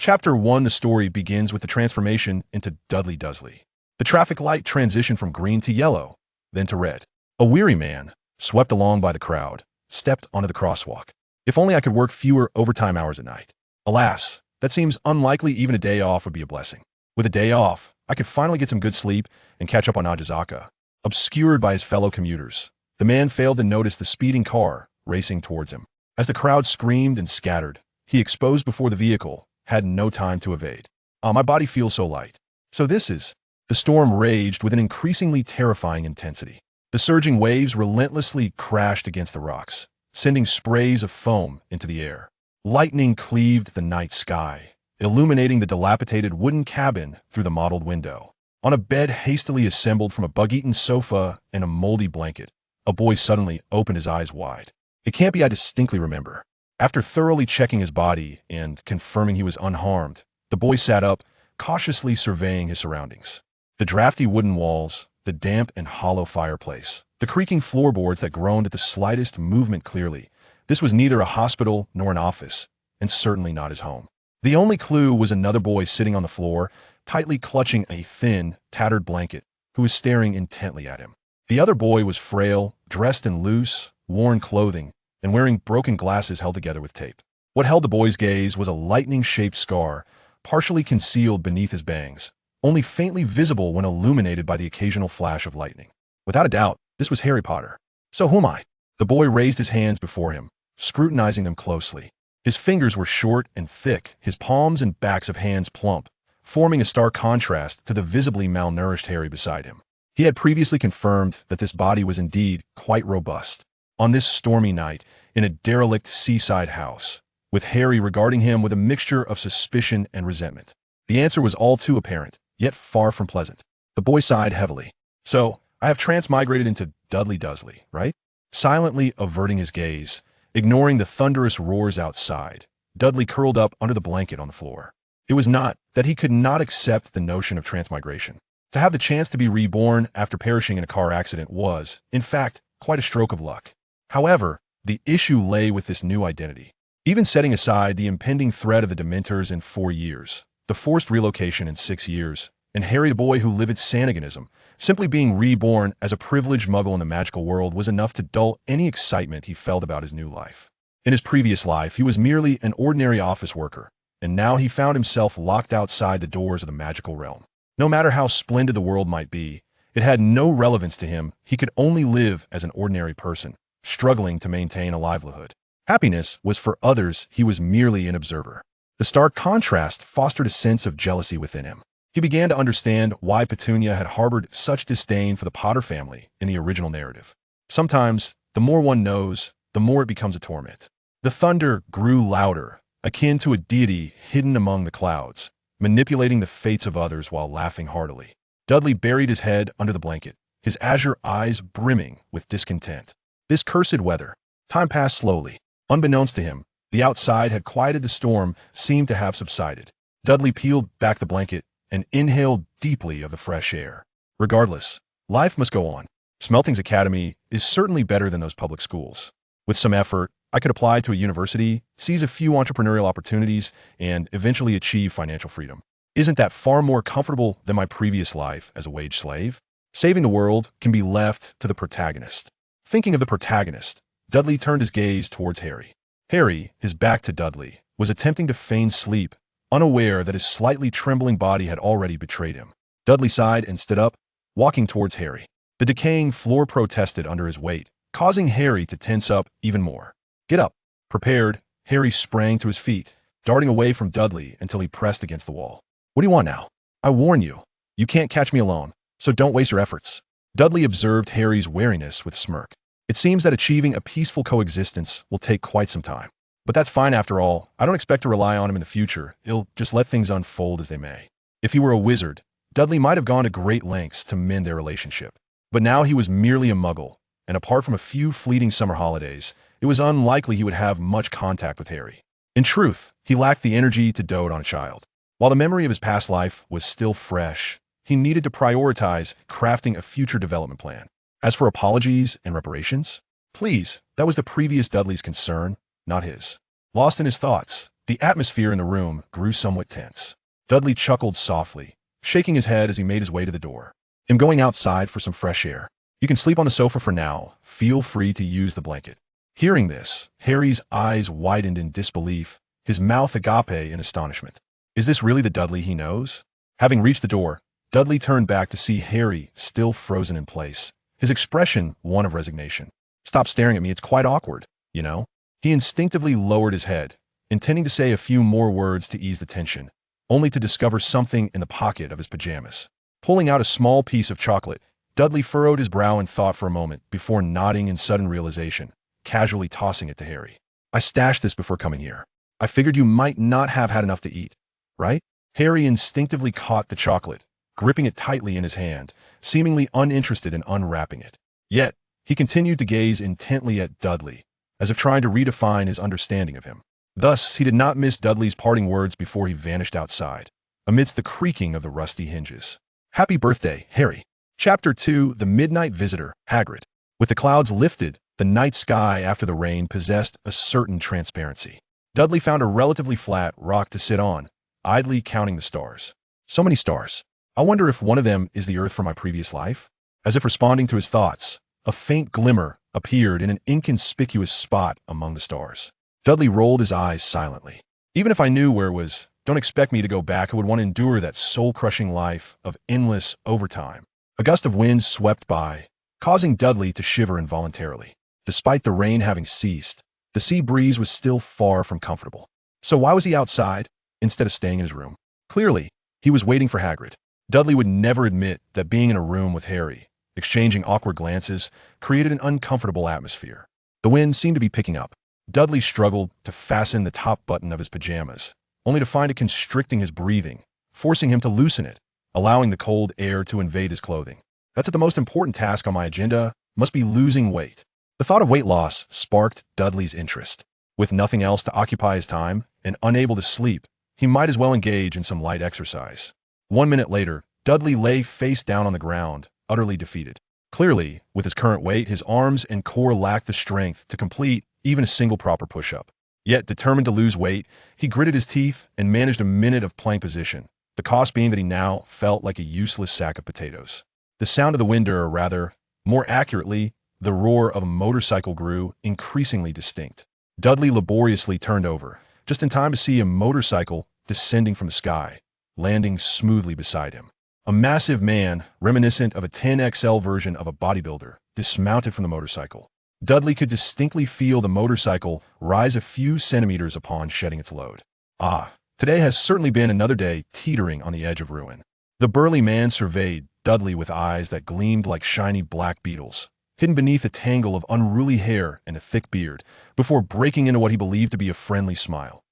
Chapter 1, the story begins with the transformation into Dudley Dursley. The traffic light transitioned from green to yellow, then to red. A weary man, swept along by the crowd, stepped onto the crosswalk. If only I could work fewer overtime hours at night. Alas, that seems unlikely. Even a day off would be a blessing. With a day off, I could finally get some good sleep and catch up on Ajizaka. Obscured by his fellow commuters, the man failed to notice the speeding car racing towards him. As the crowd screamed and scattered, he exposed before the vehicle had no time to evade. My body feels so light. So this is... The storm raged with an increasingly terrifying intensity. The surging waves relentlessly crashed against the rocks, sending sprays of foam into the air. Lightning cleaved the night sky, illuminating the dilapidated wooden cabin through the mottled window. On a bed hastily assembled from a bug-eaten sofa and a moldy blanket, a boy suddenly opened his eyes wide. It can't be, I distinctly remember. After thoroughly checking his body and confirming he was unharmed, the boy sat up, cautiously surveying his surroundings. The drafty wooden walls, the damp and hollow fireplace, the creaking floorboards that groaned at the slightest movement. Clearly, this was neither a hospital nor an office, and certainly not his home. The only clue was another boy sitting on the floor, tightly clutching a thin, tattered blanket, who was staring intently at him. The other boy was frail, dressed in loose, worn clothing, and wearing broken glasses held together with tape. What held the boy's gaze was a lightning-shaped scar, partially concealed beneath his bangs, only faintly visible when illuminated by the occasional flash of lightning. Without a doubt, this was Harry Potter. So who am I? The boy raised his hands before him, scrutinizing them closely. His fingers were short and thick, his palms and backs of hands plump, forming a stark contrast to the visibly malnourished Harry beside him. He had previously confirmed that this body was indeed quite robust. On this stormy night, in a derelict seaside house, with Harry regarding him with a mixture of suspicion and resentment. The answer was all too apparent, yet far from pleasant. The boy sighed heavily. So, I have transmigrated into Dudley Dursley, right? Silently averting his gaze, ignoring the thunderous roars outside, Dudley curled up under the blanket on the floor. It was not that he could not accept the notion of transmigration. To have the chance to be reborn after perishing in a car accident was, in fact, quite a stroke of luck. However, the issue lay with this new identity. Even setting aside the impending threat of the Dementors in 4 years, the forced relocation in 6 years, and Harry the boy who lived Sandiganism, simply being reborn as a privileged muggle in the magical world was enough to dull any excitement he felt about his new life. In his previous life, he was merely an ordinary office worker, and now he found himself locked outside the doors of the magical realm. No matter how splendid the world might be, it had no relevance to him. He could only live as an ordinary person, struggling to maintain a livelihood. Happiness was for others. He was merely an observer. The stark contrast fostered a sense of jealousy within him. He began to understand why Petunia had harbored such disdain for the Potter family in the original narrative. Sometimes, the more one knows, the more it becomes a torment. The thunder grew louder, akin to a deity hidden among the clouds, manipulating the fates of others while laughing heartily. Dudley buried his head under the blanket, his azure eyes brimming with discontent. This cursed weather. Time passed slowly. Unbeknownst to him, the outside had quieted. The storm seemed to have subsided. Dudley peeled back the blanket and inhaled deeply of the fresh air. Regardless, life must go on. Smelting's academy is certainly better than those public schools. With some effort, I could apply to a university, seize a few entrepreneurial opportunities, and eventually achieve financial freedom. Isn't that far more comfortable than my previous life as a wage slave? Saving the world can be left to the protagonist. Thinking of the protagonist, Dudley turned his gaze towards Harry. Harry, his back to Dudley, was attempting to feign sleep, unaware that his slightly trembling body had already betrayed him. Dudley sighed and stood up, walking towards Harry. The decaying floor protested under his weight, causing Harry to tense up even more. Get up. Prepared, Harry sprang to his feet, darting away from Dudley until he pressed against the wall. What do you want now? I warn you, you can't catch me alone, so don't waste your efforts. Dudley observed Harry's wariness with a smirk. It seems that achieving a peaceful coexistence will take quite some time. But that's fine after all. I don't expect to rely on him in the future. He'll just let things unfold as they may. If he were a wizard, Dudley might have gone to great lengths to mend their relationship. But now he was merely a muggle, and apart from a few fleeting summer holidays, it was unlikely he would have much contact with Harry. In truth, he lacked the energy to dote on a child. While the memory of his past life was still fresh, he needed to prioritize crafting a future development plan. As for apologies and reparations, please, that was the previous Dudley's concern, not his. Lost in his thoughts, The atmosphere in the room grew somewhat tense. Dudley chuckled softly, shaking his head as he made his way to the door. "I'm going outside for some fresh air. You can sleep on the sofa for now. Feel free to use the blanket." Hearing this, Harry's eyes widened in disbelief, his mouth agape in astonishment. Is this really the Dudley he knows? Having reached the door, Dudley turned back to see Harry still frozen in place, his expression one of resignation. "Stop staring at me, it's quite awkward, you know?" He instinctively lowered his head, intending to say a few more words to ease the tension, only to discover something in the pocket of his pajamas. Pulling out a small piece of chocolate, Dudley furrowed his brow in thought for a moment before nodding in sudden realization, casually tossing it to Harry. "I stashed this before coming here. I figured you might not have had enough to eat, right?" Harry instinctively caught the chocolate, gripping it tightly in his hand, seemingly uninterested in unwrapping it. Yet, he continued to gaze intently at Dudley, as if trying to redefine his understanding of him. Thus, he did not miss Dudley's parting words before he vanished outside, amidst the creaking of the rusty hinges. Happy birthday, Harry. Chapter 2, The Midnight Visitor, Hagrid. With the clouds lifted, the night sky after the rain possessed a certain transparency. Dudley found a relatively flat rock to sit on, idly counting the stars. So many stars. I wonder if one of them is the Earth from my previous life? As if responding to his thoughts, a faint glimmer appeared in an inconspicuous spot among the stars. Dudley rolled his eyes silently. Even if I knew where it was, don't expect me to go back. I would want to endure that soul-crushing life of endless overtime. A gust of wind swept by, causing Dudley to shiver involuntarily. Despite the rain having ceased, the sea breeze was still far from comfortable. So why was he outside, instead of staying in his room? Clearly, he was waiting for Hagrid. Dudley would never admit that being in a room with Harry, exchanging awkward glances, created an uncomfortable atmosphere. The wind seemed to be picking up. Dudley struggled to fasten the top button of his pajamas, only to find it constricting his breathing, forcing him to loosen it, allowing the cold air to invade his clothing. That's the most important task on my agenda, must be losing weight. The thought of weight loss sparked Dudley's interest. With nothing else to occupy his time and unable to sleep, he might as well engage in some light exercise. 1 minute later, Dudley lay face down on the ground, utterly defeated. Clearly, with his current weight, his arms and core lacked the strength to complete even a single proper push-up. Yet, determined to lose weight, he gritted his teeth and managed a minute of plank position, the cost being that he now felt like a useless sack of potatoes. The sound of the wind, or rather, more accurately, the roar of a motorcycle grew increasingly distinct. Dudley laboriously turned over, just in time to see a motorcycle descending from the sky, landing smoothly beside him. A massive man, reminiscent of a 10XL version of a bodybuilder, dismounted from the motorcycle. Dudley could distinctly feel the motorcycle rise a few centimeters upon shedding its load. Ah, today has certainly been another day teetering on the edge of ruin. The burly man surveyed Dudley with eyes that gleamed like shiny black beetles, hidden beneath a tangle of unruly hair and a thick beard, before breaking into what he believed to be a friendly smile.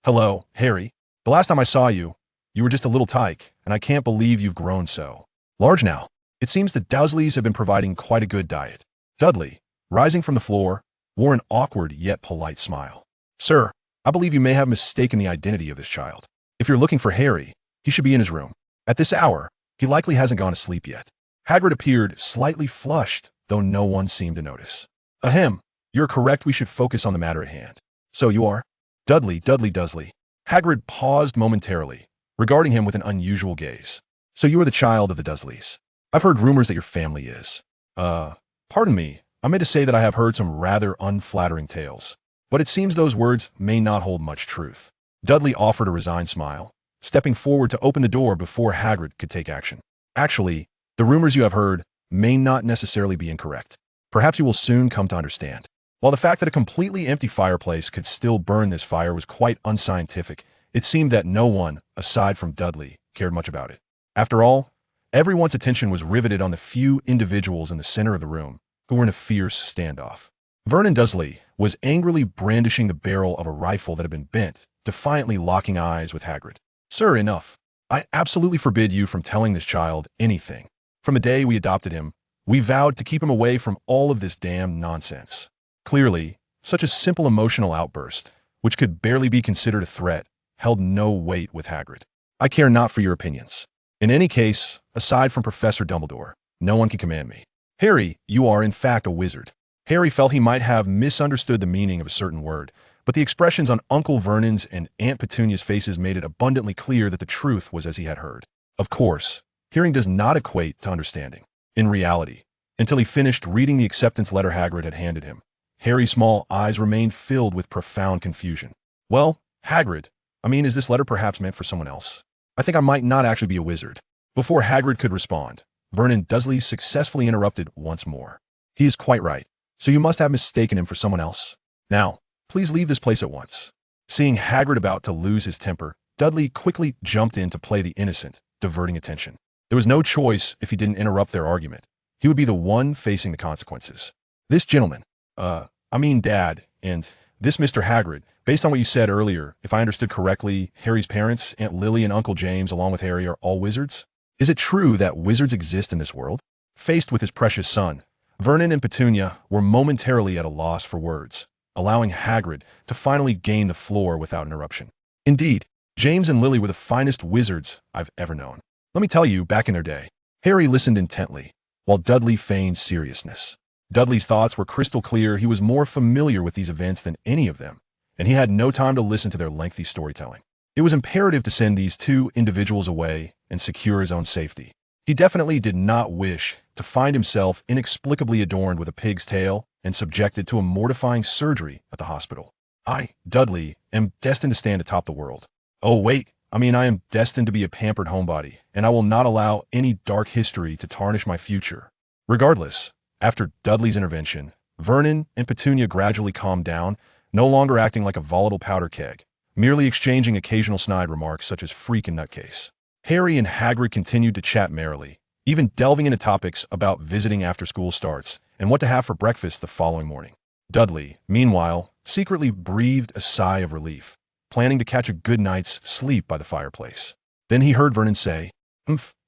"Hello, Harry. The last time I saw you, you were just a little tyke, and I can't believe you've grown so large now. It seems the Dursleys have been providing quite a good diet." Dudley, rising from the floor, wore an awkward yet polite smile. "Sir, I believe you may have mistaken the identity of this child. If you're looking for Harry, he should be in his room. At this hour, he likely hasn't gone to sleep yet." Hagrid appeared slightly flushed, though no one seemed to notice. "Ahem, you're correct. We should focus on the matter at hand. So you are? Dudley Dursley." Hagrid paused momentarily, regarding him with an unusual gaze. "So you are the child of the Dursleys. I've heard rumors that your family is. Pardon me. I meant to say that I have heard some rather unflattering tales, but it seems those words may not hold much truth." Dudley offered a resigned smile, stepping forward to open the door before Hagrid could take action. "Actually, the rumors you have heard may not necessarily be incorrect. Perhaps you will soon come to understand." While the fact that a completely empty fireplace could still burn this fire was quite unscientific, it seemed that no one, aside from Dudley, cared much about it. After all, everyone's attention was riveted on the few individuals in the center of the room who were in a fierce standoff. Vernon Dursley was angrily brandishing the barrel of a rifle that had been bent, defiantly locking eyes with Hagrid. "Sir, enough. I absolutely forbid you from telling this child anything. From the day we adopted him, we vowed to keep him away from all of this damn nonsense." Clearly, such a simple emotional outburst, which could barely be considered a threat, held no weight with Hagrid. "I care not for your opinions. In any case, aside from Professor Dumbledore, no one can command me. Harry, you are in fact a wizard." Harry felt he might have misunderstood the meaning of a certain word, but the expressions on Uncle Vernon's and Aunt Petunia's faces made it abundantly clear that the truth was as he had heard. Of course, hearing does not equate to understanding. In reality, until he finished reading the acceptance letter Hagrid had handed him, Harry's small eyes remained filled with profound confusion. Well, Hagrid, is this letter perhaps meant for someone else? I think I might not actually be a wizard. Before Hagrid could respond, Vernon Dursley successfully interrupted once more. He is quite right. So you must have mistaken him for someone else. Now, please leave this place at once. Seeing Hagrid about to lose his temper, Dudley quickly jumped in to play the innocent, diverting attention. There was no choice if he didn't interrupt their argument. He would be the one facing the consequences. This gentleman, Dad, and this Mr. Hagrid, based on what you said earlier, if I understood correctly, Harry's parents, Aunt Lily and Uncle James, along with Harry, are all wizards? Is it true that wizards exist in this world? Faced with his precious son, Vernon and Petunia were momentarily at a loss for words, allowing Hagrid to finally gain the floor without interruption. Indeed, James and Lily were the finest wizards I've ever known. Let me tell you, back in their day. Harry listened intently, while Dudley feigned seriousness. Dudley's thoughts were crystal clear. He was more familiar with these events than any of them, and he had no time to listen to their lengthy storytelling. It was imperative to send these two individuals away and secure his own safety. He definitely did not wish to find himself inexplicably adorned with a pig's tail and subjected to a mortifying surgery at the hospital. I, Dudley, am destined to stand atop the world. Oh, wait, I am destined to be a pampered homebody, and I will not allow any dark history to tarnish my future. Regardless, after Dudley's intervention, Vernon and Petunia gradually calmed down, no longer acting like a volatile powder keg, merely exchanging occasional snide remarks such as freak and nutcase. Harry and Hagrid continued to chat merrily, even delving into topics about visiting after school starts and what to have for breakfast the following morning. Dudley, meanwhile, secretly breathed a sigh of relief, planning to catch a good night's sleep by the fireplace. Then he heard Vernon say,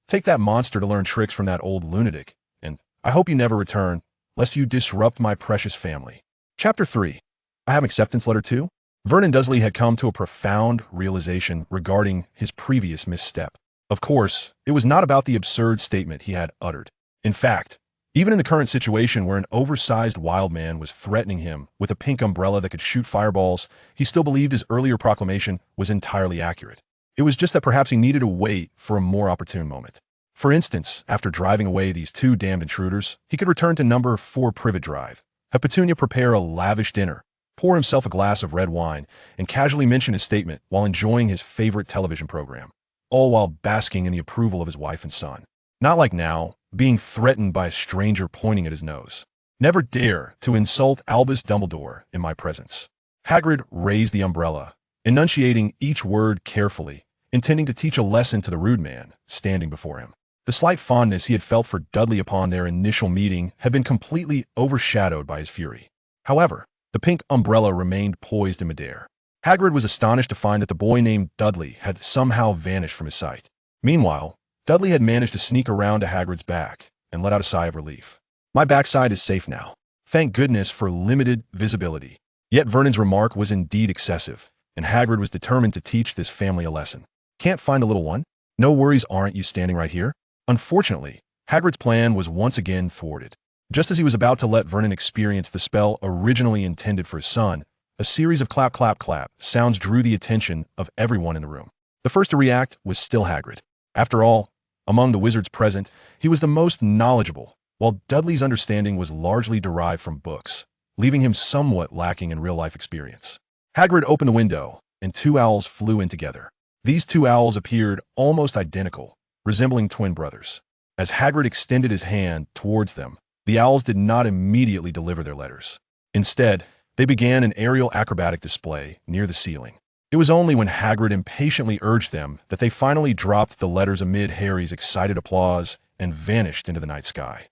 take that monster to learn tricks from that old lunatic, and I hope you never return, lest you disrupt my precious family. Chapter 3. I have an acceptance letter too? Vernon Dursley had come to a profound realization regarding his previous misstep. Of course, it was not about the absurd statement he had uttered. In fact, even in the current situation where an oversized wild man was threatening him with a pink umbrella that could shoot fireballs, he still believed his earlier proclamation was entirely accurate. It was just that perhaps he needed to wait for a more opportune moment. For instance, after driving away these two damned intruders, he could return to number 4 Privet Drive, have Petunia prepare a lavish dinner, pour himself a glass of red wine, and casually mention his statement while enjoying his favorite television program, all while basking in the approval of his wife and son. Not like now, being threatened by a stranger pointing at his nose. Never dare to insult Albus Dumbledore in my presence. Hagrid raised the umbrella, enunciating each word carefully, intending to teach a lesson to the rude man standing before him. The slight fondness he had felt for Dudley upon their initial meeting had been completely overshadowed by his fury. However, the pink umbrella remained poised in midair. Hagrid was astonished to find that the boy named Dudley had somehow vanished from his sight. Meanwhile, Dudley had managed to sneak around to Hagrid's back and let out a sigh of relief. My backside is safe now. Thank goodness for limited visibility. Yet Vernon's remark was indeed excessive, and Hagrid was determined to teach this family a lesson. Can't find the little one? No worries, aren't you standing right here? Unfortunately, Hagrid's plan was once again thwarted. Just as he was about to let Vernon experience the spell originally intended for his son, a series of clap, clap, clap sounds drew the attention of everyone in the room. The first to react was still Hagrid. After all, among the wizards present, he was the most knowledgeable, while Dudley's understanding was largely derived from books, leaving him somewhat lacking in real-life experience. Hagrid opened the window, and 2 owls flew in together. These 2 owls appeared almost identical, resembling twin brothers. As Hagrid extended his hand towards them, the owls did not immediately deliver their letters. Instead, they began an aerial acrobatic display near the ceiling. It was only when Hagrid impatiently urged them that they finally dropped the letters amid Harry's excited applause and vanished into the night sky.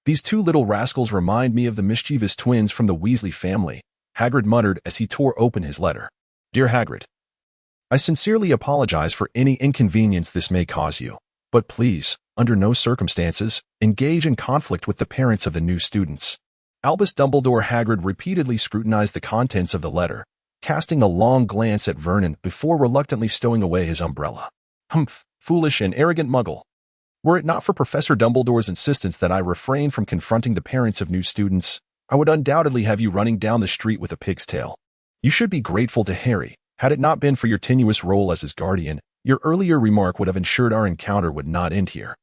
These 2 little rascals remind me of the mischievous twins from the Weasley family, Hagrid muttered as he tore open his letter. Dear Hagrid, I sincerely apologize for any inconvenience this may cause you, but please, under no circumstances, engage in conflict with the parents of the new students. Albus Dumbledore. Hagrid repeatedly scrutinized the contents of the letter, casting a long glance at Vernon before reluctantly stowing away his umbrella. Humph, foolish and arrogant muggle. Were it not for Professor Dumbledore's insistence that I refrain from confronting the parents of new students, I would undoubtedly have you running down the street with a pig's tail. You should be grateful to Harry. Had it not been for your tenuous role as his guardian, your earlier remark would have ensured our encounter would not end here.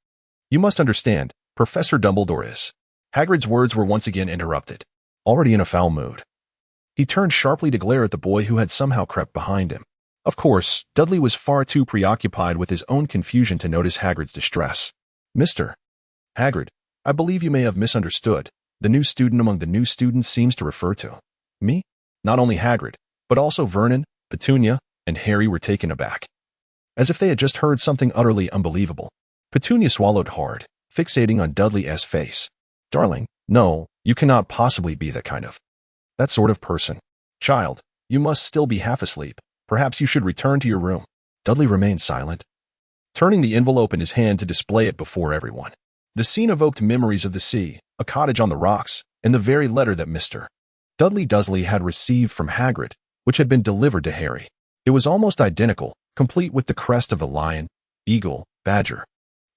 You must understand, Professor Dumbledore is. Hagrid's words were once again interrupted, already in a foul mood. He turned sharply to glare at the boy who had somehow crept behind him. Of course, Dudley was far too preoccupied with his own confusion to notice Hagrid's distress. Mr. Hagrid, I believe you may have misunderstood. The new student among the new students seems to refer to me? Not only Hagrid, but also Vernon, Petunia, and Harry were taken aback, as if they had just heard something utterly unbelievable. Petunia swallowed hard, fixating on Dudley's face. Darling, no, you cannot possibly be that sort of person. Child, you must still be half asleep. Perhaps you should return to your room. Dudley remained silent, turning the envelope in his hand to display it before everyone. The scene evoked memories of the sea, a cottage on the rocks, and the very letter that Mr. Dudley Dursley had received from Hagrid, which had been delivered to Harry. It was almost identical, complete with the crest of the lion, eagle, badger,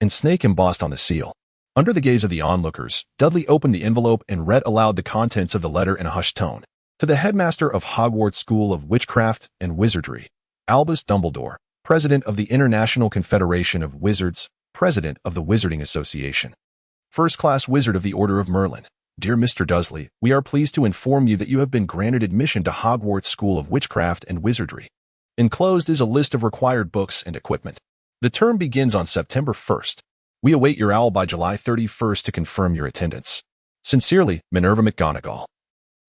and snake embossed on the seal. Under the gaze of the onlookers, Dudley opened the envelope and read aloud the contents of the letter in a hushed tone. To the headmaster of Hogwarts School of Witchcraft and Wizardry, Albus Dumbledore, President of the International Confederation of Wizards, President of the Wizarding Association, First-Class Wizard of the Order of Merlin. Dear Mr. Dursley, we are pleased to inform you that you have been granted admission to Hogwarts School of Witchcraft and Wizardry. Enclosed is a list of required books and equipment. The term begins on September 1st. We await your owl by July 31st to confirm your attendance. Sincerely, Minerva McGonagall.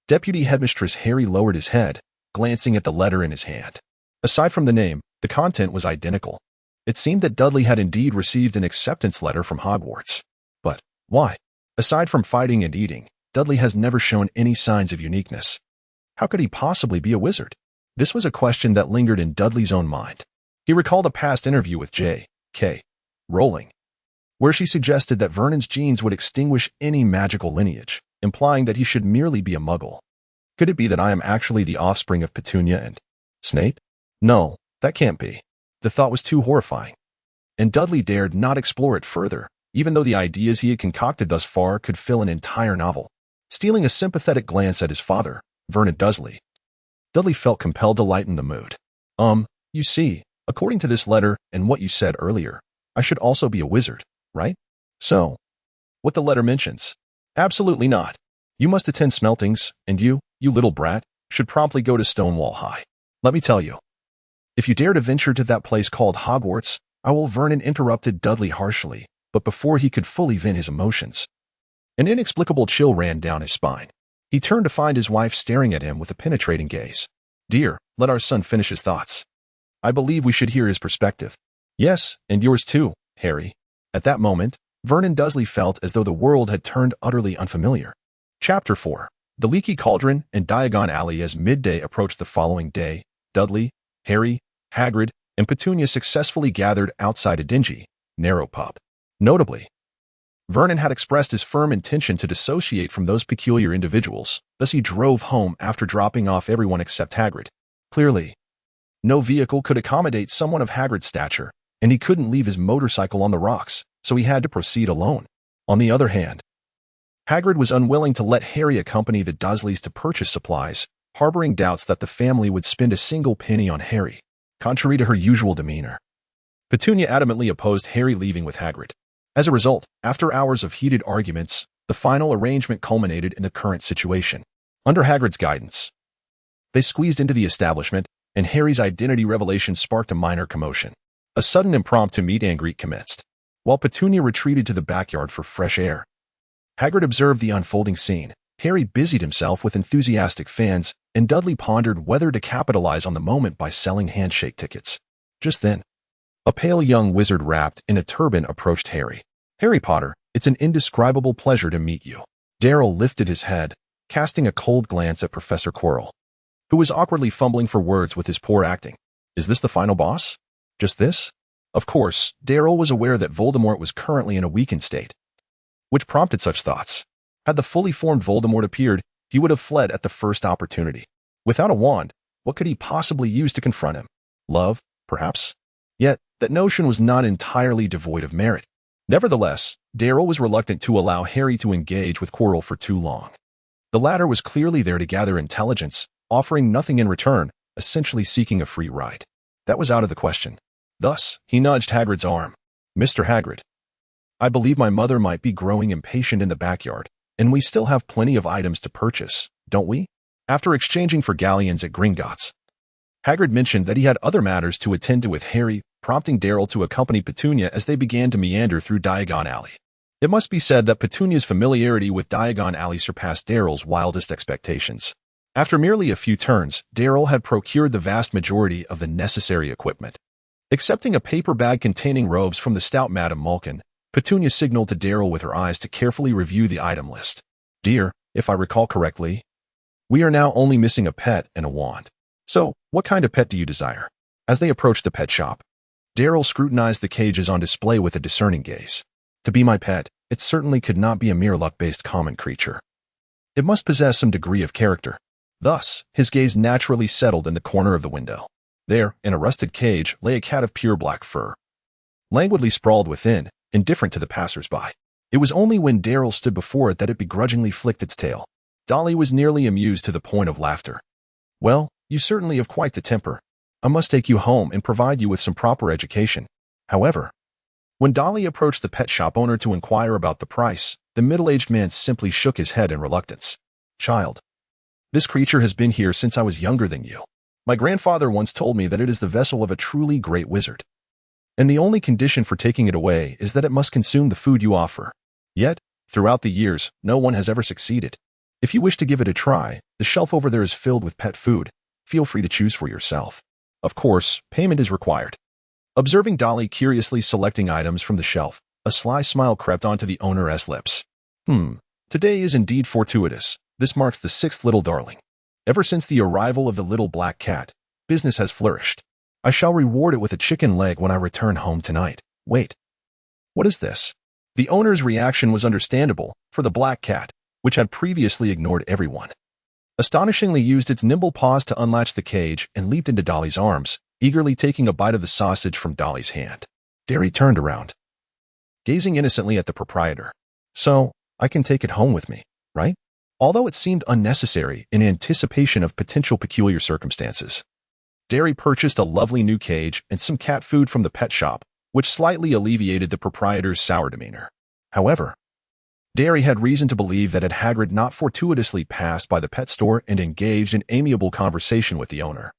Deputy Headmistress Harry lowered his head, glancing at the letter in his hand. Aside from the name, the content was identical. It seemed that Dudley had indeed received an acceptance letter from Hogwarts. But why? Aside from fighting and eating, Dudley has never shown any signs of uniqueness. How could he possibly be a wizard? This was a question that lingered in Dudley's own mind. He recalled a past interview with J.K. Rowling, where she suggested that Vernon's genes would extinguish any magical lineage, implying that he should merely be a muggle. Could it be that I am actually the offspring of Petunia and Snape? No, that can't be. The thought was too horrifying. And Dudley dared not explore it further, even though the ideas he had concocted thus far could fill an entire novel. Stealing a sympathetic glance at his father, Vernon Dursley, Dudley felt compelled to lighten the mood. You see, according to this letter and what you said earlier, I should also be a wizard, right? So, what the letter mentions? Absolutely not. You must attend Smeltings, and you little brat, should promptly go to Stonewall High. Let me tell you, if you dare to venture to that place called Hogwarts, I will. Vernon interrupted Dudley harshly, but before he could fully vent his emotions, an inexplicable chill ran down his spine. He turned to find his wife staring at him with a penetrating gaze. Dear, let our son finish his thoughts. I believe we should hear his perspective. Yes, and yours too, Harry. At that moment, Vernon Dursley felt as though the world had turned utterly unfamiliar. Chapter 4. The Leaky Cauldron and Diagon Alley. As midday approached the following day, Dudley, Harry, Hagrid, and Petunia successfully gathered outside a dingy, narrow pub. Notably, Vernon had expressed his firm intention to dissociate from those peculiar individuals, thus he drove home after dropping off everyone except Hagrid. Clearly, no vehicle could accommodate someone of Hagrid's stature, and he couldn't leave his motorcycle on the rocks, so he had to proceed alone. On the other hand, Hagrid was unwilling to let Harry accompany the Dursleys to purchase supplies, harboring doubts that the family would spend a single penny on Harry, contrary to her usual demeanor. Petunia adamantly opposed Harry leaving with Hagrid. As a result, after hours of heated arguments, the final arrangement culminated in the current situation. Under Hagrid's guidance, they squeezed into the establishment, and Harry's identity revelation sparked a minor commotion. A sudden impromptu meet and greet commenced. While Petunia retreated to the backyard for fresh air, Hagrid observed the unfolding scene. Harry busied himself with enthusiastic fans, and Dudley pondered whether to capitalize on the moment by selling handshake tickets. Just then, a pale young wizard wrapped in a turban approached Harry. Harry Potter, it's an indescribable pleasure to meet you. Darryl lifted his head, casting a cold glance at Professor Quirrell, who was awkwardly fumbling for words with his poor acting. Is this the final boss? Just this? Of course, Darryl was aware that Voldemort was currently in a weakened state, which prompted such thoughts. Had the fully formed Voldemort appeared, he would have fled at the first opportunity. Without a wand, what could he possibly use to confront him? Love, perhaps? Yet, that notion was not entirely devoid of merit. Nevertheless, Darryl was reluctant to allow Harry to engage with Quirrell for too long. The latter was clearly there to gather intelligence, offering nothing in return, essentially seeking a free ride. That was out of the question. Thus, he nudged Hagrid's arm. "Mr. Hagrid, I believe my mother might be growing impatient in the backyard, and we still have plenty of items to purchase, don't we?" After exchanging for galleons at Gringotts, Hagrid mentioned that he had other matters to attend to with Harry, prompting Darryl to accompany Petunia as they began to meander through Diagon Alley. It must be said that Petunia's familiarity with Diagon Alley surpassed Darryl's wildest expectations. After merely a few turns, Darryl had procured the vast majority of the necessary equipment. Accepting a paper bag containing robes from the stout Madame Malkin, Petunia signaled to Darryl with her eyes to carefully review the item list. "Dear, if I recall correctly, we are now only missing a pet and a wand. So, what kind of pet do you desire?" As they approached the pet shop, Darryl scrutinized the cages on display with a discerning gaze. "To be my pet, it certainly could not be a mere luck-based common creature. It must possess some degree of character." Thus, his gaze naturally settled in the corner of the window. There, in a rusted cage, lay a cat of pure black fur, languidly sprawled within, indifferent to the passers-by. It was only when Darryl stood before it that it begrudgingly flicked its tail. Dolly was nearly amused to the point of laughter. "Well, you certainly have quite the temper. I must take you home and provide you with some proper education." However, when Dolly approached the pet shop owner to inquire about the price, the middle-aged man simply shook his head in reluctance. "Child, this creature has been here since I was younger than you. My grandfather once told me that it is the vessel of a truly great wizard, and the only condition for taking it away is that it must consume the food you offer. Yet, throughout the years, no one has ever succeeded. If you wish to give it a try, the shelf over there is filled with pet food. Feel free to choose for yourself. Of course, payment is required." Observing Dolly curiously selecting items from the shelf, a sly smile crept onto the owner's lips. Today is indeed fortuitous. This marks the 6th little darling. Ever since the arrival of the little black cat, business has flourished. I shall reward it with a chicken leg when I return home tonight. Wait. What is this?" The owner's reaction was understandable, for the black cat, which had previously ignored everyone, astonishingly used its nimble paws to unlatch the cage and leaped into Dolly's arms, eagerly taking a bite of the sausage from Dolly's hand. Derry turned around, gazing innocently at the proprietor. "So, I can take it home with me, right?" Although it seemed unnecessary in anticipation of potential peculiar circumstances, Derry purchased a lovely new cage and some cat food from the pet shop, which slightly alleviated the proprietor's sour demeanor. However, Derry had reason to believe that had Hagrid not fortuitously passed by the pet store and engaged in amiable conversation with the owner,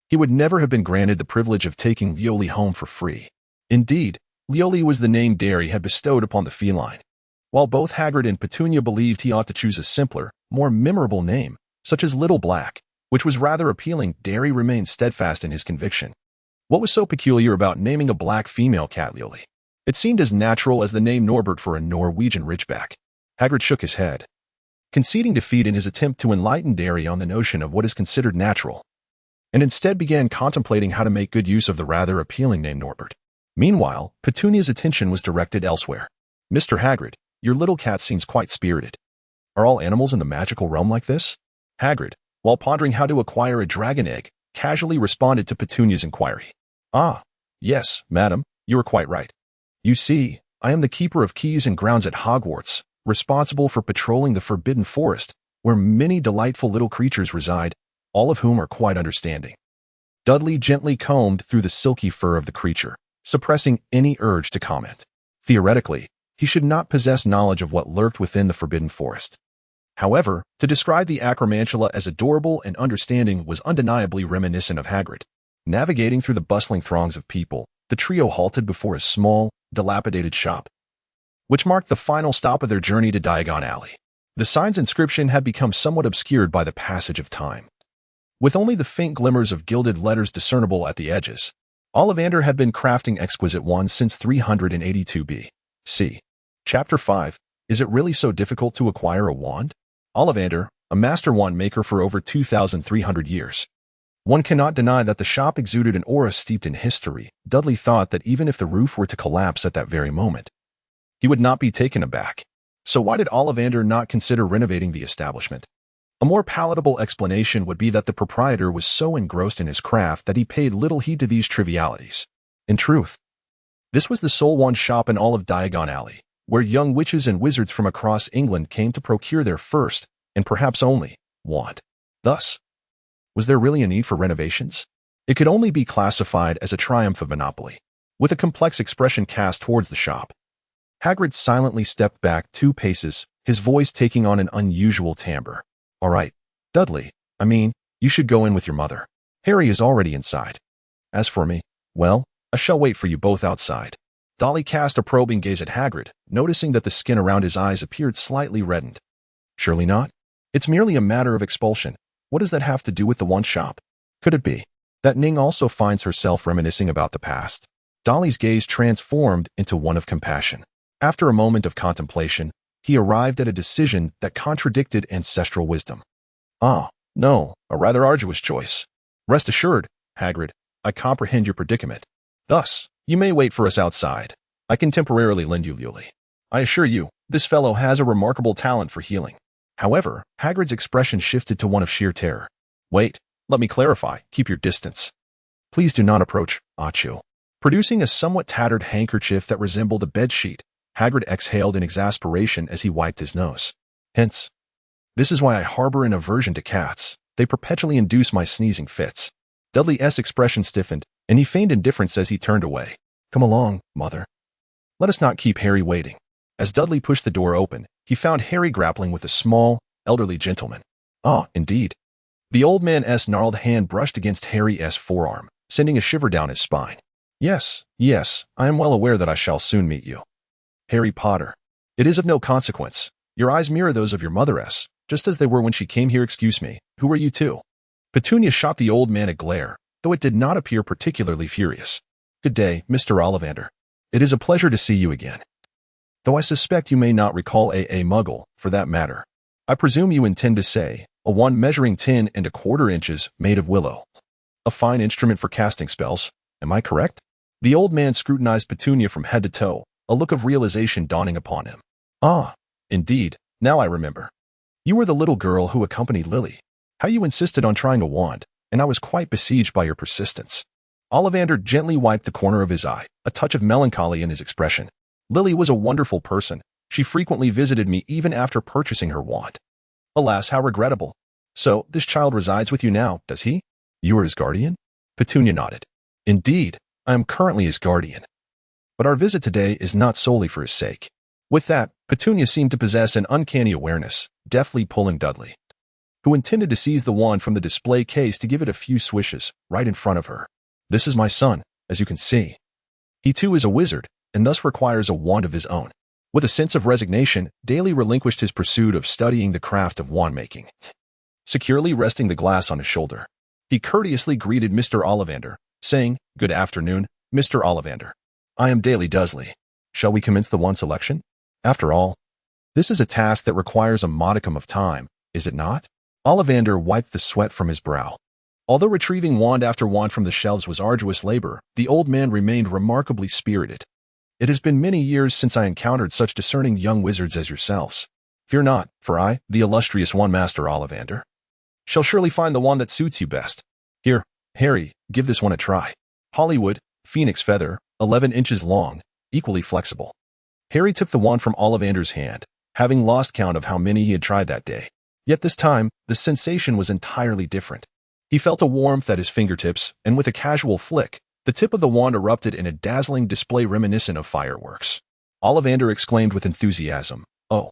he would never have been granted the privilege of taking Leoli home for free. Indeed, Leoli was the name Derry had bestowed upon the feline. While both Hagrid and Petunia believed he ought to choose a simpler, more memorable name, such as Little Black, which was rather appealing, Derry remained steadfast in his conviction. What was so peculiar about naming a black female cat Leoli? It seemed as natural as the name Norbert for a Norwegian ridgeback. Hagrid shook his head, conceding defeat in his attempt to enlighten Derry on the notion of what is considered natural, and instead began contemplating how to make good use of the rather appealing name Norbert. Meanwhile, Petunia's attention was directed elsewhere. "Mr. Hagrid, your little cat seems quite spirited. Are all animals in the magical realm like this?" Hagrid, while pondering how to acquire a dragon egg, casually responded to Petunia's inquiry. "Ah, yes, madam, you are quite right. You see, I am the keeper of keys and grounds at Hogwarts, responsible for patrolling the Forbidden Forest, where many delightful little creatures reside, all of whom are quite understanding." Dudley gently combed through the silky fur of the creature, suppressing any urge to comment. Theoretically, he should not possess knowledge of what lurked within the Forbidden Forest. However, to describe the acromantula as adorable and understanding was undeniably reminiscent of Hagrid. Navigating through the bustling throngs of people, the trio halted before a small, dilapidated shop, which marked the final stop of their journey to Diagon Alley. The sign's inscription had become somewhat obscured by the passage of time, with only the faint glimmers of gilded letters discernible at the edges. Ollivander had been crafting exquisite wands since 382 B.C. Chapter 5. Is it really so difficult to acquire a wand? Ollivander, a master wand maker for over 2,300 years. One cannot deny that the shop exuded an aura steeped in history. Dudley thought that even if the roof were to collapse at that very moment, he would not be taken aback. So why did Ollivander not consider renovating the establishment? A more palatable explanation would be that the proprietor was so engrossed in his craft that he paid little heed to these trivialities. In truth, this was the sole wand shop in all of Diagon Alley, where young witches and wizards from across England came to procure their first, and perhaps only, wand. Thus, Was there really a need for renovations? It could only be classified as a triumph of monopoly. With a complex expression cast towards the shop, Hagrid silently stepped back 2 paces, his voice taking on an unusual timbre. All right, Dudley, you should go in with your mother. Harry is already inside. As for me, well, I shall wait for you both outside. Dolly cast a probing gaze at Hagrid, noticing that the skin around his eyes appeared slightly reddened. Surely not. It's merely a matter of expulsion. What does that have to do with the one shop? Could it be that Ning also finds herself reminiscing about the past? Dolly's gaze transformed into one of compassion. After a moment of contemplation, he arrived at a decision that contradicted ancestral wisdom. Ah, no, a rather arduous choice. Rest assured, Hagrid, I comprehend your predicament. Thus, you may wait for us outside. I can temporarily lend you Luley. I assure you, this fellow has a remarkable talent for healing. However, Hagrid's expression shifted to one of sheer terror. Wait, let me clarify, keep your distance. Please do not approach, Achu. Producing a somewhat tattered handkerchief that resembled a bedsheet, Hagrid exhaled in exasperation as he wiped his nose. Hence, this is why I harbor an aversion to cats. They perpetually induce my sneezing fits. Dudley's expression stiffened, and he feigned indifference as he turned away. Come along, mother. Let us not keep Harry waiting. As Dudley pushed the door open, he found Harry grappling with a small, elderly gentleman. Ah, indeed. The old man's gnarled hand brushed against Harry's forearm, sending a shiver down his spine. Yes, I am well aware that I shall soon meet you. Harry Potter. It is of no consequence. Your eyes mirror those of your motheress, just as they were when she came here. Excuse me, who are you two? Petunia shot the old man a glare, though it did not appear particularly furious. Good day, Mr. Ollivander. It is a pleasure to see you again. Though I suspect you may not recall a muggle, for that matter. I presume you intend to say, a wand measuring 10 1/4 inches made of willow. A fine instrument for casting spells, am I correct? The old man scrutinized Petunia from head to toe, a look of realization dawning upon him. Ah, indeed, now I remember. You were the little girl who accompanied Lily. How you insisted on trying a wand, and I was quite besieged by your persistence. Ollivander gently wiped the corner of his eye, a touch of melancholy in his expression. Lily was a wonderful person. She frequently visited me even after purchasing her wand. Alas, how regrettable. So, this child resides with you now, does he? You are his guardian? Petunia nodded. Indeed, I am currently his guardian. But our visit today is not solely for his sake. With that, Petunia seemed to possess an uncanny awareness, deftly pulling Dudley, who intended to seize the wand from the display case to give it a few swishes, right in front of her. This is my son, as you can see. He too is a wizard, and thus requires a wand of his own. With a sense of resignation, Daly relinquished his pursuit of studying the craft of wand-making. Securely resting the glass on his shoulder, he courteously greeted Mr. Ollivander, saying, Good afternoon, Mr. Ollivander. I am Dudley Dursley. Shall we commence the wand selection? After all, this is a task that requires a modicum of time, is it not? Ollivander wiped the sweat from his brow. Although retrieving wand after wand from the shelves was arduous labor, the old man remained remarkably spirited. It has been many years since I encountered such discerning young wizards as yourselves. Fear not, for I, the illustrious Wand Master Ollivander, shall surely find the wand that suits you best. Here, Harry, give this one a try. Hollywood, phoenix feather, 11 inches long, equally flexible. Harry took the wand from Ollivander's hand, having lost count of how many he had tried that day. Yet this time, the sensation was entirely different. He felt a warmth at his fingertips, and with a casual flick, the tip of the wand erupted in a dazzling display reminiscent of fireworks. Ollivander exclaimed with enthusiasm, Oh,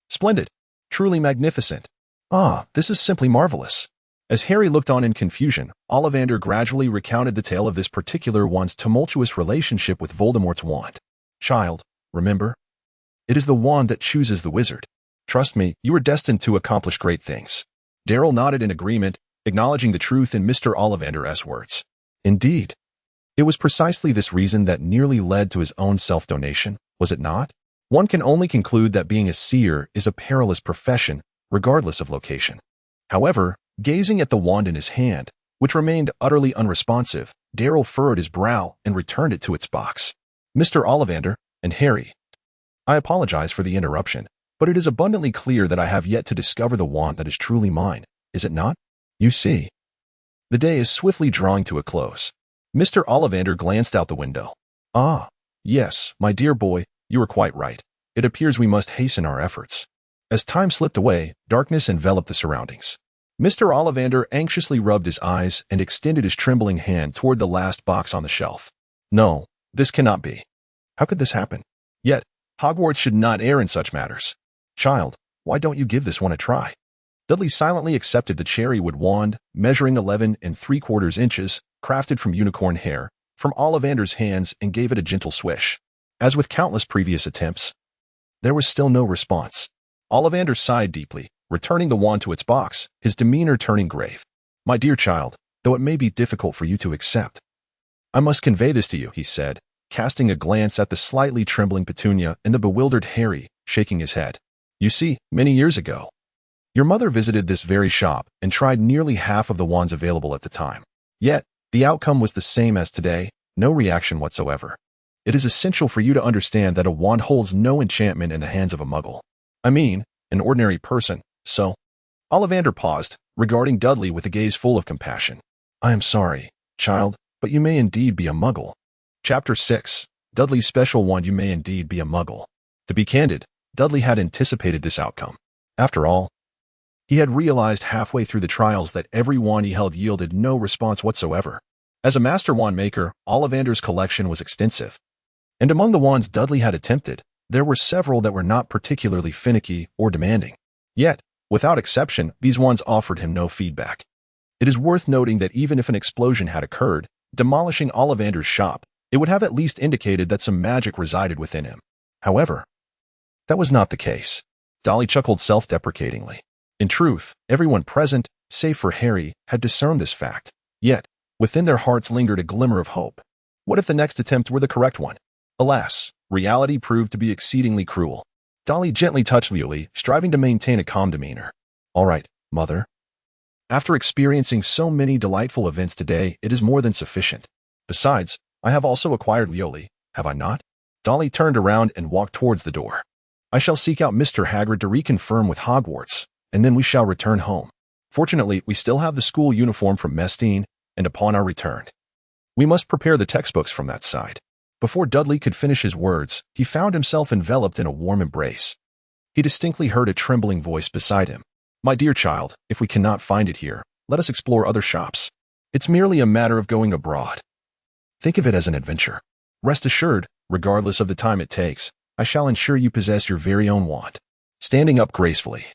splendid! Truly magnificent! Ah, this is simply marvelous! As Harry looked on in confusion, Ollivander gradually recounted the tale of this particular wand's tumultuous relationship with Voldemort's wand. Child, remember? It is the wand that chooses the wizard. Trust me, you are destined to accomplish great things. Darryl nodded in agreement, acknowledging the truth in Mr. Ollivander's words. Indeed. It was precisely this reason that nearly led to his own self-donation, was it not? One can only conclude that being a seer is a perilous profession, regardless of location. However, gazing at the wand in his hand, which remained utterly unresponsive, Darryl furrowed his brow and returned it to its box. Mr. Ollivander and Harry, I apologize for the interruption, but it is abundantly clear that I have yet to discover the wand that is truly mine, is it not? You see. The day is swiftly drawing to a close. Mr. Ollivander glanced out the window. Ah, yes, my dear boy, you are quite right. It appears we must hasten our efforts. As time slipped away, darkness enveloped the surroundings. Mr. Ollivander anxiously rubbed his eyes and extended his trembling hand toward the last box on the shelf. No, this cannot be. How could this happen? Yet, Hogwarts should not err in such matters. Child, why don't you give this one a try? Dudley silently accepted the cherrywood wand, measuring 11¾ inches, crafted from unicorn hair, from Ollivander's hands and gave it a gentle swish. As with countless previous attempts, there was still no response. Ollivander sighed deeply, returning the wand to its box, his demeanor turning grave. My dear child, though it may be difficult for you to accept, I must convey this to you, he said, casting a glance at the slightly trembling Petunia and the bewildered Harry, shaking his head. You see, many years ago, your mother visited this very shop and tried nearly half of the wands available at the time. Yet, the outcome was the same as today, no reaction whatsoever. It is essential for you to understand that a wand holds no enchantment in the hands of a muggle. I mean, an ordinary person, so. Ollivander paused, regarding Dudley with a gaze full of compassion. I am sorry, child, but you may indeed be a muggle. Chapter 6. Dudley's special wand. You may indeed be a muggle. To be candid, Dudley had anticipated this outcome. After all, he had realized halfway through the trials that every wand he held yielded no response whatsoever. As a master wand maker, Ollivander's collection was extensive. And among the wands Dudley had attempted, there were several that were not particularly finicky or demanding. Yet, without exception, these wands offered him no feedback. It is worth noting that even if an explosion had occurred, demolishing Ollivander's shop, it would have at least indicated that some magic resided within him. However, that was not the case. Dolly chuckled self-deprecatingly. In truth, everyone present, save for Harry, had discerned this fact. Yet, within their hearts lingered a glimmer of hope. What if the next attempt were the correct one? Alas, reality proved to be exceedingly cruel. Dolly gently touched Lily, striving to maintain a calm demeanor. All right, mother. After experiencing so many delightful events today, it is more than sufficient. Besides, I have also acquired Lioli, have I not? Dolly turned around and walked towards the door. I shall seek out Mr. Hagrid to reconfirm with Hogwarts, and then we shall return home. Fortunately, we still have the school uniform from Mestine, and upon our return, we must prepare the textbooks from that side. Before Dudley could finish his words, he found himself enveloped in a warm embrace. He distinctly heard a trembling voice beside him. My dear child, if we cannot find it here, let us explore other shops. It's merely a matter of going abroad. Think of it as an adventure. Rest assured, regardless of the time it takes, I shall ensure you possess your very own wand. Standing up gracefully,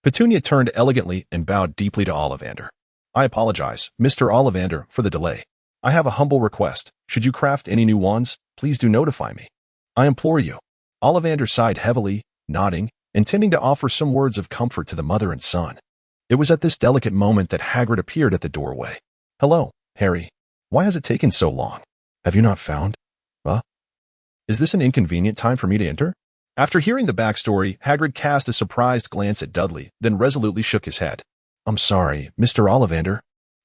Petunia turned elegantly and bowed deeply to Ollivander. I apologize, Mr. Ollivander, for the delay. I have a humble request. Should you craft any new wands, please do notify me. I implore you. Ollivander sighed heavily, nodding, intending to offer some words of comfort to the mother and son. It was at this delicate moment that Hagrid appeared at the doorway. Hello, Harry. Why has it taken so long? Have you not found? Is this an inconvenient time for me to enter? After hearing the backstory, Hagrid cast a surprised glance at Dudley, then resolutely shook his head. I'm sorry, Mr. Ollivander.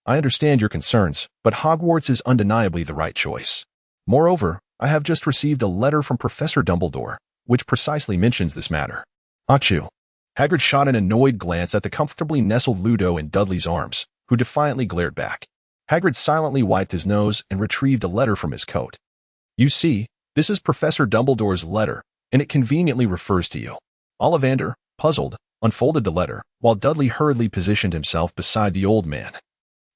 I understand your concerns, but Hogwarts is undeniably the right choice. Moreover, I have just received a letter from Professor Dumbledore, which precisely mentions this matter. Achoo. Hagrid shot an annoyed glance at the comfortably nestled Ludo in Dudley's arms, who defiantly glared back. Hagrid silently wiped his nose and retrieved a letter from his coat. You see, this is Professor Dumbledore's letter, and it conveniently refers to you. Ollivander, puzzled, unfolded the letter, while Dudley hurriedly positioned himself beside the old man,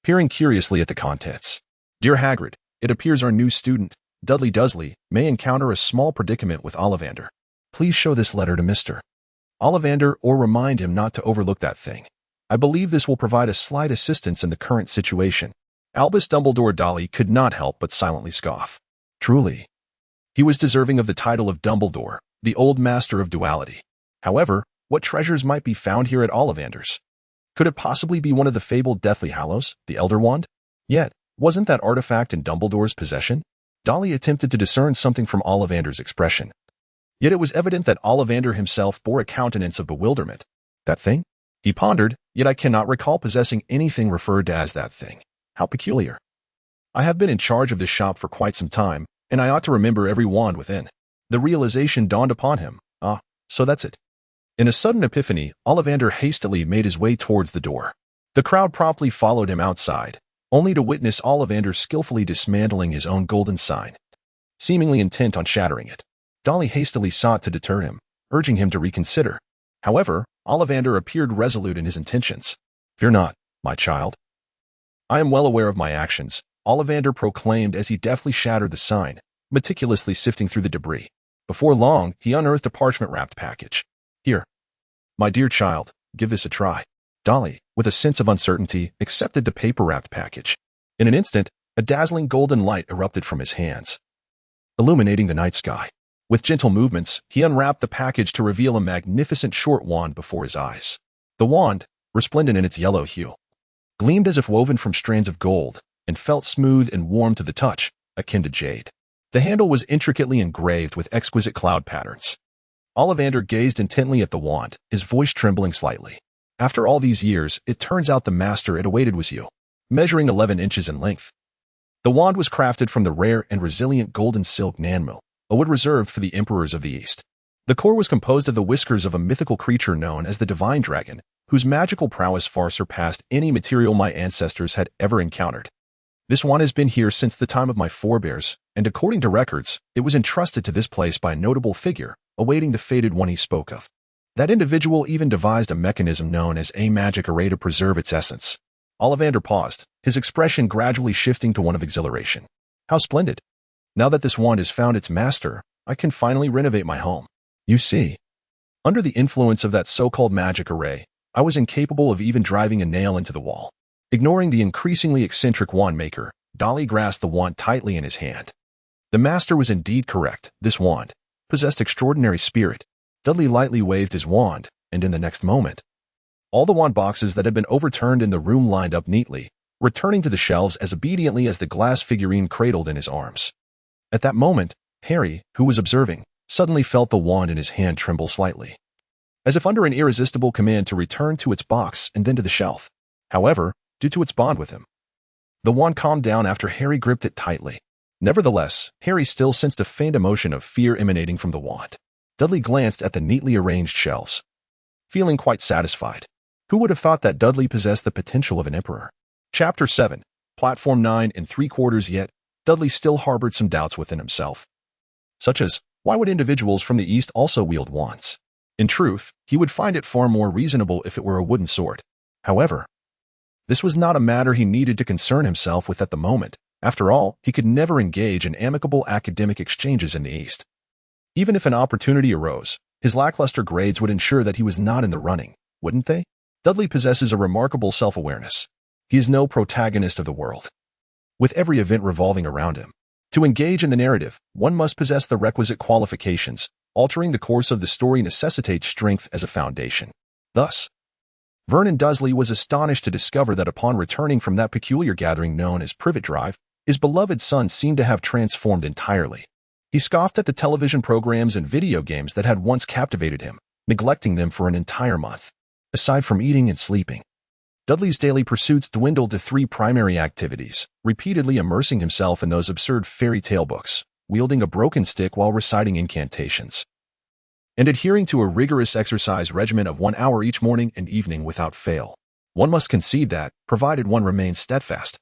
peering curiously at the contents. Dear Hagrid, it appears our new student, Dudley Dursley, may encounter a small predicament with Ollivander. Please show this letter to Mr. Ollivander or remind him not to overlook that thing. I believe this will provide a slight assistance in the current situation. Albus Dumbledore Dolly could not help but silently scoff. Truly, he was deserving of the title of Dumbledore, the old master of duality. However, what treasures might be found here at Ollivander's? Could it possibly be one of the fabled Deathly Hallows, the Elder Wand? Yet, wasn't that artifact in Dumbledore's possession? Dolly attempted to discern something from Ollivander's expression. Yet it was evident that Ollivander himself bore a countenance of bewilderment. That thing? He pondered, yet I cannot recall possessing anything referred to as that thing. How peculiar. I have been in charge of this shop for quite some time, and I ought to remember every wand within. The realization dawned upon him. So that's it. In a sudden epiphany, Ollivander hastily made his way towards the door. The crowd promptly followed him outside, only to witness Ollivander skillfully dismantling his own golden sign, seemingly intent on shattering it. Dolly hastily sought to deter him, urging him to reconsider. However, Ollivander appeared resolute in his intentions. Fear not, my child. I am well aware of my actions, Ollivander proclaimed as he deftly shattered the sign, meticulously sifting through the debris. Before long, he unearthed a parchment-wrapped package. Here, my dear child, give this a try. Dolly, with a sense of uncertainty, accepted the paper-wrapped package. In an instant, a dazzling golden light erupted from his hands, illuminating the night sky. With gentle movements, he unwrapped the package to reveal a magnificent short wand before his eyes. The wand, resplendent in its yellow hue, gleamed as if woven from strands of gold, and felt smooth and warm to the touch, akin to jade. The handle was intricately engraved with exquisite cloud patterns. Ollivander gazed intently at the wand, his voice trembling slightly. After all these years, it turns out the master it awaited was you, measuring 11 inches in length. The wand was crafted from the rare and resilient golden silk Nanmu, a wood reserved for the emperors of the East. The core was composed of the whiskers of a mythical creature known as the Divine Dragon, whose magical prowess far surpassed any material my ancestors had ever encountered. This wand has been here since the time of my forebears, and according to records, it was entrusted to this place by a notable figure, awaiting the fated one he spoke of. That individual even devised a mechanism known as a magic array to preserve its essence. Ollivander paused, his expression gradually shifting to one of exhilaration. How splendid! Now that this wand has found its master, I can finally renovate my home. You see, under the influence of that so-called magic array, I was incapable of even driving a nail into the wall. Ignoring the increasingly eccentric wand maker, Dolly grasped the wand tightly in his hand. The master was indeed correct. This wand possessed extraordinary spirit. Dudley lightly waved his wand, and in the next moment, all the wand boxes that had been overturned in the room lined up neatly, returning to the shelves as obediently as the glass figurine cradled in his arms. At that moment, Harry, who was observing, suddenly felt the wand in his hand tremble slightly, as if under an irresistible command to return to its box and then to the shelf. However, due to its bond with him, the wand calmed down after Harry gripped it tightly. Nevertheless, Harry still sensed a faint emotion of fear emanating from the wand. Dudley glanced at the neatly arranged shelves, feeling quite satisfied. Who would have thought that Dudley possessed the potential of an emperor? Chapter 7, Platform 9 3/4. Yet, Dudley still harbored some doubts within himself, such as, why would individuals from the East also wield wands? In truth, he would find it far more reasonable if it were a wooden sword. However, this was not a matter he needed to concern himself with at the moment. After all, he could never engage in amicable academic exchanges in the East. Even if an opportunity arose, his lackluster grades would ensure that he was not in the running, wouldn't they? Dudley possesses a remarkable self-awareness. He is no protagonist of the world, with every event revolving around him. To engage in the narrative, one must possess the requisite qualifications. Altering the course of the story necessitates strength as a foundation. Thus, Vernon Dursley was astonished to discover that upon returning from that peculiar gathering known as Privet Drive, his beloved son seemed to have transformed entirely. He scoffed at the television programs and video games that had once captivated him, neglecting them for an entire month. Aside from eating and sleeping, Dudley's daily pursuits dwindled to 3 primary activities: repeatedly immersing himself in those absurd fairy tale books, wielding a broken stick while reciting incantations, and adhering to a rigorous exercise regimen of 1 hour each morning and evening without fail. One must concede that, provided one remains steadfast,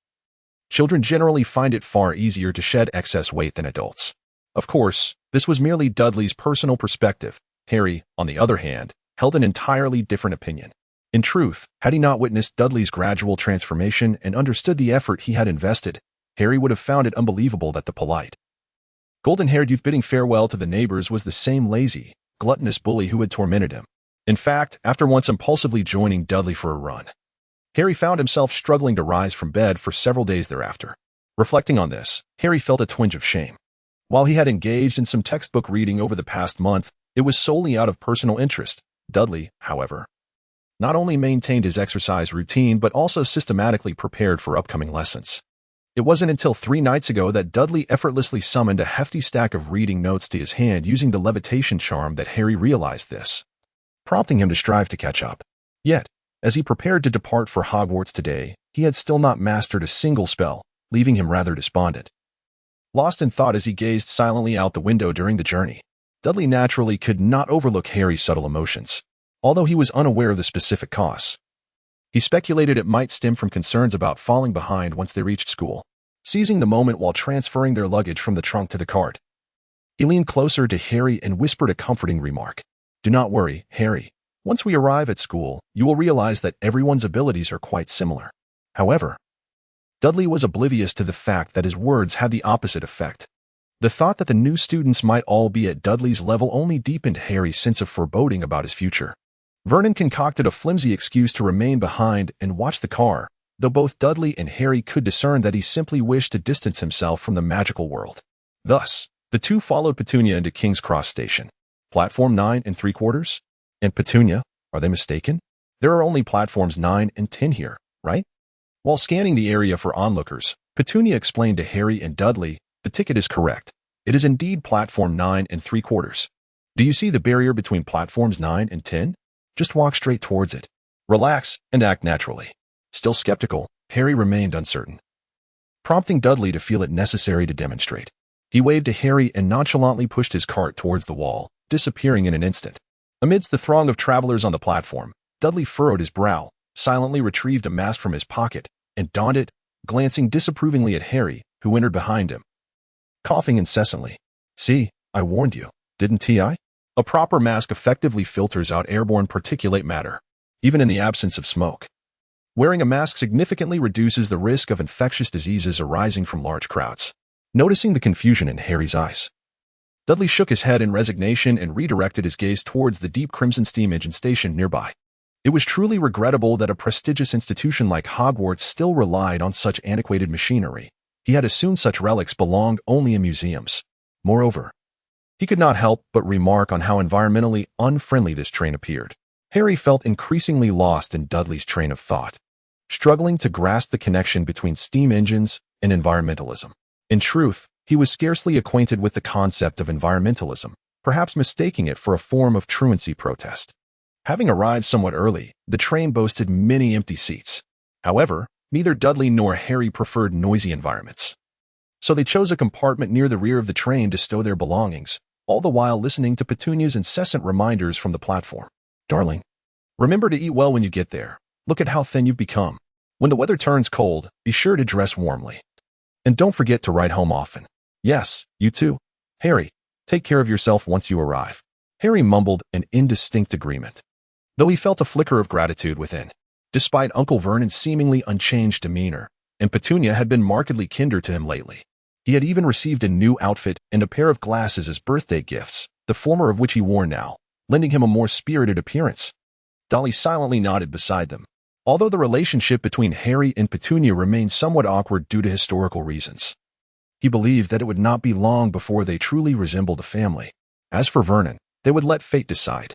children generally find it far easier to shed excess weight than adults. Of course, this was merely Dudley's personal perspective. Harry, on the other hand, held an entirely different opinion. In truth, had he not witnessed Dudley's gradual transformation and understood the effort he had invested, Harry would have found it unbelievable that the polite, golden-haired youth bidding farewell to the neighbors was the same lazy, gluttonous bully who had tormented him. In fact, after once impulsively joining Dudley for a run, Harry found himself struggling to rise from bed for several days thereafter. Reflecting on this, Harry felt a twinge of shame. While he had engaged in some textbook reading over the past month, it was solely out of personal interest. Dudley, however, not only maintained his exercise routine but also systematically prepared for upcoming lessons. It wasn't until 3 nights ago that Dudley effortlessly summoned a hefty stack of reading notes to his hand using the levitation charm that Harry realized this, prompting him to strive to catch up. Yet, as he prepared to depart for Hogwarts today, he had still not mastered a single spell, leaving him rather despondent. Lost in thought as he gazed silently out the window during the journey, Dudley naturally could not overlook Harry's subtle emotions. Although he was unaware of the specific cause, he speculated it might stem from concerns about falling behind once they reached school. Seizing the moment while transferring their luggage from the trunk to the cart, he leaned closer to Harry and whispered a comforting remark. "Do not worry, Harry. Once we arrive at school, you will realize that everyone's abilities are quite similar. However, Dudley was oblivious to the fact that his words had the opposite effect. The thought that the new students might all be at Dudley's level only deepened Harry's sense of foreboding about his future. Vernon concocted a flimsy excuse to remain behind and watch the car, though both Dudley and Harry could discern that he simply wished to distance himself from the magical world. Thus, the two followed Petunia into King's Cross Station. Platform 9 3/4? And Petunia, are they mistaken? There are only platforms 9 and 10 here, right? While scanning the area for onlookers, Petunia explained to Harry and Dudley, the ticket is correct. It is indeed platform 9 3/4. Do you see the barrier between platforms 9 and 10? Just walk straight towards it. Relax and act naturally. Still skeptical, Harry remained uncertain, prompting Dudley to feel it necessary to demonstrate. He waved to Harry and nonchalantly pushed his cart towards the wall, disappearing in an instant. Amidst the throng of travelers on the platform, Dudley furrowed his brow, silently retrieved a mask from his pocket, and donned it, glancing disapprovingly at Harry, who entered behind him, coughing incessantly. See, I warned you, didn't I? A proper mask effectively filters out airborne particulate matter, even in the absence of smoke. Wearing a mask significantly reduces the risk of infectious diseases arising from large crowds. Noticing the confusion in Harry's eyes, Dudley shook his head in resignation and redirected his gaze towards the deep crimson steam engine station nearby. It was truly regrettable that a prestigious institution like Hogwarts still relied on such antiquated machinery. He had assumed such relics belonged only in museums. Moreover, he could not help but remark on how environmentally unfriendly this train appeared. Harry felt increasingly lost in Dudley's train of thought, struggling to grasp the connection between steam engines and environmentalism. In truth, he was scarcely acquainted with the concept of environmentalism, perhaps mistaking it for a form of truancy protest. Having arrived somewhat early, the train boasted many empty seats. However, neither Dudley nor Harry preferred noisy environments, so they chose a compartment near the rear of the train to stow their belongings, all the while listening to Petunia's incessant reminders from the platform. Darling, remember to eat well when you get there. Look at how thin you've become. When the weather turns cold, be sure to dress warmly. And don't forget to write home often. Yes, you too. Harry, take care of yourself once you arrive. Harry mumbled an indistinct agreement, though he felt a flicker of gratitude within. Despite Uncle Vernon's seemingly unchanged demeanor, and Petunia had been markedly kinder to him lately. He had even received a new outfit and a pair of glasses as birthday gifts, the former of which he wore now, lending him a more spirited appearance. Dudley silently nodded beside them. Although the relationship between Harry and Petunia remained somewhat awkward due to historical reasons, he believed that it would not be long before they truly resembled a family. As for Vernon, they would let fate decide.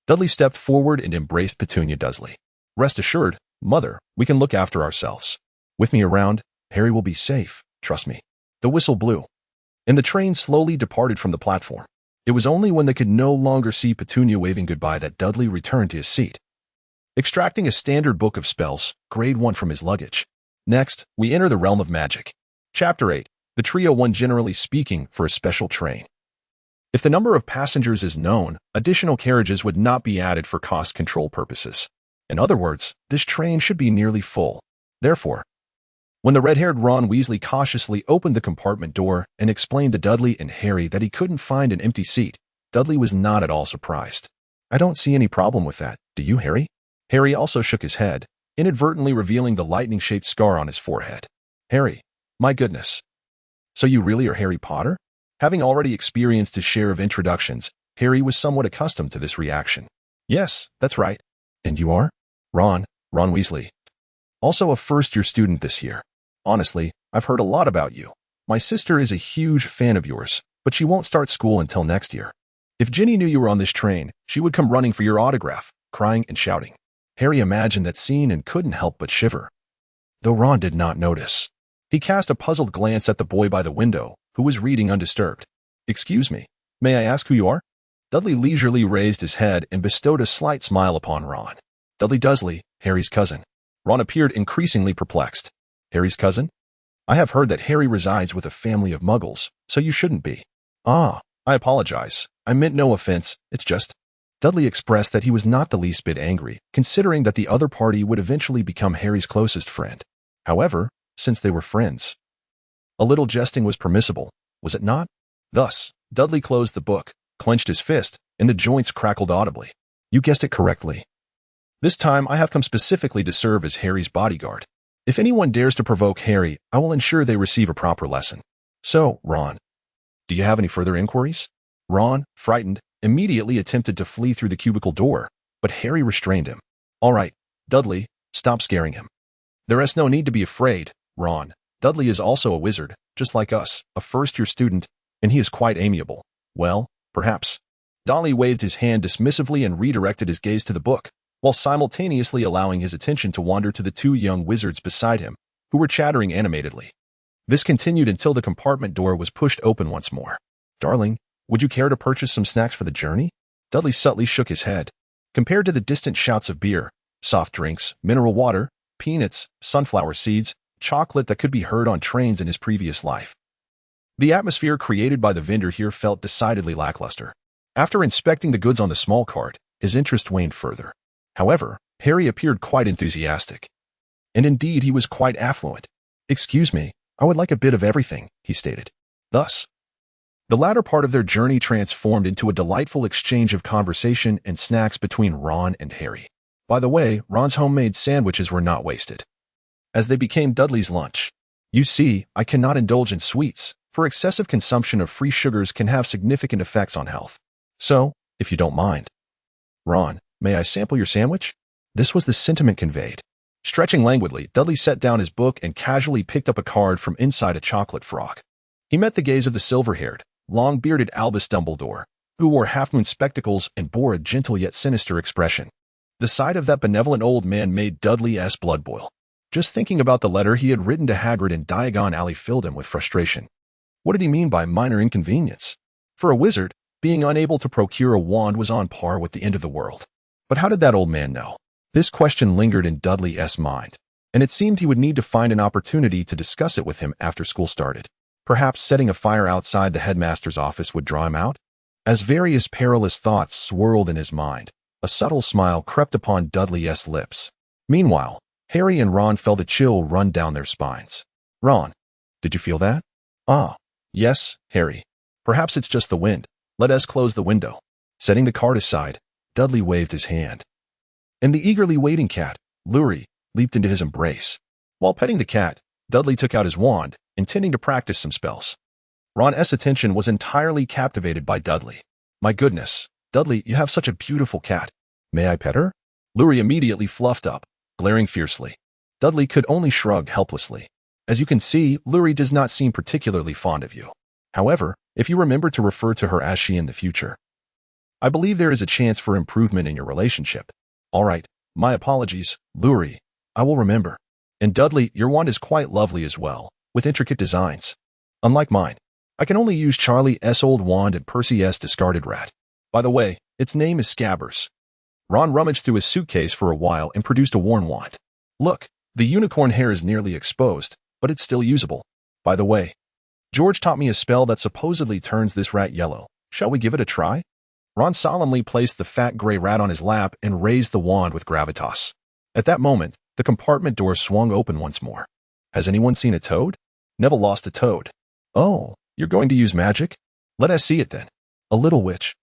Dudley stepped forward and embraced Petunia Dursley. Rest assured, Mother, we can look after ourselves. With me around, Harry will be safe, trust me. The whistle blew, and the train slowly departed from the platform. It was only when they could no longer see Petunia waving goodbye that Dudley returned to his seat, extracting a standard book of spells, grade 1 from his luggage. Next, we enter the realm of magic. Chapter 8. The trio won generally speaking for a special train. If the number of passengers is known, additional carriages would not be added for cost control purposes. In other words, this train should be nearly full. Therefore, when the red-haired Ron Weasley cautiously opened the compartment door and explained to Dudley and Harry that he couldn't find an empty seat, Dudley was not at all surprised. I don't see any problem with that, do you, Harry? Harry also shook his head, inadvertently revealing the lightning-shaped scar on his forehead. Harry, my goodness. So you really are Harry Potter? Having already experienced his share of introductions, Harry was somewhat accustomed to this reaction. Yes, that's right. And you are? Ron Weasley. Also a first-year student this year. Honestly, I've heard a lot about you. My sister is a huge fan of yours, but she won't start school until next year. If Ginny knew you were on this train, she would come running for your autograph, crying and shouting. Harry imagined that scene and couldn't help but shiver, though Ron did not notice. He cast a puzzled glance at the boy by the window, who was reading undisturbed. Excuse me, may I ask who you are? Dudley leisurely raised his head and bestowed a slight smile upon Ron. Dudley Dursley, Harry's cousin. Ron appeared increasingly perplexed. Harry's cousin? I have heard that Harry resides with a family of muggles, so you shouldn't be. Ah, I apologize. I meant no offense, it's just... Dudley expressed that he was not the least bit angry, considering that the other party would eventually become Harry's closest friend. However, since they were friends, a little jesting was permissible, was it not? Thus, Dudley closed the book, clenched his fist, and the joints crackled audibly. You guessed it correctly. This time I have come specifically to serve as Harry's bodyguard. If anyone dares to provoke Harry, I will ensure they receive a proper lesson. So, Ron, do you have any further inquiries? Ron, frightened, immediately attempted to flee through the cubicle door, but Harry restrained him. All right, Dudley, stop scaring him. There is no need to be afraid, Ron. Dudley is also a wizard, just like us, a first-year student, and he is quite amiable. Well, perhaps. Dudley waved his hand dismissively and redirected his gaze to the book, while simultaneously allowing his attention to wander to the two young wizards beside him, who were chattering animatedly. This continued until the compartment door was pushed open once more. Darling, would you care to purchase some snacks for the journey? Dudley subtly shook his head. Compared to the distant shouts of beer, soft drinks, mineral water, peanuts, sunflower seeds, chocolate that could be heard on trains in his previous life, the atmosphere created by the vendor here felt decidedly lackluster. After inspecting the goods on the small cart, his interest waned further. However, Harry appeared quite enthusiastic. And indeed, he was quite affluent. Excuse me, I would like a bit of everything, he stated. Thus, the latter part of their journey transformed into a delightful exchange of conversation and snacks between Ron and Harry. By the way, Ron's homemade sandwiches were not wasted, as they became Dudley's lunch. You see, I cannot indulge in sweets, for excessive consumption of free sugars can have significant effects on health. So, if you don't mind. Ron, may I sample your sandwich? This was the sentiment conveyed. Stretching languidly, Dudley set down his book and casually picked up a card from inside a chocolate frog. He met the gaze of the silver-haired, long-bearded Albus Dumbledore, who wore half-moon spectacles and bore a gentle yet sinister expression. The sight of that benevolent old man made Dudley's blood boil. Just thinking about the letter he had written to Hagrid in Diagon Alley filled him with frustration. What did he mean by minor inconvenience? For a wizard, being unable to procure a wand was on par with the end of the world. But how did that old man know? This question lingered in Dudley's mind, and it seemed he would need to find an opportunity to discuss it with him after school started. Perhaps setting a fire outside the headmaster's office would draw him out? As various perilous thoughts swirled in his mind, a subtle smile crept upon Dudley's lips. Meanwhile, Harry and Ron felt a chill run down their spines. Ron, did you feel that? Ah, yes, Harry. Perhaps it's just the wind. Let us close the window. Setting the cart aside, Dudley waved his hand. And the eagerly waiting cat, Lurie, leaped into his embrace. While petting the cat, Dudley took out his wand, intending to practice some spells. Ron's attention was entirely captivated by Dudley. My goodness, Dudley, you have such a beautiful cat. May I pet her? Lurie immediately fluffed up, glaring fiercely. Dudley could only shrug helplessly. As you can see, Lurie does not seem particularly fond of you. However, if you remember to refer to her as she in the future, I believe there is a chance for improvement in your relationship. All right, my apologies, Lurie. I will remember. And Dudley, your wand is quite lovely as well, with intricate designs. Unlike mine, I can only use Charlie's old wand and Percy's discarded rat. By the way, its name is Scabbers. Ron rummaged through his suitcase for a while and produced a worn wand. Look, the unicorn hair is nearly exposed, but it's still usable. By the way, George taught me a spell that supposedly turns this rat yellow. Shall we give it a try? Ron solemnly placed the fat gray rat on his lap and raised the wand with gravitas. At that moment, the compartment door swung open once more. Has anyone seen a toad? Neville lost a toad. Oh, you're going to use magic? Let us see it then. A little witch,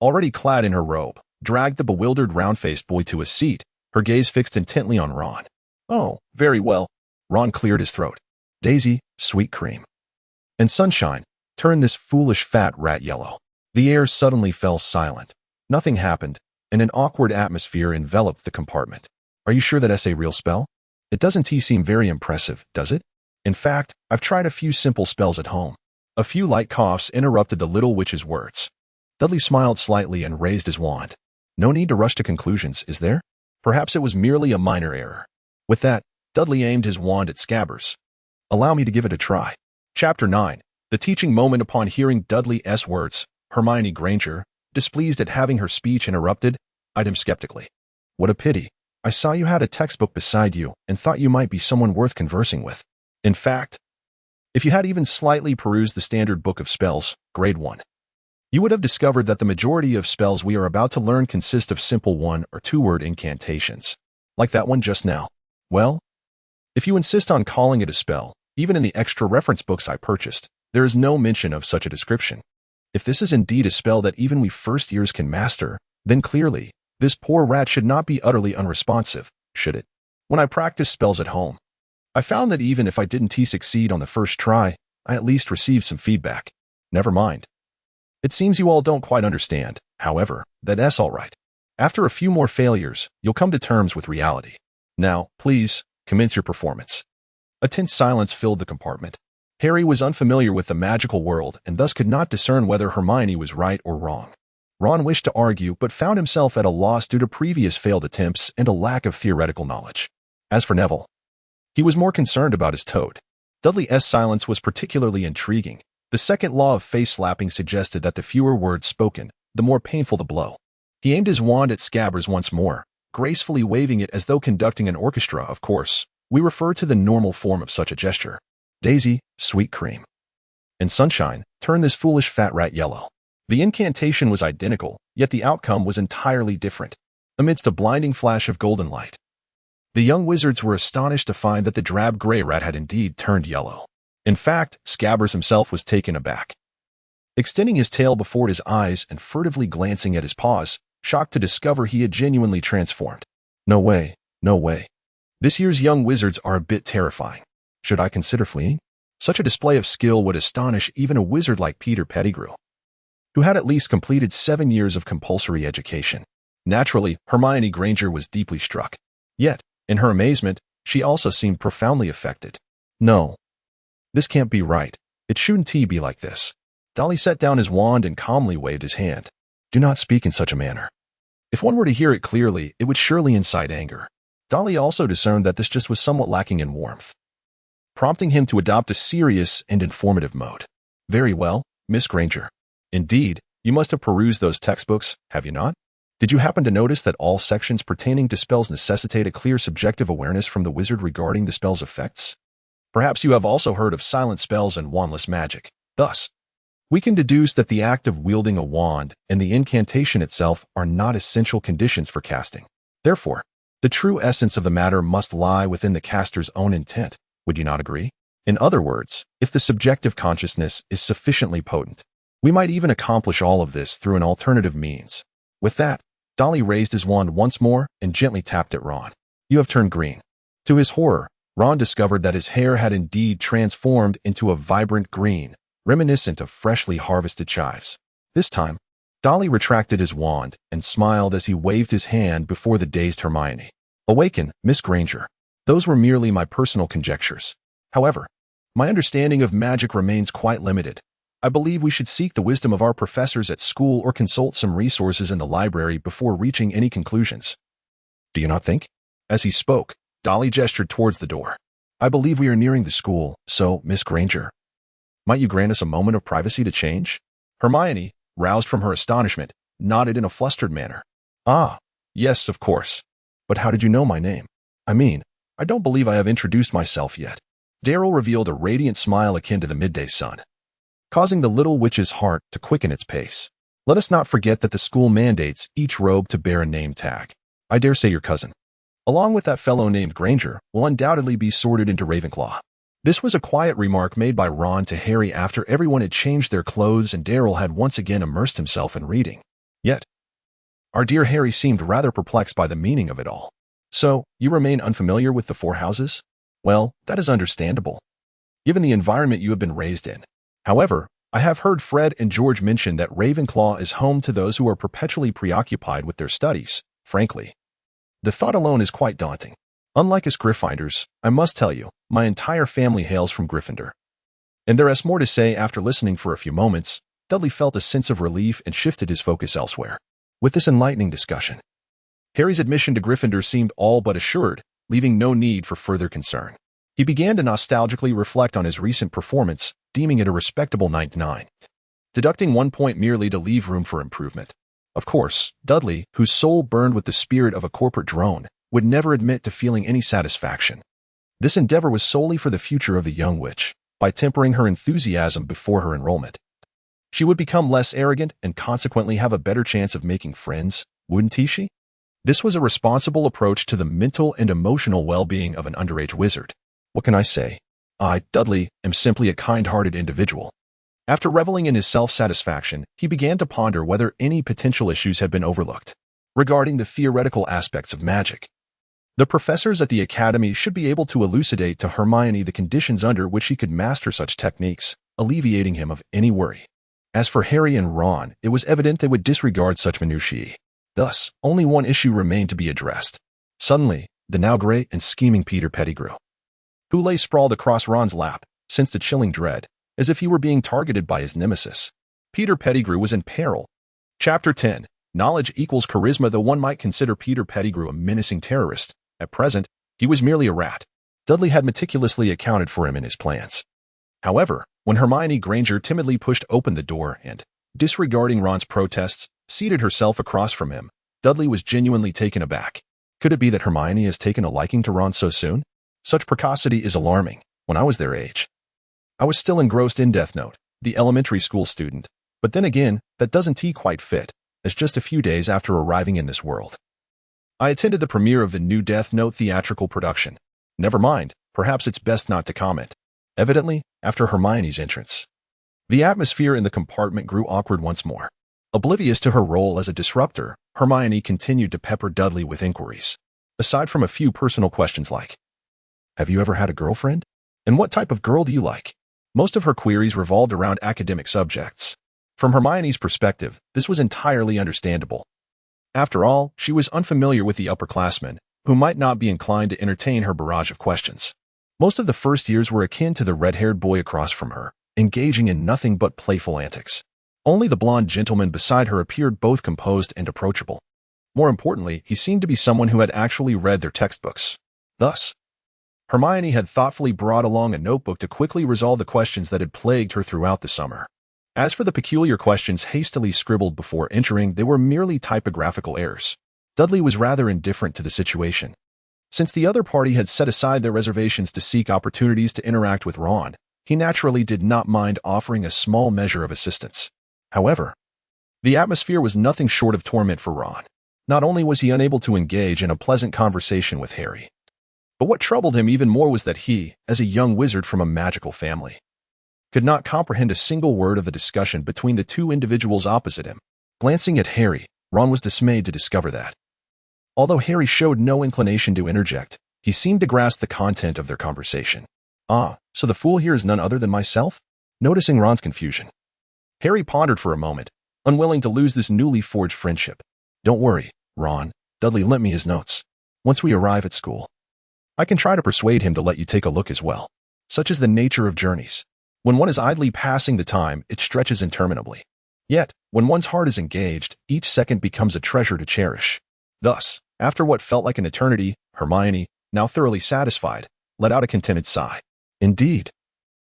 already clad in her robe, dragged the bewildered round-faced boy to a seat, her gaze fixed intently on Ron. Oh, very well. Ron cleared his throat. Daisy, sweet cream, and sunshine, turn this foolish fat rat yellow. The air suddenly fell silent. Nothing happened, and an awkward atmosphere enveloped the compartment. Are you sure that's a real spell? It doesn't seem very impressive, does it? In fact, I've tried a few simple spells at home. A few light coughs interrupted the little witch's words. Dudley smiled slightly and raised his wand. No need to rush to conclusions, is there? Perhaps it was merely a minor error. With that, Dudley aimed his wand at Scabbers. Allow me to give it a try. Chapter 9. The teaching moment. Upon hearing Dudley's words, Hermione Granger, displeased at having her speech interrupted, eyed him skeptically. What a pity. I saw you had a textbook beside you and thought you might be someone worth conversing with. In fact, if you had even slightly perused the standard book of spells, grade 1, you would have discovered that the majority of spells we are about to learn consist of simple one- or two-word incantations, like that one just now. Well, if you insist on calling it a spell, even in the extra reference books I purchased, there is no mention of such a description. If this is indeed a spell that even we first years can master, then clearly, This poor rat should not be utterly unresponsive, should it? When I practiced spells at home, I found that even if I didn't succeed on the first try, I at least received some feedback. Never mind. It seems you all don't quite understand, however, that's all right. After a few more failures, you'll come to terms with reality. Now, please, commence your performance. A tense silence filled the compartment. Harry was unfamiliar with the magical world and thus could not discern whether Hermione was right or wrong. Ron wished to argue but found himself at a loss due to previous failed attempts and a lack of theoretical knowledge. As for Neville, he was more concerned about his toad. Dudley's silence was particularly intriguing. The second law of face-slapping suggested that the fewer words spoken, the more painful the blow. He aimed his wand at Scabbers once more, gracefully waving it as though conducting an orchestra. Of course, we refer to the normal form of such a gesture. Daisy, sweet cream. And Sunshine, turn this foolish fat rat yellow. The incantation was identical, yet the outcome was entirely different. Amidst a blinding flash of golden light, the young wizards were astonished to find that the drab gray rat had indeed turned yellow. In fact, Scabbers himself was taken aback. Extending his tail before his eyes and furtively glancing at his paws, shocked to discover he had genuinely transformed. No way, no way. This year's young wizards are a bit terrifying. Should I consider fleeing? Such a display of skill would astonish even a wizard like Peter Pettigrew, who had at least completed 7 years of compulsory education. Naturally, Hermione Granger was deeply struck. Yet, in her amazement, she also seemed profoundly affected. No. This can't be right. It shouldn't be like this. Dolly set down his wand and calmly waved his hand. Do not speak in such a manner. If one were to hear it clearly, it would surely incite anger. Dolly also discerned that this just was somewhat lacking in warmth, prompting him to adopt a serious and informative mode. Very well, Miss Granger. Indeed, you must have perused those textbooks, have you not? Did you happen to notice that all sections pertaining to spells necessitate a clear subjective awareness from the wizard regarding the spell's effects? Perhaps you have also heard of silent spells and wandless magic. Thus, we can deduce that the act of wielding a wand and the incantation itself are not essential conditions for casting. Therefore, the true essence of the matter must lie within the caster's own intent. Would you not agree? In other words, if the subjective consciousness is sufficiently potent, we might even accomplish all of this through an alternative means. With that, Dolly raised his wand once more and gently tapped at Ron. You have turned green. To his horror, Ron discovered that his hair had indeed transformed into a vibrant green, reminiscent of freshly harvested chives. This time, Dolly retracted his wand and smiled as he waved his hand before the dazed Hermione. Awaken, Miss Granger. Those were merely my personal conjectures. However, my understanding of magic remains quite limited. I believe we should seek the wisdom of our professors at school or consult some resources in the library before reaching any conclusions. Do you not think? As he spoke, Dolly gestured towards the door. I believe we are nearing the school, so, Miss Granger, might you grant us a moment of privacy to change? Hermione, roused from her astonishment, nodded in a flustered manner. Ah, yes, of course. But how did you know my name? I mean, I don't believe I have introduced myself yet. Darryl revealed a radiant smile akin to the midday sun, causing the little witch's heart to quicken its pace. Let us not forget that the school mandates each robe to bear a name tag. I dare say your cousin, along with that fellow named Granger, will undoubtedly be sorted into Ravenclaw. This was a quiet remark made by Ron to Harry after everyone had changed their clothes and Darryl had once again immersed himself in reading. Yet, our dear Harry seemed rather perplexed by the meaning of it all. So, you remain unfamiliar with the Four Houses? Well, that is understandable, given the environment you have been raised in. However, I have heard Fred and George mention that Ravenclaw is home to those who are perpetually preoccupied with their studies. Frankly, the thought alone is quite daunting. Unlike us Gryffindors, I must tell you, my entire family hails from Gryffindor. And there is more to say. After listening for a few moments, Dudley felt a sense of relief and shifted his focus elsewhere. With this enlightening discussion, Harry's admission to Gryffindor seemed all but assured, leaving no need for further concern. He began to nostalgically reflect on his recent performance, deeming it a respectable 99, deducting 1 point merely to leave room for improvement. Of course, Dudley, whose soul burned with the spirit of a corporate drone, would never admit to feeling any satisfaction. This endeavor was solely for the future of the young witch. By tempering her enthusiasm before her enrollment, she would become less arrogant and consequently have a better chance of making friends, wouldn't she? This was a responsible approach to the mental and emotional well-being of an underage wizard. What can I say? I, Dudley, am simply a kind-hearted individual. After reveling in his self-satisfaction, he began to ponder whether any potential issues had been overlooked. regarding the theoretical aspects of magic. The professors at the academy should be able to elucidate to Hermione the conditions under which she could master such techniques, alleviating him of any worry. As for Harry and Ron, it was evident they would disregard such minutiae. Thus, only one issue remained to be addressed. Suddenly, the now gray and scheming Peter Pettigrew, who lay sprawled across Ron's lap, sensed a chilling dread, as if he were being targeted by his nemesis. Peter Pettigrew was in peril. Chapter 10. Knowledge equals charisma. Though one might consider Peter Pettigrew a menacing terrorist, at present, he was merely a rat. Dudley had meticulously accounted for him in his plans. However, when Hermione Granger timidly pushed open the door and, disregarding Ron's protests, seated herself across from him, Dudley was genuinely taken aback. Could it be that Hermione has taken a liking to Ron so soon? Such precocity is alarming. When I was their age, I was still engrossed in Death Note, the elementary school student. But then again, that doesn't quite fit, as just a few days after arriving in this world, I attended the premiere of the new Death Note theatrical production. Never mind, perhaps it's best not to comment. Evidently, after Hermione's entrance, the atmosphere in the compartment grew awkward once more. Oblivious to her role as a disruptor, Hermione continued to pepper Dudley with inquiries. Aside from a few personal questions like, "Have you ever had a girlfriend? And what type of girl do you like?" Most of her queries revolved around academic subjects. From Hermione's perspective, this was entirely understandable. After all, she was unfamiliar with the upperclassmen, who might not be inclined to entertain her barrage of questions. Most of the first years were akin to the red-haired boy across from her, engaging in nothing but playful antics. Only the blonde gentleman beside her appeared both composed and approachable. More importantly, he seemed to be someone who had actually read their textbooks. Thus, Hermione had thoughtfully brought along a notebook to quickly resolve the questions that had plagued her throughout the summer. As for the peculiar questions hastily scribbled before entering, they were merely typographical errors. Dudley was rather indifferent to the situation. Since the other party had set aside their reservations to seek opportunities to interact with Ron, he naturally did not mind offering a small measure of assistance. However, the atmosphere was nothing short of torment for Ron. Not only was he unable to engage in a pleasant conversation with Harry, but what troubled him even more was that he, as a young wizard from a magical family, could not comprehend a single word of the discussion between the two individuals opposite him. Glancing at Harry, Ron was dismayed to discover that, although Harry showed no inclination to interject, he seemed to grasp the content of their conversation. "Ah, so the fool here is none other than myself?" Noticing Ron's confusion, Harry pondered for a moment, unwilling to lose this newly forged friendship. "Don't worry, Ron," Dudley lent me his notes. "Once we arrive at school, I can try to persuade him to let you take a look as well. Such is the nature of journeys. When one is idly passing the time, it stretches interminably. Yet, when one's heart is engaged, each second becomes a treasure to cherish." Thus, after what felt like an eternity, Hermione, now thoroughly satisfied, let out a contented sigh. Indeed,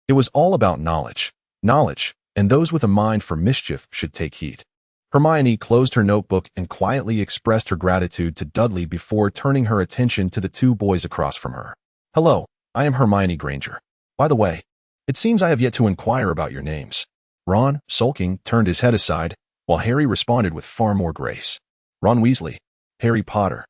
it was all about knowledge, and those with a mind for mischief should take heed. Hermione closed her notebook and quietly expressed her gratitude to Dudley before turning her attention to the two boys across from her. "Hello, I am Hermione Granger. By the way, it seems I have yet to inquire about your names." Ron, sulking, turned his head aside, while Harry responded with far more grace. "Ron Weasley, Harry Potter."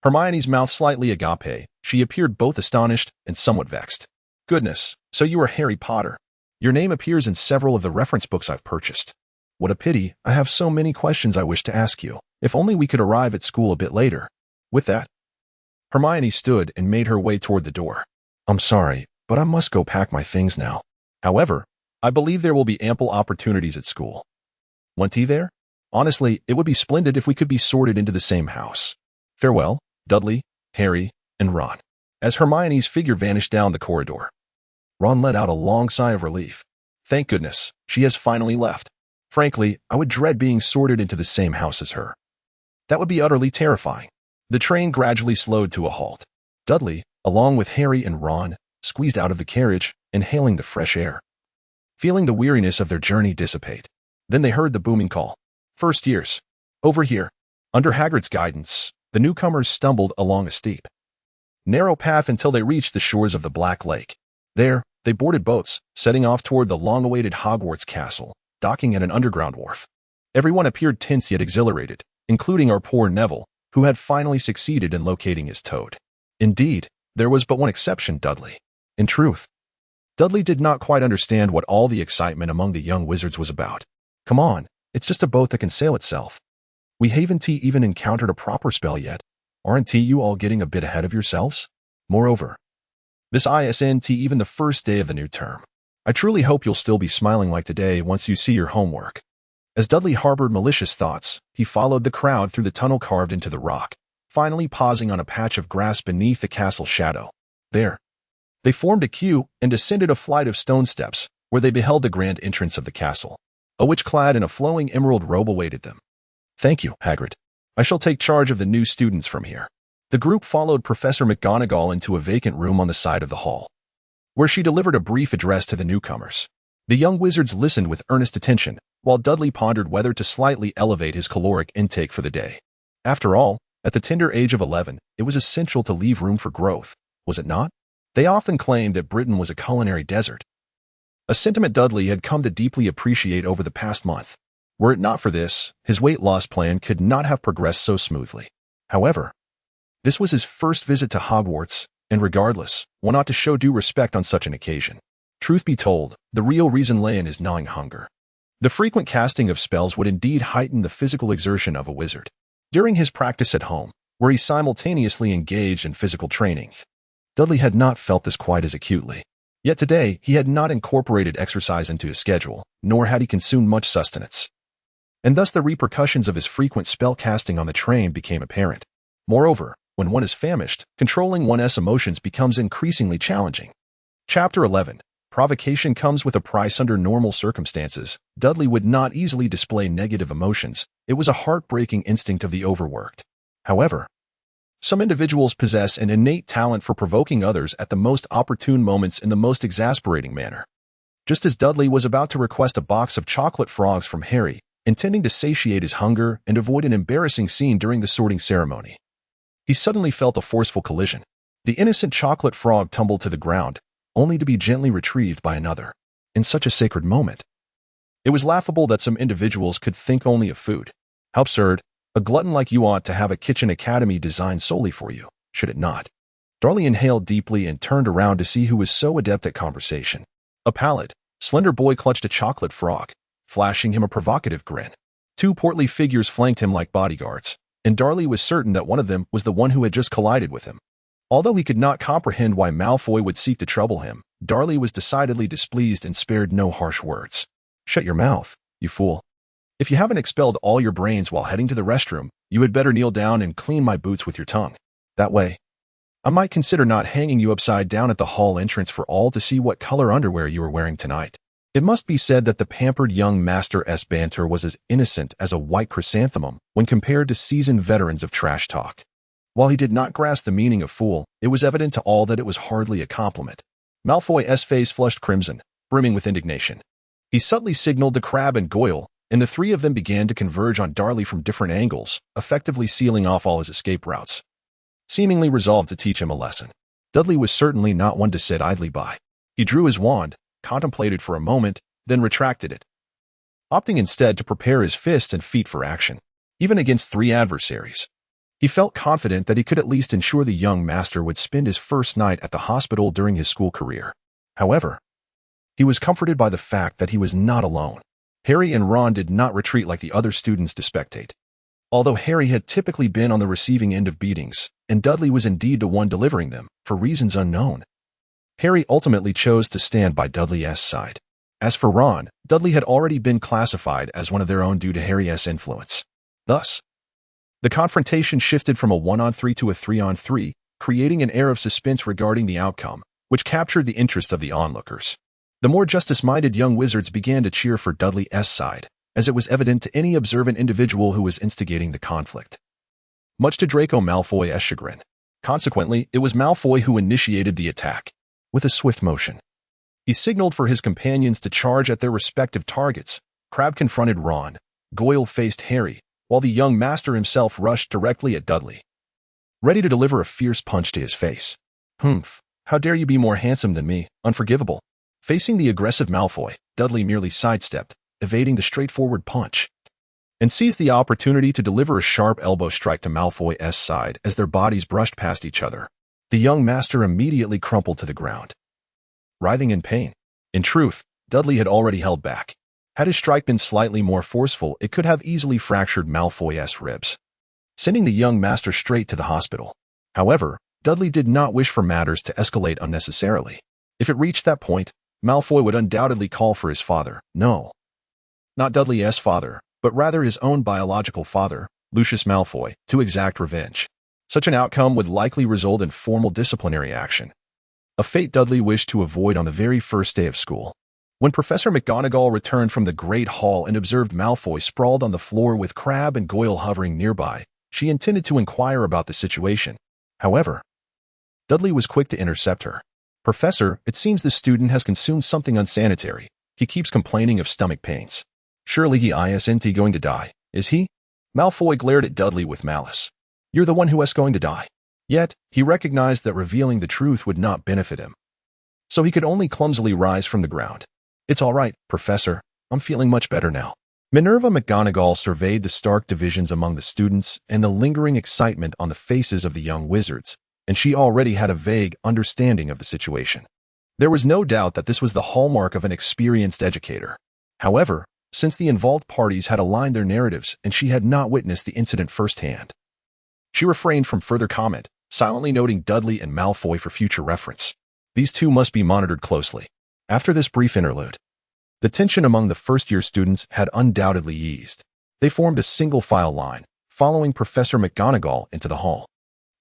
Hermione's mouth slightly agape, she appeared both astonished and somewhat vexed. "Goodness, so you are Harry Potter. Your name appears in several of the reference books I've purchased. What a pity, I have so many questions I wish to ask you. If only we could arrive at school a bit later." With that, Hermione stood and made her way toward the door. "I'm sorry, but I must go pack my things now. However, I believe there will be ample opportunities at school. Want tea there? Honestly, it would be splendid if we could be sorted into the same house. Farewell, Dudley, Harry, and Ron." As Hermione's figure vanished down the corridor, Ron let out a long sigh of relief. Thank goodness, she has finally left. Frankly, I would dread being sorted into the same house as her. That would be utterly terrifying. The train gradually slowed to a halt. Dudley, along with Harry and Ron, squeezed out of the carriage, inhaling the fresh air, feeling the weariness of their journey dissipate. Then they heard the booming call. "First years, over here." Under Hagrid's guidance, the newcomers stumbled along a steep, narrow path until they reached the shores of the Black Lake. There, they boarded boats, setting off toward the long-awaited Hogwarts castle, docking at an underground wharf. Everyone appeared tense yet exhilarated, including our poor Neville, who had finally succeeded in locating his toad. Indeed, there was but one exception, Dudley. In truth, Dudley did not quite understand what all the excitement among the young wizards was about. Come on, it's just a boat that can sail itself. We haven't even encountered a proper spell yet. Aren't you all getting a bit ahead of yourselves? Moreover, this isn't even the first day of the new term. I truly hope you'll still be smiling like today once you see your homework. As Dudley harbored malicious thoughts, he followed the crowd through the tunnel carved into the rock, finally pausing on a patch of grass beneath the castle shadow. There, they formed a queue and descended a flight of stone steps, where they beheld the grand entrance of the castle. A witch clad in a flowing emerald robe awaited them. Thank you, Hagrid. I shall take charge of the new students from here. The group followed Professor McGonagall into a vacant room on the side of the hall, where she delivered a brief address to the newcomers. The young wizards listened with earnest attention, while Dudley pondered whether to slightly elevate his caloric intake for the day. After all, at the tender age of 11, it was essential to leave room for growth, was it not? They often claimed that Britain was a culinary desert, a sentiment Dudley had come to deeply appreciate over the past month. Were it not for this, his weight loss plan could not have progressed so smoothly. However, this was his first visit to Hogwarts, and regardless, one ought to show due respect on such an occasion. Truth be told, the real reason lay in his gnawing hunger. The frequent casting of spells would indeed heighten the physical exertion of a wizard. During his practice at home, where he simultaneously engaged in physical training, Dudley had not felt this quite as acutely. Yet today, he had not incorporated exercise into his schedule, nor had he consumed much sustenance. And thus the repercussions of his frequent spell casting on the train became apparent. Moreover, when one is famished, controlling one's emotions becomes increasingly challenging. Chapter 11. Provocation comes with a price. Under normal circumstances, Dudley would not easily display negative emotions. It was a heartbreaking instinct of the overworked. However, some individuals possess an innate talent for provoking others at the most opportune moments in the most exasperating manner. Just as Dudley was about to request a box of chocolate frogs from Harry, intending to satiate his hunger and avoid an embarrassing scene during the sorting ceremony, he suddenly felt a forceful collision. The innocent chocolate frog tumbled to the ground, only to be gently retrieved by another. In such a sacred moment, it was laughable that some individuals could think only of food. How absurd! A glutton like you ought to have a kitchen academy designed solely for you, should it not? Darley inhaled deeply and turned around to see who was so adept at conversation. A pallid, slender boy clutched a chocolate frog, flashing him a provocative grin. Two portly figures flanked him like bodyguards, and Darley was certain that one of them was the one who had just collided with him. Although he could not comprehend why Malfoy would seek to trouble him, Darley was decidedly displeased and spared no harsh words. Shut your mouth, you fool. If you haven't expelled all your brains while heading to the restroom, you had better kneel down and clean my boots with your tongue. That way, I might consider not hanging you upside down at the hall entrance for all to see what color underwear you are wearing tonight. It must be said that the pampered young master's banter was as innocent as a white chrysanthemum when compared to seasoned veterans of trash talk. While he did not grasp the meaning of fool, it was evident to all that it was hardly a compliment. Malfoy's face flushed crimson, brimming with indignation. He subtly signaled to Crabbe and Goyle, and the three of them began to converge on Darley from different angles, effectively sealing off all his escape routes, seemingly resolved to teach him a lesson. Dudley was certainly not one to sit idly by. He drew his wand, contemplated for a moment, then retracted it, opting instead to prepare his fists and feet for action. Even against three adversaries, he felt confident that he could at least ensure the young master would spend his first night at the hospital during his school career. However, he was comforted by the fact that he was not alone. Harry and Ron did not retreat like the other students to spectate. Although Harry had typically been on the receiving end of beatings, and Dudley was indeed the one delivering them, for reasons unknown, Harry ultimately chose to stand by Dudley's side. As for Ron, Dudley had already been classified as one of their own due to Harry's influence. Thus, the confrontation shifted from a 1-on-3 to a 3-on-3, creating an air of suspense regarding the outcome, which captured the interest of the onlookers. The more justice-minded young wizards began to cheer for Dudley's side, as it was evident to any observant individual who was instigating the conflict, much to Draco Malfoy's chagrin. Consequently, it was Malfoy who initiated the attack. With a swift motion, he signaled for his companions to charge at their respective targets. Crabbe confronted Ron, Goyle faced Harry, while the young master himself rushed directly at Dudley, ready to deliver a fierce punch to his face. Humph, how dare you be more handsome than me, unforgivable. Facing the aggressive Malfoy, Dudley merely sidestepped, evading the straightforward punch, and seized the opportunity to deliver a sharp elbow strike to Malfoy's side as their bodies brushed past each other. The young master immediately crumpled to the ground, writhing in pain. In truth, Dudley had already held back. Had his strike been slightly more forceful, it could have easily fractured Malfoy's ribs, sending the young master straight to the hospital. However, Dudley did not wish for matters to escalate unnecessarily. If it reached that point, Malfoy would undoubtedly call for his father. No, not Dudley's father, but rather his own biological father, Lucius Malfoy, to exact revenge. Such an outcome would likely result in formal disciplinary action, a fate Dudley wished to avoid on the very first day of school. When Professor McGonagall returned from the Great Hall and observed Malfoy sprawled on the floor with Crabbe and Goyle hovering nearby, she intended to inquire about the situation. However, Dudley was quick to intercept her. "Professor, it seems the student has consumed something unsanitary. He keeps complaining of stomach pains. Surely he isn't going to die, is he?" Malfoy glared at Dudley with malice. "You're the one who is going to die." Yet, he recognized that revealing the truth would not benefit him, so he could only clumsily rise from the ground. "It's all right, Professor. I'm feeling much better now." Minerva McGonagall surveyed the stark divisions among the students and the lingering excitement on the faces of the young wizards, and she already had a vague understanding of the situation. There was no doubt that this was the hallmark of an experienced educator. However, since the involved parties had aligned their narratives and she had not witnessed the incident firsthand, she refrained from further comment, silently noting Dudley and Malfoy for future reference. These two must be monitored closely. After this brief interlude, the tension among the first-year students had undoubtedly eased. They formed a single-file line, following Professor McGonagall into the hall,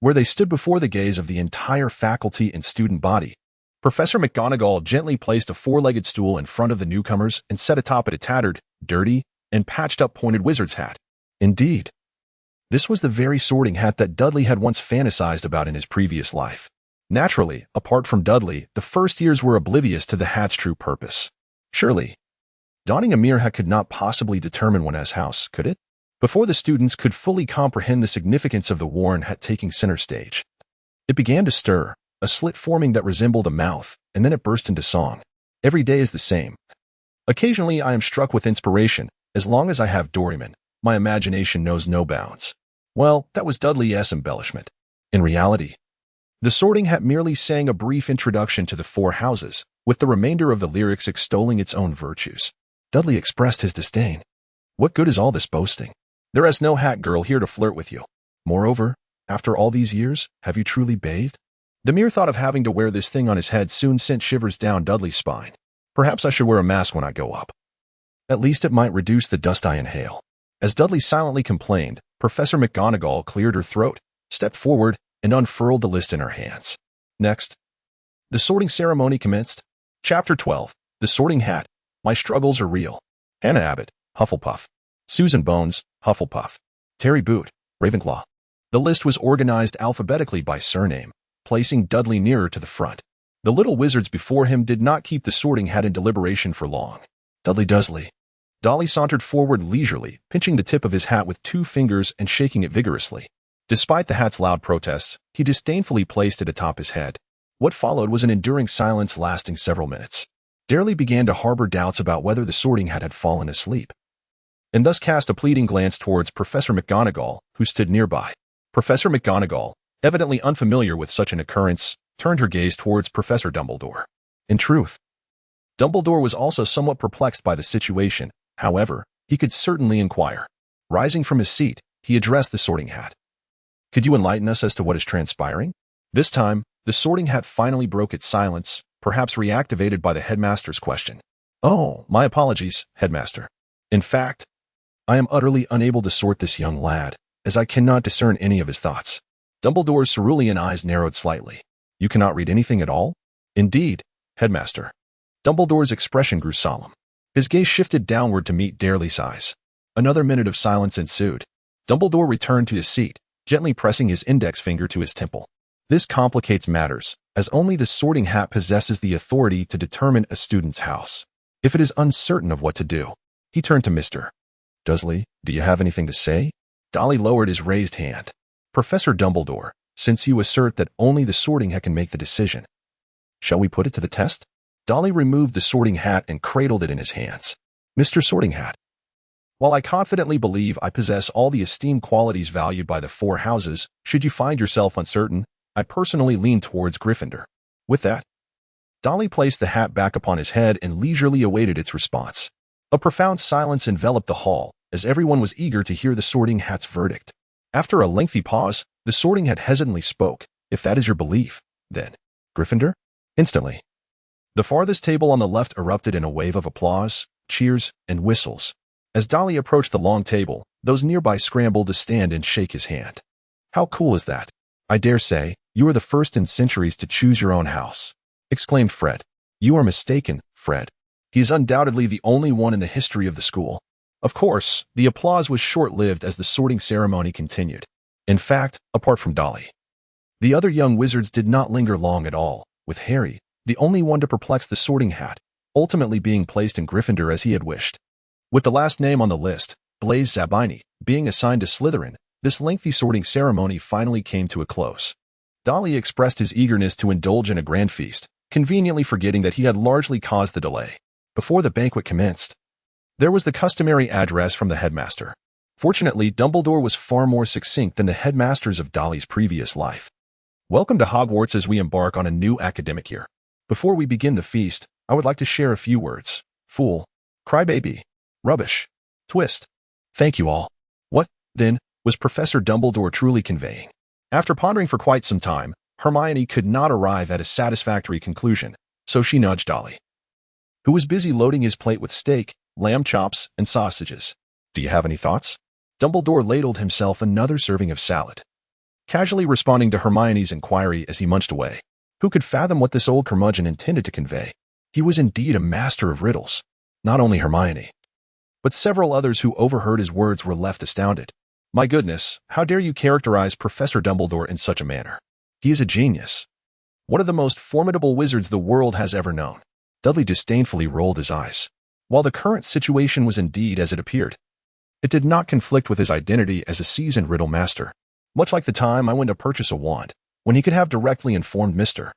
where they stood before the gaze of the entire faculty and student body. Professor McGonagall gently placed a four-legged stool in front of the newcomers and sat atop it a tattered, dirty, and patched-up pointed wizard's hat. Indeed, this was the very sorting hat that Dudley had once fantasized about in his previous life. Naturally, apart from Dudley, the first years were oblivious to the hat's true purpose. Surely, donning a mere hat could not possibly determine one's house, could it? Before the students could fully comprehend the significance of the worn hat taking center stage, it began to stir, a slit forming that resembled a mouth, and then it burst into song. "Every day is the same. Occasionally I am struck with inspiration. As long as I have Doryman, my imagination knows no bounds." Well, that was Dudley's embellishment. In reality, the Sorting Hat merely sang a brief introduction to the four houses, with the remainder of the lyrics extolling its own virtues. Dudley expressed his disdain. "What good is all this boasting? There is no hat girl here to flirt with you. Moreover, after all these years, have you truly bathed?" The mere thought of having to wear this thing on his head soon sent shivers down Dudley's spine. "Perhaps I should wear a mask when I go up. At least it might reduce the dust I inhale." As Dudley silently complained, Professor McGonagall cleared her throat, stepped forward, and unfurled the list in her hands. Next, the sorting ceremony commenced. Chapter 12. The Sorting Hat. My struggles are real. Hannah Abbott, Hufflepuff. Susan Bones, Hufflepuff. Terry Boot, Ravenclaw. The list was organized alphabetically by surname, placing Dudley nearer to the front. The little wizards before him did not keep the Sorting Hat in deliberation for long. "Dudley Dursley." Dolly sauntered forward leisurely, pinching the tip of his hat with 2 fingers and shaking it vigorously. Despite the hat's loud protests, he disdainfully placed it atop his head. What followed was an enduring silence lasting several minutes. Dursley began to harbor doubts about whether the Sorting Hat had fallen asleep, and thus cast a pleading glance towards Professor McGonagall, who stood nearby. Professor McGonagall, evidently unfamiliar with such an occurrence, turned her gaze towards Professor Dumbledore. In truth, Dumbledore was also somewhat perplexed by the situation. However, he could certainly inquire. Rising from his seat, he addressed the Sorting Hat. "Could you enlighten us as to what is transpiring?" This time, the Sorting Hat finally broke its silence, perhaps reactivated by the headmaster's question. "Oh, my apologies, headmaster. In fact, I am utterly unable to sort this young lad, as I cannot discern any of his thoughts." Dumbledore's cerulean eyes narrowed slightly. "You cannot read anything at all?" "Indeed, headmaster." Dumbledore's expression grew solemn. His gaze shifted downward to meet Dursley's eyes. Another minute of silence ensued. Dumbledore returned to his seat, gently pressing his index finger to his temple. "This complicates matters, as only the Sorting Hat possesses the authority to determine a student's house. If it is uncertain of what to do," he turned to Mr. Dursley, "do you have anything to say?" Dolly lowered his raised hand. "Professor Dumbledore, since you assert that only the Sorting Hat can make the decision, shall we put it to the test?" Dolly removed the Sorting Hat and cradled it in his hands. "Mr. Sorting Hat, while I confidently believe I possess all the esteemed qualities valued by the 4 houses, should you find yourself uncertain, I personally lean towards Gryffindor." With that, Dolly placed the hat back upon his head and leisurely awaited its response. A profound silence enveloped the hall, as everyone was eager to hear the Sorting Hat's verdict. After a lengthy pause, the Sorting Hat hesitantly spoke. If that is your belief, then Gryffindor? Instantly. The farthest table on the left erupted in a wave of applause, cheers, and whistles. As Dudley approached the long table, those nearby scrambled to stand and shake his hand. How cool is that? I dare say, you are the first in centuries to choose your own house, exclaimed Fred. You are mistaken, Fred. He is undoubtedly the only one in the history of the school. Of course, the applause was short-lived as the sorting ceremony continued. In fact, apart from Dudley, the other young wizards did not linger long at all, with Harry, the only one to perplex the Sorting Hat, ultimately being placed in Gryffindor as he had wished. With the last name on the list, Blaise Zabini, being assigned to Slytherin, this lengthy sorting ceremony finally came to a close. Dudley expressed his eagerness to indulge in a grand feast, conveniently forgetting that he had largely caused the delay. Before the banquet commenced, there was the customary address from the headmaster. Fortunately, Dumbledore was far more succinct than the headmasters of Dudley's previous life. Welcome to Hogwarts as we embark on a new academic year. Before we begin the feast, I would like to share a few words. Fool. Crybaby. Rubbish. Twist. Thank you all. What, then, was Professor Dumbledore truly conveying? After pondering for quite some time, Hermione could not arrive at a satisfactory conclusion, so she nudged Dudley, who was busy loading his plate with steak, lamb chops, and sausages. Do you have any thoughts? Dumbledore ladled himself another serving of salad, casually responding to Hermione's inquiry as he munched away. Who could fathom what this old curmudgeon intended to convey? He was indeed a master of riddles. Not only Hermione, but several others who overheard his words were left astounded. My goodness, how dare you characterize Professor Dumbledore in such a manner? He is a genius. One of the most formidable wizards the world has ever known. Dudley disdainfully rolled his eyes. While the current situation was indeed as it appeared, it did not conflict with his identity as a seasoned riddle master. Much like the time I went to purchase a wand, when he could have directly informed Mr.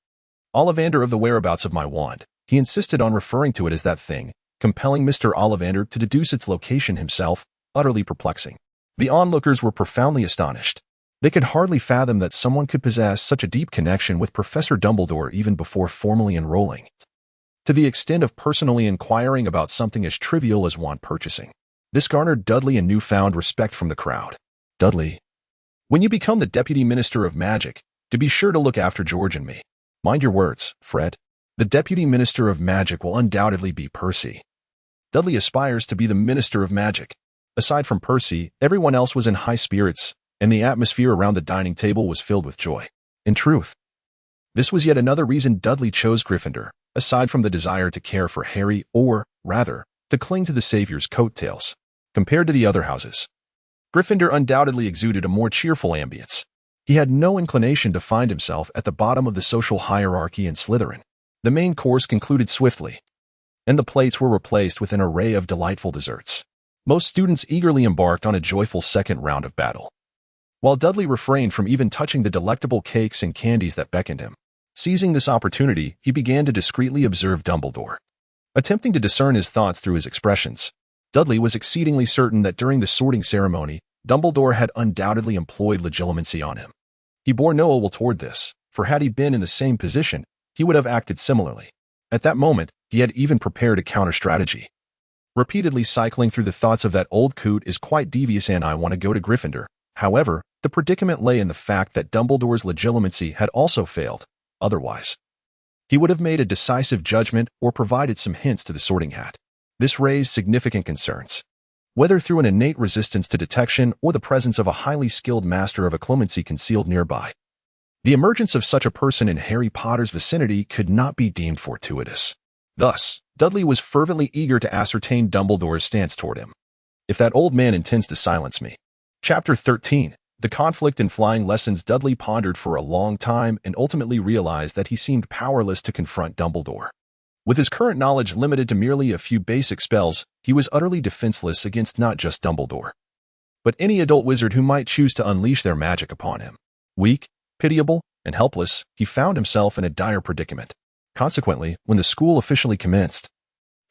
Ollivander of the whereabouts of my wand, he insisted on referring to it as that thing, compelling Mr. Ollivander to deduce its location himself, utterly perplexing. The onlookers were profoundly astonished. They could hardly fathom that someone could possess such a deep connection with Professor Dumbledore even before formally enrolling, to the extent of personally inquiring about something as trivial as wand purchasing. This garnered Dudley a newfound respect from the crowd. Dudley, when you become the Deputy Minister of Magic, to be sure to look after George and me. Mind your words, Fred. The Deputy Minister of Magic will undoubtedly be Percy. Dudley aspires to be the Minister of Magic. Aside from Percy, everyone else was in high spirits, and the atmosphere around the dining table was filled with joy. In truth, this was yet another reason Dudley chose Gryffindor, aside from the desire to care for Harry or, rather, to cling to the Savior's coattails. Compared to the other houses, Gryffindor undoubtedly exuded a more cheerful ambience. He had no inclination to find himself at the bottom of the social hierarchy in Slytherin. The main course concluded swiftly, and the plates were replaced with an array of delightful desserts. Most students eagerly embarked on a joyful second round of battle, while Dudley refrained from even touching the delectable cakes and candies that beckoned him. Seizing this opportunity, he began to discreetly observe Dumbledore. Attempting to discern his thoughts through his expressions, Dudley was exceedingly certain that during the sorting ceremony, Dumbledore had undoubtedly employed legilimency on him. He bore no ill will toward this, for had he been in the same position, he would have acted similarly. At that moment, he had even prepared a counter-strategy. Repeatedly cycling through the thoughts of that old coot is quite devious and I want to go to Gryffindor. However, the predicament lay in the fact that Dumbledore's legilimency had also failed. Otherwise, he would have made a decisive judgment or provided some hints to the Sorting Hat. This raised significant concerns. Whether through an innate resistance to detection or the presence of a highly skilled master of occlumency concealed nearby, the emergence of such a person in Harry Potter's vicinity could not be deemed fortuitous. Thus, Dudley was fervently eager to ascertain Dumbledore's stance toward him. If that old man intends to silence me. Chapter 13. The conflict in flying lessons. Dudley pondered for a long time and ultimately realized that he seemed powerless to confront Dumbledore. With his current knowledge limited to merely a few basic spells, he was utterly defenseless against not just Dumbledore, but any adult wizard who might choose to unleash their magic upon him. Weak, pitiable, and helpless, he found himself in a dire predicament. Consequently, when the school officially commenced,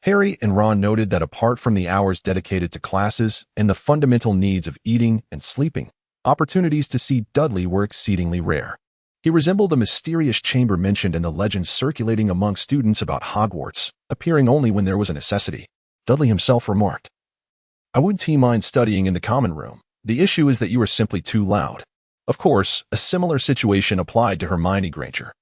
Harry and Ron noted that apart from the hours dedicated to classes and the fundamental needs of eating and sleeping, opportunities to see Dudley were exceedingly rare. He resembled a mysterious chamber mentioned in the legends circulating among students about Hogwarts, appearing only when there was a necessity. Dudley himself remarked. I wouldn't mind studying in the common room. The issue is that you are simply too loud. Of course, a similar situation applied to Hermione Granger.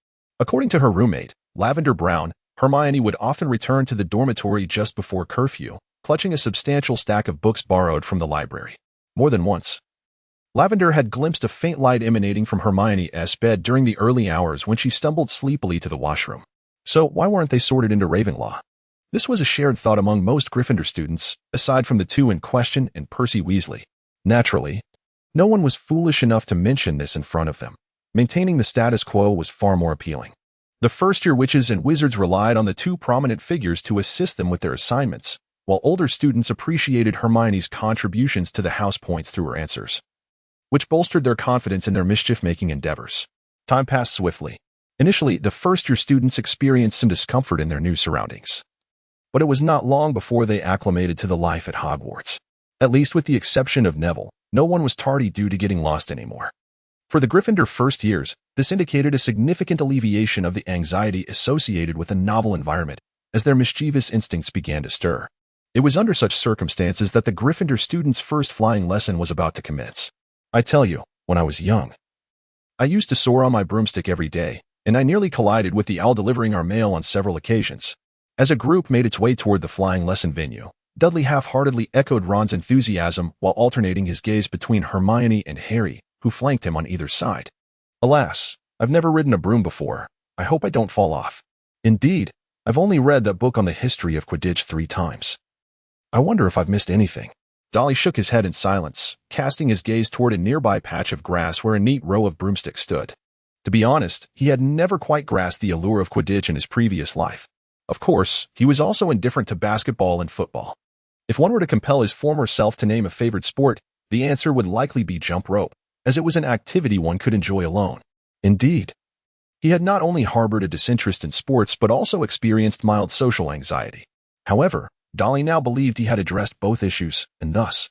According to her roommate, Lavender Brown, Hermione would often return to the dormitory just before curfew, clutching a substantial stack of books borrowed from the library. More than once, Lavender had glimpsed a faint light emanating from Hermione's bed during the early hours when she stumbled sleepily to the washroom. So why weren't they sorted into Ravenclaw? This was a shared thought among most Gryffindor students, aside from the two in question and Percy Weasley. Naturally, no one was foolish enough to mention this in front of them. Maintaining the status quo was far more appealing. The first-year witches and wizards relied on the two prominent figures to assist them with their assignments, while older students appreciated Hermione's contributions to the house points through her answers, which bolstered their confidence in their mischief-making endeavors. Time passed swiftly. Initially, the first-year students experienced some discomfort in their new surroundings. But it was not long before they acclimated to the life at Hogwarts. At least with the exception of Neville, no one was tardy due to getting lost anymore. For the Gryffindor first years, this indicated a significant alleviation of the anxiety associated with a novel environment, as their mischievous instincts began to stir. It was under such circumstances that the Gryffindor students' first flying lesson was about to commence. I tell you, when I was young, I used to soar on my broomstick every day, and I nearly collided with the owl delivering our mail on several occasions. As a group made its way toward the flying lesson venue, Dudley half-heartedly echoed Ron's enthusiasm while alternating his gaze between Hermione and Harry, who flanked him on either side. Alas, I've never ridden a broom before. I hope I don't fall off. Indeed, I've only read that book on the history of Quidditch 3 times. I wonder if I've missed anything. Dolly shook his head in silence, casting his gaze toward a nearby patch of grass where a neat row of broomsticks stood. To be honest, he had never quite grasped the allure of Quidditch in his previous life. Of course, he was also indifferent to basketball and football. If one were to compel his former self to name a favorite sport, the answer would likely be jump rope, as it was an activity one could enjoy alone. Indeed, he had not only harbored a disinterest in sports but also experienced mild social anxiety. However, Dolly now believed he had addressed both issues, and thus,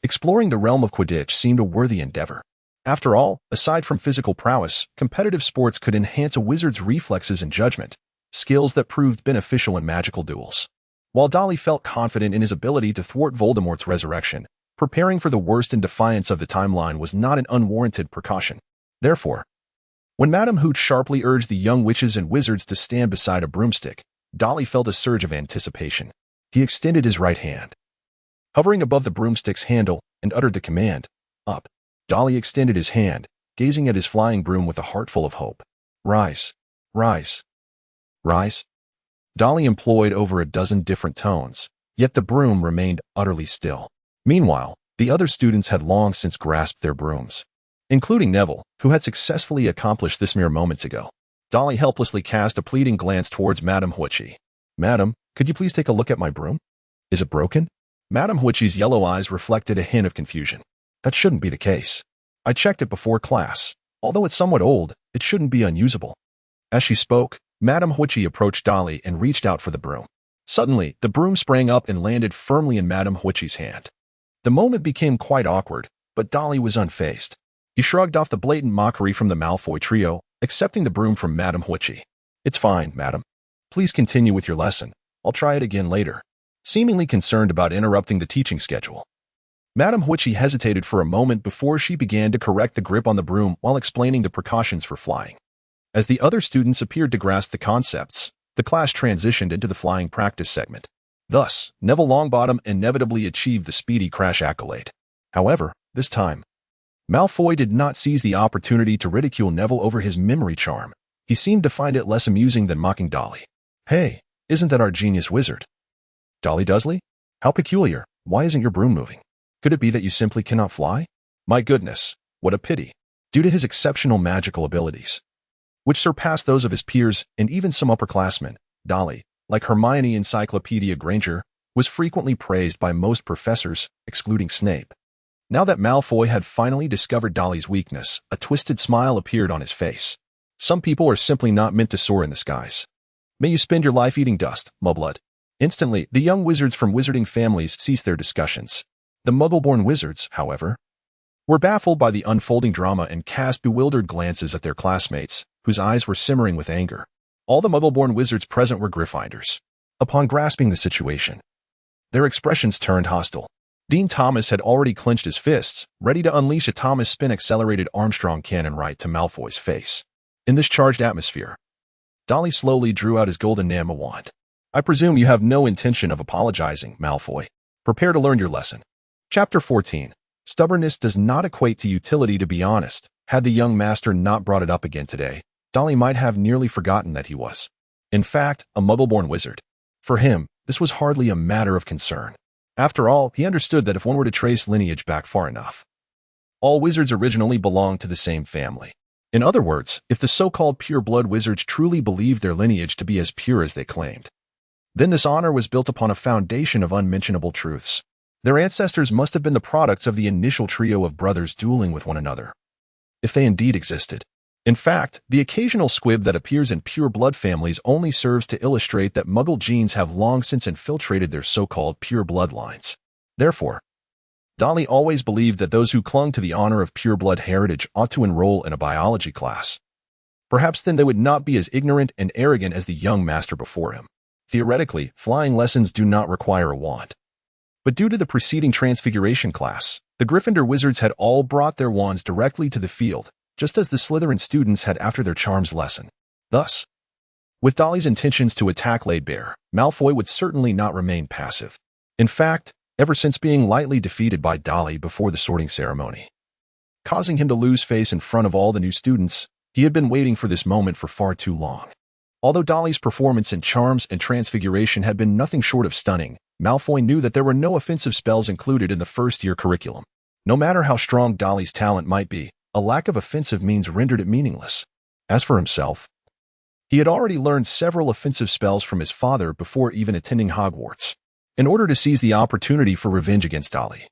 exploring the realm of Quidditch seemed a worthy endeavor. After all, aside from physical prowess, competitive sports could enhance a wizard's reflexes and judgment, skills that proved beneficial in magical duels. While Dolly felt confident in his ability to thwart Voldemort's resurrection, preparing for the worst in defiance of the timeline was not an unwarranted precaution. Therefore, when Madame Hooch sharply urged the young witches and wizards to stand beside a broomstick, Dolly felt a surge of anticipation. He extended his right hand, hovering above the broomstick's handle, and uttered the command, "Up." Dolly extended his hand, gazing at his flying broom with a heart full of hope. "Rise, rise, rise." Dolly employed over a dozen different tones, yet the broom remained utterly still. Meanwhile, the other students had long since grasped their brooms, including Neville, who had successfully accomplished this mere moments ago. Dolly helplessly cast a pleading glance towards Madame Hooch. "Madam, could you please take a look at my broom? Is it broken?" Madame Hooch's yellow eyes reflected a hint of confusion. "That shouldn't be the case. I checked it before class. Although it's somewhat old, it shouldn't be unusable." As she spoke, Madame Hooch approached Dolly and reached out for the broom. Suddenly, the broom sprang up and landed firmly in Madame Hooch's hand. The moment became quite awkward, but Dolly was unfazed. He shrugged off the blatant mockery from the Malfoy trio, accepting the broom from Madame Hooch. "It's fine, madam. Please continue with your lesson. I'll try it again later." Seemingly concerned about interrupting the teaching schedule, Madame Hooch hesitated for a moment before she began to correct the grip on the broom while explaining the precautions for flying. As the other students appeared to grasp the concepts, the class transitioned into the flying practice segment. Thus, Neville Longbottom inevitably achieved the speedy crash accolade. However, this time, Malfoy did not seize the opportunity to ridicule Neville over his memory charm. He seemed to find it less amusing than mocking Dolly. "Hey, isn't that our genius wizard? Dolly Dursley? How peculiar. Why isn't your broom moving? Could it be that you simply cannot fly? My goodness, what a pity." Due to his exceptional magical abilities, which surpassed those of his peers and even some upperclassmen, Dolly, like Hermione Encyclopedia Granger, was frequently praised by most professors, excluding Snape. Now that Malfoy had finally discovered Dolly's weakness, a twisted smile appeared on his face. "Some people are simply not meant to soar in the skies. May you spend your life eating dust, Muggleborn." Instantly, the young wizards from wizarding families ceased their discussions. The Muggle-born wizards, however, were baffled by the unfolding drama and cast bewildered glances at their classmates, whose eyes were simmering with anger. All the Muggle-born wizards present were Gryffindors. Upon grasping the situation, Their expressions turned hostile. Dean Thomas had already clenched his fists, ready to unleash a Thomas spin-accelerated Armstrong cannon right to Malfoy's face. In this charged atmosphere, Dudley slowly drew out his golden Nama wand. "I presume you have no intention of apologizing, Malfoy. Prepare to learn your lesson." Chapter 14. Stubbornness does not equate to utility. To be honest, had the young master not brought it up again today, Dudley might have nearly forgotten that he was, in fact, a Muggle-born wizard. For him, this was hardly a matter of concern. After all, he understood that if one were to trace lineage back far enough, all wizards originally belonged to the same family. In other words, if the so-called pure-blood wizards truly believed their lineage to be as pure as they claimed, then this honor was built upon a foundation of unmentionable truths. Their ancestors must have been the products of the initial trio of brothers dueling with one another, if they indeed existed. In fact, the occasional squib that appears in pure-blood families only serves to illustrate that Muggle genes have long since infiltrated their so-called pure bloodlines. Therefore, Dudley always believed that those who clung to the honor of pure-blood heritage ought to enroll in a biology class. Perhaps then they would not be as ignorant and arrogant as the young master before him. Theoretically, flying lessons do not require a wand. But due to the preceding Transfiguration class, the Gryffindor wizards had all brought their wands directly to the field, just as the Slytherin students had after their charms lesson. Thus, with Dudley's intentions to attack laid bare, Malfoy would certainly not remain passive. In fact, ever since being lightly defeated by Dudley before the sorting ceremony, causing him to lose face in front of all the new students, he had been waiting for this moment for far too long. Although Dudley's performance in Charms and Transfiguration had been nothing short of stunning, Malfoy knew that there were no offensive spells included in the first-year curriculum. No matter how strong Dudley's talent might be, a lack of offensive means rendered it meaningless. As for himself, he had already learned several offensive spells from his father before even attending Hogwarts. In order to seize the opportunity for revenge against Dudley,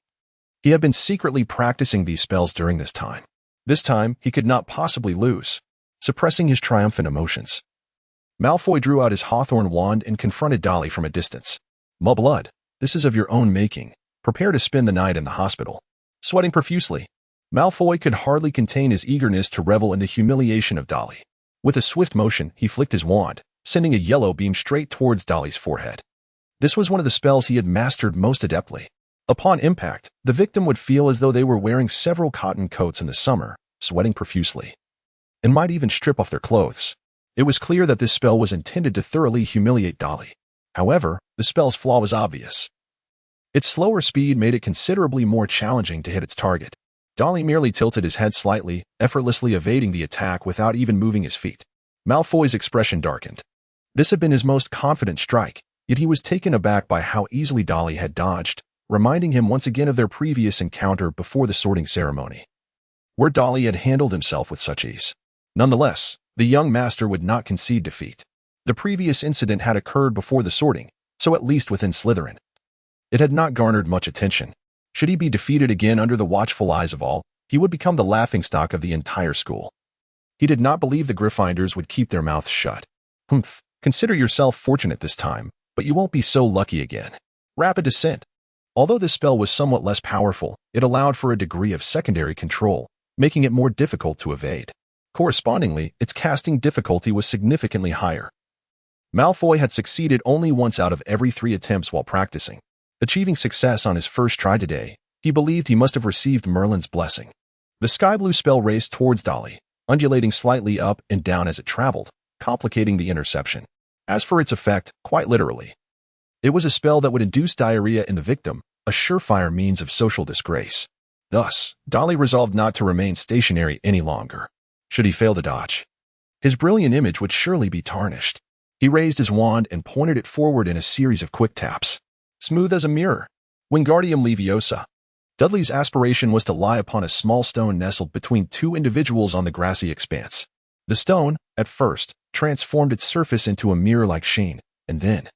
he had been secretly practicing these spells during this time. This time, he could not possibly lose. Suppressing his triumphant emotions, Malfoy drew out his Hawthorn wand and confronted Dudley from a distance. "Mud-blood, this is of your own making. Prepare to spend the night in the hospital." Sweating profusely, Malfoy could hardly contain his eagerness to revel in the humiliation of Dudley. With a swift motion, he flicked his wand, sending a yellow beam straight towards Dudley's forehead. This was one of the spells he had mastered most adeptly. Upon impact, the victim would feel as though they were wearing several cotton coats in the summer, sweating profusely, and might even strip off their clothes. It was clear that this spell was intended to thoroughly humiliate Dudley. However, the spell's flaw was obvious. Its slower speed made it considerably more challenging to hit its target. Dudley merely tilted his head slightly, effortlessly evading the attack without even moving his feet. Malfoy's expression darkened. This had been his most confident strike, yet he was taken aback by how easily Dudley had dodged, reminding him once again of their previous encounter before the sorting ceremony, where Dudley had handled himself with such ease. Nonetheless, the young master would not concede defeat. The previous incident had occurred before the sorting, so at least within Slytherin, it had not garnered much attention. Should he be defeated again under the watchful eyes of all, he would become the laughingstock of the entire school. He did not believe the Gryffindors would keep their mouths shut. Consider yourself fortunate this time, but you won't be so lucky again. Rapid Descent. Although this spell was somewhat less powerful, it allowed for a degree of secondary control, making it more difficult to evade. Correspondingly, its casting difficulty was significantly higher. Malfoy had succeeded only once out of every 3 attempts while practicing. Achieving success on his first try today, he believed he must have received Merlin's blessing. The sky blue spell raced towards Dudley, undulating slightly up and down as it traveled, complicating the interception. As for its effect, quite literally, it was a spell that would induce diarrhea in the victim, a surefire means of social disgrace. Thus, Dudley resolved not to remain stationary any longer. Should he fail to dodge, his brilliant image would surely be tarnished. He raised his wand and pointed it forward in a series of quick taps. Smooth as a mirror. Wingardium Leviosa. Dudley's aspiration was to lie upon a small stone nestled between 2 individuals on the grassy expanse. The stone, at first, transformed its surface into a mirror-like sheen, and then,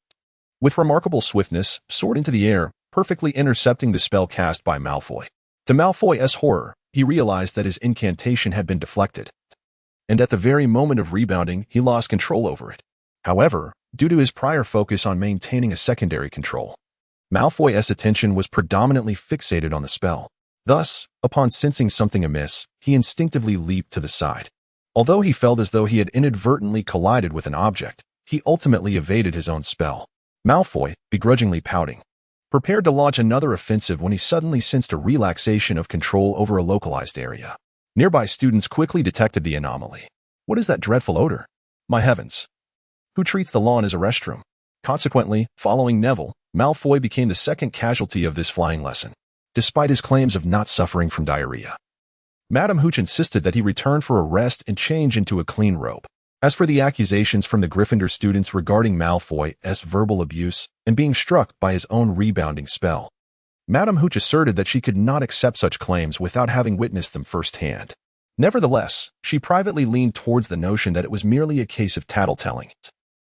with remarkable swiftness, soared into the air, perfectly intercepting the spell cast by Malfoy. To Malfoy's horror, he realized that his incantation had been deflected, and at the very moment of rebounding, he lost control over it. However, due to his prior focus on maintaining a secondary control, Malfoy's attention was predominantly fixated on the spell. Thus, upon sensing something amiss, he instinctively leaped to the side. Although he felt as though he had inadvertently collided with an object, he ultimately evaded his own spell. Malfoy, begrudgingly pouting, prepared to launch another offensive when he suddenly sensed a relaxation of control over a localized area. Nearby students quickly detected the anomaly. What is that dreadful odor? My heavens! Who treats the lawn as a restroom? Consequently, following Neville, Malfoy became the second casualty of this flying lesson, despite his claims of not suffering from diarrhea. Madam Hooch insisted that he return for a rest and change into a clean robe. As for the accusations from the Gryffindor students regarding Malfoy's verbal abuse and being struck by his own rebounding spell, Madam Hooch asserted that she could not accept such claims without having witnessed them firsthand. Nevertheless, she privately leaned towards the notion that it was merely a case of tattletelling.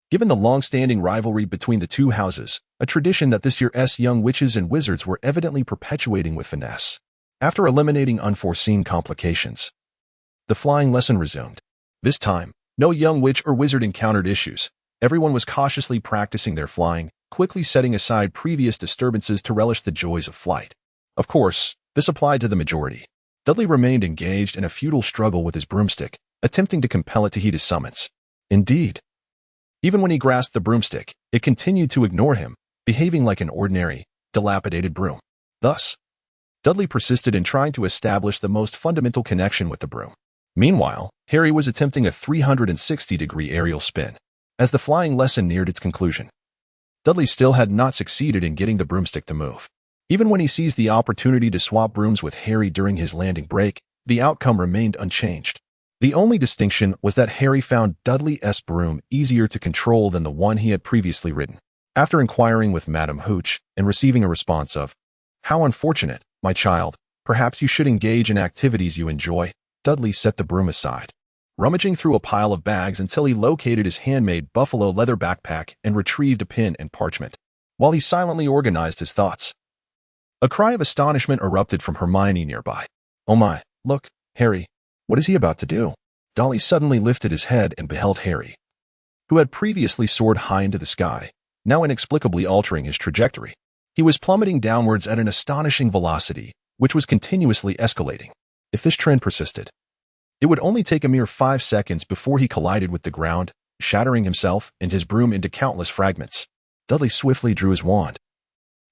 Given the long-standing rivalry between the two houses, a tradition that this year's young witches and wizards were evidently perpetuating with finesse. After eliminating unforeseen complications, the flying lesson resumed. This time, no young witch or wizard encountered issues. Everyone was cautiously practicing their flying, quickly setting aside previous disturbances to relish the joys of flight. Of course, this applied to the majority. Dudley remained engaged in a futile struggle with his broomstick, attempting to compel it to heed his summons. Indeed, even when he grasped the broomstick, it continued to ignore him, behaving like an ordinary, dilapidated broom. Thus, Dudley persisted in trying to establish the most fundamental connection with the broom. Meanwhile, Harry was attempting a 360-degree aerial spin. As the flying lesson neared its conclusion, Dudley still had not succeeded in getting the broomstick to move. Even when he seized the opportunity to swap brooms with Harry during his landing break, the outcome remained unchanged. The only distinction was that Harry found Dudley's broom easier to control than the one he had previously ridden. After inquiring with Madam Hooch and receiving a response of, "How unfortunate, my child, perhaps you should engage in activities you enjoy," Dudley set the broom aside, rummaging through a pile of bags until he located his handmade buffalo leather backpack and retrieved a pen and parchment. While he silently organized his thoughts, a cry of astonishment erupted from Hermione nearby. "Oh my, look, Harry. What is he about to do?" Dudley suddenly lifted his head and beheld Harry, who had previously soared high into the sky, now inexplicably altering his trajectory. He was plummeting downwards at an astonishing velocity, which was continuously escalating. If this trend persisted, it would only take a mere 5 seconds before he collided with the ground, shattering himself and his broom into countless fragments. Dudley swiftly drew his wand,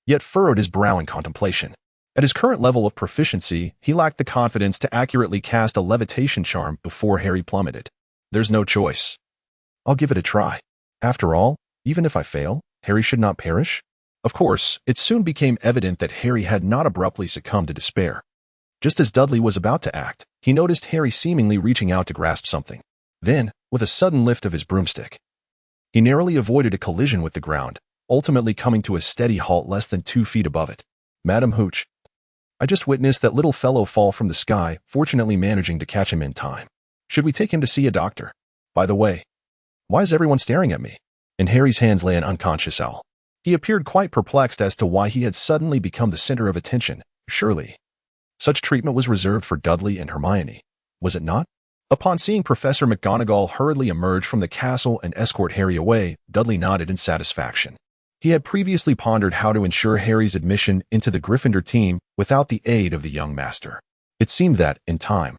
yet furrowed his brow in contemplation. At his current level of proficiency, he lacked the confidence to accurately cast a levitation charm before Harry plummeted. There's no choice. I'll give it a try. After all, even if I fail, Harry should not perish. Of course, it soon became evident that Harry had not abruptly succumbed to despair. Just as Dudley was about to act, he noticed Harry seemingly reaching out to grasp something. Then, with a sudden lift of his broomstick, he narrowly avoided a collision with the ground, ultimately coming to a steady halt less than 2 feet above it. "Madam Hooch, I just witnessed that little fellow fall from the sky, fortunately managing to catch him in time. Should we take him to see a doctor? By the way, why is everyone staring at me?" In Harry's hands lay an unconscious owl. He appeared quite perplexed as to why he had suddenly become the center of attention. Surely, such treatment was reserved for Dudley and Hermione, was it not? Upon seeing Professor McGonagall hurriedly emerge from the castle and escort Harry away, Dudley nodded in satisfaction. He had previously pondered how to ensure Harry's admission into the Gryffindor team without the aid of the young master. It seemed that, in time,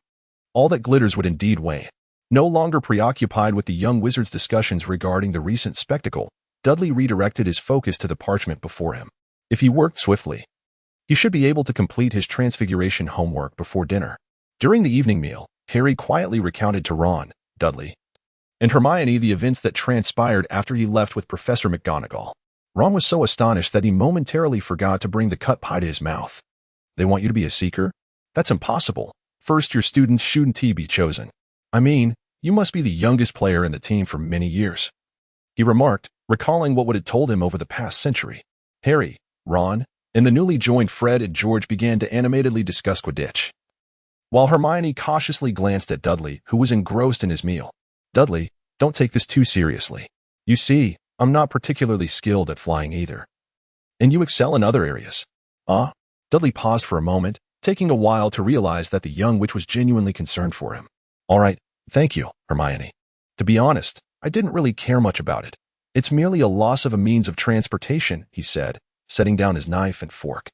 all that glitters would indeed wane. No longer preoccupied with the young wizard's discussions regarding the recent spectacle, Dudley redirected his focus to the parchment before him. If he worked swiftly, he should be able to complete his transfiguration homework before dinner. During the evening meal, Harry quietly recounted to Ron, Dudley, and Hermione the events that transpired after he left with Professor McGonagall. Ron was so astonished that he momentarily forgot to bring the cut pie to his mouth. "They want you to be a seeker? That's impossible. First, your students shouldn't be chosen. I mean, you must be the youngest player in the team for many years," he remarked, recalling what would have told him over the past century. Harry, Ron, and the newly joined Fred and George began to animatedly discuss Quidditch, while Hermione cautiously glanced at Dudley, who was engrossed in his meal. "Dudley, don't take this too seriously. You see, I'm not particularly skilled at flying either. And you excel in other areas." Dudley paused for a moment, taking a while to realize that the young witch was genuinely concerned for him. "All right, thank you, Hermione. To be honest, I didn't really care much about it. It's merely a loss of a means of transportation," he said, setting down his knife and fork.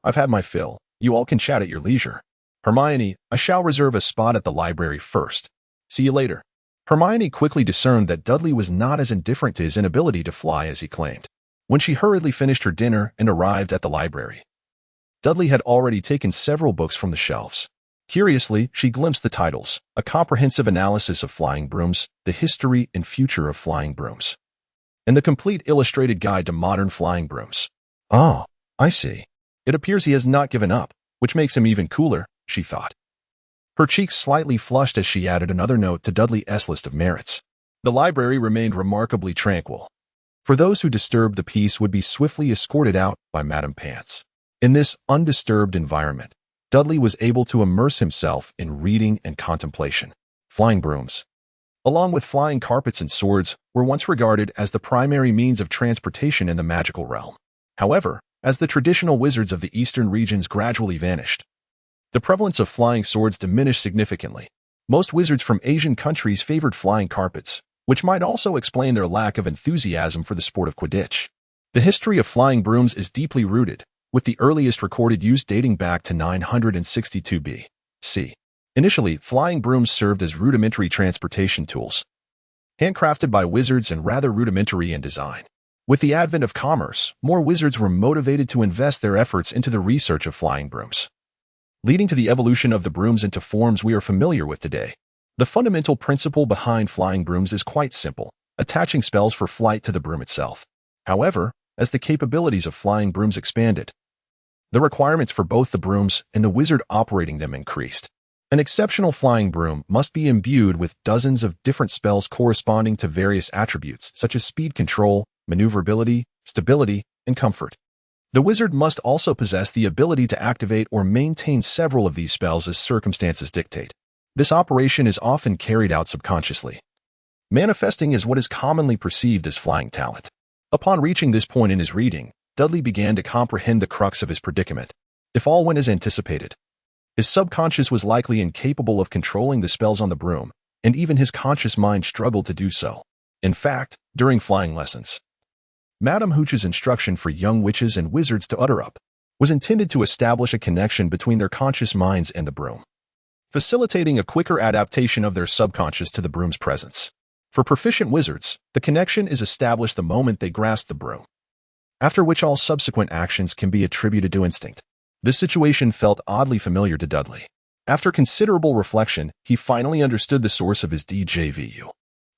"I've had my fill. You all can chat at your leisure. Hermione, I shall reserve a spot at the library first. See you later." Hermione quickly discerned that Dudley was not as indifferent to his inability to fly as he claimed. when she hurriedly finished her dinner and arrived at the library. Dudley had already taken several books from the shelves. Curiously, she glimpsed the titles: A Comprehensive Analysis of Flying Brooms, The History and Future of Flying Brooms, and The Complete Illustrated Guide to Modern Flying Brooms. "Ah, I see. It appears he has not given up, which makes him even cooler," she thought. Her cheeks slightly flushed as she added another note to Dudley's list of merits. The library remained remarkably tranquil, for those who disturbed the peace would be swiftly escorted out by Madame Pants. In this undisturbed environment, Dudley was able to immerse himself in reading and contemplation. Flying brooms, along with flying carpets and swords, were once regarded as the primary means of transportation in the magical realm. However, as the traditional wizards of the eastern regions gradually vanished, the prevalence of flying swords diminished significantly. Most wizards from Asian countries favored flying carpets, which might also explain their lack of enthusiasm for the sport of Quidditch. The history of flying brooms is deeply rooted, with the earliest recorded use dating back to 962 B.C. Initially, flying brooms served as rudimentary transportation tools, handcrafted by wizards and rather rudimentary in design. With the advent of commerce, more wizards were motivated to invest their efforts into the research of flying brooms, leading to the evolution of the brooms into forms we are familiar with today. The fundamental principle behind flying brooms is quite simple: attaching spells for flight to the broom itself. However, as the capabilities of flying brooms expanded, the requirements for both the brooms and the wizard operating them increased. An exceptional flying broom must be imbued with dozens of different spells corresponding to various attributes such as speed control, maneuverability, stability, and comfort. The wizard must also possess the ability to activate or maintain several of these spells as circumstances dictate. This operation is often carried out subconsciously, manifesting as what is commonly perceived as flying talent. Upon reaching this point in his reading, Dudley began to comprehend the crux of his predicament. If all went as anticipated, his subconscious was likely incapable of controlling the spells on the broom, and even his conscious mind struggled to do so. In fact, during flying lessons, Madame Hooch's instruction for young witches and wizards to utter up was intended to establish a connection between their conscious minds and the broom, facilitating a quicker adaptation of their subconscious to the broom's presence. For proficient wizards, the connection is established the moment they grasp the broom, after which all subsequent actions can be attributed to instinct. This situation felt oddly familiar to Dudley. After considerable reflection, he finally understood the source of his DJVU.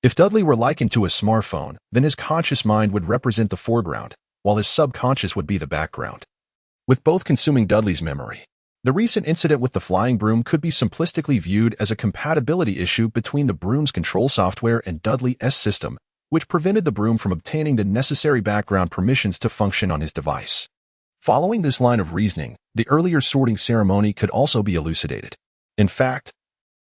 If Dudley were likened to a smartphone, then his conscious mind would represent the foreground, while his subconscious would be the background, with both consuming Dudley's memory. The recent incident with the flying broom could be simplistically viewed as a compatibility issue between the broom's control software and Dudley's system, which prevented the broom from obtaining the necessary background permissions to function on his device. Following this line of reasoning, the earlier sorting ceremony could also be elucidated. In fact,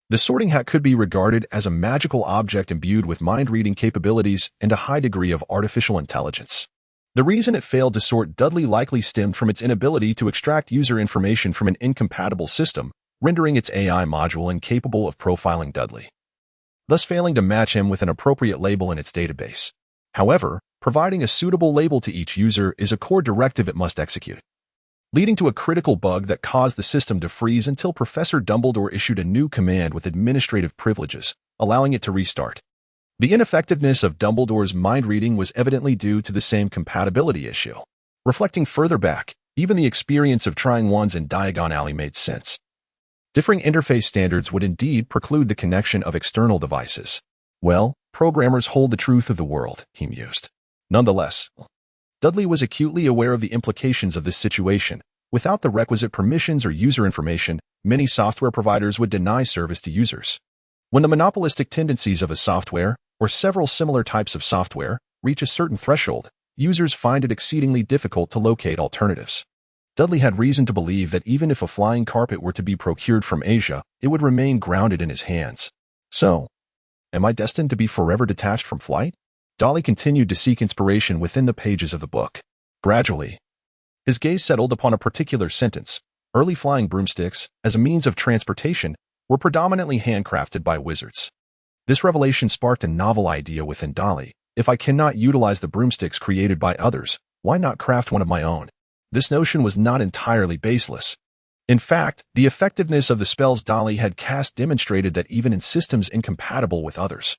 the sorting hat could be regarded as a magical object imbued with mind-reading capabilities and a high degree of artificial intelligence. The reason it failed to sort Dudley likely stemmed from its inability to extract user information from an incompatible system, rendering its AI module incapable of profiling Dudley, thus failing to match him with an appropriate label in its database. However, providing a suitable label to each user is a core directive it must execute, leading to a critical bug that caused the system to freeze until Professor Dumbledore issued a new command with administrative privileges, allowing it to restart. The ineffectiveness of Dumbledore's mind reading was evidently due to the same compatibility issue. Reflecting further back, even the experience of trying wands in Diagon Alley made sense. Differing interface standards would indeed preclude the connection of external devices. Well, programmers hold the truth of the world, he mused. Nonetheless, Dudley was acutely aware of the implications of this situation. Without the requisite permissions or user information, many software providers would deny service to users. When the monopolistic tendencies of a software, or several similar types of software, reach a certain threshold, users find it exceedingly difficult to locate alternatives. Dudley had reason to believe that even if a flying carpet were to be procured from Asia, it would remain grounded in his hands. So, am I destined to be forever detached from flight? Dudley continued to seek inspiration within the pages of the book. Gradually, his gaze settled upon a particular sentence. Early flying broomsticks, as a means of transportation, were predominantly handcrafted by wizards. This revelation sparked a novel idea within Dudley. If I cannot utilize the broomsticks created by others, why not craft one of my own? This notion was not entirely baseless. In fact, the effectiveness of the spells Dudley had cast demonstrated that even in systems incompatible with others,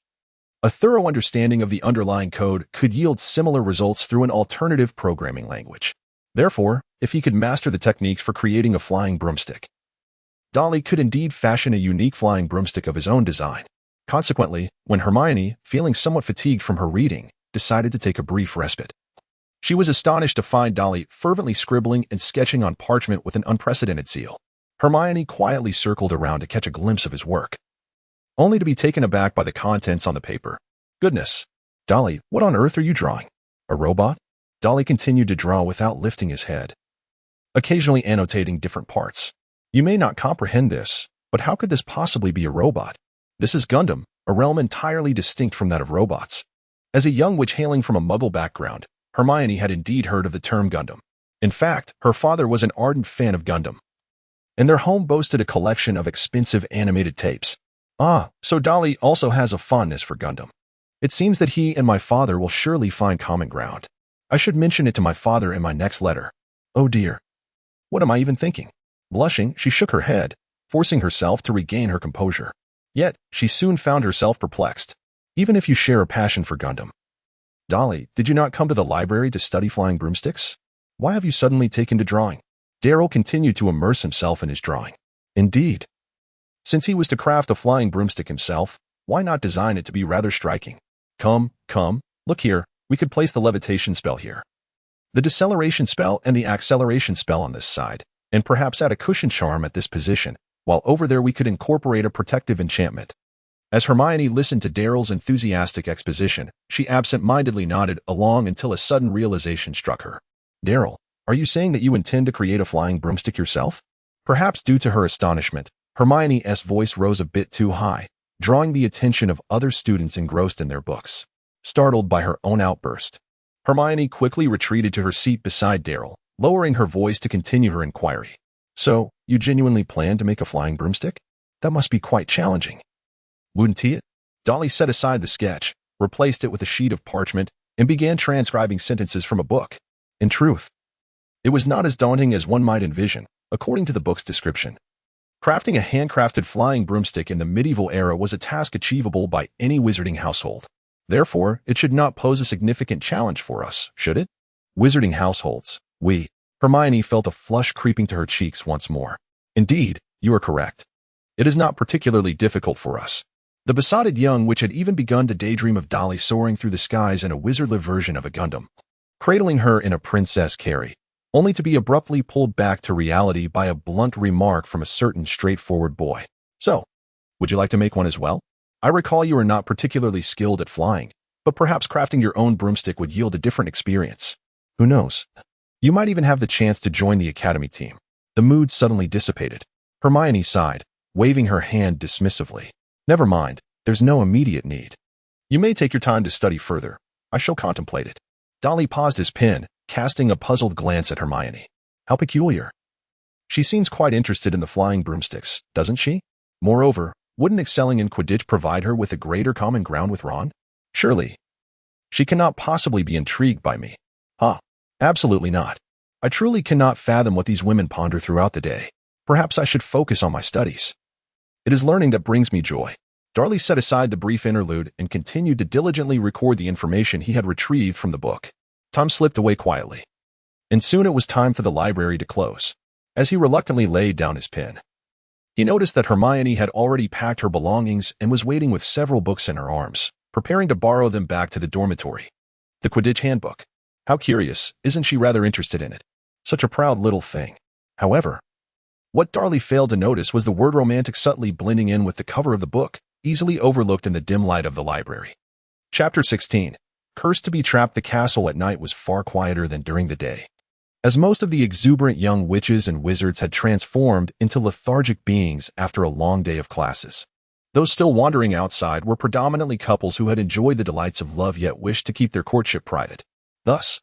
A thorough understanding of the underlying code could yield similar results through an alternative programming language. Therefore, if he could master the techniques for creating a flying broomstick, Dudley could indeed fashion a unique flying broomstick of his own design. Consequently, when Hermione, feeling somewhat fatigued from her reading, decided to take a brief respite, she was astonished to find Dudley fervently scribbling and sketching on parchment with an unprecedented zeal. Hermione quietly circled around to catch a glimpse of his work, only to be taken aback by the contents on the paper. Goodness, Dudley, what on earth are you drawing? A robot? Dudley continued to draw without lifting his head, occasionally annotating different parts. You may not comprehend this, but how could this possibly be a robot? This is Gundam, a realm entirely distinct from that of robots. As a young witch hailing from a Muggle background, Hermione had indeed heard of the term Gundam. In fact, her father was an ardent fan of Gundam, and their home boasted a collection of expensive animated tapes. Ah, so Dudley also has a fondness for Gundam. It seems that he and my father will surely find common ground. I should mention it to my father in my next letter. Oh dear. What am I even thinking? Blushing, she shook her head, forcing herself to regain her composure. Yet, she soon found herself perplexed. Even if you share a passion for Gundam, Dudley, did you not come to the library to study flying broomsticks? Why have you suddenly taken to drawing? Darryl continued to immerse himself in his drawing. Indeed. Since he was to craft a flying broomstick himself, why not design it to be rather striking? Come, look here, we could place the levitation spell here, the deceleration spell and the acceleration spell on this side, and perhaps add a cushion charm at this position, while over there we could incorporate a protective enchantment. As Hermione listened to Darryl's enthusiastic exposition, she absent-mindedly nodded along until a sudden realization struck her. Darryl, are you saying that you intend to create a flying broomstick yourself? Perhaps due to her astonishment, Hermione's voice rose a bit too high, drawing the attention of other students engrossed in their books. Startled by her own outburst, Hermione quickly retreated to her seat beside Darryl, lowering her voice to continue her inquiry. So, you genuinely plan to make a flying broomstick? That must be quite challenging. Wouldn't it? Dudley set aside the sketch, replaced it with a sheet of parchment, and began transcribing sentences from a book. In truth, it was not as daunting as one might envision, according to the book's description. Crafting a handcrafted flying broomstick in the medieval era was a task achievable by any wizarding household. Therefore, it should not pose a significant challenge for us, should it? Wizarding households. Hermione felt a flush creeping to her cheeks once more. Indeed, you are correct. It is not particularly difficult for us. The besotted young witch had even begun to daydream of Dudley soaring through the skies in a wizardly version of a Gundam, cradling her in a Princess Carrie, only to be abruptly pulled back to reality by a blunt remark from a certain straightforward boy. So, would you like to make one as well? I recall you are not particularly skilled at flying, but perhaps crafting your own broomstick would yield a different experience. Who knows? You might even have the chance to join the academy team. The mood suddenly dissipated. Hermione sighed, waving her hand dismissively. Never mind, there's no immediate need. You may take your time to study further. I shall contemplate it. Dudley paused his pen, casting a puzzled glance at Hermione. How peculiar. She seems quite interested in the flying broomsticks, doesn't she? Moreover, wouldn't excelling in Quidditch provide her with a greater common ground with Ron? Surely. She cannot possibly be intrigued by me. Absolutely not. I truly cannot fathom what these women ponder throughout the day. Perhaps I should focus on my studies. It is learning that brings me joy. Dudley set aside the brief interlude and continued to diligently record the information he had retrieved from the book. Tom slipped away quietly, and soon it was time for the library to close. As he reluctantly laid down his pen, he noticed that Hermione had already packed her belongings and was waiting with several books in her arms, preparing to borrow them back to the dormitory. The Quidditch handbook. How curious, isn't she rather interested in it? Such a proud little thing. However, what Dudley failed to notice was the word romantic subtly blending in with the cover of the book, easily overlooked in the dim light of the library. Chapter 16. Cursed to be trapped. The castle at night was far quieter than during the day, as most of the exuberant young witches and wizards had transformed into lethargic beings after a long day of classes. Those still wandering outside were predominantly couples who had enjoyed the delights of love yet wished to keep their courtship private. Thus,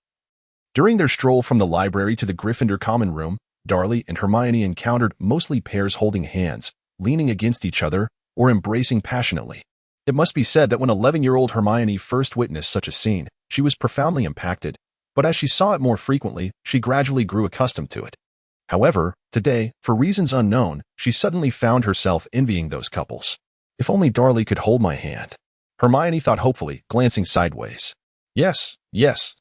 during their stroll from the library to the Gryffindor common room, Dudley and Hermione encountered mostly pairs holding hands, leaning against each other, or embracing passionately. It must be said that when 11-year-old Hermione first witnessed such a scene, she was profoundly impacted, but as she saw it more frequently, she gradually grew accustomed to it. However, today, for reasons unknown, she suddenly found herself envying those couples. If only Dudley could hold my hand. Hermione thought hopefully, glancing sideways. Yes, yes.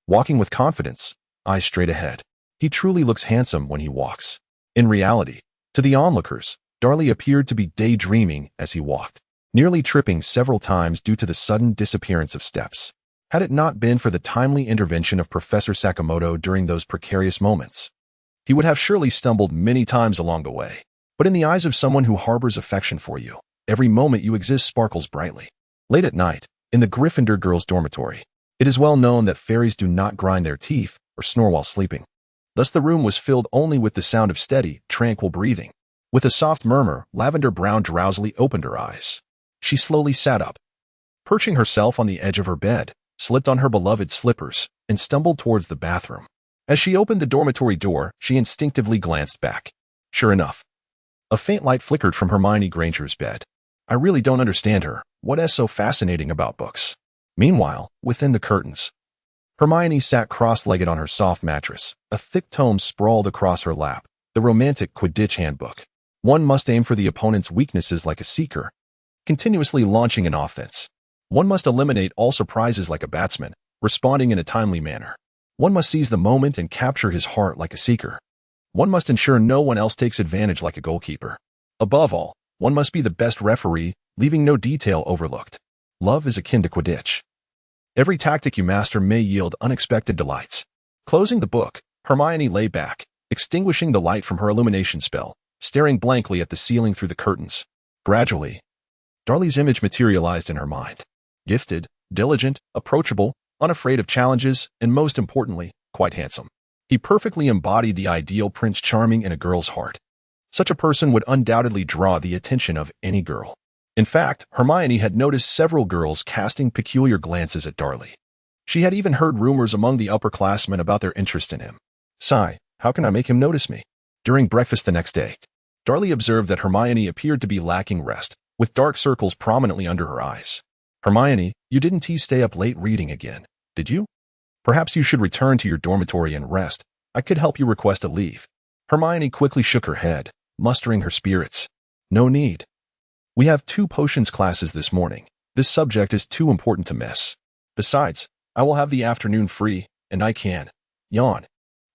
Walking with confidence, eyes straight ahead. He truly looks handsome when he walks. In reality, to the onlookers, Darley appeared to be daydreaming as he walked, nearly tripping several times due to the sudden disappearance of steps. Had it not been for the timely intervention of Professor Sakamoto during those precarious moments, he would have surely stumbled many times along the way. But in the eyes of someone who harbors affection for you, every moment you exist sparkles brightly. Late at night, in the Gryffindor girls' dormitory, it is well known that fairies do not grind their teeth or snore while sleeping. Thus the room was filled only with the sound of steady, tranquil breathing. With a soft murmur, Lavender Brown drowsily opened her eyes. She slowly sat up, perching herself on the edge of her bed, slipped on her beloved slippers, and stumbled towards the bathroom. As she opened the dormitory door, she instinctively glanced back. Sure enough, a faint light flickered from Hermione Granger's bed. I really don't understand her. What is so fascinating about books? Meanwhile, within the curtains, Hermione sat cross-legged on her soft mattress. A thick tome sprawled across her lap, the romantic Quidditch handbook. One must aim for the opponent's weaknesses like a seeker, continuously launching an offense. One must eliminate all surprises like a batsman, responding in a timely manner. One must seize the moment and capture his heart like a seeker. One must ensure no one else takes advantage like a goalkeeper. Above all, one must be the best referee, leaving no detail overlooked. Love is akin to Quidditch. Every tactic you master may yield unexpected delights. Closing the book, Hermione lay back, extinguishing the light from her illumination spell, staring blankly at the ceiling through the curtains. Gradually, Darley's image materialized in her mind. Gifted, diligent, approachable, unafraid of challenges, and most importantly, quite handsome. He perfectly embodied the ideal Prince Charming in a girl's heart. Such a person would undoubtedly draw the attention of any girl. In fact, Hermione had noticed several girls casting peculiar glances at Darley. She had even heard rumors among the upperclassmen about their interest in him. Sigh, how can I make him notice me? During breakfast the next day, Darley observed that Hermione appeared to be lacking rest, with dark circles prominently under her eyes. Hermione, you didn't stay up late reading again, did you? Perhaps you should return to your dormitory and rest. I could help you request a leave. Hermione quickly shook her head, mustering her spirits. No need. We have 2 potions classes this morning. This subject is too important to miss. Besides, I will have the afternoon free, and I can. Yawn.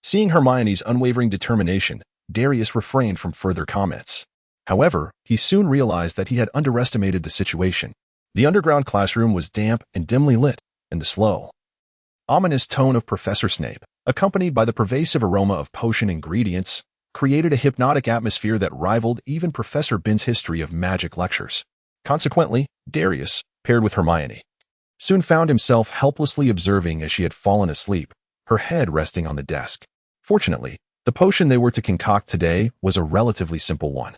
Seeing Hermione's unwavering determination, Darius refrained from further comments. However, he soon realized that he had underestimated the situation. The underground classroom was damp and dimly lit, and the slow, ominous tone of Professor Snape, accompanied by the pervasive aroma of potion ingredients, created a hypnotic atmosphere that rivaled even Professor Bin's history of magic lectures. Consequently, Darius, paired with Hermione, soon found himself helplessly observing as she had fallen asleep, her head resting on the desk. Fortunately, the potion they were to concoct today was a relatively simple one,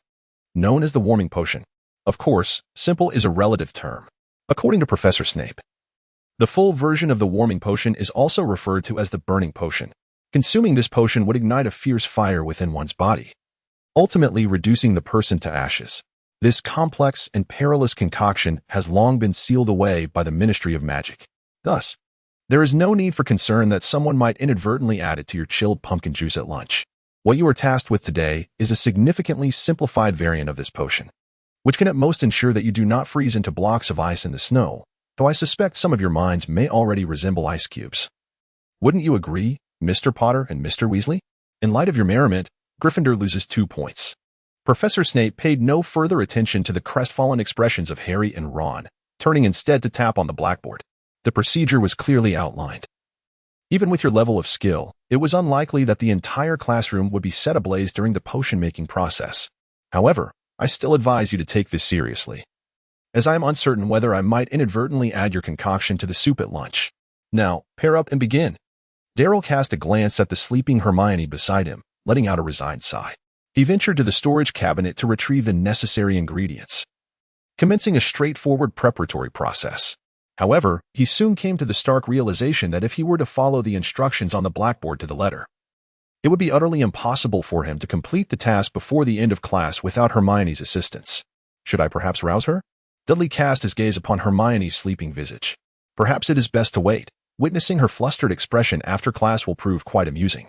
known as the warming potion. Of course, simple is a relative term. According to Professor Snape, the full version of the warming potion is also referred to as the burning potion. Consuming this potion would ignite a fierce fire within one's body, ultimately reducing the person to ashes. This complex and perilous concoction has long been sealed away by the Ministry of Magic. Thus, there is no need for concern that someone might inadvertently add it to your chilled pumpkin juice at lunch. What you are tasked with today is a significantly simplified variant of this potion, which can at most ensure that you do not freeze into blocks of ice in the snow, though I suspect some of your minds may already resemble ice cubes. Wouldn't you agree, Mr. Potter and Mr. Weasley? In light of your merriment, Gryffindor loses 2 points. Professor Snape paid no further attention to the crestfallen expressions of Harry and Ron, turning instead to tap on the blackboard. The procedure was clearly outlined. Even with your level of skill, it was unlikely that the entire classroom would be set ablaze during the potion-making process. However, I still advise you to take this seriously, as I am uncertain whether I might inadvertently add your concoction to the soup at lunch. Now, pair up and begin. Darryl cast a glance at the sleeping Hermione beside him, letting out a resigned sigh. He ventured to the storage cabinet to retrieve the necessary ingredients, commencing a straightforward preparatory process. However, he soon came to the stark realization that if he were to follow the instructions on the blackboard to the letter, it would be utterly impossible for him to complete the task before the end of class without Hermione's assistance. Should I perhaps rouse her? Dudley cast his gaze upon Hermione's sleeping visage. Perhaps it is best to wait. Witnessing her flustered expression after class will prove quite amusing.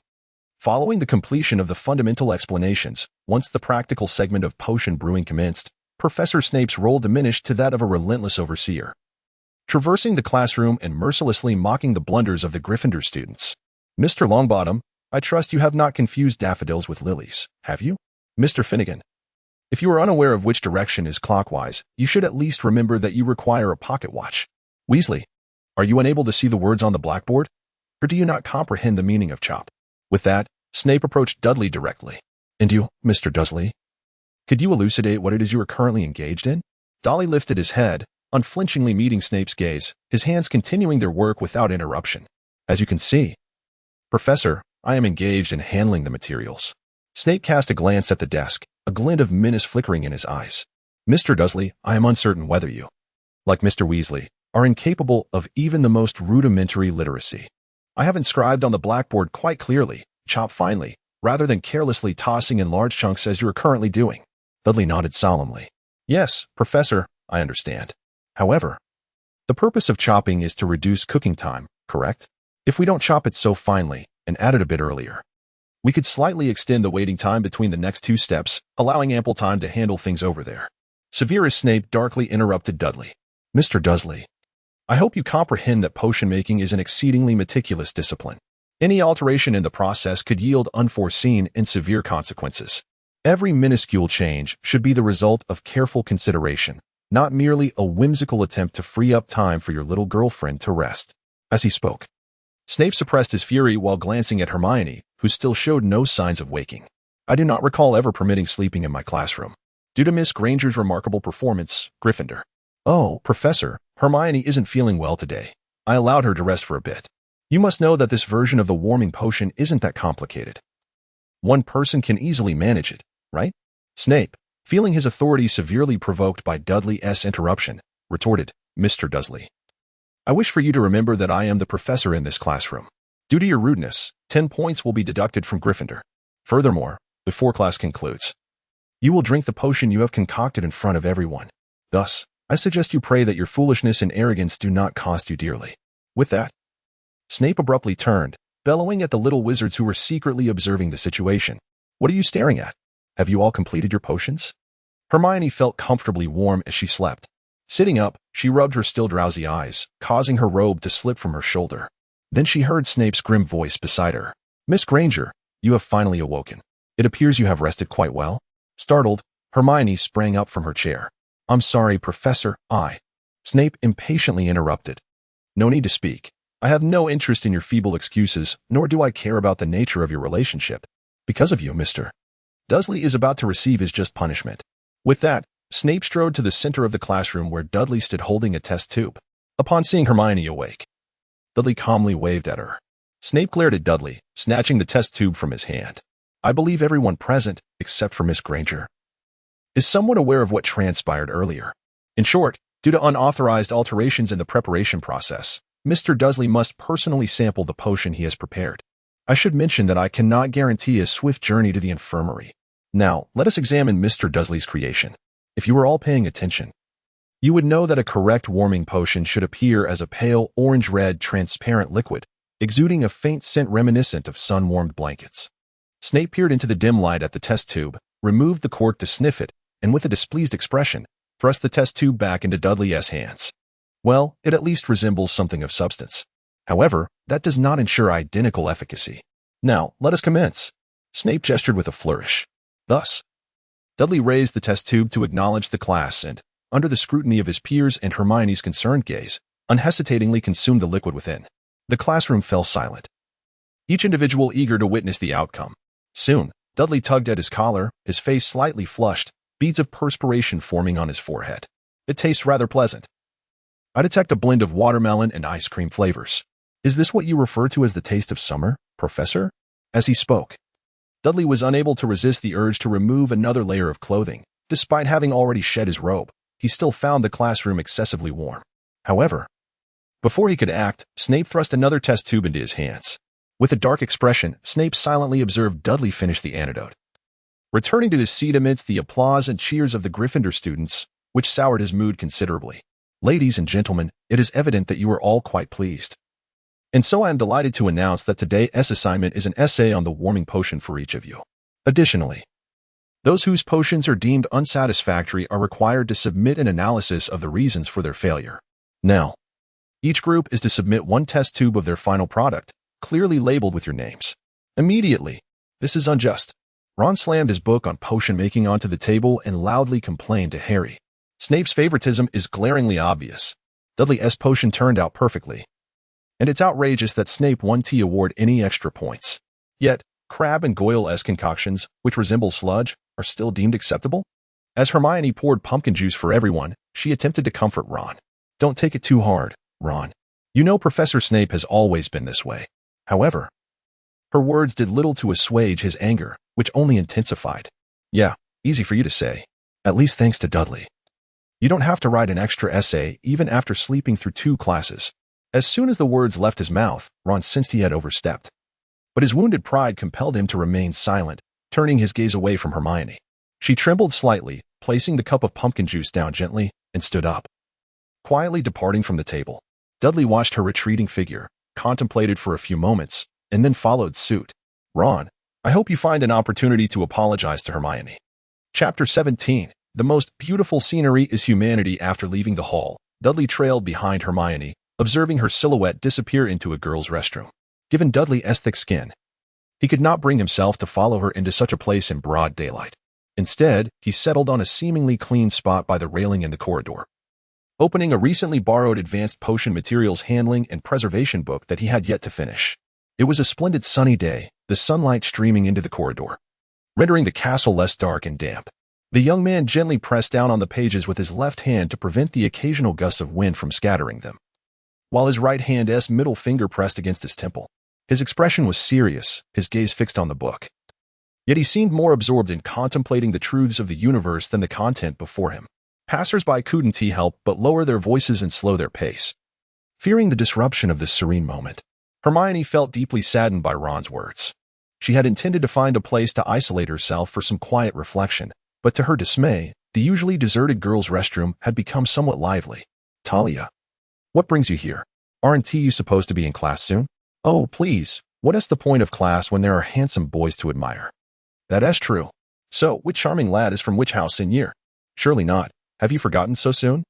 Following the completion of the fundamental explanations, once the practical segment of potion brewing commenced, Professor Snape's role diminished to that of a relentless overseer. traversing the classroom and mercilessly mocking the blunders of the Gryffindor students. Mr. Longbottom, I trust you have not confused daffodils with lilies, have you? Mr. Finnegan, if you are unaware of which direction is clockwise, you should at least remember that you require a pocket watch. Weasley, are you unable to see the words on the blackboard? Or do you not comprehend the meaning of chop? With that, Snape approached Dudley directly. And you, Mr. Dursley, could you elucidate what it is you are currently engaged in? Dudley lifted his head, unflinchingly meeting Snape's gaze, his hands continuing their work without interruption. As you can see, Professor, I am engaged in handling the materials. Snape cast a glance at the desk, a glint of menace flickering in his eyes. Mr. Dursley, I am uncertain whether you, like Mr. Weasley, are incapable of even the most rudimentary literacy. I have inscribed on the blackboard quite clearly, chop finely, rather than carelessly tossing in large chunks as you are currently doing. Dudley nodded solemnly. Yes, Professor, I understand. However, the purpose of chopping is to reduce cooking time, correct? If we don't chop it so finely and add it a bit earlier, we could slightly extend the waiting time between the next two steps, allowing ample time to handle things over there. Severus Snape darkly interrupted Dudley. Mr. Dursley, I hope you comprehend that potion making is an exceedingly meticulous discipline. Any alteration in the process could yield unforeseen and severe consequences. Every minuscule change should be the result of careful consideration, not merely a whimsical attempt to free up time for your little girlfriend to rest. As he spoke, Snape suppressed his fury while glancing at Hermione, who still showed no signs of waking. I do not recall ever permitting sleeping in my classroom. Due to Miss Granger's remarkable performance, Gryffindor. Oh, Professor, Hermione isn't feeling well today. I allowed her to rest for a bit. You must know that this version of the warming potion isn't that complicated. One person can easily manage it, right? Snape, feeling his authority severely provoked by Dudley's interruption, retorted, Mr. Dursley, I wish for you to remember that I am the professor in this classroom. Due to your rudeness, 10 points will be deducted from Gryffindor. Furthermore, before class concludes, you will drink the potion you have concocted in front of everyone. Thus, I suggest you pray that your foolishness and arrogance do not cost you dearly. With that, Snape abruptly turned, bellowing at the little wizards who were secretly observing the situation. What are you staring at? Have you all completed your potions? Hermione felt comfortably warm as she slept. Sitting up, she rubbed her still drowsy eyes, causing her robe to slip from her shoulder. Then she heard Snape's grim voice beside her. Miss Granger, you have finally awoken. It appears you have rested quite well. Startled, Hermione sprang up from her chair. I'm sorry, Professor, Snape impatiently interrupted. No need to speak. I have no interest in your feeble excuses, nor do I care about the nature of your relationship. Because of you, Mr. Dursley is about to receive his just punishment. With that, Snape strode to the center of the classroom where Dudley stood holding a test tube. Upon seeing Hermione awake, Dudley calmly waved at her. Snape glared at Dudley, snatching the test tube from his hand. I believe everyone present, except for Miss Granger, is somewhat aware of what transpired earlier. In short, due to unauthorized alterations in the preparation process, Mr. Dursley must personally sample the potion he has prepared. I should mention that I cannot guarantee a swift journey to the infirmary. Now, let us examine Mr. Dursley's creation. If you were all paying attention, you would know that a correct warming potion should appear as a pale orange-red transparent liquid, exuding a faint scent reminiscent of sun-warmed blankets. Snape peered into the dim light at the test tube, removed the cork to sniff it, and with a displeased expression, thrust the test tube back into Dudley's hands. Well, it at least resembles something of substance. However, that does not ensure identical efficacy. Now, let us commence. Snape gestured with a flourish. Thus, Dudley raised the test tube to acknowledge the class and, under the scrutiny of his peers and Hermione's concerned gaze, unhesitatingly consumed the liquid within. The classroom fell silent, each individual eager to witness the outcome. Soon, Dudley tugged at his collar, his face slightly flushed, beads of perspiration forming on his forehead. It tastes rather pleasant. I detect a blend of watermelon and ice cream flavors. Is this what you refer to as the taste of summer, Professor? As he spoke, Dudley was unable to resist the urge to remove another layer of clothing. Despite having already shed his robe, he still found the classroom excessively warm. However, before he could act, Snape thrust another test tube into his hands. With a dark expression, Snape silently observed Dudley finish the antidote. Returning to his seat amidst the applause and cheers of the Gryffindor students, which soured his mood considerably. Ladies and gentlemen, it is evident that you are all quite pleased. And so I am delighted to announce that today's assignment is an essay on the warming potion for each of you. Additionally, those whose potions are deemed unsatisfactory are required to submit an analysis of the reasons for their failure. Now, Each group is to submit one test tube of their final product, clearly labeled with your names. Immediately. This is unjust. Ron slammed his book on potion making onto the table and loudly complained to Harry. Snape's favoritism is glaringly obvious. Dudley's potion turned out perfectly. And it's outrageous that Snape won't award any extra points. Yet, Crabbe and Goyle's concoctions, which resemble sludge, are still deemed acceptable? As Hermione poured pumpkin juice for everyone, she attempted to comfort Ron. Don't take it too hard, Ron. You know Professor Snape has always been this way. However, her words did little to assuage his anger, which only intensified. Yeah, easy for you to say. At least thanks to Dudley. You don't have to write an extra essay even after sleeping through 2 classes. As soon as the words left his mouth, Ron sensed he had overstepped. But his wounded pride compelled him to remain silent, turning his gaze away from Hermione. She trembled slightly, placing the cup of pumpkin juice down gently, and stood up. Quietly departing from the table, Dudley watched her retreating figure, contemplated for a few moments, and then followed suit. Ron, I hope you find an opportunity to apologize to Hermione. Chapter 17. The most beautiful scenery is humanity. After leaving the hall, Dudley trailed behind Hermione, observing her silhouette disappear into a girl's restroom. Given Dudley's thick skin, he could not bring himself to follow her into such a place in broad daylight. Instead, he settled on a seemingly clean spot by the railing in the corridor. Opening a recently borrowed advanced potion materials handling and preservation book that he had yet to finish. It was a splendid sunny day, the sunlight streaming into the corridor, rendering the castle less dark and damp. The young man gently pressed down on the pages with his left hand to prevent the occasional gusts of wind from scattering them, while his right hand's middle finger pressed against his temple. His expression was serious, his gaze fixed on the book. Yet he seemed more absorbed in contemplating the truths of the universe than the content before him. Passers-by couldn't help but lower their voices and slow their pace, fearing the disruption of this serene moment. Hermione felt deeply saddened by Ron's words. She had intended to find a place to isolate herself for some quiet reflection, but to her dismay, the usually deserted girls' restroom had become somewhat lively. Talia, what brings you here? Aren't you supposed to be in class soon? Oh, please, what is the point of class when there are handsome boys to admire? That is true. So, which charming lad is from which house and year? Surely not. Have you forgotten so soon?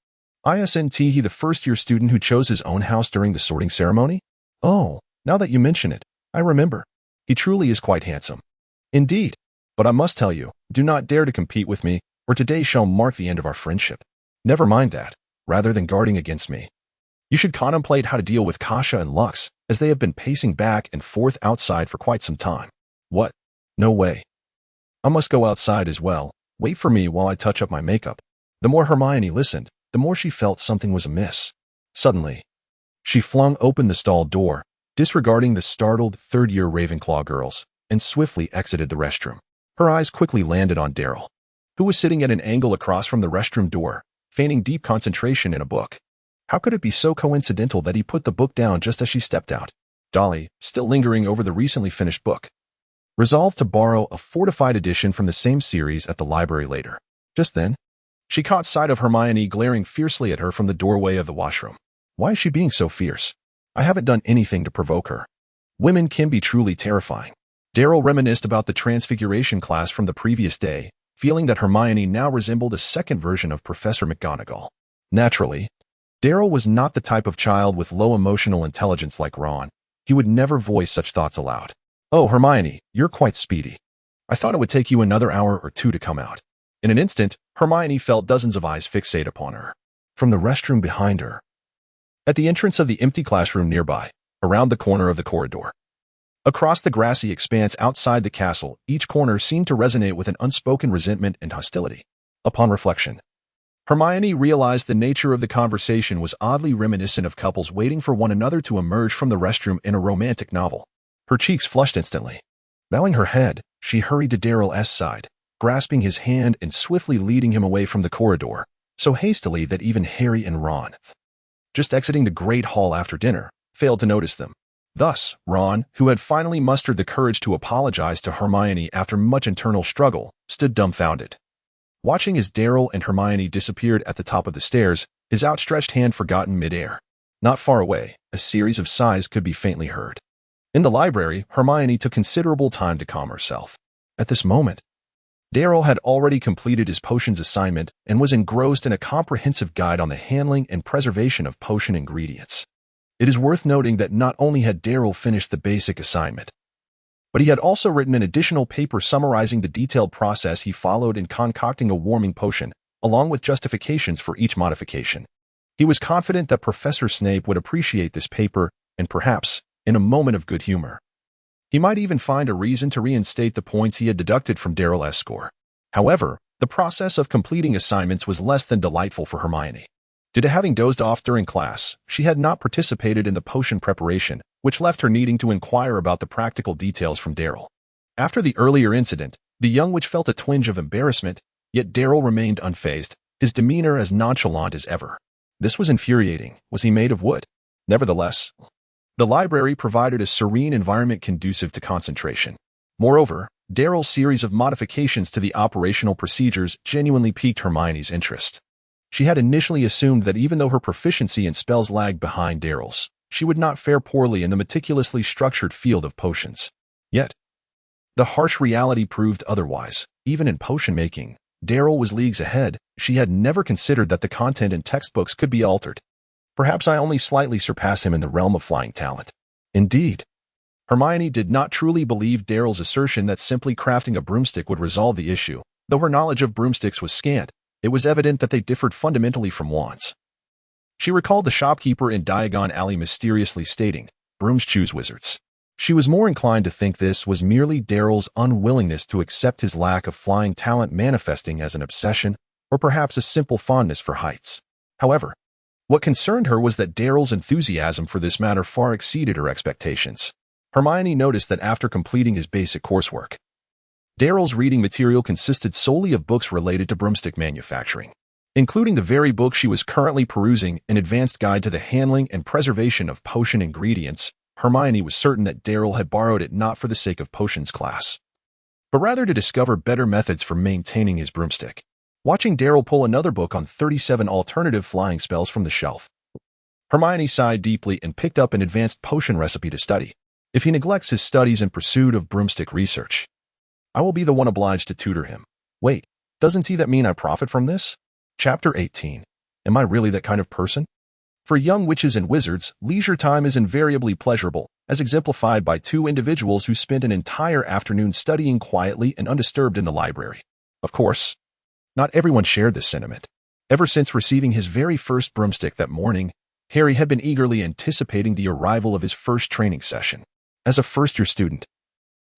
Isn't he the first-year student who chose his own house during the sorting ceremony? Oh, now that you mention it, I remember. He truly is quite handsome. Indeed. But I must tell you, do not dare to compete with me, or today shall mark the end of our friendship. Never mind that. Rather than guarding against me, you should contemplate how to deal with Kasha and Lux, as they have been pacing back and forth outside for quite some time. What? No way. I must go outside as well. Wait for me while I touch up my makeup. The more Hermione listened, the more she felt something was amiss. Suddenly, she flung open the stall door, disregarding the startled third-year Ravenclaw girls, and swiftly exited the restroom. Her eyes quickly landed on Daryl, who was sitting at an angle across from the restroom door, feigning deep concentration in a book. How could it be so coincidental that he put the book down just as she stepped out? Dolly, still lingering over the recently finished book, resolved to borrow a fortified edition from the same series at the library later. Just then, she caught sight of Hermione glaring fiercely at her from the doorway of the washroom. Why is she being so fierce? I haven't done anything to provoke her. Women can be truly terrifying. Daryl reminisced about the Transfiguration class from the previous day, feeling that Hermione now resembled a second version of Professor McGonagall. Naturally, Daryl was not the type of child with low emotional intelligence like Ron. He would never voice such thoughts aloud. Oh, Hermione, you're quite speedy. I thought it would take you another hour or 2 to come out. In an instant, Hermione felt dozens of eyes fixate upon her. From the restroom behind her, at the entrance of the empty classroom nearby, around the corner of the corridor, across the grassy expanse outside the castle, each corner seemed to resonate with an unspoken resentment and hostility. Upon reflection, Hermione realized the nature of the conversation was oddly reminiscent of couples waiting for one another to emerge from the restroom in a romantic novel. Her cheeks flushed instantly. Bowing her head, she hurried to Daryl's side, grasping his hand and swiftly leading him away from the corridor, so hastily that even Harry and Ron, just exiting the great hall after dinner, failed to notice them. Thus, Ron, who had finally mustered the courage to apologize to Hermione after much internal struggle, stood dumbfounded, watching as Daryl and Hermione disappeared at the top of the stairs, his outstretched hand forgotten mid-air. Not far away, a series of sighs could be faintly heard. In the library, Hermione took considerable time to calm herself. At this moment, Daryl had already completed his potions assignment and was engrossed in a comprehensive guide on the handling and preservation of potion ingredients. It is worth noting that not only had Daryl finished the basic assignment, but he had also written an additional paper summarizing the detailed process he followed in concocting a warming potion, along with justifications for each modification. He was confident that Professor Snape would appreciate this paper and perhaps, in a moment of good humor, he might even find a reason to reinstate the points he had deducted from Daryl's score. However, the process of completing assignments was less than delightful for Hermione. Due to having dozed off during class, she had not participated in the potion preparation, which left her needing to inquire about the practical details from Daryl. After the earlier incident, the young witch felt a twinge of embarrassment, yet Daryl remained unfazed, his demeanor as nonchalant as ever. This was infuriating. Was he made of wood? Nevertheless, the library provided a serene environment conducive to concentration. Moreover, Daryl's series of modifications to the operational procedures genuinely piqued Hermione's interest. She had initially assumed that even though her proficiency in spells lagged behind Daryl's, she would not fare poorly in the meticulously structured field of potions. Yet, the harsh reality proved otherwise. Even in potion making, Daryl was leagues ahead. She had never considered that the content in textbooks could be altered. Perhaps I only slightly surpass him in the realm of flying talent. Indeed, Hermione did not truly believe Daryl's assertion that simply crafting a broomstick would resolve the issue. Though her knowledge of broomsticks was scant, it was evident that they differed fundamentally from wands. She recalled the shopkeeper in Diagon Alley mysteriously stating, "Brooms choose wizards." She was more inclined to think this was merely Daryl's unwillingness to accept his lack of flying talent manifesting as an obsession, or perhaps a simple fondness for heights. However, what concerned her was that Daryl's enthusiasm for this matter far exceeded her expectations. Hermione noticed that after completing his basic coursework, Daryl's reading material consisted solely of books related to broomstick manufacturing, including the very book she was currently perusing, An Advanced Guide to the Handling and Preservation of Potion Ingredients. Hermione was certain that Daryl had borrowed it not for the sake of potions class, but rather to discover better methods for maintaining his broomstick. Watching Daryl pull another book on 37 alternative flying spells from the shelf, Hermione sighed deeply and picked up an advanced potion recipe to study. If he neglects his studies in pursuit of broomstick research, I will be the one obliged to tutor him. Wait, doesn't that mean I profit from this? Chapter 18. Am I really that kind of person? For young witches and wizards, leisure time is invariably pleasurable, as exemplified by two individuals who spent an entire afternoon studying quietly and undisturbed in the library. Of course, not everyone shared this sentiment. Ever since receiving his very first broomstick that morning, Harry had been eagerly anticipating the arrival of his first training session. As a first-year student,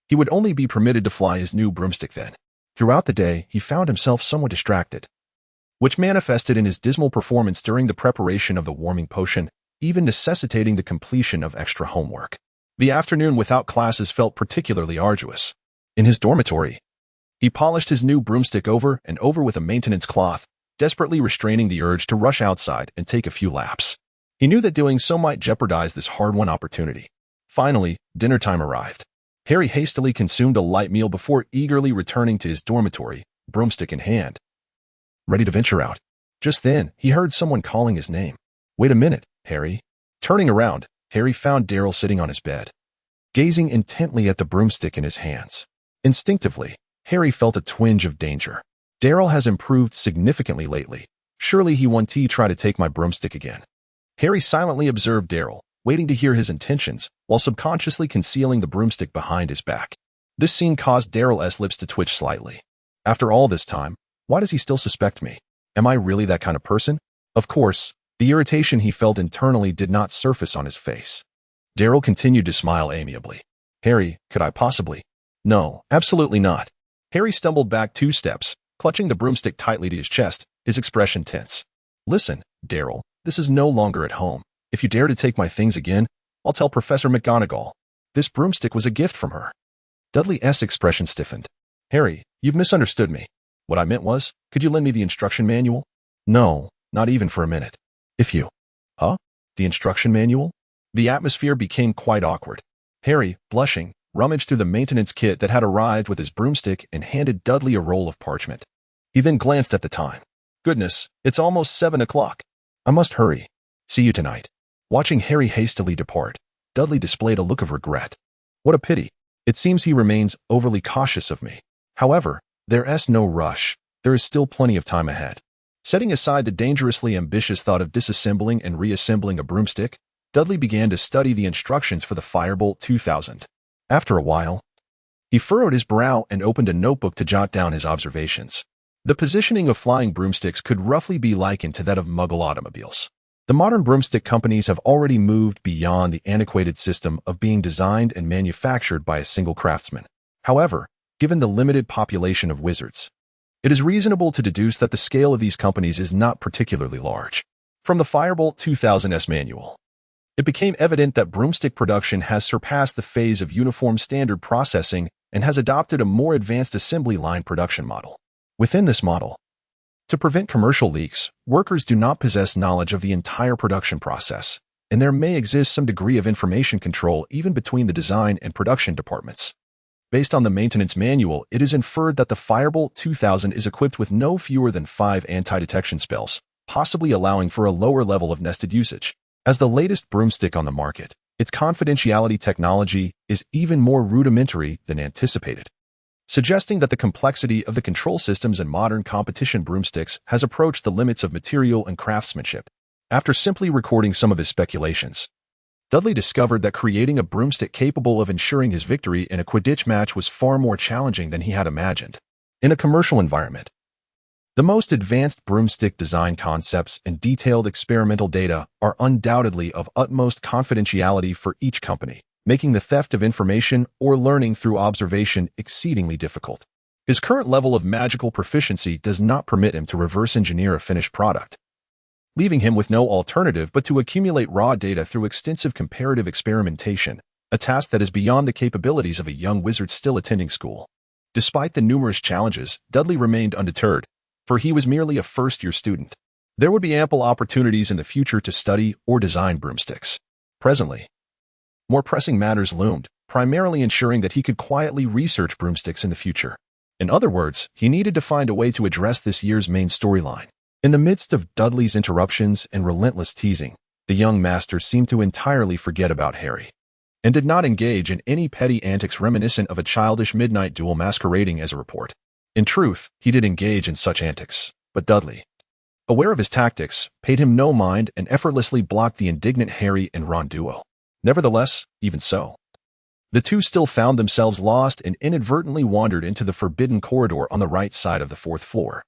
he would only be permitted to fly his new broomstick then. Throughout the day, he found himself somewhat distracted, which manifested in his dismal performance during the preparation of the warming potion, even necessitating the completion of extra homework. The afternoon without classes felt particularly arduous. In his dormitory, he polished his new broomstick over and over with a maintenance cloth, desperately restraining the urge to rush outside and take a few laps. He knew that doing so might jeopardize this hard-won opportunity. Finally, dinner time arrived. Harry hastily consumed a light meal before eagerly returning to his dormitory, broomstick in hand, ready to venture out. Just then, he heard someone calling his name. Wait a minute, Harry. Turning around, Harry found Daryl sitting on his bed, gazing intently at the broomstick in his hands. Instinctively, Harry felt a twinge of danger. Daryl has improved significantly lately. Surely he won't try to take my broomstick again. Harry silently observed Daryl, waiting to hear his intentions, while subconsciously concealing the broomstick behind his back. This scene caused Daryl's lips to twitch slightly. After all this time, why does he still suspect me? Am I really that kind of person? Of course, the irritation he felt internally did not surface on his face. Daryl continued to smile amiably. Harry, could I possibly? No, absolutely not. Harry stumbled back 2 steps, clutching the broomstick tightly to his chest, his expression tense. Listen, Daryl, this is no longer at home. If you dare to take my things again, I'll tell Professor McGonagall. This broomstick was a gift from her. Dudley's expression stiffened. Harry, you've misunderstood me. What I meant was, could you lend me the instruction manual? No, not even for a minute. If you... Huh? The instruction manual? The atmosphere became quite awkward. Harry, blushing, rummaged through the maintenance kit that had arrived with his broomstick and handed Dudley a roll of parchment. He then glanced at the time. Goodness, it's almost 7 o'clock. I must hurry. See you tonight. Watching Harry hastily depart, Dudley displayed a look of regret. What a pity. It seems he remains overly cautious of me. However, there's no rush. There is still plenty of time ahead. Setting aside the dangerously ambitious thought of disassembling and reassembling a broomstick, Dudley began to study the instructions for the Firebolt 2000. After a while, he furrowed his brow and opened a notebook to jot down his observations. The positioning of flying broomsticks could roughly be likened to that of Muggle automobiles. The modern broomstick companies have already moved beyond the antiquated system of being designed and manufactured by a single craftsman. However, given the limited population of wizards, it is reasonable to deduce that the scale of these companies is not particularly large. From the Firebolt 2000's manual, it became evident that broomstick production has surpassed the phase of uniform standard processing and has adopted a more advanced assembly line production model. Within this model, to prevent commercial leaks, workers do not possess knowledge of the entire production process, and there may exist some degree of information control even between the design and production departments. Based on the maintenance manual, it is inferred that the Firebolt 2000 is equipped with no fewer than 5 anti-detection spells, possibly allowing for a lower level of nested usage. As the latest broomstick on the market, its confidentiality technology is even more rudimentary than anticipated, suggesting that the complexity of the control systems in modern competition broomsticks has approached the limits of material and craftsmanship. After simply recording some of his speculations, Dudley discovered that creating a broomstick capable of ensuring his victory in a Quidditch match was far more challenging than he had imagined. In a commercial environment, the most advanced broomstick design concepts and detailed experimental data are undoubtedly of utmost confidentiality for each company, making the theft of information or learning through observation exceedingly difficult. His current level of magical proficiency does not permit him to reverse engineer a finished product, leaving him with no alternative but to accumulate raw data through extensive comparative experimentation, a task that is beyond the capabilities of a young wizard still attending school. Despite the numerous challenges, Dudley remained undeterred, for he was merely a first-year student. There would be ample opportunities in the future to study or design broomsticks. Presently, more pressing matters loomed, primarily ensuring that he could quietly research broomsticks in the future. In other words, he needed to find a way to address this year's main storyline. In the midst of Dudley's interruptions and relentless teasing, the young master seemed to entirely forget about Harry, and did not engage in any petty antics reminiscent of a childish midnight duel masquerading as a report. In truth, he did engage in such antics, but Dudley, aware of his tactics, paid him no mind and effortlessly blocked the indignant Harry and Ron duo. Nevertheless, even so, the two still found themselves lost and inadvertently wandered into the forbidden corridor on the right side of the 4th floor,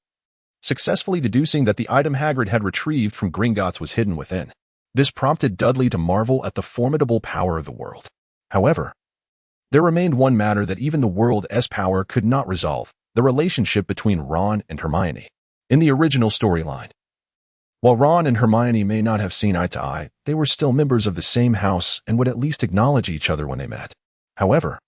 successfully deducing that the item Hagrid had retrieved from Gringotts was hidden within. This prompted Dudley to marvel at the formidable power of the world. However, there remained one matter that even the world's power could not resolve: the relationship between Ron and Hermione. In the original storyline, while Ron and Hermione may not have seen eye to eye, they were still members of the same house and would at least acknowledge each other when they met. However,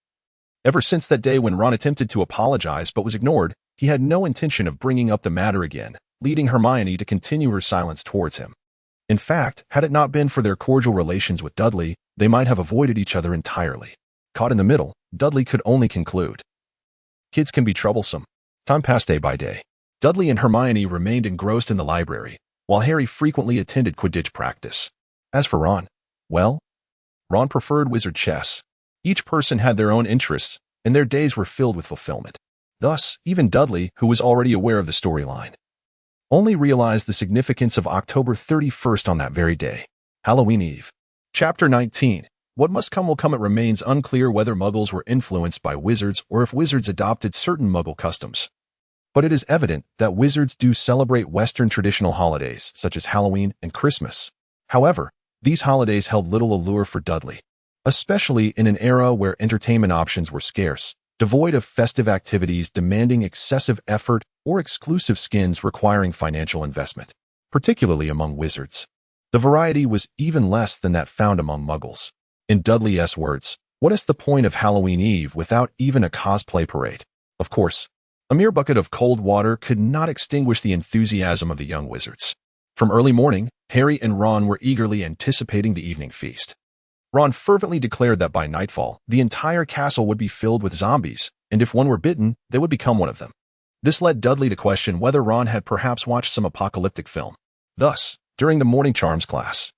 ever since that day when Ron attempted to apologize but was ignored, he had no intention of bringing up the matter again, leading Hermione to continue her silence towards him. In fact, had it not been for their cordial relations with Dudley, they might have avoided each other entirely. Caught in the middle, Dudley could only conclude: kids can be troublesome. Time passed day by day. Dudley and Hermione remained engrossed in the library, while Harry frequently attended Quidditch practice. As for Ron, well, Ron preferred wizard chess. Each person had their own interests, and their days were filled with fulfillment. Thus, even Dudley, who was already aware of the storyline, only realized the significance of October 31st on that very day, Halloween Eve. Chapter 19. What must come will come. It remains unclear whether Muggles were influenced by wizards or if wizards adopted certain Muggle customs. But it is evident that wizards do celebrate Western traditional holidays, such as Halloween and Christmas. However, these holidays held little allure for Dudley, especially in an era where entertainment options were scarce, devoid of festive activities demanding excessive effort or exclusive skins requiring financial investment, particularly among wizards. The variety was even less than that found among Muggles. In Dudley's words, what is the point of Halloween Eve without even a cosplay parade? Of course, a mere bucket of cold water could not extinguish the enthusiasm of the young wizards. From early morning, Harry and Ron were eagerly anticipating the evening feast. Ron fervently declared that by nightfall, the entire castle would be filled with zombies, and if one were bitten, they would become one of them. This led Dudley to question whether Ron had perhaps watched some apocalyptic film. Thus, during the morning charms class,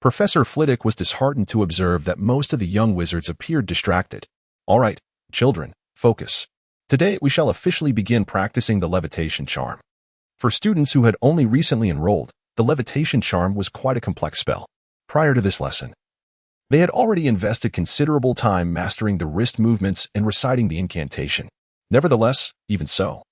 Professor Flitwick was disheartened to observe that most of the young wizards appeared distracted. All right, children, focus. Today we shall officially begin practicing the levitation charm. For students who had only recently enrolled, the levitation charm was quite a complex spell. Prior to this lesson, They had already invested considerable time mastering the wrist movements and reciting the incantation. Nevertheless, even so,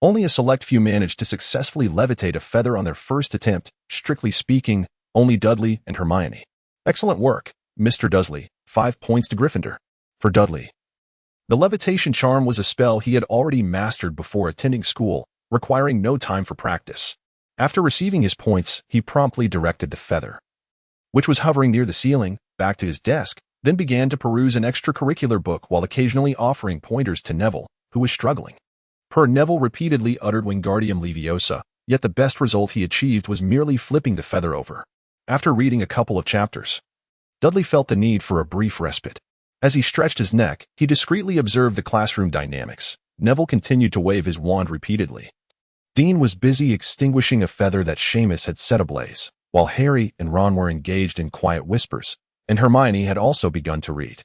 only a select few managed to successfully levitate a feather on their first attempt, strictly speaking, only Dudley and Hermione. Excellent work, Mr. Dursley. 5 points to Gryffindor. For Dudley, the levitation charm was a spell he had already mastered before attending school, requiring no time for practice. After receiving his points, he promptly directed the feather, which was hovering near the ceiling, back to his desk, then began to peruse an extracurricular book while occasionally offering pointers to Neville, who was struggling. Neville repeatedly uttered Wingardium Leviosa, yet the best result he achieved was merely flipping the feather over. After reading a couple of chapters, Dudley felt the need for a brief respite. As he stretched his neck, he discreetly observed the classroom dynamics. Neville continued to wave his wand repeatedly. Dean was busy extinguishing a feather that Seamus had set ablaze, while Harry and Ron were engaged in quiet whispers, and Hermione had also begun to read.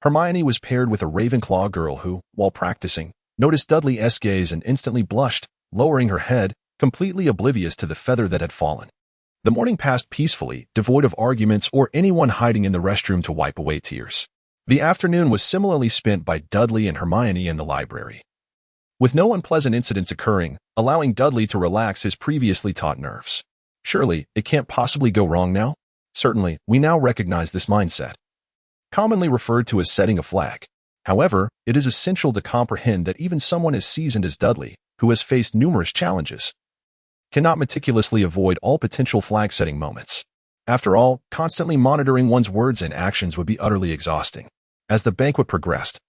Hermione was paired with a Ravenclaw girl who, while practicing, noticed Dudley's gaze and instantly blushed, lowering her head, completely oblivious to the feather that had fallen. The morning passed peacefully, devoid of arguments or anyone hiding in the restroom to wipe away tears. The afternoon was similarly spent by Dudley and Hermione in the library, with no unpleasant incidents occurring, allowing Dudley to relax his previously taut nerves. Surely, it can't possibly go wrong now? Certainly, we now recognize this mindset, commonly referred to as setting a flag. However, it is essential to comprehend that even someone as seasoned as Dudley, who has faced numerous challenges, cannot meticulously avoid all potential flag-setting moments. After all, constantly monitoring one's words and actions would be utterly exhausting. As the banquet progressed,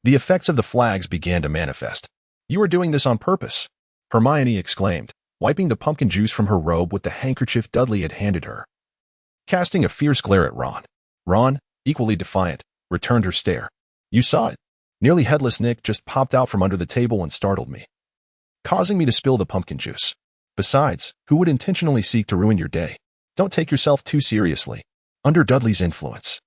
the effects of the flags began to manifest. "You are doing this on purpose," Hermione exclaimed, wiping the pumpkin juice from her robe with the handkerchief Dudley had handed her. Casting a fierce glare at Ron. Ron, equally defiant, returned her stare. "You saw it. Nearly headless Nick just popped out from under the table and startled me, causing me to spill the pumpkin juice. Besides, who would intentionally seek to ruin your day? Don't take yourself too seriously." Under Dudley's influence,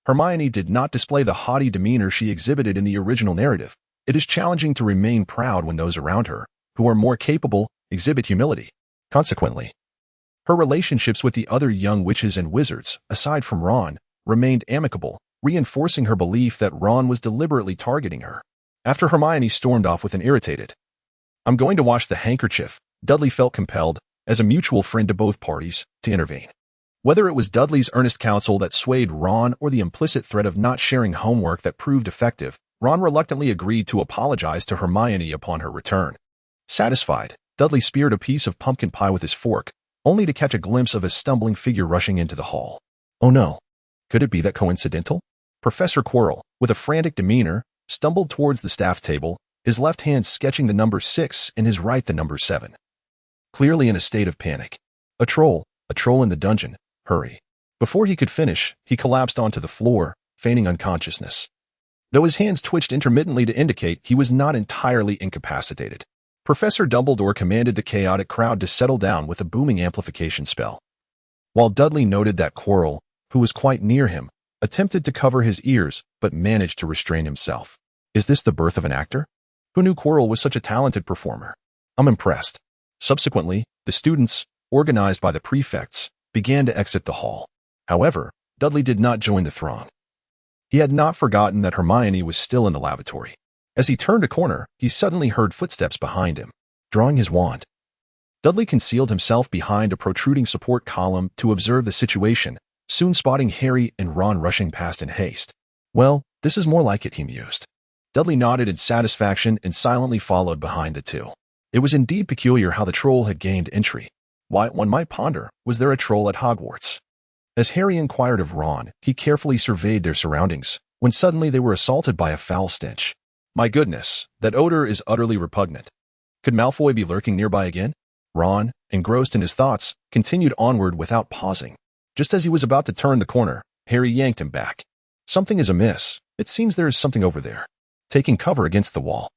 Hermione did not display the haughty demeanor she exhibited in the original narrative. It is challenging to remain proud when those around her, who are more capable, exhibit humility. Consequently, her relationships with the other young witches and wizards, aside from Ron, remained amicable, reinforcing her belief that Ron was deliberately targeting her. After Hermione stormed off with an irritated, "I'm going to wash the handkerchief," Dudley felt compelled, as a mutual friend to both parties, to intervene. Whether it was Dudley's earnest counsel that swayed Ron or the implicit threat of not sharing homework that proved effective, Ron reluctantly agreed to apologize to Hermione upon her return. Satisfied, Dudley speared a piece of pumpkin pie with his fork, only to catch a glimpse of a stumbling figure rushing into the hall. Oh no. Could it be that coincidental? Professor Quirrell, with a frantic demeanor, stumbled towards the staff table, his left hand sketching the number 6 and his right the number 7. Clearly in a state of panic. A troll in the dungeon, hurry. Before he could finish, he collapsed onto the floor, feigning unconsciousness, though his hands twitched intermittently to indicate he was not entirely incapacitated. Professor Dumbledore commanded the chaotic crowd to settle down with a booming amplification spell, while Dudley noted that Quirrell, who was quite near him, attempted to cover his ears but managed to restrain himself. Is this the birth of an actor? Who knew Quirrell was such a talented performer? I'm impressed. Subsequently, the students, organized by the prefects, began to exit the hall. However, Dudley did not join the throng. He had not forgotten that Hermione was still in the lavatory. As he turned a corner, he suddenly heard footsteps behind him. Drawing his wand, Dudley concealed himself behind a protruding support column to observe the situation, soon spotting Harry and Ron rushing past in haste. Well, this is more like it, he mused. Dudley nodded in satisfaction and silently followed behind the two. It was indeed peculiar how the troll had gained entry. Why, one might ponder, was there a troll at Hogwarts? As Harry inquired of Ron, he carefully surveyed their surroundings, when suddenly they were assaulted by a foul stench. My goodness, that odor is utterly repugnant. Could Malfoy be lurking nearby again? Ron, engrossed in his thoughts, continued onward without pausing. Just as he was about to turn the corner, Harry yanked him back. Something is amiss. It seems there is something over there. Taking cover against the wall,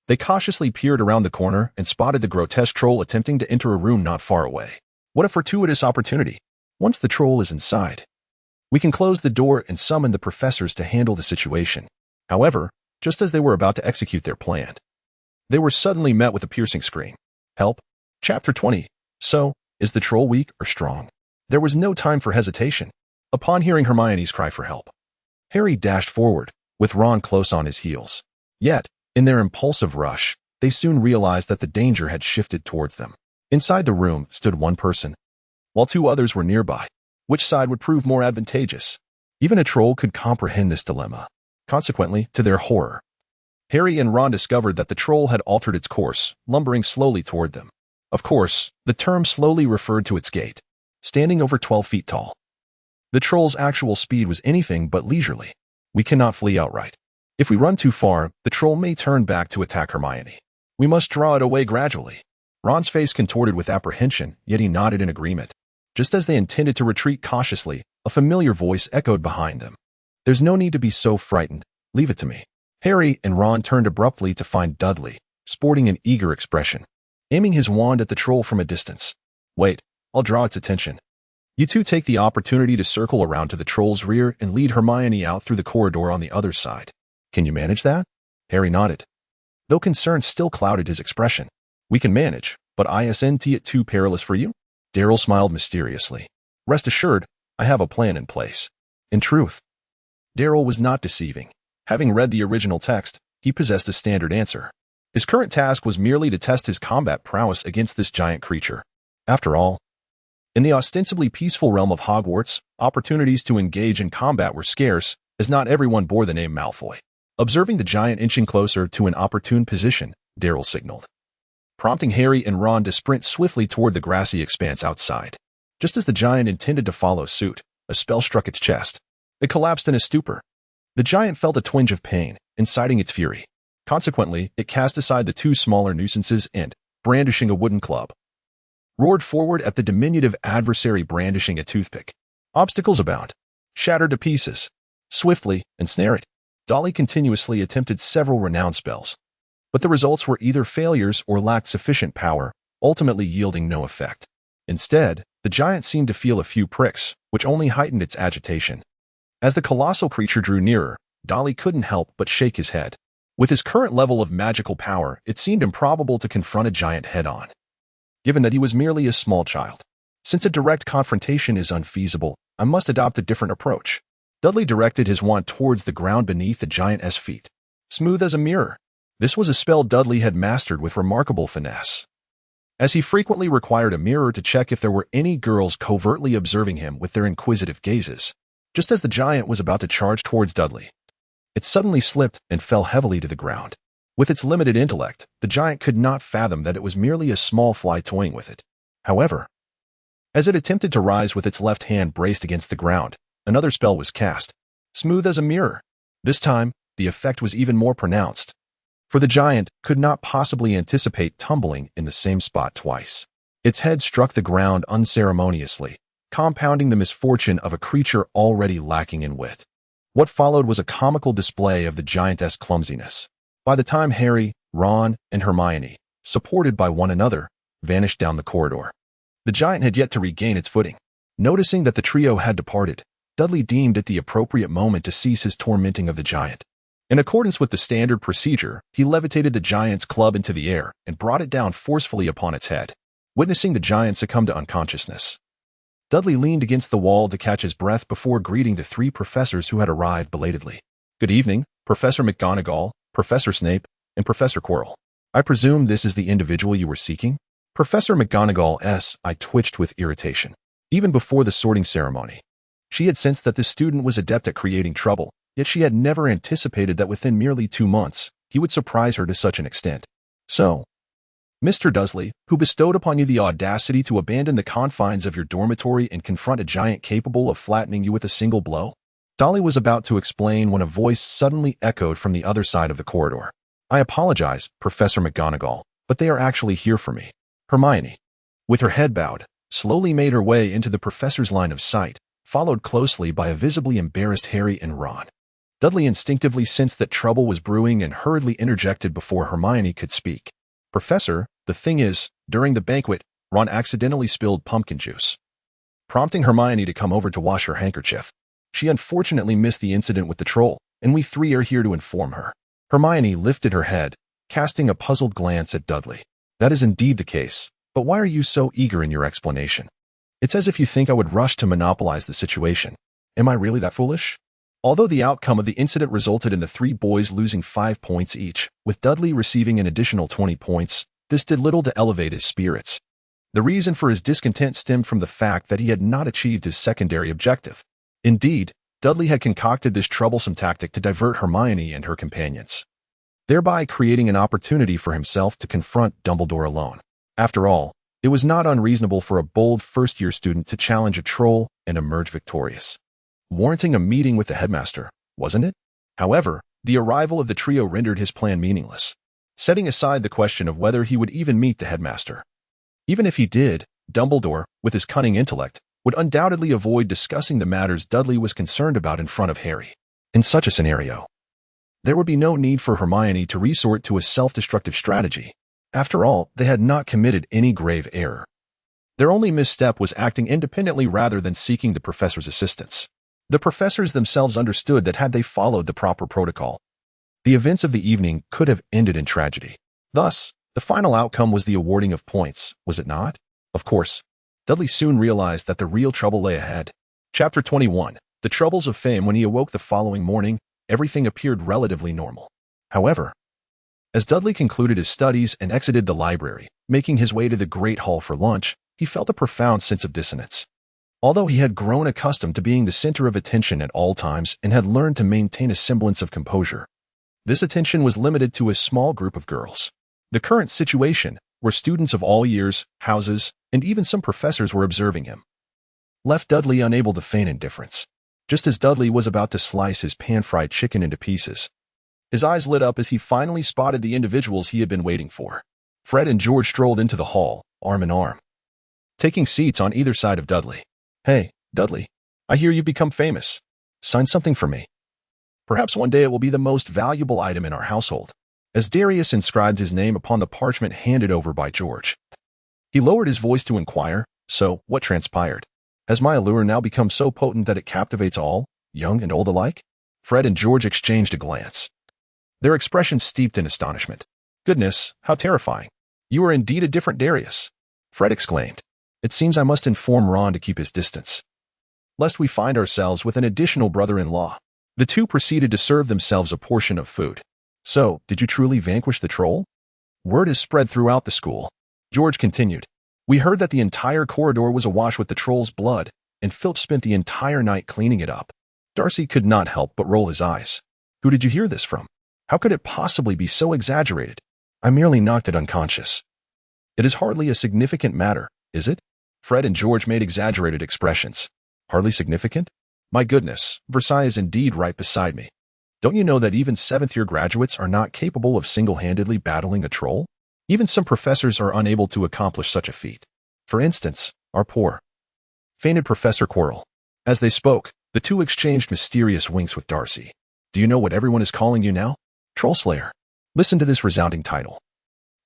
they cautiously peered around the corner and spotted the grotesque troll attempting to enter a room not far away. What a fortuitous opportunity. Once the troll is inside, we can close the door and summon the professors to handle the situation. However, just as they were about to execute their plan, they were suddenly met with a piercing scream. Help. Chapter 20. So, is the troll weak or strong? There was no time for hesitation. Upon hearing Hermione's cry for help, Harry dashed forward, with Ron close on his heels. Yet, in their impulsive rush, they soon realized that the danger had shifted towards them. Inside the room stood one person, while two others were nearby. Which side would prove more advantageous? Even a troll could comprehend this dilemma. Consequently, to their horror, Harry and Ron discovered that the troll had altered its course, lumbering slowly toward them. Of course, the term slowly referred to its gait, standing over 12 feet tall. The troll's actual speed was anything but leisurely. We cannot flee outright. If we run too far, the troll may turn back to attack Hermione. We must draw it away gradually. Ron's face contorted with apprehension, yet he nodded in agreement. Just as they intended to retreat cautiously, a familiar voice echoed behind them. There's no need to be so frightened. Leave it to me. Harry and Ron turned abruptly to find Dudley, sporting an eager expression, aiming his wand at the troll from a distance. Wait, I'll draw its attention. You two take the opportunity to circle around to the troll's rear and lead Hermione out through the corridor on the other side. Can you manage that? Harry nodded, though concern still clouded his expression. We can manage, but isn't it too perilous for you? Darryl smiled mysteriously. Rest assured, I have a plan in place. In truth, Darryl was not deceiving. Having read the original text, he possessed a standard answer. His current task was merely to test his combat prowess against this giant creature. After all, in the ostensibly peaceful realm of Hogwarts, opportunities to engage in combat were scarce, as not everyone bore the name Malfoy. Observing the giant inching closer to an opportune position, Darryl signaled, prompting Harry and Ron to sprint swiftly toward the grassy expanse outside. Just as the giant intended to follow suit, a spell struck its chest. It collapsed in a stupor. The giant felt a twinge of pain, inciting its fury. Consequently, it cast aside the two smaller nuisances and, brandishing a wooden club, roared forward at the diminutive adversary brandishing a toothpick. Obstacles abound. Shattered to pieces. Swiftly, ensnare it. Dolly continuously attempted several renowned spells, but the results were either failures or lacked sufficient power, ultimately yielding no effect. Instead, the giant seemed to feel a few pricks, which only heightened its agitation. As the colossal creature drew nearer, Dolly couldn't help but shake his head. With his current level of magical power, it seemed improbable to confront a giant head-on, given that he was merely a small child. Since a direct confrontation is unfeasible, I must adopt a different approach. Dudley directed his wand towards the ground beneath the giant's feet, smooth as a mirror. This was a spell Dudley had mastered with remarkable finesse, as he frequently required a mirror to check if there were any girls covertly observing him with their inquisitive gazes. Just as the giant was about to charge towards Dudley, it suddenly slipped and fell heavily to the ground. With its limited intellect, the giant could not fathom that it was merely a small fly toying with it. However, as it attempted to rise with its left hand braced against the ground, another spell was cast, smooth as a mirror. This time, the effect was even more pronounced, for the giant could not possibly anticipate tumbling in the same spot twice. Its head struck the ground unceremoniously, compounding the misfortune of a creature already lacking in wit. What followed was a comical display of the giantess' clumsiness. By the time Harry, Ron, and Hermione, supported by one another, vanished down the corridor, the giant had yet to regain its footing. Noticing that the trio had departed, Dudley deemed it the appropriate moment to cease his tormenting of the giant. In accordance with the standard procedure, he levitated the giant's club into the air and brought it down forcefully upon its head. Witnessing the giant succumb to unconsciousness, Dudley leaned against the wall to catch his breath before greeting the three professors who had arrived belatedly. Good evening, Professor McGonagall, Professor Snape, and Professor Quirrell. I presume this is the individual you were seeking? Professor McGonagall's eye twitched with irritation. Even before the sorting ceremony, she had sensed that this student was adept at creating trouble, yet she had never anticipated that within merely 2 months, he would surprise her to such an extent. So, Mr. Dursley, who bestowed upon you the audacity to abandon the confines of your dormitory and confront a giant capable of flattening you with a single blow? Dolly was about to explain when a voice suddenly echoed from the other side of the corridor. I apologize, Professor McGonagall, but they are actually here for me. Hermione, with her head bowed, slowly made her way into the professor's line of sight, followed closely by a visibly embarrassed Harry and Ron. Dudley instinctively sensed that trouble was brewing and hurriedly interjected before Hermione could speak. Professor, the thing is, during the banquet, Ron accidentally spilled pumpkin juice, prompting Hermione to come over to wash her handkerchief. She unfortunately missed the incident with the troll, and we three are here to inform her. Hermione lifted her head, casting a puzzled glance at Dudley. That is indeed the case, but why are you so eager in your explanation? It's as if you think I would rush to monopolize the situation. Am I really that foolish? Although the outcome of the incident resulted in the three boys losing 5 points each, with Dudley receiving an additional 20 points, this did little to elevate his spirits. The reason for his discontent stemmed from the fact that he had not achieved his secondary objective. Indeed, Dudley had concocted this troublesome tactic to divert Hermione and her companions, thereby creating an opportunity for himself to confront Dumbledore alone. After all, it was not unreasonable for a bold first-year student to challenge a troll and emerge victorious, warranting a meeting with the headmaster, wasn't it? However, the arrival of the trio rendered his plan meaningless, setting aside the question of whether he would even meet the headmaster. Even if he did, Dumbledore, with his cunning intellect, would undoubtedly avoid discussing the matters Dudley was concerned about in front of Harry. In such a scenario, there would be no need for Hermione to resort to a self-destructive strategy. After all, they had not committed any grave error. Their only misstep was acting independently rather than seeking the professor's assistance. The professors themselves understood that had they followed the proper protocol, the events of the evening could have ended in tragedy. Thus, the final outcome was the awarding of points, was it not? Of course, Dudley soon realized that the real trouble lay ahead. Chapter 21. The Troubles of Fame. When he awoke the following morning, everything appeared relatively normal. However, as Dudley concluded his studies and exited the library, making his way to the Great Hall for lunch, he felt a profound sense of dissonance. Although he had grown accustomed to being the center of attention at all times and had learned to maintain a semblance of composure, this attention was limited to a small group of girls. The current situation, where students of all years, houses, and even some professors were observing him, left Dudley unable to feign indifference. Just as Dudley was about to slice his pan-fried chicken into pieces, his eyes lit up as he finally spotted the individuals he had been waiting for. Fred and George strolled into the hall, arm in arm, taking seats on either side of Dudley. "Hey, Dudley, I hear you've become famous. Sign something for me. Perhaps one day it will be the most valuable item in our household." As Darius inscribed his name upon the parchment handed over by George, he lowered his voice to inquire, "So, what transpired? Has my allure now become so potent that it captivates all, young and old alike?" Fred and George exchanged a glance, their expressions steeped in astonishment. "Goodness, how terrifying. You are indeed a different Darius," Fred exclaimed. "It seems I must inform Ron to keep his distance, lest we find ourselves with an additional brother-in-law." The two proceeded to serve themselves a portion of food. "So, did you truly vanquish the troll? Word is spread throughout the school," George continued. "We heard that the entire corridor was awash with the troll's blood, and Philip spent the entire night cleaning it up." Darcy could not help but roll his eyes. "Who did you hear this from? How could it possibly be so exaggerated?" "I merely knocked it unconscious." "It is hardly a significant matter, is it?" Fred and George made exaggerated expressions. "Hardly significant? My goodness, Versailles is indeed right beside me. Don't you know that even 7th-year graduates are not capable of single-handedly battling a troll? Even some professors are unable to accomplish such a feat. For instance, our poor, fainted Professor Quirrell." As they spoke, the two exchanged mysterious winks with Darcy. "Do you know what everyone is calling you now? Troll Slayer. Listen to this resounding title.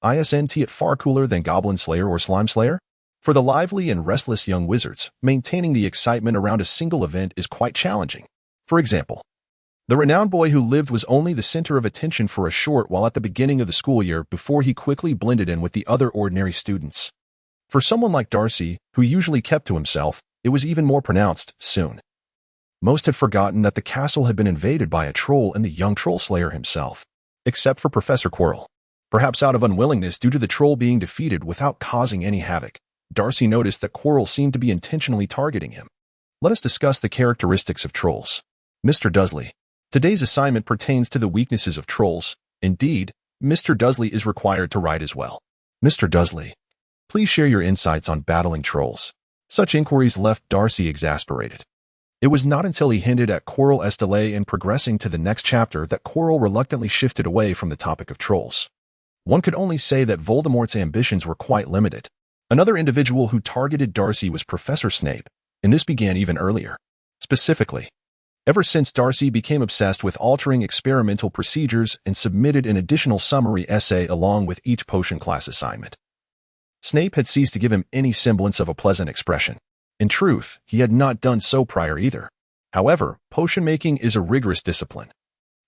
Isn't it far cooler than Goblin Slayer or Slime Slayer? For the lively and restless young wizards, maintaining the excitement around a single event is quite challenging. For example, the renowned boy who lived was only the center of attention for a short while at the beginning of the school year before he quickly blended in with the other ordinary students. For someone like Darcy, who usually kept to himself, it was even more pronounced soon. Most had forgotten that the castle had been invaded by a troll and the young troll slayer himself, except for Professor Quirrell. Perhaps out of unwillingness due to the troll being defeated without causing any havoc, Darcy noticed that Quirrell seemed to be intentionally targeting him. Let us discuss the characteristics of trolls. Mr. Dursley. Today's assignment pertains to the weaknesses of trolls. Indeed, Mr. Dursley is required to write as well. Mr. Dursley, please share your insights on battling trolls. Such inquiries left Darcy exasperated. It was not until he hinted at Quirrell's delay in progressing to the next chapter that Quirrell reluctantly shifted away from the topic of trolls. One could only say that Voldemort's ambitions were quite limited. Another individual who targeted Darcy was Professor Snape, and this began even earlier. Specifically, ever since Darcy became obsessed with altering experimental procedures and submitted an additional summary essay along with each potion class assignment, Snape had ceased to give him any semblance of a pleasant expression. In truth, he had not done so prior either. However, potion making is a rigorous discipline,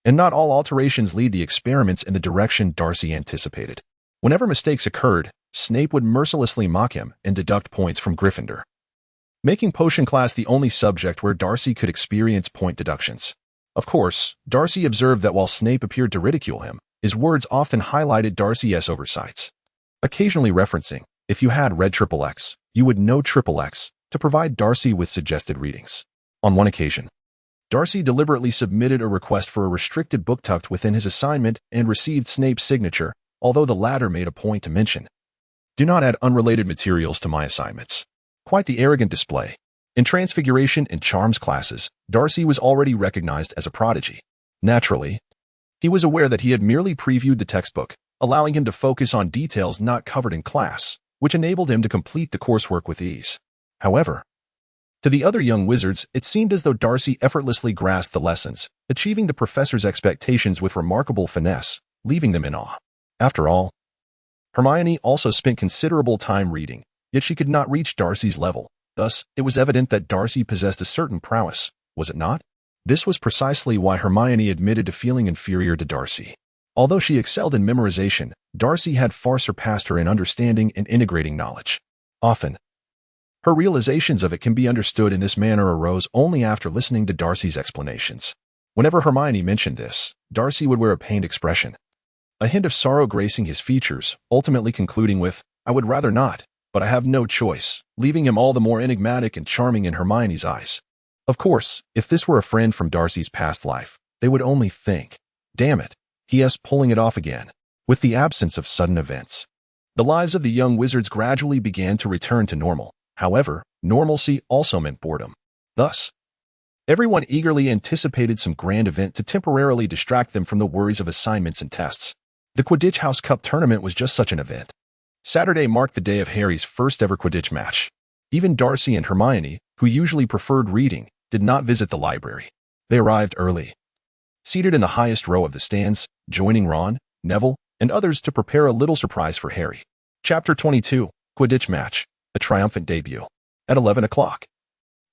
and not all alterations lead the experiments in the direction Darcy anticipated. Whenever mistakes occurred, Snape would mercilessly mock him and deduct points from Gryffindor. making potion class the only subject where Darcy could experience point deductions. Of course, Darcy observed that while Snape appeared to ridicule him, his words often highlighted Darcy's oversights, occasionally referencing, if you had read XXX, you would know XXX, to provide Darcy with suggested readings. On one occasion, Darcy deliberately submitted a request for a restricted book tucked within his assignment and received Snape's signature, although the latter made a point to mention, "Do not add unrelated materials to my assignments." Quite the arrogant display. In Transfiguration and Charms classes, Darcy was already recognized as a prodigy. Naturally, he was aware that he had merely previewed the textbook, allowing him to focus on details not covered in class, which enabled him to complete the coursework with ease. However, to the other young wizards, it seemed as though Darcy effortlessly grasped the lessons, achieving the professor's expectations with remarkable finesse, leaving them in awe. After all, Hermione also spent considerable time reading, yet she could not reach Darcy's level. Thus, it was evident that Darcy possessed a certain prowess, was it not? This was precisely why Hermione admitted to feeling inferior to Darcy. Although she excelled in memorization, Darcy had far surpassed her in understanding and integrating knowledge. Often, her realizations of it can be understood in this manner arose only after listening to Darcy's explanations. Whenever Hermione mentioned this, Darcy would wear a pained expression, a hint of sorrow gracing his features, ultimately concluding with, "I would rather not, but I have no choice," leaving him all the more enigmatic and charming in Hermione's eyes. Of course, if this were a friend from Darcy's past life, they would only think, "Damn it, he is pulling it off again." With the absence of sudden events, the lives of the young wizards gradually began to return to normal. However, normalcy also meant boredom. Thus, everyone eagerly anticipated some grand event to temporarily distract them from the worries of assignments and tests. The Quidditch House Cup tournament was just such an event. Saturday marked the day of Harry's first ever Quidditch match. Even Darcy and Hermione, who usually preferred reading, did not visit the library. They arrived early, seated in the highest row of the stands, joining Ron, Neville, and others to prepare a little surprise for Harry. Chapter 22, Quidditch Match, a triumphant debut. At 11 o'clock.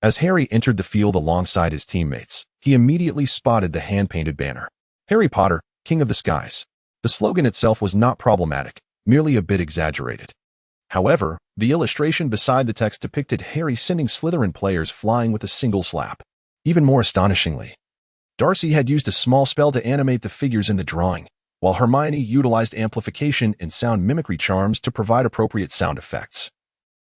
As Harry entered the field alongside his teammates, he immediately spotted the hand-painted banner. Harry Potter, King of the Skies. The slogan itself was not problematic, merely a bit exaggerated. However, the illustration beside the text depicted Harry sending Slytherin players flying with a single slap. Even more astonishingly, Darcy had used a small spell to animate the figures in the drawing, while Hermione utilized amplification and sound mimicry charms to provide appropriate sound effects,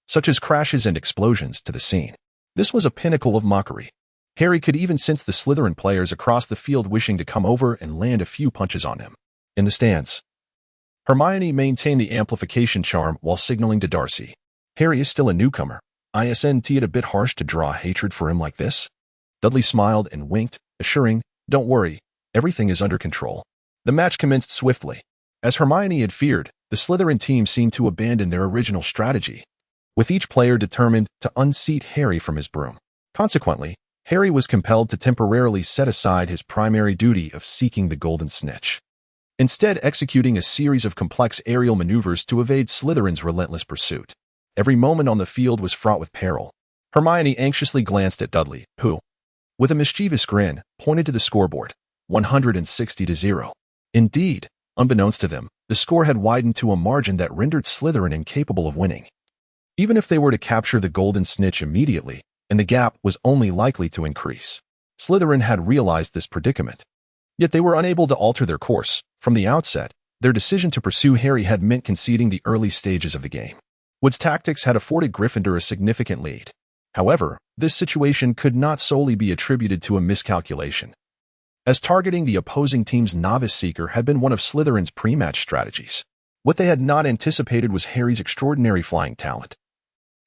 such as crashes and explosions, to the scene. This was a pinnacle of mockery. Harry could even sense the Slytherin players across the field wishing to come over and land a few punches on him. In the stands, Hermione maintained the amplification charm while signaling to Darcy, "Harry is still a newcomer. Isn't it a bit harsh to draw hatred for him like this?" Dudley smiled and winked, assuring, "Don't worry, everything is under control." The match commenced swiftly. As Hermione had feared, the Slytherin team seemed to abandon their original strategy, with each player determined to unseat Harry from his broom. Consequently, Harry was compelled to temporarily set aside his primary duty of seeking the golden snitch, instead executing a series of complex aerial maneuvers to evade Slytherin's relentless pursuit. Every moment on the field was fraught with peril. Hermione anxiously glanced at Dudley, who, with a mischievous grin, pointed to the scoreboard, 160-0. Indeed, unbeknownst to them, the score had widened to a margin that rendered Slytherin incapable of winning, even if they were to capture the golden snitch immediately, and the gap was only likely to increase. Slytherin had realized this predicament, yet they were unable to alter their course. From the outset, their decision to pursue Harry had meant conceding the early stages of the game. Wood's tactics had afforded Gryffindor a significant lead. However, this situation could not solely be attributed to a miscalculation, as targeting the opposing team's novice seeker had been one of Slytherin's pre-match strategies. What they had not anticipated was Harry's extraordinary flying talent,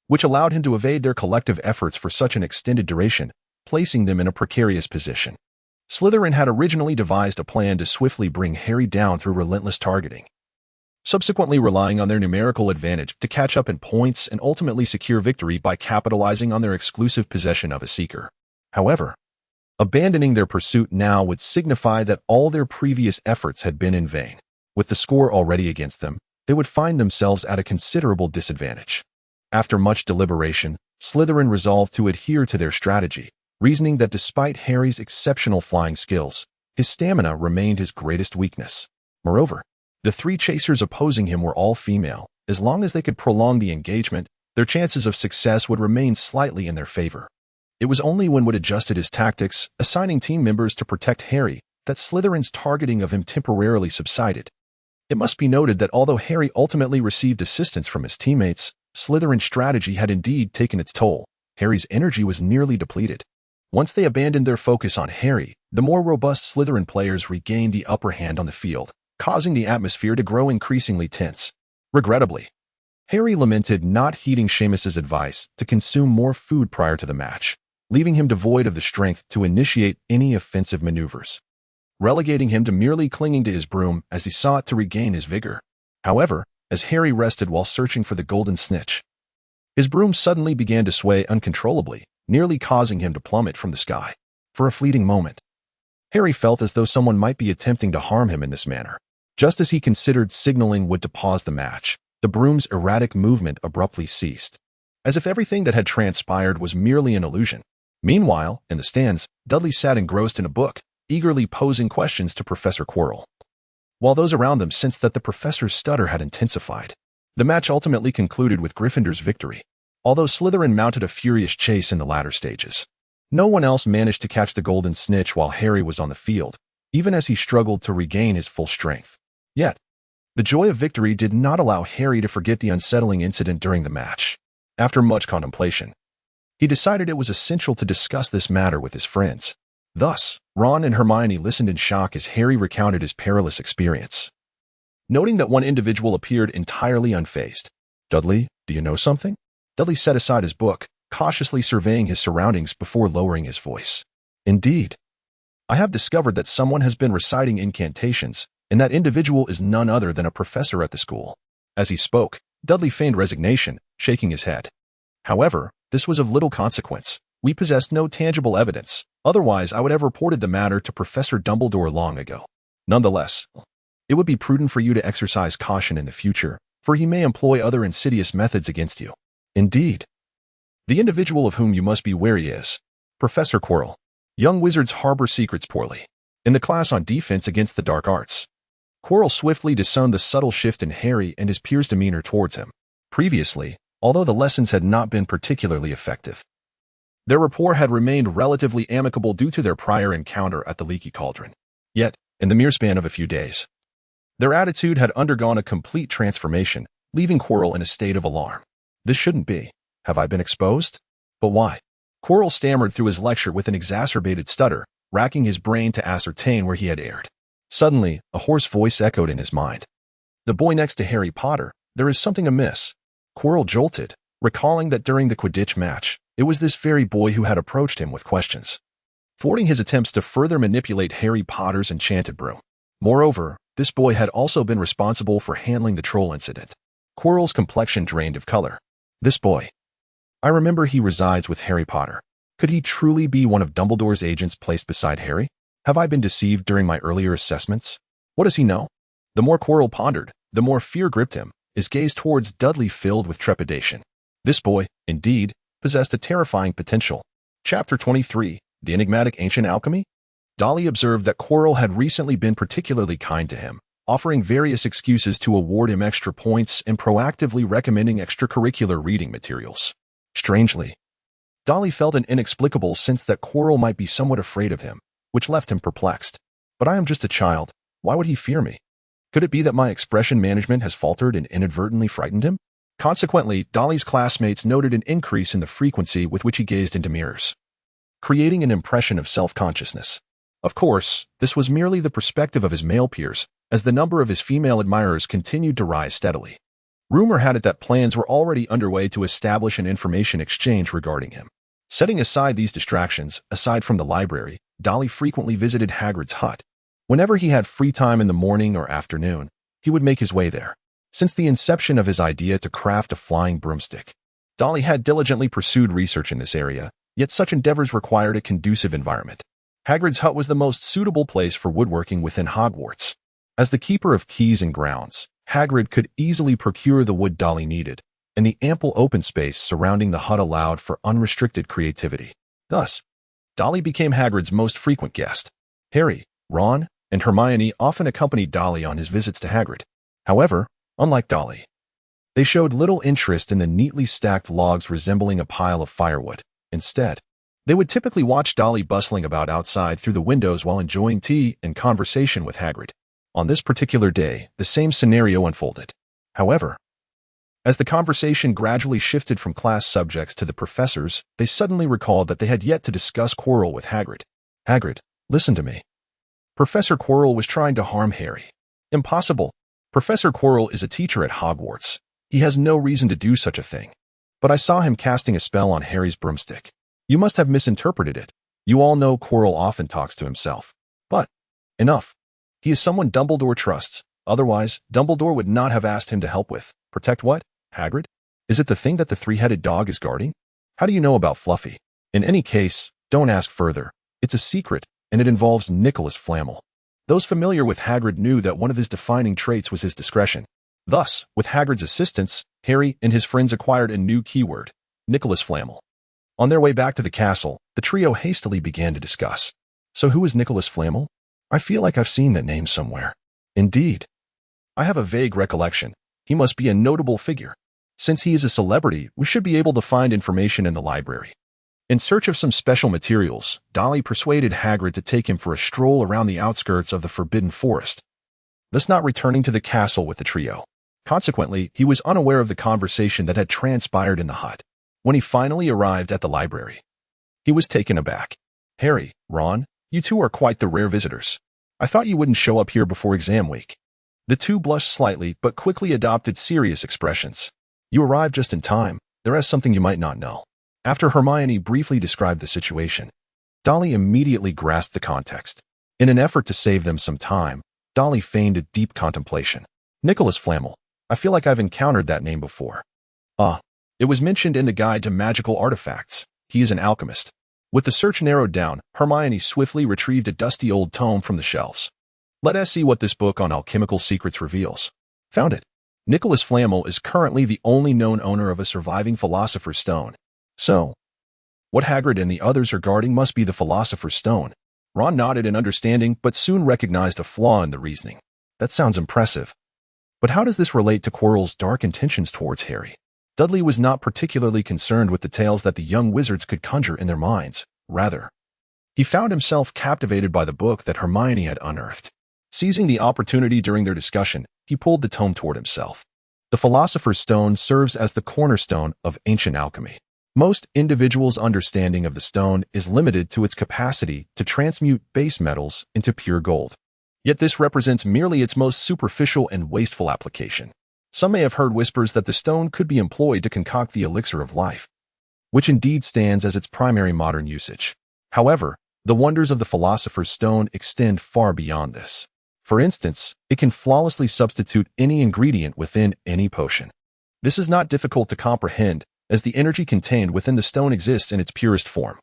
which allowed him to evade their collective efforts for such an extended duration, placing them in a precarious position. Slytherin had originally devised a plan to swiftly bring Harry down through relentless targeting, subsequently relying on their numerical advantage to catch up in points and ultimately secure victory by capitalizing on their exclusive possession of a seeker. However, abandoning their pursuit now would signify that all their previous efforts had been in vain. With the score already against them, they would find themselves at a considerable disadvantage. After much deliberation, Slytherin resolved to adhere to their strategy, reasoning that despite Harry's exceptional flying skills, his stamina remained his greatest weakness. Moreover, the three chasers opposing him were all female. As long as they could prolong the engagement, their their chances of success would remain slightly in their favor. It was only when Wood adjusted his tactics, assigning team members to protect Harry, that Slytherin's targeting of him temporarily subsided. It must be noted that although Harry ultimately received assistance from his teammates, Slytherin's strategy had indeed taken its toll. Harry's energy was nearly depleted. Once they abandoned their focus on Harry, the more robust Slytherin players regained the upper hand on the field, causing the atmosphere to grow increasingly tense. Regrettably, Harry lamented not heeding Seamus's advice to consume more food prior to the match, leaving him devoid of the strength to initiate any offensive maneuvers, relegating him to merely clinging to his broom as he sought to regain his vigor. However, as Harry rested while searching for the golden snitch, his broom suddenly began to sway uncontrollably, nearly causing him to plummet from the sky. For a fleeting moment, Harry felt as though someone might be attempting to harm him in this manner. Just as he considered signaling Wood to pause the match, the broom's erratic movement abruptly ceased, as if everything that had transpired was merely an illusion. Meanwhile, in the stands, Dudley sat engrossed in a book, eagerly posing questions to Professor Quirrell, while those around them sensed that the professor's stutter had intensified. The match ultimately concluded with Gryffindor's victory, although Slytherin mounted a furious chase in the latter stages. No one else managed to catch the golden snitch while Harry was on the field, even as he struggled to regain his full strength. Yet, the joy of victory did not allow Harry to forget the unsettling incident during the match. After much contemplation, he decided it was essential to discuss this matter with his friends. Thus, Ron and Hermione listened in shock as Harry recounted his perilous experience. Noting that one individual appeared entirely unfazed. "Dudley, do you know something?" Dudley set aside his book, cautiously surveying his surroundings before lowering his voice. "Indeed. I have discovered that someone has been reciting incantations, and that individual is none other than a professor at the school." As he spoke, Dudley feigned resignation, shaking his head. "However, this was of little consequence. We possessed no tangible evidence. Otherwise, I would have reported the matter to Professor Dumbledore long ago. Nonetheless, it would be prudent for you to exercise caution in the future, for he may employ other insidious methods against you." "Indeed. The individual of whom you must be wary is Professor Quirrell. Young wizards harbor secrets poorly. In the class on defense against the dark arts." Quirrell swiftly discerned the subtle shift in Harry and his peers' demeanor towards him. Previously, although the lessons had not been particularly effective, their rapport had remained relatively amicable due to their prior encounter at the Leaky Cauldron. Yet, in the mere span of a few days, their attitude had undergone a complete transformation, leaving Quirrell in a state of alarm. "This shouldn't be. Have I been exposed? But why?" Quirrell stammered through his lecture with an exacerbated stutter, racking his brain to ascertain where he had erred. Suddenly, a hoarse voice echoed in his mind. "The boy next to Harry Potter, there is something amiss." Quirrell jolted, recalling that during the Quidditch match, it was this very boy who had approached him with questions, thwarting his attempts to further manipulate Harry Potter's enchanted broom. Moreover, this boy had also been responsible for handling the troll incident. Quirrell's complexion drained of color. "This boy. I remember he resides with Harry Potter. Could he truly be one of Dumbledore's agents placed beside Harry? Have I been deceived during my earlier assessments? What does he know?" The more Quirrell pondered, the more fear gripped him, his gaze towards Dudley filled with trepidation. This boy, indeed, possessed a terrifying potential. Chapter 23, The Enigmatic Ancient Alchemy? Dolly observed that Quirrell had recently been particularly kind to him, offering various excuses to award him extra points and proactively recommending extracurricular reading materials. Strangely, Dolly felt an inexplicable sense that Quirrell might be somewhat afraid of him, which left him perplexed. "But I am just a child. Why would he fear me? Could it be that my expression management has faltered and inadvertently frightened him?" Consequently, Dolly's classmates noted an increase in the frequency with which he gazed into mirrors, creating an impression of self-consciousness. Of course, this was merely the perspective of his male peers, as the number of his female admirers continued to rise steadily. Rumor had it that plans were already underway to establish an information exchange regarding him. Setting aside these distractions, aside from the library, Dolly frequently visited Hagrid's hut. Whenever he had free time in the morning or afternoon, he would make his way there. Since the inception of his idea to craft a flying broomstick, Dolly had diligently pursued research in this area, yet such endeavors required a conducive environment. Hagrid's hut was the most suitable place for woodworking within Hogwarts. As the keeper of keys and grounds, Hagrid could easily procure the wood Dolly needed, and the ample open space surrounding the hut allowed for unrestricted creativity. Thus, Dolly became Hagrid's most frequent guest. Harry, Ron, and Hermione often accompanied Dolly on his visits to Hagrid. However, unlike Dolly, They showed little interest in the neatly stacked logs resembling a pile of firewood. Instead, they would typically watch Dolly bustling about outside through the windows while enjoying tea and conversation with Hagrid. On this particular day, the same scenario unfolded. However, as the conversation gradually shifted from class subjects to the professors, they suddenly recalled that they had yet to discuss Quirrell with Hagrid. Hagrid, listen to me. Professor Quirrell was trying to harm Harry. Impossible. Professor Quirrell is a teacher at Hogwarts. He has no reason to do such a thing. But I saw him casting a spell on Harry's broomstick. You must have misinterpreted it. You all know Quirrell often talks to himself. But, enough. He is someone Dumbledore trusts. Otherwise, Dumbledore would not have asked him to help with. Protect what, Hagrid? Is it the thing that the three-headed dog is guarding? How do you know about Fluffy? In any case, don't ask further. It's a secret, and it involves Nicholas Flamel. Those familiar with Hagrid knew that one of his defining traits was his discretion. Thus, with Hagrid's assistance, Harry and his friends acquired a new keyword, Nicholas Flamel. On their way back to the castle, the trio hastily began to discuss. So who is Nicholas Flamel? I feel like I've seen that name somewhere. Indeed. I have a vague recollection. He must be a notable figure. Since he is a celebrity, we should be able to find information in the library. In search of some special materials, Dolly persuaded Hagrid to take him for a stroll around the outskirts of the Forbidden Forest, thus not returning to the castle with the trio. Consequently, he was unaware of the conversation that had transpired in the hut. When he finally arrived at the library, he was taken aback. Harry, Ron, you two are quite the rare visitors. I thought you wouldn't show up here before exam week. The two blushed slightly, but quickly adopted serious expressions. You arrived just in time. There is something you might not know. After Hermione briefly described the situation, Dolly immediately grasped the context. In an effort to save them some time, Dolly feigned a deep contemplation. Nicholas Flamel. I feel like I've encountered that name before. It was mentioned in the Guide to Magical Artifacts. He is an alchemist. With the search narrowed down, Hermione swiftly retrieved a dusty old tome from the shelves. Let us see what this book on alchemical secrets reveals. Found it. Nicholas Flamel is currently the only known owner of a surviving Philosopher's Stone. So, what Hagrid and the others are guarding must be the Philosopher's Stone. Ron nodded in understanding, but soon recognized a flaw in the reasoning. That sounds impressive. But how does this relate to Quirrell's dark intentions towards Harry? Dudley was not particularly concerned with the tales that the young wizards could conjure in their minds. Rather, he found himself captivated by the book that Hermione had unearthed. Seizing the opportunity during their discussion, he pulled the tome toward himself. The Philosopher's Stone serves as the cornerstone of ancient alchemy. Most individuals' understanding of the stone is limited to its capacity to transmute base metals into pure gold. Yet this represents merely its most superficial and wasteful application. Some may have heard whispers that the stone could be employed to concoct the elixir of life, which indeed stands as its primary modern usage. However, the wonders of the Philosopher's Stone extend far beyond this. For instance, it can flawlessly substitute any ingredient within any potion. This is not difficult to comprehend, as the energy contained within the stone exists in its purest form,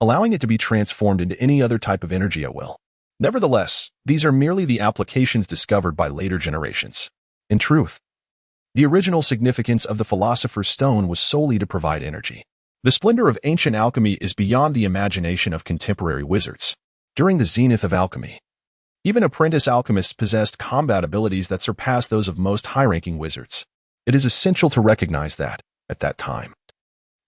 allowing it to be transformed into any other type of energy at will. Nevertheless, these are merely the applications discovered by later generations. In truth, the original significance of the Philosopher's Stone was solely to provide energy. The splendor of ancient alchemy is beyond the imagination of contemporary wizards. During the zenith of alchemy, even apprentice alchemists possessed combat abilities that surpassed those of most high-ranking wizards. It is essential to recognize that, at that time,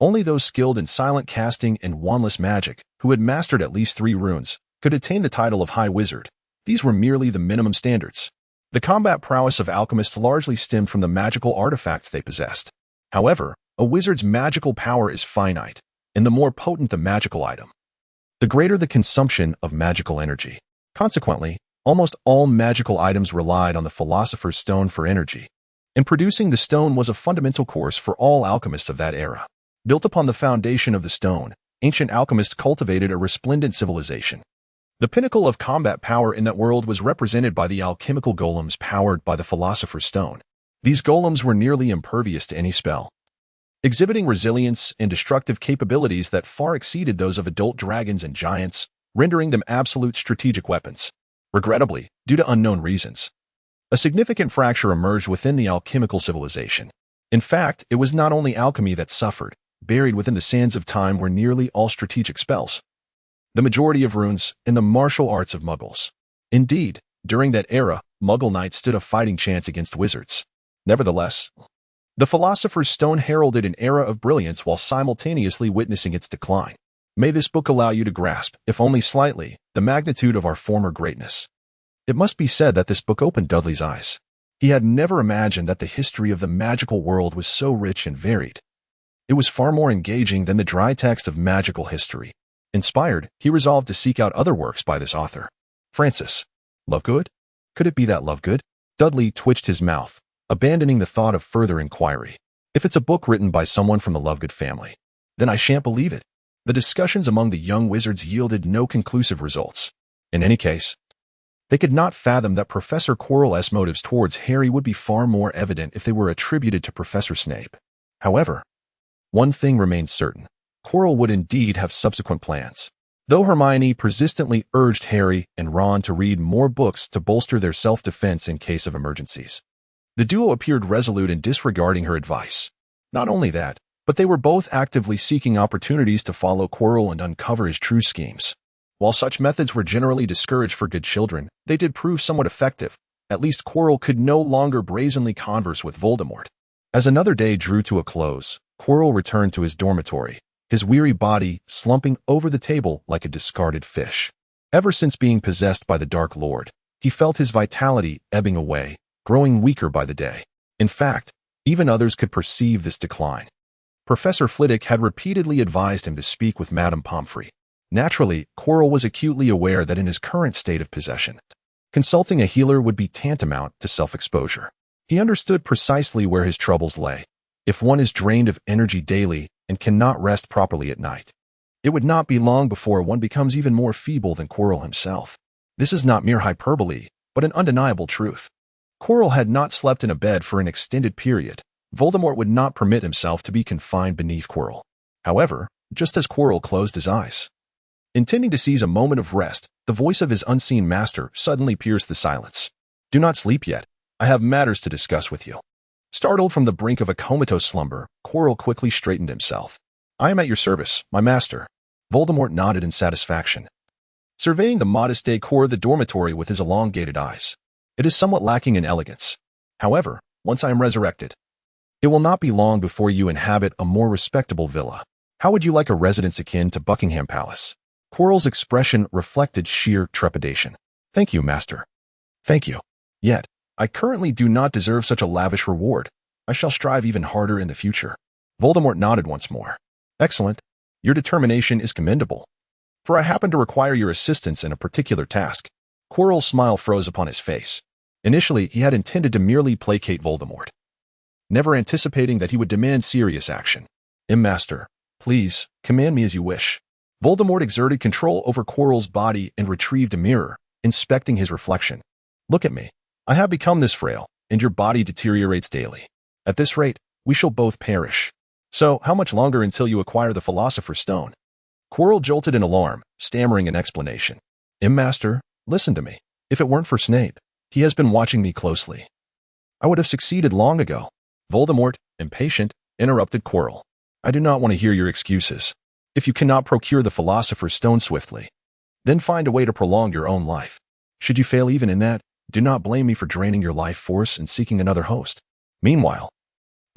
only those skilled in silent casting and wandless magic, who had mastered at least 3 runes, could attain the title of High Wizard. These were merely the minimum standards. The combat prowess of alchemists largely stemmed from the magical artifacts they possessed. However, a wizard's magical power is finite, and the more potent the magical item, the greater the consumption of magical energy. Consequently, almost all magical items relied on the Philosopher's Stone for energy, and producing the stone was a fundamental course for all alchemists of that era. Built upon the foundation of the stone, ancient alchemists cultivated a resplendent civilization. The pinnacle of combat power in that world was represented by the alchemical golems powered by the Philosopher's Stone. These golems were nearly impervious to any spell, exhibiting resilience and destructive capabilities that far exceeded those of adult dragons and giants, rendering them absolute strategic weapons. Regrettably, due to unknown reasons, a significant fracture emerged within the alchemical civilization. In fact, it was not only alchemy that suffered. Buried within the sands of time were nearly all strategic spells, the majority of runes, and the martial arts of muggles. Indeed, during that era, Muggle knights stood a fighting chance against wizards. Nevertheless, The Philosopher's Stone heralded an era of brilliance while simultaneously witnessing its decline. May this book allow you to grasp, if only slightly, the magnitude of our former greatness. It must be said that this book opened Dudley's eyes. He had never imagined that the history of the magical world was so rich and varied. It was far more engaging than the dry text of magical history. Inspired, he resolved to seek out other works by this author. Francis. Lovegood? Could it be that Lovegood? Dudley twitched his mouth, abandoning the thought of further inquiry. If it's a book written by someone from the Lovegood family, then I shan't believe it. The discussions among the young wizards yielded no conclusive results. In any case, they could not fathom that Professor Quirrell's motives towards Harry would be far more evident if they were attributed to Professor Snape. However, one thing remained certain. Quirrell would indeed have subsequent plans. Though Hermione persistently urged Harry and Ron to read more books to bolster their self-defense in case of emergencies, the duo appeared resolute in disregarding her advice. Not only that, but they were both actively seeking opportunities to follow Quirrell and uncover his true schemes. While such methods were generally discouraged for good children, they did prove somewhat effective. At least Quirrell could no longer brazenly converse with Voldemort. As another day drew to a close, Quirrell returned to his dormitory, his weary body slumping over the table like a discarded fish. Ever since being possessed by the Dark Lord, he felt his vitality ebbing away, growing weaker by the day. In fact, even others could perceive this decline. Professor Flitwick had repeatedly advised him to speak with Madame Pomfrey. Naturally, Quirrell was acutely aware that in his current state of possession, consulting a healer would be tantamount to self-exposure. He understood precisely where his troubles lay. If one is drained of energy daily and cannot rest properly at night, it would not be long before one becomes even more feeble than Quirrell himself. This is not mere hyperbole, but an undeniable truth. Quirrell had not slept in a bed for an extended period. Voldemort would not permit himself to be confined beneath Quirrell. However, just as Quirrell closed his eyes, intending to seize a moment of rest, the voice of his unseen master suddenly pierced the silence. "Do not sleep yet. I have matters to discuss with you." Startled from the brink of a comatose slumber, Quirrell quickly straightened himself. "I am at your service, my master." Voldemort nodded in satisfaction, surveying the modest decor of the dormitory with his elongated eyes. "It is somewhat lacking in elegance. However, once I am resurrected, it will not be long before you inhabit a more respectable villa. How would you like a residence akin to Buckingham Palace?" Quirrell's expression reflected sheer trepidation. "Thank you, master. Thank you. Yet, I currently do not deserve such a lavish reward. I shall strive even harder in the future." Voldemort nodded once more. "Excellent. Your determination is commendable. For I happen to require your assistance in a particular task." Quirrell's smile froze upon his face. Initially, he had intended to merely placate Voldemort, never anticipating that he would demand serious action. "Master, please, command me as you wish." Voldemort exerted control over Quirrell's body and retrieved a mirror, inspecting his reflection. "Look at me. I have become this frail, and your body deteriorates daily. At this rate, we shall both perish. So, how much longer until you acquire the Philosopher's Stone?" Quirrell jolted in alarm, stammering an explanation. "Master, listen to me. If it weren't for Snape, he has been watching me closely, I would have succeeded long ago." Voldemort, impatient, interrupted Quirrell. "I do not want to hear your excuses. If you cannot procure the Philosopher's Stone swiftly, then find a way to prolong your own life. Should you fail even in that, do not blame me for draining your life force and seeking another host." Meanwhile,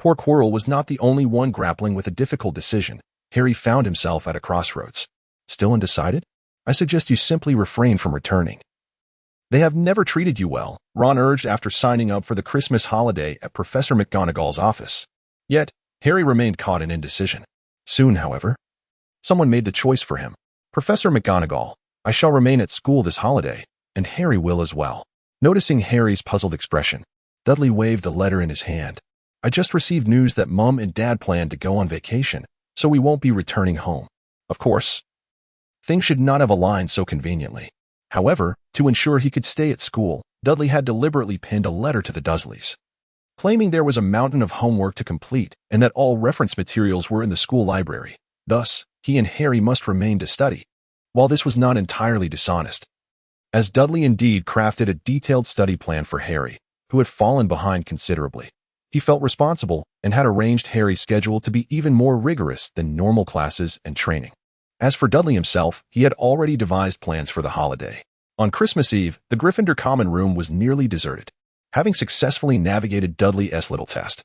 poor Quirrell was not the only one grappling with a difficult decision. Harry found himself at a crossroads. "Still undecided? I suggest you simply refrain from returning. They have never treated you well," Ron urged after signing up for the Christmas holiday at Professor McGonagall's office. Yet, Harry remained caught in indecision. Soon, however, someone made the choice for him. "Professor McGonagall, I shall remain at school this holiday, and Harry will as well." Noticing Harry's puzzled expression, Dudley waved the letter in his hand. "I just received news that Mum and Dad plan to go on vacation, so we won't be returning home. Of course, things should not have aligned so conveniently." However, to ensure he could stay at school, Dudley had deliberately penned a letter to the Dursleys, claiming there was a mountain of homework to complete and that all reference materials were in the school library. Thus, he and Harry must remain to study. While this was not entirely dishonest, as Dudley indeed crafted a detailed study plan for Harry, who had fallen behind considerably, he felt responsible and had arranged Harry's schedule to be even more rigorous than normal classes and training. As for Dudley himself, he had already devised plans for the holiday. On Christmas Eve, the Gryffindor common room was nearly deserted. Having successfully navigated Dudley's little test,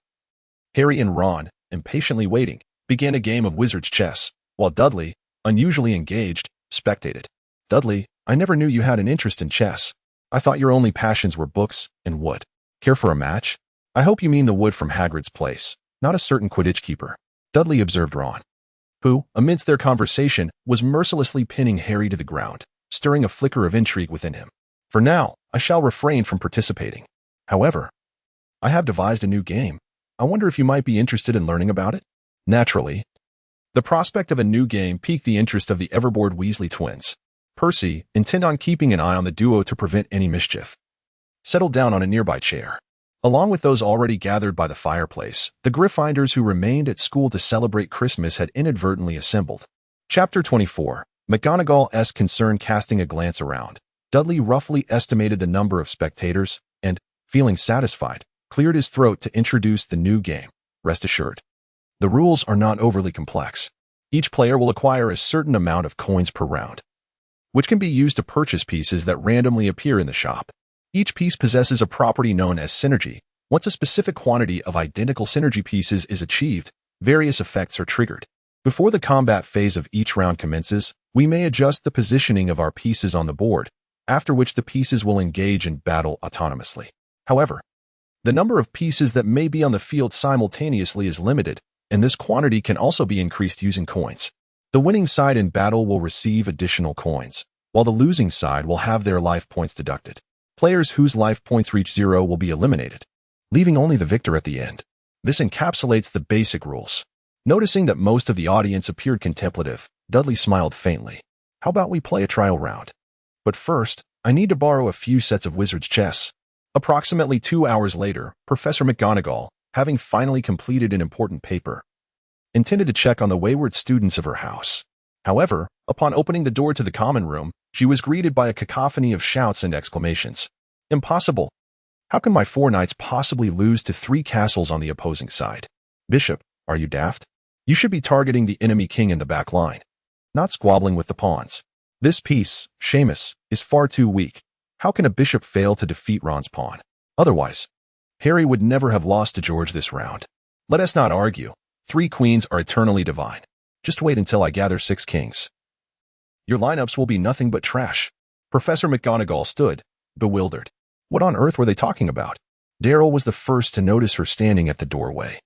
Harry and Ron, impatiently waiting, began a game of wizard's chess, while Dudley, unusually engaged, spectated. Dudley, I never knew you had an interest in chess. I thought your only passions were books and wood. Care for a match? I hope you mean the wood from Hagrid's place, not a certain Quidditch keeper. Dudley observed Ron, who, amidst their conversation, was mercilessly pinning Harry to the ground, stirring a flicker of intrigue within him. For now, I shall refrain from participating. However, I have devised a new game. I wonder if you might be interested in learning about it? Naturally, the prospect of a new game piqued the interest of the ever-bored Weasley twins. Percy, intent on keeping an eye on the duo to prevent any mischief, settled down on a nearby chair. Along with those already gathered by the fireplace, the Gryffindors who remained at school to celebrate Christmas had inadvertently assembled. Chapter 24. McGonagall's concern. Casting a glance around, Dudley roughly estimated the number of spectators and, feeling satisfied, cleared his throat to introduce the new game. Rest assured, the rules are not overly complex. Each player will acquire a certain amount of coins per round, which can be used to purchase pieces that randomly appear in the shop. Each piece possesses a property known as synergy. Once a specific quantity of identical synergy pieces is achieved, various effects are triggered. Before the combat phase of each round commences, we may adjust the positioning of our pieces on the board, after which the pieces will engage in battle autonomously. However, the number of pieces that may be on the field simultaneously is limited, and this quantity can also be increased using coins. The winning side in battle will receive additional coins, while the losing side will have their life points deducted. Players whose life points reach 0 will be eliminated, leaving only the victor at the end. This encapsulates the basic rules. Noticing that most of the audience appeared contemplative, Dudley smiled faintly. How about we play a trial round? But first, I need to borrow a few sets of wizard's chess. Approximately 2 hours later, Professor McGonagall, having finally completed an important paper, intended to check on the wayward students of her house. However, upon opening the door to the common room, she was greeted by a cacophony of shouts and exclamations. Impossible! How can my 4 knights possibly lose to 3 castles on the opposing side? Bishop, are you daft? You should be targeting the enemy king in the back line, not squabbling with the pawns. This piece, Seamus, is far too weak. How can a bishop fail to defeat Ron's pawn? Otherwise, Harry would never have lost to George this round. Let us not argue. 3 queens are eternally divine. Just wait until I gather 6 kings. Your lineups will be nothing but trash. Professor McGonagall stood, bewildered. What on earth were they talking about? Darryl was the first to notice her standing at the doorway,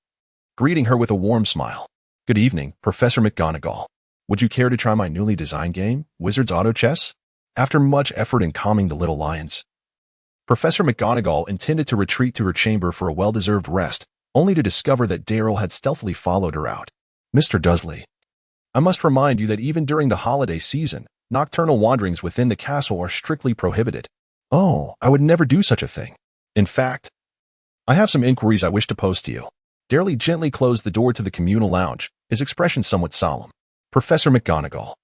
greeting her with a warm smile. Good evening, Professor McGonagall. Would you care to try my newly designed game, Wizard's Auto Chess? After much effort in calming the little lions, Professor McGonagall intended to retreat to her chamber for a well-deserved rest, only to discover that Darryl had stealthily followed her out. Mr. Dursley, I must remind you that even during the holiday season, nocturnal wanderings within the castle are strictly prohibited. Oh, I would never do such a thing. In fact, I have some inquiries I wish to pose to you. Darryl gently closed the door to the communal lounge, his expression somewhat solemn. Professor McGonagall,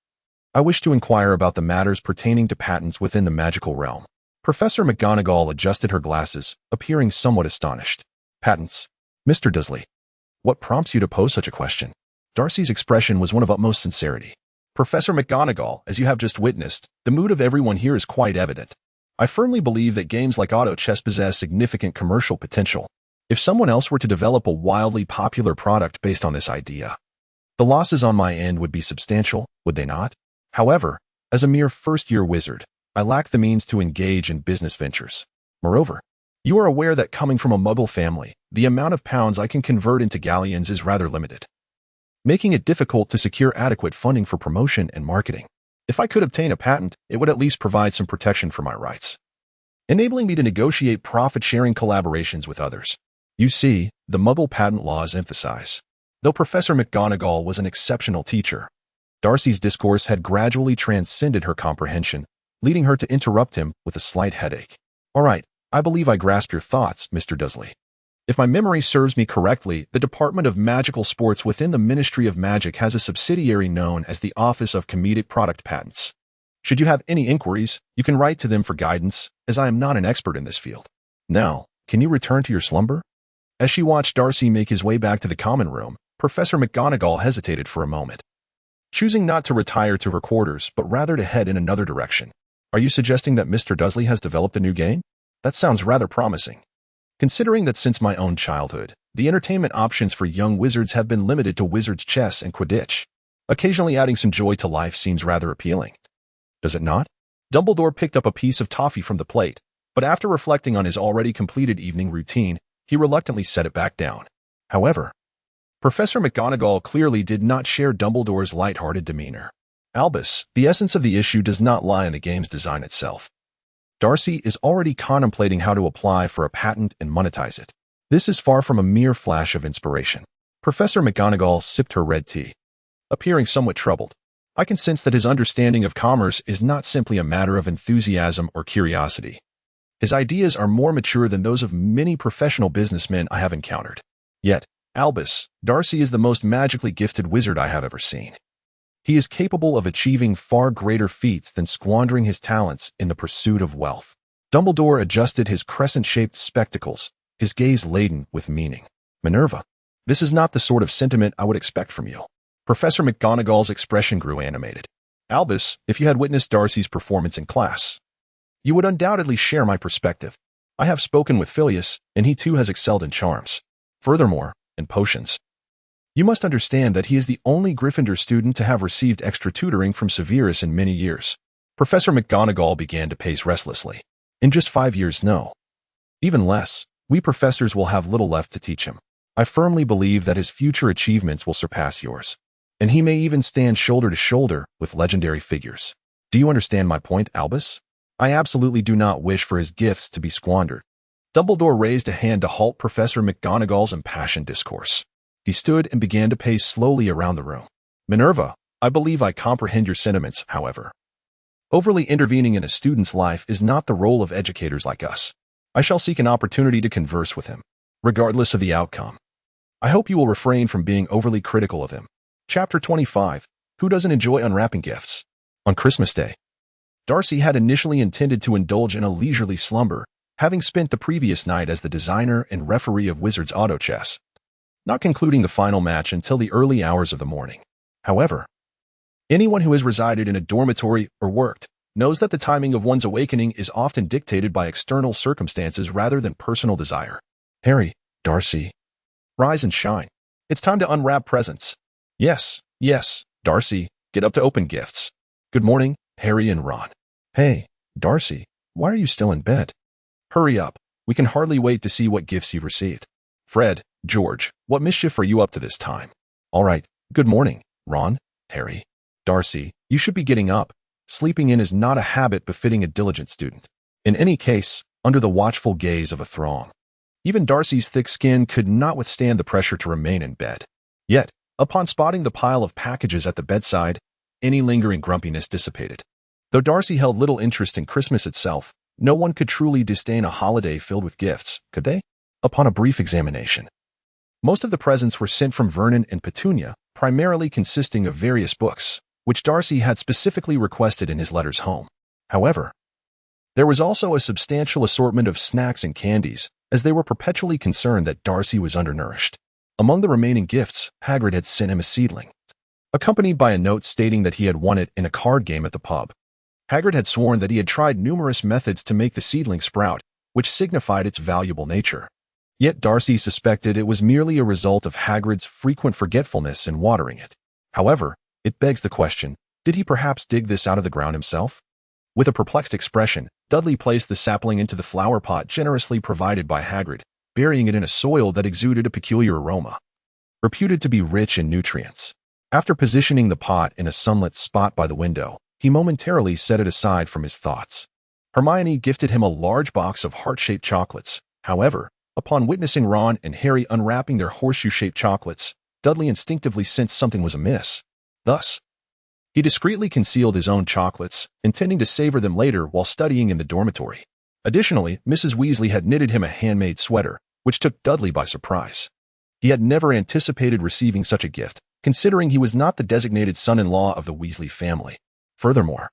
I wish to inquire about the matters pertaining to patents within the magical realm. Professor McGonagall adjusted her glasses, appearing somewhat astonished. Patents? Mr. Dursley, what prompts you to pose such a question? Darcy's expression was one of utmost sincerity. Professor McGonagall, as you have just witnessed, the mood of everyone here is quite evident. I firmly believe that games like auto chess possess significant commercial potential. If someone else were to develop a wildly popular product based on this idea, the losses on my end would be substantial, would they not? However, as a mere first-year wizard, I lack the means to engage in business ventures. Moreover, you are aware that coming from a Muggle family, the amount of pounds I can convert into galleons is rather limited, making it difficult to secure adequate funding for promotion and marketing. If I could obtain a patent, it would at least provide some protection for my rights, enabling me to negotiate profit-sharing collaborations with others. You see, the Muggle patent laws emphasize. Though Professor McGonagall was an exceptional teacher, Darcy's discourse had gradually transcended her comprehension, leading her to interrupt him with a slight headache. All right, I believe I grasp your thoughts, Mr. Dursley. If my memory serves me correctly, the Department of Magical Sports within the Ministry of Magic has a subsidiary known as the Office of Comedic Product Patents. Should you have any inquiries, you can write to them for guidance, as I am not an expert in this field. Now, can you return to your slumber? As she watched Darcy make his way back to the common room, Professor McGonagall hesitated for a moment, choosing not to retire to her quarters, but rather to head in another direction. Are you suggesting that Mr. Dursley has developed a new game? That sounds rather promising. considering that since my own childhood, the entertainment options for young wizards have been limited to wizard's chess and Quidditch. Occasionally adding some joy to life seems rather appealing. Does it not? Dumbledore picked up a piece of toffee from the plate, but after reflecting on his already completed evening routine, he reluctantly set it back down. However, Professor McGonagall clearly did not share Dumbledore's light-hearted demeanor. Albus, the essence of the issue does not lie in the game's design itself. Darcy is already contemplating how to apply for a patent and monetize it. This is far from a mere flash of inspiration. Professor McGonagall sipped her red tea, appearing somewhat troubled. I can sense that his understanding of commerce is not simply a matter of enthusiasm or curiosity. His ideas are more mature than those of many professional businessmen I have encountered. Yet, Albus, Darcy is the most magically gifted wizard I have ever seen. He is capable of achieving far greater feats than squandering his talents in the pursuit of wealth. Dumbledore adjusted his crescent-shaped spectacles, his gaze laden with meaning. Minerva, this is not the sort of sentiment I would expect from you. Professor McGonagall's expression grew animated. Albus, if you had witnessed Darcy's performance in class, you would undoubtedly share my perspective. I have spoken with Phileas, and he too has excelled in charms. Furthermore, in potions. You must understand that he is the only Gryffindor student to have received extra tutoring from Severus in many years. Professor McGonagall began to pace restlessly. In just 5 years, no. Even less, we professors will have little left to teach him. I firmly believe that his future achievements will surpass yours, and he may even stand shoulder to shoulder with legendary figures. Do you understand my point, Albus? I absolutely do not wish for his gifts to be squandered. Dumbledore raised a hand to halt Professor McGonagall's impassioned discourse. He stood and began to pace slowly around the room. Minerva, I believe I comprehend your sentiments, however. Overly intervening in a student's life is not the role of educators like us. I shall seek an opportunity to converse with him, regardless of the outcome. I hope you will refrain from being overly critical of him. Chapter 25. Who doesn't enjoy unwrapping gifts? On Christmas Day, Darcy had initially intended to indulge in a leisurely slumber, having spent the previous night as the designer and referee of Wizards Auto Chess, not concluding the final match until the early hours of the morning. However, anyone who has resided in a dormitory or worked knows that the timing of one's awakening is often dictated by external circumstances rather than personal desire. Harry, Darcy, rise and shine. It's time to unwrap presents. Yes, Darcy, get up to open gifts. Good morning, Harry and Ron. Hey, Darcy, why are you still in bed? Hurry up, we can hardly wait to see what gifts you've received. Fred, George, what mischief are you up to this time? All right, good morning, Ron, Harry. Darcy, you should be getting up. Sleeping in is not a habit befitting a diligent student. In any case, under the watchful gaze of a throng. Even Darcy's thick skin could not withstand the pressure to remain in bed. Yet, upon spotting the pile of packages at the bedside, any lingering grumpiness dissipated. Though Darcy held little interest in Christmas itself, no one could truly disdain a holiday filled with gifts, could they? Upon a brief examination, most of the presents were sent from Vernon and Petunia, primarily consisting of various books, which Darcy had specifically requested in his letters home. However, there was also a substantial assortment of snacks and candies, as they were perpetually concerned that Darcy was undernourished. Among the remaining gifts, Hagrid had sent him a seedling, accompanied by a note stating that he had won it in a card game at the pub. Hagrid had sworn that he had tried numerous methods to make the seedling sprout, which signified its valuable nature. Yet Darcy suspected it was merely a result of Hagrid's frequent forgetfulness in watering it. However, it begs the question, did he perhaps dig this out of the ground himself? With a perplexed expression, Dudley placed the sapling into the flower pot generously provided by Hagrid, burying it in a soil that exuded a peculiar aroma, reputed to be rich in nutrients. After positioning the pot in a sunlit spot by the window, he momentarily set it aside from his thoughts. Hermione gifted him a large box of heart-shaped chocolates. However, upon witnessing Ron and Harry unwrapping their horseshoe-shaped chocolates, Dudley instinctively sensed something was amiss. Thus, he discreetly concealed his own chocolates, intending to savor them later while studying in the dormitory. Additionally, Mrs. Weasley had knitted him a handmade sweater, which took Dudley by surprise. He had never anticipated receiving such a gift, considering he was not the designated son-in-law of the Weasley family. Furthermore,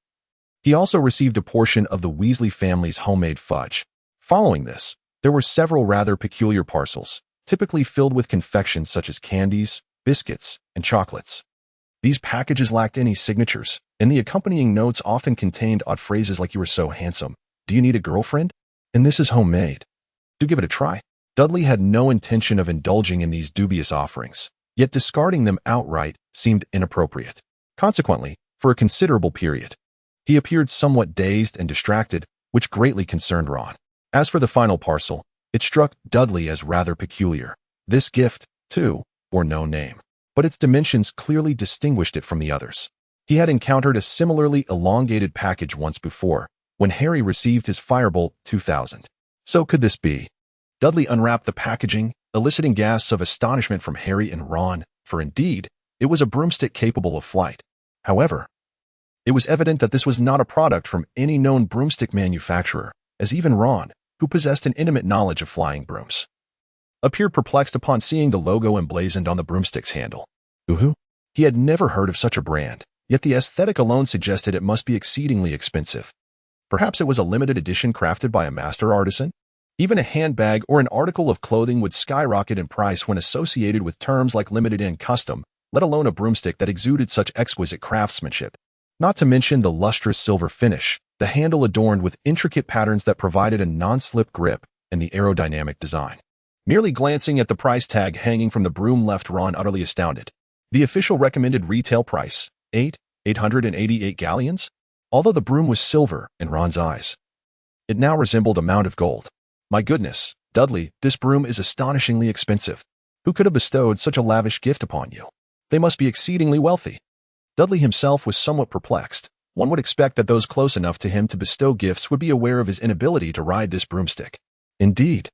he also received a portion of the Weasley family's homemade fudge. Following this, there were several rather peculiar parcels, typically filled with confections such as candies, biscuits, and chocolates. These packages lacked any signatures, and the accompanying notes often contained odd phrases like "you are so handsome," "do you need a girlfriend?" and "this is homemade." Do give it a try. Dudley had no intention of indulging in these dubious offerings, yet discarding them outright seemed inappropriate. Consequently, for a considerable period, he appeared somewhat dazed and distracted, which greatly concerned Ron. As for the final parcel, it struck Dudley as rather peculiar. This gift, too, bore no name, but its dimensions clearly distinguished it from the others. He had encountered a similarly elongated package once before, when Harry received his Firebolt 2000. So could this be? Dudley unwrapped the packaging, eliciting gasps of astonishment from Harry and Ron, for indeed, it was a broomstick capable of flight. However, it was evident that this was not a product from any known broomstick manufacturer, as even Ron, who possessed an intimate knowledge of flying brooms, appeared perplexed upon seeing the logo emblazoned on the broomstick's handle. Uhu. He had never heard of such a brand, yet the aesthetic alone suggested it must be exceedingly expensive. Perhaps it was a limited edition crafted by a master artisan? Even a handbag or an article of clothing would skyrocket in price when associated with terms like limited and custom, let alone a broomstick that exuded such exquisite craftsmanship. Not to mention the lustrous silver finish, the handle adorned with intricate patterns that provided a non-slip grip, and the aerodynamic design. Merely glancing at the price tag hanging from the broom left Ron utterly astounded. The official recommended retail price, 888 galleons? Although the broom was silver in Ron's eyes, it now resembled a mound of gold. My goodness, Dudley, this broom is astonishingly expensive. Who could have bestowed such a lavish gift upon you? They must be exceedingly wealthy. Dudley himself was somewhat perplexed. One would expect that those close enough to him to bestow gifts would be aware of his inability to ride this broomstick. Indeed,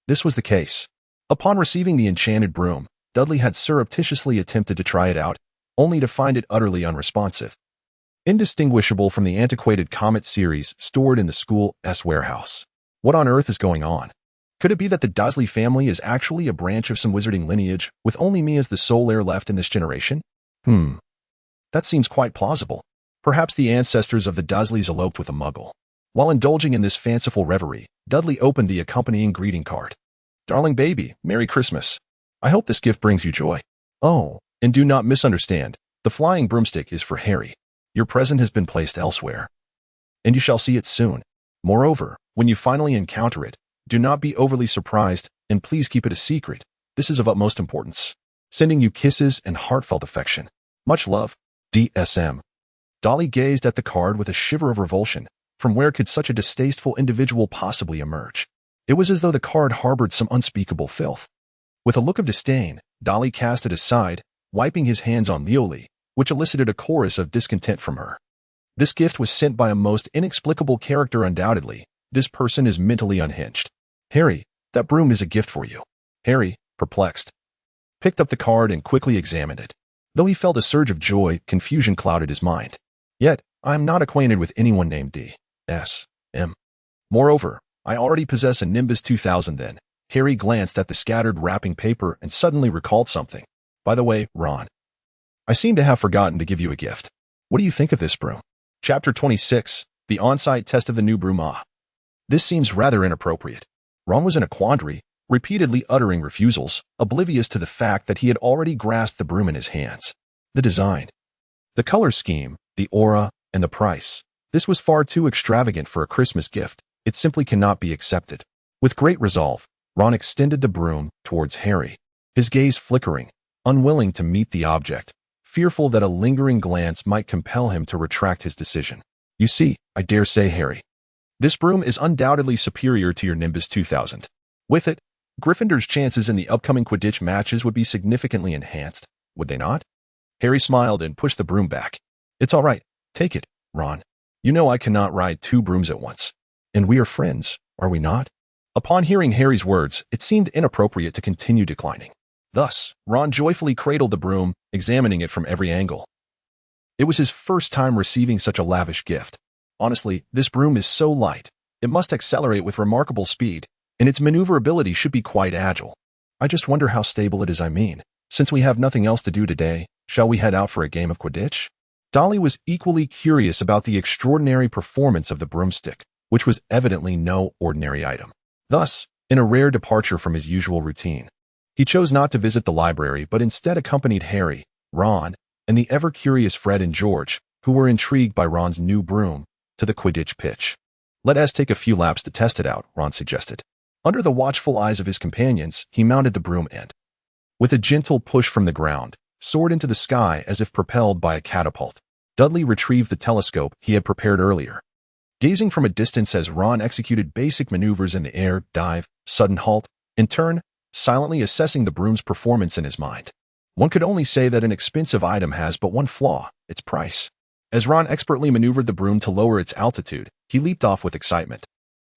this was the case. Upon receiving the enchanted broom, Dudley had surreptitiously attempted to try it out, only to find it utterly unresponsive. Indistinguishable from the antiquated Comet series stored in the school's warehouse. What on earth is going on? Could it be that the Dursley family is actually a branch of some wizarding lineage, with only me as the sole heir left in this generation? That seems quite plausible. Perhaps the ancestors of the Dursleys eloped with a muggle. While indulging in this fanciful reverie, Dudley opened the accompanying greeting card. Darling baby, Merry Christmas. I hope this gift brings you joy. Oh, and do not misunderstand, the flying broomstick is for Harry. Your present has been placed elsewhere, and you shall see it soon. Moreover, when you finally encounter it, do not be overly surprised, and please keep it a secret. This is of utmost importance. Sending you kisses and heartfelt affection. Much love, DSM. Dolly gazed at the card with a shiver of revulsion. From where could such a distasteful individual possibly emerge? It was as though the card harbored some unspeakable filth. With a look of disdain, Dolly cast it aside, wiping his hands on Leolie, which elicited a chorus of discontent from her. This gift was sent by a most inexplicable character undoubtedly. This person is mentally unhinged. Harry, that broom is a gift for you. Harry, perplexed, picked up the card and quickly examined it. Though he felt a surge of joy, confusion clouded his mind. Yet, I am not acquainted with anyone named D.S.M. Moreover, I already possess a Nimbus 2000 then. Harry glanced at the scattered wrapping paper and suddenly recalled something. By the way, Ron, I seem to have forgotten to give you a gift. What do you think of this broom? Chapter 26, The On-Site Test of the New Broom. This seems rather inappropriate. Ron was in a quandary, repeatedly uttering refusals, oblivious to the fact that he had already grasped the broom in his hands. The design, the color scheme, the aura, and the price. This was far too extravagant for a Christmas gift. It simply cannot be accepted. With great resolve, Ron extended the broom towards Harry, his gaze flickering, unwilling to meet the object, fearful that a lingering glance might compel him to retract his decision. You see, I dare say, Harry, this broom is undoubtedly superior to your Nimbus 2000. With it, Gryffindor's chances in the upcoming Quidditch matches would be significantly enhanced, would they not? Harry smiled and pushed the broom back. It's all right. Take it, Ron. You know I cannot ride two brooms at once. And we are friends, are we not? Upon hearing Harry's words, it seemed inappropriate to continue declining. Thus, Ron joyfully cradled the broom, examining it from every angle. It was his first time receiving such a lavish gift. Honestly, this broom is so light, it must accelerate with remarkable speed, and its maneuverability should be quite agile. I just wonder how stable it is. Since we have nothing else to do today, shall we head out for a game of Quidditch? Dolly was equally curious about the extraordinary performance of the broomstick, which was evidently no ordinary item. Thus, in a rare departure from his usual routine, he chose not to visit the library but instead accompanied Harry, Ron, and the ever-curious Fred and George, who were intrigued by Ron's new broom, to the Quidditch pitch. Let us take a few laps to test it out, Ron suggested. Under the watchful eyes of his companions, he mounted the broom and, with a gentle push from the ground, soared into the sky as if propelled by a catapult. Dudley retrieved the telescope he had prepared earlier. Gazing from a distance as Ron executed basic maneuvers in the air, dive, sudden halt, in turn, silently assessing the broom's performance in his mind. One could only say that an expensive item has but one flaw, its price. As Ron expertly maneuvered the broom to lower its altitude, he leaped off with excitement.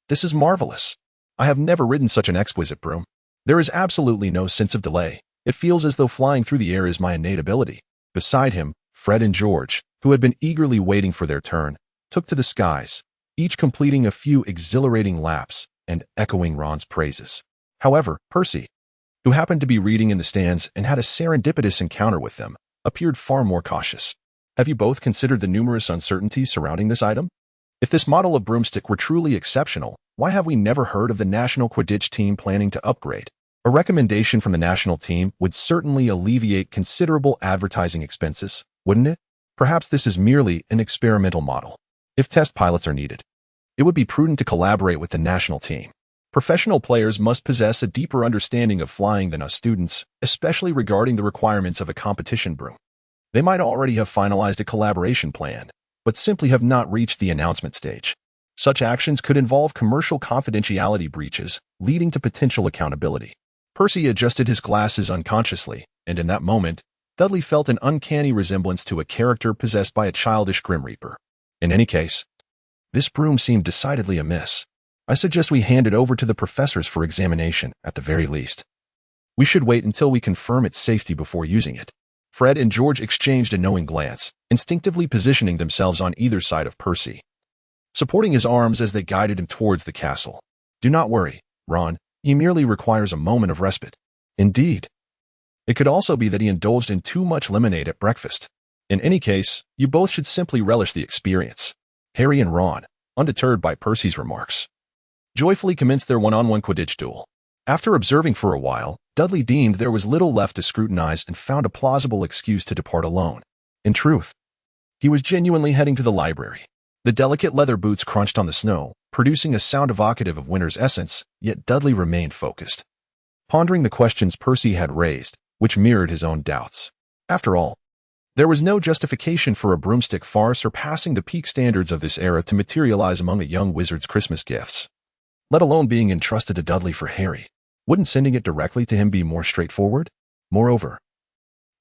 This is marvelous. I have never ridden such an exquisite broom. There is absolutely no sense of delay. It feels as though flying through the air is my innate ability. Beside him, Fred and George, who had been eagerly waiting for their turn, took to the skies, each completing a few exhilarating laps and echoing Ron's praises. However, Percy, who happened to be reading in the stands and had a serendipitous encounter with them, appeared far more cautious. Have you both considered the numerous uncertainties surrounding this item? If this model of broomstick were truly exceptional, why have we never heard of the national Quidditch team planning to upgrade? A recommendation from the national team would certainly alleviate considerable advertising expenses, wouldn't it? Perhaps this is merely an experimental model. If test pilots are needed, it would be prudent to collaborate with the national team. Professional players must possess a deeper understanding of flying than us students, especially regarding the requirements of a competition broom. They might already have finalized a collaboration plan, but simply have not reached the announcement stage. Such actions could involve commercial confidentiality breaches, leading to potential accountability. Percy adjusted his glasses unconsciously, and in that moment, Dudley felt an uncanny resemblance to a character possessed by a childish Grim Reaper. In any case, this broom seemed decidedly amiss. I suggest we hand it over to the professors for examination, at the very least. We should wait until we confirm its safety before using it. Fred and George exchanged a knowing glance, instinctively positioning themselves on either side of Percy, supporting his arms as they guided him towards the castle. Do not worry, Ron. He merely requires a moment of respite. Indeed. It could also be that he indulged in too much lemonade at breakfast. In any case, you both should simply relish the experience. Harry and Ron, undeterred by Percy's remarks, joyfully commenced their one-on-one Quidditch duel. After observing for a while, Dudley deemed there was little left to scrutinize and found a plausible excuse to depart alone. In truth, he was genuinely heading to the library. The delicate leather boots crunched on the snow, producing a sound evocative of winter's essence, yet Dudley remained focused, pondering the questions Percy had raised, which mirrored his own doubts. After all, there was no justification for a broomstick far surpassing the peak standards of this era to materialize among a young wizard's Christmas gifts, let alone being entrusted to Dudley for Harry. Wouldn't sending it directly to him be more straightforward? Moreover,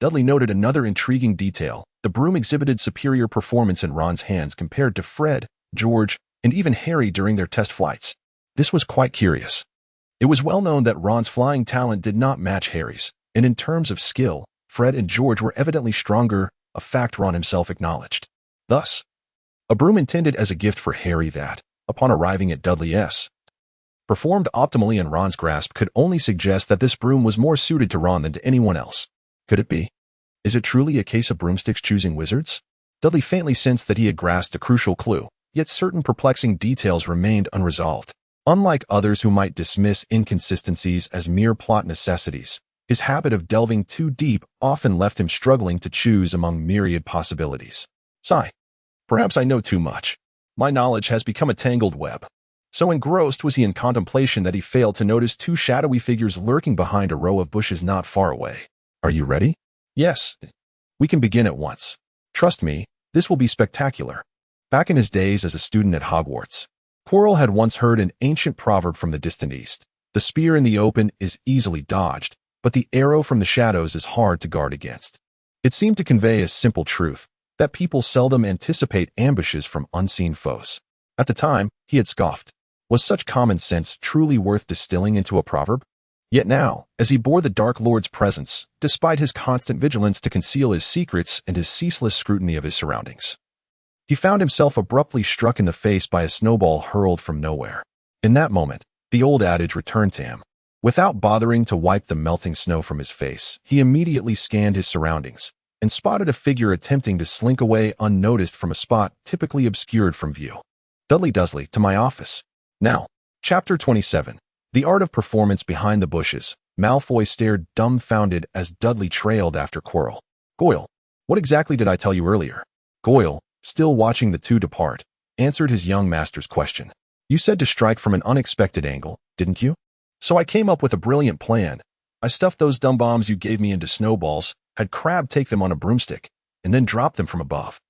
Dudley noted another intriguing detail. The broom exhibited superior performance in Ron's hands compared to Fred, George, and even Harry during their test flights. This was quite curious. It was well known that Ron's flying talent did not match Harry's, and in terms of skill, Fred and George were evidently stronger, a fact Ron himself acknowledged. Thus, a broom intended as a gift for Harry that, upon arriving at Dudley's, performed optimally in Ron's grasp could only suggest that this broom was more suited to Ron than to anyone else. Could it be? Is it truly a case of broomsticks choosing wizards? Dudley faintly sensed that he had grasped a crucial clue, yet certain perplexing details remained unresolved. Unlike others who might dismiss inconsistencies as mere plot necessities, his habit of delving too deep often left him struggling to choose among myriad possibilities. Sigh. Perhaps I know too much. My knowledge has become a tangled web. So engrossed was he in contemplation that he failed to notice two shadowy figures lurking behind a row of bushes not far away. Are you ready? Yes. We can begin at once. Trust me, this will be spectacular. Back in his days as a student at Hogwarts, Quirrell had once heard an ancient proverb from the distant east. The spear in the open is easily dodged, but the arrow from the shadows is hard to guard against. It seemed to convey a simple truth, that people seldom anticipate ambushes from unseen foes. At the time, he had scoffed. Was such common sense truly worth distilling into a proverb? Yet now, as he bore the Dark Lord's presence, despite his constant vigilance to conceal his secrets and his ceaseless scrutiny of his surroundings, he found himself abruptly struck in the face by a snowball hurled from nowhere. In that moment, the old adage returned to him. Without bothering to wipe the melting snow from his face, he immediately scanned his surroundings and spotted a figure attempting to slink away unnoticed from a spot typically obscured from view. Dudley Dursley, to my office. Now, Chapter 27. The Art of Performance Behind the Bushes. Malfoy stared dumbfounded as Dudley trailed after Quirrell. Goyle, what exactly did I tell you earlier? Goyle, still watching the two depart, answered his young master's question. You said to strike from an unexpected angle, didn't you? So I came up with a brilliant plan. I stuffed those dumb bombs you gave me into snowballs, had Crabbe take them on a broomstick, and then drop them from above.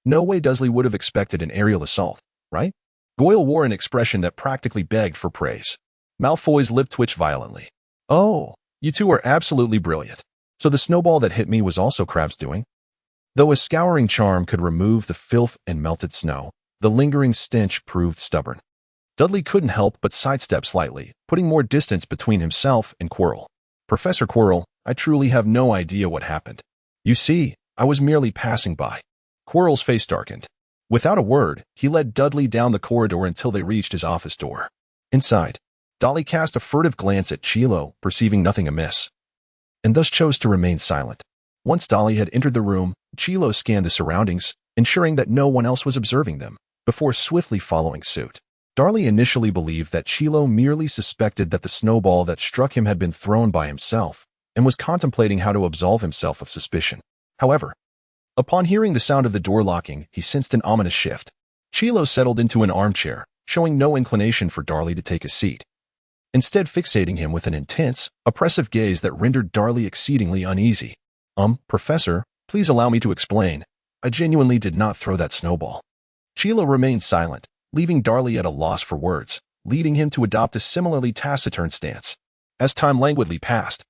No way Dursley would have expected an aerial assault, right? Goyle wore an expression that practically begged for praise. Malfoy's lip twitched violently. Oh, you two are absolutely brilliant. So the snowball that hit me was also Crabbe's doing? Though a scouring charm could remove the filth and melted snow, the lingering stench proved stubborn. Dudley couldn't help but sidestep slightly, putting more distance between himself and Quirrell. Professor Quirrell, I truly have no idea what happened. You see, I was merely passing by. Quirrell's face darkened. Without a word, he led Dudley down the corridor until they reached his office door. Inside, Dolly cast a furtive glance at Chilo, perceiving nothing amiss, and thus chose to remain silent. Once Dolly had entered the room, Chilo scanned the surroundings, ensuring that no one else was observing them, before swiftly following suit. Darley initially believed that Chilo merely suspected that the snowball that struck him had been thrown by himself, and was contemplating how to absolve himself of suspicion. However, upon hearing the sound of the door locking, he sensed an ominous shift. Chilo settled into an armchair, showing no inclination for Darley to take a seat, instead fixating him with an intense, oppressive gaze that rendered Darley exceedingly uneasy. Professor, please allow me to explain. I genuinely did not throw that snowball. Chilo remained silent, leaving Darley at a loss for words, leading him to adopt a similarly taciturn stance. As time languidly passed,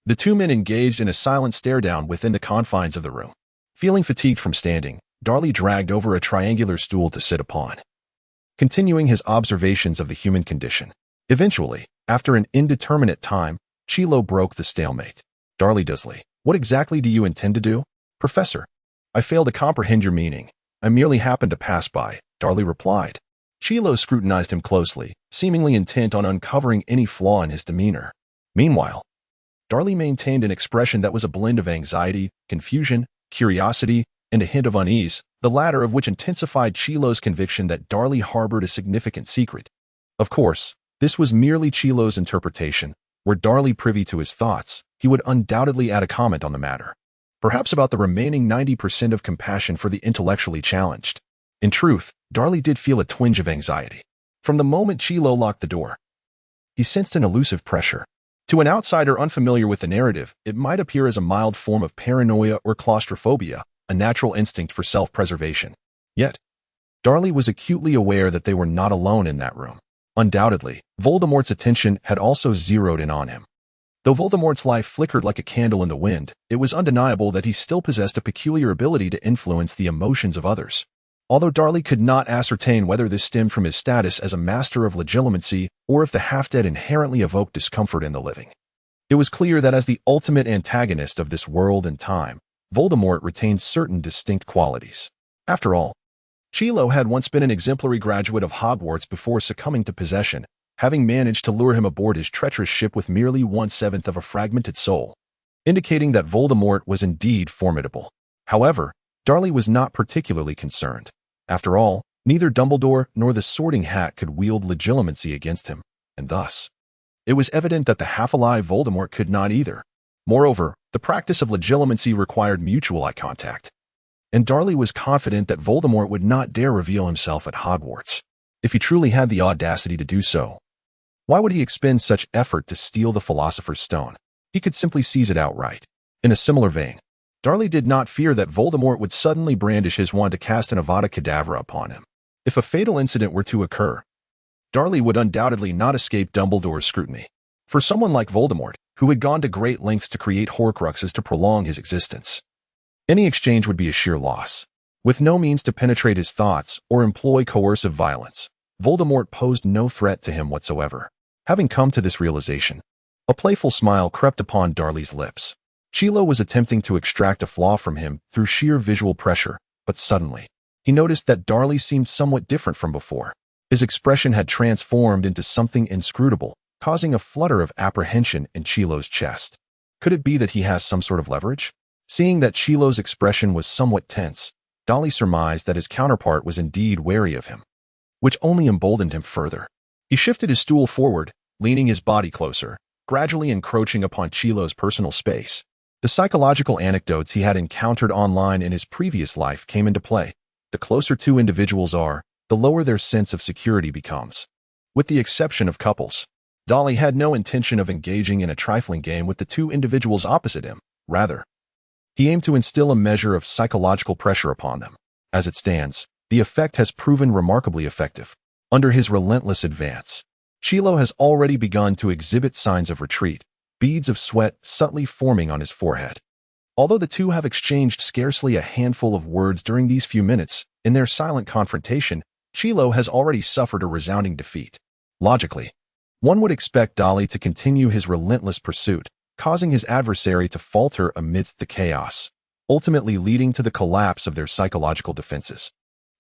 the two men engaged in a silent stare-down within the confines of the room. Feeling fatigued from standing, Darley dragged over a triangular stool to sit upon, continuing his observations of the human condition. Eventually, after an indeterminate time, Chilo broke the stalemate. Darley Dursley, what exactly do you intend to do? Professor, I fail to comprehend your meaning. I merely happened to pass by, Darley replied. Chilo scrutinized him closely, seemingly intent on uncovering any flaw in his demeanor. Meanwhile, Darley maintained an expression that was a blend of anxiety, confusion, curiosity, and a hint of unease, the latter of which intensified Chilo's conviction that Darley harbored a significant secret. Of course, this was merely Chilo's interpretation. Were Darley privy to his thoughts, he would undoubtedly add a comment on the matter, perhaps about the remaining 90% of compassion for the intellectually challenged. In truth, Darley did feel a twinge of anxiety. From the moment Chilo locked the door, he sensed an elusive pressure. To an outsider unfamiliar with the narrative, it might appear as a mild form of paranoia or claustrophobia, a natural instinct for self-preservation. Yet, Darley was acutely aware that they were not alone in that room. Undoubtedly, Voldemort's attention had also zeroed in on him. Though Voldemort's life flickered like a candle in the wind, it was undeniable that he still possessed a peculiar ability to influence the emotions of others. Although Darley could not ascertain whether this stemmed from his status as a master of legilimency or if the half-dead inherently evoked discomfort in the living, it was clear that as the ultimate antagonist of this world and time, Voldemort retained certain distinct qualities. After all, Chilo had once been an exemplary graduate of Hogwarts before succumbing to possession, having managed to lure him aboard his treacherous ship with merely 1/7 of a fragmented soul, indicating that Voldemort was indeed formidable. However, Darley was not particularly concerned. After all, neither Dumbledore nor the Sorting Hat could wield legilimency against him, and thus, it was evident that the half-alive Voldemort could not either. Moreover, the practice of legilimency required mutual eye contact, and Darley was confident that Voldemort would not dare reveal himself at Hogwarts. If he truly had the audacity to do so, why would he expend such effort to steal the Philosopher's Stone? He could simply seize it outright. In a similar vein, Darley did not fear that Voldemort would suddenly brandish his wand to cast an Avada Kedavra upon him. If a fatal incident were to occur, Darley would undoubtedly not escape Dumbledore's scrutiny. For someone like Voldemort, who had gone to great lengths to create Horcruxes to prolong his existence, any exchange would be a sheer loss. With no means to penetrate his thoughts or employ coercive violence, Voldemort posed no threat to him whatsoever. Having come to this realization, a playful smile crept upon Darley's lips. Chilo was attempting to extract a flaw from him through sheer visual pressure, but suddenly, he noticed that Darley seemed somewhat different from before. His expression had transformed into something inscrutable, causing a flutter of apprehension in Chilo's chest. Could it be that he has some sort of leverage? Seeing that Chilo's expression was somewhat tense, Darley surmised that his counterpart was indeed wary of him, which only emboldened him further. He shifted his stool forward, leaning his body closer, gradually encroaching upon Chilo's personal space. The psychological anecdotes he had encountered online in his previous life came into play. The closer two individuals are, the lower their sense of security becomes. With the exception of couples, Dudley had no intention of engaging in a trifling game with the two individuals opposite him. Rather, he aimed to instill a measure of psychological pressure upon them. As it stands, the effect has proven remarkably effective. Under his relentless advance, Chilo has already begun to exhibit signs of retreat, beads of sweat subtly forming on his forehead. Although the two have exchanged scarcely a handful of words during these few minutes, in their silent confrontation, Chilo has already suffered a resounding defeat. Logically, one would expect Dudley to continue his relentless pursuit, causing his adversary to falter amidst the chaos, ultimately leading to the collapse of their psychological defenses,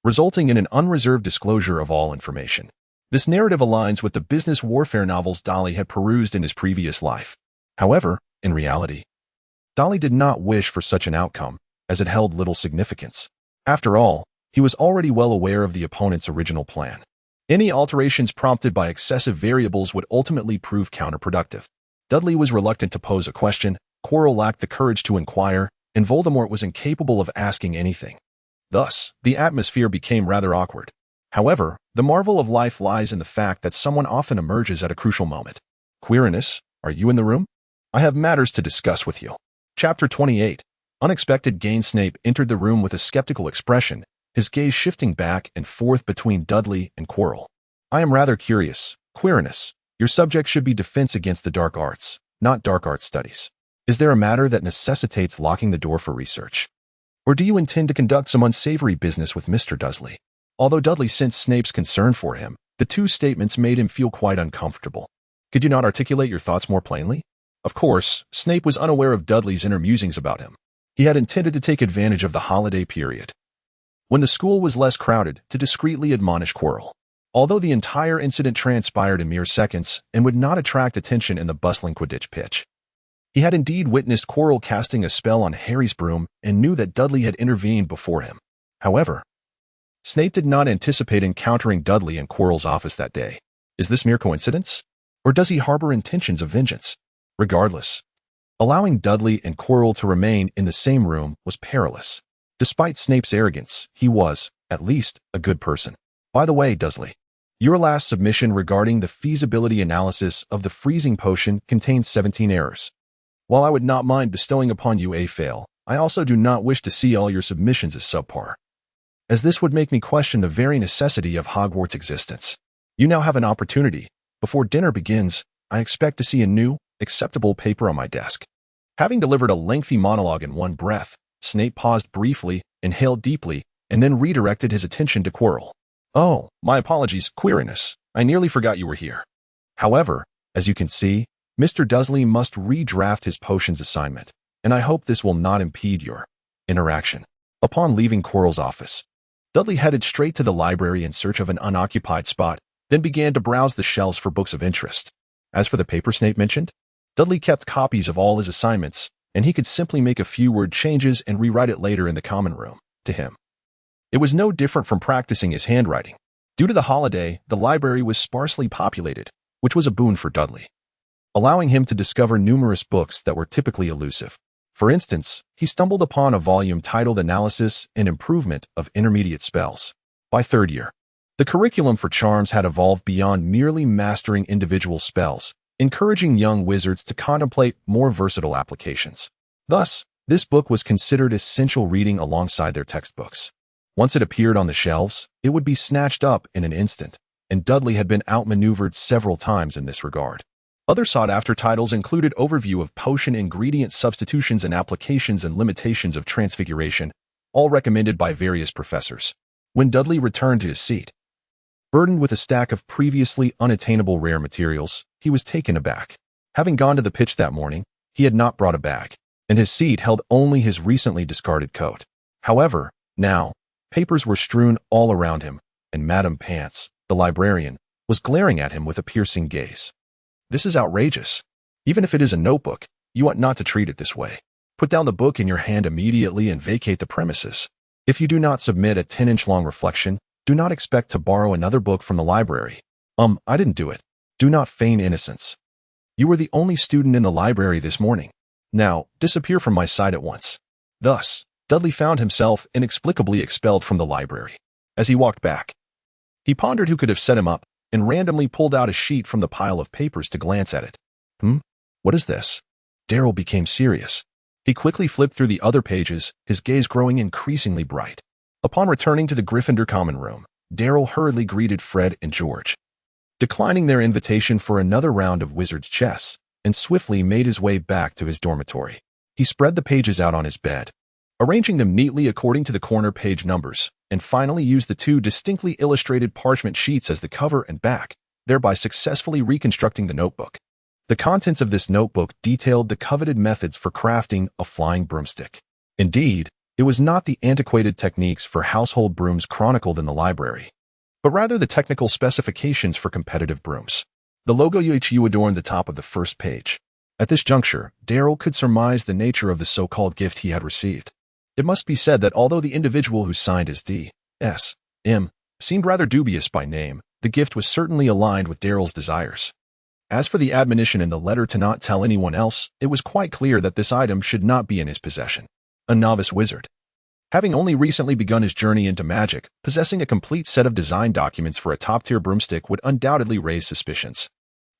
resulting in an unreserved disclosure of all information. This narrative aligns with the business warfare novels Dudley had perused in his previous life. However, in reality, Dudley did not wish for such an outcome, as it held little significance. After all, he was already well aware of the opponent's original plan. Any alterations prompted by excessive variables would ultimately prove counterproductive. Dudley was reluctant to pose a question, Quirrell lacked the courage to inquire, and Voldemort was incapable of asking anything. Thus, the atmosphere became rather awkward. However, the marvel of life lies in the fact that someone often emerges at a crucial moment. Quirinus, are you in the room? I have matters to discuss with you. Chapter 28. Unexpected gain. Snape entered the room with a skeptical expression, his gaze shifting back and forth between Dudley and Quirrell. I am rather curious, Quirinus. Your subject should be defense against the dark arts, not dark arts studies. Is there a matter that necessitates locking the door for research? Or do you intend to conduct some unsavory business with Mr. Dursley? Although Dudley sensed Snape's concern for him, the two statements made him feel quite uncomfortable. Could you not articulate your thoughts more plainly? Of course, Snape was unaware of Dudley's inner musings about him. He had intended to take advantage of the holiday period, when the school was less crowded, to discreetly admonish Quirrell. Although the entire incident transpired in mere seconds and would not attract attention in the bustling Quidditch pitch, he had indeed witnessed Quirrell casting a spell on Harry's broom and knew that Dudley had intervened before him. However, Snape did not anticipate encountering Dudley in Quirrell's office that day. Is this mere coincidence? Or does he harbor intentions of vengeance? Regardless, allowing Dudley and Quirrell to remain in the same room was perilous. Despite Snape's arrogance, he was, at least, a good person. By the way, Dursley, your last submission regarding the feasibility analysis of the freezing potion contains 17 errors. While I would not mind bestowing upon you a fail, I also do not wish to see all your submissions as subpar, as this would make me question the very necessity of Hogwarts' existence. You now have an opportunity. Before dinner begins, I expect to see a new, acceptable paper on my desk. Having delivered a lengthy monologue in one breath, Snape paused briefly, inhaled deeply, and then redirected his attention to Quirrell. Oh, my apologies, Quirinus. I nearly forgot you were here. However, as you can see, Mr. Dursley must redraft his potions assignment, and I hope this will not impede your interaction. Upon leaving Quirrell's office, Dudley headed straight to the library in search of an unoccupied spot, then began to browse the shelves for books of interest. As for the paper Snape mentioned, Dudley kept copies of all his assignments, and he could simply make a few word changes and rewrite it later in the common room. To him, it was no different from practicing his handwriting. Due to the holiday, the library was sparsely populated, which was a boon for Dudley, allowing him to discover numerous books that were typically elusive. For instance, he stumbled upon a volume titled Analysis and Improvement of Intermediate Spells. By third year, the curriculum for charms had evolved beyond merely mastering individual spells, encouraging young wizards to contemplate more versatile applications. Thus, this book was considered essential reading alongside their textbooks. Once it appeared on the shelves, it would be snatched up in an instant, and Dudley had been outmaneuvered several times in this regard. Other sought-after titles included overview of potion ingredient substitutions and applications and limitations of transfiguration, all recommended by various professors. When Dudley returned to his seat, burdened with a stack of previously unattainable rare materials, he was taken aback. Having gone to the pitch that morning, he had not brought a bag, and his seat held only his recently discarded coat. However, now, papers were strewn all around him, and Madame Pants, the librarian, was glaring at him with a piercing gaze. This is outrageous. Even if it is a notebook, you ought not to treat it this way. Put down the book in your hand immediately and vacate the premises. If you do not submit a 10-inch long reflection, do not expect to borrow another book from the library. I didn't do it. Do not feign innocence. You were the only student in the library this morning. Now, disappear from my sight at once. Thus, Dudley found himself inexplicably expelled from the library. As he walked back, he pondered who could have set him up, and randomly pulled out a sheet from the pile of papers to glance at it. What is this? Darryl became serious. He quickly flipped through the other pages, his gaze growing increasingly bright. Upon returning to the Gryffindor common room, Darryl hurriedly greeted Fred and George, declining their invitation for another round of wizard's chess, and swiftly made his way back to his dormitory. He spread the pages out on his bed, arranging them neatly according to the corner page numbers, and finally used the two distinctly illustrated parchment sheets as the cover and back, thereby successfully reconstructing the notebook. The contents of this notebook detailed the coveted methods for crafting a flying broomstick. Indeed, it was not the antiquated techniques for household brooms chronicled in the library, but rather the technical specifications for competitive brooms. The logo UHU adorned the top of the first page. At this juncture, Darryl could surmise the nature of the so-called gift he had received. It must be said that although the individual who signed as D.S.M. seemed rather dubious by name, the gift was certainly aligned with Darryl's desires. As for the admonition in the letter to not tell anyone else, it was quite clear that this item should not be in his possession. A novice wizard, having only recently begun his journey into magic, possessing a complete set of design documents for a top-tier broomstick would undoubtedly raise suspicions.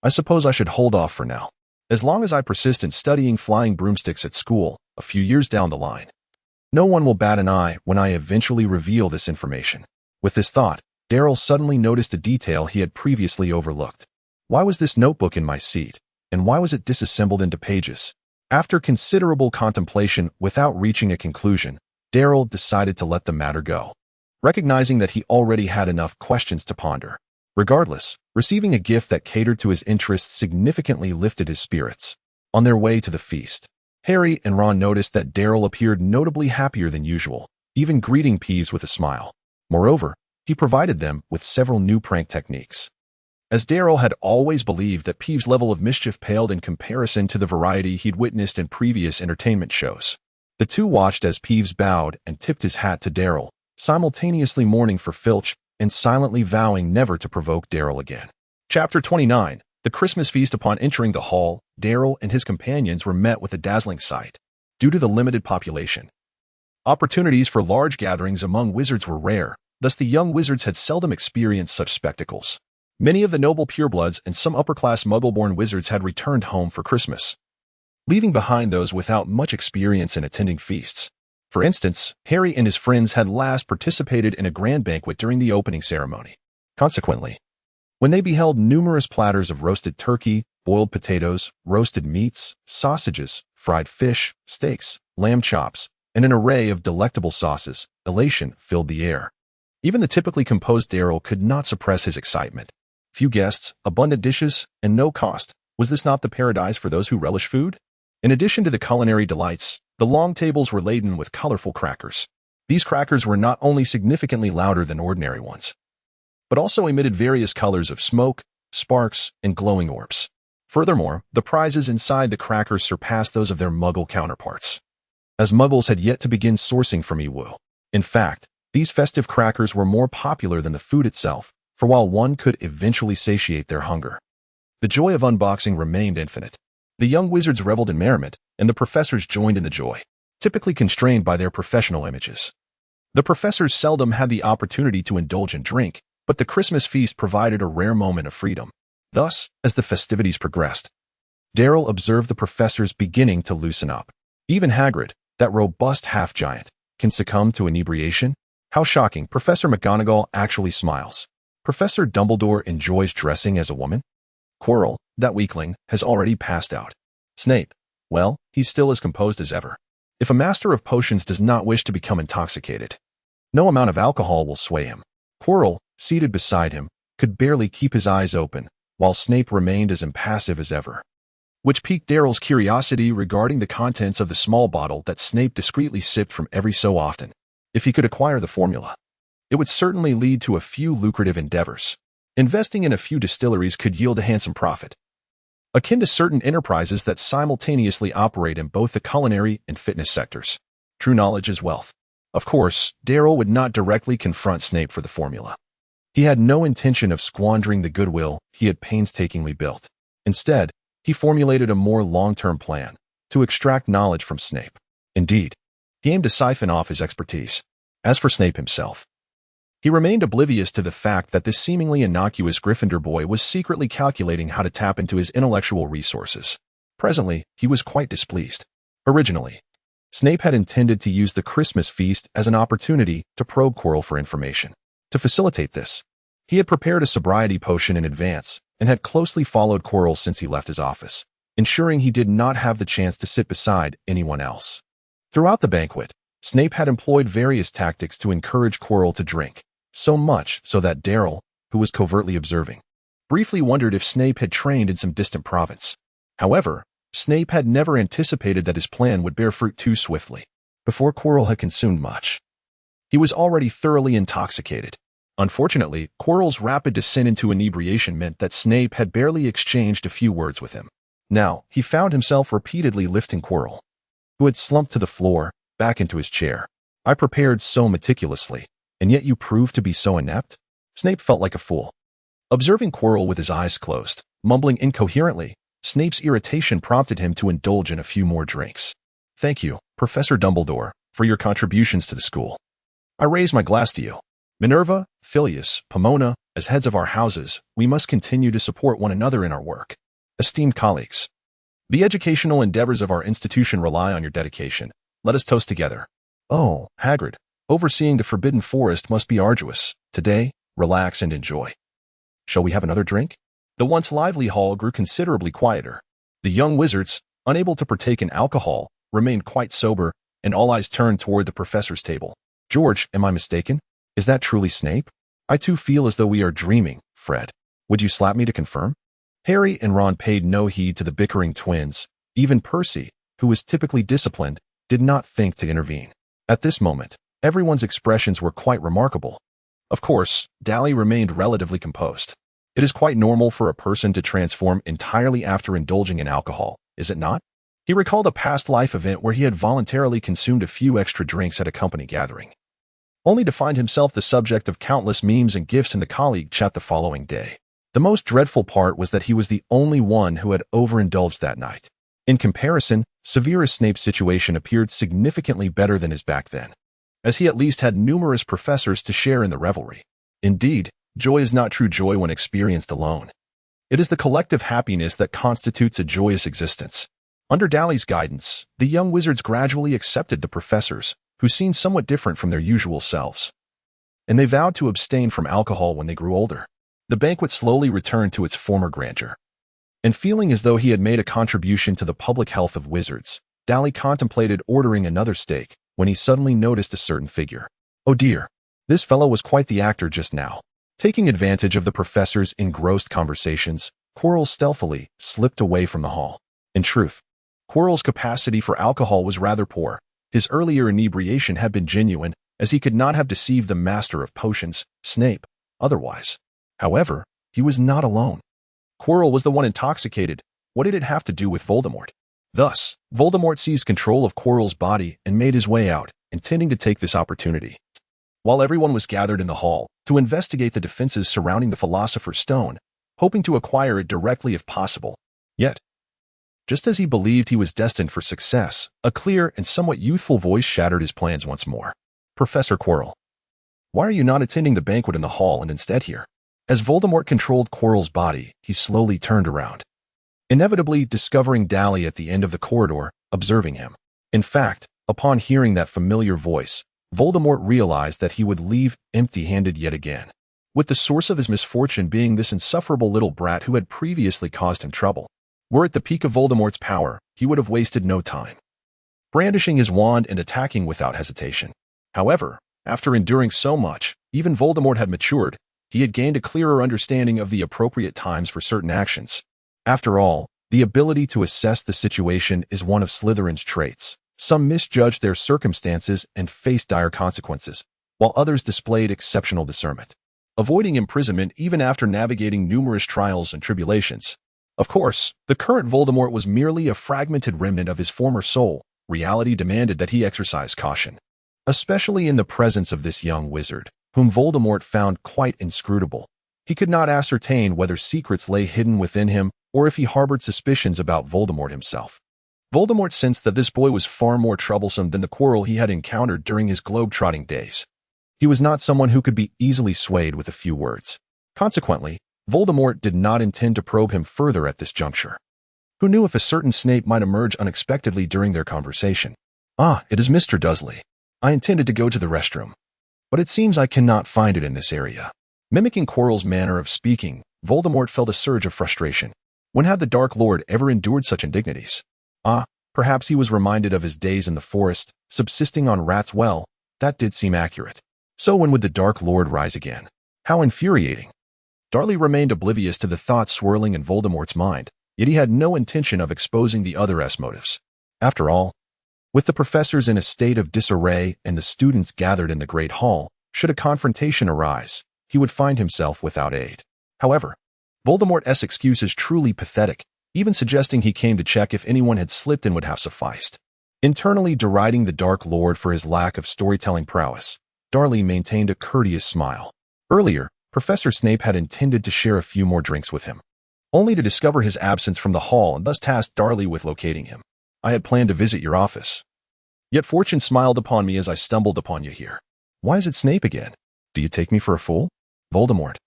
I suppose I should hold off for now, as long as I persist in studying flying broomsticks at school a few years down the line. No one will bat an eye when I eventually reveal this information. With this thought, Darryl suddenly noticed a detail he had previously overlooked. Why was this notebook in my seat, and why was it disassembled into pages? After considerable contemplation without reaching a conclusion, Darryl decided to let the matter go, recognizing that he already had enough questions to ponder. Regardless, receiving a gift that catered to his interests significantly lifted his spirits. On their way to the feast, Harry and Ron noticed that Darryl appeared notably happier than usual, even greeting Peeves with a smile. Moreover, he provided them with several new prank techniques. As Darryl had always believed that Peeves' level of mischief paled in comparison to the variety he'd witnessed in previous entertainment shows. The two watched as Peeves bowed and tipped his hat to Darryl, simultaneously mourning for Filch and silently vowing never to provoke Darryl again. Chapter 29. The Christmas feast. Upon entering the hall, Darryl and his companions were met with a dazzling sight. Due to the limited population, opportunities for large gatherings among wizards were rare, thus the young wizards had seldom experienced such spectacles. Many of the noble purebloods and some upper-class muggle-born wizards had returned home for Christmas, leaving behind those without much experience in attending feasts. For instance, Harry and his friends had last participated in a grand banquet during the opening ceremony. Consequently, when they beheld numerous platters of roasted turkey, boiled potatoes, roasted meats, sausages, fried fish, steaks, lamb chops, and an array of delectable sauces, elation filled the air. Even the typically composed Darryl could not suppress his excitement. Few guests, abundant dishes, and no cost. Was this not the paradise for those who relish food? In addition to the culinary delights, the long tables were laden with colorful crackers. These crackers were not only significantly louder than ordinary ones, but also emitted various colors of smoke, sparks, and glowing orbs. Furthermore, the prizes inside the crackers surpassed those of their Muggle counterparts, as Muggles had yet to begin sourcing from Ewu. In fact, these festive crackers were more popular than the food itself, for while one could eventually satiate their hunger, the joy of unboxing remained infinite. The young wizards reveled in merriment, and the professors joined in the joy, typically constrained by their professional images. The professors seldom had the opportunity to indulge in drink, but the Christmas feast provided a rare moment of freedom. Thus, as the festivities progressed, Darryl observed the professors beginning to loosen up. Even Hagrid, that robust half-giant, can succumb to inebriation? How shocking! Professor McGonagall actually smiles. Professor Dumbledore enjoys dressing as a woman. Quirrell, that weakling, has already passed out. Snape, well, he's still as composed as ever. If a master of potions does not wish to become intoxicated, no amount of alcohol will sway him. Quirrell, seated beside him, could barely keep his eyes open, while Snape remained as impassive as ever, which piqued Darryl's curiosity regarding the contents of the small bottle that Snape discreetly sipped from every so often. If he could acquire the formula, it would certainly lead to a few lucrative endeavors. Investing in a few distilleries could yield a handsome profit, akin to certain enterprises that simultaneously operate in both the culinary and fitness sectors. True knowledge is wealth. Of course, Darryl would not directly confront Snape for the formula. He had no intention of squandering the goodwill he had painstakingly built. Instead, he formulated a more long-term plan to extract knowledge from Snape. Indeed, he aimed to siphon off his expertise. As for Snape himself, He remained oblivious to the fact that this seemingly innocuous Gryffindor boy was secretly calculating how to tap into his intellectual resources. Presently, he was quite displeased. Originally, Snape had intended to use the Christmas feast as an opportunity to probe Quirrell for information. To facilitate this, he had prepared a sobriety potion in advance and had closely followed Quirrell since he left his office, ensuring he did not have the chance to sit beside anyone else. Throughout the banquet, Snape had employed various tactics to encourage Quirrell to drink, so much so that Darryl, who was covertly observing, briefly wondered if Snape had trained in some distant province. However, Snape had never anticipated that his plan would bear fruit too swiftly. Before Quirrell had consumed much, he was already thoroughly intoxicated. Unfortunately, Quirrell's rapid descent into inebriation meant that Snape had barely exchanged a few words with him. Now, he found himself repeatedly lifting Quirrell, who had slumped to the floor, back into his chair. "I prepared so meticulously, and yet you proved to be so inept?" Snape felt like a fool. Observing Quirrell with his eyes closed, mumbling incoherently, Snape's irritation prompted him to indulge in a few more drinks. "Thank you, Professor Dumbledore, for your contributions to the school. I raise my glass to you. Minerva, Filius, Pomona, as heads of our houses, we must continue to support one another in our work. Esteemed colleagues, the educational endeavors of our institution rely on your dedication. Let us toast together. Oh, Hagrid, overseeing the Forbidden Forest must be arduous. Today, relax and enjoy. Shall we have another drink?" The once lively hall grew considerably quieter. The young wizards, unable to partake in alcohol, remained quite sober, and all eyes turned toward the professor's table. "George, am I mistaken? Is that truly Snape? I too feel as though we are dreaming, Fred. Would you slap me to confirm?" Harry and Ron paid no heed to the bickering twins. Even Percy, who was typically disciplined, did not think to intervene. At this moment, everyone's expressions were quite remarkable. Of course, Dally remained relatively composed. It is quite normal for a person to transform entirely after indulging in alcohol, is it not? He recalled a past life event where he had voluntarily consumed a few extra drinks at a company gathering, only to find himself the subject of countless memes and gifs in the colleague chat the following day. The most dreadful part was that he was the only one who had overindulged that night. In comparison, Severus Snape's situation appeared significantly better than his back then, as he at least had numerous professors to share in the revelry. Indeed, joy is not true joy when experienced alone. It is the collective happiness that constitutes a joyous existence. Under Dally's guidance, the young wizards gradually accepted the professors, who seemed somewhat different from their usual selves, and they vowed to abstain from alcohol when they grew older. The banquet slowly returned to its former grandeur. And feeling as though he had made a contribution to the public health of wizards, Dally contemplated ordering another steak when he suddenly noticed a certain figure. Oh dear, this fellow was quite the actor just now. Taking advantage of the professor's engrossed conversations, Quirrell stealthily slipped away from the hall. In truth, Quirrell's capacity for alcohol was rather poor. His earlier inebriation had been genuine, as he could not have deceived the master of potions, Snape, otherwise. However, he was not alone. Quirrell was the one intoxicated. What did it have to do with Voldemort? Thus, Voldemort seized control of Quirrell's body and made his way out, intending to take this opportunity. While everyone was gathered in the hall to investigate the defenses surrounding the Philosopher's Stone, hoping to acquire it directly if possible. Yet, just as he believed he was destined for success, a clear and somewhat youthful voice shattered his plans once more. "Professor Quirrell, why are you not attending the banquet in the hall and instead here?" As Voldemort controlled Quirrell's body, he slowly turned around, inevitably discovering Dally at the end of the corridor, observing him. In fact, upon hearing that familiar voice, Voldemort realized that he would leave empty-handed yet again, with the source of his misfortune being this insufferable little brat who had previously caused him trouble. Were at the peak of Voldemort's power, he would have wasted no time, brandishing his wand and attacking without hesitation. However, after enduring so much, even Voldemort had matured. He had gained a clearer understanding of the appropriate times for certain actions. After all, the ability to assess the situation is one of Slytherin's traits. Some misjudged their circumstances and faced dire consequences, while others displayed exceptional discernment, avoiding imprisonment even after navigating numerous trials and tribulations. Of course, the current Voldemort was merely a fragmented remnant of his former soul. Reality demanded that he exercise caution, especially in the presence of this young wizard, whom Voldemort found quite inscrutable. He could not ascertain whether secrets lay hidden within him or if he harbored suspicions about Voldemort himself. Voldemort sensed that this boy was far more troublesome than the Quirrell he had encountered during his globe-trotting days. He was not someone who could be easily swayed with a few words. Consequently, Voldemort did not intend to probe him further at this juncture. Who knew if a certain Snape might emerge unexpectedly during their conversation? "Ah, it is Mr. Dursley. I intended to go to the restroom, but it seems I cannot find it in this area." Mimicking Quirrell's manner of speaking, Voldemort felt a surge of frustration. When had the Dark Lord ever endured such indignities? Perhaps he was reminded of his days in the forest, subsisting on rats. Well, that did seem accurate. So when would the Dark Lord rise again? How infuriating. Darley remained oblivious to the thoughts swirling in Voldemort's mind, yet he had no intention of exposing the other's motives. After all, with the professors in a state of disarray and the students gathered in the Great Hall, should a confrontation arise, he would find himself without aid. However, Voldemort's excuse is truly pathetic. Even suggesting he came to check if anyone had slipped in would have sufficed. Internally deriding the Dark Lord for his lack of storytelling prowess, Darley maintained a courteous smile. Earlier, Professor Snape had intended to share a few more drinks with him, only to discover his absence from the hall and thus tasked Darley with locating him. "I had planned to visit your office. Yet fortune smiled upon me as I stumbled upon you here." "Why is it Snape again? Do you take me for a fool?" Voldemort,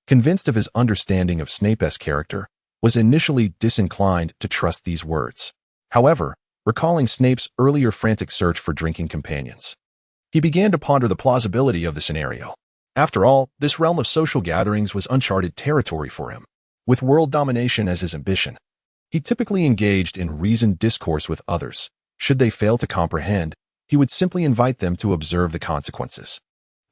convinced of his understanding of Snape's character, was initially disinclined to trust these words. However, recalling Snape's earlier frantic search for drinking companions, he began to ponder the plausibility of the scenario. After all, this realm of social gatherings was uncharted territory for him. With world domination as his ambition, he typically engaged in reasoned discourse with others. Should they fail to comprehend, he would simply invite them to observe the consequences.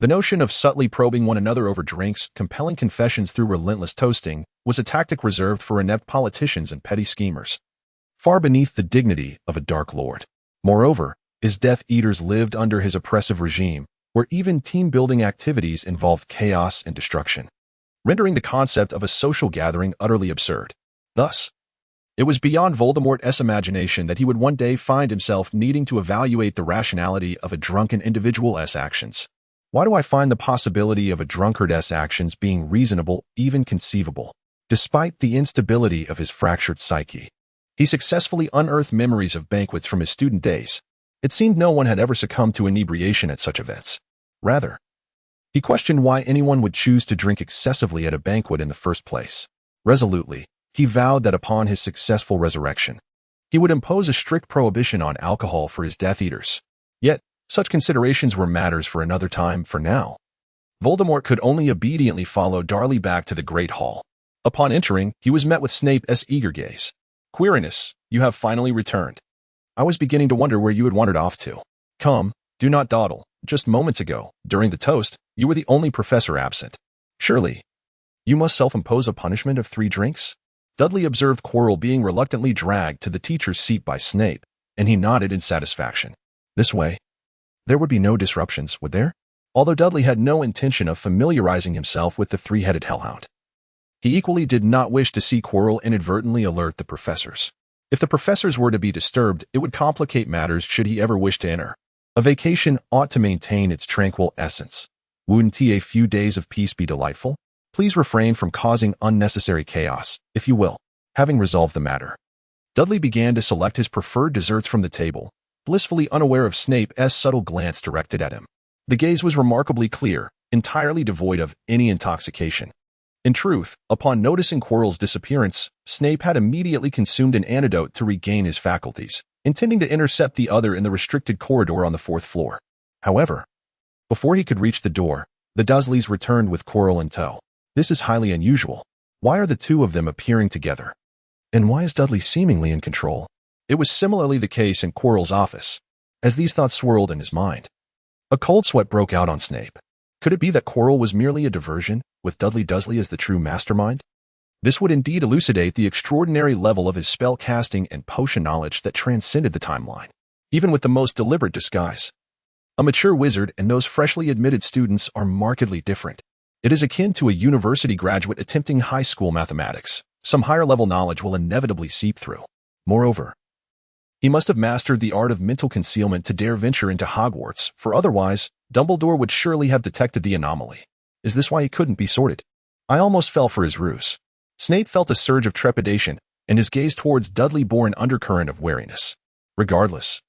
The notion of subtly probing one another over drinks, compelling confessions through relentless toasting, was a tactic reserved for inept politicians and petty schemers, far beneath the dignity of a Dark Lord. Moreover, his Death Eaters lived under his oppressive regime, where even team-building activities involved chaos and destruction, rendering the concept of a social gathering utterly absurd. Thus, it was beyond Voldemort's imagination that he would one day find himself needing to evaluate the rationality of a drunken individual's actions. Why do I find the possibility of a drunkard's actions being reasonable even conceivable? Despite the instability of his fractured psyche, he successfully unearthed memories of banquets from his student days. It seemed no one had ever succumbed to inebriation at such events. Rather, he questioned why anyone would choose to drink excessively at a banquet in the first place. Resolutely, he vowed that upon his successful resurrection, he would impose a strict prohibition on alcohol for his Death Eaters. Yet, such considerations were matters for another time. For now, Voldemort could only obediently follow Darley back to the Great Hall. Upon entering, he was met with Snape's eager gaze. "Quirinus, you have finally returned. I was beginning to wonder where you had wandered off to. Come, do not dawdle. Just moments ago, during the toast, you were the only professor absent. Surely, you must self-impose a punishment of 3 drinks?" Dudley observed Quirrell being reluctantly dragged to the teacher's seat by Snape, and he nodded in satisfaction. This way, there would be no disruptions, would there? Although Dudley had no intention of familiarizing himself with the 3-headed hellhound, he equally did not wish to see Quirrell inadvertently alert the professors. If the professors were to be disturbed, it would complicate matters should he ever wish to enter. A vacation ought to maintain its tranquil essence. Wouldn't a few days of peace be delightful? Please refrain from causing unnecessary chaos, if you will. Having resolved the matter, Dudley began to select his preferred desserts from the table, blissfully unaware of Snape's subtle glance directed at him. The gaze was remarkably clear, entirely devoid of any intoxication. In truth, upon noticing Quirrell's disappearance, Snape had immediately consumed an antidote to regain his faculties, intending to intercept the other in the restricted corridor on the 4th floor. However, before he could reach the door, the Dursleys returned with Quirrell in tow. This is highly unusual. Why are the two of them appearing together? And why is Dudley seemingly in control? It was similarly the case in Quirrell's office. As these thoughts swirled in his mind, a cold sweat broke out on Snape. Could it be that Quirrell was merely a diversion, with Dudley Dursley as the true mastermind? This would indeed elucidate the extraordinary level of his spell casting and potion knowledge that transcended the timeline, even with the most deliberate disguise. A mature wizard and those freshly admitted students are markedly different. It is akin to a university graduate attempting high school mathematics. Some higher-level knowledge will inevitably seep through. Moreover, he must have mastered the art of mental concealment to dare venture into Hogwarts, for otherwise, Dumbledore would surely have detected the anomaly. Is this why he couldn't be sorted? I almost fell for his ruse. Snape felt a surge of trepidation, and his gaze towards Dudley bore an undercurrent of wariness. Regardless,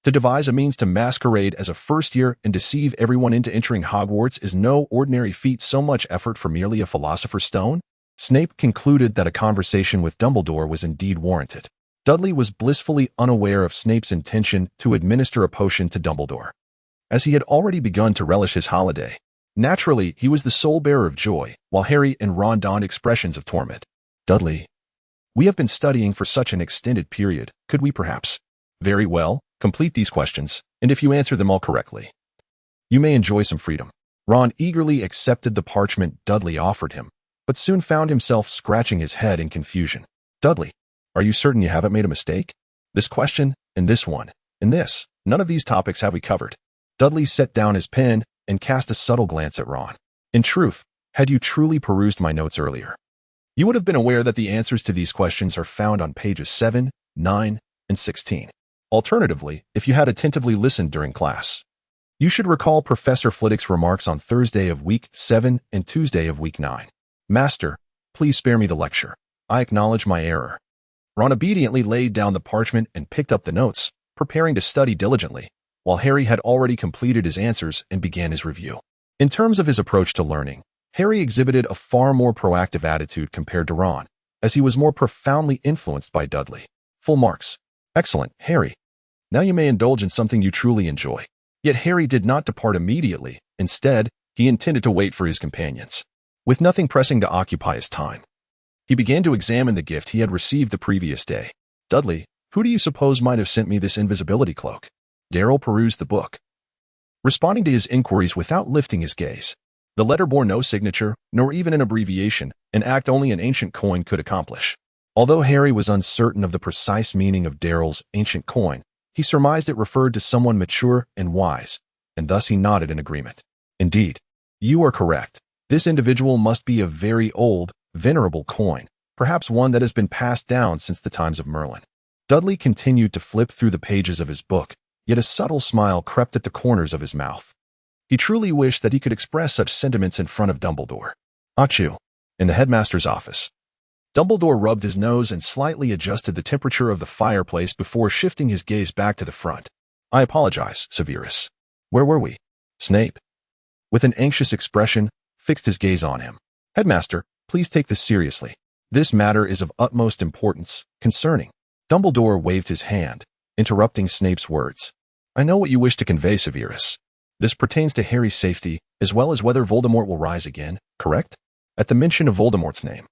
To devise a means to masquerade as a first year and deceive everyone into entering Hogwarts is no ordinary feat. So much effort for merely a philosopher's stone? Snape concluded that a conversation with Dumbledore was indeed warranted. Dudley was blissfully unaware of Snape's intention to administer a potion to Dumbledore, as he had already begun to relish his holiday. Naturally, he was the sole bearer of joy, while Harry and Ron donned expressions of torment. Dudley, we have been studying for such an extended period. Could we perhaps? Very well, complete these questions, and if you answer them all correctly, you may enjoy some freedom. Ron eagerly accepted the parchment Dudley offered him, but soon found himself scratching his head in confusion. Dudley, are you certain you haven't made a mistake? This question, and this one, and this, none of these topics have we covered. Dudley set down his pen and cast a subtle glance at Ron. In truth, had you truly perused my notes earlier, you would have been aware that the answers to these questions are found on pages 7, 9, and 16. Alternatively, if you had attentively listened during class, you should recall Professor Flitwick's remarks on Thursday of week 7 and Tuesday of week 9. Master, please spare me the lecture. I acknowledge my error. Ron obediently laid down the parchment and picked up the notes, preparing to study diligently, while Harry had already completed his answers and began his review. In terms of his approach to learning, Harry exhibited a far more proactive attitude compared to Ron, as he was more profoundly influenced by Dudley. Full marks. Excellent, Harry. Now you may indulge in something you truly enjoy. Yet Harry did not depart immediately. Instead, he intended to wait for his companions. With nothing pressing to occupy his time, he began to examine the gift he had received the previous day. Dudley, who do you suppose might have sent me this invisibility cloak? Darryl perused the book, responding to his inquiries without lifting his gaze. The letter bore no signature, nor even an abbreviation, an act only an ancient coin could accomplish. Although Harry was uncertain of the precise meaning of Darryl's ancient coin, he surmised it referred to someone mature and wise, and thus he nodded in agreement. Indeed, you are correct. This individual must be a very old, venerable coin, perhaps one that has been passed down since the times of Merlin. Dudley continued to flip through the pages of his book, yet a subtle smile crept at the corners of his mouth. He truly wished that he could express such sentiments in front of Dumbledore. Achoo! In the headmaster's office, Dumbledore rubbed his nose and slightly adjusted the temperature of the fireplace before shifting his gaze back to the front. I apologize, Severus. Where were we? Snape, with an anxious expression, fixed his gaze on him. Headmaster, please take this seriously. This matter is of utmost importance, concerning. Dumbledore waved his hand, interrupting Snape's words. I know what you wish to convey, Severus. This pertains to Harry's safety, as well as whether Voldemort will rise again, correct? At the mention of Voldemort's name,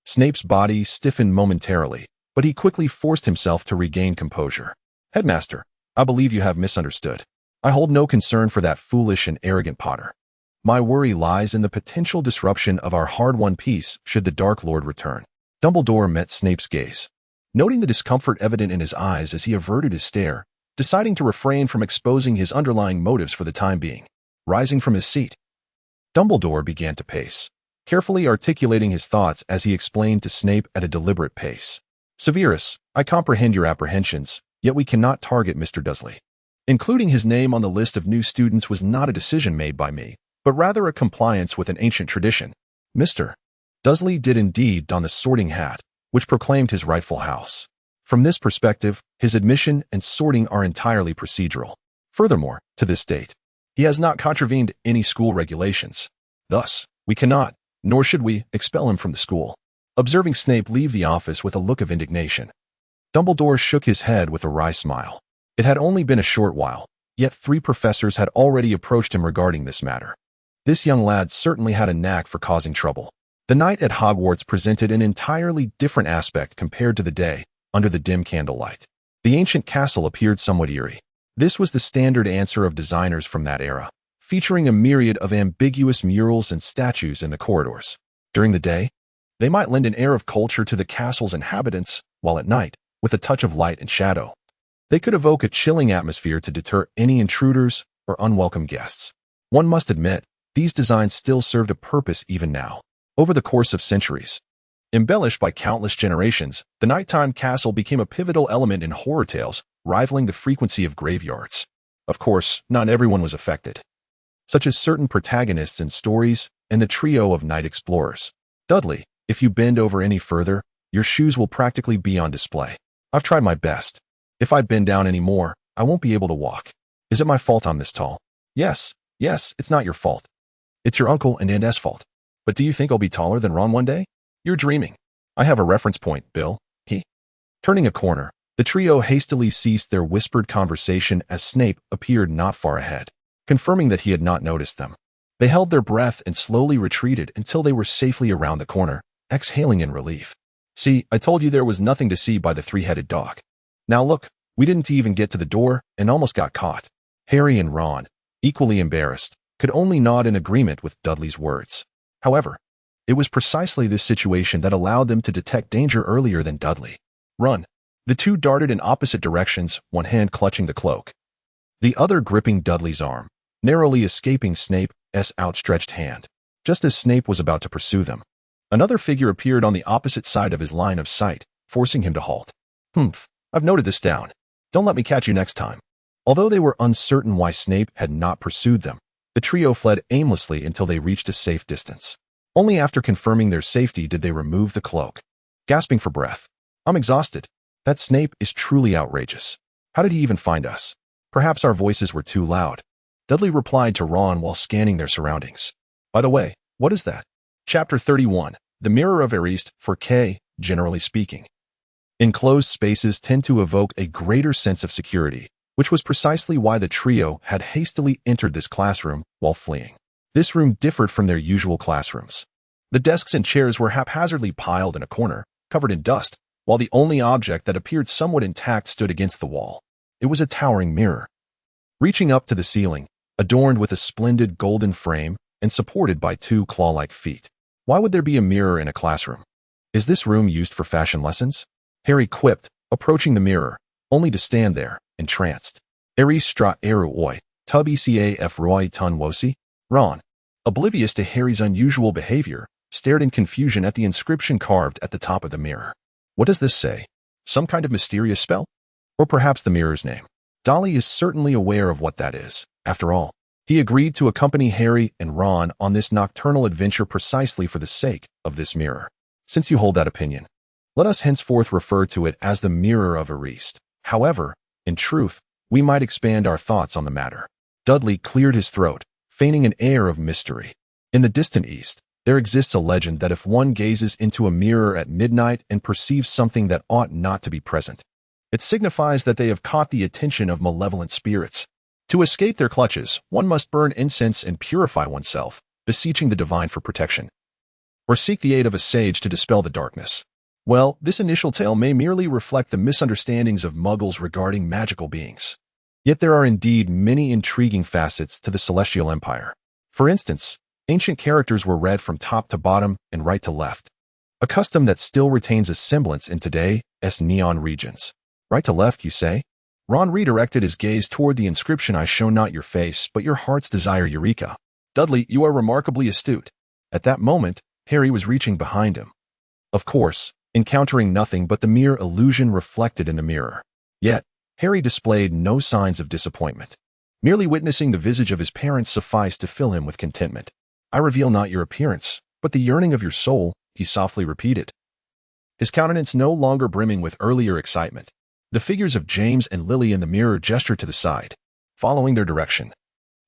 Snape's body stiffened momentarily, but he quickly forced himself to regain composure. Headmaster, I believe you have misunderstood. I hold no concern for that foolish and arrogant Potter. My worry lies in the potential disruption of our hard-won peace should the Dark Lord return. Dumbledore met Snape's gaze, noting the discomfort evident in his eyes as he averted his stare, deciding to refrain from exposing his underlying motives for the time being. Rising from his seat, Dumbledore began to pace, carefully articulating his thoughts as he explained to Snape at a deliberate pace. Severus, I comprehend your apprehensions, yet we cannot target Mr. Dursley. Including his name on the list of new students was not a decision made by me, but rather a compliance with an ancient tradition. Mr. Dursley did indeed don the sorting hat, which proclaimed his rightful house. From this perspective, his admission and sorting are entirely procedural. Furthermore, to this date, he has not contravened any school regulations. Thus, we cannot, nor should we, expel him from the school. Observing Snape leave the office with a look of indignation, Dumbledore shook his head with a wry smile. It had only been a short while, yet 3 professors had already approached him regarding this matter. This young lad certainly had a knack for causing trouble. The night at Hogwarts presented an entirely different aspect compared to the day under the dim candlelight. The ancient castle appeared somewhat eerie. This was the standard answer of designers from that era, featuring a myriad of ambiguous murals and statues in the corridors. During the day, they might lend an air of culture to the castle's inhabitants, while at night, with a touch of light and shadow, they could evoke a chilling atmosphere to deter any intruders or unwelcome guests. One must admit, these designs still served a purpose even now. Over the course of centuries, embellished by countless generations, the nighttime castle became a pivotal element in horror tales, rivaling the frequency of graveyards. Of course, not everyone was affected, such as certain protagonists in stories and the trio of night explorers. Dudley, if you bend over any further, your shoes will practically be on display. I've tried my best. If I bend down any more, I won't be able to walk. Is it my fault I'm this tall? Yes, it's not your fault. It's your uncle and Aunt's fault. But do you think I'll be taller than Ron one day? You're dreaming. I have a reference point, Bill. Turning a corner, the trio hastily ceased their whispered conversation as Snape appeared not far ahead, confirming that he had not noticed them. They held their breath and slowly retreated until they were safely around the corner, exhaling in relief. See, I told you there was nothing to see by the three-headed dog. Now look, we didn't even get to the door and almost got caught. Harry and Ron, equally embarrassed, could only nod in agreement with Dudley's words. However, it was precisely this situation that allowed them to detect danger earlier than Dudley. Run. The two darted in opposite directions, one hand clutching the cloak, the other gripping Dudley's arm, narrowly escaping Snape's outstretched hand. Just as Snape was about to pursue them, another figure appeared on the opposite side of his line of sight, forcing him to halt. I've noted this down. Don't let me catch you next time. Although they were uncertain why Snape had not pursued them, the trio fled aimlessly until they reached a safe distance. Only after confirming their safety did they remove the cloak. Gasping for breath, I'm exhausted. That Snape is truly outrageous. How did he even find us? Perhaps our voices were too loud. Dudley replied to Ron while scanning their surroundings. By the way, what is that? Chapter 31, The Mirror of Erist, for K, generally speaking. Enclosed spaces tend to evoke a greater sense of security, which was precisely why the trio had hastily entered this classroom while fleeing. This room differed from their usual classrooms. The desks and chairs were haphazardly piled in a corner, covered in dust, while the only object that appeared somewhat intact stood against the wall. It was a towering mirror, reaching up to the ceiling, adorned with a splendid golden frame and supported by two claw-like feet. Why would there be a mirror in a classroom? Is this room used for fashion lessons? Harry quipped, approaching the mirror, only to stand there, entranced. Eris stra eru oi, tub ecaf roi ton wosi? Ron, oblivious to Harry's unusual behavior, stared in confusion at the inscription carved at the top of the mirror. What does this say? Some kind of mysterious spell? Or perhaps the mirror's name? Dolly is certainly aware of what that is. After all, he agreed to accompany Harry and Ron on this nocturnal adventure precisely for the sake of this mirror. Since you hold that opinion, let us henceforth refer to it as the Mirror of Erist. However, in truth, we might expand our thoughts on the matter. Dudley cleared his throat, feigning an air of mystery. In the distant east, there exists a legend that if one gazes into a mirror at midnight and perceives something that ought not to be present, it signifies that they have caught the attention of malevolent spirits. To escape their clutches, one must burn incense and purify oneself, beseeching the divine for protection, or seek the aid of a sage to dispel the darkness. Well, this initial tale may merely reflect the misunderstandings of Muggles regarding magical beings. Yet there are indeed many intriguing facets to the Celestial Empire. For instance, ancient characters were read from top to bottom and right to left, a custom that still retains a semblance in today's neon regions. Right to left, you say? Ron redirected his gaze toward the inscription, I show not your face, but your heart's desire, Eureka. Dudley, you are remarkably astute. At that moment, Harry was reaching behind him, of course, encountering nothing but the mere illusion reflected in the mirror. Yet, Harry displayed no signs of disappointment. Merely witnessing the visage of his parents sufficed to fill him with contentment. I reveal not your appearance, but the yearning of your soul, he softly repeated, his countenance no longer brimming with earlier excitement. The figures of James and Lily in the mirror gestured to the side, following their direction.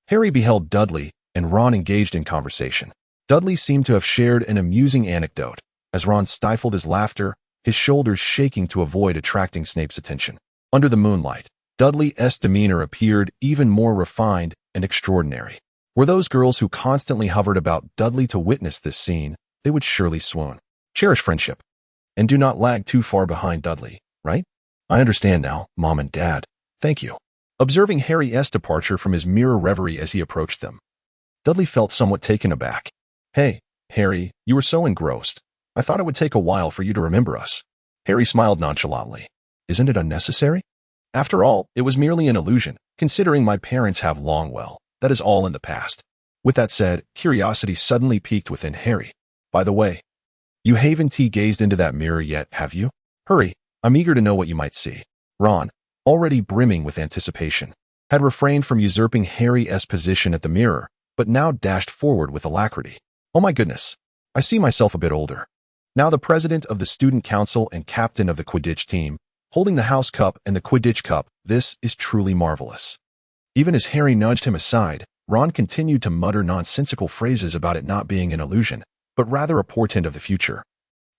Harry beheld Dudley and Ron engaged in conversation. Dudley seemed to have shared an amusing anecdote, as Ron stifled his laughter, his shoulders shaking to avoid attracting Snape's attention. Under the moonlight, Dudley's demeanor appeared even more refined and extraordinary. Were those girls who constantly hovered about Dudley to witness this scene, they would surely swoon. Cherish friendship, and do not lag too far behind Dudley, right? I understand now, Mom and Dad. Thank you. Observing Harry's departure from his mirror reverie as he approached them, Dudley felt somewhat taken aback. Hey, Harry, you were so engrossed. I thought it would take a while for you to remember us. Harry smiled nonchalantly. Isn't it unnecessary? After all, it was merely an illusion, considering my parents have long well. That is all in the past. With that said, curiosity suddenly piqued within Harry. By the way, you haven't gazed into that mirror yet, have you? Hurry, I'm eager to know what you might see. Ron, already brimming with anticipation, had refrained from usurping Harry's position at the mirror, but now dashed forward with alacrity. Oh my goodness, I see myself a bit older. Now the president of the student council and captain of the Quidditch team, holding the house cup and the Quidditch cup. This is truly marvelous. Even as Harry nudged him aside, Ron continued to mutter nonsensical phrases about it not being an illusion, but rather a portent of the future,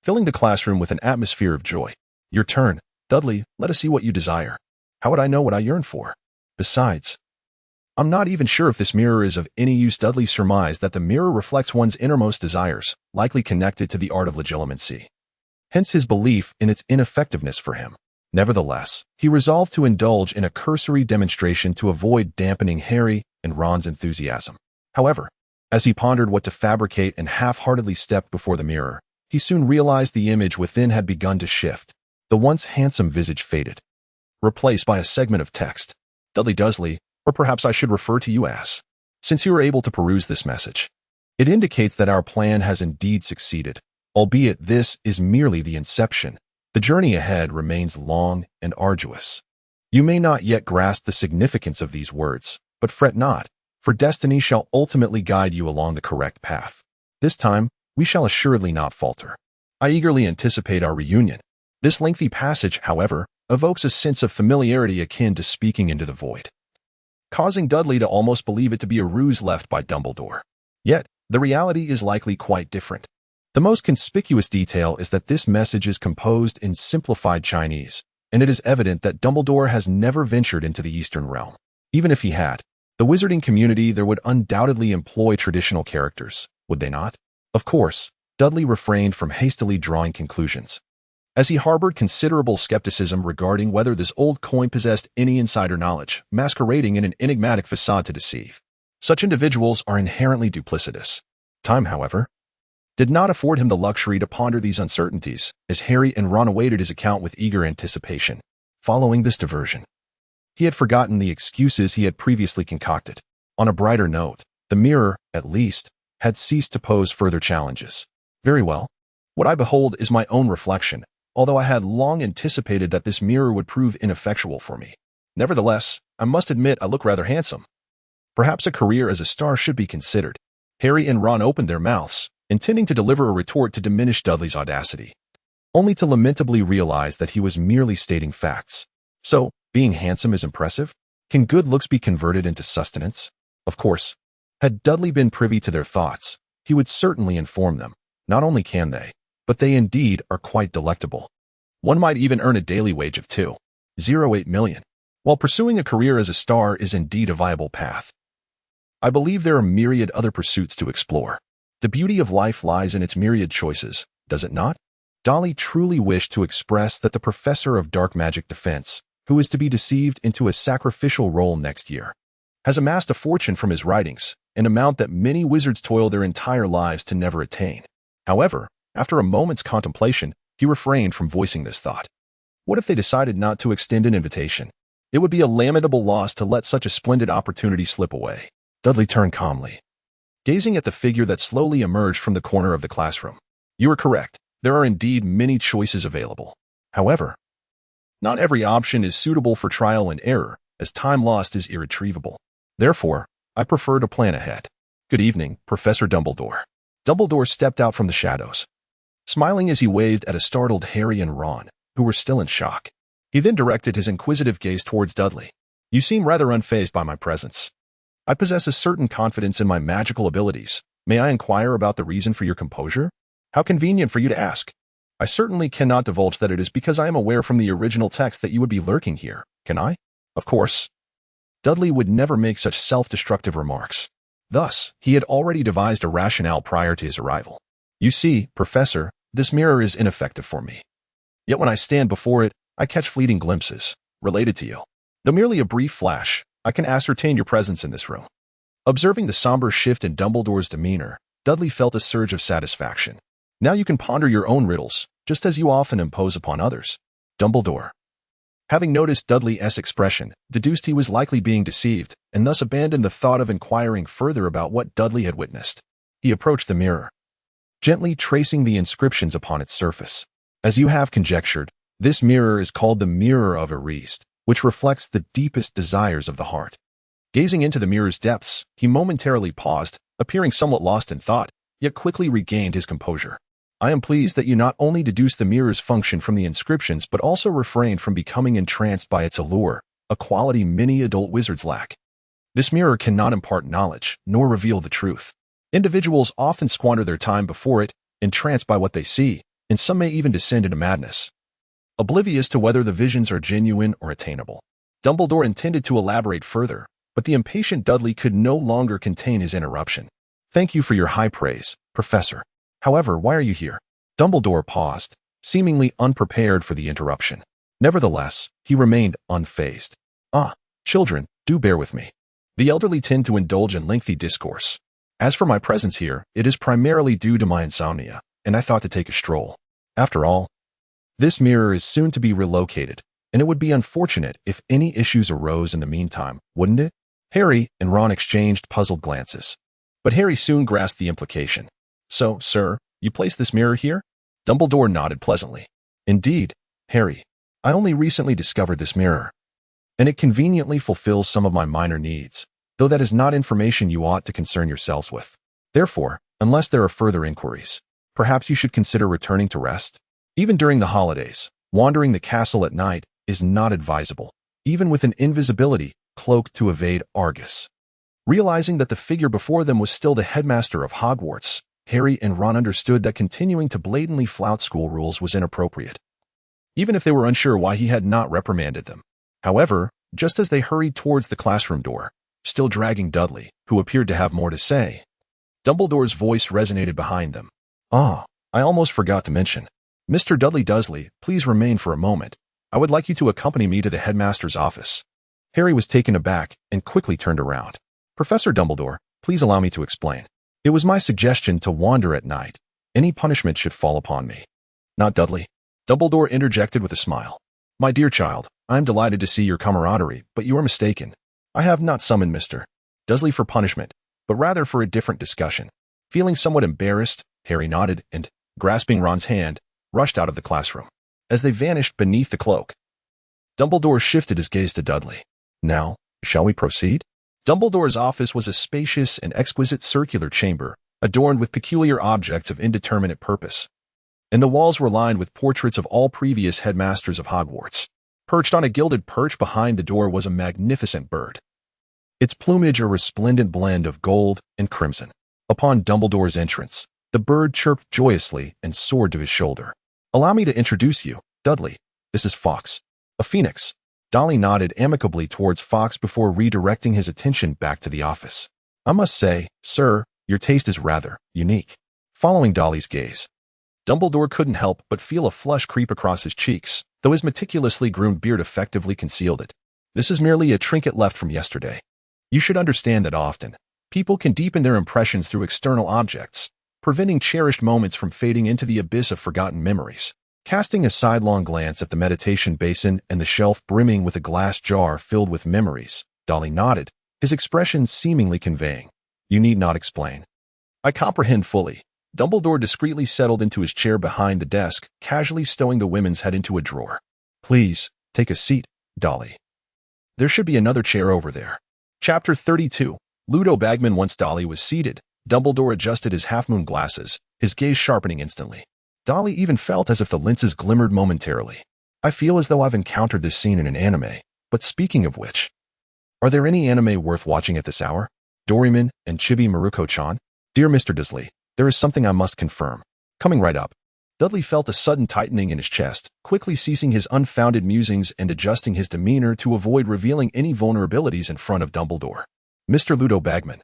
filling the classroom with an atmosphere of joy. Your turn, Dudley, let us see what you desire. How would I know what I yearn for? Besides, I'm not even sure if this mirror is of any use. Dudley surmised that the mirror reflects one's innermost desires, likely connected to the art of legilimency. Hence his belief in its ineffectiveness for him. Nevertheless, he resolved to indulge in a cursory demonstration to avoid dampening Harry and Ron's enthusiasm. However, as he pondered what to fabricate and half-heartedly stepped before the mirror, he soon realized the image within had begun to shift. The once handsome visage faded, replaced by a segment of text. Dudley Dursley, or perhaps I should refer to you as, since you are able to peruse this message. It indicates that our plan has indeed succeeded, albeit this is merely the inception. The journey ahead remains long and arduous. You may not yet grasp the significance of these words, but fret not, for destiny shall ultimately guide you along the correct path. This time, we shall assuredly not falter. I eagerly anticipate our reunion. This lengthy passage, however, evokes a sense of familiarity akin to speaking into the void, causing Dudley to almost believe it to be a ruse left by Dumbledore. Yet, the reality is likely quite different. The most conspicuous detail is that this message is composed in simplified Chinese, and it is evident that Dumbledore has never ventured into the Eastern realm. Even if he had, the wizarding community there would undoubtedly employ traditional characters, would they not? Of course, Dudley refrained from hastily drawing conclusions, as he harbored considerable skepticism regarding whether this old coin possessed any insider knowledge, masquerading in an enigmatic facade to deceive. Such individuals are inherently duplicitous. Time, however, did not afford him the luxury to ponder these uncertainties, as Harry and Ron awaited his account with eager anticipation. Following this diversion, he had forgotten the excuses he had previously concocted. On a brighter note, the mirror, at least, had ceased to pose further challenges. Very well. What I behold is my own reflection, although I had long anticipated that this mirror would prove ineffectual for me. Nevertheless, I must admit I look rather handsome. Perhaps a career as a star should be considered. Harry and Ron opened their mouths, intending to deliver a retort to diminish Dudley's audacity, only to lamentably realize that he was merely stating facts. So, being handsome is impressive? Can good looks be converted into sustenance? Of course, had Dudley been privy to their thoughts, he would certainly inform them. Not only can they, but they indeed are quite delectable. One might even earn a daily wage of 2.08 million. While pursuing a career as a star is indeed a viable path, I believe there are myriad other pursuits to explore. The beauty of life lies in its myriad choices, does it not? Dolly truly wished to express that the professor of dark magic defense, who is to be deceived into a sacrificial role next year, has amassed a fortune from his writings, an amount that many wizards toil their entire lives to never attain. However, after a moment's contemplation, he refrained from voicing this thought. What if they decided not to extend an invitation? It would be a lamentable loss to let such a splendid opportunity slip away. Dudley turned calmly, gazing at the figure that slowly emerged from the corner of the classroom. You are correct. There are indeed many choices available. However, not every option is suitable for trial and error, as time lost is irretrievable. Therefore, I prefer to plan ahead. Good evening, Professor Dumbledore. Dumbledore stepped out from the shadows, smiling as he waved at a startled Harry and Ron, who were still in shock. He then directed his inquisitive gaze towards Dudley. You seem rather unfazed by my presence. I possess a certain confidence in my magical abilities. May I inquire about the reason for your composure? How convenient for you to ask. I certainly cannot divulge that it is because I am aware from the original text that you would be lurking here, can I? Of course. Dudley would never make such self-destructive remarks. Thus, he had already devised a rationale prior to his arrival. You see, Professor, this mirror is ineffective for me. Yet when I stand before it, I catch fleeting glimpses, related to you. Though merely a brief flash, I can ascertain your presence in this room. Observing the somber shift in Dumbledore's demeanor, Dudley felt a surge of satisfaction. Now you can ponder your own riddles, just as you often impose upon others. Dumbledore, having noticed Dudley's expression, deduced he was likely being deceived, and thus abandoned the thought of inquiring further about what Dudley had witnessed. He approached the mirror, gently tracing the inscriptions upon its surface. As you have conjectured, this mirror is called the Mirror of Erased, which reflects the deepest desires of the heart. Gazing into the mirror's depths, he momentarily paused, appearing somewhat lost in thought, yet quickly regained his composure. I am pleased that you not only deduced the mirror's function from the inscriptions but also refrained from becoming entranced by its allure, a quality many adult wizards lack. This mirror cannot impart knowledge, nor reveal the truth. Individuals often squander their time before it, entranced by what they see, and some may even descend into madness, oblivious to whether the visions are genuine or attainable. Dumbledore intended to elaborate further, but the impatient Dudley could no longer contain his interruption. Thank you for your high praise, Professor. However, why are you here? Dumbledore paused, seemingly unprepared for the interruption. Nevertheless, he remained unfazed. Children, do bear with me. The elderly tend to indulge in lengthy discourse. As for my presence here, it is primarily due to my insomnia, and I thought to take a stroll. After all, this mirror is soon to be relocated, and it would be unfortunate if any issues arose in the meantime, wouldn't it? Harry and Ron exchanged puzzled glances. But Harry soon grasped the implication. So, sir, you placed this mirror here? Dumbledore nodded pleasantly. Indeed, Harry. I only recently discovered this mirror, and it conveniently fulfills some of my minor needs, though that is not information you ought to concern yourselves with. Therefore, unless there are further inquiries, perhaps you should consider returning to rest. Even during the holidays, wandering the castle at night is not advisable, even with an invisibility cloak to evade Argus. Realizing that the figure before them was still the headmaster of Hogwarts, Harry and Ron understood that continuing to blatantly flout school rules was inappropriate, even if they were unsure why he had not reprimanded them. However, just as they hurried towards the classroom door, still dragging Dudley, who appeared to have more to say, Dumbledore's voice resonated behind them. I almost forgot to mention. Mr. Dudley Dursley, please remain for a moment. I would like you to accompany me to the headmaster's office. Harry was taken aback and quickly turned around. Professor Dumbledore, please allow me to explain. It was my suggestion to wander at night. Any punishment should fall upon me. Not Dudley. Dumbledore interjected with a smile. My dear child, I am delighted to see your camaraderie, but you are mistaken. I have not summoned Mr. Dursley for punishment, but rather for a different discussion. Feeling somewhat embarrassed, Harry nodded and, grasping Ron's hand, rushed out of the classroom. As they vanished beneath the cloak, Dumbledore shifted his gaze to Dudley. Now, shall we proceed? Dumbledore's office was a spacious and exquisite circular chamber, adorned with peculiar objects of indeterminate purpose, and the walls were lined with portraits of all previous headmasters of Hogwarts. Perched on a gilded perch behind the door was a magnificent bird, its plumage a resplendent blend of gold and crimson. Upon Dumbledore's entrance, the bird chirped joyously and soared to his shoulder. Allow me to introduce you, Dudley. This is Fawkes, a phoenix. Dolly nodded amicably towards Fawkes before redirecting his attention back to the office. I must say, sir, your taste is rather unique. Following Dolly's gaze, Dumbledore couldn't help but feel a flush creep across his cheeks, though his meticulously groomed beard effectively concealed it. This is merely a trinket left from yesterday. You should understand that often, people can deepen their impressions through external objects, preventing cherished moments from fading into the abyss of forgotten memories. Casting a sidelong glance at the meditation basin and the shelf brimming with a glass jar filled with memories, Dolly nodded, his expression seemingly conveying, "You need not explain. I comprehend fully." Dumbledore discreetly settled into his chair behind the desk, casually stowing the women's head into a drawer. Please, take a seat, Dolly. There should be another chair over there. Chapter 32. Ludo Bagman. Once Dolly was seated, Dumbledore adjusted his half-moon glasses, his gaze sharpening instantly. Dolly even felt as if the lenses glimmered momentarily. I feel as though I've encountered this scene in an anime, but speaking of which, are there any anime worth watching at this hour? Doraemon and Chibi Maruko-chan? Dear Mr. Dursley, there is something I must confirm. Coming right up. Dudley felt a sudden tightening in his chest, quickly ceasing his unfounded musings and adjusting his demeanor to avoid revealing any vulnerabilities in front of Dumbledore. Mr. Ludo Bagman,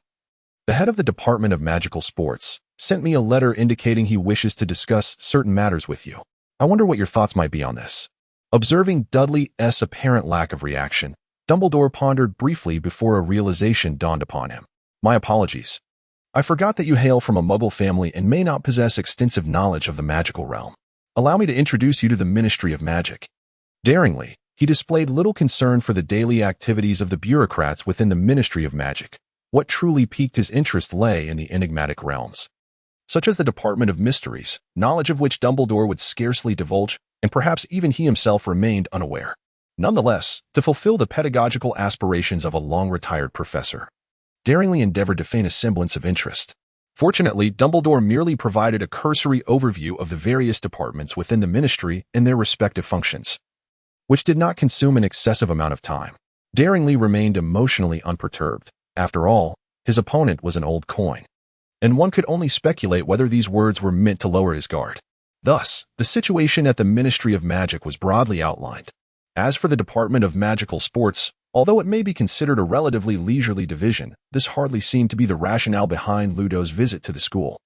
the head of the Department of Magical Sports, sent me a letter indicating he wishes to discuss certain matters with you. I wonder what your thoughts might be on this. Observing Dudley's apparent lack of reaction, Dumbledore pondered briefly before a realization dawned upon him. My apologies. I forgot that you hail from a Muggle family and may not possess extensive knowledge of the magical realm. Allow me to introduce you to the Ministry of Magic. Daringly, he displayed little concern for the daily activities of the bureaucrats within the Ministry of Magic. What truly piqued his interest lay in the enigmatic realms, such as the Department of Mysteries, knowledge of which Dumbledore would scarcely divulge, and perhaps even he himself remained unaware. Nonetheless, to fulfill the pedagogical aspirations of a long-retired professor, daringly endeavored to feign a semblance of interest. Fortunately, Dumbledore merely provided a cursory overview of the various departments within the ministry and their respective functions, which did not consume an excessive amount of time. Daringly remained emotionally unperturbed. After all, his opponent was an old coin, and one could only speculate whether these words were meant to lower his guard. Thus, the situation at the Ministry of Magic was broadly outlined. As for the Department of Magical Sports, although it may be considered a relatively leisurely division, this hardly seemed to be the rationale behind Ludo's visit to the school,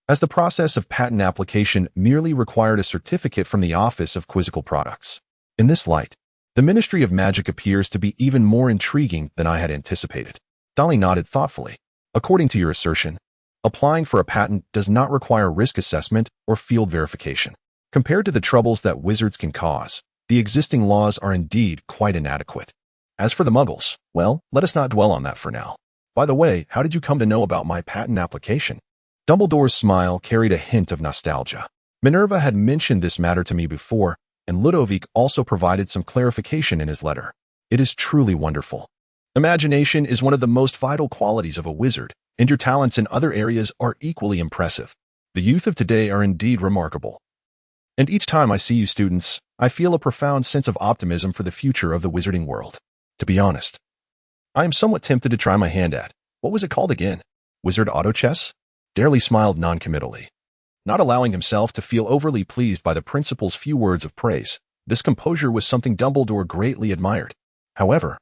as the process of patent application merely required a certificate from the Office of Quizzical Products. In this light, the Ministry of Magic appears to be even more intriguing than I had anticipated. Dolly nodded thoughtfully. According to your assertion, applying for a patent does not require risk assessment or field verification. Compared to the troubles that wizards can cause, the existing laws are indeed quite inadequate. As for the Muggles, well, let us not dwell on that for now. By the way, how did you come to know about my patent application? Dumbledore's smile carried a hint of nostalgia. Minerva had mentioned this matter to me before, and Ludovic also provided some clarification in his letter. It is truly wonderful. Imagination is one of the most vital qualities of a wizard, and your talents in other areas are equally impressive. The youth of today are indeed remarkable. And each time I see you students, I feel a profound sense of optimism for the future of the wizarding world. To be honest, I am somewhat tempted to try my hand at, what was it called again? Wizard auto chess? Darley smiled noncommittally. Not allowing himself to feel overly pleased by the principal's few words of praise, this composure was something Dumbledore greatly admired. However,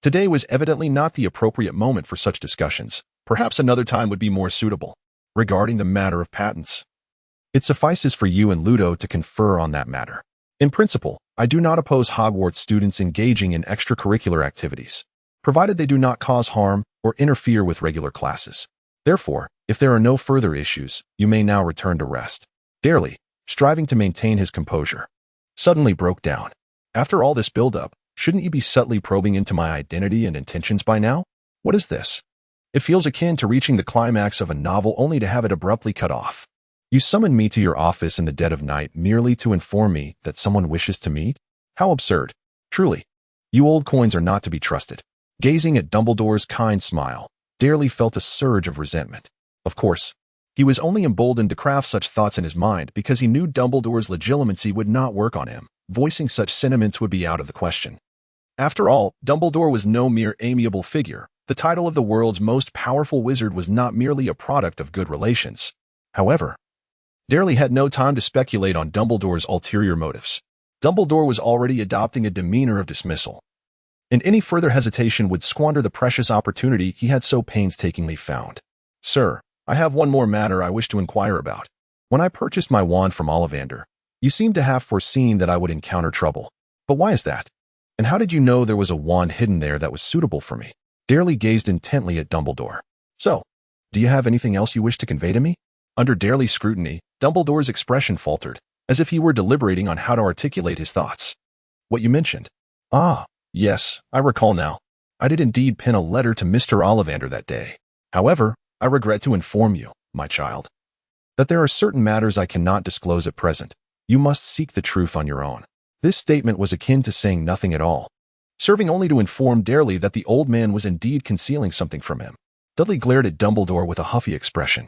today was evidently not the appropriate moment for such discussions. Perhaps another time would be more suitable. Regarding the matter of patents, it suffices for you and Ludo to confer on that matter. In principle, I do not oppose Hogwarts students engaging in extracurricular activities, provided they do not cause harm or interfere with regular classes. Therefore, if there are no further issues, you may now return to rest. Darley, striving to maintain his composure, suddenly broke down. After all this build-up, shouldn't you be subtly probing into my identity and intentions by now? What is this? It feels akin to reaching the climax of a novel only to have it abruptly cut off. You summoned me to your office in the dead of night merely to inform me that someone wishes to meet? How absurd. Truly, you old coins are not to be trusted. Gazing at Dumbledore's kind smile, Darley felt a surge of resentment. Of course, he was only emboldened to craft such thoughts in his mind because he knew Dumbledore's legitimacy would not work on him. Voicing such sentiments would be out of the question. After all, Dumbledore was no mere amiable figure. The title of the world's most powerful wizard was not merely a product of good relations. However, Darley had no time to speculate on Dumbledore's ulterior motives. Dumbledore was already adopting a demeanor of dismissal, and any further hesitation would squander the precious opportunity he had so painstakingly found. Sir, I have one more matter I wish to inquire about. When I purchased my wand from Ollivander, you seemed to have foreseen that I would encounter trouble. But why is that? And how did you know there was a wand hidden there that was suitable for me? Darley gazed intently at Dumbledore. So, do you have anything else you wish to convey to me? Under Darley's scrutiny, Dumbledore's expression faltered, as if he were deliberating on how to articulate his thoughts. What you mentioned. Ah, yes, I recall now. I did indeed pen a letter to Mr. Ollivander that day. However, I regret to inform you, my child, that there are certain matters I cannot disclose at present. You must seek the truth on your own. This statement was akin to saying nothing at all, serving only to inform Darley that the old man was indeed concealing something from him. Dudley glared at Dumbledore with a huffy expression,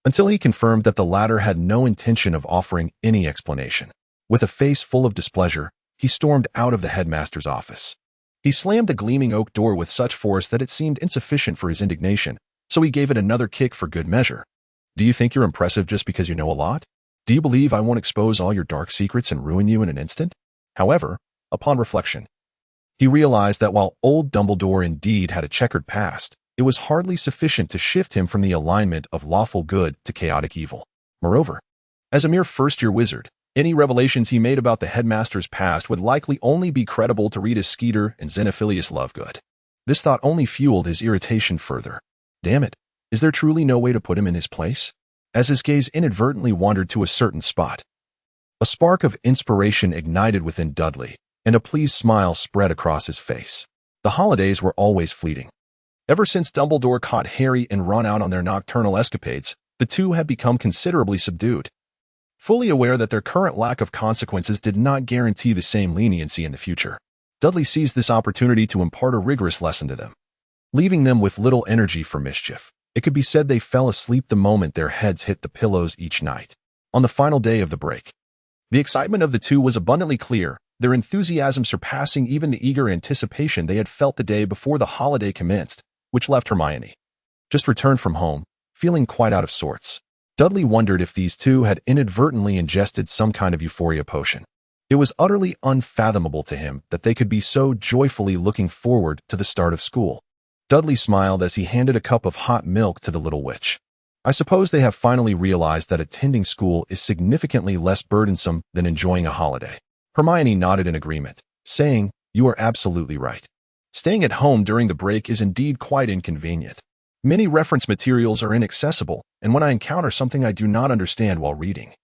until he confirmed that the latter had no intention of offering any explanation. With a face full of displeasure, he stormed out of the headmaster's office. He slammed the gleaming oak door with such force that it seemed insufficient for his indignation, so he gave it another kick for good measure. Do you think you're impressive just because you know a lot? Do you believe I won't expose all your dark secrets and ruin you in an instant? However, upon reflection, he realized that while old Dumbledore indeed had a checkered past, it was hardly sufficient to shift him from the alignment of lawful good to chaotic evil. Moreover, as a mere first-year wizard, any revelations he made about the headmaster's past would likely only be credible to Rita Skeeter and Xenophilius Lovegood. This thought only fueled his irritation further. Damn it, is there truly no way to put him in his place? As his gaze inadvertently wandered to a certain spot, a spark of inspiration ignited within Dudley, and a pleased smile spread across his face. The holidays were always fleeting. Ever since Dumbledore caught Harry and Ron out on their nocturnal escapades, the two had become considerably subdued. Fully aware that their current lack of consequences did not guarantee the same leniency in the future, Dudley seized this opportunity to impart a rigorous lesson to them, leaving them with little energy for mischief. It could be said they fell asleep the moment their heads hit the pillows each night. On the final day of the break, the excitement of the two was abundantly clear, their enthusiasm surpassing even the eager anticipation they had felt the day before the holiday commenced, which left Hermione just returned from home, feeling quite out of sorts. Dudley wondered if these two had inadvertently ingested some kind of euphoria potion. It was utterly unfathomable to him that they could be so joyfully looking forward to the start of school. Dudley smiled as he handed a cup of hot milk to the little witch. I suppose they have finally realized that attending school is significantly less burdensome than enjoying a holiday. Hermione nodded in agreement, saying, "You are absolutely right. Staying at home during the break is indeed quite inconvenient. Many reference materials are inaccessible, and when I encounter something I do not understand while reading,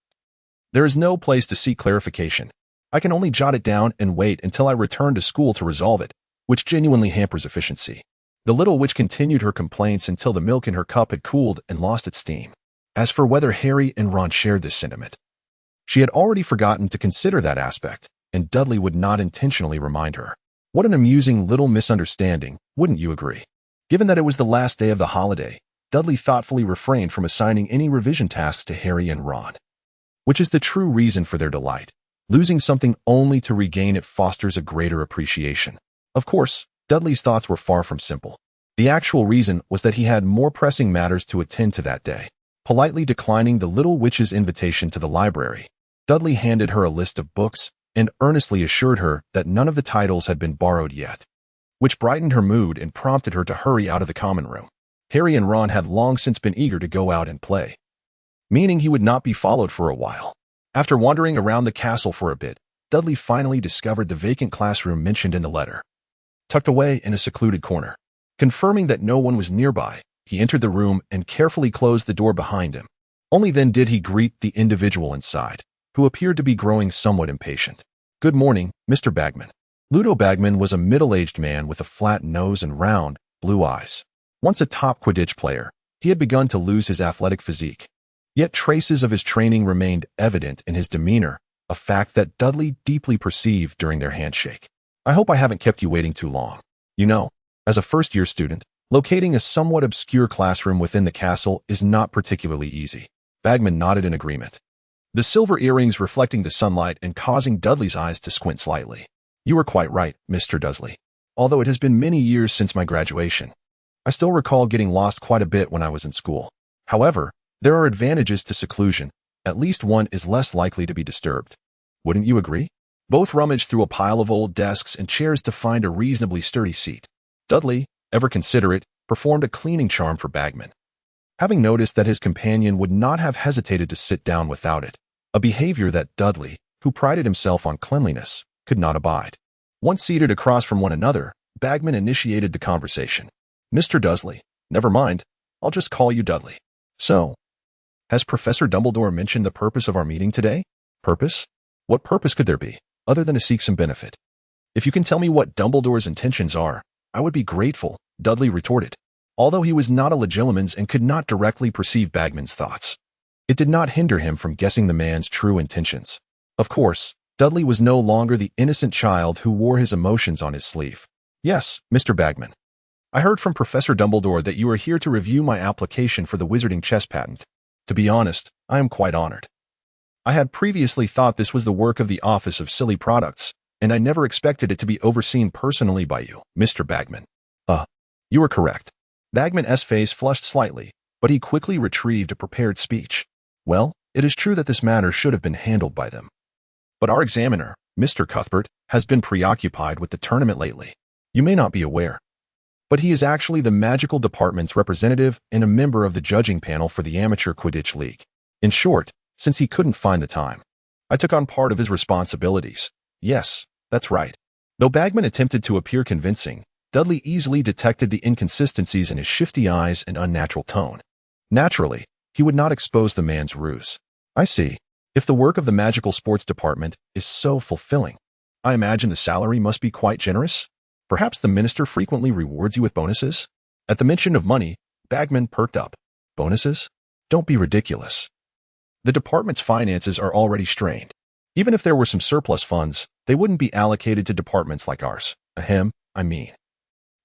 there is no place to seek clarification. I can only jot it down and wait until I return to school to resolve it, which genuinely hampers efficiency." The little witch continued her complaints until the milk in her cup had cooled and lost its steam. As for whether Harry and Ron shared this sentiment, she had already forgotten to consider that aspect, and Dudley would not intentionally remind her. What an amusing little misunderstanding, wouldn't you agree? Given that it was the last day of the holiday, Dudley thoughtfully refrained from assigning any revision tasks to Harry and Ron, which is the true reason for their delight. Losing something only to regain it fosters a greater appreciation. Of course, Dudley's thoughts were far from simple. The actual reason was that he had more pressing matters to attend to that day. Politely declining the little witch's invitation to the library, Dudley handed her a list of books and earnestly assured her that none of the titles had been borrowed yet, which brightened her mood and prompted her to hurry out of the common room. Harry and Ron had long since been eager to go out and play, meaning he would not be followed for a while. After wandering around the castle for a bit, Dudley finally discovered the vacant classroom mentioned in the letter, tucked away in a secluded corner. Confirming that no one was nearby, he entered the room and carefully closed the door behind him. Only then did he greet the individual inside, who appeared to be growing somewhat impatient. "Good morning, Mr. Bagman." Ludo Bagman was a middle-aged man with a flat nose and round, blue eyes. Once a top Quidditch player, he had begun to lose his athletic physique. Yet traces of his training remained evident in his demeanor, a fact that Dudley deeply perceived during their handshake. "I hope I haven't kept you waiting too long. You know, as a first-year student, locating a somewhat obscure classroom within the castle is not particularly easy." Bagman nodded in agreement, the silver earrings reflecting the sunlight and causing Dudley's eyes to squint slightly. "You were quite right, Mr. Dursley. Although it has been many years since my graduation, I still recall getting lost quite a bit when I was in school. However, there are advantages to seclusion. At least one is less likely to be disturbed. Wouldn't you agree?" Both rummaged through a pile of old desks and chairs to find a reasonably sturdy seat. Dudley, ever considerate, performed a cleaning charm for Bagman, having noticed that his companion would not have hesitated to sit down without it, a behavior that Dudley, who prided himself on cleanliness, could not abide. Once seated across from one another, Bagman initiated the conversation. "Mr. Dursley, never mind, I'll just call you Dudley. So, has Professor Dumbledore mentioned the purpose of our meeting today?" "Purpose? What purpose could there be, other than to seek some benefit?" "If you can tell me what Dumbledore's intentions are, I would be grateful," Dudley retorted. Although he was not a legilimens and could not directly perceive Bagman's thoughts, it did not hinder him from guessing the man's true intentions. Of course, Dudley was no longer the innocent child who wore his emotions on his sleeve. "Yes, Mr. Bagman. I heard from Professor Dumbledore that you are here to review my application for the wizarding chess patent. To be honest, I am quite honored. I had previously thought this was the work of the Office of Silly Products, and I never expected it to be overseen personally by you, Mr. Bagman." You were correct." Bagman's face flushed slightly, but he quickly retrieved a prepared speech. "Well, it is true that this matter should have been handled by them. But our examiner, Mr. Cuthbert, has been preoccupied with the tournament lately. You may not be aware, but he is actually the magical department's representative and a member of the judging panel for the Amateur Quidditch League. In short, since he couldn't find the time, I took on part of his responsibilities." "Yes, that's right." Though Bagman attempted to appear convincing, Dudley easily detected the inconsistencies in his shifty eyes and unnatural tone. Naturally, he would not expose the man's ruse. "I see. If the work of the magical sports department is so fulfilling, I imagine the salary must be quite generous? Perhaps the minister frequently rewards you with bonuses?" At the mention of money, Bagman perked up. "Bonuses? Don't be ridiculous. The department's finances are already strained. Even if there were some surplus funds, they wouldn't be allocated to departments like ours.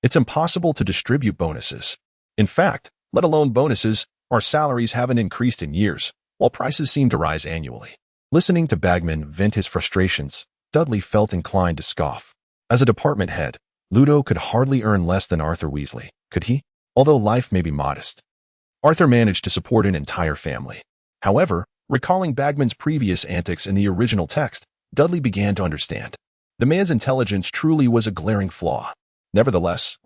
It's impossible to distribute bonuses. In fact, Let alone bonuses, our salaries haven't increased in years, while prices seem to rise annually. Listening to Bagman vent his frustrations, Dudley felt inclined to scoff. As a department head, Ludo could hardly earn less than Arthur Weasley, could he? Although life may be modest. Arthur managed to support an entire family. However, recalling Bagman's previous antics in the original text, Dudley began to understand. The man's intelligence truly was a glaring flaw. Nevertheless,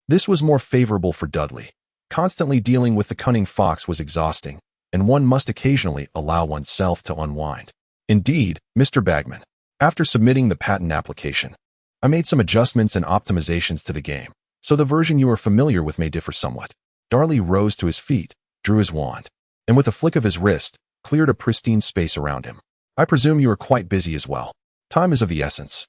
this was more favorable for Dudley. Constantly dealing with the cunning fox was exhausting, and one must occasionally allow oneself to unwind. Indeed, Mr. Bagman, after submitting the patent application, I made some adjustments and optimizations to the game, so the version you are familiar with may differ somewhat. Darley rose to his feet, drew his wand, and with a flick of his wrist, cleared a pristine space around him. I presume you are quite busy as well. Time is of the essence.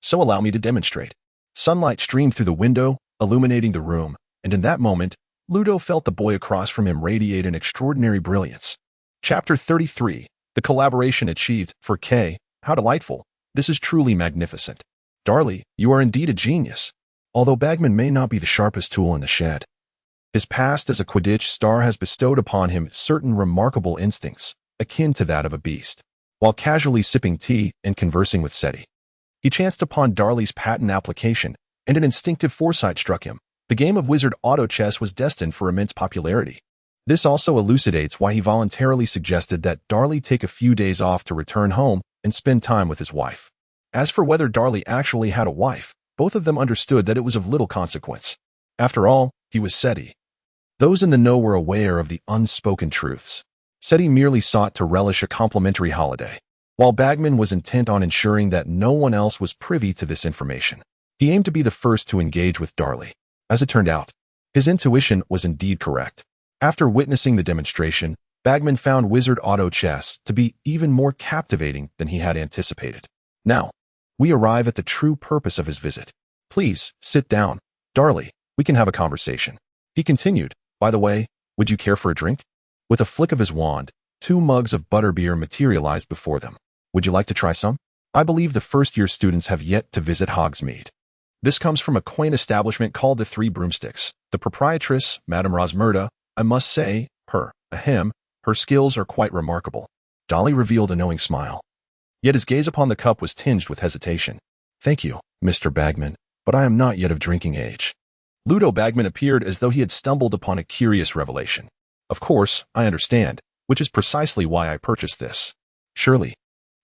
So allow me to demonstrate. Sunlight streamed through the window, illuminating the room, and in that moment, Ludo felt the boy across from him radiate an extraordinary brilliance. Chapter 33. The collaboration achieved. For K. How delightful. This is truly magnificent. Darley, you are indeed a genius. Although Bagman may not be the sharpest tool in the shed, his past as a Quidditch star has bestowed upon him certain remarkable instincts, akin to that of a beast. While casually sipping tea and conversing with Seti, he chanced upon Darley's patent application, and an instinctive foresight struck him. The game of wizard auto chess was destined for immense popularity. This also elucidates why he voluntarily suggested that Darley take a few days off to return home and spend time with his wife. As for whether Darley actually had a wife, both of them understood that it was of little consequence. After all, he was Seti. Those in the know were aware of the unspoken truths. Seti merely sought to relish a complimentary holiday, while Bagman was intent on ensuring that no one else was privy to this information. He aimed to be the first to engage with Darley. As it turned out, his intuition was indeed correct. After witnessing the demonstration, Bagman found wizard auto chess to be even more captivating than he had anticipated. Now, we arrive at the true purpose of his visit. Please, sit down. Darley, we can have a conversation. He continued, by the way, would you care for a drink? With a flick of his wand, 2 mugs of butterbeer materialized before them. Would you like to try some? I believe the first-year students have yet to visit Hogsmeade. This comes from a quaint establishment called the Three Broomsticks. The proprietress, Madame Rosmerta, I must say, her skills are quite remarkable. Dolly revealed a knowing smile. Yet his gaze upon the cup was tinged with hesitation. Thank you, Mr. Bagman, but I am not yet of drinking age. Ludo Bagman appeared as though he had stumbled upon a curious revelation. Of course, I understand, which is precisely why I purchased this. Surely,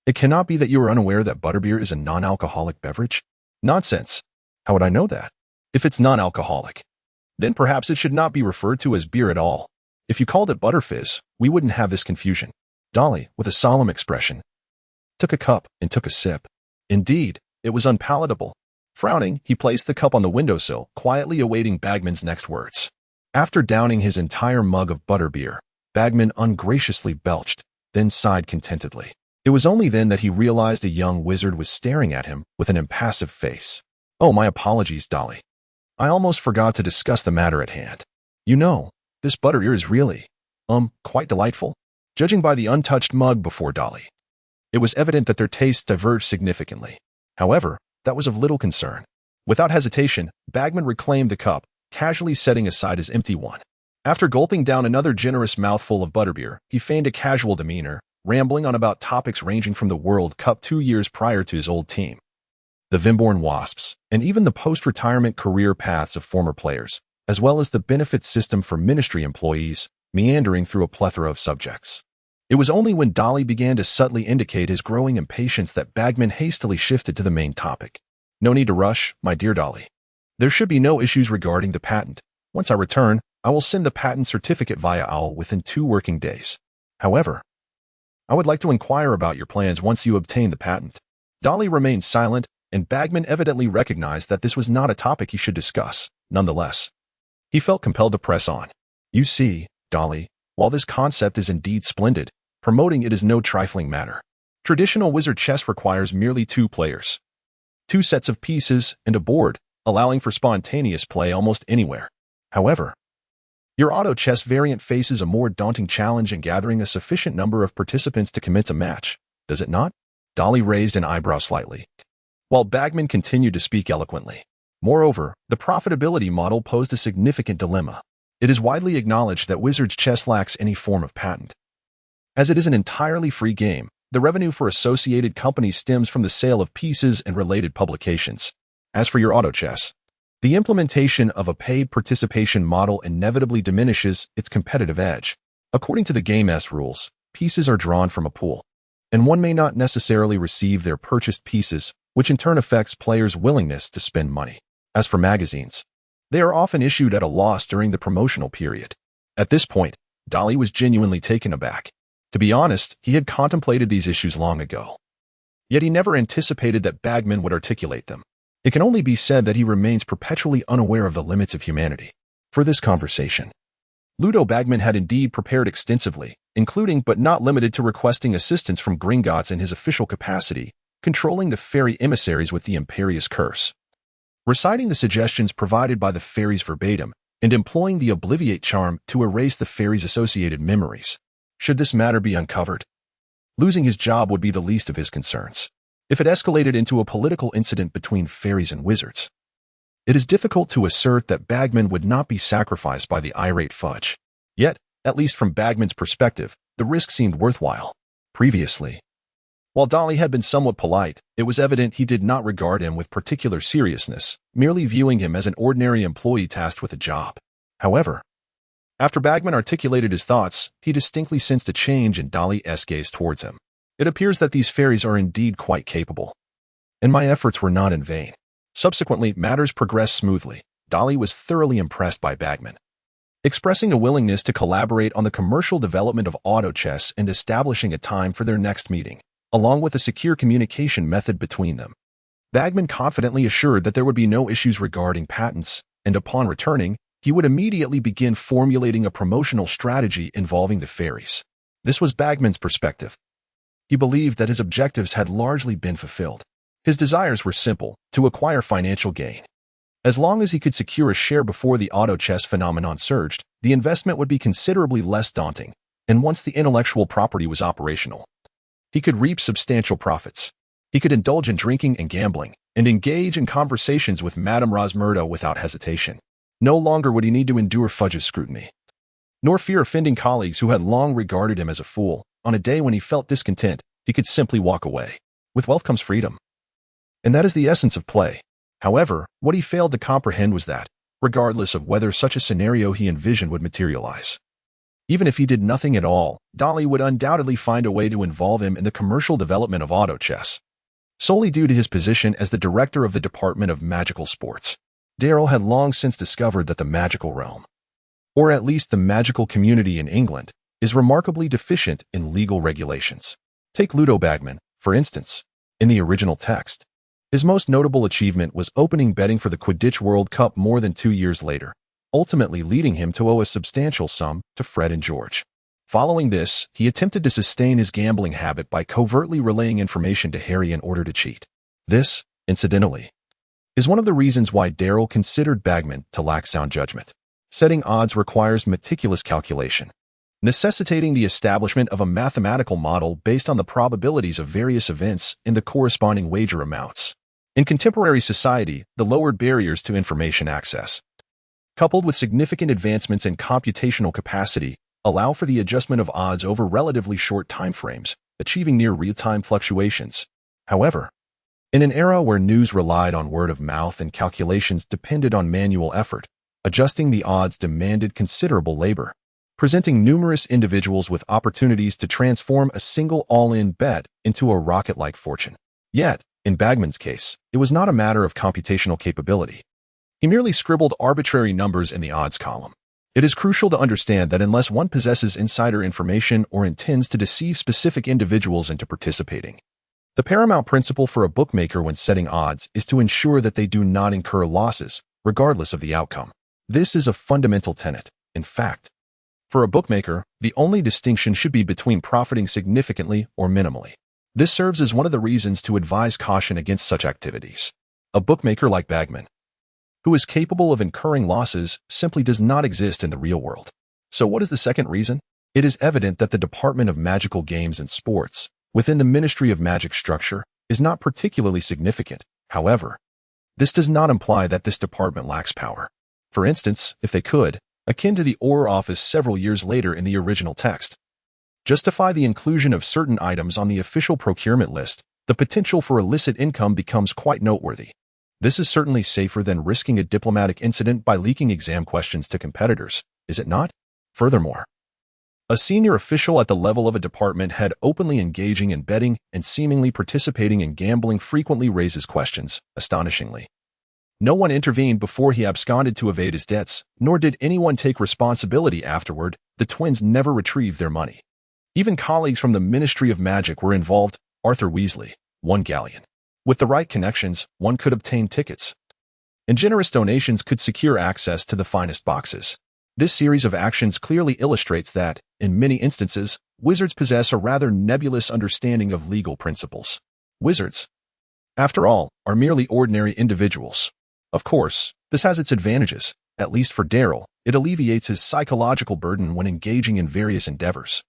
it cannot be that you are unaware that butterbeer is a non-alcoholic beverage? Nonsense. How would I know that? If it's non-alcoholic, then perhaps it should not be referred to as beer at all. If you called it butterfizz, we wouldn't have this confusion. Dolly, with a solemn expression, took a cup and took a sip. Indeed, it was unpalatable. Frowning, he placed the cup on the windowsill, quietly awaiting Bagman's next words. After downing his entire mug of butterbeer, Bagman ungraciously belched, then sighed contentedly. It was only then that he realized a young wizard was staring at him with an impassive face. Oh, my apologies, Dolly. I almost forgot to discuss the matter at hand. You know, this butterbeer is really, quite delightful. Judging by the untouched mug before Dolly, it was evident that their tastes diverged significantly. However, that was of little concern. Without hesitation, Bagman reclaimed the cup, casually setting aside his empty one. After gulping down another generous mouthful of butterbeer, he feigned a casual demeanor, rambling on about topics ranging from the World Cup 2 years prior to his old team, the Vimborn Wasps, and even the post-retirement career paths of former players, as well as the benefits system for ministry employees, meandering through a plethora of subjects. It was only when Dolly began to subtly indicate his growing impatience that Bagman hastily shifted to the main topic. No need to rush, my dear Dolly. There should be no issues regarding the patent. Once I return, I will send the patent certificate via OWL within 2 working days. However, I would like to inquire about your plans once you obtain the patent. Dolly remained silent, and Bagman evidently recognized that this was not a topic he should discuss. Nonetheless, he felt compelled to press on. You see, Dolly, while this concept is indeed splendid, promoting it is no trifling matter. Traditional wizard chess requires merely 2 players, 2 sets of pieces, and a board, allowing for spontaneous play almost anywhere. However, your auto chess variant faces a more daunting challenge in gathering a sufficient number of participants to commence a match, does it not? Dolly raised an eyebrow slightly, while Bagman continued to speak eloquently. Moreover, the profitability model posed a significant dilemma. It is widely acknowledged that Wizards chess lacks any form of patent. As it is an entirely free game, the revenue for associated companies stems from the sale of pieces and related publications. As for your auto chess, the implementation of a paid participation model inevitably diminishes its competitive edge. According to the game's rules, pieces are drawn from a pool, and one may not necessarily receive their purchased pieces, which in turn affects players' willingness to spend money. As for magazines, they are often issued at a loss during the promotional period. At this point, Dudley was genuinely taken aback. To be honest, he had contemplated these issues long ago. Yet he never anticipated that Bagman would articulate them. It can only be said that he remains perpetually unaware of the limits of humanity. For this conversation, Ludo Bagman had indeed prepared extensively, including but not limited to requesting assistance from Gringotts in his official capacity, controlling the fairy emissaries with the Imperious Curse, reciting the suggestions provided by the fairies verbatim, and employing the Obliviate charm to erase the fairies' associated memories. Should this matter be uncovered, losing his job would be the least of his concerns. If it escalated into a political incident between fairies and wizards, it is difficult to assert that Bagman would not be sacrificed by the irate Fudge. Yet, at least from Bagman's perspective, the risk seemed worthwhile. Previously, while Dudley had been somewhat polite, it was evident he did not regard him with particular seriousness, merely viewing him as an ordinary employee tasked with a job. However, after Bagman articulated his thoughts, he distinctly sensed a change in Dudley's gaze towards him. It appears that these fairies are indeed quite capable, and my efforts were not in vain. Subsequently, matters progressed smoothly. Dudley was thoroughly impressed by Bagman, expressing a willingness to collaborate on the commercial development of auto chess and establishing a time for their next meeting, along with a secure communication method between them. Bagman confidently assured that there would be no issues regarding patents, and upon returning, he would immediately begin formulating a promotional strategy involving the fairies. This was Bagman's perspective. He believed that his objectives had largely been fulfilled. His desires were simple: to acquire financial gain. As long as he could secure a share before the auto chess phenomenon surged, the investment would be considerably less daunting, and once the intellectual property was operational, he could reap substantial profits. He could indulge in drinking and gambling, and engage in conversations with Madame Rosmerta without hesitation. No longer would he need to endure Fudge's scrutiny, nor fear offending colleagues who had long regarded him as a fool. On a day when he felt discontent, he could simply walk away. With wealth comes freedom, and that is the essence of play. However, what he failed to comprehend was that, regardless of whether such a scenario he envisioned would materialize, even if he did nothing at all, Dudley would undoubtedly find a way to involve him in the commercial development of auto chess. Solely due to his position as the director of the Department of Magical Sports, Darrell had long since discovered that the magical realm, or at least the magical community in England, is remarkably deficient in legal regulations. Take Ludo Bagman, for instance. In the original text, his most notable achievement was opening betting for the Quidditch World Cup more than 2 years later, ultimately leading him to owe a substantial sum to Fred and George. Following this, he attempted to sustain his gambling habit by covertly relaying information to Harry in order to cheat. This, incidentally, is one of the reasons why Darrell considered Bagman to lack sound judgment. Setting odds requires meticulous calculation, necessitating the establishment of a mathematical model based on the probabilities of various events and the corresponding wager amounts. In contemporary society, the lowered barriers to information access, coupled with significant advancements in computational capacity, allow for the adjustment of odds over relatively short timeframes, achieving near real-time fluctuations. However, in an era where news relied on word of mouth and calculations depended on manual effort, adjusting the odds demanded considerable labor, presenting numerous individuals with opportunities to transform a single all-in bet into a rocket-like fortune. Yet, in Bagman's case, it was not a matter of computational capability. He merely scribbled arbitrary numbers in the odds column. It is crucial to understand that unless one possesses insider information or intends to deceive specific individuals into participating, the paramount principle for a bookmaker when setting odds is to ensure that they do not incur losses, regardless of the outcome. This is a fundamental tenet. In fact, for a bookmaker, the only distinction should be between profiting significantly or minimally. This serves as one of the reasons to advise caution against such activities. A bookmaker like Bagman, who is capable of incurring losses, simply does not exist in the real world. So what is the second reason? It is evident that the Department of Magical Games and Sports, within the Ministry of Magic structure, is not particularly significant. However, this does not imply that this department lacks power. For instance, if they could, akin to the Ore Office several years later in the original text. Justify the inclusion of certain items on the official procurement list, the potential for illicit income becomes quite noteworthy. This is certainly safer than risking a diplomatic incident by leaking exam questions to competitors, is it not? Furthermore, a senior official at the level of a department head openly engaging in betting and seemingly participating in gambling frequently raises questions, astonishingly. No one intervened before he absconded to evade his debts, nor did anyone take responsibility afterward. The twins never retrieved their money. Even colleagues from the Ministry of Magic were involved. Arthur Weasley, one galleon. With the right connections, one could obtain tickets, and generous donations could secure access to the finest boxes. This series of actions clearly illustrates that, in many instances, wizards possess a rather nebulous understanding of legal principles. Wizards, after all, are merely ordinary individuals. Of course, this has its advantages. At least for Daryl, it alleviates his psychological burden when engaging in various endeavors,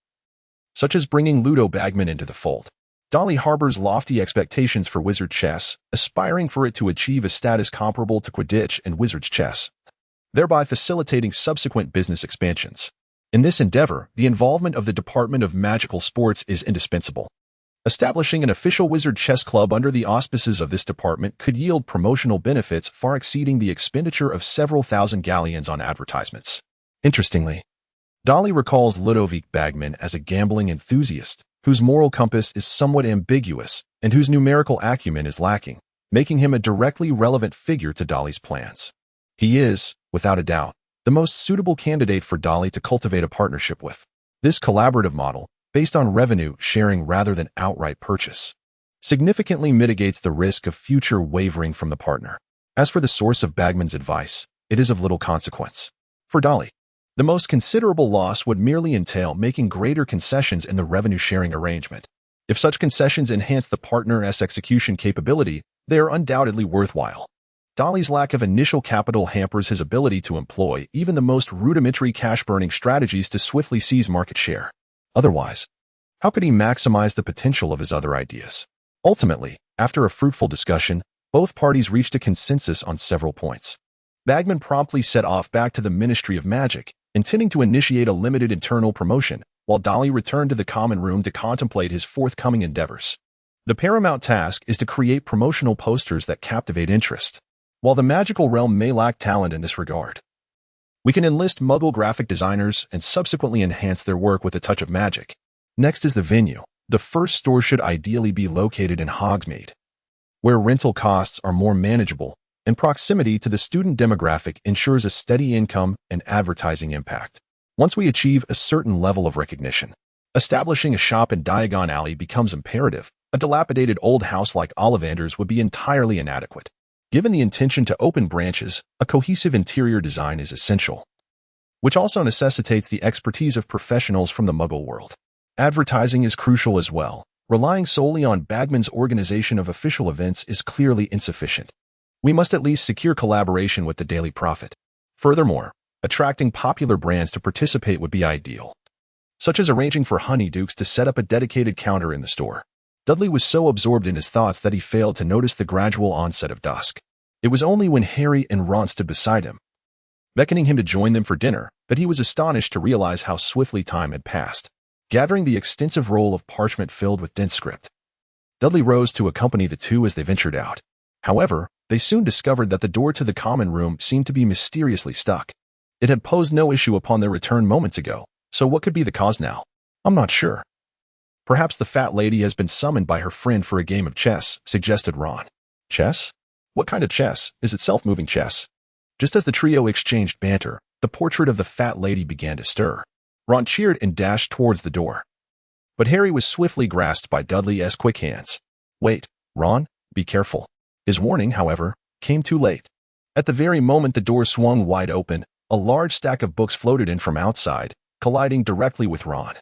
such as bringing Ludo Bagman into the fold. Dolly harbors lofty expectations for wizard chess, aspiring for it to achieve a status comparable to Quidditch and wizard's chess, thereby facilitating subsequent business expansions. In this endeavor, the involvement of the Department of Magical Sports is indispensable. Establishing an official wizard chess club under the auspices of this department could yield promotional benefits far exceeding the expenditure of several thousand galleons on advertisements. Interestingly, Dolly recalls Ludovic Bagman as a gambling enthusiast whose moral compass is somewhat ambiguous and whose numerical acumen is lacking, making him a directly relevant figure to Dolly's plans. He is, without a doubt, the most suitable candidate for Dolly to cultivate a partnership with. This collaborative model, based on revenue sharing rather than outright purchase, significantly mitigates the risk of future wavering from the partner. As for the source of Bagman's advice, it is of little consequence. For Dolly, the most considerable loss would merely entail making greater concessions in the revenue-sharing arrangement. If such concessions enhance the partner's execution capability, they are undoubtedly worthwhile. Dolly's lack of initial capital hampers his ability to employ even the most rudimentary cash-burning strategies to swiftly seize market share. Otherwise, how could he maximize the potential of his other ideas? Ultimately, after a fruitful discussion, both parties reached a consensus on several points. Bagman promptly set off back to the Ministry of Magic, intending to initiate a limited internal promotion, while Dolly returned to the common room to contemplate his forthcoming endeavors. The paramount task is to create promotional posters that captivate interest. While the magical realm may lack talent in this regard, we can enlist Muggle graphic designers and subsequently enhance their work with a touch of magic. Next is the venue. The first store should ideally be located in Hogsmeade, where rental costs are more manageable, and proximity to the student demographic ensures a steady income and advertising impact. Once we achieve a certain level of recognition, establishing a shop in Diagon Alley becomes imperative. A dilapidated old house like Ollivander's would be entirely inadequate. Given the intention to open branches, a cohesive interior design is essential, which also necessitates the expertise of professionals from the Muggle world. Advertising is crucial as well. Relying solely on Bagman's organization of official events is clearly insufficient. We must at least secure collaboration with the Daily Prophet. Furthermore, attracting popular brands to participate would be ideal, such as arranging for Honeydukes to set up a dedicated counter in the store. Dudley was so absorbed in his thoughts that he failed to notice the gradual onset of dusk. It was only when Harry and Ron stood beside him, beckoning him to join them for dinner, that he was astonished to realize how swiftly time had passed. Gathering the extensive roll of parchment filled with dense script, Dudley rose to accompany the two as they ventured out. However, they soon discovered that the door to the common room seemed to be mysteriously stuck. It had posed no issue upon their return moments ago, so what could be the cause now? I'm not sure. Perhaps the fat lady has been summoned by her friend for a game of chess, suggested Ron. Chess? What kind of chess? Is it self-moving chess? Just as the trio exchanged banter, the portrait of the fat lady began to stir. Ron cheered and dashed towards the door. But Harry was swiftly grasped by Dudley's quick hands. Wait, Ron, be careful. His warning, however, came too late. At the very moment the door swung wide open, a large stack of books floated in from outside, colliding directly with Ron,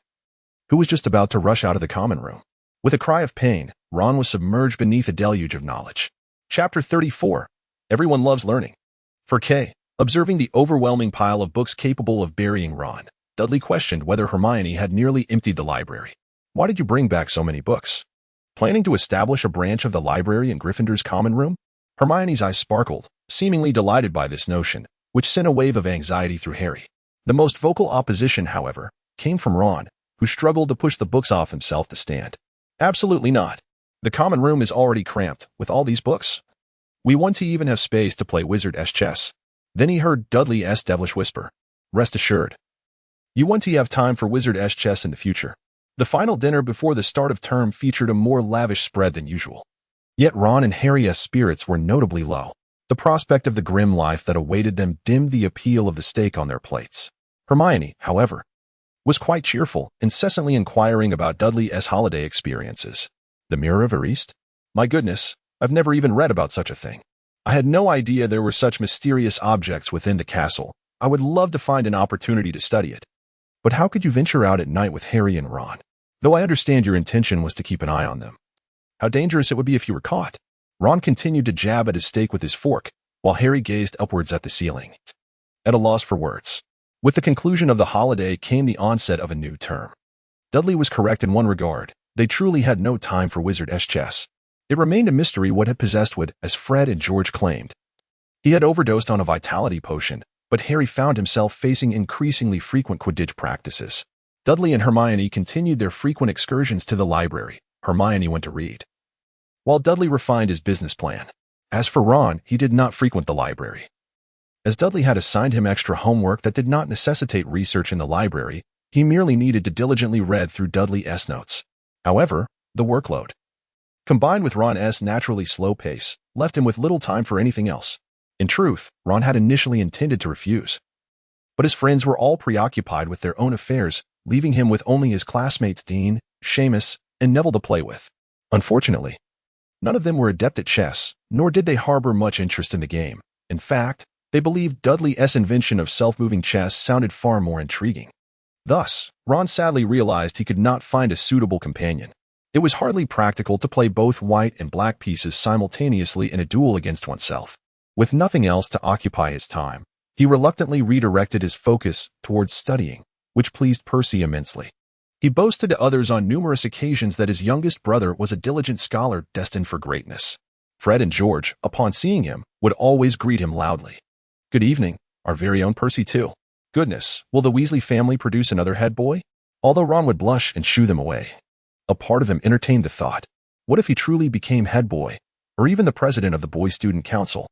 who was just about to rush out of the common room. With a cry of pain, Ron was submerged beneath a deluge of knowledge. Chapter 34. Everyone loves learning. For Kay, observing the overwhelming pile of books capable of burying Ron, Dudley questioned whether Hermione had nearly emptied the library. Why did you bring back so many books? Planning to establish a branch of the library in Gryffindor's common room? Hermione's eyes sparkled, seemingly delighted by this notion, which sent a wave of anxiety through Harry. The most vocal opposition, however, came from Ron, who struggled to push the books off himself to stand. Absolutely not. The common room is already cramped with all these books. We want to even have space to play Wizard-S chess. Then he heard Dudley's devilish whisper. Rest assured. You want to have time for Wizard-S chess in the future. The final dinner before the start of term featured a more lavish spread than usual. Yet Ron and Harry's spirits were notably low. The prospect of the grim life that awaited them dimmed the appeal of the steak on their plates. Hermione, however, was quite cheerful, incessantly inquiring about Dudley's holiday experiences. The Mirror of East? My goodness, I've never even read about such a thing. I had no idea there were such mysterious objects within the castle. I would love to find an opportunity to study it. But how could you venture out at night with Harry and Ron? Though I understand your intention was to keep an eye on them. How dangerous it would be if you were caught. Ron continued to jab at his steak with his fork, while Harry gazed upwards at the ceiling, at a loss for words. With the conclusion of the holiday came the onset of a new term. Dudley was correct in one regard. They truly had no time for Wizard-S chess. It remained a mystery what had possessed Wood, as Fred and George claimed. He had overdosed on a vitality potion, but Harry found himself facing increasingly frequent Quidditch practices. Dudley and Hermione continued their frequent excursions to the library. Hermione went to read, while Dudley refined his business plan. As for Ron, he did not frequent the library. As Dudley had assigned him extra homework that did not necessitate research in the library, he merely needed to diligently read through Dudley's notes. However, the workload, combined with Ron's naturally slow pace, left him with little time for anything else. In truth, Ron had initially intended to refuse. But his friends were all preoccupied with their own affairs, leaving him with only his classmates Dean, Seamus, and Neville to play with. Unfortunately, none of them were adept at chess, nor did they harbor much interest in the game. In fact, they believed Dudley's invention of self-moving chess sounded far more intriguing. Thus, Ron sadly realized he could not find a suitable companion. It was hardly practical to play both white and black pieces simultaneously in a duel against oneself. With nothing else to occupy his time, he reluctantly redirected his focus towards studying, which pleased Percy immensely. He boasted to others on numerous occasions that his youngest brother was a diligent scholar destined for greatness. Fred and George, upon seeing him, would always greet him loudly. Good evening, our very own Percy too. Goodness, will the Weasley family produce another head boy? Although Ron would blush and shoo them away. A part of him entertained the thought, what if he truly became head boy, or even the president of the Boy Student Council?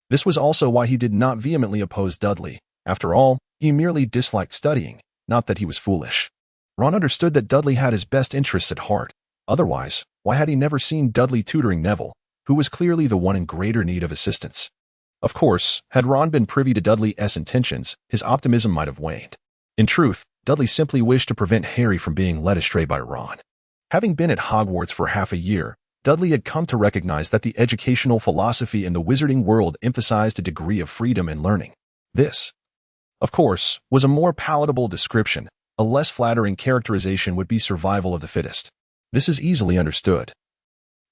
This was also why he did not vehemently oppose Dudley. After all, he merely disliked studying, not that he was foolish. Ron understood that Dudley had his best interests at heart. Otherwise, why had he never seen Dudley tutoring Neville, who was clearly the one in greater need of assistance? Of course, had Ron been privy to Dudley's intentions, his optimism might have waned. In truth, Dudley simply wished to prevent Harry from being led astray by Ron. Having been at Hogwarts for half a year, Dudley had come to recognize that the educational philosophy in the wizarding world emphasized a degree of freedom in learning. This, of course, was a more palatable description. A less flattering characterization would be survival of the fittest. This is easily understood.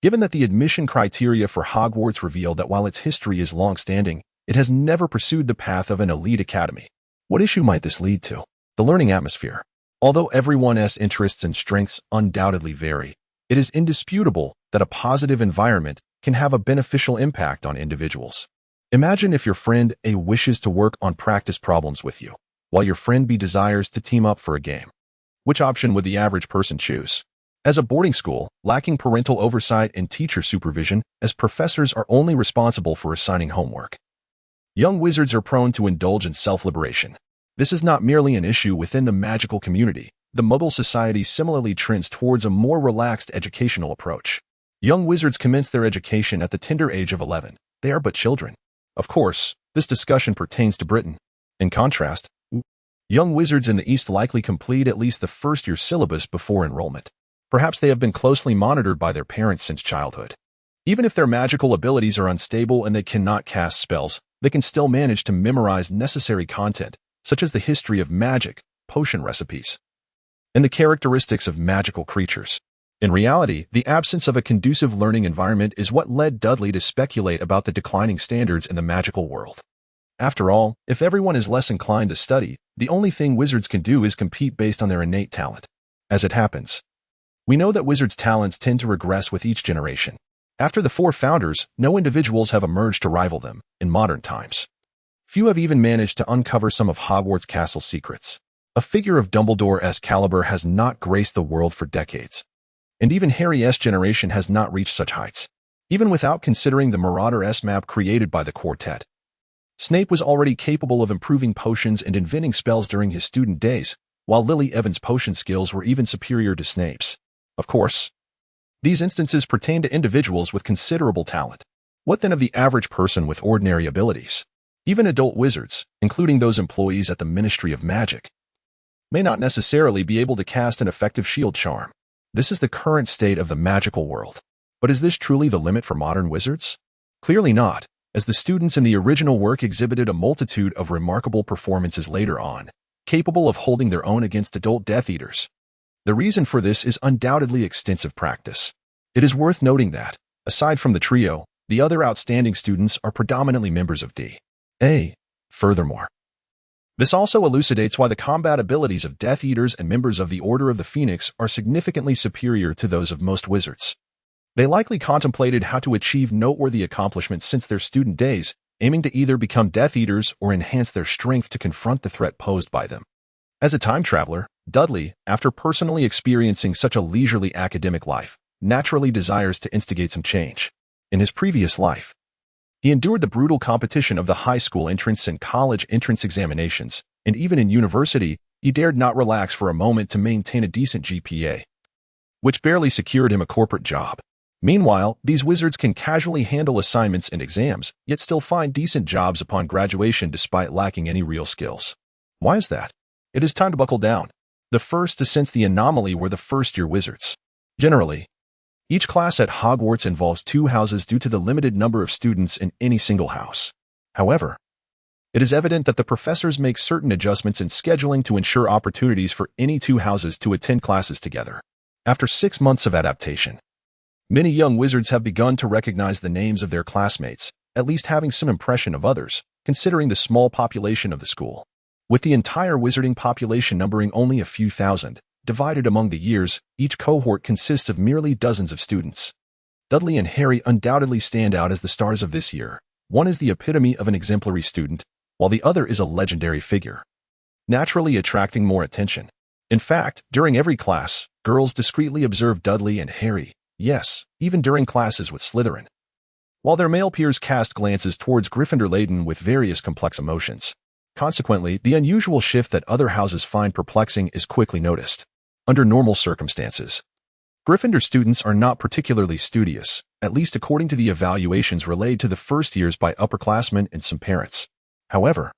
Given that the admission criteria for Hogwarts reveal that while its history is long-standing, it has never pursued the path of an elite academy. What issue might this lead to? The learning atmosphere. Although everyone's interests and strengths undoubtedly vary, it is indisputable that a positive environment can have a beneficial impact on individuals. Imagine if your friend A wishes to work on practice problems with you, while your friend B desires to team up for a game. Which option would the average person choose? As a boarding school, lacking parental oversight and teacher supervision, as professors are only responsible for assigning homework. Young wizards are prone to indulge in self-liberation. This is not merely an issue within the magical community. The Muggle society similarly trends towards a more relaxed educational approach. Young wizards commence their education at the tender age of 11. They are but children. Of course, this discussion pertains to Britain. In contrast, young wizards in the East likely complete at least the first-year syllabus before enrollment. Perhaps they have been closely monitored by their parents since childhood. Even if their magical abilities are unstable and they cannot cast spells, they can still manage to memorize necessary content, such as the history of magic, potion recipes, and the characteristics of magical creatures. In reality, the absence of a conducive learning environment is what led Dudley to speculate about the declining standards in the magical world. After all, if everyone is less inclined to study, the only thing wizards can do is compete based on their innate talent. As it happens, we know that wizards' talents tend to regress with each generation. After the four founders, no individuals have emerged to rival them in modern times. Few have even managed to uncover some of Hogwarts Castle's secrets. A figure of Dumbledore's caliber has not graced the world for decades, and even Harry's generation has not reached such heights. Even without considering the Marauder-S map created by the quartet, Snape was already capable of improving potions and inventing spells during his student days, while Lily Evans' potion skills were even superior to Snape's. Of course, these instances pertain to individuals with considerable talent. What then of the average person with ordinary abilities? Even adult wizards, including those employees at the Ministry of Magic, may not necessarily be able to cast an effective shield charm. This is the current state of the magical world. But is this truly the limit for modern wizards? Clearly not, as the students in the original work exhibited a multitude of remarkable performances later on, capable of holding their own against adult Death Eaters. The reason for this is undoubtedly extensive practice. It is worth noting that, aside from the trio, the other outstanding students are predominantly members of D.A. Furthermore, this also elucidates why the combat abilities of Death Eaters and members of the Order of the Phoenix are significantly superior to those of most wizards. They likely contemplated how to achieve noteworthy accomplishments since their student days, aiming to either become Death Eaters or enhance their strength to confront the threat posed by them. As a time traveler, Dudley, after personally experiencing such a leisurely academic life, naturally desires to instigate some change. In his previous life, he endured the brutal competition of the high school entrance and college entrance examinations, and even in university, he dared not relax for a moment to maintain a decent GPA, which barely secured him a corporate job. Meanwhile, these wizards can casually handle assignments and exams, yet still find decent jobs upon graduation despite lacking any real skills. Why is that? It is time to buckle down. The first to sense the anomaly were the first-year wizards. Generally, each class at Hogwarts involves 2 houses due to the limited number of students in any single house. However, it is evident that the professors make certain adjustments in scheduling to ensure opportunities for any 2 houses to attend classes together. After 6 months of adaptation, many young wizards have begun to recognize the names of their classmates, at least having some impression of others, considering the small population of the school. With the entire wizarding population numbering only a few thousand, divided among the years, each cohort consists of merely dozens of students. Dudley and Harry undoubtedly stand out as the stars of this year. One is the epitome of an exemplary student, while the other is a legendary figure, naturally attracting more attention. In fact, during every class, girls discreetly observe Dudley and Harry. Yes, even during classes with Slytherin, while their male peers cast glances towards Gryffindor laden with various complex emotions. Consequently, the unusual shift that other houses find perplexing is quickly noticed. Under normal circumstances, Gryffindor students are not particularly studious, at least according to the evaluations relayed to the first years by upperclassmen and some parents. However,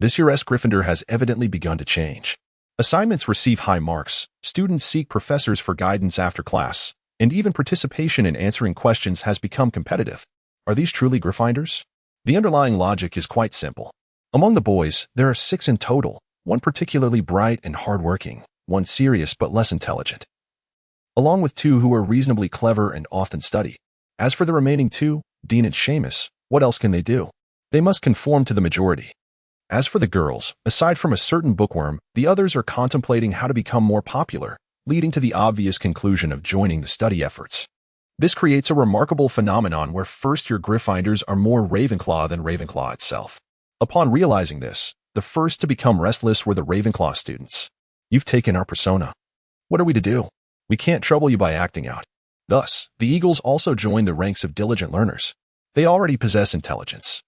this year's Gryffindor has evidently begun to change. Assignments receive high marks, students seek professors for guidance after class, and even participation in answering questions has become competitive. Are these truly Gryffindors? The underlying logic is quite simple. Among the boys, there are 6 in total, one particularly bright and hardworking, one serious but less intelligent, along with 2 who are reasonably clever and often study. As for the remaining 2, Dean and Seamus, what else can they do? They must conform to the majority. As for the girls, aside from a certain bookworm, the others are contemplating how to become more popular, leading to the obvious conclusion of joining the study efforts. This creates a remarkable phenomenon where first-year Gryffindors are more Ravenclaw than Ravenclaw itself. Upon realizing this, the first to become restless were the Ravenclaw students. You've taken our persona. What are we to do? We can't trouble you by acting out. Thus, the Eagles also join the ranks of diligent learners. They already possess intelligence,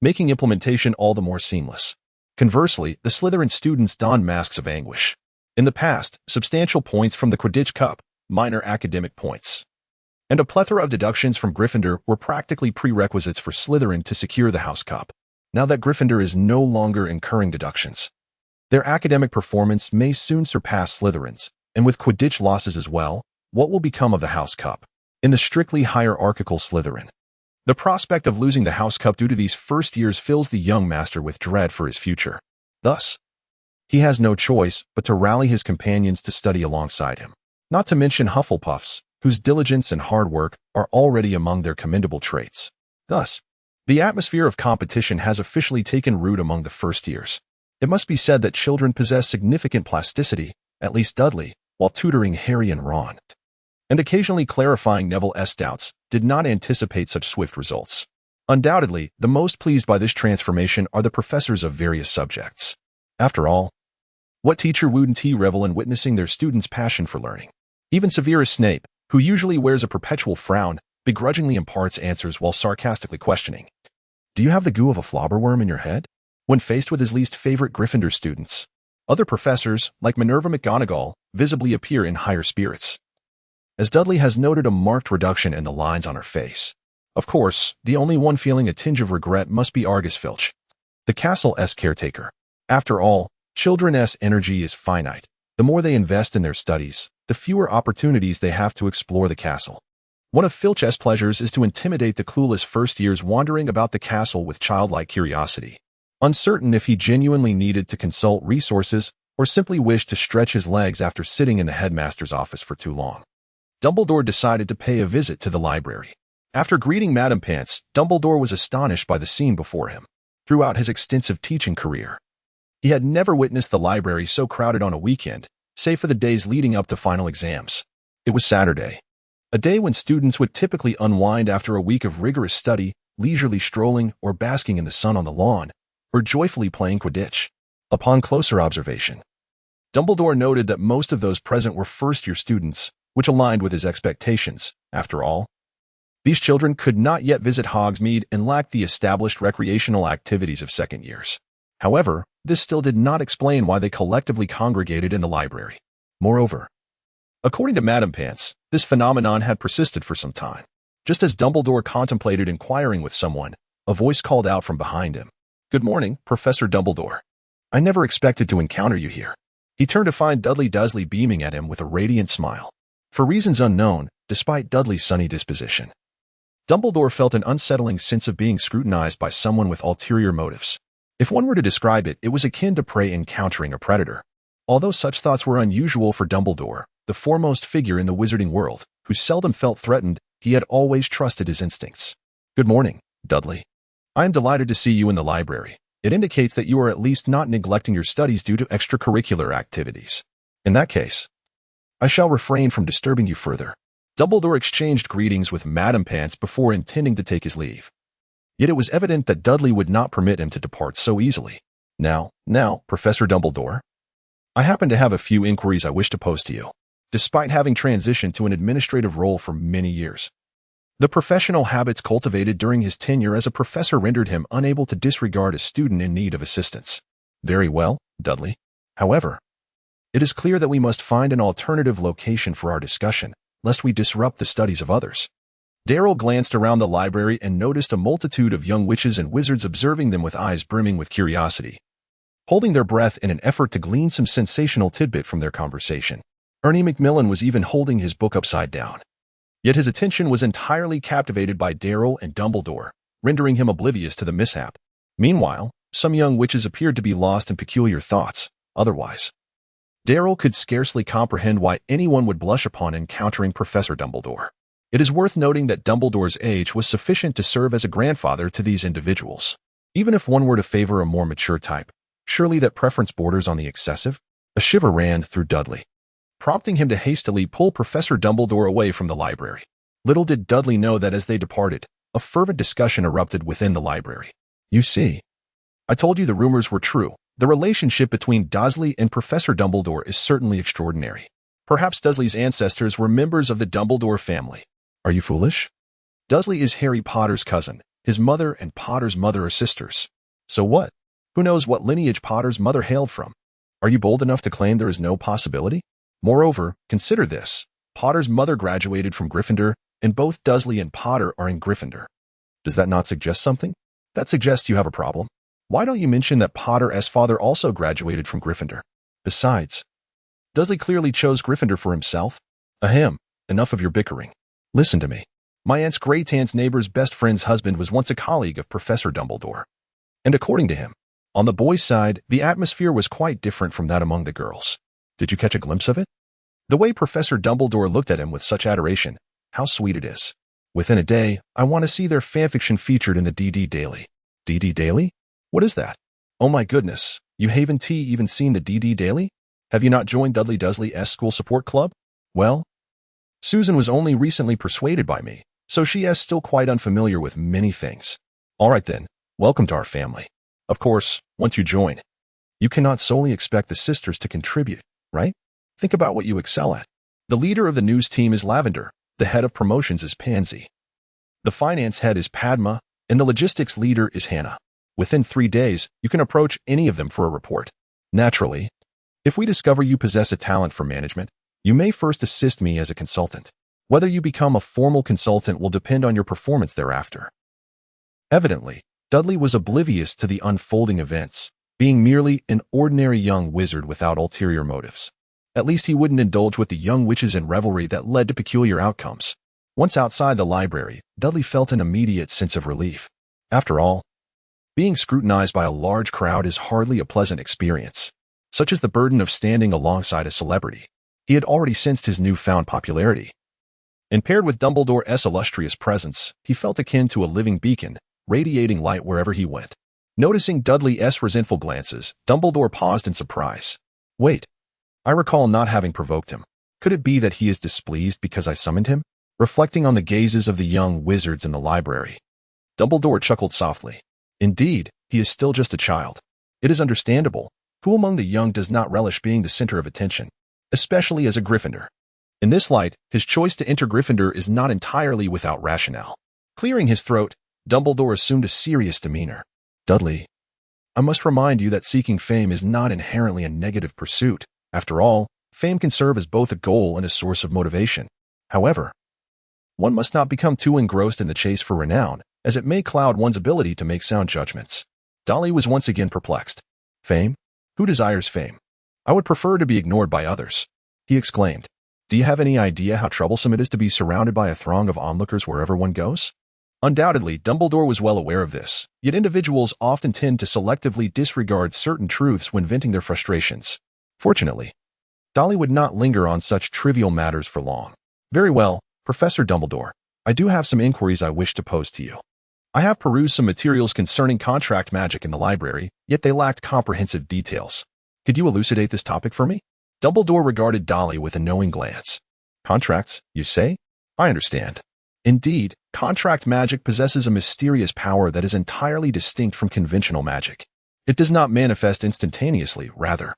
making implementation all the more seamless. Conversely, the Slytherin students don masks of anguish. In the past, substantial points from the Quidditch Cup, minor academic points, and a plethora of deductions from Gryffindor were practically prerequisites for Slytherin to secure the House Cup. Now that Gryffindor is no longer incurring deductions, their academic performance may soon surpass Slytherin's, and with Quidditch losses as well, what will become of the House Cup? In the strictly hierarchical Slytherin, the prospect of losing the House Cup due to these first years fills the young master with dread for his future. Thus, he has no choice but to rally his companions to study alongside him. Not to mention Hufflepuffs, whose diligence and hard work are already among their commendable traits. Thus, the atmosphere of competition has officially taken root among the first years. It must be said that children possess significant plasticity, at least Dudley, while tutoring Harry and Ron, and occasionally clarifying Neville's doubts, did not anticipate such swift results. Undoubtedly, the most pleased by this transformation are the professors of various subjects. After all, what teacher wouldn't revel in witnessing their students' passion for learning? Even Severus Snape, who usually wears a perpetual frown, begrudgingly imparts answers while sarcastically questioning. Do you have the goo of a flobberworm in your head? When faced with his least favorite Gryffindor students, other professors, like Minerva McGonagall, visibly appear in higher spirits. As Dudley has noted a marked reduction in the lines on her face. Of course, the only one feeling a tinge of regret must be Argus Filch, the castle's caretaker. After all, children's energy is finite. The more they invest in their studies, the fewer opportunities they have to explore the castle. One of Filch's pleasures is to intimidate the clueless first years wandering about the castle with childlike curiosity, uncertain if he genuinely needed to consult resources or simply wished to stretch his legs after sitting in the headmaster's office for too long. Dumbledore decided to pay a visit to the library. After greeting Madame Pants, Dumbledore was astonished by the scene before him. Throughout his extensive teaching career, he had never witnessed the library so crowded on a weekend, save for the days leading up to final exams. It was Saturday, a day when students would typically unwind after a week of rigorous study, leisurely strolling or basking in the sun on the lawn, or joyfully playing Quidditch. Upon closer observation, Dumbledore noted that most of those present were first-year students, which aligned with his expectations. After all, these children could not yet visit Hogsmeade and lacked the established recreational activities of second years. However, this still did not explain why they collectively congregated in the library. Moreover, according to Madame Pants, this phenomenon had persisted for some time. Just as Dumbledore contemplated inquiring with someone, a voice called out from behind him. "Good morning, Professor Dumbledore. I never expected to encounter you here." He turned to find Dudley Dursley beaming at him with a radiant smile. For reasons unknown, despite Dudley's sunny disposition, Dumbledore felt an unsettling sense of being scrutinized by someone with ulterior motives. If one were to describe it, it was akin to prey encountering a predator. Although such thoughts were unusual for Dumbledore, the foremost figure in the wizarding world, who seldom felt threatened, he had always trusted his instincts. "Good morning, Dudley. I am delighted to see you in the library. It indicates that you are at least not neglecting your studies due to extracurricular activities. In that case, I shall refrain from disturbing you further." Dumbledore exchanged greetings with Madame Pants before intending to take his leave. Yet it was evident that Dudley would not permit him to depart so easily. Now, Professor Dumbledore, I happen to have a few inquiries I wish to pose to you. Despite having transitioned to an administrative role for many years, the professional habits cultivated during his tenure as a professor rendered him unable to disregard a student in need of assistance. Very well, Dudley. However, it is clear that we must find an alternative location for our discussion, lest we disrupt the studies of others. Darryl glanced around the library and noticed a multitude of young witches and wizards observing them with eyes brimming with curiosity, holding their breath in an effort to glean some sensational tidbit from their conversation. Ernie Macmillan was even holding his book upside down. Yet his attention was entirely captivated by Darryl and Dumbledore, rendering him oblivious to the mishap. Meanwhile, some young witches appeared to be lost in peculiar thoughts. Otherwise, Darryl could scarcely comprehend why anyone would blush upon encountering Professor Dumbledore. It is worth noting that Dumbledore's age was sufficient to serve as a grandfather to these individuals. Even if one were to favor a more mature type, surely that preference borders on the excessive? A shiver ran through Dudley, prompting him to hastily pull Professor Dumbledore away from the library. Little did Dudley know that as they departed, a fervent discussion erupted within the library. "You see, I told you the rumors were true. The relationship between Dursley and Professor Dumbledore is certainly extraordinary. Perhaps Dursley's ancestors were members of the Dumbledore family." "Are you foolish? Dursley is Harry Potter's cousin. His mother and Potter's mother are sisters. So what? Who knows what lineage Potter's mother hailed from? Are you bold enough to claim there is no possibility? Moreover, consider this. Potter's mother graduated from Gryffindor, and both Dursley and Potter are in Gryffindor. Does that not suggest something? That suggests you have a problem. Why don't you mention that Potter's father also graduated from Gryffindor? Besides, Dursley clearly chose Gryffindor for himself. Ahem, enough of your bickering. Listen to me. My aunt's great-aunt's neighbor's best friend's husband was once a colleague of Professor Dumbledore. And according to him, on the boys' side, the atmosphere was quite different from that among the girls. Did you catch a glimpse of it? The way Professor Dumbledore looked at him with such adoration. How sweet it is. Within a day, I want to see their fanfiction featured in the DD Daily. DD Daily? What is that? Oh my goodness, you haven't even seen the DD Daily? Have you not joined Dudley Dursley's school support club? Well, Susan was only recently persuaded by me, so she is still quite unfamiliar with many things. All right then, welcome to our family. Of course, once you join, you cannot solely expect the sisters to contribute, right? Think about what you excel at. The leader of the news team is Lavender, the head of promotions is Pansy, the finance head is Padma, and the logistics leader is Hannah. Within 3 days, you can approach any of them for a report. Naturally, if we discover you possess a talent for management, you may first assist me as a consultant. Whether you become a formal consultant will depend on your performance thereafter. Evidently, Dudley was oblivious to the unfolding events, being merely an ordinary young wizard without ulterior motives. At least he wouldn't indulge with the young witches and revelry that led to peculiar outcomes. Once outside the library, Dudley felt an immediate sense of relief. After all, being scrutinized by a large crowd is hardly a pleasant experience, such as the burden of standing alongside a celebrity. He had already sensed his newfound popularity. And paired with Dumbledore's illustrious presence, he felt akin to a living beacon, radiating light wherever he went. Noticing Dudley's resentful glances, Dumbledore paused in surprise. Wait, I recall not having provoked him. Could it be that he is displeased because I summoned him? Reflecting on the gazes of the young wizards in the library, Dumbledore chuckled softly. Indeed, he is still just a child. It is understandable. Who among the young does not relish being the center of attention, especially as a Gryffindor? In this light, his choice to enter Gryffindor is not entirely without rationale. Clearing his throat, Dumbledore assumed a serious demeanor. Dudley, I must remind you that seeking fame is not inherently a negative pursuit. After all, fame can serve as both a goal and a source of motivation. However, one must not become too engrossed in the chase for renown, as it may cloud one's ability to make sound judgments. Dudley was once again perplexed. Fame? Who desires fame? I would prefer to be ignored by others, he exclaimed. Do you have any idea how troublesome it is to be surrounded by a throng of onlookers wherever one goes? Undoubtedly, Dumbledore was well aware of this, yet individuals often tend to selectively disregard certain truths when venting their frustrations. Fortunately, Dudley would not linger on such trivial matters for long. Very well, Professor Dumbledore, I do have some inquiries I wish to pose to you. I have perused some materials concerning contract magic in the library, yet they lacked comprehensive details. Could you elucidate this topic for me? Dumbledore regarded Dudley with a knowing glance. Contracts, you say? I understand. Indeed, contract magic possesses a mysterious power that is entirely distinct from conventional magic. It does not manifest instantaneously, rather.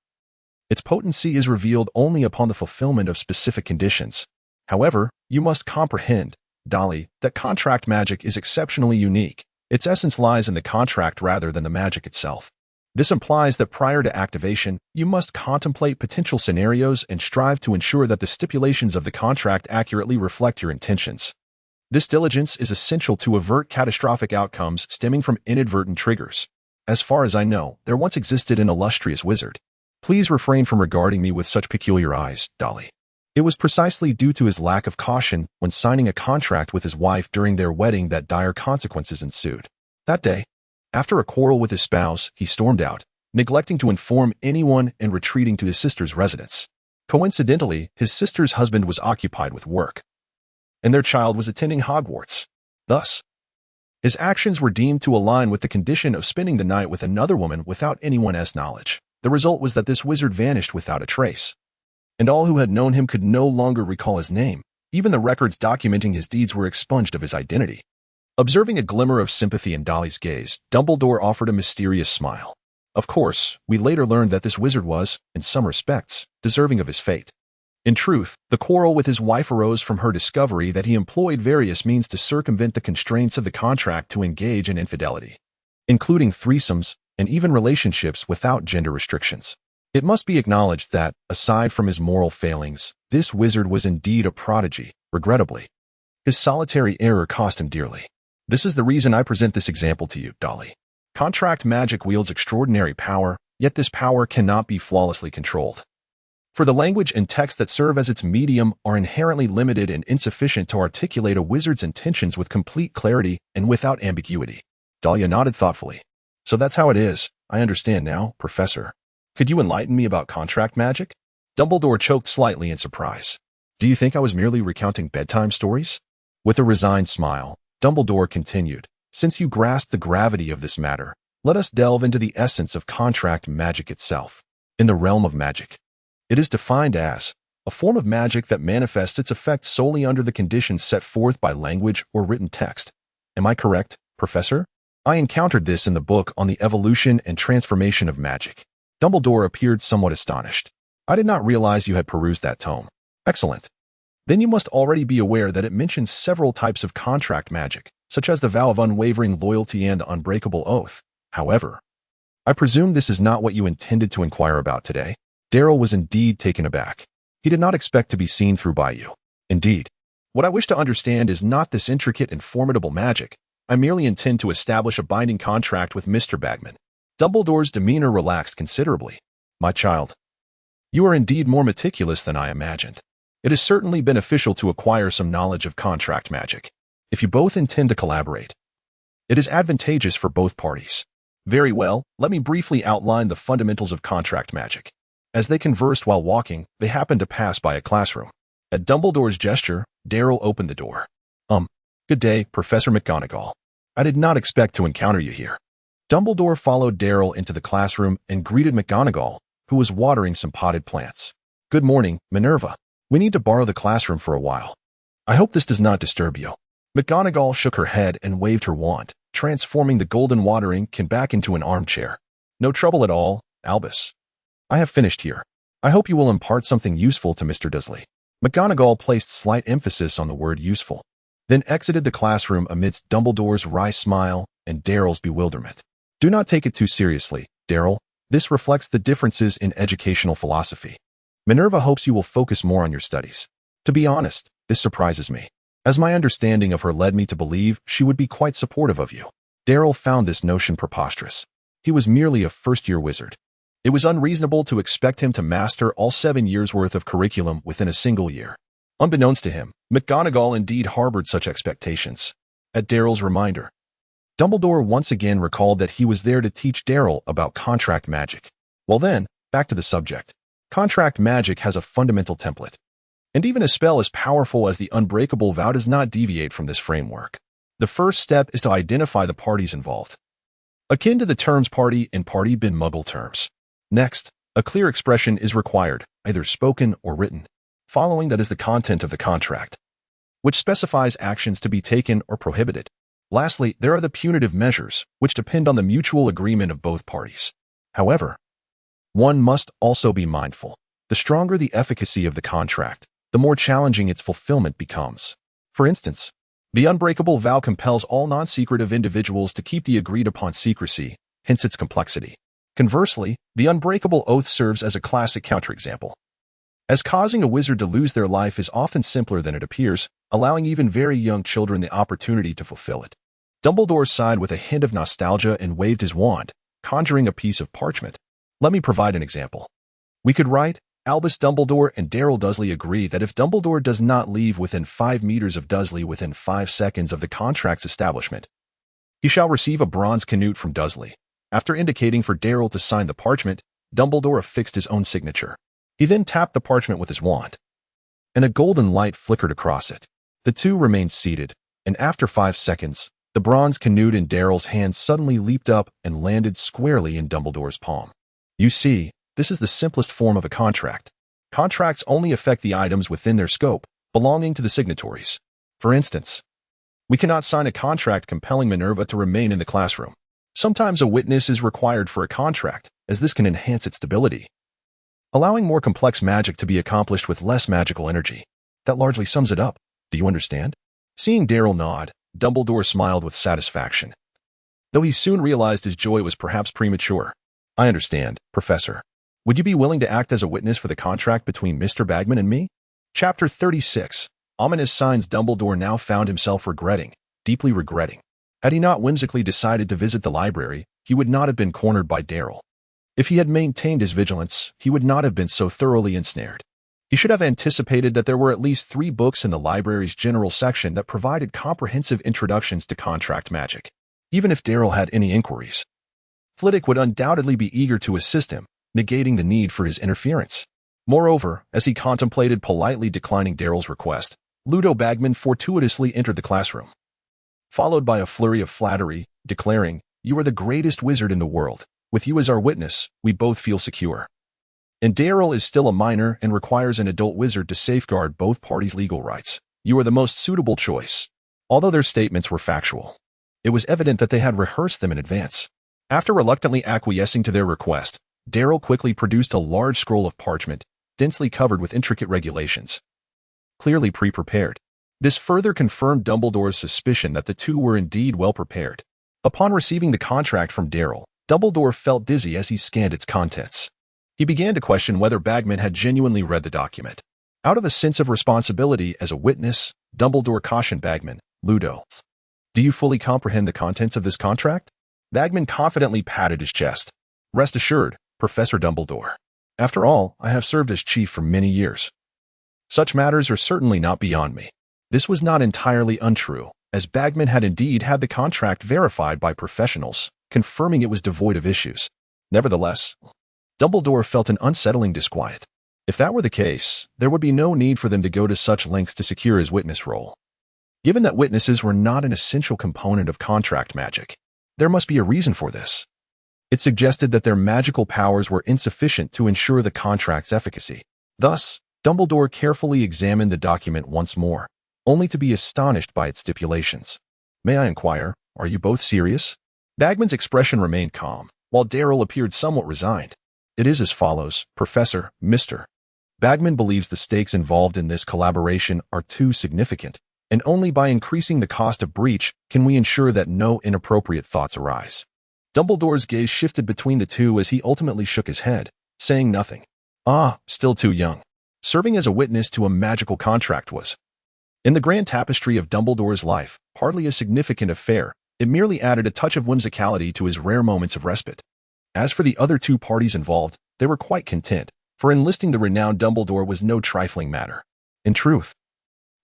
Its potency is revealed only upon the fulfillment of specific conditions. However, you must comprehend, Dudley, that contract magic is exceptionally unique. Its essence lies in the contract rather than the magic itself. This implies that prior to activation, you must contemplate potential scenarios and strive to ensure that the stipulations of the contract accurately reflect your intentions. This diligence is essential to avert catastrophic outcomes stemming from inadvertent triggers. As far as I know, there once existed an illustrious wizard. Please refrain from regarding me with such peculiar eyes, Dudley. It was precisely due to his lack of caution when signing a contract with his wife during their wedding that dire consequences ensued. That day, after a quarrel with his spouse, he stormed out, neglecting to inform anyone and retreating to his sister's residence. Coincidentally, his sister's husband was occupied with work, and their child was attending Hogwarts. Thus, his actions were deemed to align with the condition of spending the night with another woman without anyone's knowledge. The result was that this wizard vanished without a trace, and all who had known him could no longer recall his name. Even the records documenting his deeds were expunged of his identity. Observing a glimmer of sympathy in Dudley's gaze, Dumbledore offered a mysterious smile. Of course, we later learned that this wizard was, in some respects, deserving of his fate. In truth, the quarrel with his wife arose from her discovery that he employed various means to circumvent the constraints of the contract to engage in infidelity, including threesomes and even relationships without gender restrictions. It must be acknowledged that, aside from his moral failings, this wizard was indeed a prodigy, regrettably. His solitary error cost him dearly. This is the reason I present this example to you, Dudley. Contract magic wields extraordinary power, yet this power cannot be flawlessly controlled. For the language and text that serve as its medium are inherently limited and insufficient to articulate a wizard's intentions with complete clarity and without ambiguity. Dahlia nodded thoughtfully. So that's how it is. I understand now, Professor. Could you enlighten me about contract magic? Dumbledore choked slightly in surprise. Do you think I was merely recounting bedtime stories? With a resigned smile, Dumbledore continued, since you grasp the gravity of this matter, let us delve into the essence of contract magic itself. In the realm of magic, it is defined as a form of magic that manifests its effects solely under the conditions set forth by language or written text. Am I correct, Professor? I encountered this in the book on the evolution and transformation of magic. Dumbledore appeared somewhat astonished. I did not realize you had perused that tome. Excellent. Then you must already be aware that it mentions several types of contract magic, such as the vow of unwavering loyalty and the unbreakable oath. However, I presume this is not what you intended to inquire about today. Darryl was indeed taken aback. He did not expect to be seen through by you. Indeed. What I wish to understand is not this intricate and formidable magic. I merely intend to establish a binding contract with Mr. Bagman. Dumbledore's demeanor relaxed considerably. My child, you are indeed more meticulous than I imagined. It is certainly beneficial to acquire some knowledge of contract magic. If you both intend to collaborate, it is advantageous for both parties. Very well, let me briefly outline the fundamentals of contract magic. As they conversed while walking, they happened to pass by a classroom. At Dumbledore's gesture, Darryl opened the door. Good day, Professor McGonagall. I did not expect to encounter you here. Dumbledore followed Darryl into the classroom and greeted McGonagall, who was watering some potted plants. Good morning, Minerva. We need to borrow the classroom for a while. I hope this does not disturb you. McGonagall shook her head and waved her wand, transforming the golden watering can back into an armchair. No trouble at all, Albus. I have finished here. I hope you will impart something useful to Mr. Dursley. McGonagall placed slight emphasis on the word useful, then exited the classroom amidst Dumbledore's wry smile and Darryl's bewilderment. Do not take it too seriously, Darryl. This reflects the differences in educational philosophy. Minerva hopes you will focus more on your studies. To be honest, this surprises me, as my understanding of her led me to believe she would be quite supportive of you. Darryl found this notion preposterous. He was merely a first-year wizard. It was unreasonable to expect him to master all 7 years' worth of curriculum within a single year. Unbeknownst to him, McGonagall indeed harbored such expectations. At Darryl's reminder, Dumbledore once again recalled that he was there to teach Darryl about contract magic. Well then, back to the subject. Contract magic has a fundamental template, and even a spell as powerful as the unbreakable vow does not deviate from this framework. The first step is to identify the parties involved, akin to the terms party and party bin muggle terms. Next, a clear expression is required, either spoken or written. Following that is the content of the contract, which specifies actions to be taken or prohibited. Lastly, there are the punitive measures, which depend on the mutual agreement of both parties. However, one must also be mindful. The stronger the efficacy of the contract, the more challenging its fulfillment becomes. For instance, the unbreakable vow compels all non-secretive individuals to keep the agreed-upon secrecy, hence its complexity. Conversely, the unbreakable oath serves as a classic counterexample, as causing a wizard to lose their life is often simpler than it appears, allowing even very young children the opportunity to fulfill it. Dumbledore sighed with a hint of nostalgia and waved his wand, conjuring a piece of parchment. Let me provide an example. We could write, Albus Dumbledore and Darryl Dursley agree that if Dumbledore does not leave within 5 meters of Dursley within 5 seconds of the contract's establishment, he shall receive a bronze canute from Dursley. After indicating for Darryl to sign the parchment, Dumbledore affixed his own signature. He then tapped the parchment with his wand, and a golden light flickered across it. The two remained seated, and after 5 seconds, the bronze canute in Darryl's hand suddenly leaped up and landed squarely in Dumbledore's palm. You see, this is the simplest form of a contract. Contracts only affect the items within their scope, belonging to the signatories. For instance, we cannot sign a contract compelling Minerva to remain in the classroom. Sometimes a witness is required for a contract, as this can enhance its stability, allowing more complex magic to be accomplished with less magical energy. That largely sums it up. Do you understand? Seeing Darryl nod, Dumbledore smiled with satisfaction, though he soon realized his joy was perhaps premature. I understand, Professor. Would you be willing to act as a witness for the contract between Mr. Bagman and me? Chapter 36. Ominous signs. Dumbledore now found himself regretting, deeply regretting. Had he not whimsically decided to visit the library, he would not have been cornered by Darryl. If he had maintained his vigilance, he would not have been so thoroughly ensnared. He should have anticipated that there were at least 3 books in the library's general section that provided comprehensive introductions to contract magic. Even if Darryl had any inquiries, Flitwick would undoubtedly be eager to assist him, negating the need for his interference. Moreover, as he contemplated politely declining Darryl's request, Ludo Bagman fortuitously entered the classroom, followed by a flurry of flattery, declaring, "You are the greatest wizard in the world. With you as our witness, we both feel secure. And Darryl is still a minor and requires an adult wizard to safeguard both parties' legal rights. You are the most suitable choice." Although their statements were factual, It was evident that they had rehearsed them in advance. After reluctantly acquiescing to their request, Darryl quickly produced a large scroll of parchment, densely covered with intricate regulations. Clearly pre-prepared. This further confirmed Dumbledore's suspicion that the two were indeed well prepared. Upon receiving the contract from Darryl, Dumbledore felt dizzy as he scanned its contents. He began to question whether Bagman had genuinely read the document. Out of a sense of responsibility as a witness, Dumbledore cautioned Bagman, "Ludo, do you fully comprehend the contents of this contract?" Bagman confidently patted his chest. "Rest assured, Professor Dumbledore. After all, I have served as chief for many years. Such matters are certainly not beyond me." This was not entirely untrue, as Bagman had indeed had the contract verified by professionals, confirming it was devoid of issues. Nevertheless, Dumbledore felt an unsettling disquiet. If that were the case, there would be no need for them to go to such lengths to secure his witness role. Given that witnesses were not an essential component of contract magic, there must be a reason for this. It suggested that their magical powers were insufficient to ensure the contract's efficacy. Thus, Dumbledore carefully examined the document once more, only to be astonished by its stipulations. "May I inquire, are you both serious?" Bagman's expression remained calm, while Darryl appeared somewhat resigned. "It is as follows, Professor, Mr. Bagman believes the stakes involved in this collaboration are too significant, and only by increasing the cost of breach can we ensure that no inappropriate thoughts arise." Dumbledore's gaze shifted between the two as he ultimately shook his head, saying nothing. Still too young. Serving as a witness to a magical contract was, in the grand tapestry of Dumbledore's life, hardly a significant affair. It merely added a touch of whimsicality to his rare moments of respite. As for the other two parties involved, they were quite content, for enlisting the renowned Dumbledore was no trifling matter. In truth,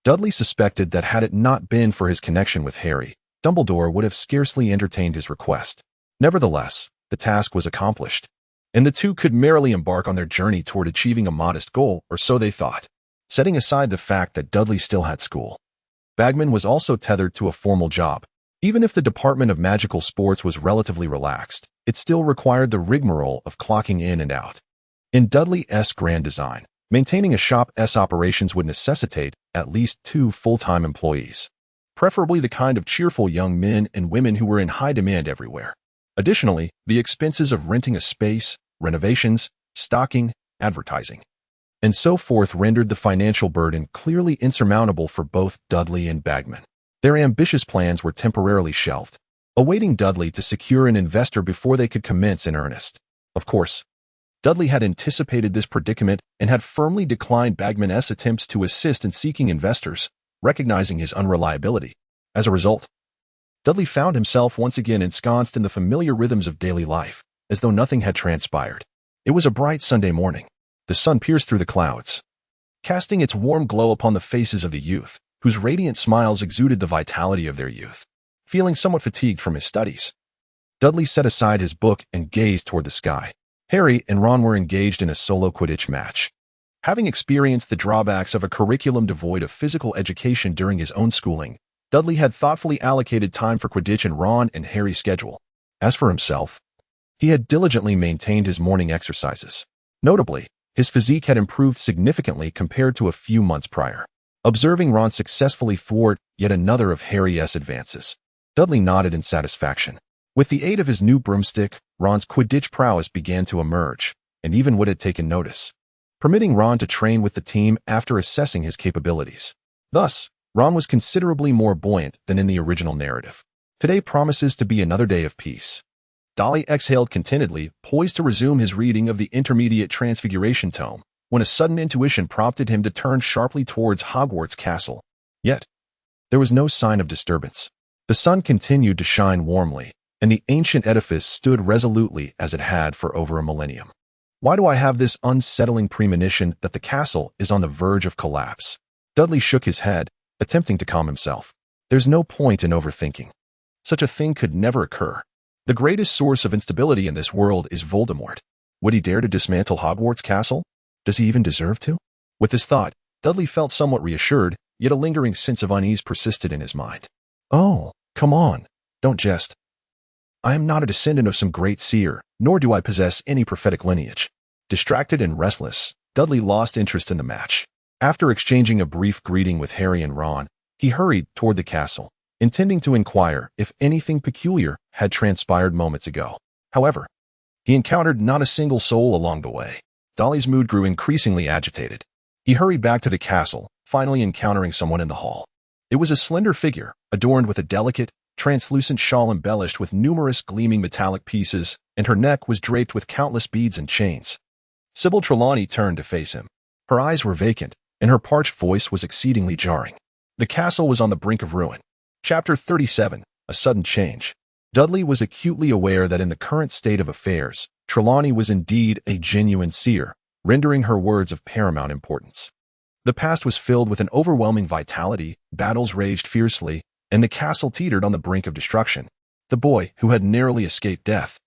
Dudley suspected that had it not been for his connection with Harry, Dumbledore would have scarcely entertained his request. Nevertheless, the task was accomplished, and the two could merrily embark on their journey toward achieving a modest goal, or so they thought. Setting aside the fact that Dudley still had school, Bagman was also tethered to a formal job. Even if the Department of Magical Sports was relatively relaxed, it still required the rigmarole of clocking in and out. In Dudley's grand design, maintaining a shop's operations would necessitate at least 2 full-time employees, preferably the kind of cheerful young men and women who were in high demand everywhere. Additionally, the expenses of renting a space, renovations, stocking, advertising, and so forth rendered the financial burden clearly insurmountable for both Dudley and Bagman. Their ambitious plans were temporarily shelved, awaiting Dudley to secure an investor before they could commence in earnest. Of course, Dudley had anticipated this predicament and had firmly declined Bagman's attempts to assist in seeking investors, recognizing his unreliability. As a result, Dudley found himself once again ensconced in the familiar rhythms of daily life, as though nothing had transpired. It was a bright Sunday morning. The sun pierced through the clouds, casting its warm glow upon the faces of the youth, whose radiant smiles exuded the vitality of their youth. Feeling somewhat fatigued from his studies, Dudley set aside his book and gazed toward the sky. Harry and Ron were engaged in a solo Quidditch match. Having experienced the drawbacks of a curriculum devoid of physical education during his own schooling, Dudley had thoughtfully allocated time for Quidditch in Ron and Harry's schedule. As for himself, he had diligently maintained his morning exercises. Notably, his physique had improved significantly compared to a few months prior. Observing Ron successfully thwart yet another of Harry's advances, Dudley nodded in satisfaction. With the aid of his new broomstick, Ron's Quidditch prowess began to emerge, and even Wood had taken notice, permitting Ron to train with the team after assessing his capabilities. Thus, Ron was considerably more buoyant than in the original narrative. Today promises to be another day of peace. Dudley exhaled contentedly, poised to resume his reading of the intermediate Transfiguration tome, when a sudden intuition prompted him to turn sharply towards Hogwarts Castle. Yet, there was no sign of disturbance. The sun continued to shine warmly, and the ancient edifice stood resolutely as it had for over a millennium. Why do I have this unsettling premonition that the castle is on the verge of collapse? Dudley shook his head, attempting to calm himself. There's no point in overthinking. Such a thing could never occur. The greatest source of instability in this world is Voldemort. Would he dare to dismantle Hogwarts Castle? Does he even deserve to? With this thought, Dudley felt somewhat reassured, yet a lingering sense of unease persisted in his mind. Oh, come on, don't jest. I am not a descendant of some great seer, nor do I possess any prophetic lineage. Distracted and restless, Dudley lost interest in the match. After exchanging a brief greeting with Harry and Ron, he hurried toward the castle, intending to inquire if anything peculiar had transpired moments ago. However, he encountered not a single soul along the way. Dudley's mood grew increasingly agitated. He hurried back to the castle, finally encountering someone in the hall. It was a slender figure, adorned with a delicate, translucent shawl embellished with numerous gleaming metallic pieces, and her neck was draped with countless beads and chains. Sybil Trelawney turned to face him. Her eyes were vacant, and her parched voice was exceedingly jarring. The castle was on the brink of ruin. Chapter 37, A Sudden Change. Dudley was acutely aware that in the current state of affairs, Trelawney was indeed a genuine seer, rendering her words of paramount importance. The past was filled with an overwhelming vitality, battles raged fiercely, and the castle teetered on the brink of destruction. The boy, who had narrowly escaped death,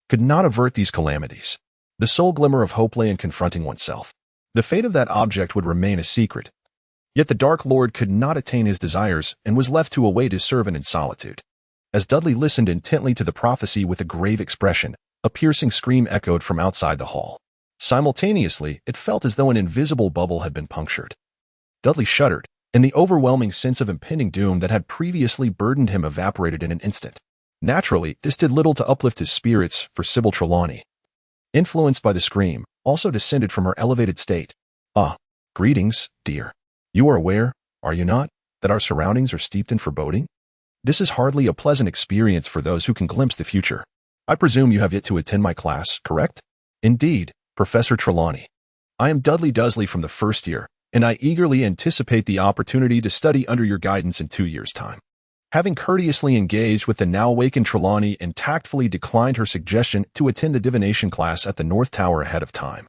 could not avert these calamities. The sole glimmer of hope lay in confronting oneself. The fate of that object would remain a secret. Yet the Dark Lord could not attain his desires and was left to await his servant in solitude. As Dudley listened intently to the prophecy with a grave expression, a piercing scream echoed from outside the hall. Simultaneously, it felt as though an invisible bubble had been punctured. Dudley shuddered, and the overwhelming sense of impending doom that had previously burdened him evaporated in an instant. Naturally, this did little to uplift his spirits, for Sybil Trelawney, influenced by the scream, also descended from her elevated state. "Ah, greetings, dear. You are aware, are you not, that our surroundings are steeped in foreboding? This is hardly a pleasant experience for those who can glimpse the future. I presume you have yet to attend my class, correct?" "Indeed, Professor Trelawney. I am Dudley Dursley from the first year, and I eagerly anticipate the opportunity to study under your guidance in 2 years' time." Having courteously engaged with the now-awakened Trelawney and tactfully declined her suggestion to attend the divination class at the North Tower ahead of time,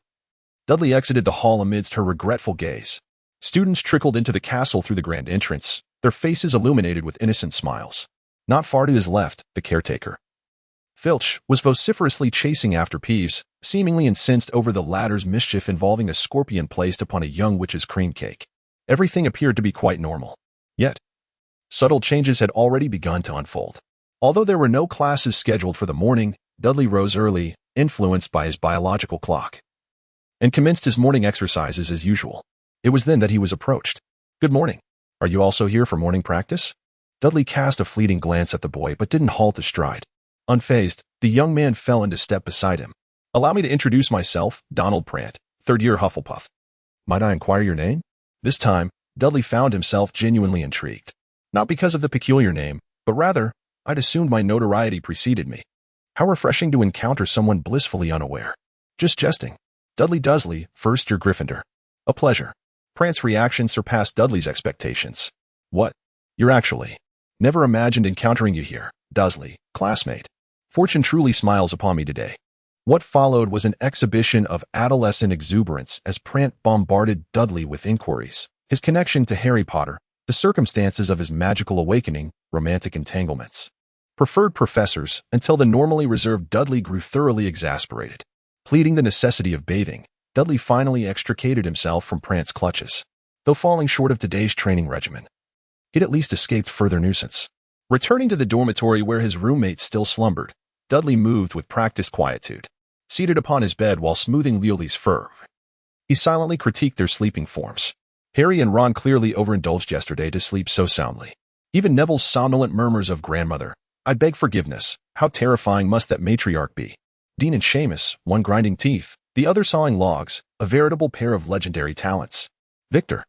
Dudley exited the hall amidst her regretful gaze. Students trickled into the castle through the grand entrance, their faces illuminated with innocent smiles. Not far to his left, the caretaker, Filch, was vociferously chasing after Peeves, seemingly incensed over the latter's mischief involving a scorpion placed upon a young witch's cream cake. Everything appeared to be quite normal. Yet, subtle changes had already begun to unfold. Although there were no classes scheduled for the morning, Dudley rose early, influenced by his biological clock, and commenced his morning exercises as usual. It was then that he was approached. "Good morning. Are you also here for morning practice?" Dudley cast a fleeting glance at the boy but didn't halt his stride. Unfazed, the young man fell into step beside him. "Allow me to introduce myself, Donald Prant, third-year Hufflepuff. Might I inquire your name?" This time, Dudley found himself genuinely intrigued. Not because of the peculiar name, but rather, I'd assumed my notoriety preceded me. How refreshing to encounter someone blissfully unaware. "Just jesting. Dudley Dursley, first-year Gryffindor." "A pleasure." Prant's reaction surpassed Dudley's expectations. "What? You're actually... Never imagined encountering you here, Dursley, classmate. Fortune truly smiles upon me today." What followed was an exhibition of adolescent exuberance as Prant bombarded Dudley with inquiries: his connection to Harry Potter, the circumstances of his magical awakening, romantic entanglements, preferred professors, until the normally reserved Dudley grew thoroughly exasperated. Pleading the necessity of bathing, Dudley finally extricated himself from Prant's clutches. Though falling short of today's training regimen, he'd at least escaped further nuisance. Returning to the dormitory where his roommates still slumbered, Dudley moved with practiced quietude. Seated upon his bed while smoothing Lili's fur, he silently critiqued their sleeping forms. Harry and Ron clearly overindulged yesterday to sleep so soundly. Even Neville's somnolent murmurs of "Grandmother, I beg forgiveness, how terrifying must that matriarch be?" Dean and Seamus, one grinding teeth, the other sawing logs, a veritable pair of legendary talents. Victor?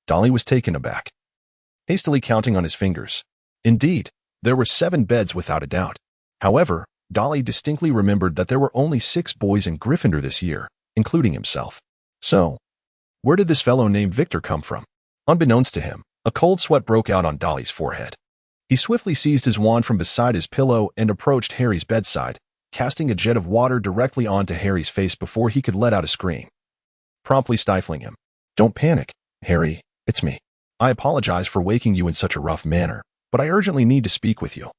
Dolly was taken aback, hastily counting on his fingers. Indeed, there were 7 beds without a doubt. However, Dolly distinctly remembered that there were only 6 boys in Gryffindor this year, including himself. So, where did this fellow named Victor come from? Unbeknownst to him, a cold sweat broke out on Dolly's forehead. He swiftly seized his wand from beside his pillow and approached Harry's bedside, casting a jet of water directly onto Harry's face before he could let out a scream, promptly stifling him. "Don't panic, Harry, it's me. I apologize for waking you in such a rough manner, but I urgently need to speak with you."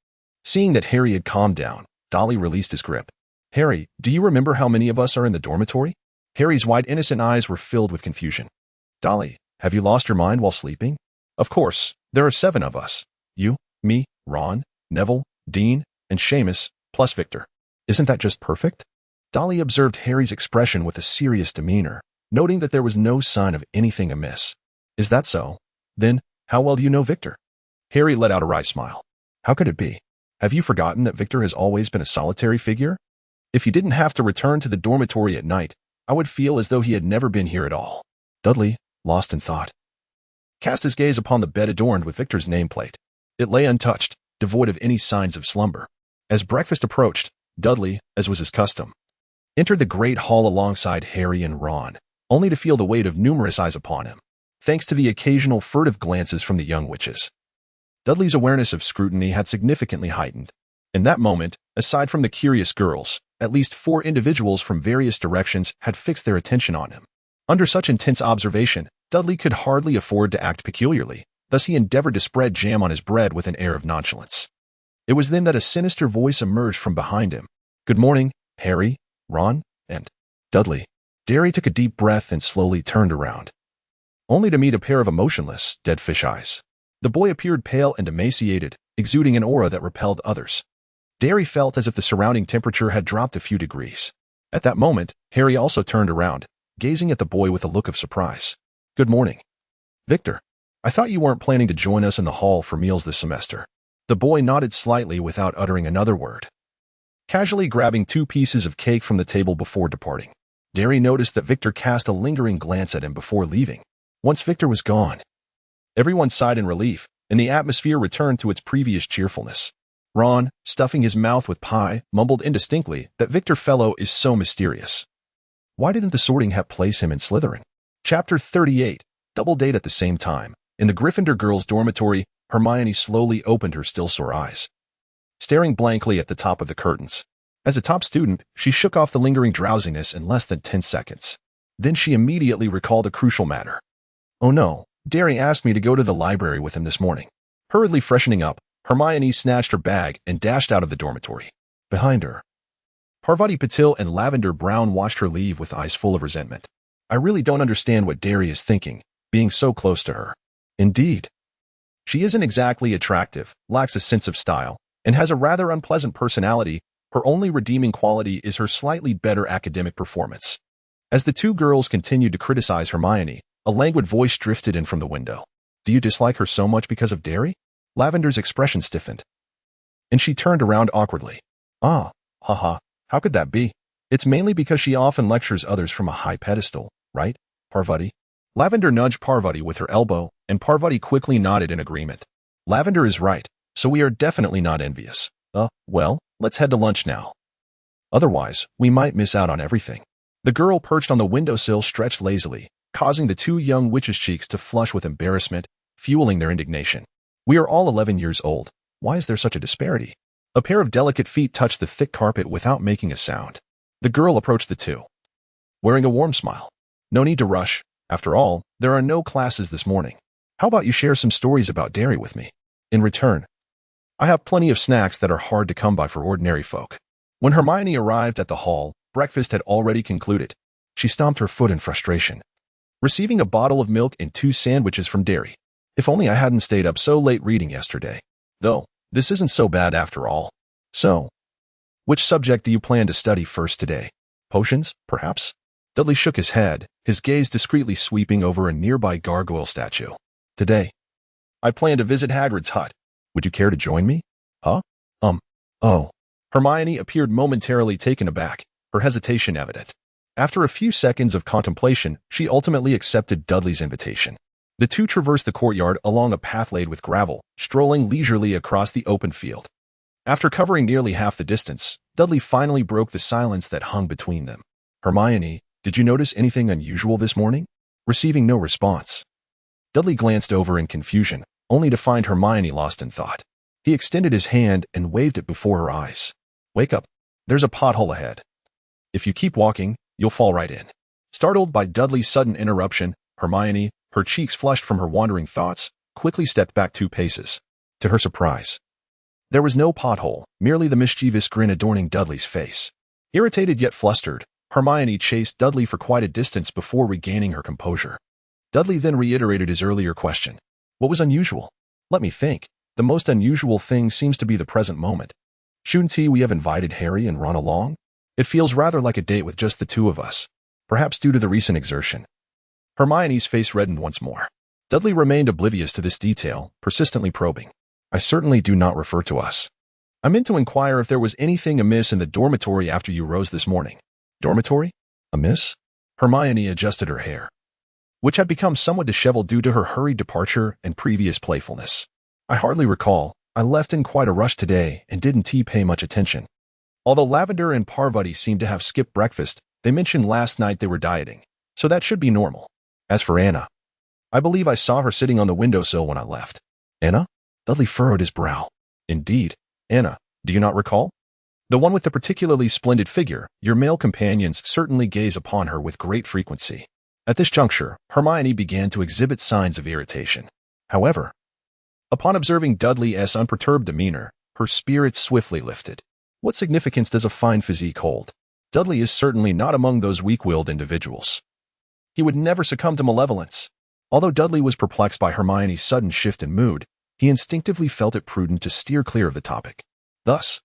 Seeing that Harry had calmed down, Dolly released his grip. "Harry, do you remember how many of us are in the dormitory?" Harry's wide, innocent eyes were filled with confusion. "Dolly, have you lost your mind while sleeping? Of course, there are 7 of us. You, me, Ron, Neville, Dean, and Seamus, plus Victor. Isn't that just perfect?" Dolly observed Harry's expression with a serious demeanor, noting that there was no sign of anything amiss. "Is that so? Then, how well do you know Victor?" Harry let out a wry smile. How could it be? Have you forgotten that Victor has always been a solitary figure? If he didn't have to return to the dormitory at night, I would feel as though he had never been here at all. Dudley, lost in thought, cast his gaze upon the bed adorned with Victor's nameplate. It lay untouched, devoid of any signs of slumber. As breakfast approached, Dudley, as was his custom, entered the great hall alongside Harry and Ron, only to feel the weight of numerous eyes upon him, thanks to the occasional furtive glances from the young witches. Dudley's awareness of scrutiny had significantly heightened. In that moment, aside from the curious girls, at least 4 individuals from various directions had fixed their attention on him. Under such intense observation, Dudley could hardly afford to act peculiarly, thus he endeavored to spread jam on his bread with an air of nonchalance. It was then that a sinister voice emerged from behind him. "Good morning, Harry, Ron, and Dudley." Harry took a deep breath and slowly turned around, only to meet a pair of emotionless, dead fish eyes. The boy appeared pale and emaciated, exuding an aura that repelled others. Harry felt as if the surrounding temperature had dropped a few degrees. At that moment, Harry also turned around, gazing at the boy with a look of surprise. "Good morning, Victor. I thought you weren't planning to join us in the hall for meals this semester." The boy nodded slightly without uttering another word, casually grabbing 2 pieces of cake from the table before departing. Harry noticed that Victor cast a lingering glance at him before leaving. Once Victor was gone, everyone sighed in relief, and the atmosphere returned to its previous cheerfulness. Ron, stuffing his mouth with pie, mumbled indistinctly that Victor fellow is so mysterious. Why didn't the Sorting Hat place him in Slytherin? Chapter 38, Double Date. At the same time, in the Gryffindor girls' dormitory, Hermione slowly opened her still sore eyes, staring blankly at the top of the curtains. As a top student, she shook off the lingering drowsiness in less than 10 seconds. Then she immediately recalled a crucial matter. "Oh no, Harry asked me to go to the library with him this morning." Hurriedly freshening up, Hermione snatched her bag and dashed out of the dormitory. Behind her, Parvati Patil and Lavender Brown watched her leave with eyes full of resentment. I really don't understand what Harry is thinking, being so close to her. Indeed, she isn't exactly attractive, lacks a sense of style, and has a rather unpleasant personality. Her only redeeming quality is her slightly better academic performance. As the 2 girls continued to criticize Hermione, a languid voice drifted in from the window. "Do you dislike her so much because of Harry?" Lavender's expression stiffened, and she turned around awkwardly. "Ah, haha, how could that be? It's mainly because she often lectures others from a high pedestal, right, Parvati?" Lavender nudged Parvati with her elbow, and Parvati quickly nodded in agreement. "Lavender is right, so we are definitely not envious. Well, let's head to lunch now. Otherwise, we might miss out on everything." The girl perched on the windowsill stretched lazily, causing the 2 young witches' cheeks to flush with embarrassment, fueling their indignation. "We are all 11 years old. Why is there such a disparity?" A pair of delicate feet touched the thick carpet without making a sound. The girl approached the 2, wearing a warm smile. "No need to rush. After all, there are no classes this morning. How about you share some stories about Harry with me? In return, I have plenty of snacks that are hard to come by for ordinary folk." When Hermione arrived at the hall, breakfast had already concluded. She stomped her foot in frustration, receiving a bottle of milk and 2 sandwiches from Harry. "If only I hadn't stayed up so late reading yesterday. Though, this isn't so bad after all. So, which subject do you plan to study first today? Potions, perhaps?" Dudley shook his head, his gaze discreetly sweeping over a nearby gargoyle statue. "Today, I plan to visit Hagrid's hut. Would you care to join me?" "Huh? Oh." Hermione appeared momentarily taken aback, her hesitation evident. After a few seconds of contemplation, she ultimately accepted Dudley's invitation. The 2 traversed the courtyard along a path laid with gravel, strolling leisurely across the open field. After covering nearly half the distance, Dudley finally broke the silence that hung between them. "Hermione, did you notice anything unusual this morning?" Receiving no response, Dudley glanced over in confusion, only to find Hermione lost in thought. He extended his hand and waved it before her eyes. "Wake up. There's a pothole ahead. If you keep walking, you'll fall right in." Startled by Dudley's sudden interruption, Hermione, her cheeks flushed from her wandering thoughts, quickly stepped back 2 paces. To her surprise, there was no pothole, merely the mischievous grin adorning Dudley's face. Irritated yet flustered, Hermione chased Dudley for quite a distance before regaining her composure. Dudley then reiterated his earlier question. "What was unusual?" "Let me think. The most unusual thing seems to be the present moment. Shouldn't we have invited Harry and Ron along? It feels rather like a date with just the 2 of us, perhaps due to the recent exertion." Hermione's face reddened once more. Dudley remained oblivious to this detail, persistently probing. I certainly do not refer to us. I meant to inquire if there was anything amiss in the dormitory after you rose this morning. Dormitory? Amiss? Hermione adjusted her hair, which had become somewhat disheveled due to her hurried departure and previous playfulness. I hardly recall. I left in quite a rush today and didn't pay much attention. Although Lavender and Parvati seemed to have skipped breakfast, they mentioned last night they were dieting, so that should be normal. As for Anna, I believe I saw her sitting on the windowsill when I left. Anna? Dudley furrowed his brow. Indeed. Anna, do you not recall? The one with the particularly splendid figure. Your male companions certainly gaze upon her with great frequency. At this juncture, Hermione began to exhibit signs of irritation. However, upon observing Dudley's unperturbed demeanor, her spirits swiftly lifted. What significance does a fine physique hold? Dudley is certainly not among those weak-willed individuals. He would never succumb to malevolence. Although Dudley was perplexed by Hermione's sudden shift in mood, he instinctively felt it prudent to steer clear of the topic. Thus,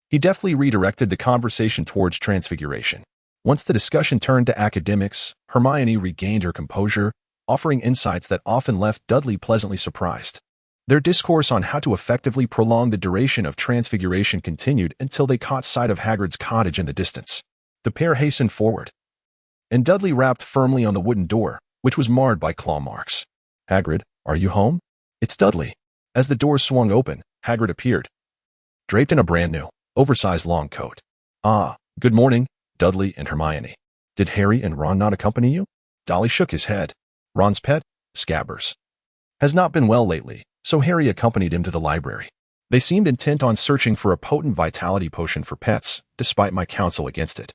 he deftly redirected the conversation towards transfiguration. Once the discussion turned to academics, Hermione regained her composure, offering insights that often left Dudley pleasantly surprised. Their discourse on how to effectively prolong the duration of transfiguration continued until they caught sight of Hagrid's cottage in the distance. The pair hastened forward, and Dudley rapped firmly on the wooden door, which was marred by claw marks. Hagrid, are you home? It's Dudley. As the door swung open, Hagrid appeared, draped in a brand-new, oversized long coat. Ah, good morning, Dudley and Hermione. Did Harry and Ron not accompany you? Dolly shook his head. Ron's pet, Scabbers, has not been well lately, so Harry accompanied him to the library. They seemed intent on searching for a potent vitality potion for pets, despite my counsel against it.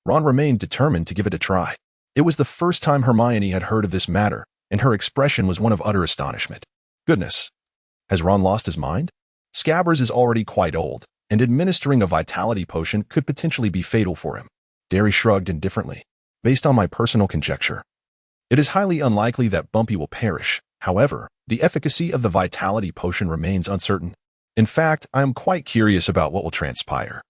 Ron remained determined to give it a try. It was the first time Hermione had heard of this matter, and her expression was one of utter astonishment. Goodness. Has Ron lost his mind? Scabbers is already quite old, and administering a vitality potion could potentially be fatal for him. Derry shrugged indifferently. Based on my personal conjecture, it is highly unlikely that Bumpy will perish. However, the efficacy of the vitality potion remains uncertain. In fact, I am quite curious about what will transpire.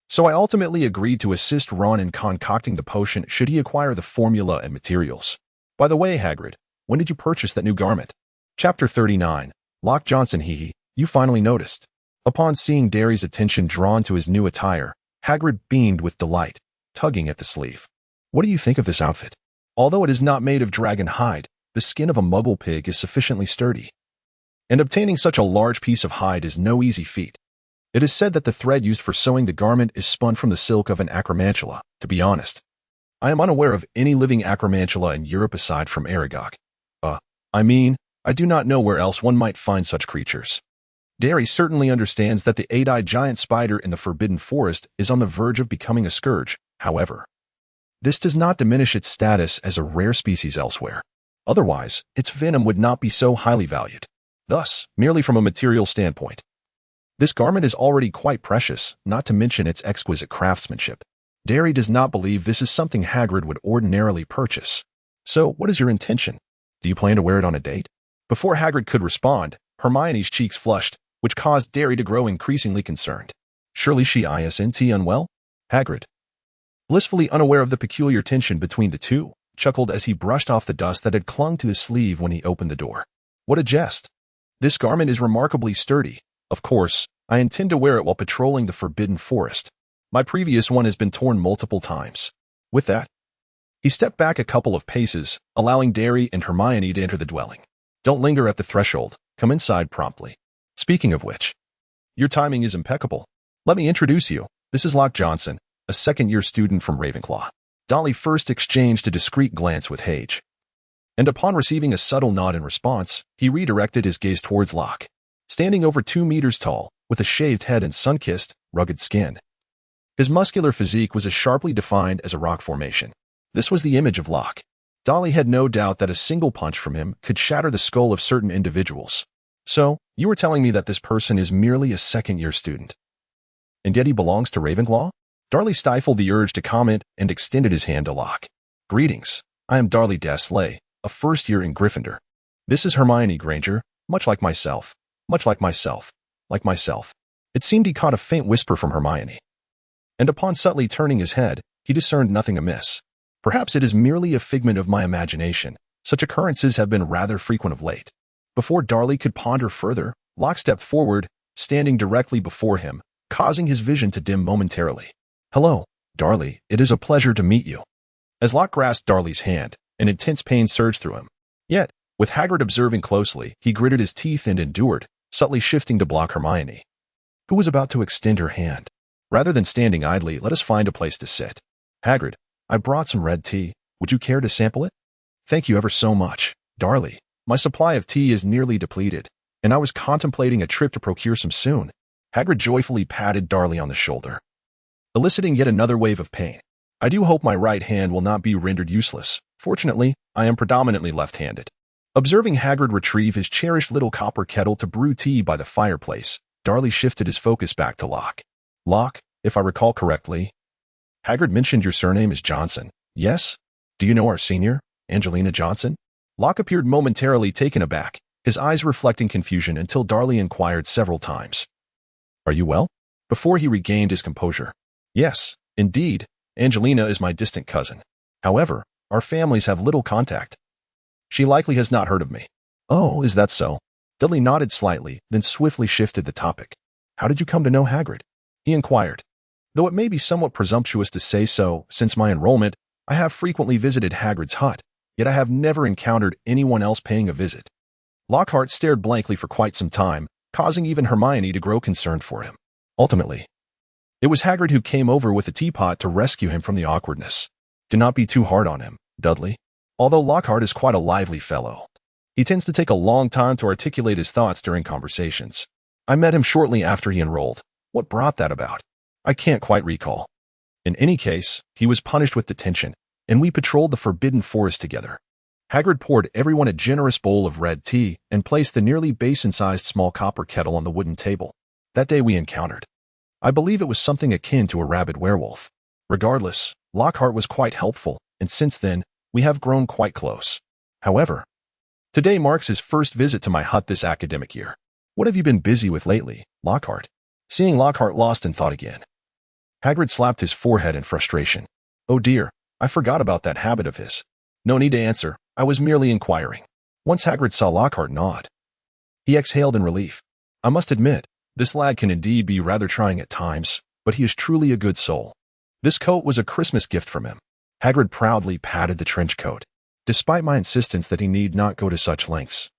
So I ultimately agreed to assist Ron in concocting the potion should he acquire the formula and materials. By the way, Hagrid, when did you purchase that new garment? Chapter 39. Lock Johnson, hee. You finally noticed. Upon seeing Derry's attention drawn to his new attire, Hagrid beamed with delight, tugging at the sleeve. What do you think of this outfit? Although it is not made of dragon hide, the skin of a muggle pig is sufficiently sturdy, and obtaining such a large piece of hide is no easy feat. It is said that the thread used for sewing the garment is spun from the silk of an acromantula. To be honest, I am unaware of any living acromantula in Europe aside from Aragog. I do not know where else one might find such creatures. Derry certainly understands that the eight-eyed giant spider in the Forbidden Forest is on the verge of becoming a scourge. However, this does not diminish its status as a rare species elsewhere. Otherwise, its venom would not be so highly valued. Thus, merely from a material standpoint, this garment is already quite precious, not to mention its exquisite craftsmanship. Derry does not believe this is something Hagrid would ordinarily purchase. So, what is your intention? Do you plan to wear it on a date? Before Hagrid could respond, Hermione's cheeks flushed, which caused Derry to grow increasingly concerned. Surely she isn't unwell? Hagrid, blissfully unaware of the peculiar tension between the two, chuckled as he brushed off the dust that had clung to his sleeve when he opened the door. What a jest. This garment is remarkably sturdy. Of course, I intend to wear it while patrolling the Forbidden Forest. My previous one has been torn multiple times. With that, he stepped back a couple of paces, allowing Derry and Hermione to enter the dwelling. Don't linger at the threshold. Come inside promptly. Speaking of which, your timing is impeccable. Let me introduce you. This is Lock Johnson, a second-year student from Ravenclaw. Dolly first exchanged a discreet glance with Hage, and upon receiving a subtle nod in response, he redirected his gaze towards Locke. Standing over 2 meters tall, with a shaved head and sun-kissed, rugged skin, his muscular physique was as sharply defined as a rock formation. This was the image of Locke. Dolly had no doubt that a single punch from him could shatter the skull of certain individuals. So, you were telling me that this person is merely a second-year student, and yet he belongs to Ravenclaw? Darley stifled the urge to comment and extended his hand to Locke. Greetings. I am Dudley Dursley, a first-year in Gryffindor. This is Hermione Granger, much like myself. It seemed he caught a faint whisper from Hermione, and upon subtly turning his head, he discerned nothing amiss. Perhaps it is merely a figment of my imagination. Such occurrences have been rather frequent of late. Before Darley could ponder further, Locke stepped forward, standing directly before him, causing his vision to dim momentarily. "Hello, Darley. It is a pleasure to meet you." As Locke grasped Darley's hand, an intense pain surged through him. Yet, with Hagrid observing closely, he gritted his teeth and endured, subtly shifting to block Hermione, who was about to extend her hand. "Rather than standing idly, let us find a place to sit. Hagrid, I brought some red tea. Would you care to sample it?" "Thank you ever so much, Darley. My supply of tea is nearly depleted, and I was contemplating a trip to procure some soon." Hagrid joyfully patted Darley on the shoulder, eliciting yet another wave of pain. "I do hope my right hand will not be rendered useless. Fortunately, I am predominantly left-handed." Observing Hagrid retrieve his cherished little copper kettle to brew tea by the fireplace, Darley shifted his focus back to Locke. "Locke, if I recall correctly, Hagrid mentioned your surname is Johnson, yes? Do you know our senior, Angelina Johnson?" Locke appeared momentarily taken aback, his eyes reflecting confusion until Darley inquired several times, "Are you well?" before he regained his composure. "Yes, indeed, Angelina is my distant cousin. However, our families have little contact. She likely has not heard of me." "Oh, is that so?" Dudley nodded slightly, then swiftly shifted the topic. "How did you come to know Hagrid?" he inquired. "Though it may be somewhat presumptuous to say so, since my enrollment, I have frequently visited Hagrid's hut, yet I have never encountered anyone else paying a visit." Lockhart stared blankly for quite some time, causing even Hermione to grow concerned for him. Ultimately, it was Hagrid who came over with a teapot to rescue him from the awkwardness. "Do not be too hard on him, Dudley. Although Lockhart is quite a lively fellow, he tends to take a long time to articulate his thoughts during conversations. I met him shortly after he enrolled. What brought that about? I can't quite recall. In any case, he was punished with detention, and we patrolled the Forbidden Forest together." Hagrid poured everyone a generous bowl of red tea and placed the nearly basin-sized small copper kettle on the wooden table. "That day we encountered. I believe it was something akin to a rabid werewolf. Regardless, Lockhart was quite helpful, and since then, we have grown quite close. However, today marks his first visit to my hut this academic year. What have you been busy with lately, Lockhart?" Seeing Lockhart lost in thought again, Hagrid slapped his forehead in frustration. "Oh dear, I forgot about that habit of his. No need to answer, I was merely inquiring." Once Hagrid saw Lockhart nod, he exhaled in relief. "I must admit, this lad can indeed be rather trying at times, but he is truly a good soul. This coat was a Christmas gift from him." Hagrid proudly patted the trench coat, despite my insistence that he need not go to such lengths,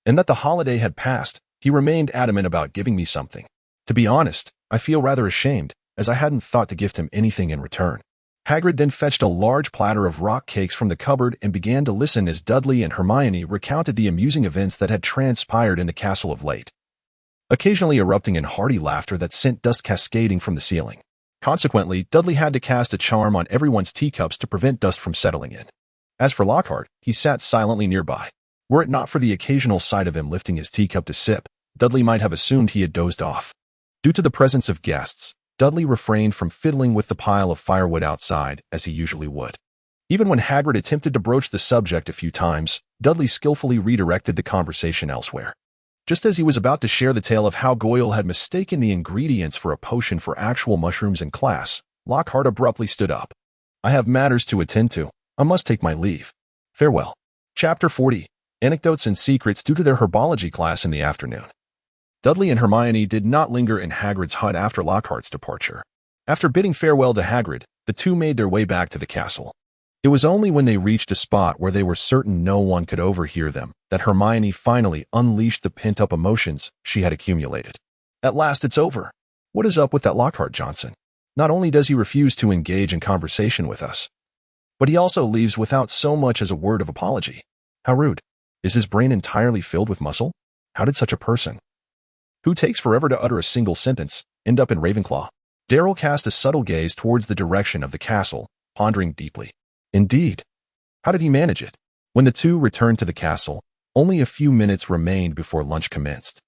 and that the holiday had passed. He remained adamant about giving me something. To be honest, I feel rather ashamed, as I hadn't thought to gift him anything in return. Hagrid then fetched a large platter of rock cakes from the cupboard and began to listen as Dudley and Hermione recounted the amusing events that had transpired in the castle of late, occasionally erupting in hearty laughter that sent dust cascading from the ceiling. Consequently, Dudley had to cast a charm on everyone's teacups to prevent dust from settling in. As for Lockhart, he sat silently nearby. Were it not for the occasional sight of him lifting his teacup to sip, Dudley might have assumed he had dozed off. Due to the presence of guests, Dudley refrained from fiddling with the pile of firewood outside, as he usually would. Even when Hagrid attempted to broach the subject a few times, Dudley skillfully redirected the conversation elsewhere. Just as he was about to share the tale of how Goyle had mistaken the ingredients for a potion for actual mushrooms in class, Lockhart abruptly stood up. "I have matters to attend to. I must take my leave. Farewell." Chapter 40. Anecdotes and Secrets due to their herbology class in the afternoon. Dudley and Hermione did not linger in Hagrid's hut after Lockhart's departure. After bidding farewell to Hagrid, the two made their way back to the castle. It was only when they reached a spot where they were certain no one could overhear them that Hermione finally unleashed the pent-up emotions she had accumulated. "At last it's over. What is up with that Lockhart Johnson? Not only does he refuse to engage in conversation with us, but he also leaves without so much as a word of apology. How rude. Is his brain entirely filled with muscle? How did such a person, who takes forever to utter a single sentence, end up in Ravenclaw?" Darryl cast a subtle gaze towards the direction of the castle, pondering deeply. Indeed. How did he manage it? When the two returned to the castle, only a few minutes remained before lunch commenced,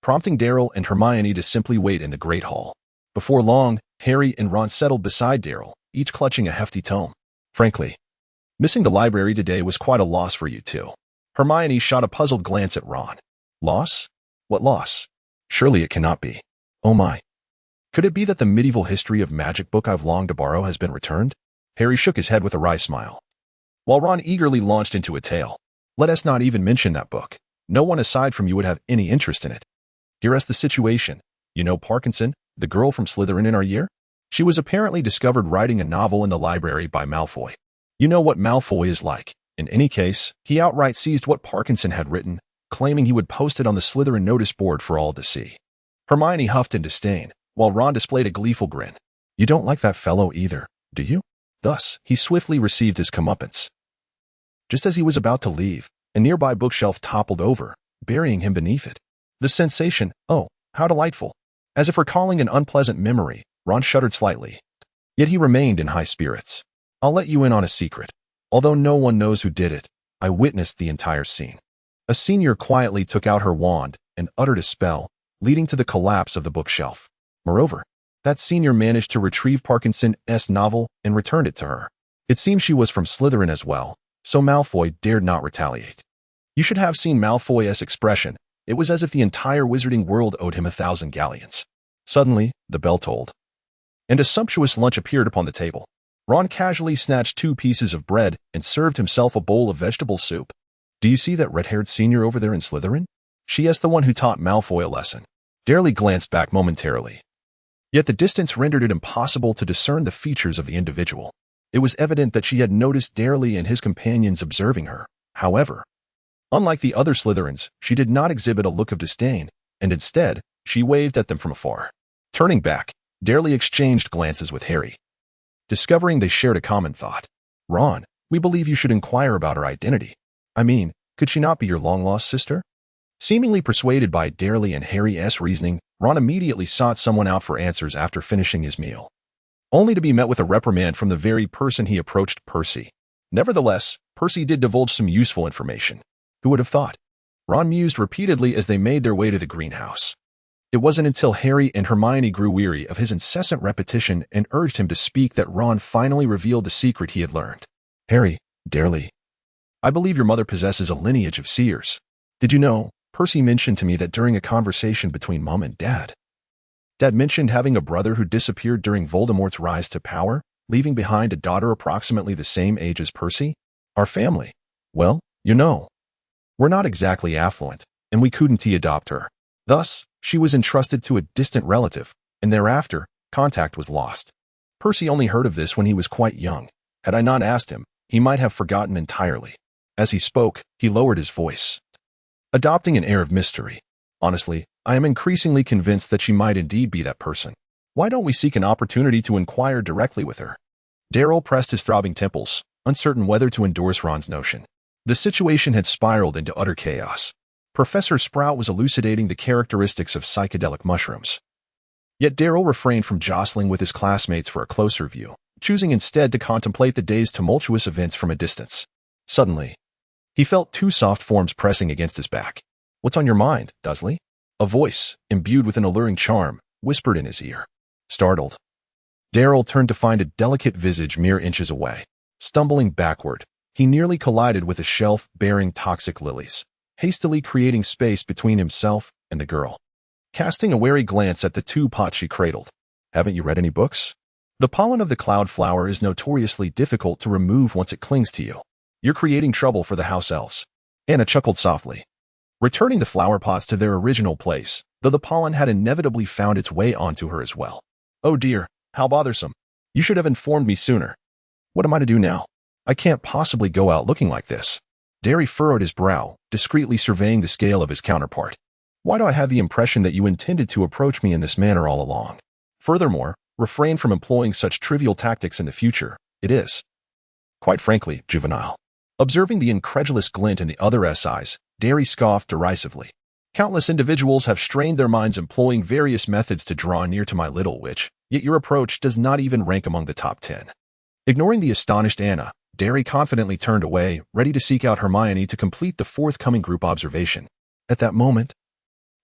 prompting Darryl and Hermione to simply wait in the Great Hall. Before long, Harry and Ron settled beside Darryl, each clutching a hefty tome. "Frankly, missing the library today was quite a loss for you two." Hermione shot a puzzled glance at Ron. "Loss? What loss? Surely it cannot be. Oh my. Could it be that the medieval history of magic book I've longed to borrow has been returned?" Harry shook his head with a wry smile, while Ron eagerly launched into a tale. "Let us not even mention that book. No one aside from you would have any interest in it." Here's the situation. You know Parkinson, the girl from Slytherin in our year? She was apparently discovered writing a novel in the library by Malfoy. You know what Malfoy is like. In any case, he outright seized what Parkinson had written, claiming he would post it on the Slytherin notice board for all to see. Hermione huffed in disdain, while Ron displayed a gleeful grin. You don't like that fellow either, do you? Thus, he swiftly received his comeuppance. Just as he was about to leave, a nearby bookshelf toppled over, burying him beneath it. The sensation, oh, how delightful. As if recalling an unpleasant memory, Ron shuddered slightly. Yet he remained in high spirits. I'll let you in on a secret. Although no one knows who did it, I witnessed the entire scene. A senior quietly took out her wand and uttered a spell, leading to the collapse of the bookshelf. Moreover, that senior managed to retrieve Parkinson's novel and returned it to her. It seems she was from Slytherin as well, so Malfoy dared not retaliate. You should have seen Malfoy's expression. It was as if the entire wizarding world owed him 1,000 galleons. Suddenly, the bell tolled, and a sumptuous lunch appeared upon the table. Ron casually snatched 2 pieces of bread and served himself a bowl of vegetable soup. Do you see that red-haired senior over there in Slytherin? She is the one who taught Malfoy a lesson. Dursley glanced back momentarily. Yet the distance rendered it impossible to discern the features of the individual. It was evident that she had noticed Dursley and his companions observing her. However, unlike the other Slytherins, she did not exhibit a look of disdain, and instead, she waved at them from afar. Turning back, Dursley exchanged glances with Harry. Discovering they shared a common thought. Ron, we believe you should inquire about her identity. I mean, could she not be your long-lost sister? Seemingly persuaded by Dursley and Harry's reasoning, Ron immediately sought someone out for answers after finishing his meal, only to be met with a reprimand from the very person he approached, Percy. Nevertheless, Percy did divulge some useful information. Who would have thought? Ron mused repeatedly as they made their way to the greenhouse. It wasn't until Harry and Hermione grew weary of his incessant repetition and urged him to speak that Ron finally revealed the secret he had learned. Harry, Dursley, I believe your mother possesses a lineage of seers. Did you know, Percy mentioned to me that during a conversation between Mom and Dad mentioned having a brother who disappeared during Voldemort's rise to power, leaving behind a daughter approximately the same age as Percy? Our family. Well, you know, we're not exactly affluent, and we couldn't adopt her. Thus, she was entrusted to a distant relative, and thereafter, contact was lost. Percy only heard of this when he was quite young. Had I not asked him, he might have forgotten entirely. As he spoke, he lowered his voice, adopting an air of mystery. Honestly, I am increasingly convinced that she might indeed be that person. Why don't we seek an opportunity to inquire directly with her? Darryl pressed his throbbing temples, uncertain whether to endorse Ron's notion. The situation had spiraled into utter chaos. Professor Sprout was elucidating the characteristics of psychedelic mushrooms. Yet Darryl refrained from jostling with his classmates for a closer view, choosing instead to contemplate the day's tumultuous events from a distance. Suddenly, he felt 2 soft forms pressing against his back. What's on your mind, Dursley? A voice, imbued with an alluring charm, whispered in his ear. Startled, Darryl turned to find a delicate visage mere inches away. Stumbling backward, he nearly collided with a shelf bearing toxic lilies, hastily creating space between himself and the girl. Casting a wary glance at the 2 pots she cradled. Haven't you read any books? The pollen of the cloud flower is notoriously difficult to remove once it clings to you. You're creating trouble for the house elves. Anna chuckled softly, returning the flower pots to their original place, though the pollen had inevitably found its way onto her as well. Oh dear, how bothersome. You should have informed me sooner. What am I to do now? I can't possibly go out looking like this. Derry furrowed his brow, discreetly surveying the scale of his counterpart. Why do I have the impression that you intended to approach me in this manner all along? Furthermore, refrain from employing such trivial tactics in the future. It is, quite frankly, juvenile. Observing the incredulous glint in the other's eyes, Derry scoffed derisively. Countless individuals have strained their minds employing various methods to draw near to my little witch, yet your approach does not even rank among the top 10. Ignoring the astonished Anna, Derry confidently turned away, ready to seek out Hermione to complete the forthcoming group observation. At that moment,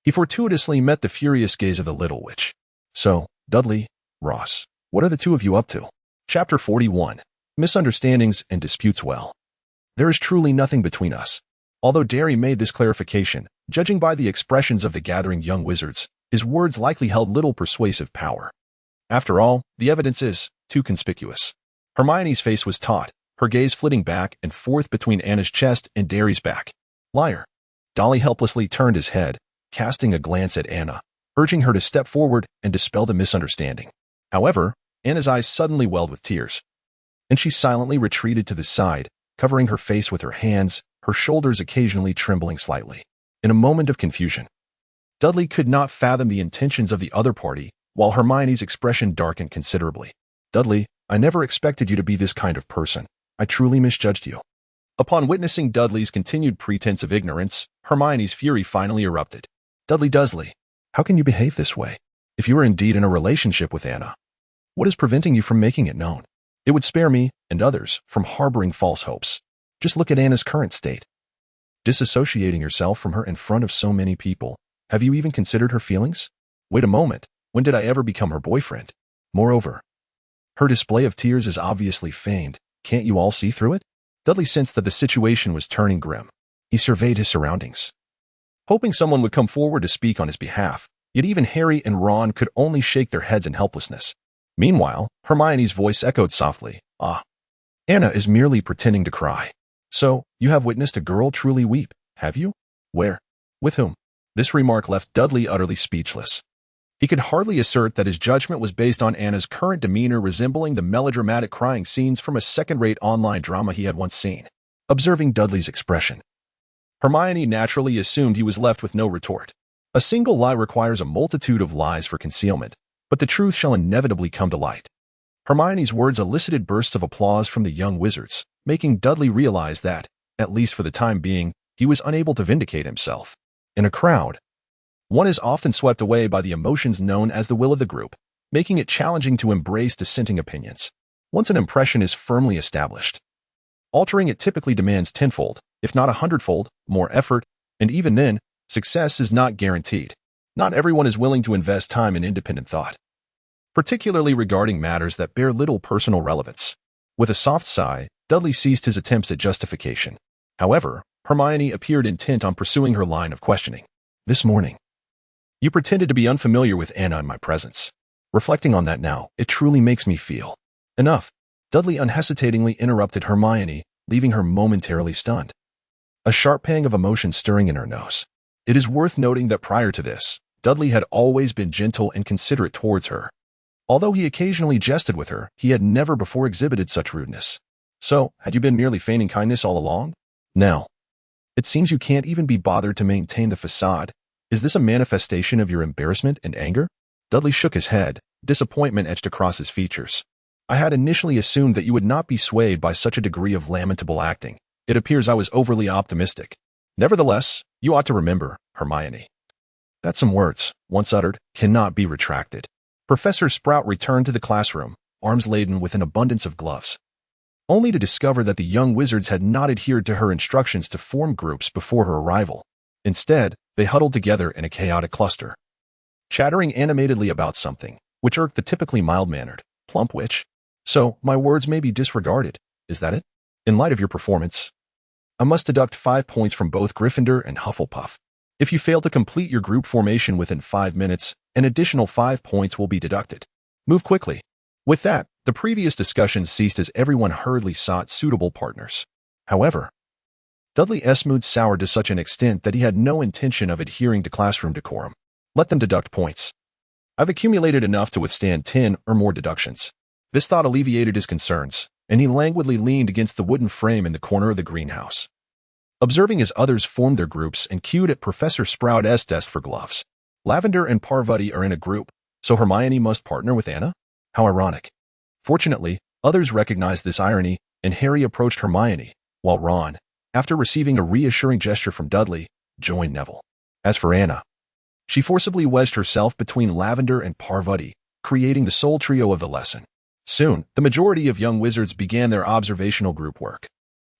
he fortuitously met the furious gaze of the little witch. So, Dudley, Ross, what are the 2 of you up to? Chapter 41. Misunderstandings and Disputes. Well, there is truly nothing between us. Although Derry made this clarification, judging by the expressions of the gathering young wizards, his words likely held little persuasive power. After all, the evidence is too conspicuous. Hermione's face was taut, her gaze flitting back and forth between Anna's chest and Derry's back. Liar. Dolly helplessly turned his head, casting a glance at Anna, urging her to step forward and dispel the misunderstanding. However, Anna's eyes suddenly welled with tears, and she silently retreated to the side, covering her face with her hands, her shoulders occasionally trembling slightly. In a moment of confusion, Dudley could not fathom the intentions of the other party, while Hermione's expression darkened considerably. "Dudley, I never expected you to be this kind of person. I truly misjudged you." Upon witnessing Dudley's continued pretense of ignorance, Hermione's fury finally erupted. "Dudley Dursley, how can you behave this way? If you are indeed in a relationship with Anna, what is preventing you from making it known? It would spare me, and others, from harboring false hopes. Just look at Anna's current state. Disassociating yourself from her in front of so many people. Have you even considered her feelings? Wait a moment, when did I ever become her boyfriend? Moreover, her display of tears is obviously feigned. Can't you all see through it?" Dudley sensed that the situation was turning grim. He surveyed his surroundings, hoping someone would come forward to speak on his behalf, yet even Harry and Ron could only shake their heads in helplessness. Meanwhile, Hermione's voice echoed softly, "Ah, Anna is merely pretending to cry. So, you have witnessed a girl truly weep, have you? Where? With whom?" This remark left Dudley utterly speechless. He could hardly assert that his judgment was based on Anna's current demeanor resembling the melodramatic crying scenes from a second-rate online drama he had once seen. Observing Dudley's expression, Hermione naturally assumed he was left with no retort. A single lie requires a multitude of lies for concealment, but the truth shall inevitably come to light. Hermione's words elicited bursts of applause from the young wizards, making Dudley realize that, at least for the time being, he was unable to vindicate himself. In a crowd, one is often swept away by the emotions known as the will of the group, making it challenging to embrace dissenting opinions. Once an impression is firmly established, altering it typically demands tenfold, if not 100-fold, more effort, and even then, success is not guaranteed. Not everyone is willing to invest time in independent thought, particularly regarding matters that bear little personal relevance. With a soft sigh, Dudley ceased his attempts at justification. However, Hermione appeared intent on pursuing her line of questioning. "This morning, you pretended to be unfamiliar with Anna in my presence. Reflecting on that now, it truly makes me feel..." "Enough." Dudley unhesitatingly interrupted Hermione, leaving her momentarily stunned, a sharp pang of emotion stirring in her nose. It is worth noting that prior to this, Dudley had always been gentle and considerate towards her. Although he occasionally jested with her, he had never before exhibited such rudeness. "So, had you been merely feigning kindness all along? Now, it seems you can't even be bothered to maintain the facade. Is this a manifestation of your embarrassment and anger?" Dudley shook his head, disappointment etched across his features. "I had initially assumed that you would not be swayed by such a degree of lamentable acting. It appears I was overly optimistic. Nevertheless, you ought to remember, Hermione, that some words, once uttered, cannot be retracted." Professor Sprout returned to the classroom, arms laden with an abundance of gloves, only to discover that the young wizards had not adhered to her instructions to form groups before her arrival. Instead, they huddled together in a chaotic cluster, chattering animatedly about something, which irked the typically mild-mannered, plump witch. "So, my words may be disregarded, is that it? In light of your performance, I must deduct 5 points from both Gryffindor and Hufflepuff. If you fail to complete your group formation within 5 minutes, an additional 5 points will be deducted. Move quickly." With that, the previous discussion ceased as everyone hurriedly sought suitable partners. However, Dudley's mood soured to such an extent that he had no intention of adhering to classroom decorum. "Let them deduct points. I've accumulated enough to withstand 10 or more deductions." This thought alleviated his concerns, and he languidly leaned against the wooden frame in the corner of the greenhouse, observing as others formed their groups and queued at Professor Sprout's desk for gloves. Lavender and Parvati are in a group, so Hermione must partner with Anna? How ironic. Fortunately, others recognized this irony, and Harry approached Hermione, while Ron, after receiving a reassuring gesture from Dudley, joined Neville. As for Anna, she forcibly wedged herself between Lavender and Parvati, creating the sole trio of the lesson. Soon, the majority of young wizards began their observational group work.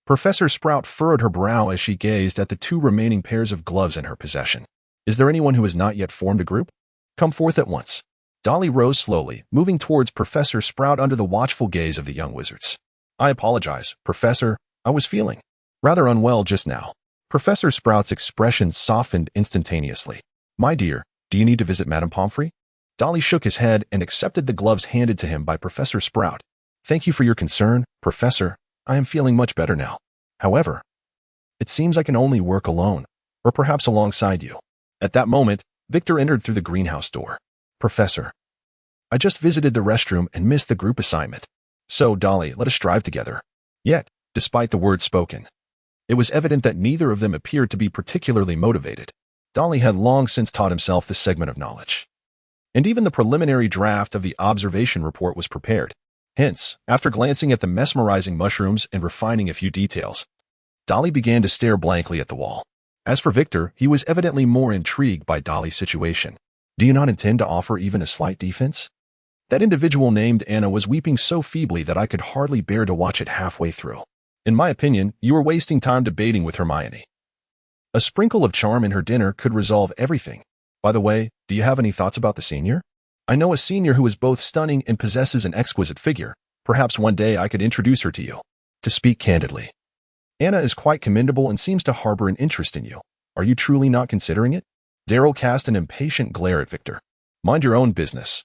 Professor Sprout furrowed her brow as she gazed at the 2 remaining pairs of gloves in her possession. "Is there anyone who has not yet formed a group? Come forth at once." Dolly rose slowly, moving towards Professor Sprout under the watchful gaze of the young wizards. "I apologize, Professor. I was feeling rather unwell just now." Professor Sprout's expression softened instantaneously. "My dear, do you need to visit Madame Pomfrey?" Dolly shook his head and accepted the gloves handed to him by Professor Sprout. "Thank you for your concern, Professor. I am feeling much better now. However, it seems I can only work alone, or perhaps alongside you." At that moment, Victor entered through the greenhouse door. Professor, I just visited the restroom and missed the group assignment. So, Dolly, let us drive together. Yet, despite the words spoken, it was evident that neither of them appeared to be particularly motivated. Dolly had long since taught himself this segment of knowledge. And even the preliminary draft of the observation report was prepared. Hence, after glancing at the mesmerizing mushrooms and refining a few details, Dolly began to stare blankly at the wall. As for Victor, he was evidently more intrigued by Dolly's situation. Do you not intend to offer even a slight defense? That individual named Anna was weeping so feebly that I could hardly bear to watch it halfway through. In my opinion, you are wasting time debating with Hermione. A sprinkle of charm in her dinner could resolve everything. By the way, do you have any thoughts about the senior? I know a senior who is both stunning and possesses an exquisite figure. Perhaps one day I could introduce her to you. To speak candidly, Anna is quite commendable and seems to harbor an interest in you. Are you truly not considering it? Darryl cast an impatient glare at Victor. Mind your own business.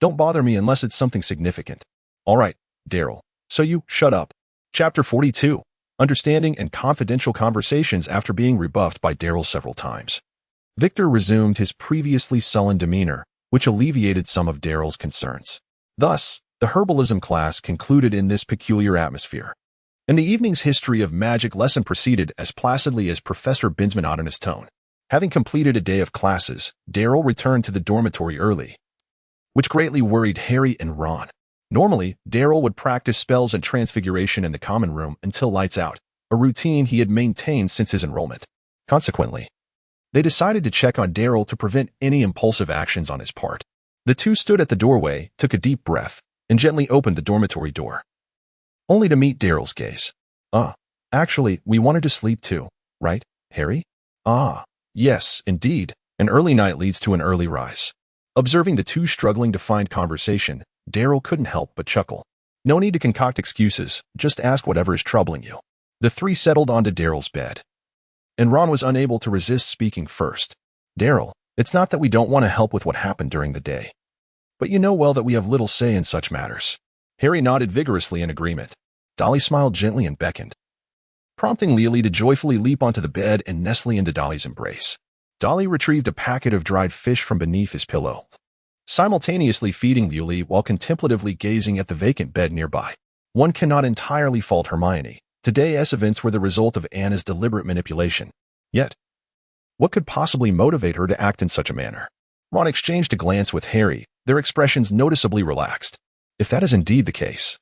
Don't bother me unless it's something significant. All right, Darryl. So you shut up. Chapter 42. Understanding and confidential conversations after being rebuffed by Darryl several times. Victor resumed his previously sullen demeanor, which alleviated some of Darryl's concerns. Thus, the herbalism class concluded in this peculiar atmosphere. And the evening's history of magic lesson proceeded as placidly as Professor Bin's monotonous tone. Having completed a day of classes, Darryl returned to the dormitory early, which greatly worried Harry and Ron. Normally, Darryl would practice spells and transfiguration in the common room until lights out, a routine he had maintained since his enrollment. Consequently, they decided to check on Darryl to prevent any impulsive actions on his part. The two stood at the doorway, took a deep breath, and gently opened the dormitory door, only to meet Darryl's gaze. Actually, we wanted to sleep too, right, Harry? Yes, indeed. An early night leads to an early rise. Observing the two struggling to find conversation, Darryl couldn't help but chuckle. No need to concoct excuses, just ask whatever is troubling you. The three settled onto Darryl's bed, and Ron was unable to resist speaking first. Darryl, it's not that we don't want to help with what happened during the day, but you know well that we have little say in such matters. Harry nodded vigorously in agreement. Dolly smiled gently and beckoned, prompting Lily to joyfully leap onto the bed and nestle into Dolly's embrace. Dolly retrieved a packet of dried fish from beneath his pillow, simultaneously feeding Lily while contemplatively gazing at the vacant bed nearby. One cannot entirely fault Hermione. Today's events were the result of Anna's deliberate manipulation. Yet, what could possibly motivate her to act in such a manner? Ron exchanged a glance with Harry, their expressions noticeably relaxed. If that is indeed the case,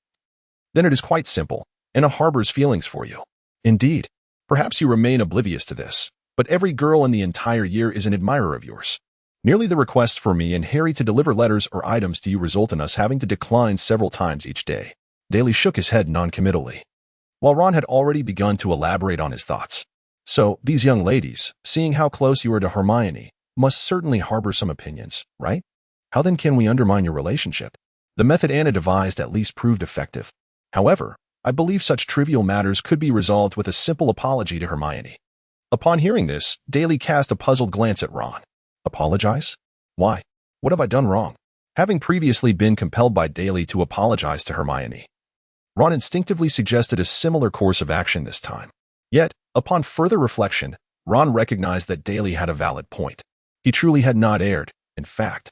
then it is quite simple. Anna harbors feelings for you. Indeed, perhaps you remain oblivious to this, but every girl in the entire year is an admirer of yours. Merely the request for me and Harry to deliver letters or items to you result in us having to decline several times each day. Daly shook his head noncommittally, while Ron had already begun to elaborate on his thoughts. So, these young ladies, seeing how close you are to Hermione, must certainly harbor some opinions, right? How then can we undermine your relationship? The method Anna devised at least proved effective. However, I believe such trivial matters could be resolved with a simple apology to Hermione. Upon hearing this, Daly cast a puzzled glance at Ron. Apologize? Why? What have I done wrong? Having previously been compelled by Daly to apologize to Hermione, Ron instinctively suggested a similar course of action this time. Yet, upon further reflection, Ron recognized that Daly had a valid point. He truly had not erred. In fact,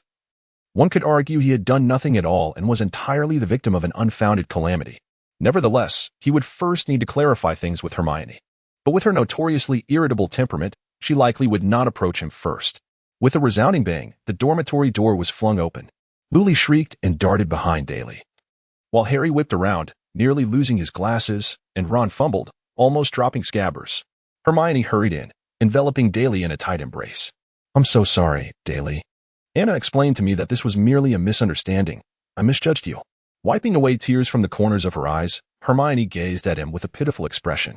one could argue he had done nothing at all and was entirely the victim of an unfounded calamity. Nevertheless, he would first need to clarify things with Hermione. But with her notoriously irritable temperament, she likely would not approach him first. With a resounding bang, the dormitory door was flung open. Lily shrieked and darted behind Daly, while Harry whipped around, nearly losing his glasses, and Ron fumbled, almost dropping Scabbers. Hermione hurried in, enveloping Daly in a tight embrace. I'm so sorry, Daly. Anna explained to me that this was merely a misunderstanding. I misjudged you. Wiping away tears from the corners of her eyes, Hermione gazed at him with a pitiful expression.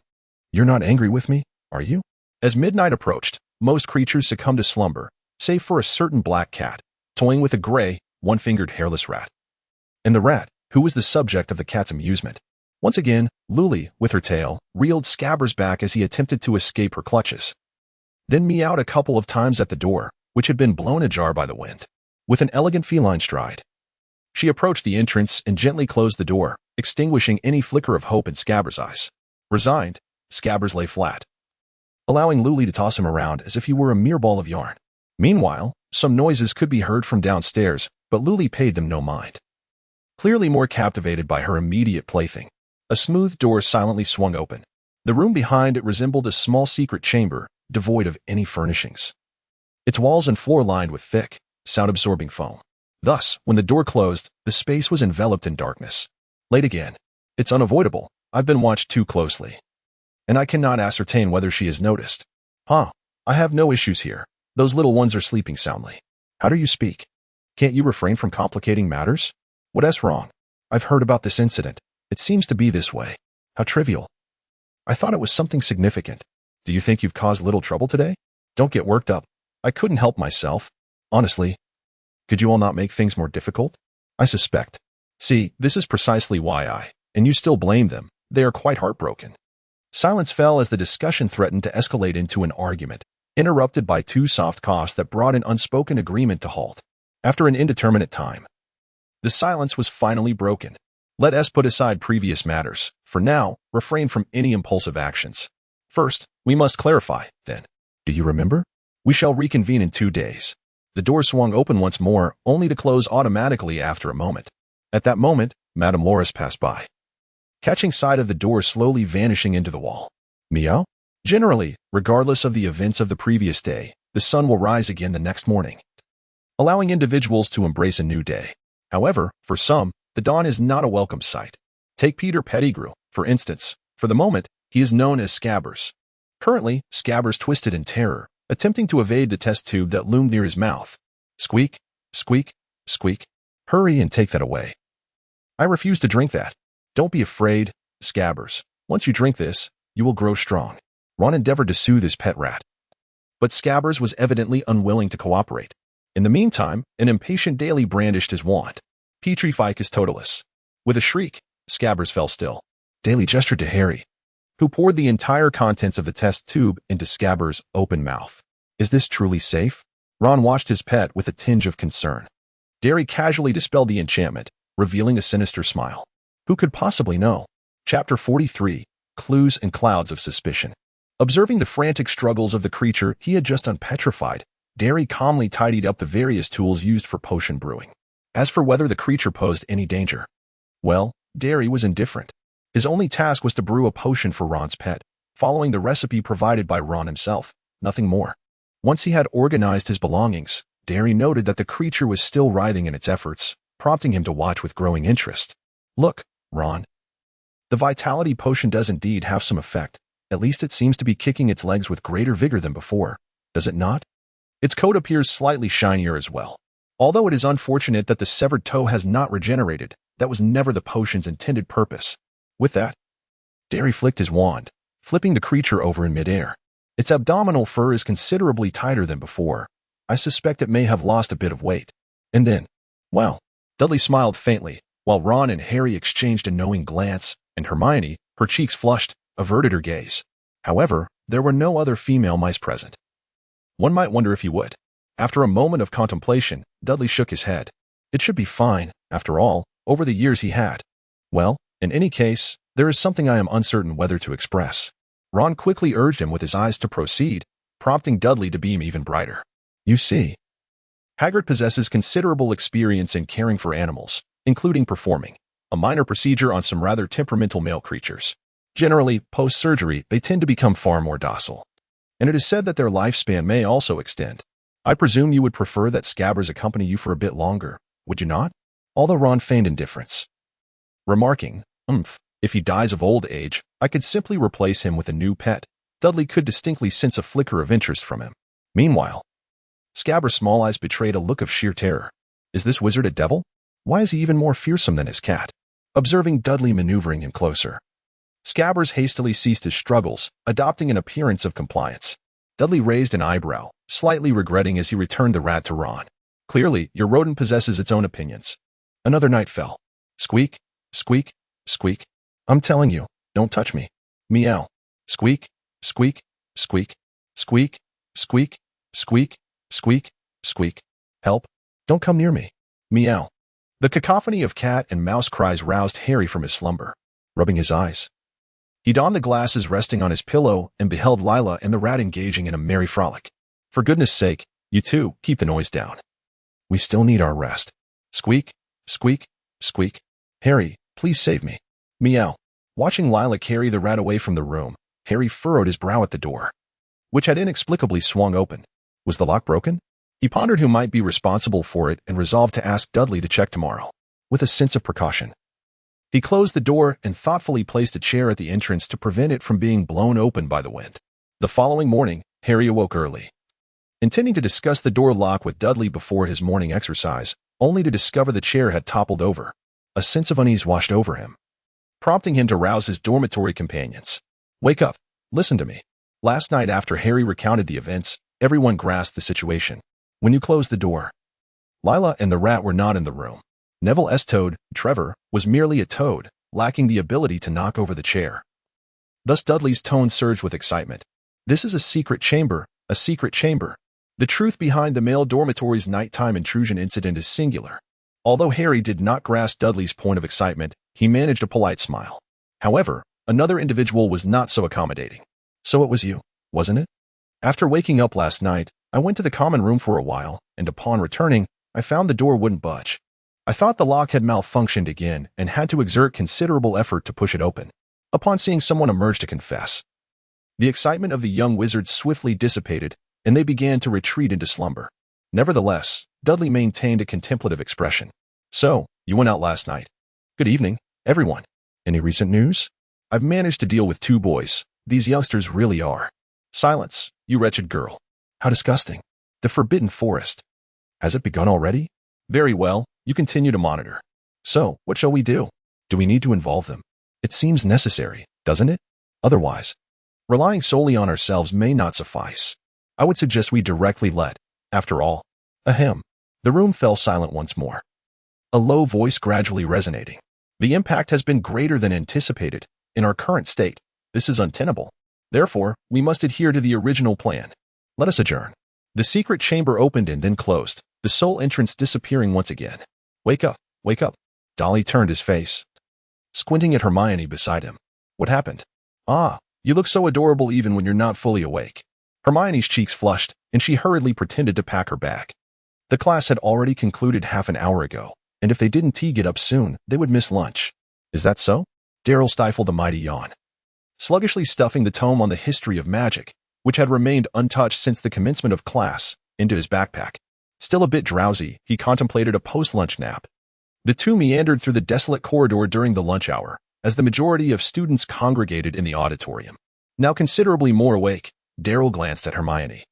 You're not angry with me, are you? As midnight approached, most creatures succumbed to slumber, save for a certain black cat, toying with a gray, one-fingered hairless rat. And the rat, who was the subject of the cat's amusement. Once again, Lily, with her tail, reeled Scabbers back as he attempted to escape her clutches, then meowed a couple of times at the door, which had been blown ajar by the wind. With an elegant feline stride, she approached the entrance and gently closed the door, extinguishing any flicker of hope in Scabbers' eyes. Resigned, Scabbers lay flat, allowing Luli to toss him around as if he were a mere ball of yarn. Meanwhile, some noises could be heard from downstairs, but Luli paid them no mind. Clearly more captivated by her immediate plaything, a smooth door silently swung open. The room behind it resembled a small secret chamber, devoid of any furnishings. Its walls and floor lined with thick, sound-absorbing foam. Thus, when the door closed, the space was enveloped in darkness. Late again. It's unavoidable. I've been watched too closely. And I cannot ascertain whether she has noticed. I have no issues here. Those little ones are sleeping soundly. How do you speak? Can't you refrain from complicating matters? What's wrong? I've heard about this incident. It seems to be this way. How trivial. I thought it was something significant. Do you think you've caused little trouble today? Don't get worked up. I couldn't help myself. Honestly. Could you all not make things more difficult? I suspect. See, this is precisely why and you still blame them. They are quite heartbroken. Silence fell as the discussion threatened to escalate into an argument, interrupted by two soft coughs that brought an unspoken agreement to halt. After an indeterminate time, the silence was finally broken. Let us put aside previous matters. For now, refrain from any impulsive actions. First, we must clarify, then. Do you remember? We shall reconvene in 2 days. The door swung open once more, only to close automatically after a moment. At that moment, Madame Loris passed by, catching sight of the door slowly vanishing into the wall. Meow? Generally, regardless of the events of the previous day, the sun will rise again the next morning, allowing individuals to embrace a new day. However, for some, the dawn is not a welcome sight. Take Peter Pettigrew, for instance. For the moment, he is known as Scabbers. Currently, Scabbers twisted in terror, attempting to evade the test tube that loomed near his mouth. Squeak, squeak, squeak. Hurry and take that away. I refuse to drink that. Don't be afraid, Scabbers. Once you drink this, you will grow strong. Ron endeavored to soothe his pet rat, but Scabbers was evidently unwilling to cooperate. In the meantime, an impatient Daly brandished his wand. Petrificus totalis. With a shriek, Scabbers fell still. Daly gestured to Harry, who poured the entire contents of the test tube into Scabbers' open mouth. Is this truly safe? Ron watched his pet with a tinge of concern. Daly casually dispelled the enchantment, revealing a sinister smile. Who could possibly know? Chapter 43, Clues and Clouds of Suspicion. Observing the frantic struggles of the creature he had just unpetrified, Daly calmly tidied up the various tools used for potion brewing. As for whether the creature posed any danger, well, Daly was indifferent. His only task was to brew a potion for Ron's pet, following the recipe provided by Ron himself, nothing more. Once he had organized his belongings, Daly noted that the creature was still writhing in its efforts, prompting him to watch with growing interest. Look, Ron. The vitality potion does indeed have some effect. At least it seems to be kicking its legs with greater vigor than before, does it not? Its coat appears slightly shinier as well. Although it is unfortunate that the severed toe has not regenerated, that was never the potion's intended purpose. With that, Daly flicked his wand, flipping the creature over in midair. Its abdominal fur is considerably tighter than before. I suspect it may have lost a bit of weight. And then, well, Dudley smiled faintly, while Ron and Harry exchanged a knowing glance, and Hermione, her cheeks flushed, averted her gaze. However, there were no other female mice present. One might wonder if he would. After a moment of contemplation, Dudley shook his head. It should be fine, after all, over the years he had. Well, in any case, there is something I am uncertain whether to express. Ron quickly urged him with his eyes to proceed, prompting Dudley to beam even brighter. You see, Hagrid possesses considerable experience in caring for animals, including performing a minor procedure on some rather temperamental male creatures. Generally, post-surgery, they tend to become far more docile. And it is said that their lifespan may also extend. I presume you would prefer that Scabbers accompany you for a bit longer, would you not? Although Ron feigned indifference, remarking, if he dies of old age, I could simply replace him with a new pet. Dudley could distinctly sense a flicker of interest from him. Meanwhile, Scabbers' small eyes betrayed a look of sheer terror. Is this wizard a devil? Why is he even more fearsome than his cat? Observing Dudley maneuvering him closer, Scabbers hastily ceased his struggles, adopting an appearance of compliance. Dudley raised an eyebrow, slightly regretting as he returned the rat to Ron. Clearly, your rodent possesses its own opinions. Another night fell. Squeak, squeak, squeak. I'm telling you, don't touch me. Meow. Squeak, squeak, squeak, squeak, squeak, squeak, squeak, squeak. Help. Don't come near me. Meow. The cacophony of cat and mouse cries roused Harry from his slumber. Rubbing his eyes, He donned the glasses resting on his pillow and beheld Lila and the rat engaging in a merry frolic. For goodness sake, you two, keep the noise down. We still need our rest. Squeak, squeak, squeak. Harry, please save me. Meow. Watching Lila carry the rat away from the room, Harry furrowed his brow at the door, which had inexplicably swung open. Was the lock broken? He pondered who might be responsible for it and resolved to ask Dudley to check tomorrow, with a sense of precaution. He closed the door and thoughtfully placed a chair at the entrance to prevent it from being blown open by the wind. The following morning, Harry awoke early, intending to discuss the door lock with Dudley before his morning exercise, only to discover the chair had toppled over. A sense of unease washed over him, prompting him to rouse his dormitory companions. Wake up. Listen to me. Last night after Harry recounted the events, everyone grasped the situation. When you closed the door, Lila and the rat were not in the room. Neville's toad, Trevor, was merely a toad, lacking the ability to knock over the chair. Thus Dudley's tone surged with excitement. This is a secret chamber, a secret chamber. The truth behind the male dormitory's nighttime intrusion incident is singular. Although Harry did not grasp Dudley's point of excitement, he managed a polite smile. However, another individual was not so accommodating. So it was you, wasn't it? After waking up last night, I went to the common room for a while, and upon returning, I found the door wouldn't budge. I thought the lock had malfunctioned again and had to exert considerable effort to push it open. Upon seeing someone emerge to confess, the excitement of the young wizards swiftly dissipated, and they began to retreat into slumber. Nevertheless, Dudley maintained a contemplative expression. So, you went out last night. Good evening, everyone. Any recent news? I've managed to deal with 2 boys. These youngsters really are. Silence, you wretched girl. How disgusting. The Forbidden Forest. Has it begun already? Very well, you continue to monitor. So, what shall we do? Do we need to involve them? It seems necessary, doesn't it? Otherwise, relying solely on ourselves may not suffice. I would suggest we directly let. After all, ahem. The room fell silent once more, a low voice gradually resonating. The impact has been greater than anticipated. In our current state, this is untenable. Therefore, we must adhere to the original plan. Let us adjourn. The secret chamber opened and then closed, the sole entrance disappearing once again. Wake up, wake up. Dolly turned his face, squinting at Hermione beside him. What happened? Ah, you look so adorable even when you're not fully awake. Hermione's cheeks flushed, and she hurriedly pretended to pack her bag. The class had already concluded half an hour ago, and if they didn't get up soon, they would miss lunch. Is that so? Darryl stifled a mighty yawn, sluggishly stuffing the tome on the history of magic, which had remained untouched since the commencement of class, into his backpack. Still a bit drowsy, he contemplated a post-lunch nap. The two meandered through the desolate corridor during the lunch hour, as the majority of students congregated in the auditorium. Now considerably more awake, Darryl glanced at Hermione,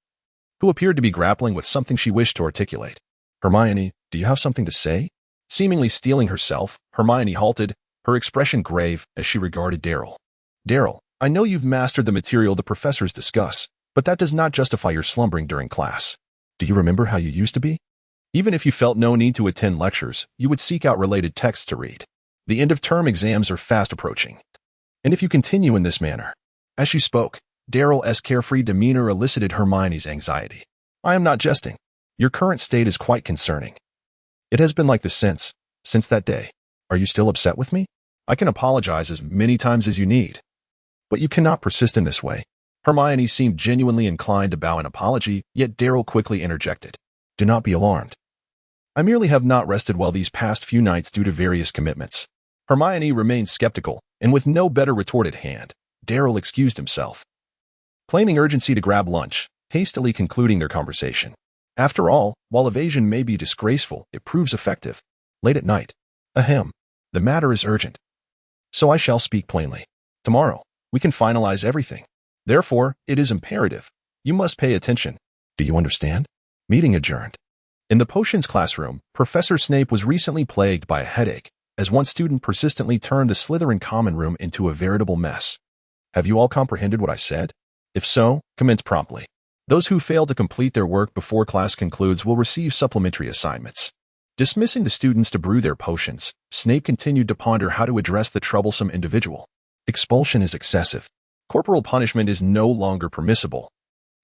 who appeared to be grappling with something she wished to articulate. Hermione, do you have something to say? Seemingly steeling herself, Hermione halted, her expression grave as she regarded Darryl. Darryl, I know you've mastered the material the professors discuss, but that does not justify your slumbering during class. Do you remember how you used to be? Even if you felt no need to attend lectures, you would seek out related texts to read. The end-of-term exams are fast approaching. And if you continue in this manner. As she spoke, Darryl's carefree demeanor elicited Hermione's anxiety. I am not jesting. Your current state is quite concerning. It has been like this since that day. Are you still upset with me? I can apologize as many times as you need. But you cannot persist in this way. Hermione seemed genuinely inclined to bow an apology, yet Darryl quickly interjected. Do not be alarmed. I merely have not rested well these past few nights due to various commitments. Hermione remained skeptical, and with no better retort at hand, Darryl excused himself, claiming urgency to grab lunch, hastily concluding their conversation. After all, while evasion may be disgraceful, it proves effective. Late at night. Ahem. The matter is urgent. So I shall speak plainly. Tomorrow, we can finalize everything. Therefore, it is imperative. You must pay attention. Do you understand? Meeting adjourned. In the potions classroom, Professor Snape was recently plagued by a headache, as one student persistently turned the Slytherin common room into a veritable mess. Have you all comprehended what I said? If so, commence promptly. Those who fail to complete their work before class concludes will receive supplementary assignments. Dismissing the students to brew their potions, Snape continued to ponder how to address the troublesome individual. Expulsion is excessive. Corporal punishment is no longer permissible,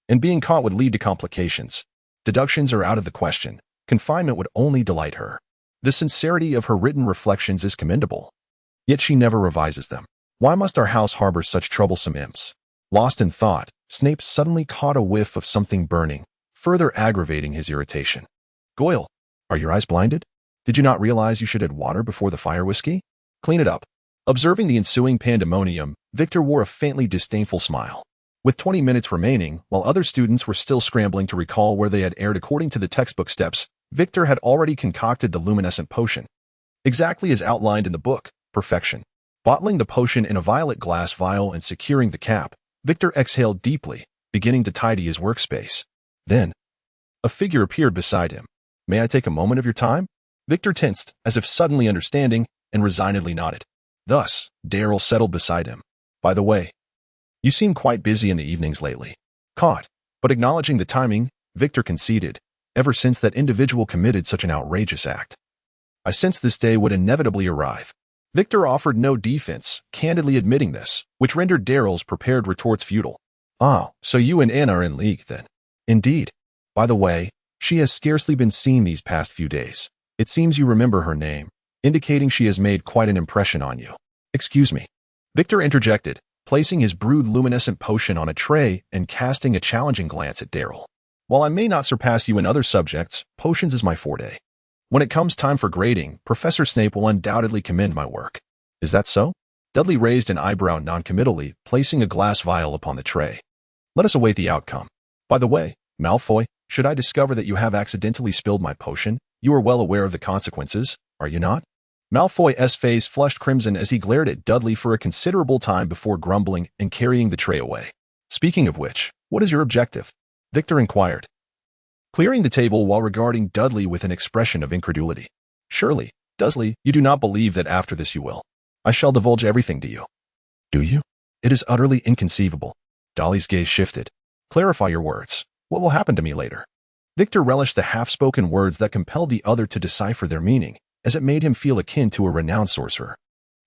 and being caught would lead to complications. Deductions are out of the question. Confinement would only delight her. The sincerity of her written reflections is commendable, yet she never revises them. Why must our house harbor such troublesome imps? Lost in thought, Snape suddenly caught a whiff of something burning, further aggravating his irritation. Goyle, are your eyes blinded? Did you not realize you should add water before the fire whiskey? Clean it up. Observing the ensuing pandemonium, Victor wore a faintly disdainful smile. With 20 minutes remaining, while other students were still scrambling to recall where they had erred according to the textbook steps, Victor had already concocted the luminescent potion. Exactly as outlined in the book, perfection. Bottling the potion in a violet glass vial and securing the cap, Victor exhaled deeply, beginning to tidy his workspace. Then, a figure appeared beside him. May I take a moment of your time? Victor tensed, as if suddenly understanding, and resignedly nodded. Thus, Darryl settled beside him. By the way, you seem quite busy in the evenings lately. Caught, but acknowledging the timing, Victor conceded, ever since that individual committed such an outrageous act. I sensed this day would inevitably arrive. Victor offered no defense, candidly admitting this, which rendered Darryl's prepared retorts futile. Ah, so you and Anne are in league, then. Indeed. By the way, she has scarcely been seen these past few days. It seems you remember her name, indicating she has made quite an impression on you. Excuse me. Victor interjected, placing his brewed luminescent potion on a tray and casting a challenging glance at Darryl. While I may not surpass you in other subjects, potions is my forte. When it comes time for grading, Professor Snape will undoubtedly commend my work. Is that so? Dudley raised an eyebrow noncommittally, placing a glass vial upon the tray. Let us await the outcome. By the way, Malfoy, should I discover that you have accidentally spilled my potion, you are well aware of the consequences, are you not? Malfoy's face flushed crimson as he glared at Dudley for a considerable time before grumbling and carrying the tray away. Speaking of which, what is your objective? Victor inquired, clearing the table while regarding Dudley with an expression of incredulity. Surely, Dursley, you do not believe that after this you will. I shall divulge everything to you. Do you? It is utterly inconceivable. Dolly's gaze shifted. Clarify your words. What will happen to me later? Victor relished the half-spoken words that compelled the other to decipher their meaning, as it made him feel akin to a renowned sorcerer.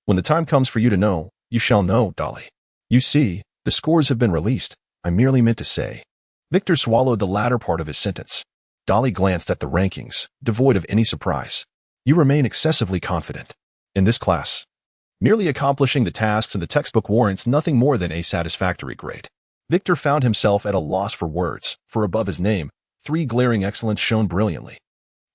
When the time comes for you to know, you shall know, Dolly. You see, the scores have been released. I merely meant to say. Victor swallowed the latter part of his sentence. Dolly glanced at the rankings, devoid of any surprise. You remain excessively confident. In this class, merely accomplishing the tasks in the textbook warrants nothing more than a satisfactory grade. Victor found himself at a loss for words, for above his name, 3 glaring excellence shone brilliantly.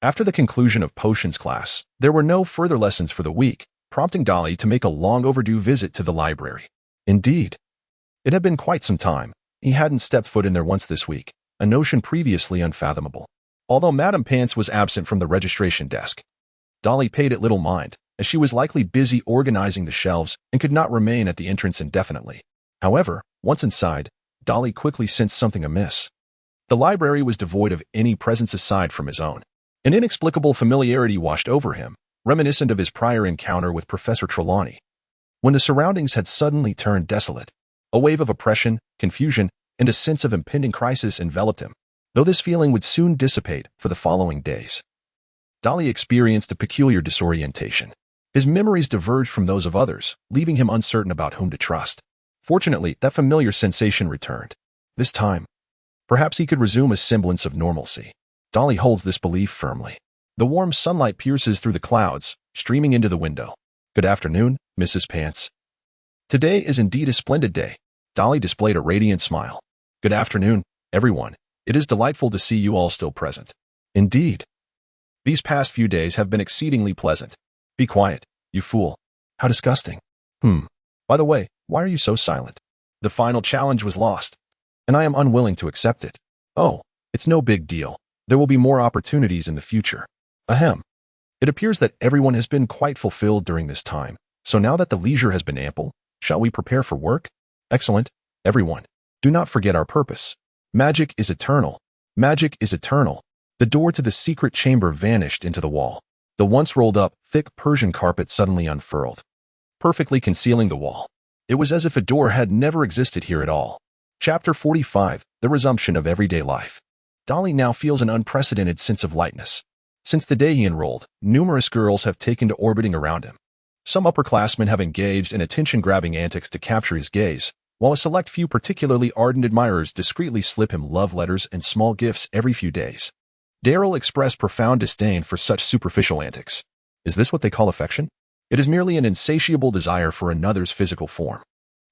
After the conclusion of potions class, there were no further lessons for the week, prompting Dolly to make a long overdue visit to the library. Indeed, it had been quite some time. He hadn't stepped foot in there once this week, a notion previously unfathomable. Although Madame Pants was absent from the registration desk, Dolly paid it little mind, as she was likely busy organizing the shelves and could not remain at the entrance indefinitely. However, once inside, Dolly quickly sensed something amiss. The library was devoid of any presence aside from his own. An inexplicable familiarity washed over him, reminiscent of his prior encounter with Professor Trelawney. When the surroundings had suddenly turned desolate, a wave of oppression, confusion, and a sense of impending crisis enveloped him, though this feeling would soon dissipate for the following days. Dolly experienced a peculiar disorientation. His memories diverged from those of others, leaving him uncertain about whom to trust. Fortunately, that familiar sensation returned. This time, perhaps he could resume a semblance of normalcy. Dolly holds this belief firmly. The warm sunlight pierces through the clouds, streaming into the window. Good afternoon, Mrs. Pants. Today is indeed a splendid day. Dolly displayed a radiant smile. Good afternoon, everyone. It is delightful to see you all still present. Indeed. These past few days have been exceedingly pleasant. Be quiet, you fool. How disgusting. By the way, why are you so silent? The final challenge was lost, and I am unwilling to accept it. Oh, it's no big deal. There will be more opportunities in the future. Ahem. It appears that everyone has been quite fulfilled during this time, so now that the leisure has been ample, shall we prepare for work? Excellent, everyone. Do not forget our purpose. Magic is eternal. Magic is eternal. The door to the secret chamber vanished into the wall. The once rolled-up, thick Persian carpet suddenly unfurled, perfectly concealing the wall. It was as if a door had never existed here at all. Chapter 45, The Resumption of Everyday Life. Dolly now feels an unprecedented sense of lightness. Since the day he enrolled, numerous girls have taken to orbiting around him. Some upperclassmen have engaged in attention-grabbing antics to capture his gaze, while a select few particularly ardent admirers discreetly slip him love letters and small gifts every few days. Darryl expressed profound disdain for such superficial antics. Is this what they call affection? It is merely an insatiable desire for another's physical form.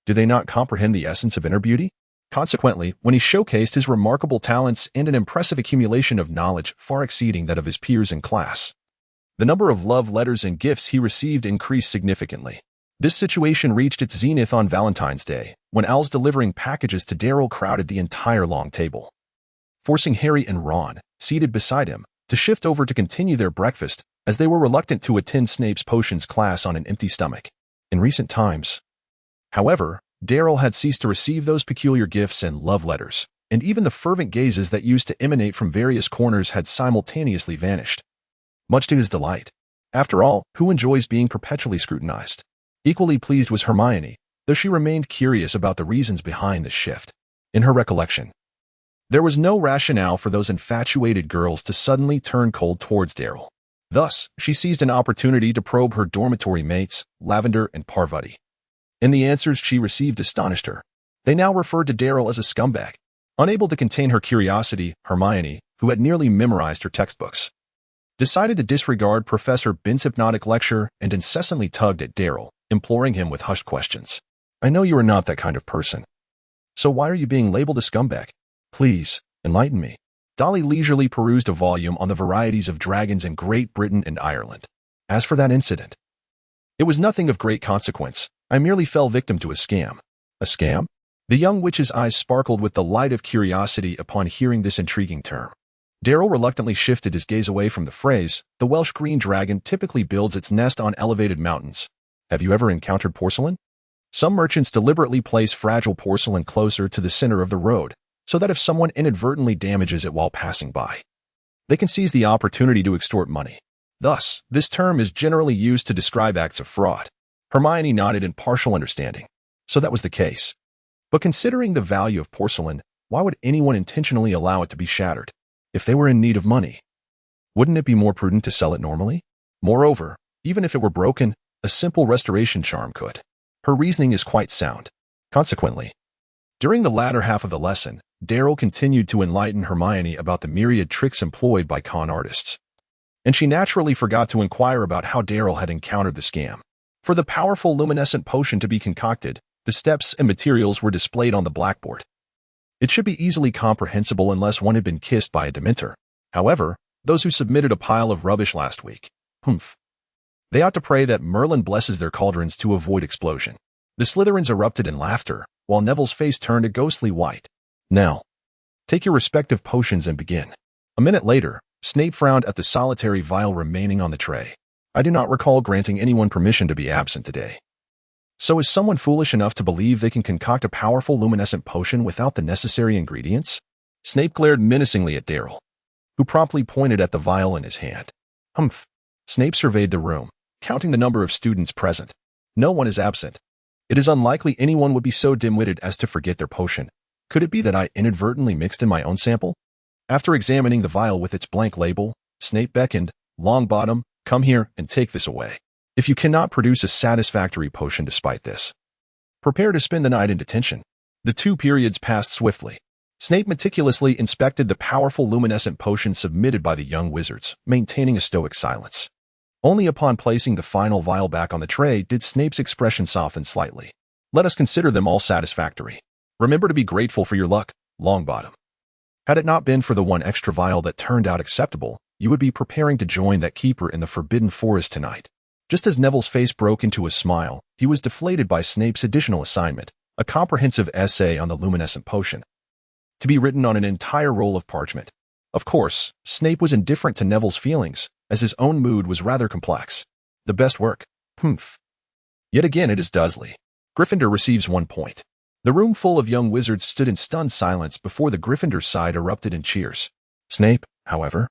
Do they not comprehend the essence of inner beauty? Consequently, when he showcased his remarkable talents and an impressive accumulation of knowledge far exceeding that of his peers in class, the number of love letters and gifts he received increased significantly. This situation reached its zenith on Valentine's Day, when owls delivering packages to Daryl crowded the entire long table, forcing Harry and Ron, seated beside him, to shift over to continue their breakfast, as they were reluctant to attend Snape's potions class on an empty stomach. In recent times, however, Daryl had ceased to receive those peculiar gifts and love letters, and even the fervent gazes that used to emanate from various corners had simultaneously vanished, much to his delight. After all, who enjoys being perpetually scrutinized? Equally pleased was Hermione, though she remained curious about the reasons behind this shift. In her recollection, there was no rationale for those infatuated girls to suddenly turn cold towards Daryl. Thus, she seized an opportunity to probe her dormitory mates, Lavender and Parvati. And the answers she received astonished her. They now referred to Daryl as a scumbag. Unable to contain her curiosity, Hermione, who had nearly memorized her textbooks, decided to disregard Professor Bin's hypnotic lecture and incessantly tugged at Daryl, imploring him with hushed questions. I know you are not that kind of person. So why are you being labeled a scumbag? Please, enlighten me. Dolly leisurely perused a volume on the varieties of dragons in Great Britain and Ireland. As for that incident, it was nothing of great consequence. I merely fell victim to a scam. A scam? The young witch's eyes sparkled with the light of curiosity upon hearing this intriguing term. Daryl reluctantly shifted his gaze away from the phrase, the Welsh green dragon typically builds its nest on elevated mountains. Have you ever encountered porcelain? Some merchants deliberately place fragile porcelain closer to the center of the road, so that if someone inadvertently damages it while passing by, they can seize the opportunity to extort money. Thus, this term is generally used to describe acts of fraud. Hermione nodded in partial understanding. So that was the case. But considering the value of porcelain, why would anyone intentionally allow it to be shattered? If they were in need of money, wouldn't it be more prudent to sell it normally? Moreover, even if it were broken, a simple restoration charm could. Her reasoning is quite sound. Consequently, during the latter half of the lesson, Daryl continued to enlighten Hermione about the myriad tricks employed by con artists. And she naturally forgot to inquire about how Daryl had encountered the scam. For the powerful luminescent potion to be concocted, the steps and materials were displayed on the blackboard. It should be easily comprehensible unless one had been kissed by a Dementor. However, those who submitted a pile of rubbish last week, they ought to pray that Merlin blesses their cauldrons to avoid explosion. The Slytherins erupted in laughter, while Neville's face turned a ghostly white. Now, take your respective potions and begin. A minute later, Snape frowned at the solitary vial remaining on the tray. I do not recall granting anyone permission to be absent today. So is someone foolish enough to believe they can concoct a powerful luminescent potion without the necessary ingredients? Snape glared menacingly at Daryl, who promptly pointed at the vial in his hand. Snape surveyed the room, counting the number of students present. No one is absent. It is unlikely anyone would be so dim-witted as to forget their potion. Could it be that I inadvertently mixed in my own sample? After examining the vial with its blank label, Snape beckoned, Longbottom, come here and take this away. If you cannot produce a satisfactory potion despite this, prepare to spend the night in detention. The 2 periods passed swiftly. Snape meticulously inspected the powerful luminescent potion submitted by the young wizards, maintaining a stoic silence. Only upon placing the final vial back on the tray did Snape's expression soften slightly. Let us consider them all satisfactory. Remember to be grateful for your luck, Longbottom. Had it not been for the one extra vial that turned out acceptable, you would be preparing to join that keeper in the Forbidden Forest tonight. Just as Neville's face broke into a smile, he was deflated by Snape's additional assignment, a comprehensive essay on the luminescent potion, to be written on an entire roll of parchment. Of course, Snape was indifferent to Neville's feelings, as his own mood was rather complex. The best work. Yet again it is Dursley. Gryffindor receives 1 point. The room full of young wizards stood in stunned silence before the Gryffindor side erupted in cheers. Snape, however,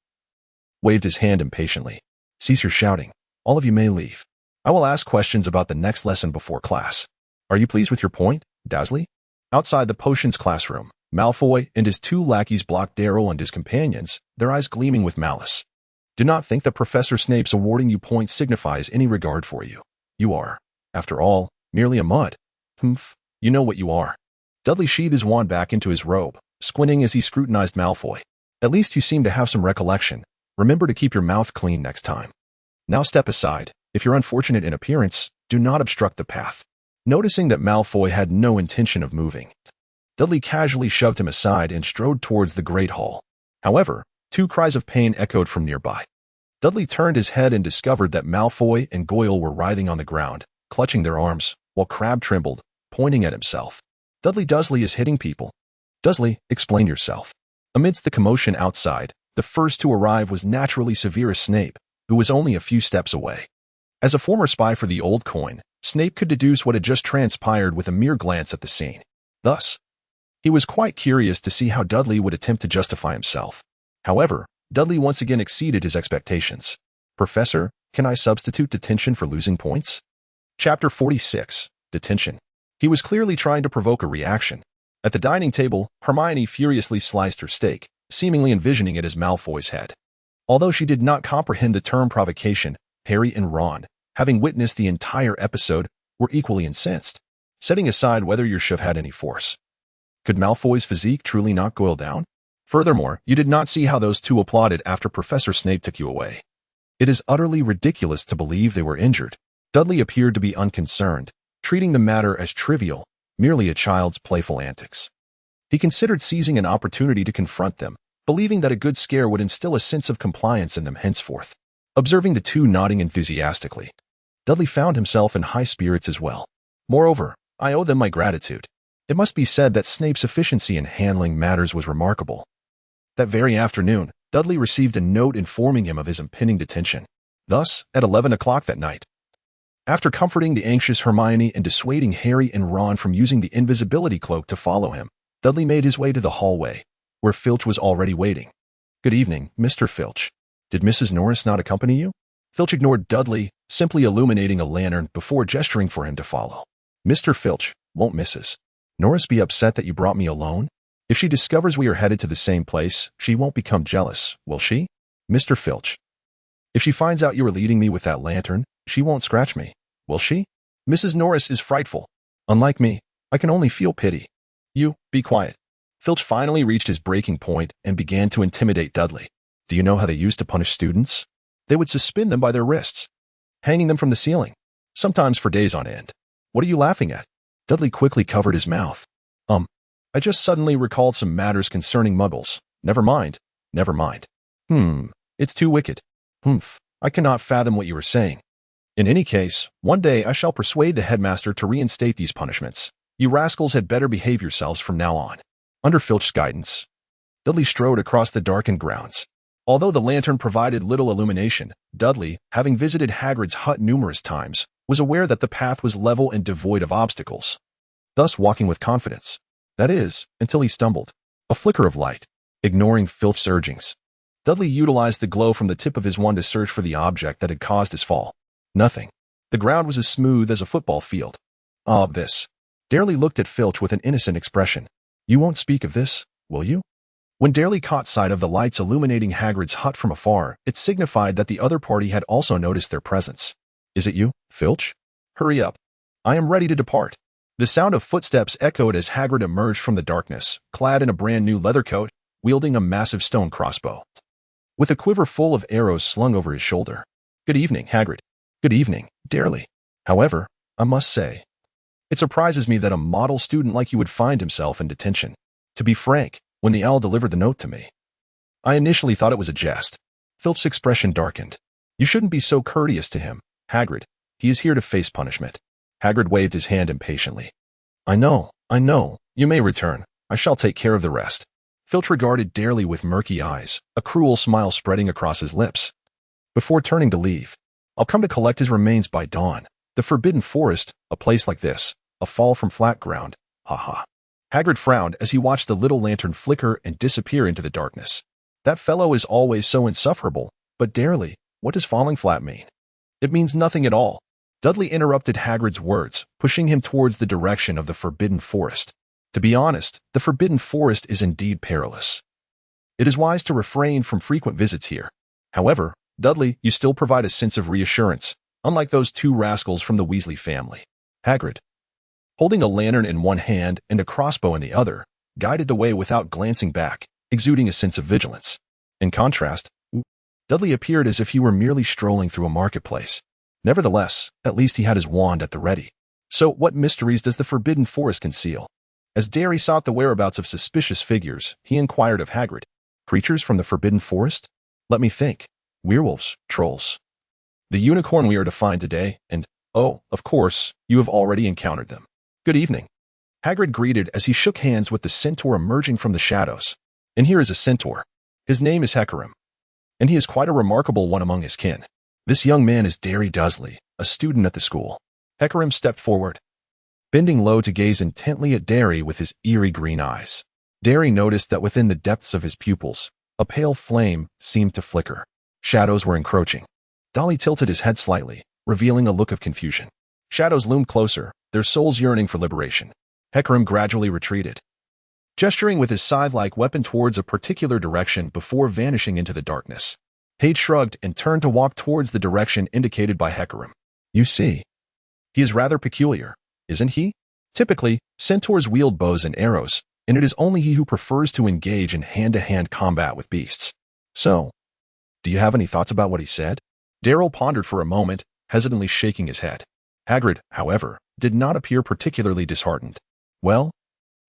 waved his hand impatiently. Cease your shouting. All of you may leave. I will ask questions about the next lesson before class. Are you pleased with your point, Dursley? Outside the potions classroom, Malfoy and his 2 lackeys blocked Daryl and his companions, their eyes gleaming with malice. Do not think that Professor Snape's awarding you points signifies any regard for you. You are, after all, merely a mud. You know what you are. Dudley sheathed his wand back into his robe, squinting as he scrutinized Malfoy. At least you seem to have some recollection. Remember to keep your mouth clean next time. Now step aside. If you're unfortunate in appearance, do not obstruct the path. Noticing that Malfoy had no intention of moving, Dudley casually shoved him aside and strode towards the Great Hall. However, 2 cries of pain echoed from nearby. Dudley turned his head and discovered that Malfoy and Goyle were writhing on the ground, clutching their arms, while Crabbe trembled, pointing at himself. Dudley Dursley is hitting people. Dursley, explain yourself. Amidst the commotion outside, the first to arrive was naturally Severus Snape, who was only a few steps away. As a former spy for the old coin, Snape could deduce what had just transpired with a mere glance at the scene. Thus, he was quite curious to see how Dudley would attempt to justify himself. However, Dudley once again exceeded his expectations. Professor, can I substitute detention for losing points? Chapter 46, Detention. He was clearly trying to provoke a reaction. At the dining table, Hermione furiously sliced her steak, seemingly envisioning it as Malfoy's head. Although she did not comprehend the term provocation, Harry and Ron, having witnessed the entire episode, were equally incensed, setting aside whether your shove had any force. Could Malfoy's physique truly knock Goyle down? Furthermore, you did not see how those two applauded after Professor Snape took you away. It is utterly ridiculous to believe they were injured. Dudley appeared to be unconcerned, treating the matter as trivial, merely a child's playful antics. He considered seizing an opportunity to confront them, believing that a good scare would instill a sense of compliance in them henceforth. Observing the two nodding enthusiastically, Dudley found himself in high spirits as well. Moreover, I owe them my gratitude. It must be said that Snape's efficiency in handling matters was remarkable. That very afternoon, Dudley received a note informing him of his impending detention. Thus, at 11 o'clock that night, after comforting the anxious Hermione and dissuading Harry and Ron from using the invisibility cloak to follow him, Dudley made his way to the hallway, where Filch was already waiting. Good evening, Mr. Filch. Did Mrs. Norris not accompany you? Filch ignored Dudley, simply illuminating a lantern before gesturing for him to follow. Mr. Filch, won't Mrs. Norris be upset that you brought me alone? If she discovers we are headed to the same place, she won't become jealous, will she? Mr. Filch. If she finds out you are leading me with that lantern, she won't scratch me, will she? Mrs. Norris is frightful. Unlike me, I can only feel pity. You, be quiet. Filch finally reached his breaking point and began to intimidate Dudley. Do you know how they used to punish students? They would suspend them by their wrists, hanging them from the ceiling, sometimes for days on end. What are you laughing at? Dudley quickly covered his mouth. I just suddenly recalled some matters concerning muggles. Never mind. Never mind. It's too wicked. I cannot fathom what you are saying. In any case, one day I shall persuade the headmaster to reinstate these punishments. You rascals had better behave yourselves from now on. Under Filch's guidance, Dudley strode across the darkened grounds. Although the lantern provided little illumination, Dudley, having visited Hagrid's hut numerous times, was aware that the path was level and devoid of obstacles, thus walking with confidence. That is, until he stumbled. A flicker of light, ignoring Filch's urgings. Dudley utilized the glow from the tip of his wand to search for the object that had caused his fall. Nothing. The ground was as smooth as a football field. This. Dursley looked at Filch with an innocent expression. You won't speak of this, will you? When Dursley caught sight of the lights illuminating Hagrid's hut from afar, it signified that the other party had also noticed their presence. Is it you, Filch? Hurry up. I am ready to depart. The sound of footsteps echoed as Hagrid emerged from the darkness, clad in a brand new leather coat, wielding a massive stone crossbow, with a quiver full of arrows slung over his shoulder. Good evening, Hagrid. Good evening, Dursley. However, I must say, it surprises me that a model student like you would find himself in detention. To be frank, when the owl delivered the note to me, I initially thought it was a jest. Filch's expression darkened. You shouldn't be so courteous to him, Hagrid. He is here to face punishment. Hagrid waved his hand impatiently. I know. You may return. I shall take care of the rest. Filch regarded Dursley with murky eyes, a cruel smile spreading across his lips. Before turning to leave, I'll come to collect his remains by dawn. The Forbidden Forest, a place like this, a fall from flat ground. Ha ha. Hagrid frowned as he watched the little lantern flicker and disappear into the darkness. That fellow is always so insufferable, but Dursley, what does falling flat mean? It means nothing at all. Dudley interrupted Hagrid's words, pushing him towards the direction of the Forbidden Forest. To be honest, the Forbidden Forest is indeed perilous. It is wise to refrain from frequent visits here. However, Dudley, you still provide a sense of reassurance, unlike those two rascals from the Weasley family. Hagrid, holding a lantern in one hand and a crossbow in the other, guided the way without glancing back, exuding a sense of vigilance. In contrast, Dudley appeared as if he were merely strolling through a marketplace. Nevertheless, at least he had his wand at the ready. So what mysteries does the forbidden forest conceal? As Derry sought the whereabouts of suspicious figures, he inquired of Hagrid. Creatures from the forbidden forest? Let me think. Werewolves, trolls. The unicorn we are to find today, and, oh, of course, you have already encountered them. Good evening. Hagrid greeted as he shook hands with the centaur emerging from the shadows. And here is a centaur. His name is Hecarim, and he is quite a remarkable one among his kin. This young man is Dudley Dursley, a student at the school. Hecarim stepped forward, bending low to gaze intently at Derry with his eerie green eyes. Derry noticed that within the depths of his pupils, a pale flame seemed to flicker. Shadows were encroaching. Dolly tilted his head slightly, revealing a look of confusion. Shadows loomed closer, their souls yearning for liberation. Hecarim gradually retreated, gesturing with his scythe-like weapon towards a particular direction before vanishing into the darkness. Hade shrugged and turned to walk towards the direction indicated by Hecarim. You see, he is rather peculiar, isn't he? Typically, centaurs wield bows and arrows, and it is only he who prefers to engage in hand-to-hand combat with beasts. So, do you have any thoughts about what he said? Darryl pondered for a moment, hesitantly shaking his head. Hagrid, however, did not appear particularly disheartened. Well,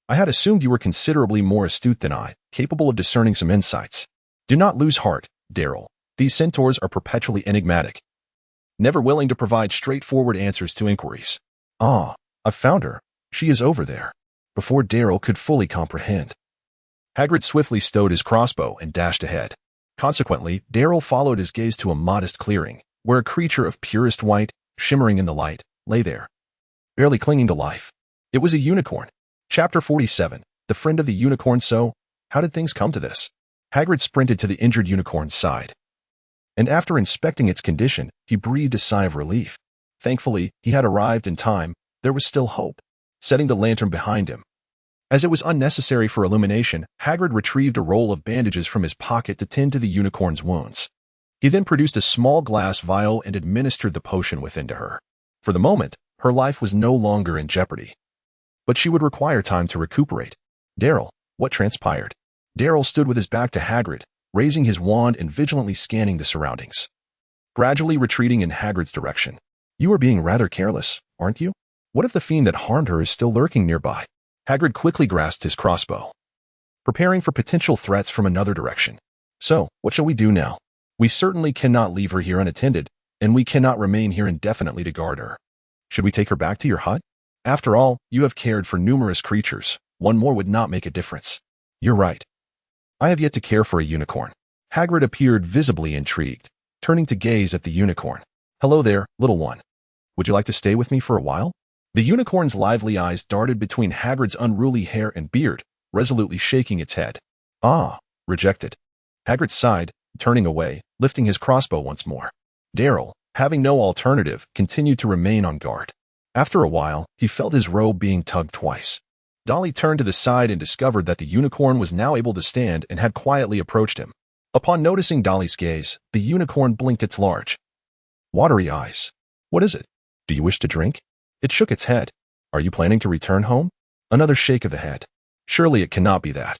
I had assumed you were considerably more astute than I, capable of discerning some insights. Do not lose heart, Darryl. These centaurs are perpetually enigmatic, never willing to provide straightforward answers to inquiries. Ah, I've found her. She is over there. Before Darryl could fully comprehend, Hagrid swiftly stowed his crossbow and dashed ahead. Consequently, Darryl followed his gaze to a modest clearing, where a creature of purest white, shimmering in the light, lay there, barely clinging to life. It was a unicorn. Chapter 47, The Friend of the Unicorn. So, how did things come to this? Hagrid sprinted to the injured unicorn's side, and after inspecting its condition, he breathed a sigh of relief. Thankfully, he had arrived in time. There was still hope. Setting the lantern behind him, as it was unnecessary for illumination, Hagrid retrieved a roll of bandages from his pocket to tend to the unicorn's wounds. He then produced a small glass vial and administered the potion within to her. For the moment, her life was no longer in jeopardy, but she would require time to recuperate. Darryl, what transpired? Darryl stood with his back to Hagrid, raising his wand and vigilantly scanning the surroundings, gradually retreating in Hagrid's direction. You are being rather careless, aren't you? What if the fiend that harmed her is still lurking nearby? Hagrid quickly grasped his crossbow, preparing for potential threats from another direction. So, what shall we do now? We certainly cannot leave her here unattended, and we cannot remain here indefinitely to guard her. Should we take her back to your hut? After all, you have cared for numerous creatures. One more would not make a difference. You're right. I have yet to care for a unicorn. Hagrid appeared visibly intrigued, turning to gaze at the unicorn. Hello there, little one. Would you like to stay with me for a while? The unicorn's lively eyes darted between Hagrid's unruly hair and beard, resolutely shaking its head. Ah, rejected. Hagrid sighed, turning away, lifting his crossbow once more. Darryl, having no alternative, continued to remain on guard. After a while, he felt his robe being tugged twice. Dolly turned to the side and discovered that the unicorn was now able to stand and had quietly approached him. Upon noticing Dolly's gaze, the unicorn blinked its large, watery eyes. What is it? Do you wish to drink? It shook its head. Are you planning to return home? Another shake of the head. Surely it cannot be that.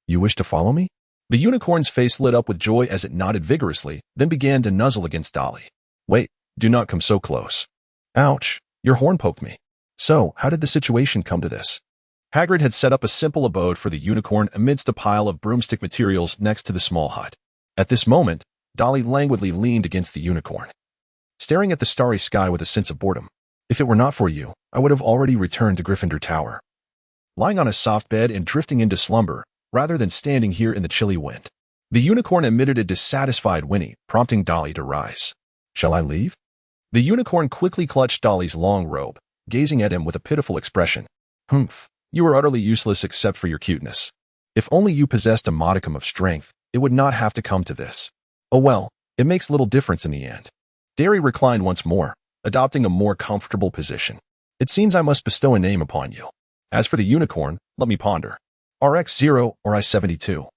You wish to follow me? The unicorn's face lit up with joy as it nodded vigorously, then began to nuzzle against Dolly. Wait, do not come so close. Ouch, your horn poked me. So, how did the situation come to this? Hagrid had set up a simple abode for the unicorn amidst a pile of broomstick materials next to the small hut. At this moment, Dolly languidly leaned against the unicorn, staring at the starry sky with a sense of boredom. If it were not for you, I would have already returned to Gryffindor Tower, lying on a soft bed and drifting into slumber, rather than standing here in the chilly wind. The unicorn emitted a dissatisfied whinny, prompting Dolly to rise. Shall I leave? The unicorn quickly clutched Dolly's long robe, gazing at him with a pitiful expression. Humph, you are utterly useless except for your cuteness. If only you possessed a modicum of strength, it would not have to come to this. Oh well, it makes little difference in the end. Derry reclined once more, adopting a more comfortable position. It seems I must bestow a name upon you. As for the unicorn, let me ponder. RX-0 or I-72.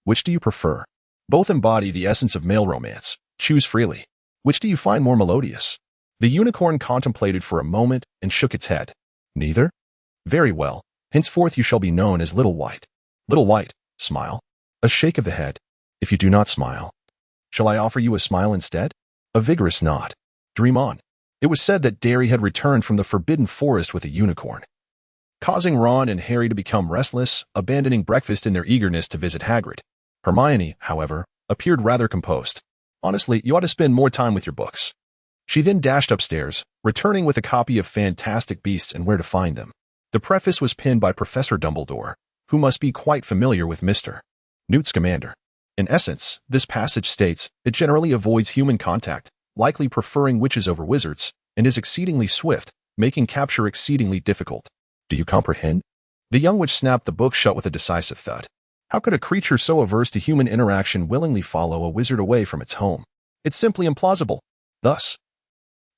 Which do you prefer? Both embody the essence of male romance. Choose freely. Which do you find more melodious? The unicorn contemplated for a moment and shook its head. Neither? Very well. Henceforth you shall be known as Little White. Little White, smile. A shake of the head. If you do not smile, shall I offer you a smile instead? A vigorous nod. Dream on. It was said that Derry had returned from the Forbidden Forest with a unicorn, causing Ron and Harry to become restless, abandoning breakfast in their eagerness to visit Hagrid. Hermione, however, appeared rather composed. Honestly, you ought to spend more time with your books. She then dashed upstairs, returning with a copy of Fantastic Beasts and Where to Find Them. The preface was penned by Professor Dumbledore, who must be quite familiar with Mr. Newt Scamander. In essence, this passage states, it generally avoids human contact, likely preferring witches over wizards, and is exceedingly swift, making capture exceedingly difficult. Do you comprehend? The young witch snapped the book shut with a decisive thud. How could a creature so averse to human interaction willingly follow a wizard away from its home? It's simply implausible. Thus,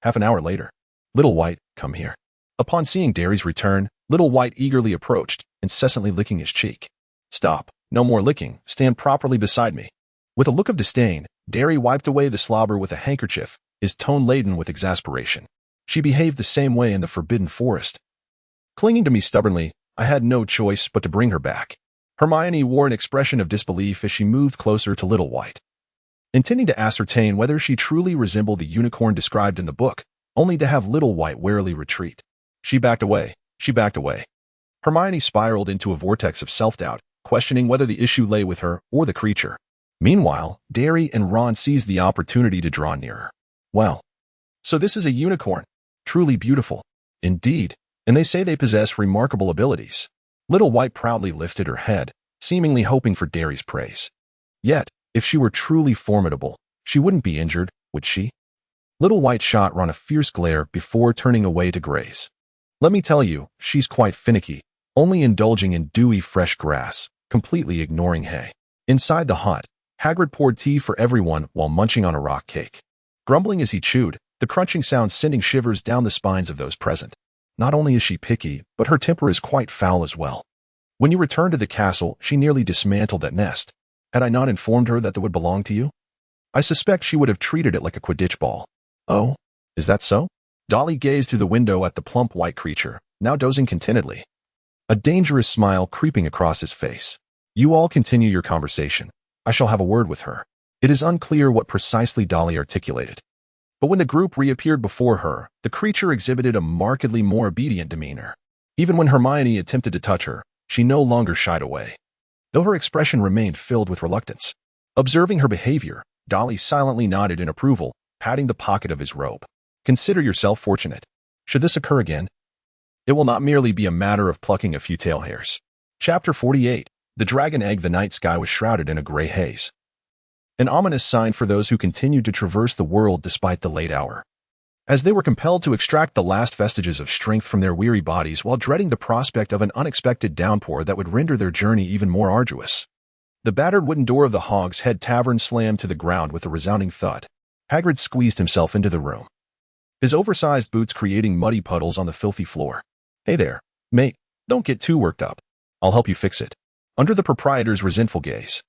half an hour later, Little White, come here. Upon seeing Derry's return, Little White eagerly approached, incessantly licking his cheek. Stop. No more licking. Stand properly beside me. With a look of disdain, Derry wiped away the slobber with a handkerchief, his tone laden with exasperation. She behaved the same way in the Forbidden Forest. Clinging to me stubbornly, I had no choice but to bring her back. Hermione wore an expression of disbelief as she moved closer to Little White, intending to ascertain whether she truly resembled the unicorn described in the book, only to have Little White warily retreat. She backed away. She backed away. Hermione spiraled into a vortex of self-doubt, questioning whether the issue lay with her or the creature. Meanwhile, Derry and Ron seized the opportunity to draw nearer. Well, so this is a unicorn. Truly beautiful. Indeed, and they say they possess remarkable abilities. Little White proudly lifted her head, seemingly hoping for Derry's praise. Yet, if she were truly formidable, she wouldn't be injured, would she? Little White shot Ron a fierce glare before turning away to graze. Let me tell you, she's quite finicky, only indulging in dewy fresh grass, completely ignoring hay. Inside the hut, Hagrid poured tea for everyone while munching on a rock cake. Grumbling as he chewed, the crunching sound sending shivers down the spines of those present. Not only is she picky, but her temper is quite foul as well. When you returned to the castle, she nearly dismantled that nest. Had I not informed her that it would belong to you? I suspect she would have treated it like a Quidditch ball. Oh, is that so? Dolly gazed through the window at the plump white creature, now dozing contentedly, a dangerous smile creeping across his face. You all continue your conversation. I shall have a word with her. It is unclear what precisely Dolly articulated. But when the group reappeared before her, the creature exhibited a markedly more obedient demeanor. Even when Hermione attempted to touch her, she no longer shied away, though her expression remained filled with reluctance. Observing her behavior, Dolly silently nodded in approval, patting the pocket of his robe. Consider yourself fortunate. Should this occur again, it will not merely be a matter of plucking a few tail hairs. Chapter 48. The Dragon Egg. The night sky was shrouded in a gray haze, an ominous sign for those who continued to traverse the world despite the late hour, as they were compelled to extract the last vestiges of strength from their weary bodies while dreading the prospect of an unexpected downpour that would render their journey even more arduous. The battered wooden door of the Hog's Head Tavern slammed to the ground with a resounding thud. Hagrid squeezed himself into the room, his oversized boots creating muddy puddles on the filthy floor. Hey there, mate, don't get too worked up. I'll help you fix it. Under the proprietor's resentful gaze,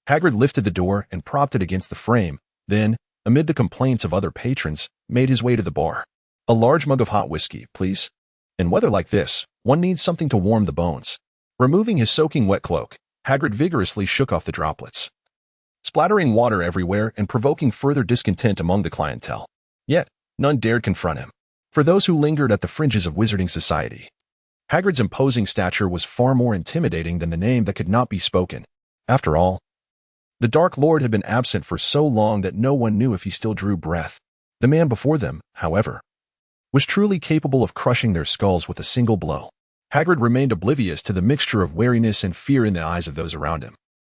Hagrid lifted the door and propped it against the frame, then, amid the complaints of other patrons, made his way to the bar. A large mug of hot whiskey, please. In weather like this, one needs something to warm the bones. Removing his soaking wet cloak, Hagrid vigorously shook off the droplets, splattering water everywhere and provoking further discontent among the clientele. Yet, none dared confront him. For those who lingered at the fringes of wizarding society, Hagrid's imposing stature was far more intimidating than the name that could not be spoken. After all, the Dark Lord had been absent for so long that no one knew if he still drew breath. The man before them, however, was truly capable of crushing their skulls with a single blow. Hagrid remained oblivious to the mixture of wariness and fear in the eyes of those around him.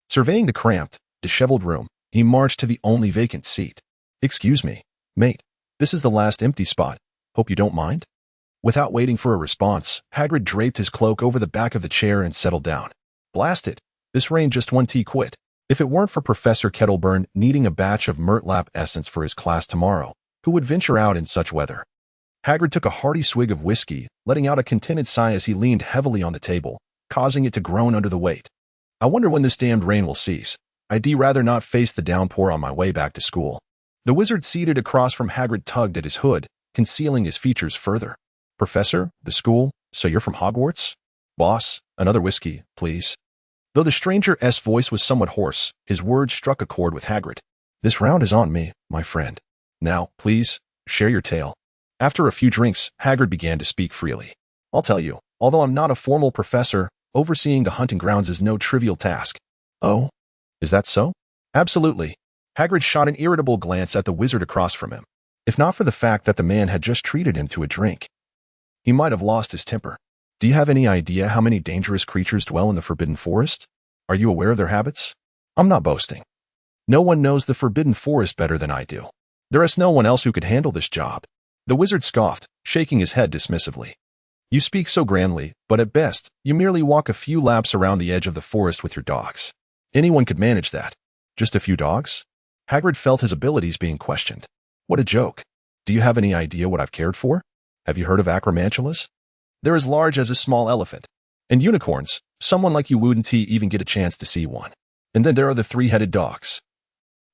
Surveying the cramped, disheveled room, he marched to the only vacant seat. Excuse me, mate, this is the last empty spot. Hope you don't mind? Without waiting for a response, Hagrid draped his cloak over the back of the chair and settled down. Blast it, this rain just one tea quit. If it weren't for Professor Kettleburn needing a batch of Murtlap essence for his class tomorrow, who would venture out in such weather? Hagrid took a hearty swig of whiskey, letting out a contented sigh as he leaned heavily on the table, causing it to groan under the weight. I wonder when this damned rain will cease. I'd rather not face the downpour on my way back to school. The wizard seated across from Hagrid tugged at his hood, concealing his features further. Professor, the school, so you're from Hogwarts? Boss, another whiskey, please. Though the stranger's voice was somewhat hoarse, his words struck a chord with Hagrid. This round is on me, my friend. Now, please, Share your tale. After a few drinks, Hagrid began to speak freely. I'll tell you, although I'm not a formal professor, overseeing the hunting grounds is no trivial task. Oh? Is that so? Absolutely. Hagrid shot an irritable glance at the wizard across from him. If not for the fact that the man had just treated him to a drink, he might have lost his temper. Do you have any idea how many dangerous creatures dwell in the Forbidden Forest? Are you aware of their habits? I'm not boasting. No one knows the Forbidden Forest better than I do. There is no one else who could handle this job. The wizard scoffed, shaking his head dismissively. You speak so grandly, but at best, you merely walk a few laps around the edge of the forest with your dogs. Anyone could manage that. Just a few dogs? Hagrid felt his abilities being questioned. What a joke. Do you have any idea what I've cared for? Have you heard of acromantulas? They're as large as a small elephant. And unicorns, someone like you wouldn't even get a chance to see one. And then there are the three-headed dogs.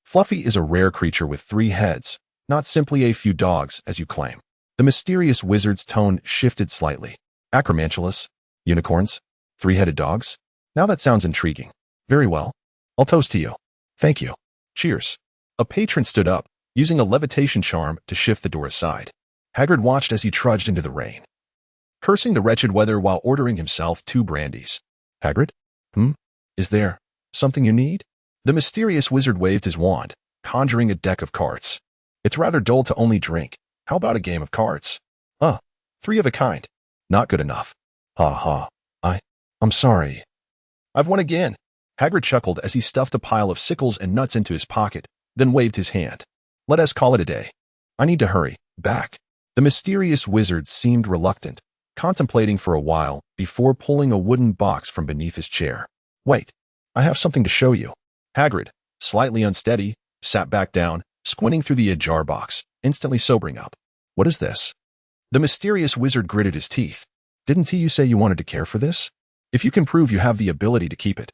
Fluffy is a rare creature with 3 heads, not simply a few dogs, as you claim. The mysterious wizard's tone shifted slightly. Acromantulas, unicorns, 3-headed dogs? Now that sounds intriguing. Very well. I'll toast to you. Thank you. Cheers. A patron stood up, using a levitation charm to shift the door aside. Hagrid watched as he trudged into the rain, cursing the wretched weather while ordering himself 2 brandies. Hagrid? Is there something you need? The mysterious wizard waved his wand, conjuring a deck of cards. It's rather dull to only drink. How about a game of cards? 3 of a kind. Not good enough. Ha ha. I'm sorry. I've won again. Hagrid chuckled as he stuffed a pile of sickles and nuts into his pocket, then waved his hand. Let us call it a day. I need to hurry back. The mysterious wizard seemed reluctant, contemplating for a while before pulling a wooden box from beneath his chair. Wait, I have something to show you. Hagrid, slightly unsteady, sat back down, squinting through the ajar box, instantly sobering up. What is this? The mysterious wizard gritted his teeth. Didn't you say you wanted to care for this? If you can prove you have the ability to keep it,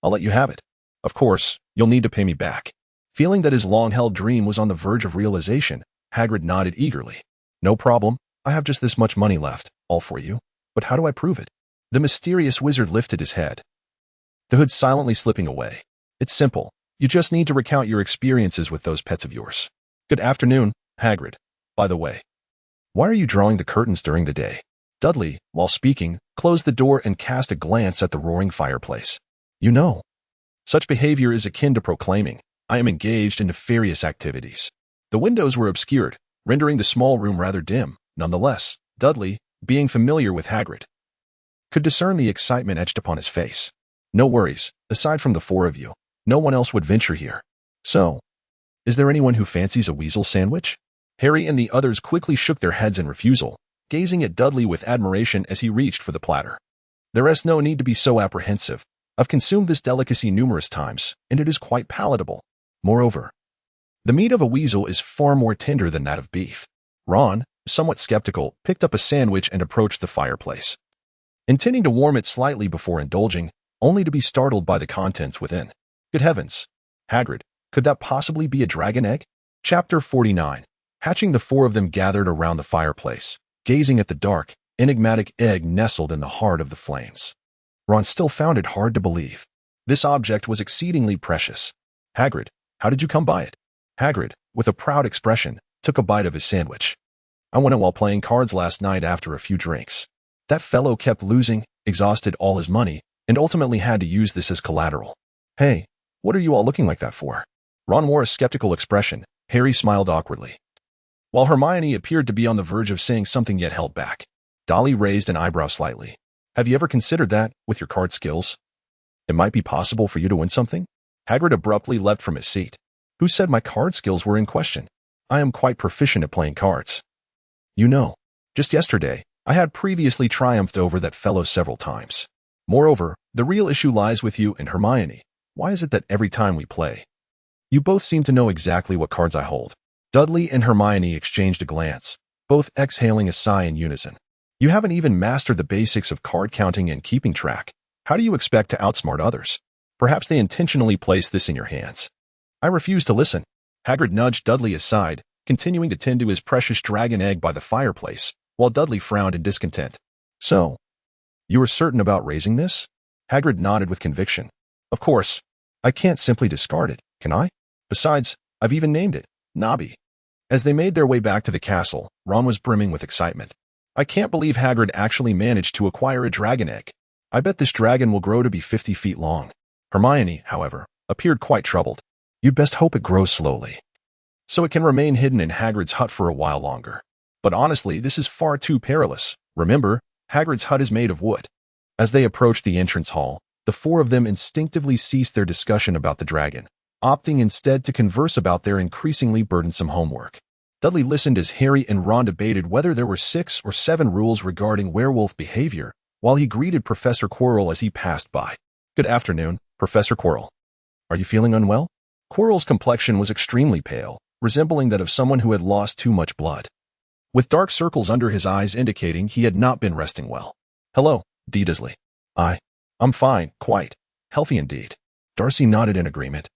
I'll let you have it. Of course, you'll need to pay me back. Feeling that his long-held dream was on the verge of realization, Hagrid nodded eagerly. No problem. I have just this much money left, all for you. But how do I prove it? The mysterious wizard lifted his head, the hood silently slipping away. It's simple. You just need to recount your experiences with those pets of yours. Good afternoon, Hagrid. By the way, why are you drawing the curtains during the day? Dudley, while speaking, closed the door and cast a glance at the roaring fireplace. You know, such behavior is akin to proclaiming, I am engaged in nefarious activities. The windows were obscured, rendering the small room rather dim. Nonetheless, Dudley, being familiar with Hagrid, could discern the excitement etched upon his face. No worries, aside from the 4 of you, no one else would venture here. So, is there anyone who fancies a weasel sandwich? Harry and the others quickly shook their heads in refusal, gazing at Dudley with admiration as he reached for the platter. There is no need to be so apprehensive. I've consumed this delicacy numerous times, and it is quite palatable. Moreover, the meat of a weasel is far more tender than that of beef. Ron, somewhat skeptical, picked up a sandwich and approached the fireplace, intending to warm it slightly before indulging, only to be startled by the contents within. Good heavens! Hagrid, could that possibly be a dragon egg? Chapter 49. Hatching, the 4 of them gathered around the fireplace, gazing at the dark, enigmatic egg nestled in the heart of the flames. Ron still found it hard to believe. This object was exceedingly precious. Hagrid, how did you come by it? Hagrid, with a proud expression, took a bite of his sandwich. I won it while playing cards last night after a few drinks. That fellow kept losing, exhausted all his money, and ultimately had to use this as collateral. Hey, what are you all looking like that for? Ron wore a skeptical expression. Harry smiled awkwardly, while Hermione appeared to be on the verge of saying something yet held back. Dolly raised an eyebrow slightly. Have you ever considered that, with your card skills, it might be possible for you to win something? Hagrid abruptly leapt from his seat. Who said my card skills were in question? I am quite proficient at playing cards. You know, just yesterday, I had previously triumphed over that fellow several times. Moreover, the real issue lies with you and Hermione. Why is it that every time we play, you both seem to know exactly what cards I hold? Dudley and Hermione exchanged a glance, both exhaling a sigh in unison. You haven't even mastered the basics of card counting and keeping track. How do you expect to outsmart others? Perhaps they intentionally placed this in your hands. I refuse to listen. Hagrid nudged Dudley aside, continuing to tend to his precious dragon egg by the fireplace, while Dudley frowned in discontent. So, you are certain about raising this? Hagrid nodded with conviction. Of course. I can't simply discard it, can I? Besides, I've even named it, Nobby. As they made their way back to the castle, Ron was brimming with excitement. I can't believe Hagrid actually managed to acquire a dragon egg. I bet this dragon will grow to be 50 feet long. Hermione, however, appeared quite troubled. You'd best hope it grows slowly, so it can remain hidden in Hagrid's hut for a while longer. But honestly, this is far too perilous. Remember, Hagrid's hut is made of wood. As they approached the entrance hall, the four of them instinctively ceased their discussion about the dragon, opting instead to converse about their increasingly burdensome homework. Dudley listened as Harry and Ron debated whether there were 6 or 7 rules regarding werewolf behavior, while he greeted Professor Quirrell as he passed by. Good afternoon, Professor Quirrell. Are you feeling unwell? Quirrell's complexion was extremely pale, resembling that of someone who had lost too much blood, with dark circles under his eyes indicating he had not been resting well. Hello, Dudley. I'm fine, quite healthy indeed. Darcy nodded in agreement,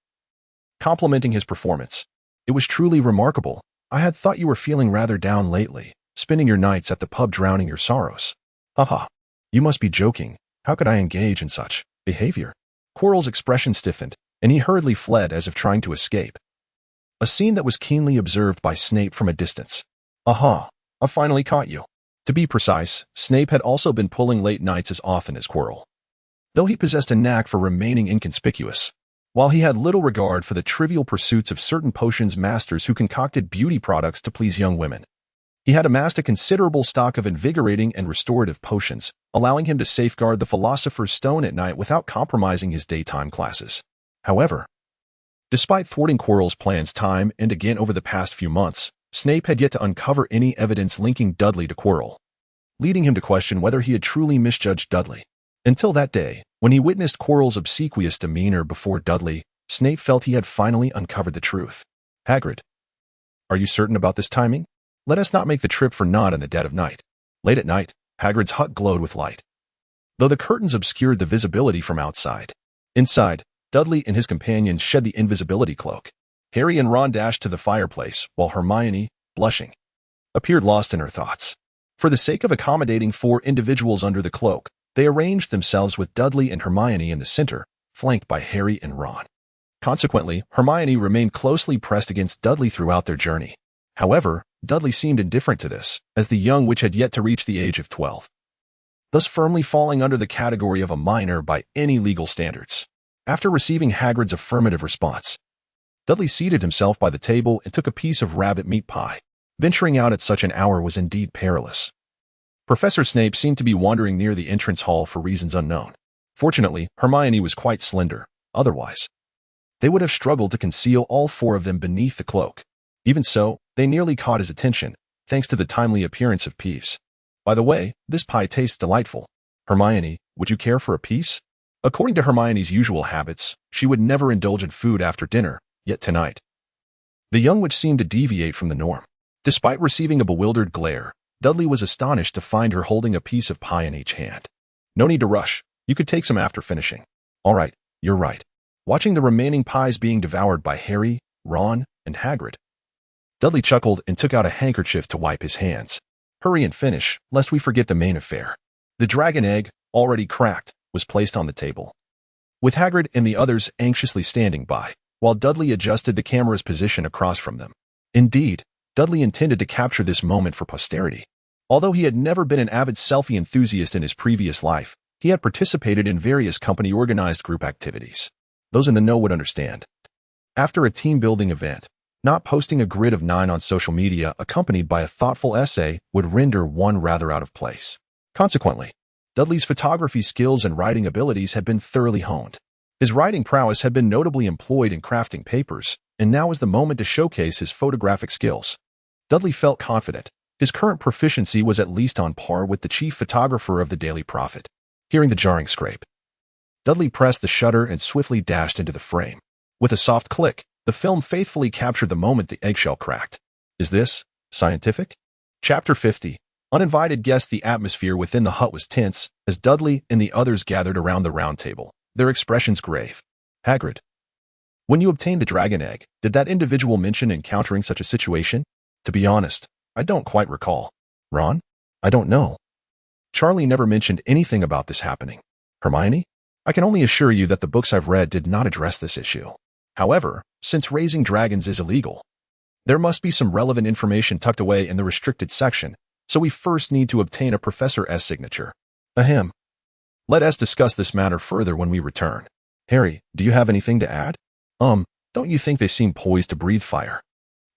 complimenting his performance. It was truly remarkable. I had thought you were feeling rather down lately, spending your nights at the pub drowning your sorrows. Haha. You must be joking. How could I engage in such behavior? Quirrell's expression stiffened, and he hurriedly fled as if trying to escape. A scene that was keenly observed by Snape from a distance. Aha, I finally caught you. To be precise, Snape had also been pulling late nights as often as Quirrell, though he possessed a knack for remaining inconspicuous. While he had little regard for the trivial pursuits of certain potions masters who concocted beauty products to please young women, he had amassed a considerable stock of invigorating and restorative potions, allowing him to safeguard the Philosopher's Stone at night without compromising his daytime classes. However, despite thwarting Quirrell's plans time and again over the past few months, Snape had yet to uncover any evidence linking Dudley to Quirrell, leading him to question whether he had truly misjudged Dudley. Until that day, when he witnessed Quirrell's obsequious demeanor before Dudley, Snape felt he had finally uncovered the truth. Hagrid, are you certain about this timing? Let us not make the trip for naught in the dead of night. Late at night, Hagrid's hut glowed with light, though the curtains obscured the visibility from outside. Inside, Dudley and his companions shed the invisibility cloak. Harry and Ron dashed to the fireplace, while Hermione, blushing, appeared lost in her thoughts. For the sake of accommodating 4 individuals under the cloak, they arranged themselves with Dudley and Hermione in the center, flanked by Harry and Ron. Consequently, Hermione remained closely pressed against Dudley throughout their journey. However, Dudley seemed indifferent to this, as the young witch had yet to reach the age of 12, thus firmly falling under the category of a minor by any legal standards. After receiving Hagrid's affirmative response, Dudley seated himself by the table and took a piece of rabbit meat pie. Venturing out at such an hour was indeed perilous. Professor Snape seemed to be wandering near the entrance hall for reasons unknown. Fortunately, Hermione was quite slender. Otherwise, they would have struggled to conceal all 4 of them beneath the cloak. Even so, they nearly caught his attention, thanks to the timely appearance of Peeves. By the way, this pie tastes delightful. Hermione, would you care for a piece? According to Hermione's usual habits, she would never indulge in food after dinner, yet tonight, the young witch seemed to deviate from the norm. Despite receiving a bewildered glare, Dudley was astonished to find her holding a piece of pie in each hand. No need to rush. You could take some after finishing. All right, you're right. Watching the remaining pies being devoured by Harry, Ron, and Hagrid, Dudley chuckled and took out a handkerchief to wipe his hands. Hurry and finish, lest we forget the main affair. The dragon egg, already cracked, was placed on the table, with Hagrid and the others anxiously standing by, while Dudley adjusted the camera's position across from them. Indeed, Dudley intended to capture this moment for posterity. Although he had never been an avid selfie enthusiast in his previous life, he had participated in various company-organized group activities. Those in the know would understand. After a team-building event, not posting a grid of 9 on social media accompanied by a thoughtful essay would render one rather out of place. Consequently, Dudley's photography skills and writing abilities had been thoroughly honed. His writing prowess had been notably employed in crafting papers, and now was the moment to showcase his photographic skills. Dudley felt confident. His current proficiency was at least on par with the chief photographer of the Daily Prophet. Hearing the jarring scrape, Dudley pressed the shutter and swiftly dashed into the frame. With a soft click, the film faithfully captured the moment the eggshell cracked. Is this scientific? Chapter 50. Uninvited guests. The atmosphere within the hut was tense as Dudley and the others gathered around the round table, their expressions grave. Hagrid, when you obtained the dragon egg, did that individual mention encountering such a situation? To be honest, I don't quite recall. Ron? I don't know. Charlie never mentioned anything about this happening. Hermione? I can only assure you that the books I've read did not address this issue. However, since raising dragons is illegal, There must be some relevant information tucked away in the restricted section, so we first need to obtain a Professor S signature. Ahem. Let us discuss this matter further when we return. Harry, do you have anything to add? Don't you think they seem poised to breathe fire?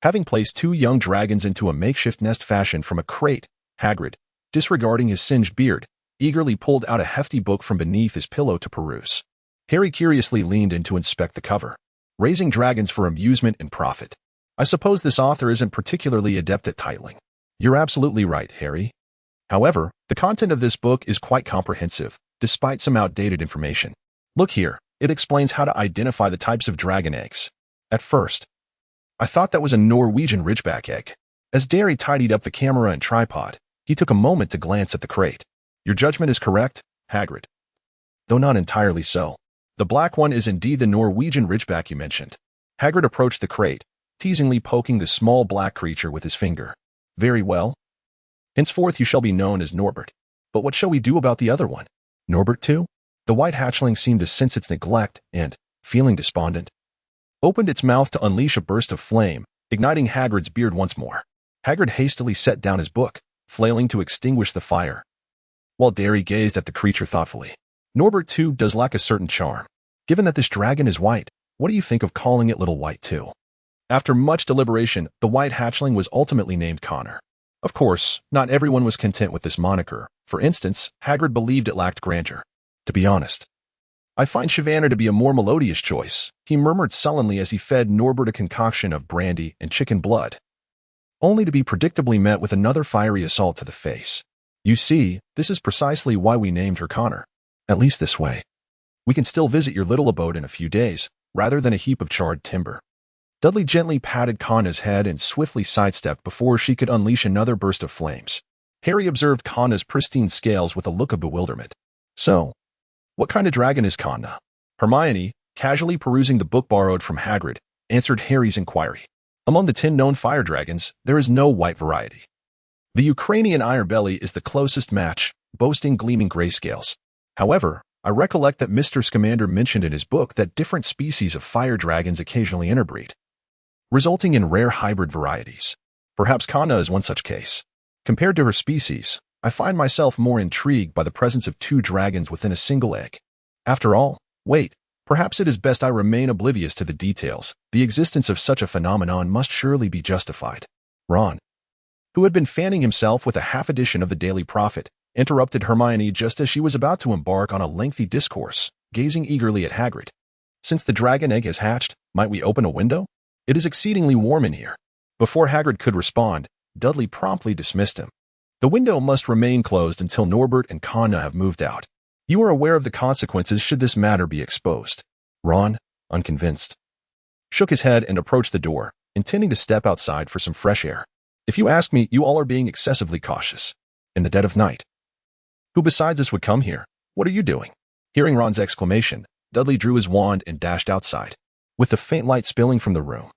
Having placed 2 young dragons into a makeshift nest fashioned from a crate, Hagrid, disregarding his singed beard, eagerly pulled out a hefty book from beneath his pillow to peruse. Harry curiously leaned in to inspect the cover. Raising dragons for amusement and profit. I suppose this author isn't particularly adept at titling. You're absolutely right, Harry. However, the content of this book is quite comprehensive, despite some outdated information. Look here, it explains how to identify the types of dragon eggs. At first, I thought that was a Norwegian ridgeback egg. As Derry tidied up the camera and tripod, he took a moment to glance at the crate. Your judgment is correct, Hagrid. Though not entirely so. The black one is indeed the Norwegian ridgeback you mentioned. Hagrid approached the crate, teasingly poking the small black creature with his finger. Very well. Henceforth you shall be known as Norbert. But what shall we do about the other one? Norbert too? The white hatchling seemed to sense its neglect and, feeling despondent, opened its mouth to unleash a burst of flame, igniting Hagrid's beard once more. Hagrid hastily set down his book, flailing to extinguish the fire, while Derry gazed at the creature thoughtfully. Norbert too does lack a certain charm. Given that this dragon is white, what do you think of calling it Little White too? After much deliberation, the white hatchling was ultimately named Connor. Of course, not everyone was content with this moniker. For instance, Hagrid believed it lacked grandeur. To be honest, I find Shyvana to be a more melodious choice, he murmured sullenly as he fed Norbert a concoction of brandy and chicken blood, only to be predictably met with another fiery assault to the face. You see, this is precisely why we named her Connor. At least this way, we can still visit your little abode in a few days, rather than a heap of charred timber. Dudley gently patted Kanna's head and swiftly sidestepped before she could unleash another burst of flames. Harry observed Kanna's pristine scales with a look of bewilderment. So, what kind of dragon is Kanna? Hermione, casually perusing the book borrowed from Hagrid, answered Harry's inquiry. Among the 10 known fire dragons, there is no white variety. The Ukrainian Ironbelly is the closest match, boasting gleaming gray scales. However, I recollect that Mr. Scamander mentioned in his book that different species of fire dragons occasionally interbreed, resulting in rare hybrid varieties. Perhaps Kanna is one such case. Compared to her species, I find myself more intrigued by the presence of 2 dragons within a single egg. After all, wait, perhaps it is best I remain oblivious to the details. The existence of such a phenomenon must surely be justified. Ron, who had been fanning himself with a half edition of the Daily Prophet, interrupted Hermione just as she was about to embark on a lengthy discourse, gazing eagerly at Hagrid. Since the dragon egg has hatched, might we open a window? It is exceedingly warm in here. Before Hagrid could respond, Dudley promptly dismissed him. The window must remain closed until Norbert and Kanna have moved out. You are aware of the consequences should this matter be exposed. Ron, unconvinced, shook his head and approached the door, intending to step outside for some fresh air. If you ask me, you all are being excessively cautious. In the dead of night. Who besides us would come here? What are you doing? Hearing Ron's exclamation, Dudley drew his wand and dashed outside. With the faint light spilling from the room,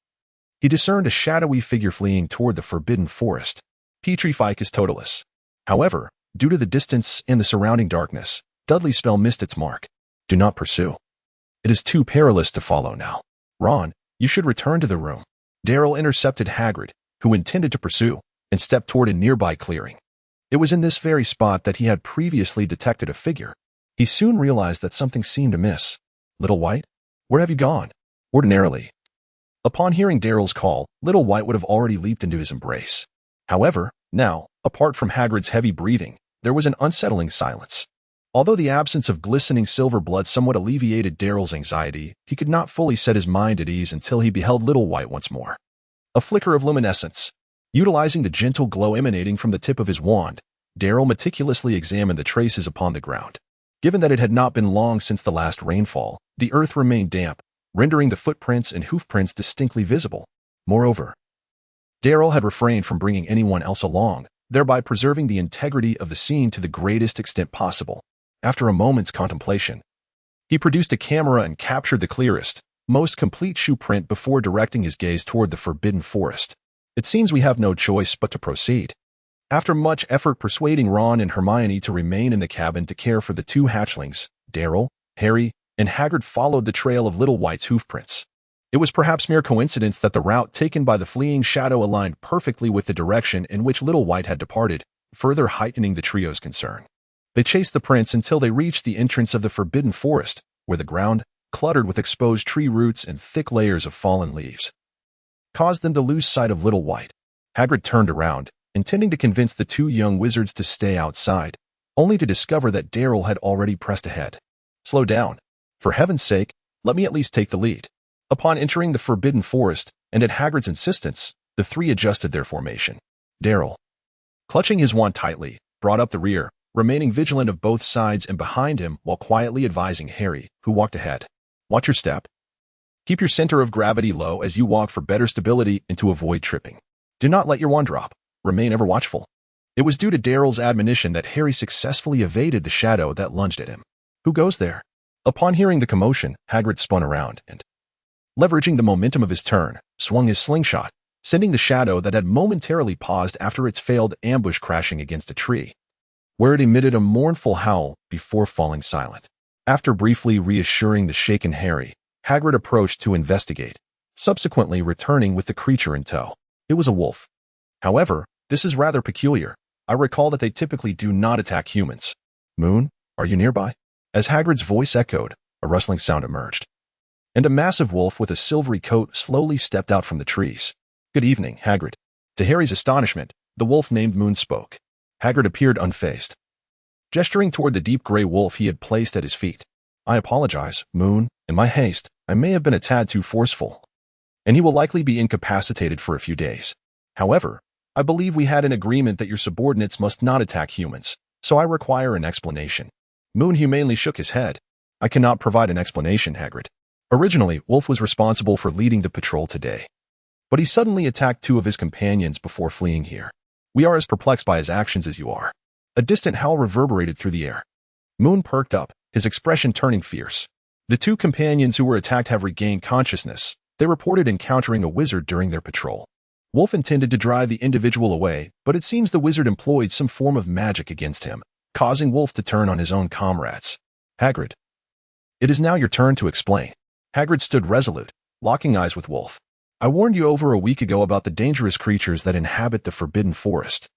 he discerned a shadowy figure fleeing toward the forbidden forest, Petrificus totalis. However, due to the distance and the surrounding darkness, Dudley's spell missed its mark. Do not pursue. It is too perilous to follow now. Ron, you should return to the room. Darryl intercepted Hagrid, who intended to pursue, and stepped toward a nearby clearing. It was in this very spot that he had previously detected a figure. He soon realized that something seemed amiss. Little White? Where have you gone? Ordinarily, upon hearing Darryl's call, Little White would have already leaped into his embrace. However, now, apart from Hagrid's heavy breathing, there was an unsettling silence. Although the absence of glistening silver blood somewhat alleviated Darryl's anxiety, he could not fully set his mind at ease until he beheld Little White once more. A flicker of luminescence. Utilizing the gentle glow emanating from the tip of his wand, Darryl meticulously examined the traces upon the ground. Given that it had not been long since the last rainfall, the earth remained damp, rendering the footprints and hoofprints distinctly visible. Moreover, Darryl had refrained from bringing anyone else along, thereby preserving the integrity of the scene to the greatest extent possible. After a moment's contemplation, he produced a camera and captured the clearest, most complete shoe print before directing his gaze toward the forbidden forest. It seems we have no choice but to proceed. After much effort persuading Ron and Hermione to remain in the cabin to care for the 2 hatchlings, Darryl, Harry, and Hagrid followed the trail of Little White's hoofprints. It was perhaps mere coincidence that the route taken by the fleeing shadow aligned perfectly with the direction in which Little White had departed, further heightening the trio's concern. They chased the prince until they reached the entrance of the forbidden forest, where the ground, cluttered with exposed tree roots and thick layers of fallen leaves, caused them to lose sight of Little White. Hagrid turned around, intending to convince the two young wizards to stay outside, only to discover that Daryl had already pressed ahead. "Slow down. For heaven's sake, let me at least take the lead." Upon entering the forbidden forest, and at Hagrid's insistence, the three adjusted their formation. Daryl, clutching his wand tightly, brought up the rear, remaining vigilant of both sides and behind him while quietly advising Harry, who walked ahead. "Watch your step. Keep your center of gravity low as you walk for better stability and to avoid tripping. Do not let your wand drop. Remain ever watchful." It was due to Daryl's admonition that Harry successfully evaded the shadow that lunged at him. "Who goes there?" Upon hearing the commotion, Hagrid spun around and, leveraging the momentum of his turn, swung his slingshot, sending the shadow that had momentarily paused after its failed ambush crashing against a tree, where it emitted a mournful howl before falling silent. After briefly reassuring the shaken Harry, Hagrid approached to investigate, subsequently returning with the creature in tow. It was a wolf. However, this is rather peculiar. I recall that they typically do not attack humans. "Moon, are you nearby?" As Hagrid's voice echoed, a rustling sound emerged, and a massive wolf with a silvery coat slowly stepped out from the trees. "Good evening, Hagrid." To Harry's astonishment, the wolf named Moon spoke. Hagrid appeared unfazed, gesturing toward the deep gray wolf he had placed at his feet. "I apologize, Moon. In my haste, I may have been a tad too forceful, and he will likely be incapacitated for a few days. However, I believe we had an agreement that your subordinates must not attack humans, so I require an explanation." Moon humanely shook his head. "I cannot provide an explanation, Hagrid. Originally, Wolf was responsible for leading the patrol today, but he suddenly attacked two of his companions before fleeing here. We are as perplexed by his actions as you are." A distant howl reverberated through the air. Moon perked up, his expression turning fierce. "The two companions who were attacked have regained consciousness. They reported encountering a wizard during their patrol. Wolf intended to drive the individual away, but it seems the wizard employed some form of magic against him, causing Wolf to turn on his own comrades. Hagrid, it is now your turn to explain." Hagrid stood resolute, locking eyes with Wolf. "I warned you over a week ago about the dangerous creatures that inhabit the forbidden forest.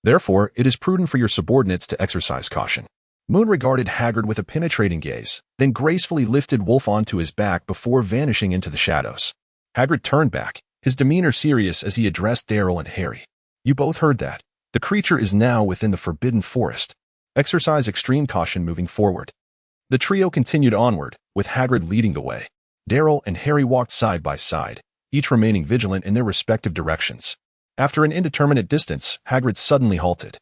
Therefore, it is prudent for your subordinates to exercise caution." Moon regarded Hagrid with a penetrating gaze, then gracefully lifted Wolf onto his back before vanishing into the shadows. Hagrid turned back, his demeanor serious as he addressed Daryl and Harry. "You both heard that. The creature is now within the forbidden forest. Exercise extreme caution moving forward." The trio continued onward, with Hagrid leading the way. Daryl and Harry walked side by side, each remaining vigilant in their respective directions. After an indeterminate distance, Hagrid suddenly halted,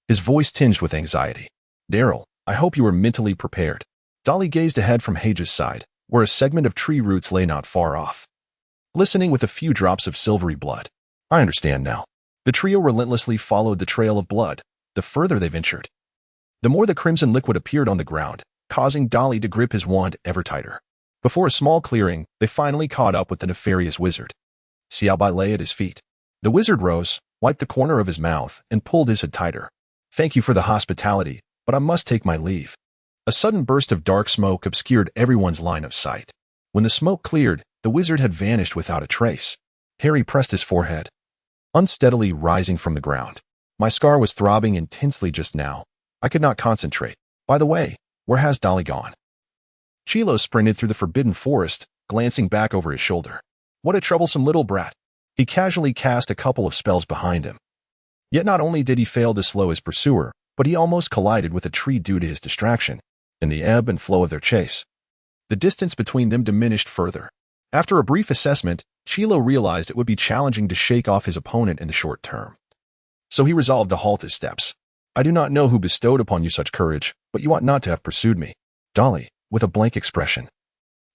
his voice tinged with anxiety. "Daryl, I hope you are mentally prepared." Dolly gazed ahead from Hage's side, where a segment of tree roots lay not far off, glistening with a few drops of silvery blood. "I understand now." The trio relentlessly followed the trail of blood. The further they ventured, the more the crimson liquid appeared on the ground, causing Dolly to grip his wand ever tighter. Before a small clearing, they finally caught up with the nefarious wizard. Siabai lay at his feet. The wizard rose, wiped the corner of his mouth, and pulled his hood tighter. "Thank you for the hospitality, but I must take my leave." A sudden burst of dark smoke obscured everyone's line of sight. When the smoke cleared, the wizard had vanished without a trace. Harry pressed his forehead, unsteadily rising from the ground. "My scar was throbbing intensely just now. I could not concentrate. By the way, where has Dolly gone?" Chilo sprinted through the forbidden forest, glancing back over his shoulder. What a troublesome little brat. He casually cast a couple of spells behind him. Yet not only did he fail to slow his pursuer, but he almost collided with a tree due to his distraction. In the ebb and flow of their chase, the distance between them diminished further. After a brief assessment, Chilo realized it would be challenging to shake off his opponent in the short term. So he resolved to halt his steps. "I do not know who bestowed upon you such courage, but you ought not to have pursued me." Dolly, with a blank expression,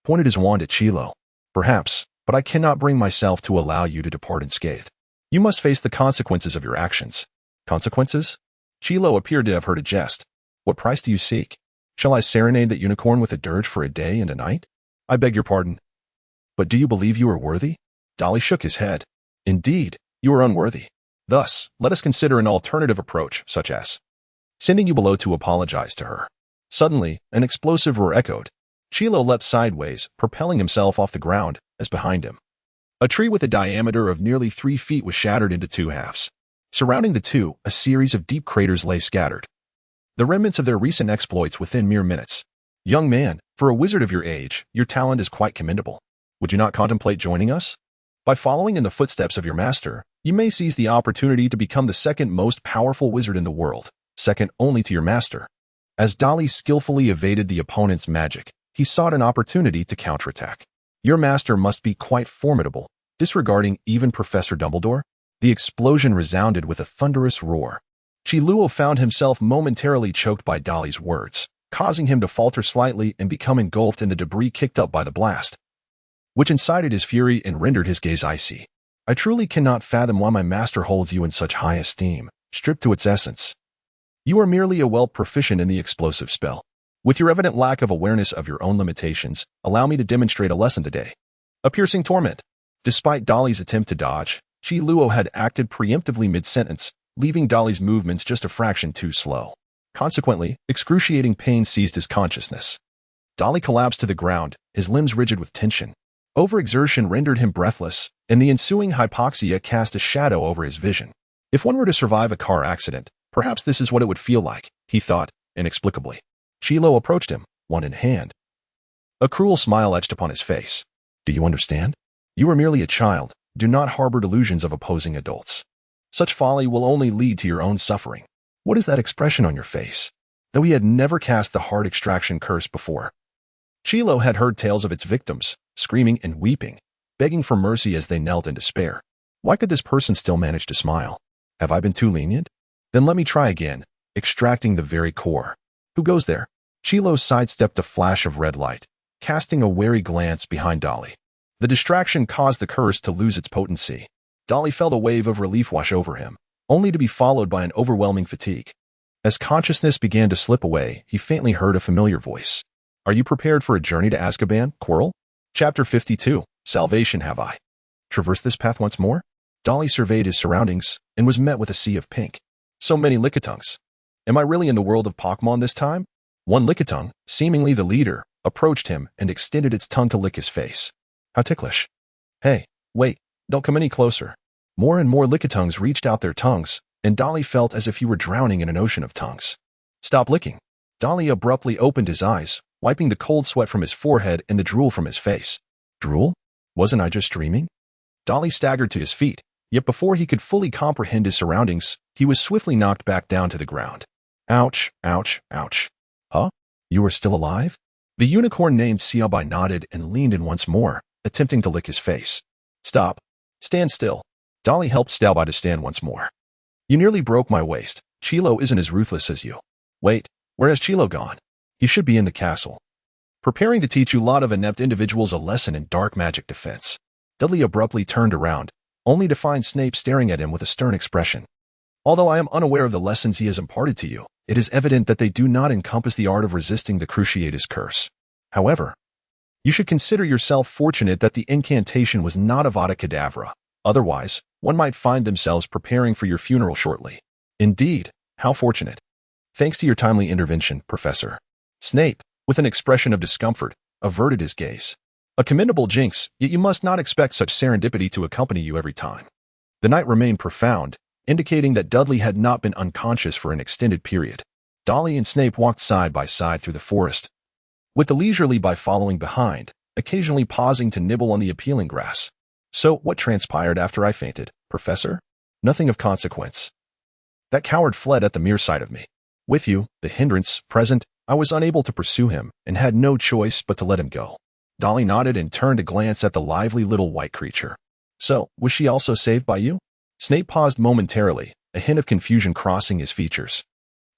pointed his wand at Chilo. "Perhaps, but I cannot bring myself to allow you to depart unscathed. You must face the consequences of your actions." "Consequences?" Chilo appeared to have heard a jest. "What price do you seek? Shall I serenade that unicorn with a dirge for a day and a night?" "I beg your pardon. But do you believe you are worthy?" Dolly shook his head. "Indeed, you are unworthy. Thus, let us consider an alternative approach, such as sending you below to apologize to her." Suddenly, an explosive roar echoed. Chilo leapt sideways, propelling himself off the ground, as behind him. A tree with a diameter of nearly 3 feet was shattered into 2 halves. Surrounding the two, a series of deep craters lay scattered, the remnants of their recent exploits within mere minutes. Young man, for a wizard of your age, your talent is quite commendable. Would you not contemplate joining us? By following in the footsteps of your master, you may seize the opportunity to become the second most powerful wizard in the world, second only to your master. As Dudley skillfully evaded the opponent's magic, he sought an opportunity to counterattack. Your master must be quite formidable, disregarding even Professor Dumbledore. The explosion resounded with a thunderous roar. Chiluo found himself momentarily choked by Dudley's words, causing him to falter slightly and become engulfed in the debris kicked up by the blast, which incited his fury and rendered his gaze icy. I truly cannot fathom why my master holds you in such high esteem, stripped to its essence. You are merely a well-proficient in the explosive spell. With your evident lack of awareness of your own limitations, allow me to demonstrate a lesson today. A piercing torment. Despite Dudley's attempt to dodge, Chiluo had acted preemptively mid-sentence, leaving Dudley's movements just a fraction too slow. Consequently, excruciating pain seized his consciousness. Dudley collapsed to the ground, his limbs rigid with tension. Overexertion rendered him breathless, and the ensuing hypoxia cast a shadow over his vision. If one were to survive a car accident, perhaps this is what it would feel like, he thought, inexplicably. Chilo approached him, one in hand. A cruel smile etched upon his face. Do you understand? You are merely a child. Do not harbor delusions of opposing adults. Such folly will only lead to your own suffering. What is that expression on your face? Though he had never cast the heart extraction curse before, Chilo had heard tales of its victims, screaming and weeping, begging for mercy as they knelt in despair. Why could this person still manage to smile? Have I been too lenient? Then let me try again, extracting the very core. Who goes there? Chilo sidestepped a flash of red light, casting a wary glance behind Dudley. The distraction caused the curse to lose its potency. Dudley felt a wave of relief wash over him, only to be followed by an overwhelming fatigue. As consciousness began to slip away, he faintly heard a familiar voice. Are you prepared for a journey to Azkaban, Quirrell? Chapter 52. Salvation have I. Traversed this path once more? Dudley surveyed his surroundings and was met with a sea of pink. So many Lickitungs. Am I really in the world of Pokemon this time? One Lickitung, seemingly the leader, approached him and extended its tongue to lick his face. How ticklish. Hey, wait, don't come any closer. More and more Lickitungs reached out their tongues, and Dudley felt as if he were drowning in an ocean of tongues. Stop licking. Dudley abruptly opened his eyes, wiping the cold sweat from his forehead and the drool from his face. Drool? Wasn't I just dreaming? Dudley staggered to his feet, yet before he could fully comprehend his surroundings, he was swiftly knocked back down to the ground. Ouch, ouch, ouch. Huh? You are still alive? The unicorn named Xiaobai nodded and leaned in once more, attempting to lick his face. Stop. Stand still. Dudley helped Xiaobai to stand once more. You nearly broke my waist. Chilo isn't as ruthless as you. Wait, where has Chilo gone? He should be in the castle, preparing to teach you lot of inept individuals a lesson in dark magic defense. Dudley abruptly turned around, only to find Snape staring at him with a stern expression. Although I am unaware of the lessons he has imparted to you, it is evident that they do not encompass the art of resisting the Cruciatus curse. However, you should consider yourself fortunate that the incantation was not Avada Kedavra. Otherwise, one might find themselves preparing for your funeral shortly. Indeed, how fortunate. Thanks to your timely intervention, Professor. Snape, with an expression of discomfort, averted his gaze. A commendable jinx, yet you must not expect such serendipity to accompany you every time. The night remained profound, indicating that Dudley had not been unconscious for an extended period. Dudley and Snape walked side by side through the forest, with the leisurely by following behind, occasionally pausing to nibble on the appealing grass. So, what transpired after I fainted, Professor? Nothing of consequence. That coward fled at the mere sight of me. With you, the hindrance, present, I was unable to pursue him and had no choice but to let him go. Dudley nodded and turned to glance at the lively little white creature. So, was she also saved by you? Snape paused momentarily, a hint of confusion crossing his features.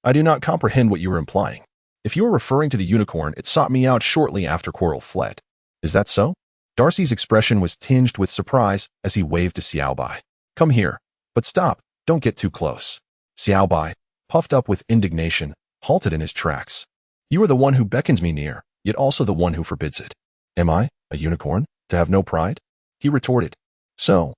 I do not comprehend what you are implying. If you are referring to the unicorn, it sought me out shortly after Quirrell fled. Is that so? Darcy's expression was tinged with surprise as he waved to Xiaobai. Come here, but stop, don't get too close. Xiaobai, puffed up with indignation, halted in his tracks. You are the one who beckons me near, yet also the one who forbids it. Am I, a unicorn, to have no pride? He retorted. So,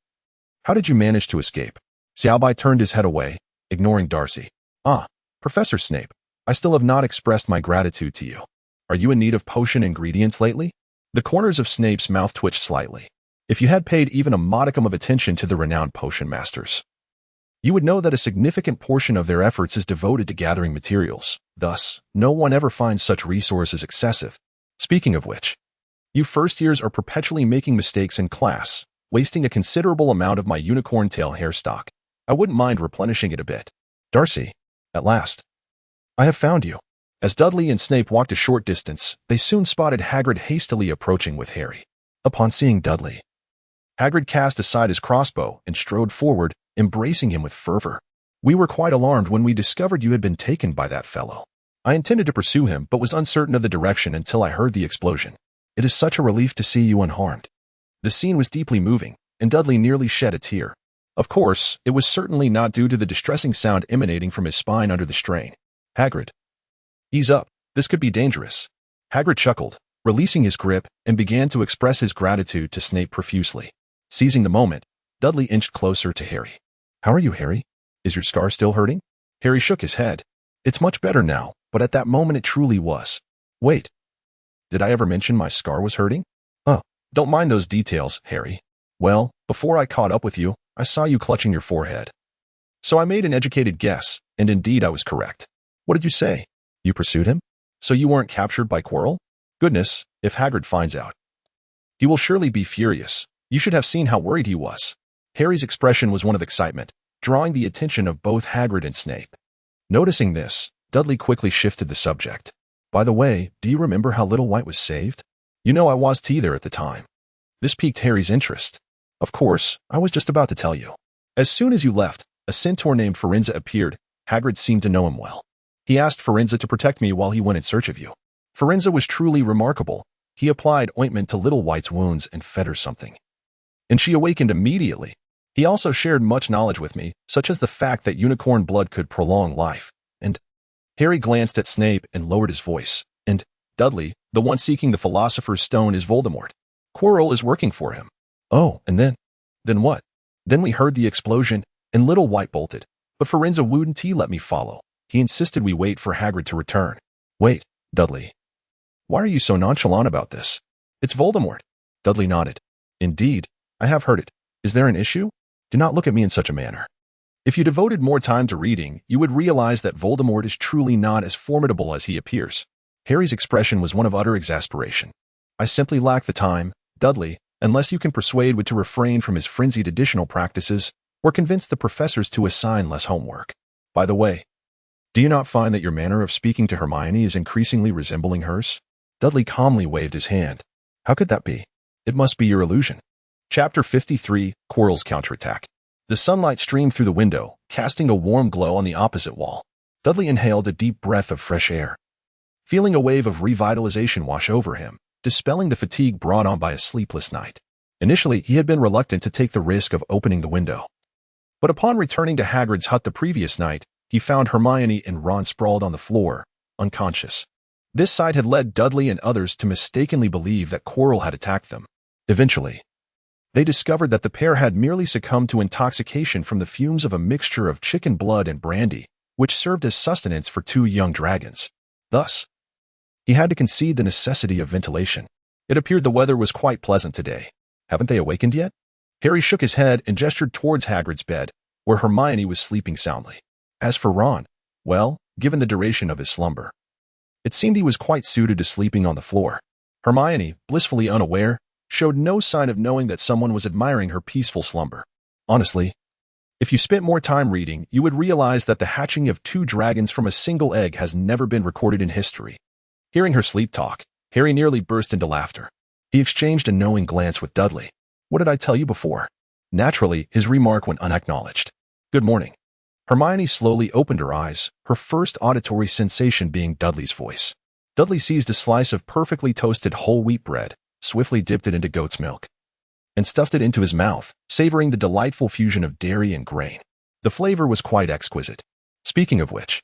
how did you manage to escape? Xiaobai turned his head away, ignoring Darcy. Ah, Professor Snape, I still have not expressed my gratitude to you. Are you in need of potion ingredients lately? The corners of Snape's mouth twitched slightly. If you had paid even a modicum of attention to the renowned potion masters, you would know that a significant portion of their efforts is devoted to gathering materials. Thus, no one ever finds such resources excessive. Speaking of which, you first years are perpetually making mistakes in class, wasting a considerable amount of my unicorn tail hair stock. I wouldn't mind replenishing it a bit. Darcy, at last, I have found you. As Dudley and Snape walked a short distance, they soon spotted Hagrid hastily approaching with Harry. Upon seeing Dudley, Hagrid cast aside his crossbow and strode forward, embracing him with fervor. We were quite alarmed when we discovered you had been taken by that fellow. I intended to pursue him, but was uncertain of the direction until I heard the explosion. It is such a relief to see you unharmed. The scene was deeply moving, and Dudley nearly shed a tear. Of course, it was certainly not due to the distressing sound emanating from his spine under the strain. Hagrid, ease up. This could be dangerous. Hagrid chuckled, releasing his grip, and began to express his gratitude to Snape profusely. Seizing the moment, Dudley inched closer to Harry. How are you, Harry? Is your scar still hurting? Harry shook his head. It's much better now, but at that moment it truly was. Wait. Did I ever mention my scar was hurting? Oh, don't mind those details, Harry. Well, before I caught up with you, I saw you clutching your forehead. So I made an educated guess, and indeed I was correct. What did you say? You pursued him? So you weren't captured by Quirrell? Goodness, if Hagrid finds out, he will surely be furious. You should have seen how worried he was. Harry's expression was one of excitement, drawing the attention of both Hagrid and Snape. Noticing this, Dudley quickly shifted the subject. By the way, do you remember how Little White was saved? You know I was there at the time. This piqued Harry's interest. Of course, I was just about to tell you. As soon as you left, a centaur named Firenze appeared. Hagrid seemed to know him well. He asked Firenze to protect me while he went in search of you. Firenze was truly remarkable. He applied ointment to Little White's wounds and fed her something, and she awakened immediately. He also shared much knowledge with me, such as the fact that unicorn blood could prolong life. And Harry glanced at Snape and lowered his voice. And Dudley, the one seeking the Philosopher's Stone, is Voldemort. Quirrell is working for him. Oh, and then? Then what? Then we heard the explosion, and Little White bolted. But Firenze wouldn't let me follow. He insisted we wait for Hagrid to return. Wait, Dudley. Why are you so nonchalant about this? It's Voldemort. Dudley nodded. Indeed, I have heard it. Is there an issue? Do not look at me in such a manner. If you devoted more time to reading, you would realize that Voldemort is truly not as formidable as he appears. Harry's expression was one of utter exasperation. I simply lack the time, Dudley, unless you can persuade Wood to refrain from his frenzied additional practices, or convince the professors to assign less homework. By the way, do you not find that your manner of speaking to Hermione is increasingly resembling hers? Dudley calmly waved his hand. How could that be? It must be your illusion. Chapter 53, Quirrell's Counterattack. The sunlight streamed through the window, casting a warm glow on the opposite wall. Dudley inhaled a deep breath of fresh air, feeling a wave of revitalization wash over him, dispelling the fatigue brought on by a sleepless night. Initially, he had been reluctant to take the risk of opening the window. But upon returning to Hagrid's hut the previous night, he found Hermione and Ron sprawled on the floor, unconscious. This sight had led Dudley and others to mistakenly believe that Quirrell had attacked them. Eventually, they discovered that the pair had merely succumbed to intoxication from the fumes of a mixture of chicken blood and brandy, which served as sustenance for two young dragons. Thus, he had to concede the necessity of ventilation. It appeared the weather was quite pleasant today. Haven't they awakened yet? Harry shook his head and gestured towards Hagrid's bed, where Hermione was sleeping soundly. As for Ron, well, given the duration of his slumber, it seemed he was quite suited to sleeping on the floor. Hermione, blissfully unaware, showed no sign of knowing that someone was admiring her peaceful slumber. Honestly, if you spent more time reading, you would realize that the hatching of two dragons from a single egg has never been recorded in history. Hearing her sleep talk, Harry nearly burst into laughter. He exchanged a knowing glance with Dudley. What did I tell you before? Naturally, his remark went unacknowledged. Good morning. Hermione slowly opened her eyes, her first auditory sensation being Dudley's voice. Dudley seized a slice of perfectly toasted whole wheat bread, swiftly dipped it into goat's milk, and stuffed it into his mouth, savoring the delightful fusion of dairy and grain. The flavor was quite exquisite. Speaking of which,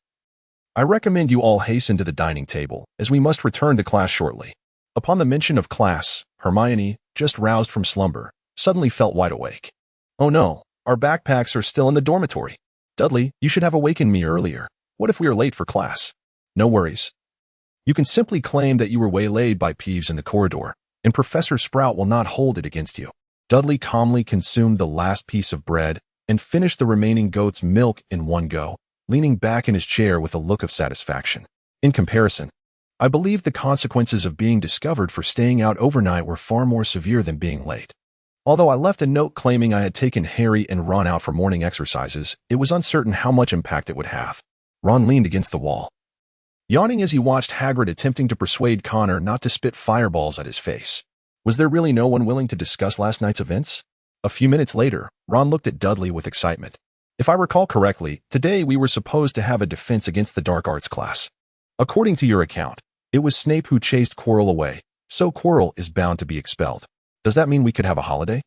I recommend you all hasten to the dining table, as we must return to class shortly. Upon the mention of class, Hermione, just roused from slumber, suddenly felt wide awake. Oh no, our backpacks are still in the dormitory. Dudley, you should have awakened me earlier. What if we are late for class? No worries. You can simply claim that you were waylaid by Peeves in the corridor, and Professor Sprout will not hold it against you. Dudley calmly consumed the last piece of bread and finished the remaining goat's milk in one go, leaning back in his chair with a look of satisfaction. In comparison, I believe the consequences of being discovered for staying out overnight were far more severe than being late. Although I left a note claiming I had taken Harry and Ron out for morning exercises, it was uncertain how much impact it would have. Ron leaned against the wall, yawning as he watched Hagrid attempting to persuade Connor not to spit fireballs at his face. Was there really no one willing to discuss last night's events? A few minutes later, Ron looked at Dudley with excitement. If I recall correctly, today we were supposed to have a defense against the dark arts class. According to your account, it was Snape who chased Quirrell away, so Quirrell is bound to be expelled. Does that mean we could have a holiday?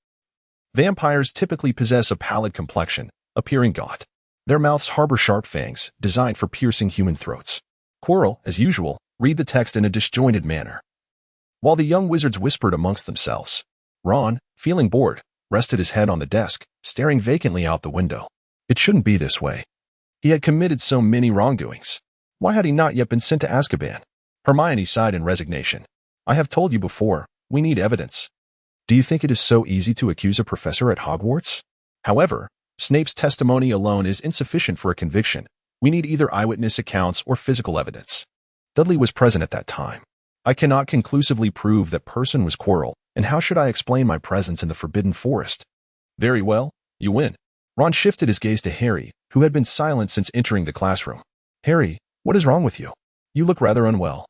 Vampires typically possess a pallid complexion, appearing gaunt. Their mouths harbor sharp fangs, designed for piercing human throats. Quirrell, as usual, read the text in a disjointed manner. While the young wizards whispered amongst themselves, Ron, feeling bored, rested his head on the desk, staring vacantly out the window. It shouldn't be this way. He had committed so many wrongdoings. Why had he not yet been sent to Azkaban? Hermione sighed in resignation. I have told you before, we need evidence. Do you think it is so easy to accuse a professor at Hogwarts? However, Snape's testimony alone is insufficient for a conviction. We need either eyewitness accounts or physical evidence. Dudley was present at that time. I cannot conclusively prove that person was Quirrell, and how should I explain my presence in the Forbidden Forest? Very well, you win. Ron shifted his gaze to Harry, who had been silent since entering the classroom. Harry, what is wrong with you? You look rather unwell.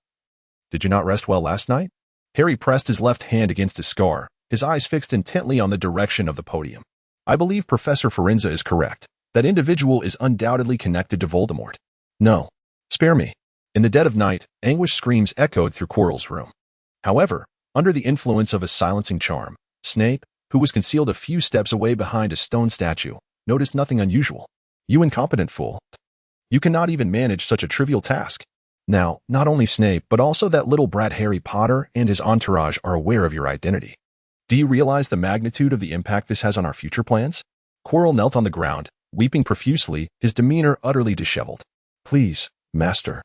Did you not rest well last night? Harry pressed his left hand against his scar, his eyes fixed intently on the direction of the podium. I believe Professor Forenza is correct. That individual is undoubtedly connected to Voldemort. No. Spare me. In the dead of night, anguish screams echoed through Quirrell's room. However, under the influence of a silencing charm, Snape, who was concealed a few steps away behind a stone statue, noticed nothing unusual. You incompetent fool. You cannot even manage such a trivial task. Now, not only Snape, but also that little brat Harry Potter and his entourage are aware of your identity. Do you realize the magnitude of the impact this has on our future plans? Quirrell knelt on the ground, weeping profusely, his demeanor utterly disheveled. Please, Master.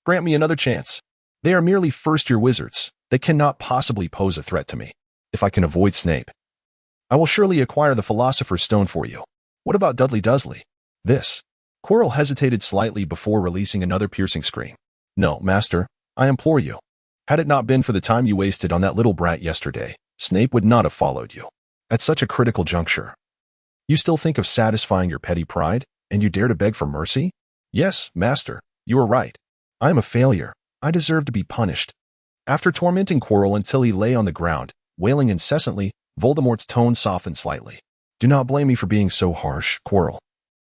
Grant me another chance. They are merely first-year wizards. They cannot possibly pose a threat to me. If I can avoid Snape, I will surely acquire the Philosopher's Stone for you. What about Dudley Dursley? This. Quirrell hesitated slightly before releasing another piercing scream. No, Master, I implore you. Had it not been for the time you wasted on that little brat yesterday, Snape would not have followed you. At such a critical juncture. You still think of satisfying your petty pride, and you dare to beg for mercy? Yes, Master, you are right. I am a failure. I deserve to be punished. After tormenting Quirrell until he lay on the ground, wailing incessantly, Voldemort's tone softened slightly. Do not blame me for being so harsh, Quirrell.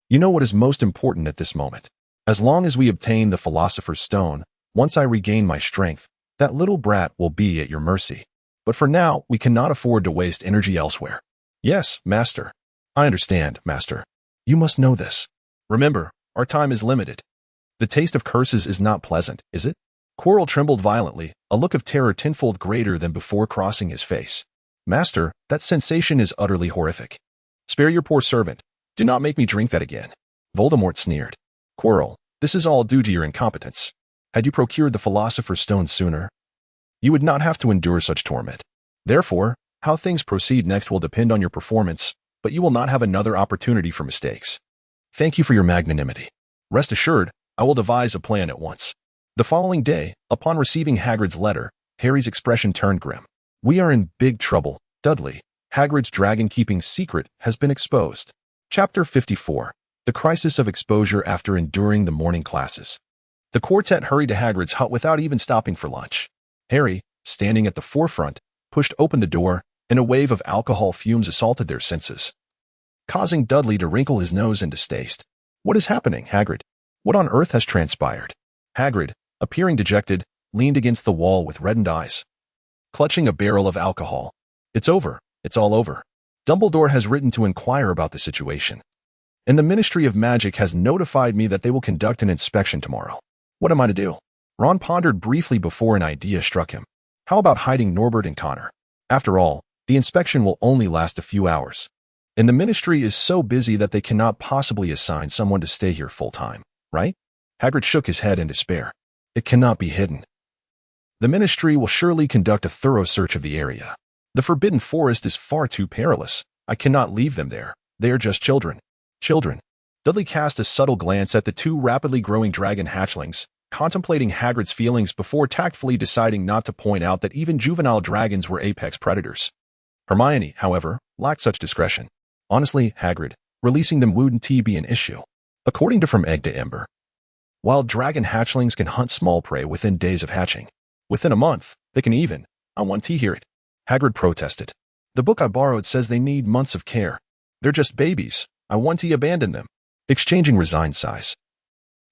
You know what is most important at this moment. As long as we obtain the Philosopher's Stone, once I regain my strength, that little brat will be at your mercy. But for now, we cannot afford to waste energy elsewhere. Yes, Master. I understand, Master. You must know this. Remember, our time is limited. The taste of curses is not pleasant, is it? Quirrell trembled violently, a look of terror tenfold greater than before crossing his face. Master, that sensation is utterly horrific. Spare your poor servant. Do not make me drink that again. Voldemort sneered. Quirrell, this is all due to your incompetence. Had you procured the Philosopher's Stone sooner, you would not have to endure such torment. Therefore, how things proceed next will depend on your performance, but you will not have another opportunity for mistakes. Thank you for your magnanimity. Rest assured, I will devise a plan at once. The following day, upon receiving Hagrid's letter, Harry's expression turned grim. We are in big trouble, Dudley. Hagrid's dragon-keeping secret has been exposed. Chapter 54. The Crisis of Exposure After Enduring the Morning Classes. The quartet hurried to Hagrid's hut without even stopping for lunch. Harry, standing at the forefront, pushed open the door, and a wave of alcohol fumes assaulted their senses, causing Dudley to wrinkle his nose in distaste. What is happening, Hagrid? What on earth has transpired? Hagrid, appearing dejected, leaned against the wall with reddened eyes, clutching a barrel of alcohol. It's over. It's all over. Dumbledore has written to inquire about the situation, and the Ministry of Magic has notified me that they will conduct an inspection tomorrow. What am I to do? Ron pondered briefly before an idea struck him. How about hiding Norbert and Connor? After all, the inspection will only last a few hours, and the Ministry is so busy that they cannot possibly assign someone to stay here full-time, right? Hagrid shook his head in despair. It cannot be hidden. The Ministry will surely conduct a thorough search of the area. The Forbidden Forest is far too perilous. I cannot leave them there. They are just children. Children. Dudley cast a subtle glance at the two rapidly growing dragon hatchlings, contemplating Hagrid's feelings before tactfully deciding not to point out that even juvenile dragons were apex predators. Hermione, however, lacked such discretion. Honestly, Hagrid, releasing them wouldn't be an issue. According to From Egg to Ember, while dragon hatchlings can hunt small prey within days of hatching, within a month, they can even. I want to hear it. Hagrid protested. The book I borrowed says they need months of care. They're just babies. I want to abandon them. Exchanging resigned sighs.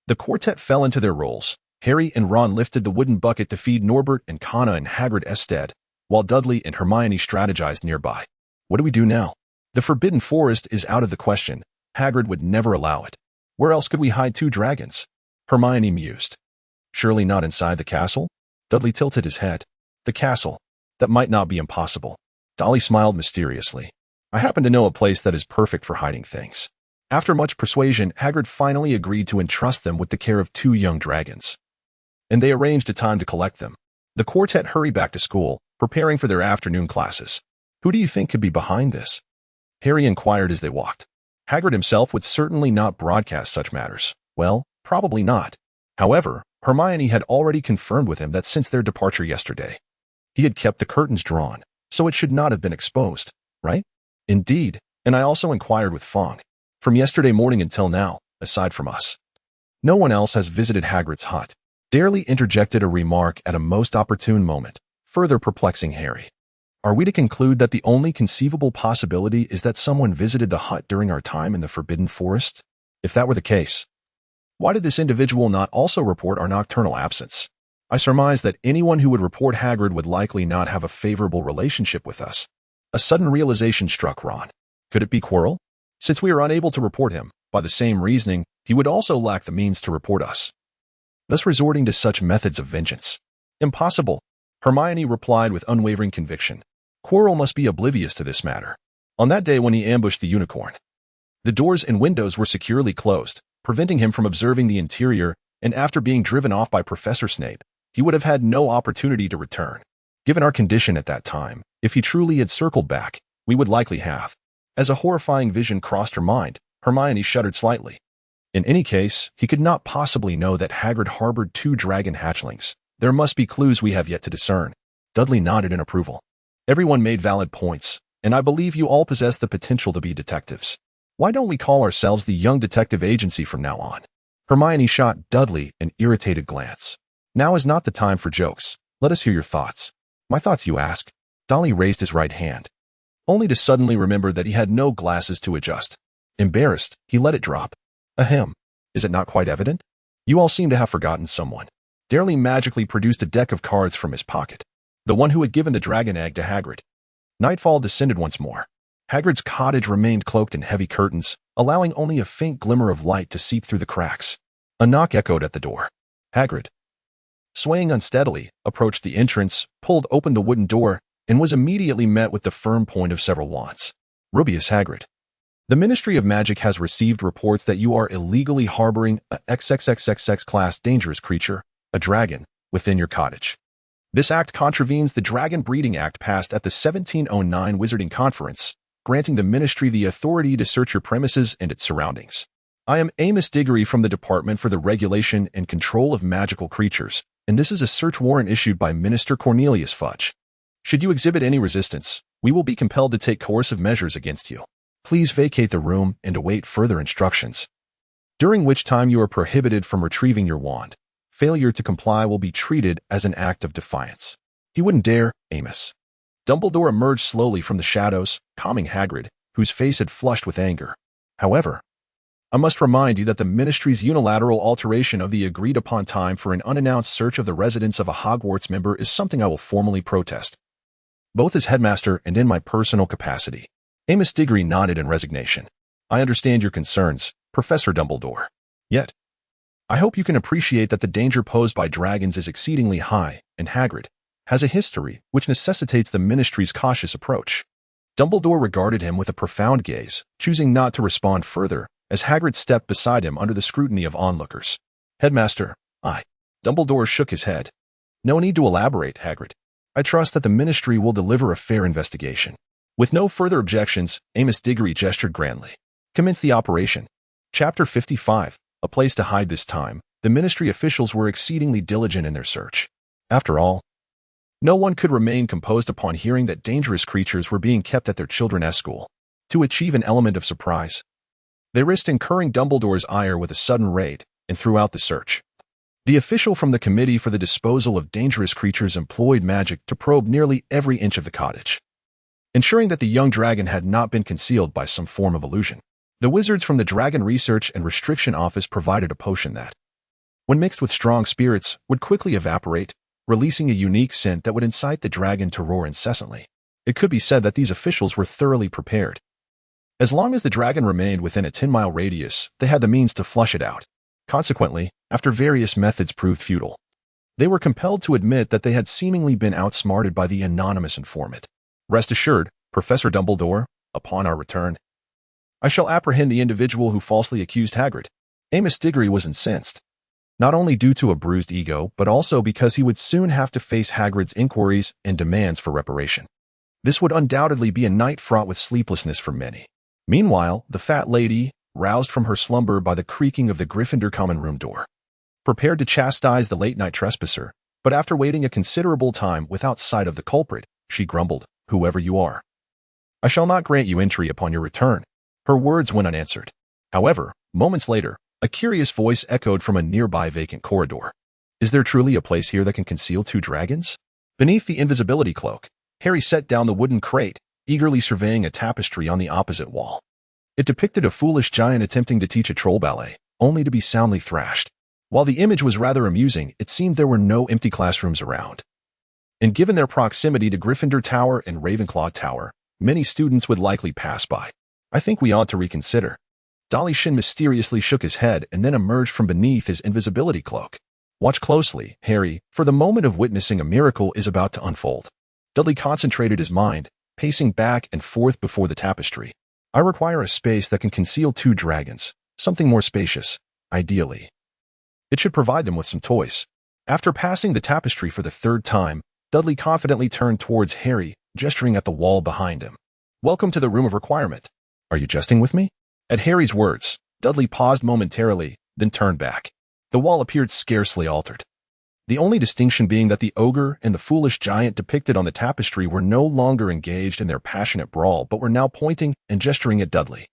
The quartet fell into their roles. Harry and Ron lifted the wooden bucket to feed Norbert and Kana in Hagrid's stead, while Dudley and Hermione strategized nearby. What do we do now? The Forbidden Forest is out of the question. Hagrid would never allow it. Where else could we hide two dragons? Hermione mused. Surely not inside the castle? Dudley tilted his head. The castle. That might not be impossible. Dolly smiled mysteriously. I happen to know a place that is perfect for hiding things. After much persuasion, Hagrid finally agreed to entrust them with the care of two young dragons. And they arranged a time to collect them. The quartet hurried back to school, preparing for their afternoon classes. Who do you think could be behind this? Harry inquired as they walked. Hagrid himself would certainly not broadcast such matters. Well, probably not. However, Hermione had already confirmed with him that since their departure yesterday, he had kept the curtains drawn, so it should not have been exposed, right? Indeed, and I also inquired with Fong. From yesterday morning until now, aside from us, no one else has visited Hagrid's hut. Dursley interjected a remark at a most opportune moment, further perplexing Harry. Are we to conclude that the only conceivable possibility is that someone visited the hut during our time in the Forbidden Forest? If that were the case, why did this individual not also report our nocturnal absence? I surmise that anyone who would report Hagrid would likely not have a favorable relationship with us. A sudden realization struck Ron. Could it be Quirrell? Since we are unable to report him, by the same reasoning, he would also lack the means to report us, thus resorting to such methods of vengeance. Impossible, Hermione replied with unwavering conviction. Quirrell must be oblivious to this matter. On that day when he ambushed the unicorn, the doors and windows were securely closed, preventing him from observing the interior, and after being driven off by Professor Snape, he would have had no opportunity to return. Given our condition at that time, if he truly had circled back, we would likely have. As a horrifying vision crossed her mind, Hermione shuddered slightly. In any case, he could not possibly know that Hagrid harbored two dragon hatchlings. There must be clues we have yet to discern. Dudley nodded in approval. Everyone made valid points, and I believe you all possess the potential to be detectives. Why don't we call ourselves the Young Detective Agency from now on? Hermione shot Dudley an irritated glance. Now is not the time for jokes. Let us hear your thoughts. My thoughts, you ask? Dudley raised his right hand, only to suddenly remember that he had no glasses to adjust. Embarrassed, he let it drop. Ahem. Is it not quite evident? You all seem to have forgotten someone. Dursley magically produced a deck of cards from his pocket. The one who had given the dragon egg to Hagrid. Nightfall descended once more. Hagrid's cottage remained cloaked in heavy curtains, allowing only a faint glimmer of light to seep through the cracks. A knock echoed at the door. Hagrid, swaying unsteadily, approached the entrance, pulled open the wooden door, and was immediately met with the firm point of several wands. Rubius Hagrid. The Ministry of Magic has received reports that you are illegally harboring a XXXXX class dangerous creature, a dragon, within your cottage. This act contravenes the Dragon Breeding Act passed at the 1709 Wizarding Conference, granting the Ministry the authority to search your premises and its surroundings. I am Amos Diggory from the Department for the Regulation and Control of Magical Creatures, and this is a search warrant issued by Minister Cornelius Fudge. Should you exhibit any resistance, we will be compelled to take coercive measures against you. Please vacate the room and await further instructions, during which time you are prohibited from retrieving your wand. Failure to comply will be treated as an act of defiance. He wouldn't dare, Amos. Dumbledore emerged slowly from the shadows, calming Hagrid, whose face had flushed with anger. However, I must remind you that the Ministry's unilateral alteration of the agreed-upon time for an unannounced search of the residence of a Hogwarts member is something I will formally protest, both as headmaster and in my personal capacity. Amos Diggory nodded in resignation. I understand your concerns, Professor Dumbledore. Yet, I hope you can appreciate that the danger posed by dragons is exceedingly high, and Hagrid has a history which necessitates the Ministry's cautious approach. Dumbledore regarded him with a profound gaze, choosing not to respond further, as Hagrid stepped beside him under the scrutiny of onlookers. Headmaster, Dumbledore shook his head. No need to elaborate, Hagrid. I trust that the Ministry will deliver a fair investigation. With no further objections, Amos Diggory gestured grandly. Commence the operation. Chapter 55. A place to hide. This time, the Ministry officials were exceedingly diligent in their search. After all, no one could remain composed upon hearing that dangerous creatures were being kept at their children's school. To achieve an element of surprise, they risked incurring Dumbledore's ire with a sudden raid, and throughout the search, the official from the Committee for the Disposal of Dangerous Creatures employed magic to probe nearly every inch of the cottage, ensuring that the young dragon had not been concealed by some form of illusion. The wizards from the Dragon Research and Restriction Office provided a potion that, when mixed with strong spirits, would quickly evaporate, releasing a unique scent that would incite the dragon to roar incessantly. It could be said that these officials were thoroughly prepared. As long as the dragon remained within a 10-mile radius, they had the means to flush it out. Consequently, after various methods proved futile, they were compelled to admit that they had seemingly been outsmarted by the anonymous informant. Rest assured, Professor Dumbledore, upon our return, I shall apprehend the individual who falsely accused Hagrid. Amos Diggory was incensed, not only due to a bruised ego, but also because he would soon have to face Hagrid's inquiries and demands for reparation. This would undoubtedly be a night fraught with sleeplessness for many. Meanwhile, the fat lady, roused from her slumber by the creaking of the Gryffindor common room door, prepared to chastise the late-night trespasser, but after waiting a considerable time without sight of the culprit, she grumbled, "Whoever you are, I shall not grant you entry upon your return." Her words went unanswered. However, moments later, a curious voice echoed from a nearby vacant corridor. "Is there truly a place here that can conceal two dragons?" Beneath the invisibility cloak, Harry set down the wooden crate, eagerly surveying a tapestry on the opposite wall. It depicted a foolish giant attempting to teach a troll ballet, only to be soundly thrashed. While the image was rather amusing, it seemed there were no empty classrooms around. And given their proximity to Gryffindor Tower and Ravenclaw Tower, many students would likely pass by. "I think we ought to reconsider." Dolly Shin mysteriously shook his head and then emerged from beneath his invisibility cloak. "Watch closely, Harry, for the moment of witnessing a miracle is about to unfold." Dudley concentrated his mind, pacing back and forth before the tapestry. "I require a space that can conceal two dragons, something more spacious, ideally. It should provide them with some toys." After passing the tapestry for the third time, Dudley confidently turned towards Harry, gesturing at the wall behind him. "Welcome to the Room of Requirement. Are you jesting with me?" At Harry's words, Dudley paused momentarily, then turned back. The wall appeared scarcely altered, the only distinction being that the ogre and the foolish giant depicted on the tapestry were no longer engaged in their passionate brawl but were now pointing and gesturing at Dudley.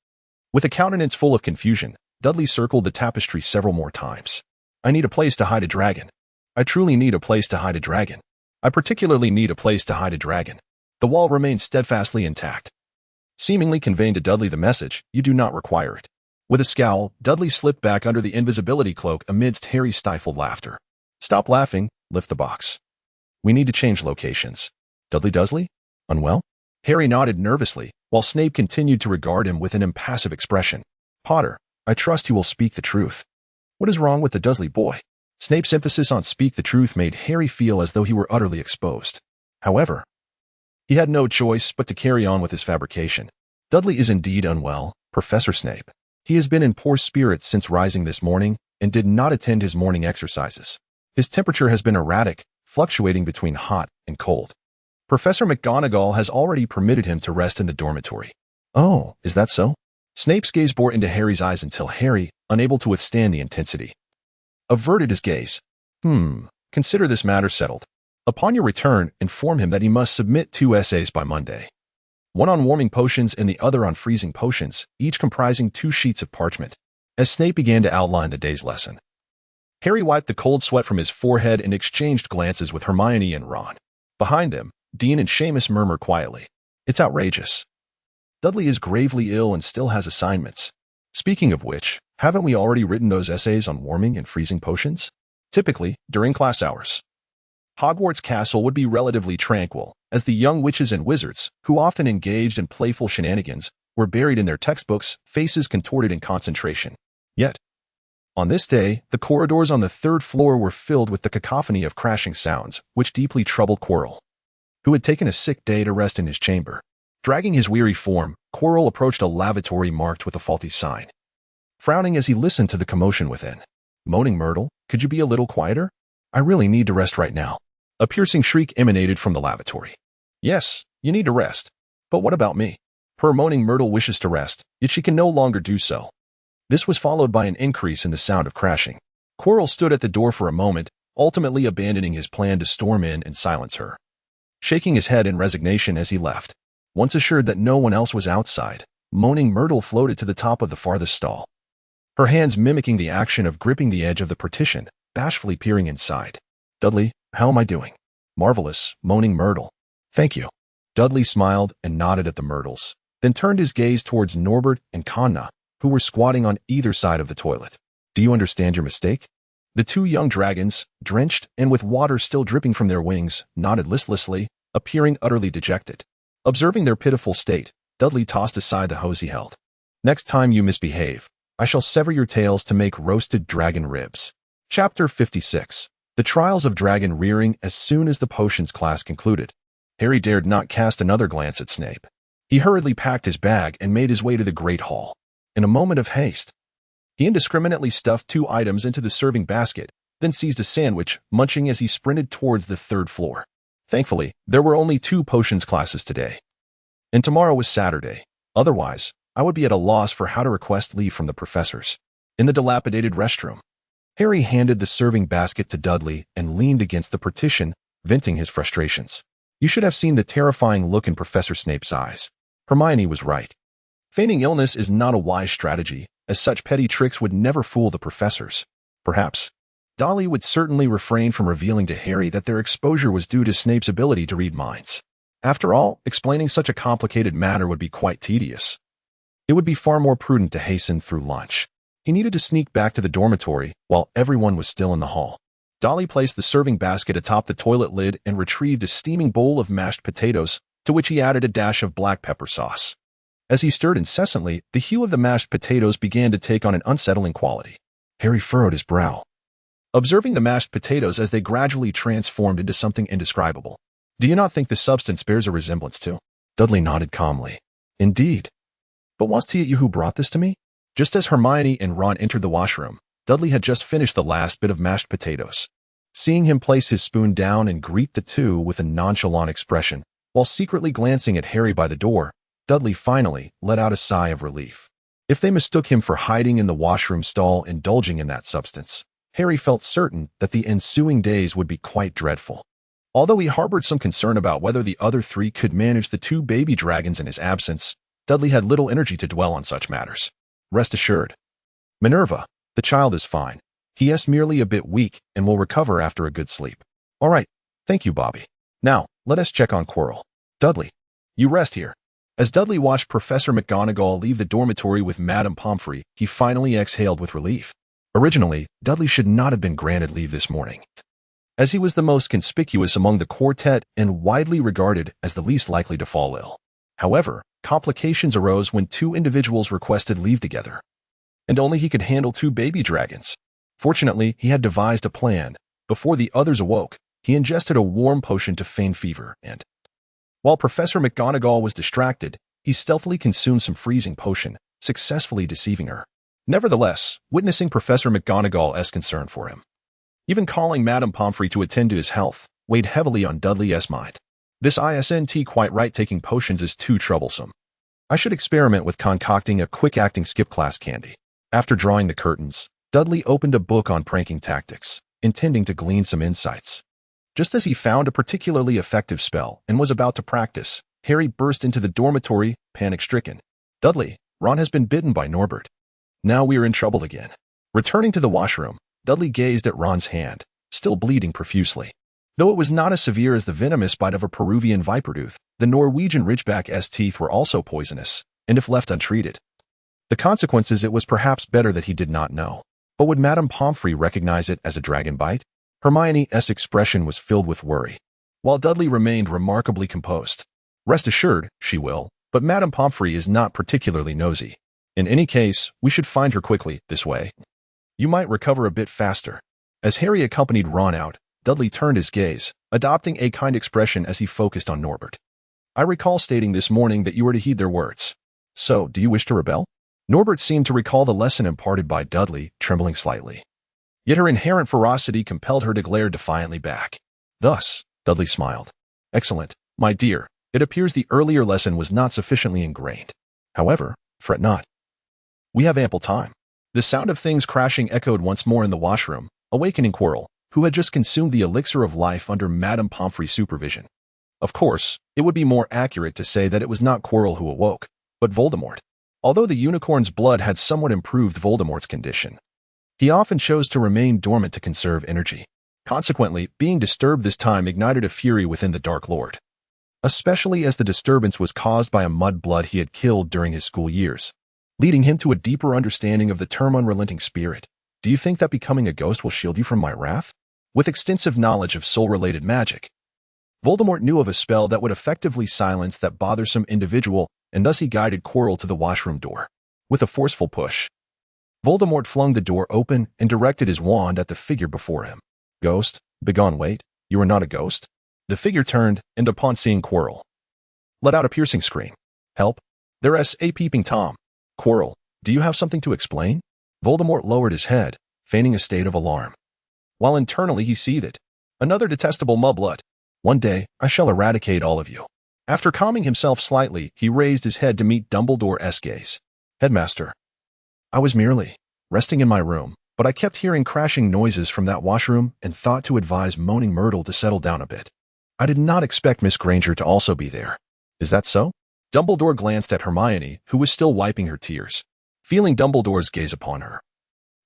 With a countenance full of confusion, Dudley circled the tapestry several more times. "I need a place to hide a dragon. I truly need a place to hide a dragon. I particularly need a place to hide a dragon." The wall remained steadfastly intact, seemingly conveying to Dudley the message, "You do not require it." With a scowl, Dudley slipped back under the invisibility cloak amidst Harry's stifled laughter. "Stop laughing, lift the box. We need to change locations." "Dudley Dursley? Unwell?" Harry nodded nervously, while Snape continued to regard him with an impassive expression. "Potter, I trust you will speak the truth. What is wrong with the Dursley boy?" Snape's emphasis on speak the truth made Harry feel as though he were utterly exposed. However, he had no choice but to carry on with his fabrication. "Dudley is indeed unwell, Professor Snape. He has been in poor spirits since rising this morning and did not attend his morning exercises. His temperature has been erratic, fluctuating between hot and cold. Professor McGonagall has already permitted him to rest in the dormitory." "Oh, is that so?" Snape's gaze bored into Harry's eyes until Harry, unable to withstand the intensity, averted his gaze. Consider this matter settled. Upon your return, inform him that he must submit 2 essays by Monday. One on warming potions and the other on freezing potions, each comprising 2 sheets of parchment." As Snape began to outline the day's lesson, Harry wiped the cold sweat from his forehead and exchanged glances with Hermione and Ron. Behind them, Dean and Seamus murmured quietly, "It's outrageous. Dudley is gravely ill and still has assignments. Speaking of which, haven't we already written those essays on warming and freezing potions? Typically, during class hours, Hogwarts Castle would be relatively tranquil, as the young witches and wizards, who often engaged in playful shenanigans, were buried in their textbooks, faces contorted in concentration. Yet, on this day, the corridors on the 3rd floor were filled with the cacophony of crashing sounds, which deeply troubled Quirrell, who had taken a sick day to rest in his chamber. Dragging his weary form, Quirrell approached a lavatory marked with a faulty sign, frowning as he listened to the commotion within. "Moaning Myrtle, could you be a little quieter? I really need to rest right now." A piercing shriek emanated from the lavatory. Yes, you need to rest. But what about me? Her moaning Myrtle wishes to rest, yet she can no longer do so. This was followed by an increase in the sound of crashing. Quirrell stood at the door for a moment, ultimately abandoning his plan to storm in and silence her. Shaking his head in resignation as he left, once assured that no one else was outside, moaning Myrtle floated to the top of the farthest stall. Her hands mimicking the action of gripping the edge of the partition, bashfully peering inside. Dudley, how am I doing? Marvelous, moaning Myrtle. Thank you. Dudley smiled and nodded at the Myrtles, then turned his gaze towards Norbert and Kanna, who were squatting on either side of the toilet. Do you understand your mistake? The two young dragons, drenched and with water still dripping from their wings, nodded listlessly, appearing utterly dejected. Observing their pitiful state, Dudley tossed aside the hose he held. Next time you misbehave, I shall sever your tails to make roasted dragon ribs. Chapter 56. The Trials of Dragon Rearing. As soon as the potions class concluded, Harry dared not cast another glance at Snape. He hurriedly packed his bag and made his way to the Great Hall. In a moment of haste, he indiscriminately stuffed 2 items into the serving basket, then seized a sandwich, munching as he sprinted towards the 3rd floor. Thankfully, there were only 2 potions classes today, and tomorrow was Saturday. Otherwise, I would be at a loss for how to request leave from the professors. In the dilapidated restroom, Harry handed the serving basket to Dudley and leaned against the partition, venting his frustrations. You should have seen the terrifying look in Professor Snape's eyes. Hermione was right. Feigning illness is not a wise strategy, as such petty tricks would never fool the professors. Perhaps Dolly would certainly refrain from revealing to Harry that their exposure was due to Snape's ability to read minds. After all, explaining such a complicated matter would be quite tedious. It would be far more prudent to hasten through lunch. He needed to sneak back to the dormitory while everyone was still in the hall. Dolly placed the serving basket atop the toilet lid and retrieved a steaming bowl of mashed potatoes, to which he added a dash of black pepper sauce. As he stirred incessantly, the hue of the mashed potatoes began to take on an unsettling quality. Harry furrowed his brow, observing the mashed potatoes as they gradually transformed into something indescribable. Do you not think the substance bears a resemblance to? Dudley nodded calmly. Indeed. But was it you who brought this to me? Just as Hermione and Ron entered the washroom, Dudley had just finished the last bit of mashed potatoes. Seeing him place his spoon down and greet the two with a nonchalant expression, while secretly glancing at Harry by the door, Dudley finally let out a sigh of relief. If they mistook him for hiding in the washroom stall indulging in that substance, Harry felt certain that the ensuing days would be quite dreadful. Although he harbored some concern about whether the other 3 could manage the 2 baby dragons in his absence, Dudley had little energy to dwell on such matters. Rest assured. Minerva, the child is fine. He is merely a bit weak and will recover after a good sleep. All right, thank you, Bobby. Now, let us check on Quirrell. Dudley, you rest here. As Dudley watched Professor McGonagall leave the dormitory with Madame Pomfrey, he finally exhaled with relief. Originally, Dudley should not have been granted leave this morning, as he was the most conspicuous among the quartet and widely regarded as the least likely to fall ill. However, complications arose when 2 individuals requested leave together, and only he could handle 2 baby dragons. Fortunately, he had devised a plan. Before the others awoke, he ingested a warm potion to feign fever, and while Professor McGonagall was distracted, he stealthily consumed some freezing potion, successfully deceiving her. Nevertheless, witnessing Professor McGonagall's concern for him, even calling Madame Pomfrey to attend to his health, weighed heavily on Dudley's mind. This isn't quite right, taking potions is too troublesome. I should experiment with concocting a quick-acting skip class candy. After drawing the curtains, Dudley opened a book on pranking tactics, intending to glean some insights. Just as he found a particularly effective spell and was about to practice, Harry burst into the dormitory, panic-stricken. Dudley, Ron has been bitten by Norbert. Now we are in trouble again. Returning to the washroom, Dudley gazed at Ron's hand, still bleeding profusely. Though it was not as severe as the venomous bite of a Peruvian viperdooth, the Norwegian ridgeback's teeth were also poisonous, and if left untreated, the consequences it was perhaps better that he did not know. But would Madame Pomfrey recognize it as a dragon bite? Hermione's expression was filled with worry, while Dudley remained remarkably composed. Rest assured, she will, but Madame Pomfrey is not particularly nosy. In any case, we should find her quickly, this way. You might recover a bit faster. As Harry accompanied Ron out, Dudley turned his gaze, adopting a kind expression as he focused on Norbert. I recall stating this morning that you were to heed their words. So, do you wish to rebel? Norbert seemed to recall the lesson imparted by Dudley, trembling slightly. Yet her inherent ferocity compelled her to glare defiantly back. Thus, Dudley smiled. Excellent, my dear. It appears the earlier lesson was not sufficiently ingrained. However, fret not. We have ample time. The sound of things crashing echoed once more in the washroom, awakening Quirrell, who had just consumed the elixir of life under Madame Pomfrey's supervision. Of course, it would be more accurate to say that it was not Quirrell who awoke, but Voldemort. Although the unicorn's blood had somewhat improved Voldemort's condition, he often chose to remain dormant to conserve energy. Consequently, being disturbed this time ignited a fury within the Dark Lord, especially as the disturbance was caused by a mudblood he had killed during his school years, leading him to a deeper understanding of the term unrelenting spirit. Do you think that becoming a ghost will shield you from my wrath? With extensive knowledge of soul-related magic, Voldemort knew of a spell that would effectively silence that bothersome individual, and thus he guided Quirrell to the washroom door. With a forceful push, Voldemort flung the door open and directed his wand at the figure before him. Ghost, begone, wait, you are not a ghost. The figure turned, and upon seeing Quirrell, let out a piercing scream. Help! There's a peeping Tom. Quirrell, do you have something to explain? Voldemort lowered his head, feigning a state of alarm, while internally he seethed. Another detestable mudblood. One day, I shall eradicate all of you. After calming himself slightly, he raised his head to meet Dumbledore's gaze. Headmaster, I was merely resting in my room, but I kept hearing crashing noises from that washroom and thought to advise Moaning Myrtle to settle down a bit. I did not expect Miss Granger to also be there. Is that so? Dumbledore glanced at Hermione, who was still wiping her tears. Feeling Dumbledore's gaze upon her,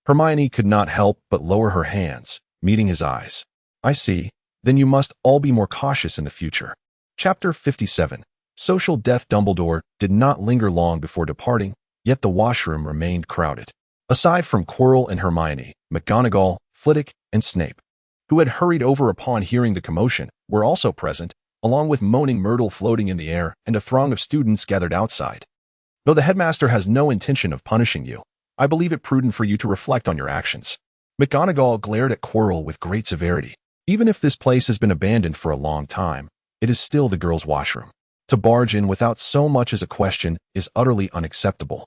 Hermione could not help but lower her hands, meeting his eyes. I see. Then you must all be more cautious in the future. Chapter 57. Social Death. Dumbledore did not linger long before departing, yet the washroom remained crowded. Aside from Quirrell and Hermione, McGonagall, Flitwick, and Snape, who had hurried over upon hearing the commotion, were also present, along with Moaning Myrtle floating in the air and a throng of students gathered outside. Though the headmaster has no intention of punishing you, I believe it prudent for you to reflect on your actions. McGonagall glared at Quirrell with great severity. Even if this place has been abandoned for a long time, it is still the girls' washroom. To barge in without so much as a question is utterly unacceptable.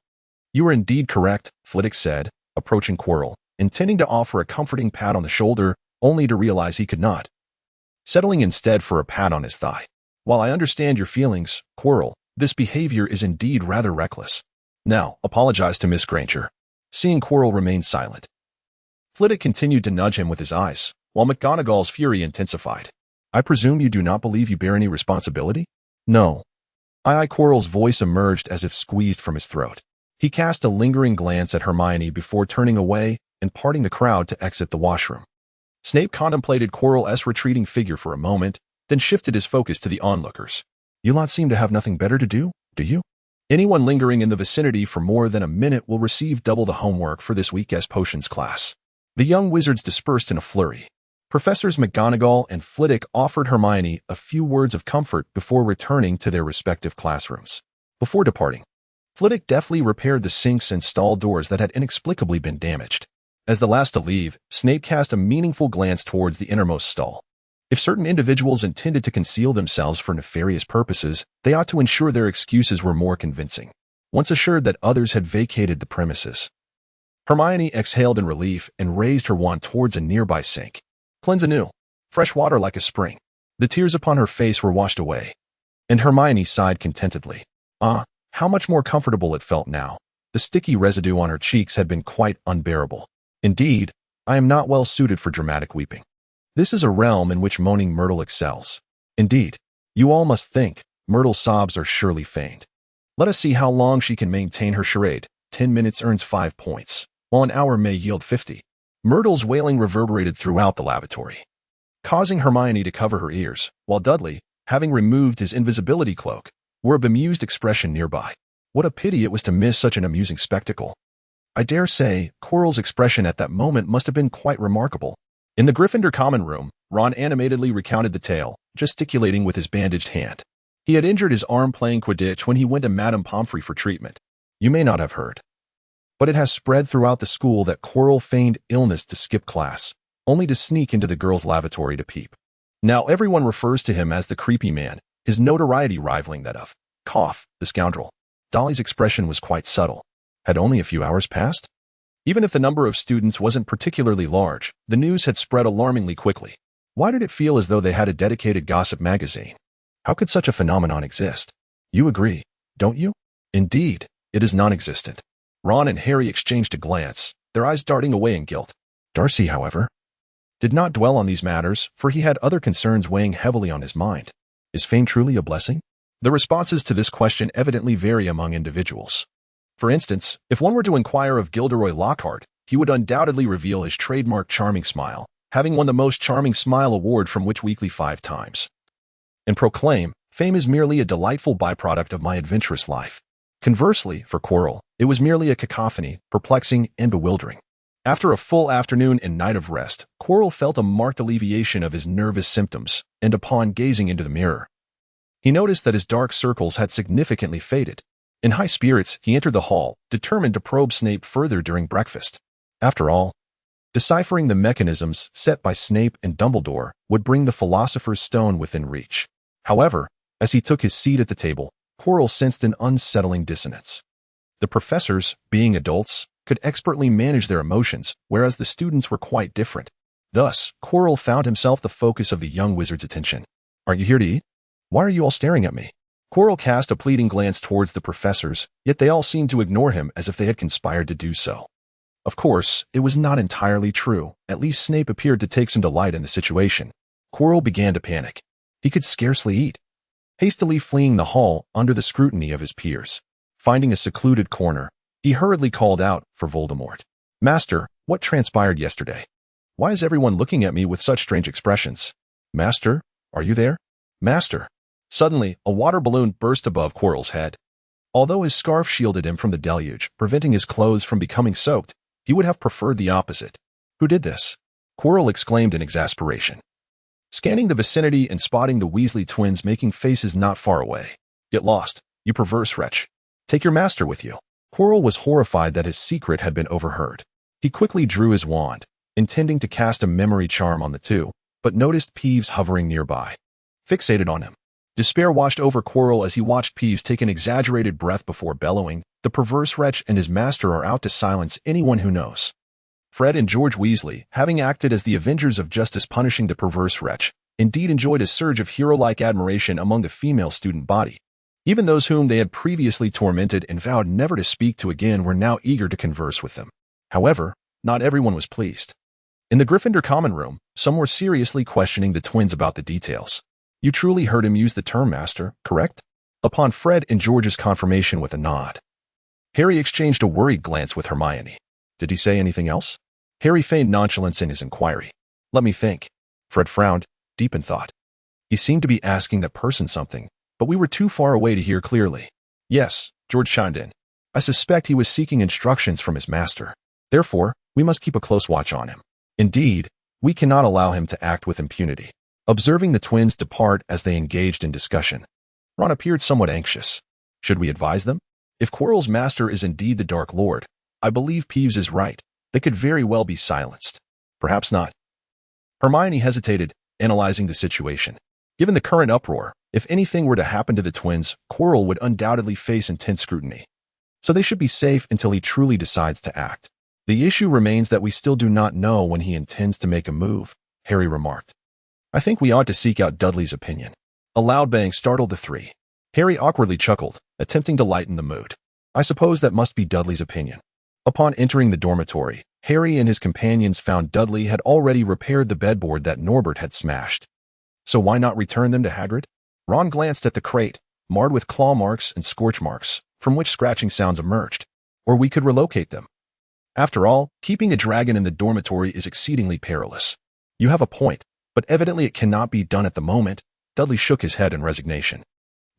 You are indeed correct, Flitwick said, approaching Quirrell, intending to offer a comforting pat on the shoulder, only to realize he could not, settling instead for a pat on his thigh. While I understand your feelings, Quirrell, this behavior is indeed rather reckless. Now, apologize to Miss Granger. Seeing Quirrell remain silent, Flitwick continued to nudge him with his eyes, while McGonagall's fury intensified. I presume you do not believe you bear any responsibility? No. Quirrell's voice emerged as if squeezed from his throat. He cast a lingering glance at Hermione before turning away and parting the crowd to exit the washroom. Snape contemplated Quirrell's retreating figure for a moment, then shifted his focus to the onlookers. You lot seem to have nothing better to do you? Anyone lingering in the vicinity for more than a minute will receive double the homework for this week's potions class. The young wizards dispersed in a flurry. Professors McGonagall and Flitwick offered Hermione a few words of comfort before returning to their respective classrooms. Before departing, Flitwick deftly repaired the sinks and stall doors that had inexplicably been damaged. As the last to leave, Snape cast a meaningful glance towards the innermost stall. If certain individuals intended to conceal themselves for nefarious purposes, they ought to ensure their excuses were more convincing. Once assured that others had vacated the premises, Hermione exhaled in relief and raised her wand towards a nearby sink. Cleanse anew. Fresh water like a spring. The tears upon her face were washed away, and Hermione sighed contentedly. How much more comfortable it felt now. The sticky residue on her cheeks had been quite unbearable. Indeed, I am not well suited for dramatic weeping. This is a realm in which Moaning Myrtle excels. Indeed, you all must think, Myrtle's sobs are surely feigned. Let us see how long she can maintain her charade. 10 minutes earns 5 points, while an hour may yield 50. Myrtle's wailing reverberated throughout the lavatory, causing Hermione to cover her ears, while Dudley, having removed his invisibility cloak, wore a bemused expression nearby. What a pity it was to miss such an amusing spectacle. I dare say, Quirrell's expression at that moment must have been quite remarkable. In the Gryffindor common room, Ron animatedly recounted the tale, gesticulating with his bandaged hand. He had injured his arm playing Quidditch when he went to Madame Pomfrey for treatment. You may not have heard, but it has spread throughout the school that Quirrell feigned illness to skip class, only to sneak into the girls' lavatory to peep. Now everyone refers to him as the creepy man, his notoriety rivaling that of Cough, the scoundrel. Dolly's expression was quite subtle. Had only a few hours passed? Even if the number of students wasn't particularly large, the news had spread alarmingly quickly. Why did it feel as though they had a dedicated gossip magazine? How could such a phenomenon exist? You agree, don't you? Indeed, it is non-existent. Ron and Harry exchanged a glance, their eyes darting away in guilt. Darcy, however, did not dwell on these matters, for he had other concerns weighing heavily on his mind. Is fame truly a blessing? The responses to this question evidently vary among individuals. For instance, if one were to inquire of Gilderoy Lockhart, he would undoubtedly reveal his trademark charming smile, having won the Most Charming Smile award from Witch Weekly 5 times. And proclaim, fame is merely a delightful byproduct of my adventurous life. Conversely, for Quirrell, it was merely a cacophony, perplexing and bewildering. After a full afternoon and night of rest, Quirrell felt a marked alleviation of his nervous symptoms, and upon gazing into the mirror, he noticed that his dark circles had significantly faded. In high spirits, he entered the hall, determined to probe Snape further during breakfast. After all, deciphering the mechanisms set by Snape and Dumbledore would bring the Philosopher's Stone within reach. However, as he took his seat at the table, Quirrell sensed an unsettling dissonance. The professors, being adults, could expertly manage their emotions, whereas the students were quite different. Thus, Quirrell found himself the focus of the young wizard's attention. Aren't you here to eat? Why are you all staring at me? Quirrell cast a pleading glance towards the professors, yet they all seemed to ignore him as if they had conspired to do so. Of course, it was not entirely true. At least Snape appeared to take some delight in the situation. Quirrell began to panic. He could scarcely eat. Hastily fleeing the hall under the scrutiny of his peers. Finding a secluded corner, he hurriedly called out for Voldemort. Master, what transpired yesterday? Why is everyone looking at me with such strange expressions? Master, are you there? Master. Suddenly, a water balloon burst above Quirrell's head. Although his scarf shielded him from the deluge, preventing his clothes from becoming soaked, he would have preferred the opposite. Who did this? Quirrell exclaimed in exasperation, scanning the vicinity and spotting the Weasley twins making faces not far away. Get lost, you perverse wretch. Take your master with you. Quirrell was horrified that his secret had been overheard. He quickly drew his wand, intending to cast a memory charm on the two, but noticed Peeves hovering nearby. Fixated on him. Despair washed over Quirrell as he watched Peeves take an exaggerated breath before bellowing, the perverse wretch and his master are out to silence anyone who knows. Fred and George Weasley, having acted as the avengers of justice punishing the perverse wretch, indeed enjoyed a surge of hero-like admiration among the female student body. Even those whom they had previously tormented and vowed never to speak to again were now eager to converse with them. However, not everyone was pleased. In the Gryffindor common room, some were seriously questioning the twins about the details. You truly heard him use the term master, correct? Upon Fred and George's confirmation with a nod, Harry exchanged a worried glance with Hermione. Did he say anything else? Harry feigned nonchalance in his inquiry. Let me think. Fred frowned, deep in thought. He seemed to be asking that person something, but we were too far away to hear clearly. Yes, George chimed in. I suspect he was seeking instructions from his master. Therefore, we must keep a close watch on him. Indeed, we cannot allow him to act with impunity. Observing the twins depart as they engaged in discussion, Ron appeared somewhat anxious. Should we advise them? If Quirrell's master is indeed the Dark Lord, I believe Peeves is right. They could very well be silenced. Perhaps not. Hermione hesitated, analyzing the situation. Given the current uproar, if anything were to happen to the twins, Quirrell would undoubtedly face intense scrutiny. So they should be safe until he truly decides to act. The issue remains that we still do not know when he intends to make a move, Harry remarked. I think we ought to seek out Dudley's opinion. A loud bang startled the three. Harry awkwardly chuckled, attempting to lighten the mood. I suppose that must be Dudley's opinion. Upon entering the dormitory, Harry and his companions found Dudley had already repaired the bedboard that Norbert had smashed. So why not return them to Hagrid? Ron glanced at the crate, marred with claw marks and scorch marks, from which scratching sounds emerged. Or we could relocate them. After all, keeping a dragon in the dormitory is exceedingly perilous. You have a point, but evidently it cannot be done at the moment. Dudley shook his head in resignation.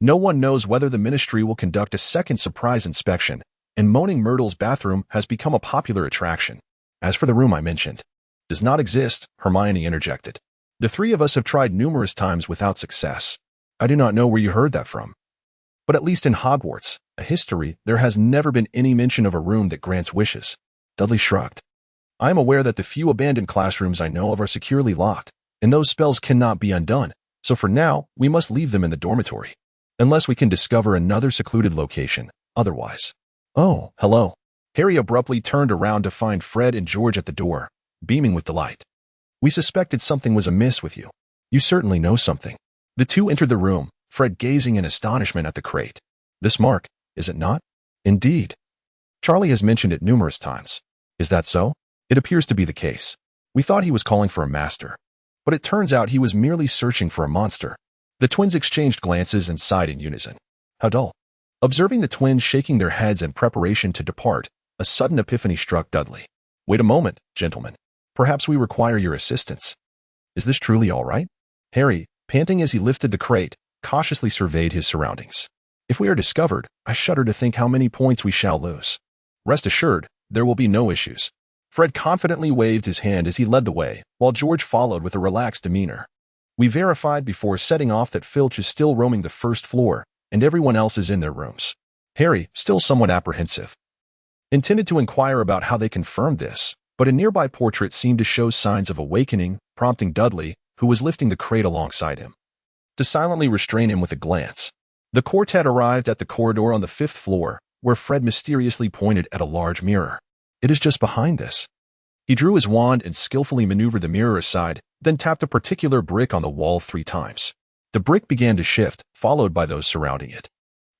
No one knows whether the Ministry will conduct a second surprise inspection, and Moaning Myrtle's bathroom has become a popular attraction. As for the room I mentioned, does not exist, Hermione interjected. The three of us have tried numerous times without success. I do not know where you heard that from. But at least in Hogwarts, a history, there has never been any mention of a room that grants wishes. Dudley shrugged. I am aware that the few abandoned classrooms I know of are securely locked, and those spells cannot be undone, so for now, we must leave them in the dormitory. Unless we can discover another secluded location, otherwise. Oh, hello. Harry abruptly turned around to find Fred and George at the door, beaming with delight. We suspected something was amiss with you. You certainly know something. The two entered the room, Fred gazing in astonishment at the crate. This mark, is it not? Indeed. Charlie has mentioned it numerous times. Is that so? It appears to be the case. We thought he was calling for a master, but it turns out he was merely searching for a monster. The twins exchanged glances and sighed in unison. How dull. Observing the twins shaking their heads in preparation to depart, a sudden epiphany struck Dudley. Wait a moment, gentlemen. Perhaps we require your assistance. Is this truly all right? Harry, panting as he lifted the crate, cautiously surveyed his surroundings. If we are discovered, I shudder to think how many points we shall lose. Rest assured, there will be no issues. Fred confidently waved his hand as he led the way, while George followed with a relaxed demeanor. We verified before setting off that Filch is still roaming the first floor, and everyone else is in their rooms. Harry, still somewhat apprehensive, intended to inquire about how they confirmed this, but a nearby portrait seemed to show signs of awakening, prompting Dudley, who was lifting the crate alongside him, to silently restrain him with a glance. The quartet arrived at the corridor on the 5th floor, where Fred mysteriously pointed at a large mirror. It is just behind this. He drew his wand and skillfully maneuvered the mirror aside, then tapped a particular brick on the wall 3 times. The brick began to shift, followed by those surrounding it.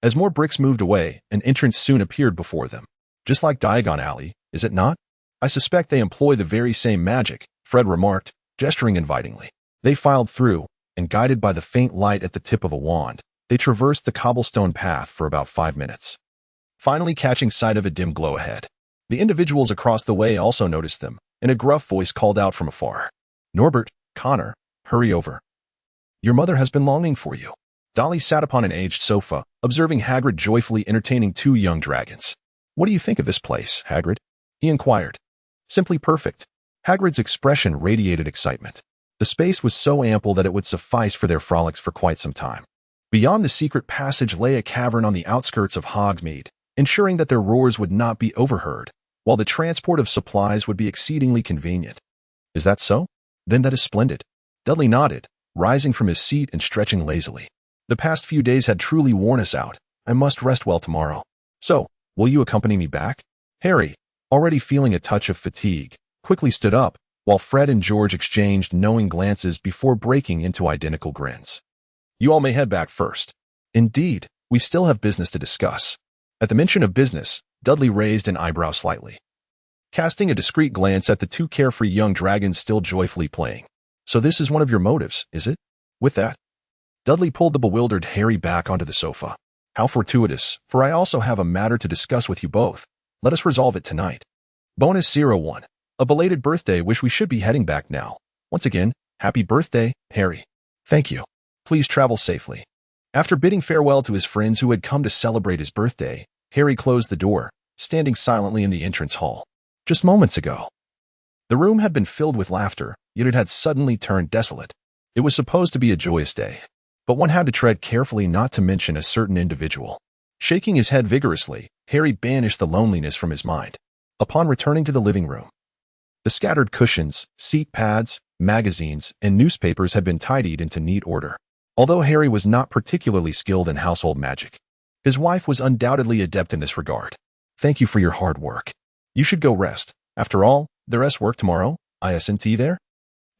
As more bricks moved away, an entrance soon appeared before them. Just like Diagon Alley, is it not? I suspect they employ the very same magic, Fred remarked, gesturing invitingly. They filed through, and guided by the faint light at the tip of a wand, they traversed the cobblestone path for about 5 minutes, finally catching sight of a dim glow ahead. The individuals across the way also noticed them, and a gruff voice called out from afar. Norbert, Connor, hurry over. Your mother has been longing for you. Dolly sat upon an aged sofa, observing Hagrid joyfully entertaining 2 young dragons. What do you think of this place, Hagrid? He inquired. Simply perfect. Hagrid's expression radiated excitement. The space was so ample that it would suffice for their frolics for quite some time. Beyond the secret passage lay a cavern on the outskirts of Hogsmeade, ensuring that their roars would not be overheard, while the transport of supplies would be exceedingly convenient. Is that so? Then that is splendid. Dudley nodded, rising from his seat and stretching lazily. The past few days had truly worn us out. I must rest well tomorrow. So, will you accompany me back? Harry, already feeling a touch of fatigue, quickly stood up, while Fred and George exchanged knowing glances before breaking into identical grins. You all may head back first. Indeed, we still have business to discuss. At the mention of business, Dudley raised an eyebrow slightly, casting a discreet glance at the 2 carefree young dragons still joyfully playing. So this is one of your motives, is it? With that, Dudley pulled the bewildered Harry back onto the sofa. How fortuitous, for I also have a matter to discuss with you both. Let us resolve it tonight. Bonus 01. A belated birthday. Wish we should be heading back now. Once again, happy birthday, Harry. Thank you. Please travel safely. After bidding farewell to his friends who had come to celebrate his birthday, Harry closed the door, standing silently in the entrance hall. Just moments ago, the room had been filled with laughter, yet it had suddenly turned desolate. It was supposed to be a joyous day, but one had to tread carefully not to mention a certain individual. Shaking his head vigorously, Harry banished the loneliness from his mind. Upon returning to the living room, the scattered cushions, seat pads, magazines, and newspapers had been tidied into neat order. Although Harry was not particularly skilled in household magic, his wife was undoubtedly adept in this regard. Thank you for your hard work. You should go rest. After all, there's work tomorrow, isn't there?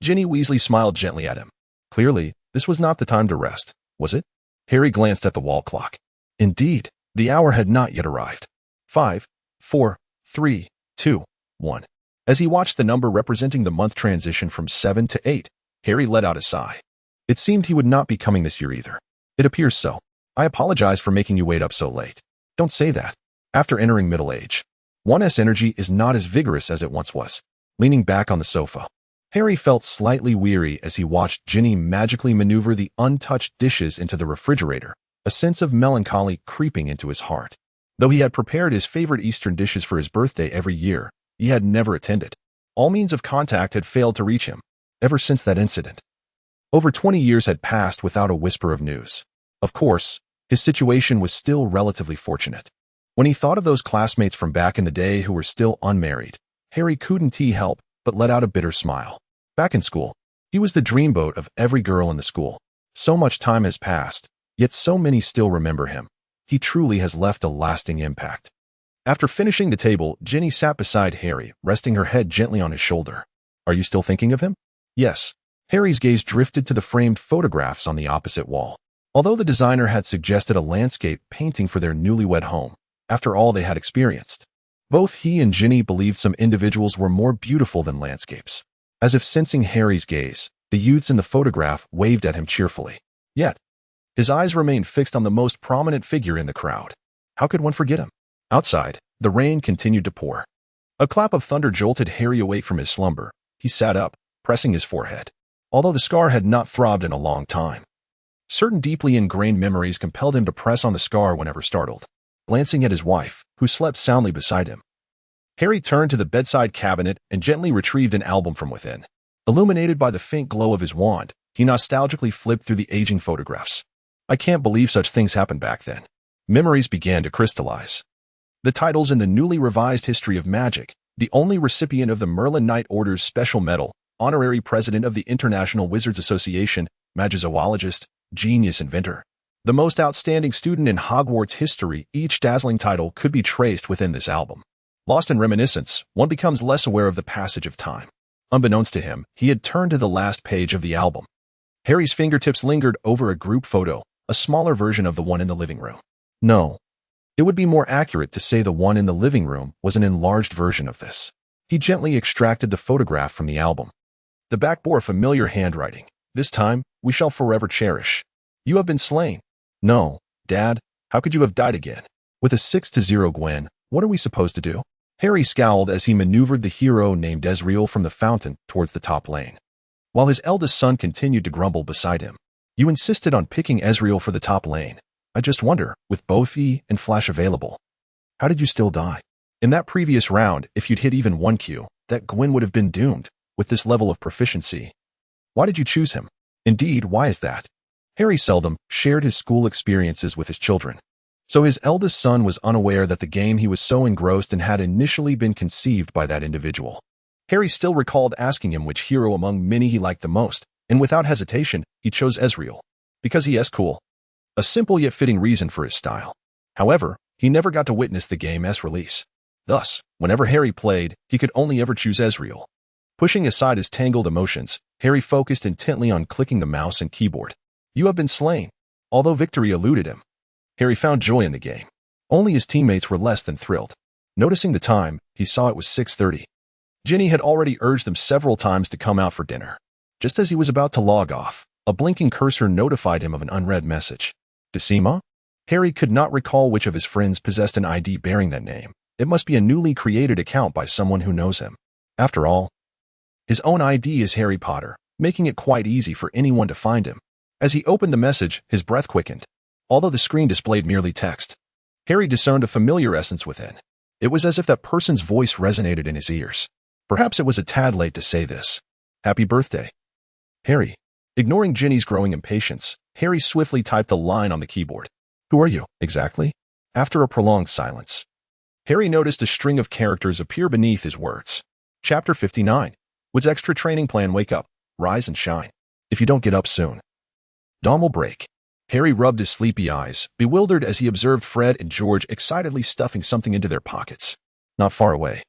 Ginny Weasley smiled gently at him. Clearly, this was not the time to rest, was it? Harry glanced at the wall clock. Indeed, the hour had not yet arrived. 5, 4, 3, 2, 1. As he watched the number representing the month transition from 7 to 8, Harry let out a sigh. It seemed he would not be coming this year either. It appears so. I apologize for making you wait up so late. Don't say that. After entering middle age, one's energy is not as vigorous as it once was. Leaning back on the sofa, Harry felt slightly weary as he watched Ginny magically maneuver the untouched dishes into the refrigerator, a sense of melancholy creeping into his heart. Though he had prepared his favorite Eastern dishes for his birthday every year, he had never attended. All means of contact had failed to reach him, ever since that incident. Over 20 years had passed without a whisper of news. Of course, his situation was still relatively fortunate. When he thought of those classmates from back in the day who were still unmarried, Harry couldn't help but let out a bitter smile. Back in school, he was the dreamboat of every girl in the school. So much time has passed, yet so many still remember him. He truly has left a lasting impact. After finishing the table, Ginny sat beside Harry, resting her head gently on his shoulder. Are you still thinking of him? Yes. Harry's gaze drifted to the framed photographs on the opposite wall. Although the designer had suggested a landscape painting for their newlywed home, after all they had experienced, both he and Ginny believed some individuals were more beautiful than landscapes. As if sensing Harry's gaze, the youths in the photograph waved at him cheerfully. Yet, his eyes remained fixed on the most prominent figure in the crowd. How could one forget him? Outside, the rain continued to pour. A clap of thunder jolted Harry awake from his slumber. He sat up, pressing his forehead, although the scar had not throbbed in a long time. Certain deeply ingrained memories compelled him to press on the scar whenever startled. Glancing at his wife, who slept soundly beside him, Harry turned to the bedside cabinet and gently retrieved an album from within. Illuminated by the faint glow of his wand, he nostalgically flipped through the aging photographs. I can't believe such things happened back then. Memories began to crystallize. The titles in the newly revised History of Magic, the only recipient of the Merlin Knight Order's Special Medal, honorary president of the International Wizards Association, magizoologist, genius inventor, the most outstanding student in Hogwarts history, each dazzling title could be traced within this album. Lost in reminiscence, one becomes less aware of the passage of time. Unbeknownst to him, he had turned to the last page of the album. Harry's fingertips lingered over a group photo, a smaller version of the one in the living room. No. It would be more accurate to say the one in the living room was an enlarged version of this. He gently extracted the photograph from the album. The back bore familiar handwriting. This time, we shall forever cherish. You have been slain. No, Dad, how could you have died again? With a 6-0 Gwen, what are we supposed to do? Harry scowled as he maneuvered the hero named Ezreal from the fountain towards the top lane, while his eldest son continued to grumble beside him. You insisted on picking Ezreal for the top lane. I just wonder, with both E and Flash available, how did you still die? In that previous round, if you'd hit even one Q, that Gwen would have been doomed. With this level of proficiency, why did you choose him? Indeed, why is that? Harry seldom shared his school experiences with his children, so his eldest son was unaware that the game he was so engrossed in had initially been conceived by that individual. Harry still recalled asking him which hero among many he liked the most, and without hesitation, he chose Ezreal. Because he is cool. A simple yet fitting reason for his style. However, he never got to witness the game's release. Thus, whenever Harry played, he could only ever choose Ezreal. Pushing aside his tangled emotions, Harry focused intently on clicking the mouse and keyboard. You have been slain. Although victory eluded him, Harry found joy in the game. Only his teammates were less than thrilled. Noticing the time, he saw it was 6:30. Ginny had already urged them several times to come out for dinner. Just as he was about to log off, a blinking cursor notified him of an unread message. Decima? Harry could not recall which of his friends possessed an ID bearing that name. It must be a newly created account by someone who knows him. After all, his own ID is Harry Potter, making it quite easy for anyone to find him. As he opened the message, his breath quickened. Although the screen displayed merely text, Harry discerned a familiar essence within. It was as if that person's voice resonated in his ears. Perhaps it was a tad late to say this. Happy birthday, Harry. Ignoring Ginny's growing impatience, Harry swiftly typed a line on the keyboard. Who are you, exactly? After a prolonged silence, Harry noticed a string of characters appear beneath his words. Chapter 59. What's extra training plan? Wake up, rise and shine. If you don't get up soon, dawn will break. Harry rubbed his sleepy eyes, bewildered as he observed Fred and George excitedly stuffing something into their pockets. Not far away,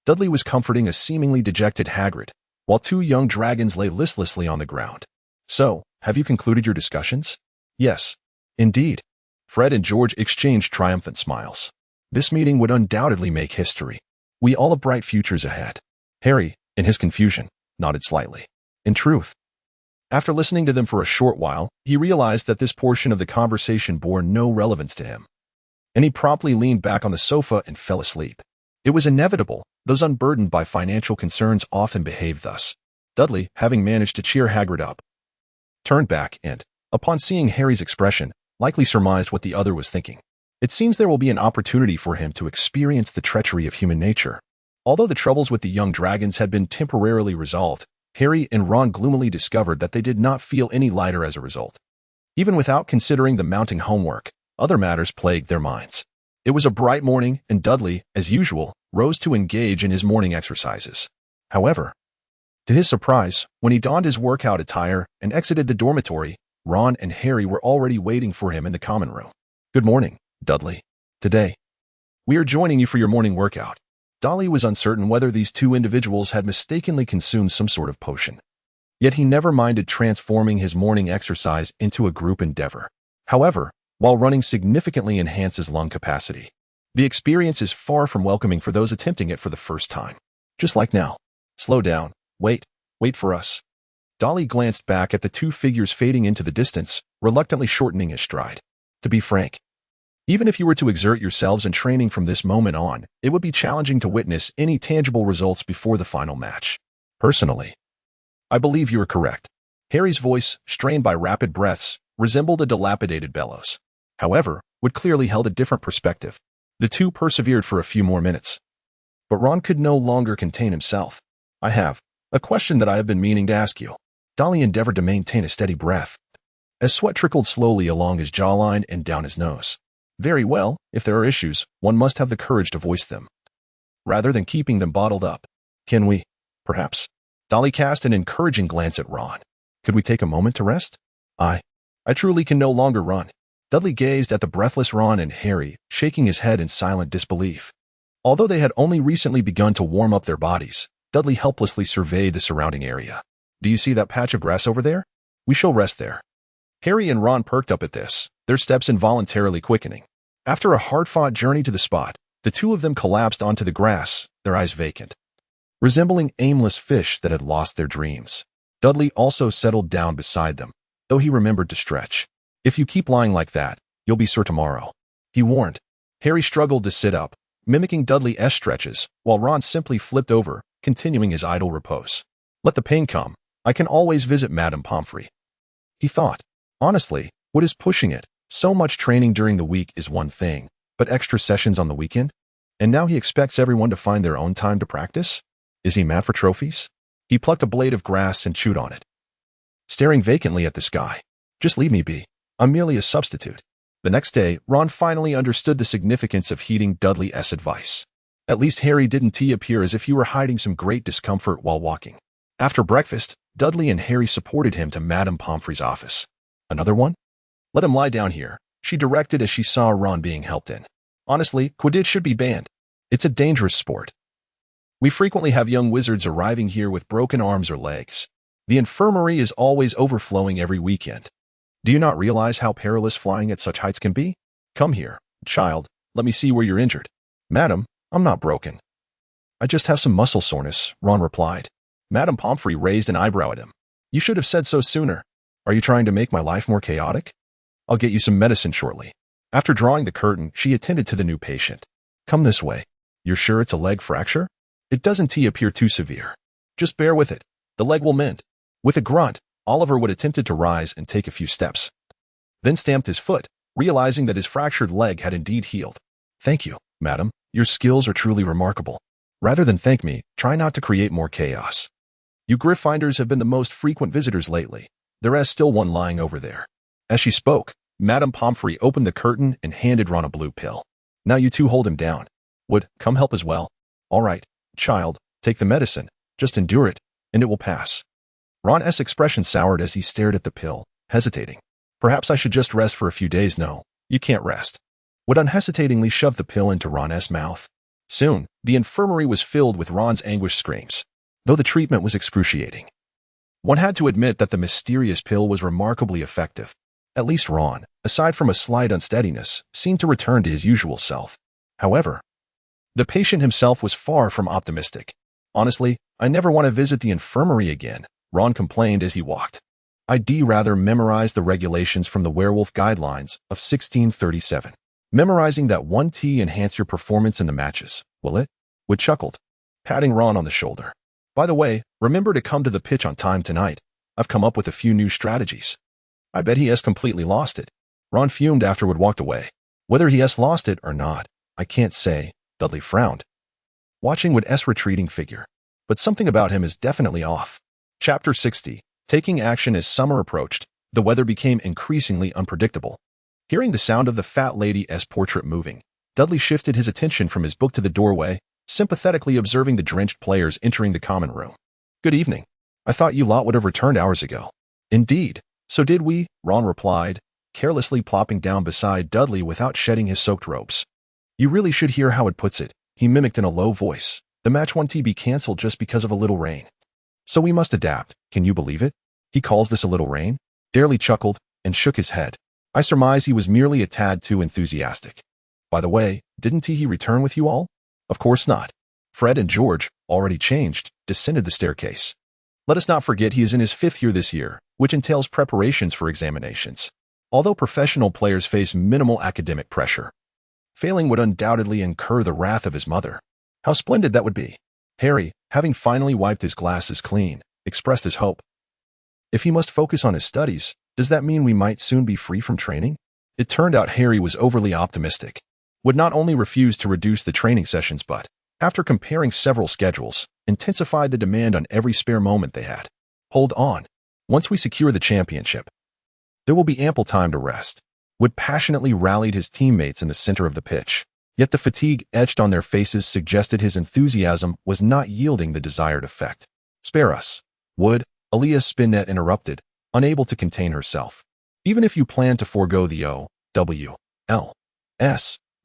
Dudley was comforting a seemingly dejected Hagrid, while two young dragons lay listlessly on the ground. So, have you concluded your discussions? Yes, indeed. Fred and George exchanged triumphant smiles. This meeting would undoubtedly make history. We all have bright futures ahead. Harry, in his confusion, nodded slightly. In truth, after listening to them for a short while, he realized that this portion of the conversation bore no relevance to him, and he promptly leaned back on the sofa and fell asleep. It was inevitable. Those unburdened by financial concerns often behave thus. Dudley, having managed to cheer Hagrid up, turned back and, upon seeing Harry's expression, likely surmised what the other was thinking. It seems there will be an opportunity for him to experience the treachery of human nature. Although the troubles with the young dragons had been temporarily resolved, Harry and Ron gloomily discovered that they did not feel any lighter as a result. Even without considering the mounting homework, other matters plagued their minds. It was a bright morning, and Dudley, as usual, rose to engage in his morning exercises. However, to his surprise, when he donned his workout attire and exited the dormitory, Ron and Harry were already waiting for him in the common room. Good morning, Dudley. Today, we are joining you for your morning workout. Dolly was uncertain whether these two individuals had mistakenly consumed some sort of potion. Yet he never minded transforming his morning exercise into a group endeavor. However, while running significantly enhances lung capacity, the experience is far from welcoming for those attempting it for the first time. Just like now. Slow down. Wait for us. Dolly glanced back at the two figures fading into the distance, reluctantly shortening his stride. To be frank, even if you were to exert yourselves in training from this moment on, it would be challenging to witness any tangible results before the final match. Personally, I believe you are correct. Harry's voice, strained by rapid breaths, resembled a dilapidated bellows. However, Wood clearly held a different perspective. The two persevered for a few more minutes. But Ron could no longer contain himself. I have a question that I have been meaning to ask you. Dolly endeavored to maintain a steady breath, as sweat trickled slowly along his jawline and down his nose. Very well, if there are issues, one must have the courage to voice them, rather than keeping them bottled up. Can we, perhaps? Dolly cast an encouraging glance at Ron. Could we take a moment to rest? I truly can no longer run. Dudley gazed at the breathless Ron and Harry, shaking his head in silent disbelief. Although they had only recently begun to warm up their bodies, Dudley helplessly surveyed the surrounding area. Do you see that patch of grass over there? We shall rest there. Harry and Ron perked up at this, their steps involuntarily quickening. After a hard-fought journey to the spot, the two of them collapsed onto the grass, their eyes vacant, resembling aimless fish that had lost their dreams. Dudley also settled down beside them, though he remembered to stretch. If you keep lying like that, you'll be sore tomorrow, he warned. Harry struggled to sit up, mimicking Dudley's stretches, while Ron simply flipped over, continuing his idle repose. Let the pain come. I can always visit Madame Pomfrey, he thought. Honestly, what is pushing it? So much training during the week is one thing, but extra sessions on the weekend? And now he expects everyone to find their own time to practice? Is he mad for trophies? He plucked a blade of grass and chewed on it, staring vacantly at the sky. Just leave me be. I'm merely a substitute. The next day, Ron finally understood the significance of heeding Dudley's advice. At least Harry didn't appear as if he were hiding some great discomfort while walking. After breakfast, Dudley and Harry supported him to Madame Pomfrey's office. Another one? Let him lie down here, she directed as she saw Ron being helped in. Honestly, Quidditch should be banned. It's a dangerous sport. We frequently have young wizards arriving here with broken arms or legs. The infirmary is always overflowing every weekend. Do you not realize how perilous flying at such heights can be? Come here, child, let me see where you're injured. Madam, I'm not broken. I just have some muscle soreness, Ron replied. Madame Pomfrey raised an eyebrow at him. You should have said so sooner. Are you trying to make my life more chaotic? I'll get you some medicine shortly. After drawing the curtain, she attended to the new patient. Come this way. You're sure it's a leg fracture? It doesn't appear too severe. Just bear with it. The leg will mend. With a grunt, Oliver Wood attempted to rise and take a few steps, then stamped his foot, realizing that his fractured leg had indeed healed. Thank you, madam. Your skills are truly remarkable. Rather than thank me, try not to create more chaos. You Gryffindors have been the most frequent visitors lately. There is still one lying over there. As she spoke, Madame Pomfrey opened the curtain and handed Ron a blue pill. Now you two hold him down. Wood, come help as well. All right, child, take the medicine. Just endure it, and it will pass. Ron's expression soured as he stared at the pill, hesitating. Perhaps I should just rest for a few days. No, you can't rest. Wood unhesitatingly shoved the pill into Ron's mouth. Soon, the infirmary was filled with Ron's anguished screams, though the treatment was excruciating. One had to admit that the mysterious pill was remarkably effective. At least Ron, aside from a slight unsteadiness, seemed to return to his usual self. However, the patient himself was far from optimistic. Honestly, I never want to visit the infirmary again, Ron complained as he walked. I'd rather memorize the regulations from the werewolf guidelines of 1637. Memorizing that one T enhance your performance in the matches, will it? Wood chuckled, patting Ron on the shoulder. By the way, remember to come to the pitch on time tonight. I've come up with a few new strategies. I bet he has completely lost it. Ron fumed after Wood walked away. Whether he has lost it or not, I can't say, Dudley frowned, watching Wood's retreating figure. But something about him is definitely off. Chapter 60. Taking action as summer approached, the weather became increasingly unpredictable. Hearing the sound of the fat lady's portrait moving, Dudley shifted his attention from his book to the doorway, sympathetically observing the drenched players entering the common room. Good evening. I thought you lot would have returned hours ago. Indeed. So did we, Ron replied, carelessly plopping down beside Dudley without shedding his soaked robes. You really should hear how it puts it, he mimicked in a low voice. The match won't be cancelled just because of a little rain. So we must adapt. Can you believe it? He calls this a little rain? Dursley chuckled and shook his head. I surmise he was merely a tad too enthusiastic. By the way, didn't he return with you all? Of course not. Fred and George, already changed, descended the staircase. Let us not forget he is in his 5th year this year, which entails preparations for examinations. Although professional players face minimal academic pressure, failing would undoubtedly incur the wrath of his mother. How splendid that would be. Harry, having finally wiped his glasses clean, expressed his hope. If he must focus on his studies, does that mean we might soon be free from training? It turned out Harry was overly optimistic, would not only refuse to reduce the training sessions but, after comparing several schedules, intensified the demand on every spare moment they had. Hold on. Once we secure the championship, there will be ample time to rest. Wood passionately rallied his teammates in the center of the pitch, yet the fatigue etched on their faces suggested his enthusiasm was not yielding the desired effect. Spare us, Wood, Aaliyah Spinnet interrupted, unable to contain herself. Even if you plan to forego the O.W.L.S.,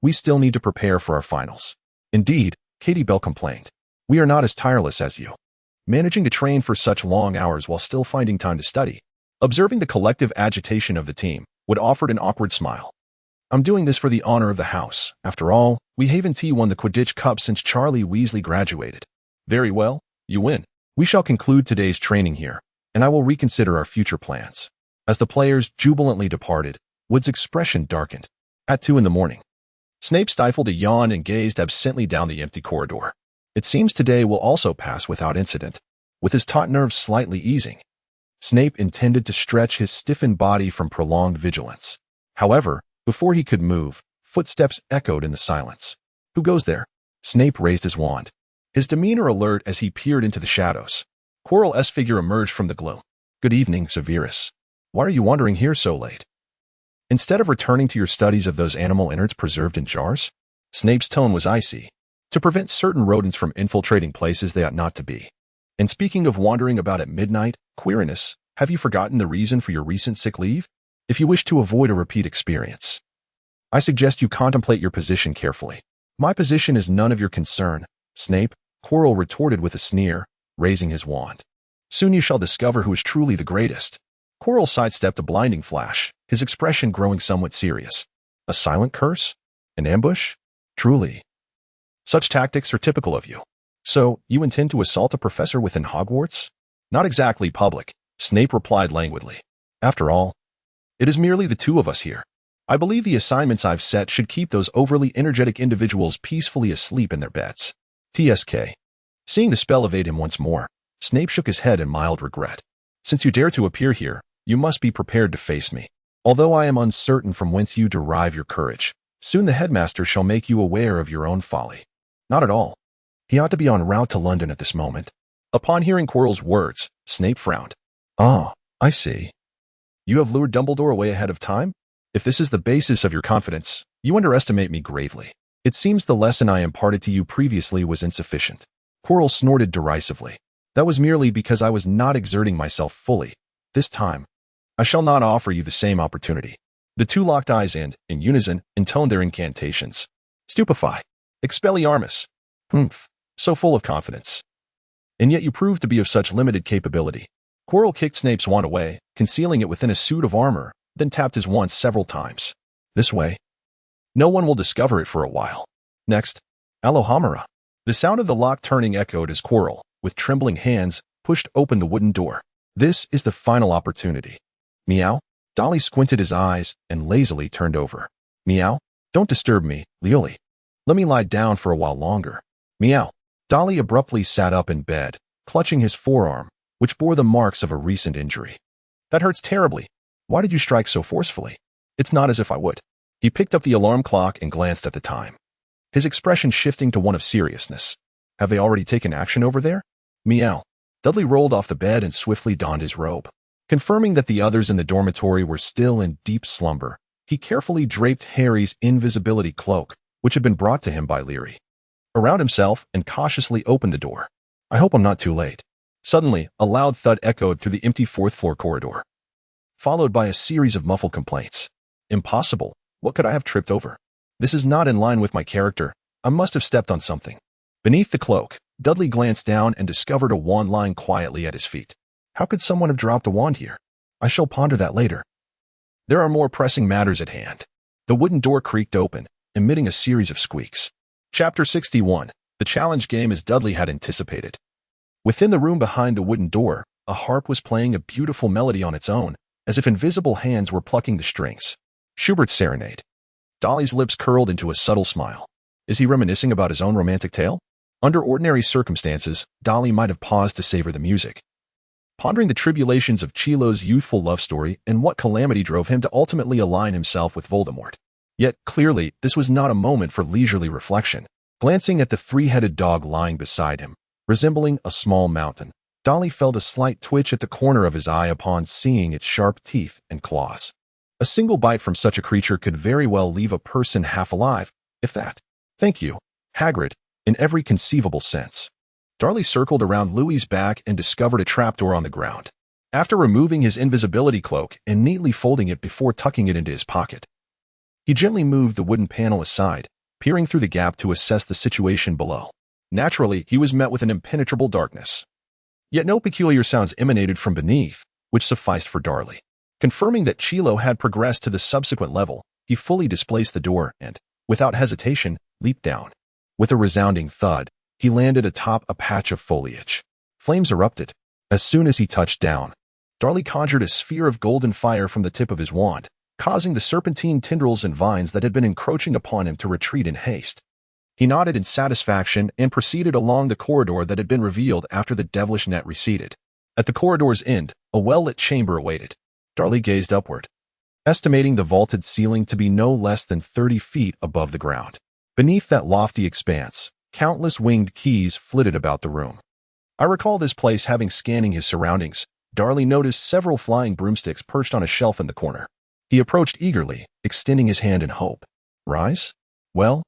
we still need to prepare for our finals. Indeed, Katie Bell complained. We are not as tireless as you. Managing to train for such long hours while still finding time to study. Observing the collective agitation of the team, Wood offered an awkward smile. I'm doing this for the honor of the house. After all, we haven't won the Quidditch Cup since Charlie Weasley graduated. Very well, you win. We shall conclude today's training here, and I will reconsider our future plans. As the players jubilantly departed, Wood's expression darkened. At 2 a.m, Snape stifled a yawn and gazed absently down the empty corridor. It seems today will also pass without incident. With his taut nerves slightly easing, Snape intended to stretch his stiffened body from prolonged vigilance. However, before he could move, footsteps echoed in the silence. Who goes there? Snape raised his wand, his demeanor alert as he peered into the shadows. Quirrell's figure emerged from the gloom. Good evening, Severus. Why are you wandering here so late? Instead of returning to your studies of those animal innards preserved in jars? Snape's tone was icy. To prevent certain rodents from infiltrating places they ought not to be. And speaking of wandering about at midnight, Quirinus, have you forgotten the reason for your recent sick leave? If you wish to avoid a repeat experience, I suggest you contemplate your position carefully. My position is none of your concern, Snape, Quirrell retorted with a sneer, raising his wand. Soon you shall discover who is truly the greatest. Quirrell sidestepped a blinding flash, his expression growing somewhat serious. A silent curse? An ambush? Truly. Such tactics are typical of you. So, you intend to assault a professor within Hogwarts? Not exactly public, Snape replied languidly. After all, it is merely the two of us here. I believe the assignments I've set should keep those overly energetic individuals peacefully asleep in their beds. TSK. Seeing the spell evade him once more, Snape shook his head in mild regret. Since you dare to appear here, you must be prepared to face me. Although I am uncertain from whence you derive your courage, soon the headmaster shall make you aware of your own folly. Not at all. He ought to be en route to London at this moment. Upon hearing Quirrell's words, Snape frowned. Ah, I see. You have lured Dumbledore away ahead of time? If this is the basis of your confidence, you underestimate me gravely. It seems the lesson I imparted to you previously was insufficient. Quirrell snorted derisively. That was merely because I was not exerting myself fully. This time, I shall not offer you the same opportunity. The two locked eyes and, in unison, intoned their incantations. Stupefy. Expelliarmus. Humph. So full of confidence. And yet you proved to be of such limited capability. Quirrell kicked Snape's wand away, concealing it within a suit of armor, then tapped his wand several times. This way. No one will discover it for a while. Next, Alohomora. The sound of the lock turning echoed as Quirrell, with trembling hands, pushed open the wooden door. This is the final opportunity. Meow. Dolly squinted his eyes and lazily turned over. Meow. Don't disturb me, Leoli. Let me lie down for a while longer. Meow. Dolly abruptly sat up in bed, clutching his forearm, which bore the marks of a recent injury. That hurts terribly. Why did you strike so forcefully? It's not as if I would. He picked up the alarm clock and glanced at the time, his expression shifting to one of seriousness. Have they already taken action over there? Meow. Dudley rolled off the bed and swiftly donned his robe. Confirming that the others in the dormitory were still in deep slumber, he carefully draped Harry's invisibility cloak, which had been brought to him by Leary, around himself and cautiously opened the door. I hope I'm not too late. Suddenly, a loud thud echoed through the empty fourth-floor corridor, followed by a series of muffled complaints. Impossible. What could I have tripped over? This is not in line with my character. I must have stepped on something. Beneath the cloak, Dudley glanced down and discovered a wand lying quietly at his feet. How could someone have dropped a wand here? I shall ponder that later. There are more pressing matters at hand. The wooden door creaked open, emitting a series of squeaks. Chapter 61. The challenge game as Dudley had anticipated. Within the room behind the wooden door, a harp was playing a beautiful melody on its own, as if invisible hands were plucking the strings. Schubert's Serenade. Dolly's lips curled into a subtle smile. Is he reminiscing about his own romantic tale? Under ordinary circumstances, Dolly might have paused to savor the music, pondering the tribulations of Chilo's youthful love story and what calamity drove him to ultimately align himself with Voldemort. Yet, clearly, this was not a moment for leisurely reflection. Glancing at the three-headed dog lying beside him, resembling a small mountain, Dolly felt a slight twitch at the corner of his eye upon seeing its sharp teeth and claws. A single bite from such a creature could very well leave a person half alive, if that. Thank you, Hagrid, in every conceivable sense. Darley circled around Louis's back and discovered a trapdoor on the ground. After removing his invisibility cloak and neatly folding it before tucking it into his pocket, he gently moved the wooden panel aside, peering through the gap to assess the situation below. Naturally, he was met with an impenetrable darkness. Yet no peculiar sounds emanated from beneath, which sufficed for Darley. Confirming that Chilo had progressed to the subsequent level, he fully displaced the door and, without hesitation, leaped down. With a resounding thud, he landed atop a patch of foliage. Flames erupted. As soon as he touched down, Darley conjured a sphere of golden fire from the tip of his wand, causing the serpentine tendrils and vines that had been encroaching upon him to retreat in haste. He nodded in satisfaction and proceeded along the corridor that had been revealed after the devilish net receded. At the corridor's end, a well-lit chamber awaited. Darley gazed upward, estimating the vaulted ceiling to be no less than 30 feet above the ground. Beneath that lofty expanse, countless winged keys flitted about the room. I recall this place having scanning his surroundings. Darley noticed several flying broomsticks perched on a shelf in the corner. He approached eagerly, extending his hand in hope. Rise? Well,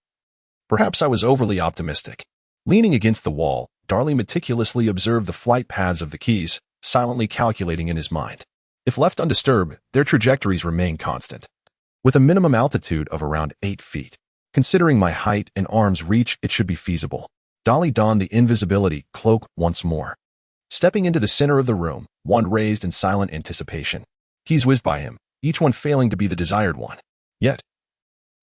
perhaps I was overly optimistic. Leaning against the wall, Darley meticulously observed the flight paths of the keys, silently calculating in his mind. If left undisturbed, their trajectories remain constant, with a minimum altitude of around 8 feet. Considering my height and arm's reach, it should be feasible. Dolly donned the invisibility cloak once more. Stepping into the center of the room, wand raised in silent anticipation. Keys whizzed by him, each one failing to be the desired one. Yet,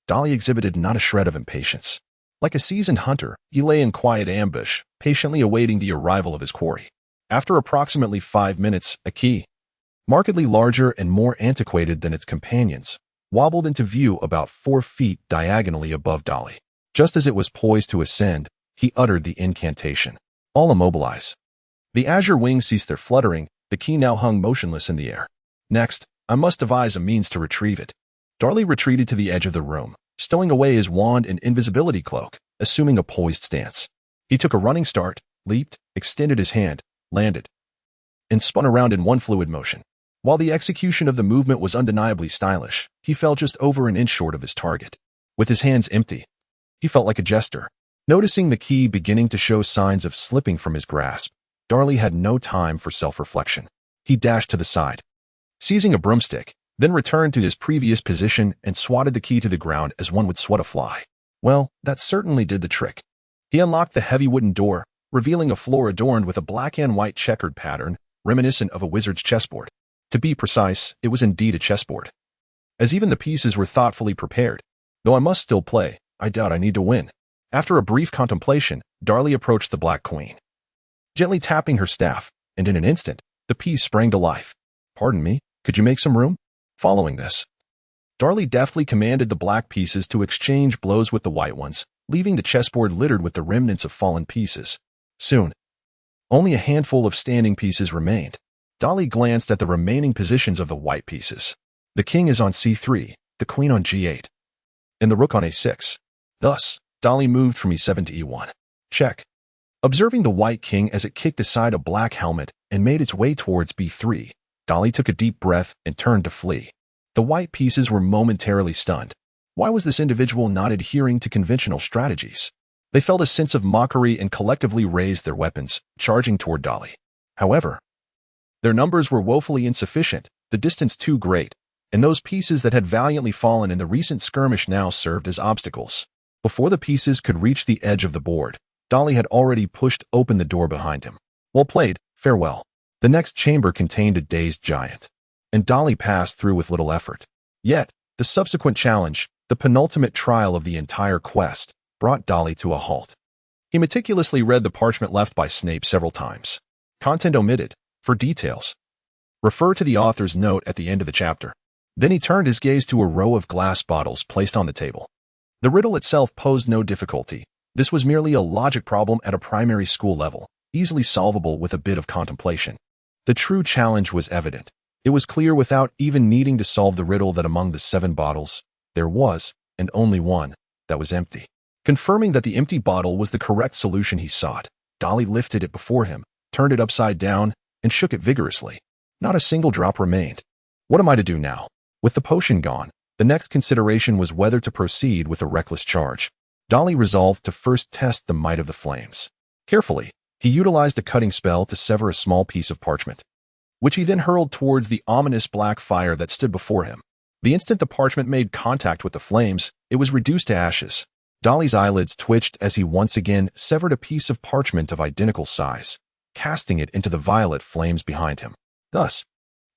Dolly exhibited not a shred of impatience. Like a seasoned hunter, he lay in quiet ambush, patiently awaiting the arrival of his quarry. After approximately 5 minutes, a key, markedly larger and more antiquated than its companions, wobbled into view about 4 feet diagonally above Dolly. Just as it was poised to ascend, he uttered the incantation. All immobilize. The azure wings ceased their fluttering, the key now hung motionless in the air. Next, I must devise a means to retrieve it. Darley retreated to the edge of the room, stowing away his wand and invisibility cloak, assuming a poised stance. He took a running start, leaped, extended his hand, landed, and spun around in one fluid motion. While the execution of the movement was undeniably stylish, he fell just over an inch short of his target. With his hands empty, he felt like a jester. Noticing the key beginning to show signs of slipping from his grasp, Darley had no time for self-reflection. He dashed to the side, seizing a broomstick, then returned to his previous position and swatted the key to the ground as one would swat a fly. Well, that certainly did the trick. He unlocked the heavy wooden door, revealing a floor adorned with a black and white checkered pattern, reminiscent of a wizard's chessboard. To be precise, it was indeed a chessboard, as even the pieces were thoughtfully prepared. Though I must still play, I doubt I need to win. After a brief contemplation, Darley approached the Black Queen, gently tapping her staff, and in an instant, the piece sprang to life. Pardon me, could you make some room? Following this, Darley deftly commanded the black pieces to exchange blows with the white ones, leaving the chessboard littered with the remnants of fallen pieces. Soon, only a handful of standing pieces remained. Dolly glanced at the remaining positions of the white pieces. The king is on c3, the queen on g8, and the rook on a6. Thus, Dolly moved from e7 to e1. Check. Observing the white king as it kicked aside a black helmet and made its way towards b3, Dolly took a deep breath and turned to flee. The white pieces were momentarily stunned. Why was this individual not adhering to conventional strategies? They felt a sense of mockery and collectively raised their weapons, charging toward Dolly. However, their numbers were woefully insufficient, the distance too great, and those pieces that had valiantly fallen in the recent skirmish now served as obstacles. Before the pieces could reach the edge of the board, Dolly had already pushed open the door behind him. Well played, farewell. The next chamber contained a dazed giant, and Dolly passed through with little effort. Yet, the subsequent challenge, the penultimate trial of the entire quest, brought Dolly to a halt. He meticulously read the parchment left by Snape several times. Content omitted. For details, refer to the author's note at the end of the chapter. Then he turned his gaze to a row of glass bottles placed on the table. The riddle itself posed no difficulty. This was merely a logic problem at a primary school level, easily solvable with a bit of contemplation. The true challenge was evident. It was clear without even needing to solve the riddle that among the 7 bottles, there was, and only one, that was empty. Confirming that the empty bottle was the correct solution he sought, Dolly lifted it before him, turned it upside down, and shook it vigorously. Not a single drop remained. What am I to do now? With the potion gone, the next consideration was whether to proceed with a reckless charge. Dolly resolved to first test the might of the flames. Carefully, he utilized a cutting spell to sever a small piece of parchment, which he then hurled towards the ominous black fire that stood before him. The instant the parchment made contact with the flames, it was reduced to ashes. Dolly's eyelids twitched as he once again severed a piece of parchment of identical size, casting it into the violet flames behind him. Thus,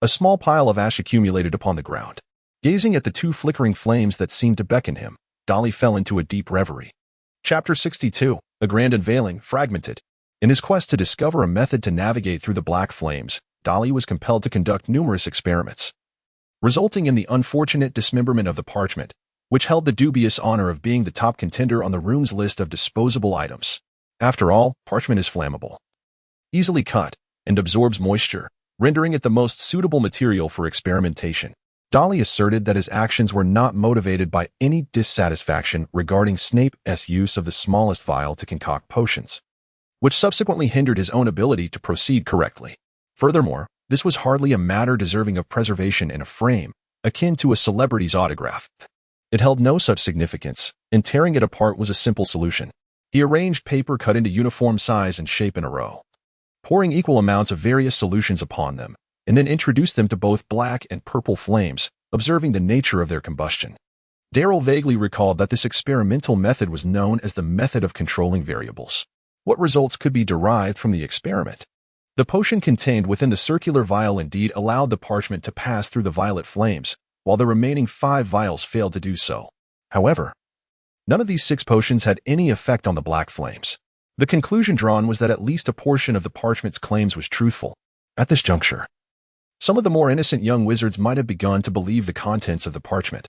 a small pile of ash accumulated upon the ground. Gazing at the 2 flickering flames that seemed to beckon him, Dolly fell into a deep reverie. Chapter 62, A Grand Unveiling, Fragmented. In his quest to discover a method to navigate through the black flames, Dolly was compelled to conduct numerous experiments, resulting in the unfortunate dismemberment of the parchment, which held the dubious honor of being the top contender on the room's list of disposable items. After all, parchment is flammable, easily cut, and absorbs moisture, rendering it the most suitable material for experimentation. Dolly asserted that his actions were not motivated by any dissatisfaction regarding Snape's use of the smallest vial to concoct potions, which subsequently hindered his own ability to proceed correctly. Furthermore, this was hardly a matter deserving of preservation in a frame, akin to a celebrity's autograph. It held no such significance, and tearing it apart was a simple solution. He arranged paper cut into uniform size and shape in a row, pouring equal amounts of various solutions upon them, and then introduced them to both black and purple flames, observing the nature of their combustion. Darryl vaguely recalled that this experimental method was known as the method of controlling variables. What results could be derived from the experiment? The potion contained within the circular vial indeed allowed the parchment to pass through the violet flames, while the remaining 5 vials failed to do so. However, none of these 6 potions had any effect on the black flames. The conclusion drawn was that at least a portion of the parchment's claims was truthful. At this juncture, some of the more innocent young wizards might have begun to believe the contents of the parchment,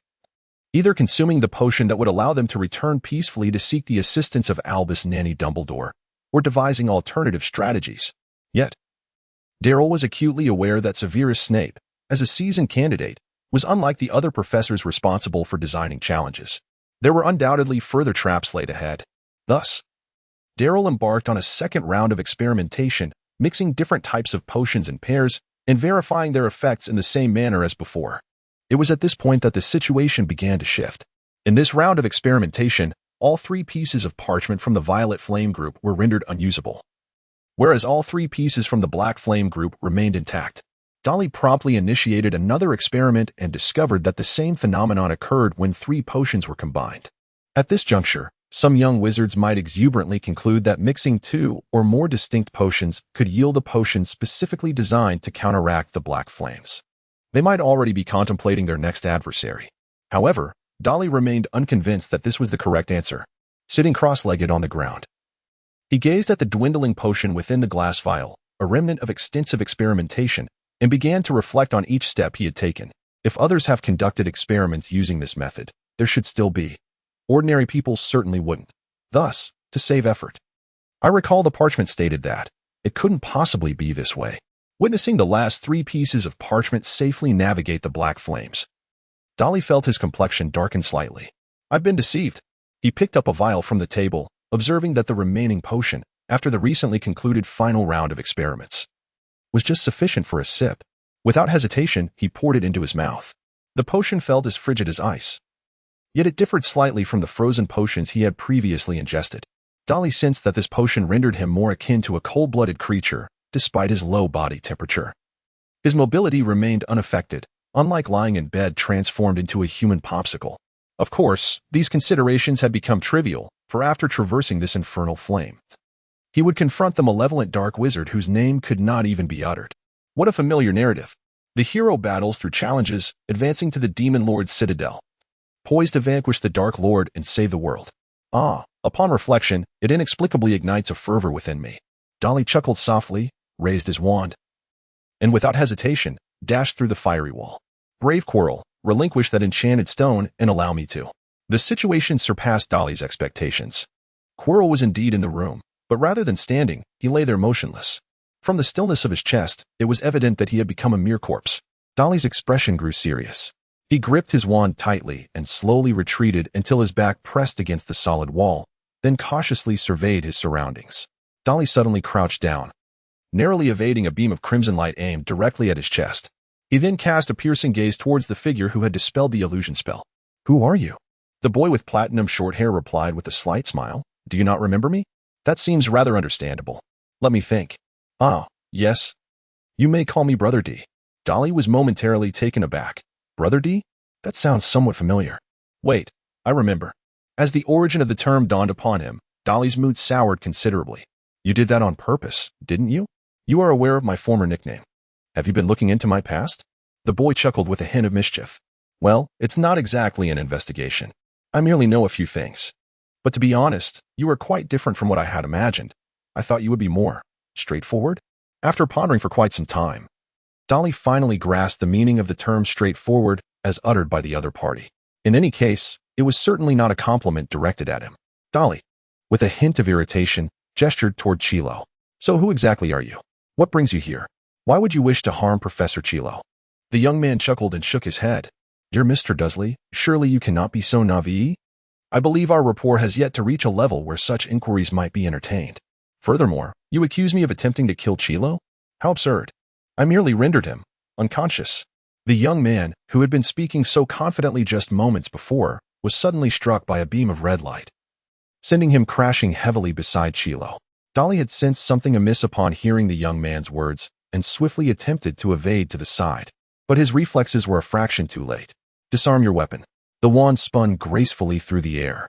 either consuming the potion that would allow them to return peacefully to seek the assistance of Albus Nanny Dumbledore, or devising alternative strategies. Yet, Darryl was acutely aware that Severus Snape, as a seasoned candidate, was unlike the other professors responsible for designing challenges. There were undoubtedly further traps laid ahead. Thus, Darryl embarked on a second round of experimentation, mixing different types of potions in pairs and verifying their effects in the same manner as before. It was at this point that the situation began to shift. In this round of experimentation, all 3 pieces of parchment from the violet flame group were rendered unusable, whereas all 3 pieces from the black flame group remained intact. Dolly promptly initiated another experiment and discovered that the same phenomenon occurred when 3 potions were combined. At this juncture, some young wizards might exuberantly conclude that mixing 2 or more distinct potions could yield a potion specifically designed to counteract the black flames. They might already be contemplating their next adversary. However, Dolly remained unconvinced that this was the correct answer. Sitting cross-legged on the ground, he gazed at the dwindling potion within the glass vial, a remnant of extensive experimentation, and began to reflect on each step he had taken. If others have conducted experiments using this method, there should still be. Ordinary people certainly wouldn't. Thus, to save effort, I recall the parchment stated that it couldn't possibly be this way. Witnessing the last 3 pieces of parchment safely navigate the black flames, Dolly felt his complexion darken slightly. I've been deceived. He picked up a vial from the table, observing that the remaining potion, after the recently concluded final round of experiments, was just sufficient for a sip. Without hesitation, he poured it into his mouth. The potion felt as frigid as ice. Yet it differed slightly from the frozen potions he had previously ingested. Dolly sensed that this potion rendered him more akin to a cold-blooded creature, despite his low body temperature. His mobility remained unaffected, unlike lying in bed transformed into a human popsicle. Of course, these considerations had become trivial, for after traversing this infernal flame, he would confront the malevolent dark wizard whose name could not even be uttered. What a familiar narrative. The hero battles through challenges, advancing to the Demon Lord's citadel, poised to vanquish the Dark Lord and save the world. Upon reflection, it inexplicably ignites a fervor within me. Dolly chuckled softly, raised his wand, and without hesitation, dashed through the fiery wall. Brave Quirrell, relinquish that enchanted stone and allow me to. The situation surpassed Dolly's expectations. Quirrell was indeed in the room, but rather than standing, he lay there motionless. From the stillness of his chest, it was evident that he had become a mere corpse. Dolly's expression grew serious. He gripped his wand tightly and slowly retreated until his back pressed against the solid wall, then cautiously surveyed his surroundings. Dolly suddenly crouched down, narrowly evading a beam of crimson light aimed directly at his chest. He then cast a piercing gaze towards the figure who had dispelled the illusion spell. "Who are you?" The boy with platinum short hair replied with a slight smile. "Do you not remember me? That seems rather understandable. Let me think. Yes. You may call me Brother D." Dolly was momentarily taken aback. Brother D? That sounds somewhat familiar. Wait, I remember. As the origin of the term dawned upon him, Dolly's mood soured considerably. You did that on purpose, didn't you? You are aware of my former nickname. Have you been looking into my past? The boy chuckled with a hint of mischief. Well, it's not exactly an investigation. I merely know a few things. But to be honest, you are quite different from what I had imagined. I thought you would be more straightforward. After pondering for quite some time, Dolly finally grasped the meaning of the term straightforward as uttered by the other party. In any case, it was certainly not a compliment directed at him. Dolly, with a hint of irritation, gestured toward Chilo. So who exactly are you? What brings you here? Why would you wish to harm Professor Chilo? The young man chuckled and shook his head. Dear Mr. Dursley, surely you cannot be so naive? I believe our rapport has yet to reach a level where such inquiries might be entertained. Furthermore, you accuse me of attempting to kill Chilo? How absurd. I merely rendered him unconscious. The young man, who had been speaking so confidently just moments before, was suddenly struck by a beam of red light, sending him crashing heavily beside Chilo. Dolly had sensed something amiss upon hearing the young man's words and swiftly attempted to evade to the side. But his reflexes were a fraction too late. Disarm your weapon. The wand spun gracefully through the air,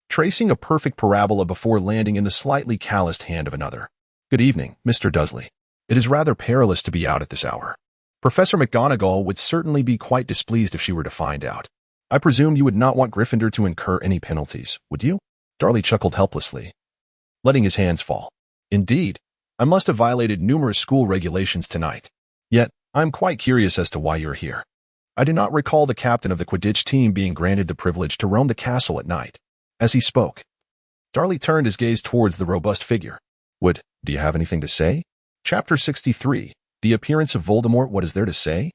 tracing a perfect parabola before landing in the slightly calloused hand of another. Good evening, Mr. Dursley. It is rather perilous to be out at this hour. Professor McGonagall would certainly be quite displeased if she were to find out. I presume you would not want Gryffindor to incur any penalties, would you? Darley chuckled helplessly, letting his hands fall. Indeed, I must have violated numerous school regulations tonight. Yet, I am quite curious as to why you're here. I do not recall the captain of the Quidditch team being granted the privilege to roam the castle at night. As he spoke, Darley turned his gaze towards the robust figure. Do you have anything to say? Chapter 63. The Appearance of Voldemort. What is there to say?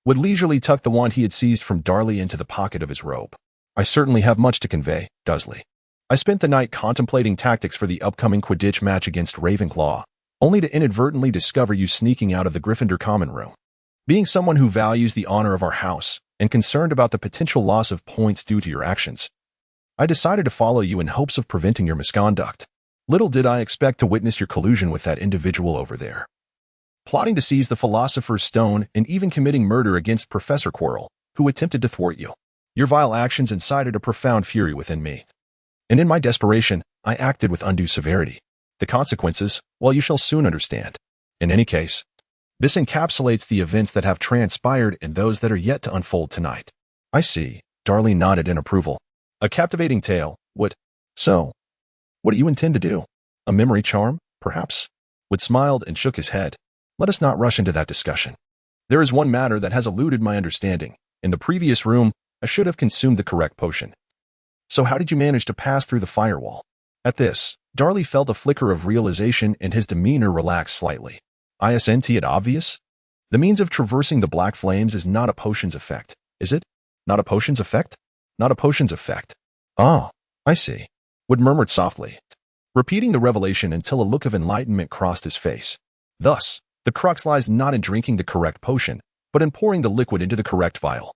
Wood leisurely tucked the wand he had seized from Darley into the pocket of his robe. I certainly have much to convey, Dursley. I spent the night contemplating tactics for the upcoming Quidditch match against Ravenclaw, only to inadvertently discover you sneaking out of the Gryffindor common room. Being someone who values the honor of our house and concerned about the potential loss of points due to your actions, I decided to follow you in hopes of preventing your misconduct. Little did I expect to witness your collusion with that individual over there, plotting to seize the Philosopher's Stone and even committing murder against Professor Quirrell, who attempted to thwart you. Your vile actions incited a profound fury within me, and in my desperation, I acted with undue severity. The consequences, well, you shall soon understand. In any case, this encapsulates the events that have transpired and those that are yet to unfold tonight. I see. Darley nodded in approval. A captivating tale. What do you intend to do? A memory charm, perhaps? Wood smiled and shook his head. Let us not rush into that discussion. There is one matter that has eluded my understanding. In the previous room, I should have consumed the correct potion. So how did you manage to pass through the firewall? At this, Darley felt a flicker of realization and his demeanor relaxed slightly. Isn't it obvious? The means of traversing the black flames is not a potion's effect, is it? Not a potion's effect? Not a potion's effect. Ah, I see. Wood murmured softly, repeating the revelation until a look of enlightenment crossed his face. Thus, the crux lies not in drinking the correct potion, but in pouring the liquid into the correct vial.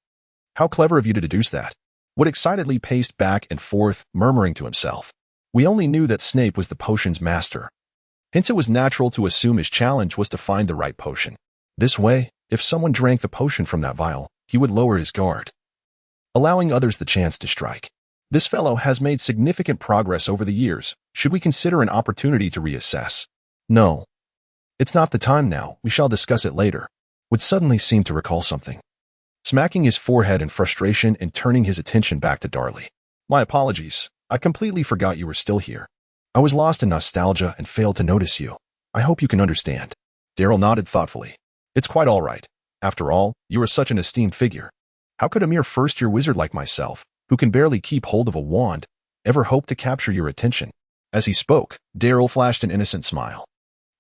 How clever of you to deduce that. Wood excitedly paced back and forth, murmuring to himself. We only knew that Snape was the potion's master. Hence it was natural to assume his challenge was to find the right potion. This way, if someone drank the potion from that vial, he would lower his guard, allowing others the chance to strike. This fellow has made significant progress over the years. Should we consider an opportunity to reassess? No. It's not the time now. We shall discuss it later. Wood suddenly seemed to recall something, smacking his forehead in frustration and turning his attention back to Darley. My apologies. I completely forgot you were still here. I was lost in nostalgia and failed to notice you. I hope you can understand. Darryl nodded thoughtfully. It's quite all right. After all, you are such an esteemed figure. How could a mere first-year wizard like myself, who can barely keep hold of a wand, ever hope to capture your attention? As he spoke, Darryl flashed an innocent smile.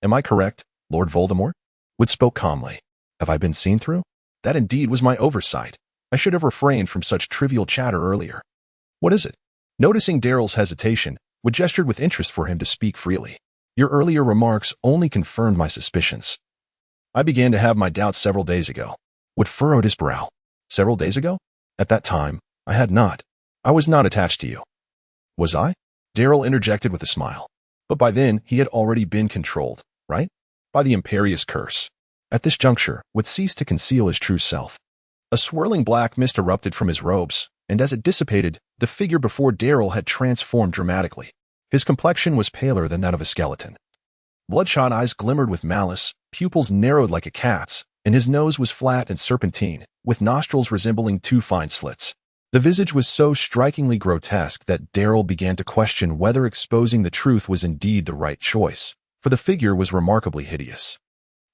Am I correct, Lord Voldemort? Wood spoke calmly. Have I been seen through? That indeed was my oversight. I should have refrained from such trivial chatter earlier. What is it? Noticing Darryl's hesitation, Wood gestured with interest for him to speak freely. Your earlier remarks only confirmed my suspicions. I began to have my doubts several days ago. Wood furrowed his brow. Several days ago? At that time, I had not. I was not attached to you. Was I? Darryl interjected with a smile. But by then, he had already been controlled, right? By the imperious curse. At this juncture, Wood ceased to conceal his true self. A swirling black mist erupted from his robes, and as it dissipated, the figure before Darryl had transformed dramatically. His complexion was paler than that of a skeleton. Bloodshot eyes glimmered with malice, pupils narrowed like a cat's, and his nose was flat and serpentine, with nostrils resembling two fine slits. The visage was so strikingly grotesque that Darryl began to question whether exposing the truth was indeed the right choice, for the figure was remarkably hideous.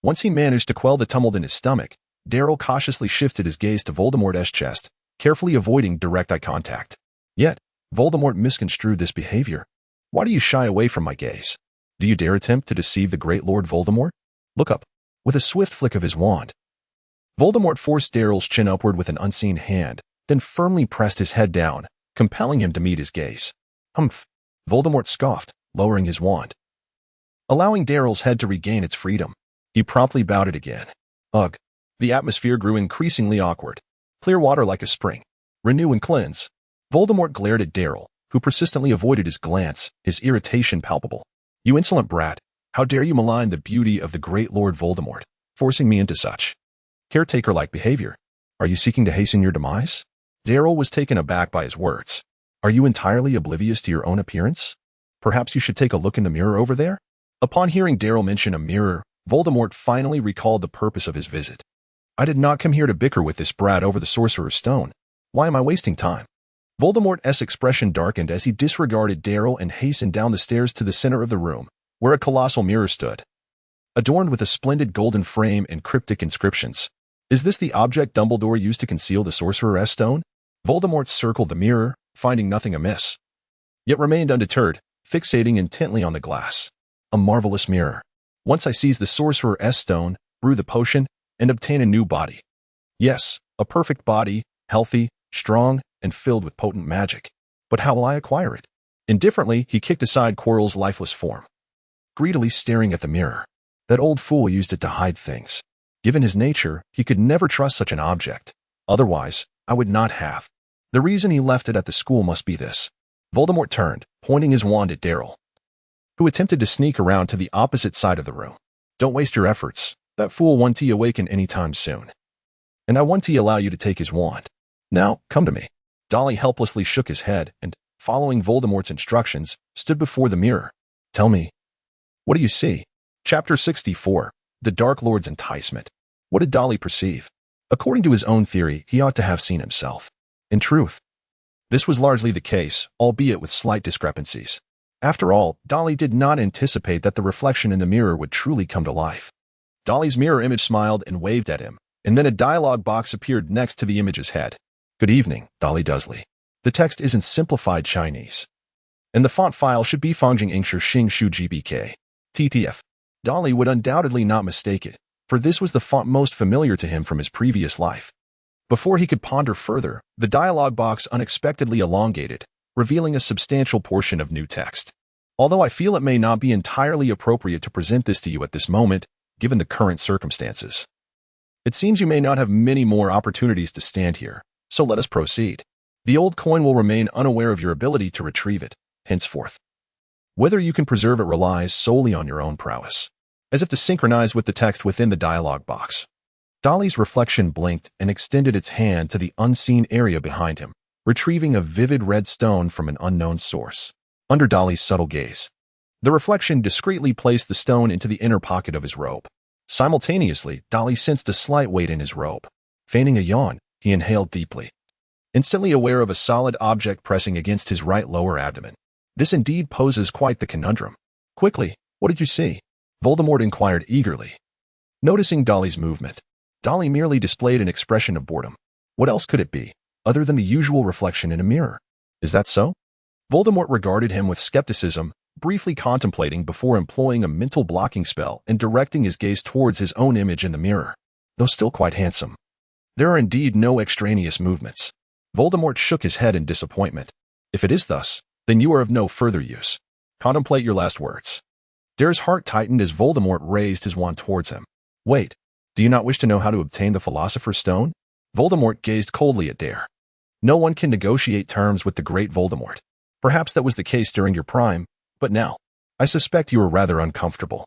Once he managed to quell the tumult in his stomach, Darryl cautiously shifted his gaze to Voldemort's chest, carefully avoiding direct eye contact. Yet, Voldemort misconstrued this behavior. Why do you shy away from my gaze? Do you dare attempt to deceive the great Lord Voldemort? Look up. With a swift flick of his wand, Voldemort forced Darryl's chin upward with an unseen hand, then firmly pressed his head down, compelling him to meet his gaze. Humph! Voldemort scoffed, lowering his wand. Allowing Darryl's head to regain its freedom, he promptly bowed it again. Ugh! The atmosphere grew increasingly awkward. Clear water like a spring. Renew and cleanse. Voldemort glared at Darryl, who persistently avoided his glance, his irritation palpable. You insolent brat! How dare you malign the beauty of the great Lord Voldemort, forcing me into such caretaker-like behavior? Are you seeking to hasten your demise? Darryl was taken aback by his words. Are you entirely oblivious to your own appearance? Perhaps you should take a look in the mirror over there? Upon hearing Darryl mention a mirror, Voldemort finally recalled the purpose of his visit. I did not come here to bicker with this brat over the Sorcerer's Stone. Why am I wasting time? Voldemort's expression darkened as he disregarded Darryl and hastened down the stairs to the center of the room, where a colossal mirror stood, adorned with a splendid golden frame and cryptic inscriptions. Is this the object Dumbledore used to conceal the Sorcerer's Stone? Voldemort circled the mirror, finding nothing amiss, yet remained undeterred, fixating intently on the glass. A marvelous mirror. Once I seize the Sorcerer's Stone, brew the potion, and obtain a new body. Yes, a perfect body, healthy, strong, and filled with potent magic. But how will I acquire it? Indifferently, he kicked aside Quirrell's lifeless form, greedily staring at the mirror. That old fool used it to hide things. Given his nature, he could never trust such an object. Otherwise, I would not have. The reason he left it at the school must be this. Voldemort turned, pointing his wand at Darryl, who attempted to sneak around to the opposite side of the room. Don't waste your efforts. That fool won't awaken any time soon. And I want to allow you to take his wand. Now, come to me. Dolly helplessly shook his head and, following Voldemort's instructions, stood before the mirror. Tell me, what do you see? Chapter 64, The Dark Lord's Enticement. What did Dolly perceive? According to his own theory, he ought to have seen himself. In truth, this was largely the case, albeit with slight discrepancies. After all, Dolly did not anticipate that the reflection in the mirror would truly come to life. Dolly's mirror image smiled and waved at him, and then a dialogue box appeared next to the image's head. Good evening, Dudley Dursley. The text is in simplified Chinese, and the font file should be Fongjing Ingshi Xing Shu GBK. TTF. Dolly would undoubtedly not mistake it, for this was the font most familiar to him from his previous life. Before he could ponder further, the dialogue box unexpectedly elongated, revealing a substantial portion of new text. Although I feel it may not be entirely appropriate to present this to you at this moment, given the current circumstances. It seems you may not have many more opportunities to stand here, so let us proceed. The old coin will remain unaware of your ability to retrieve it, henceforth. Whether you can preserve it relies solely on your own prowess. As if to synchronize with the text within the dialogue box, Dolly's reflection blinked and extended its hand to the unseen area behind him, retrieving a vivid red stone from an unknown source. Under Dolly's subtle gaze, the reflection discreetly placed the stone into the inner pocket of his robe. Simultaneously, Dolly sensed a slight weight in his robe. Feigning a yawn, he inhaled deeply, instantly aware of a solid object pressing against his right lower abdomen. This indeed poses quite the conundrum. Quickly, what did you see? Voldemort inquired eagerly. Noticing Dolly's movement, Dolly merely displayed an expression of boredom. What else could it be, other than the usual reflection in a mirror? Is that so? Voldemort regarded him with skepticism, briefly contemplating before employing a mental blocking spell and directing his gaze towards his own image in the mirror. Though still quite handsome, there are indeed no extraneous movements. Voldemort shook his head in disappointment. If it is thus, then you are of no further use. Contemplate your last words. Dare's heart tightened as Voldemort raised his wand towards him. Wait, do you not wish to know how to obtain the Philosopher's Stone? Voldemort gazed coldly at Dare. No one can negotiate terms with the great Voldemort. Perhaps that was the case during your prime, but now, I suspect you are rather uncomfortable.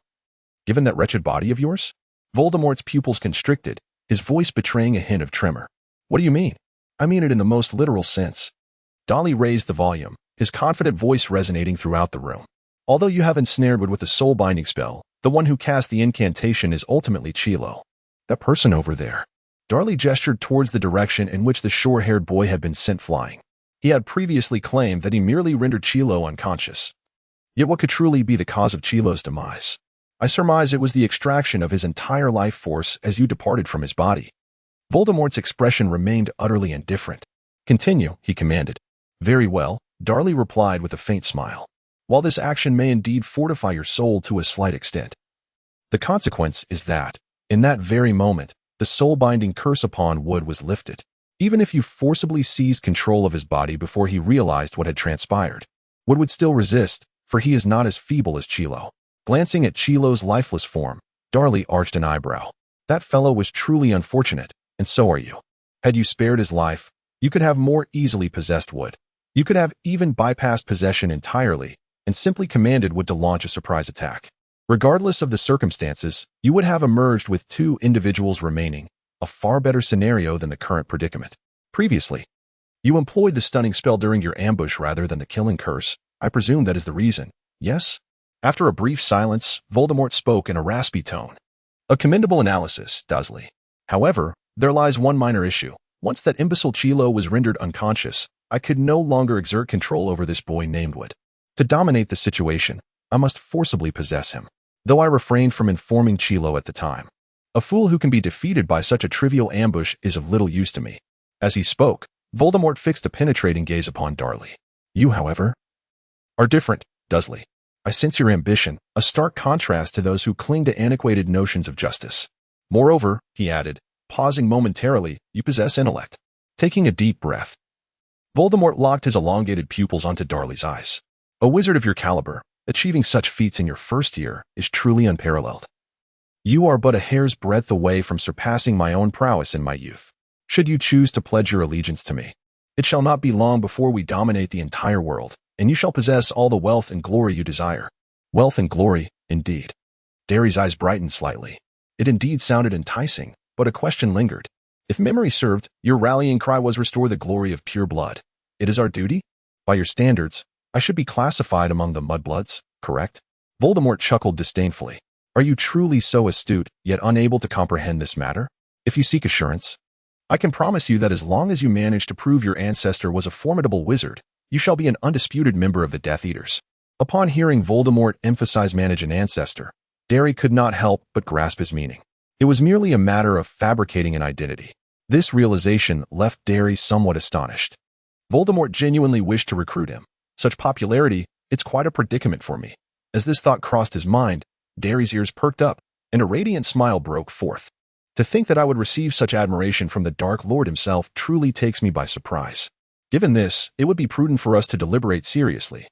Given that wretched body of yours? Voldemort's pupils constricted, his voice betraying a hint of tremor. What do you mean? I mean it in the most literal sense. Dolly raised the volume, his confident voice resonating throughout the room. Although you have ensnared Wood with a soul-binding spell, the one who cast the incantation is ultimately Chilo. That person over there. Darley gestured towards the direction in which the short-haired boy had been sent flying. He had previously claimed that he merely rendered Chilo unconscious. Yet what could truly be the cause of Chilo's demise? I surmise it was the extraction of his entire life force as you departed from his body. Voldemort's expression remained utterly indifferent. Continue, he commanded. Very well, Darley replied with a faint smile. While this action may indeed fortify your soul to a slight extent, the consequence is that, in that very moment, the soul-binding curse upon Wood was lifted. Even if you forcibly seized control of his body before he realized what had transpired, Wood would still resist, for he is not as feeble as Chilo. Glancing at Chilo's lifeless form, Darley arched an eyebrow. That fellow was truly unfortunate, and so are you. Had you spared his life, you could have more easily possessed Wood. You could have even bypassed possession entirely, and simply commanded Wood to launch a surprise attack. Regardless of the circumstances, you would have emerged with 2 individuals remaining, a far better scenario than the current predicament. Previously, you employed the stunning spell during your ambush rather than the killing curse. I presume that is the reason, yes? After a brief silence, Voldemort spoke in a raspy tone. A commendable analysis, Dursley. However, there lies one minor issue. Once that imbecile Chilo was rendered unconscious, I could no longer exert control over this boy named Wood. To dominate the situation, I must forcibly possess him, though I refrained from informing Chilo at the time. A fool who can be defeated by such a trivial ambush is of little use to me. As he spoke, Voldemort fixed a penetrating gaze upon Darley. You, however, are different, Dursley. I sense your ambition, a stark contrast to those who cling to antiquated notions of justice. Moreover, he added, pausing momentarily, you possess intellect. Taking a deep breath, Voldemort locked his elongated pupils onto Darley's eyes. A wizard of your caliber, achieving such feats in your first year, is truly unparalleled. You are but a hair's breadth away from surpassing my own prowess in my youth. Should you choose to pledge your allegiance to me, it shall not be long before we dominate the entire world, and you shall possess all the wealth and glory you desire. Wealth and glory, indeed. Dare's eyes brightened slightly. It indeed sounded enticing, but a question lingered. If memory served, your rallying cry was restore the glory of pure blood. It is our duty? By your standards, I should be classified among the mudbloods, correct? Voldemort chuckled disdainfully. Are you truly so astute, yet unable to comprehend this matter? If you seek assurance, I can promise you that as long as you manage to prove your ancestor was a formidable wizard, you shall be an undisputed member of the Death Eaters. Upon hearing Voldemort emphasize manage an ancestor, Dare could not help but grasp his meaning. It was merely a matter of fabricating an identity. This realization left Dare somewhat astonished. Voldemort genuinely wished to recruit him. Such popularity, it's quite a predicament for me. As this thought crossed his mind, Dare's ears perked up, and a radiant smile broke forth. To think that I would receive such admiration from the Dark Lord himself truly takes me by surprise. Given this, it would be prudent for us to deliberate seriously.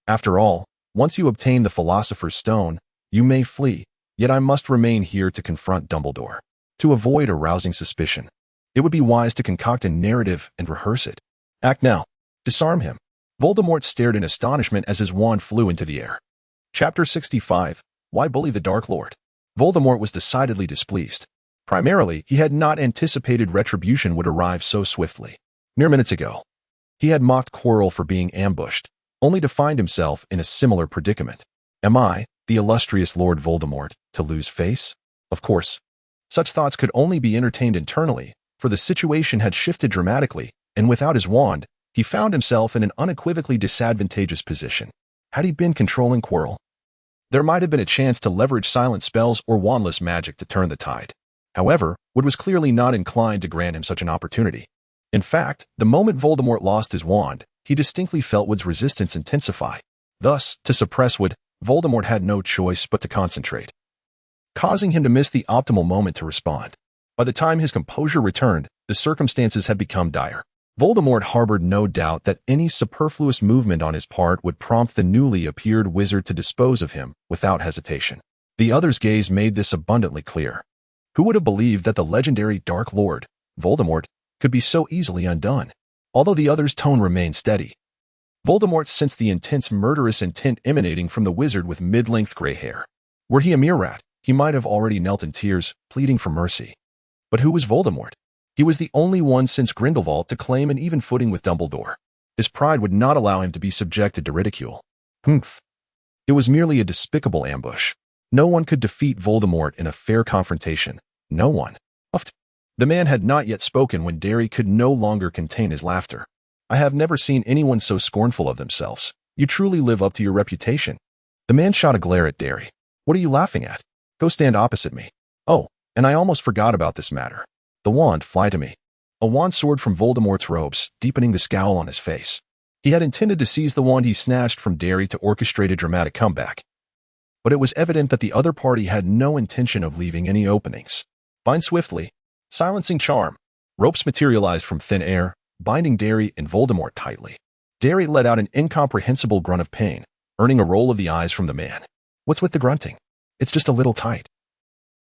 After all, once you obtain the Philosopher's Stone, you may flee, yet I must remain here to confront Dumbledore. To avoid arousing suspicion, it would be wise to concoct a narrative and rehearse it. Act now. Disarm him. Voldemort stared in astonishment as his wand flew into the air. Chapter 65. Why bully the Dark Lord? Voldemort was decidedly displeased. Primarily, he had not anticipated retribution would arrive so swiftly. Mere minutes ago, He had mocked Quirrell for being ambushed, only to find himself in a similar predicament. Am I, the illustrious Lord Voldemort, to lose face? Of course. Such thoughts could only be entertained internally, for the situation had shifted dramatically, and without his wand, he found himself in an unequivocally disadvantageous position. Had he been controlling Quirrell, there might have been a chance to leverage silent spells or wandless magic to turn the tide. However, Wood was clearly not inclined to grant him such an opportunity. In fact, the moment Voldemort lost his wand, he distinctly felt Wood's resistance intensify. Thus, to suppress Wood, Voldemort had no choice but to concentrate, causing him to miss the optimal moment to respond. By the time his composure returned, the circumstances had become dire. Voldemort harbored no doubt that any superfluous movement on his part would prompt the newly appeared wizard to dispose of him without hesitation. The other's gaze made this abundantly clear. Who would have believed that the legendary Dark Lord, Voldemort, could be so easily undone? Although the other's tone remained steady, Voldemort sensed the intense murderous intent emanating from the wizard with mid-length gray hair. Were he a mere rat, he might have already knelt in tears, pleading for mercy. But who was Voldemort? He was the only one since Grindelwald to claim an even footing with Dumbledore. His pride would not allow him to be subjected to ridicule. Humph. It was merely a despicable ambush. No one could defeat Voldemort in a fair confrontation. No one. Huffed. The man had not yet spoken when Derry could no longer contain his laughter. I have never seen anyone so scornful of themselves. You truly live up to your reputation. The man shot a glare at Derry. What are you laughing at? Go stand opposite me. Oh, and I almost forgot about this matter. The wand, fly to me. A wand soared from Voldemort's robes, deepening the scowl on his face. He had intended to seize the wand he snatched from Derry to orchestrate a dramatic comeback. But it was evident that the other party had no intention of leaving any openings. Bind swiftly. Silencing charm. Ropes materialized from thin air, binding Derry and Voldemort tightly. Derry let out an incomprehensible grunt of pain, earning a roll of the eyes from the man. What's with the grunting? It's just a little tight.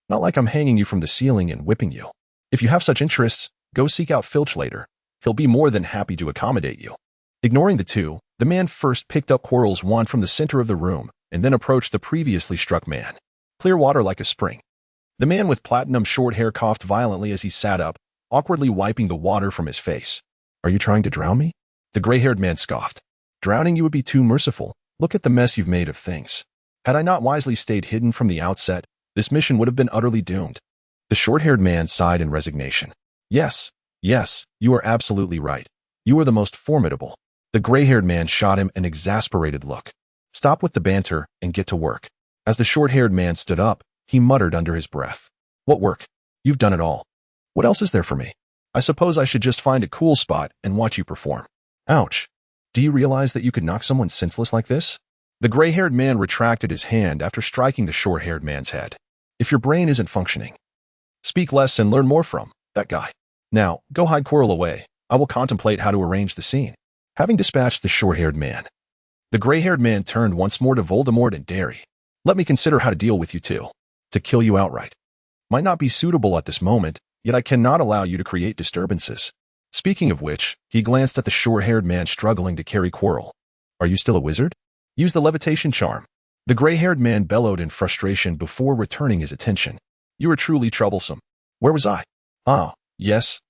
Not like I'm hanging you from the ceiling and whipping you. If you have such interests, go seek out Filch later. He'll be more than happy to accommodate you. Ignoring the two, the man first picked up Quirrell's wand from the center of the room and then approached the previously struck man. Clear water like a spring. The man with platinum short hair coughed violently as he sat up, awkwardly wiping the water from his face. Are you trying to drown me? The gray-haired man scoffed. Drowning you would be too merciful. Look at the mess you've made of things. Had I not wisely stayed hidden from the outset, this mission would have been utterly doomed. The short-haired man sighed in resignation. Yes, you are absolutely right. You are the most formidable. The gray-haired man shot him an exasperated look. Stop with the banter and get to work. As the short-haired man stood up, he muttered under his breath. What work? You've done it all. What else is there for me? I suppose I should just find a cool spot and watch you perform. Ouch. Do you realize that you could knock someone senseless like this? The gray-haired man retracted his hand after striking the short-haired man's head. If your brain isn't functioning, speak less and learn more from that guy. Now, go hide Quirrell away. I will contemplate how to arrange the scene. Having dispatched the short-haired man, the gray-haired man turned once more to Voldemort and Derry. Let me consider how to deal with you two. To kill you outright might not be suitable at this moment, yet I cannot allow you to create disturbances. Speaking of which, he glanced at the short-haired man struggling to carry Quirrell. Are you still a wizard? Use the levitation charm. The gray-haired man bellowed in frustration before returning his attention. You are truly troublesome. Where was I? Ah, yes.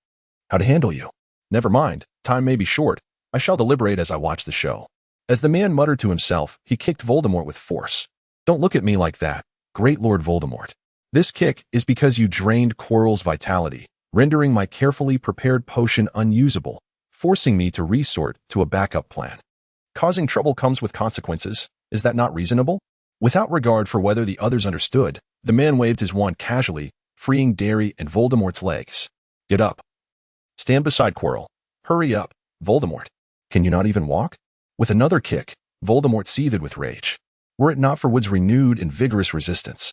How to handle you? Never mind, time may be short. I shall deliberate as I watch the show. As the man muttered to himself, he kicked Voldemort with force. Don't look at me like that, great Lord Voldemort. This kick is because you drained Quirrell's vitality, rendering my carefully prepared potion unusable, forcing me to resort to a backup plan. Causing trouble comes with consequences. Is that not reasonable? Without regard for whether the others understood, the man waved his wand casually, freeing Derry and Voldemort's legs. Get up. Stand beside Quirrell. Hurry up, Voldemort. Can you not even walk? With another kick, Voldemort seethed with rage. Were it not for Wood's renewed and vigorous resistance,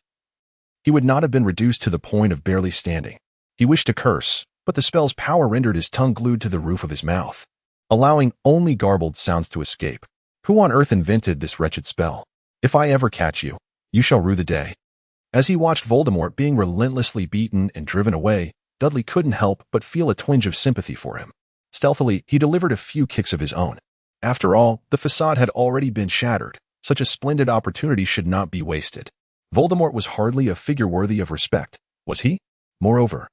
he would not have been reduced to the point of barely standing. He wished to curse, but the spell's power rendered his tongue glued to the roof of his mouth, allowing only garbled sounds to escape. Who on earth invented this wretched spell? If I ever catch you, you shall rue the day. As he watched Voldemort being relentlessly beaten and driven away, Dudley couldn't help but feel a twinge of sympathy for him. Stealthily, he delivered a few kicks of his own. After all, the facade had already been shattered. Such a splendid opportunity should not be wasted. Voldemort was hardly a figure worthy of respect, was he? Moreover,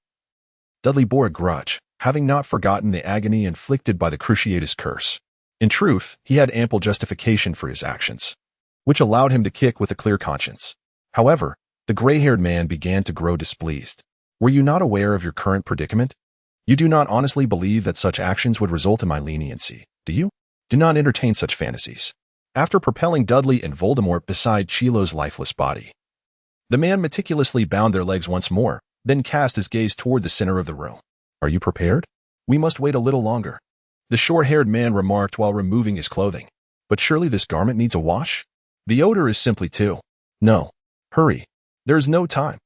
Dudley bore a grudge. having not forgotten the agony inflicted by the Cruciatus curse. In truth, he had ample justification for his actions, which allowed him to kick with a clear conscience. However, the gray-haired man began to grow displeased. Were you not aware of your current predicament? You do not honestly believe that such actions would result in my leniency, do you? Do not entertain such fantasies. After propelling Dudley and Voldemort beside Chilo's lifeless body, the man meticulously bound their legs once more, then cast his gaze toward the center of the room. Are you prepared? We must wait a little longer, the short-haired man remarked while removing his clothing. But surely this garment needs a wash? The odor is simply too. No. Hurry. There is no time.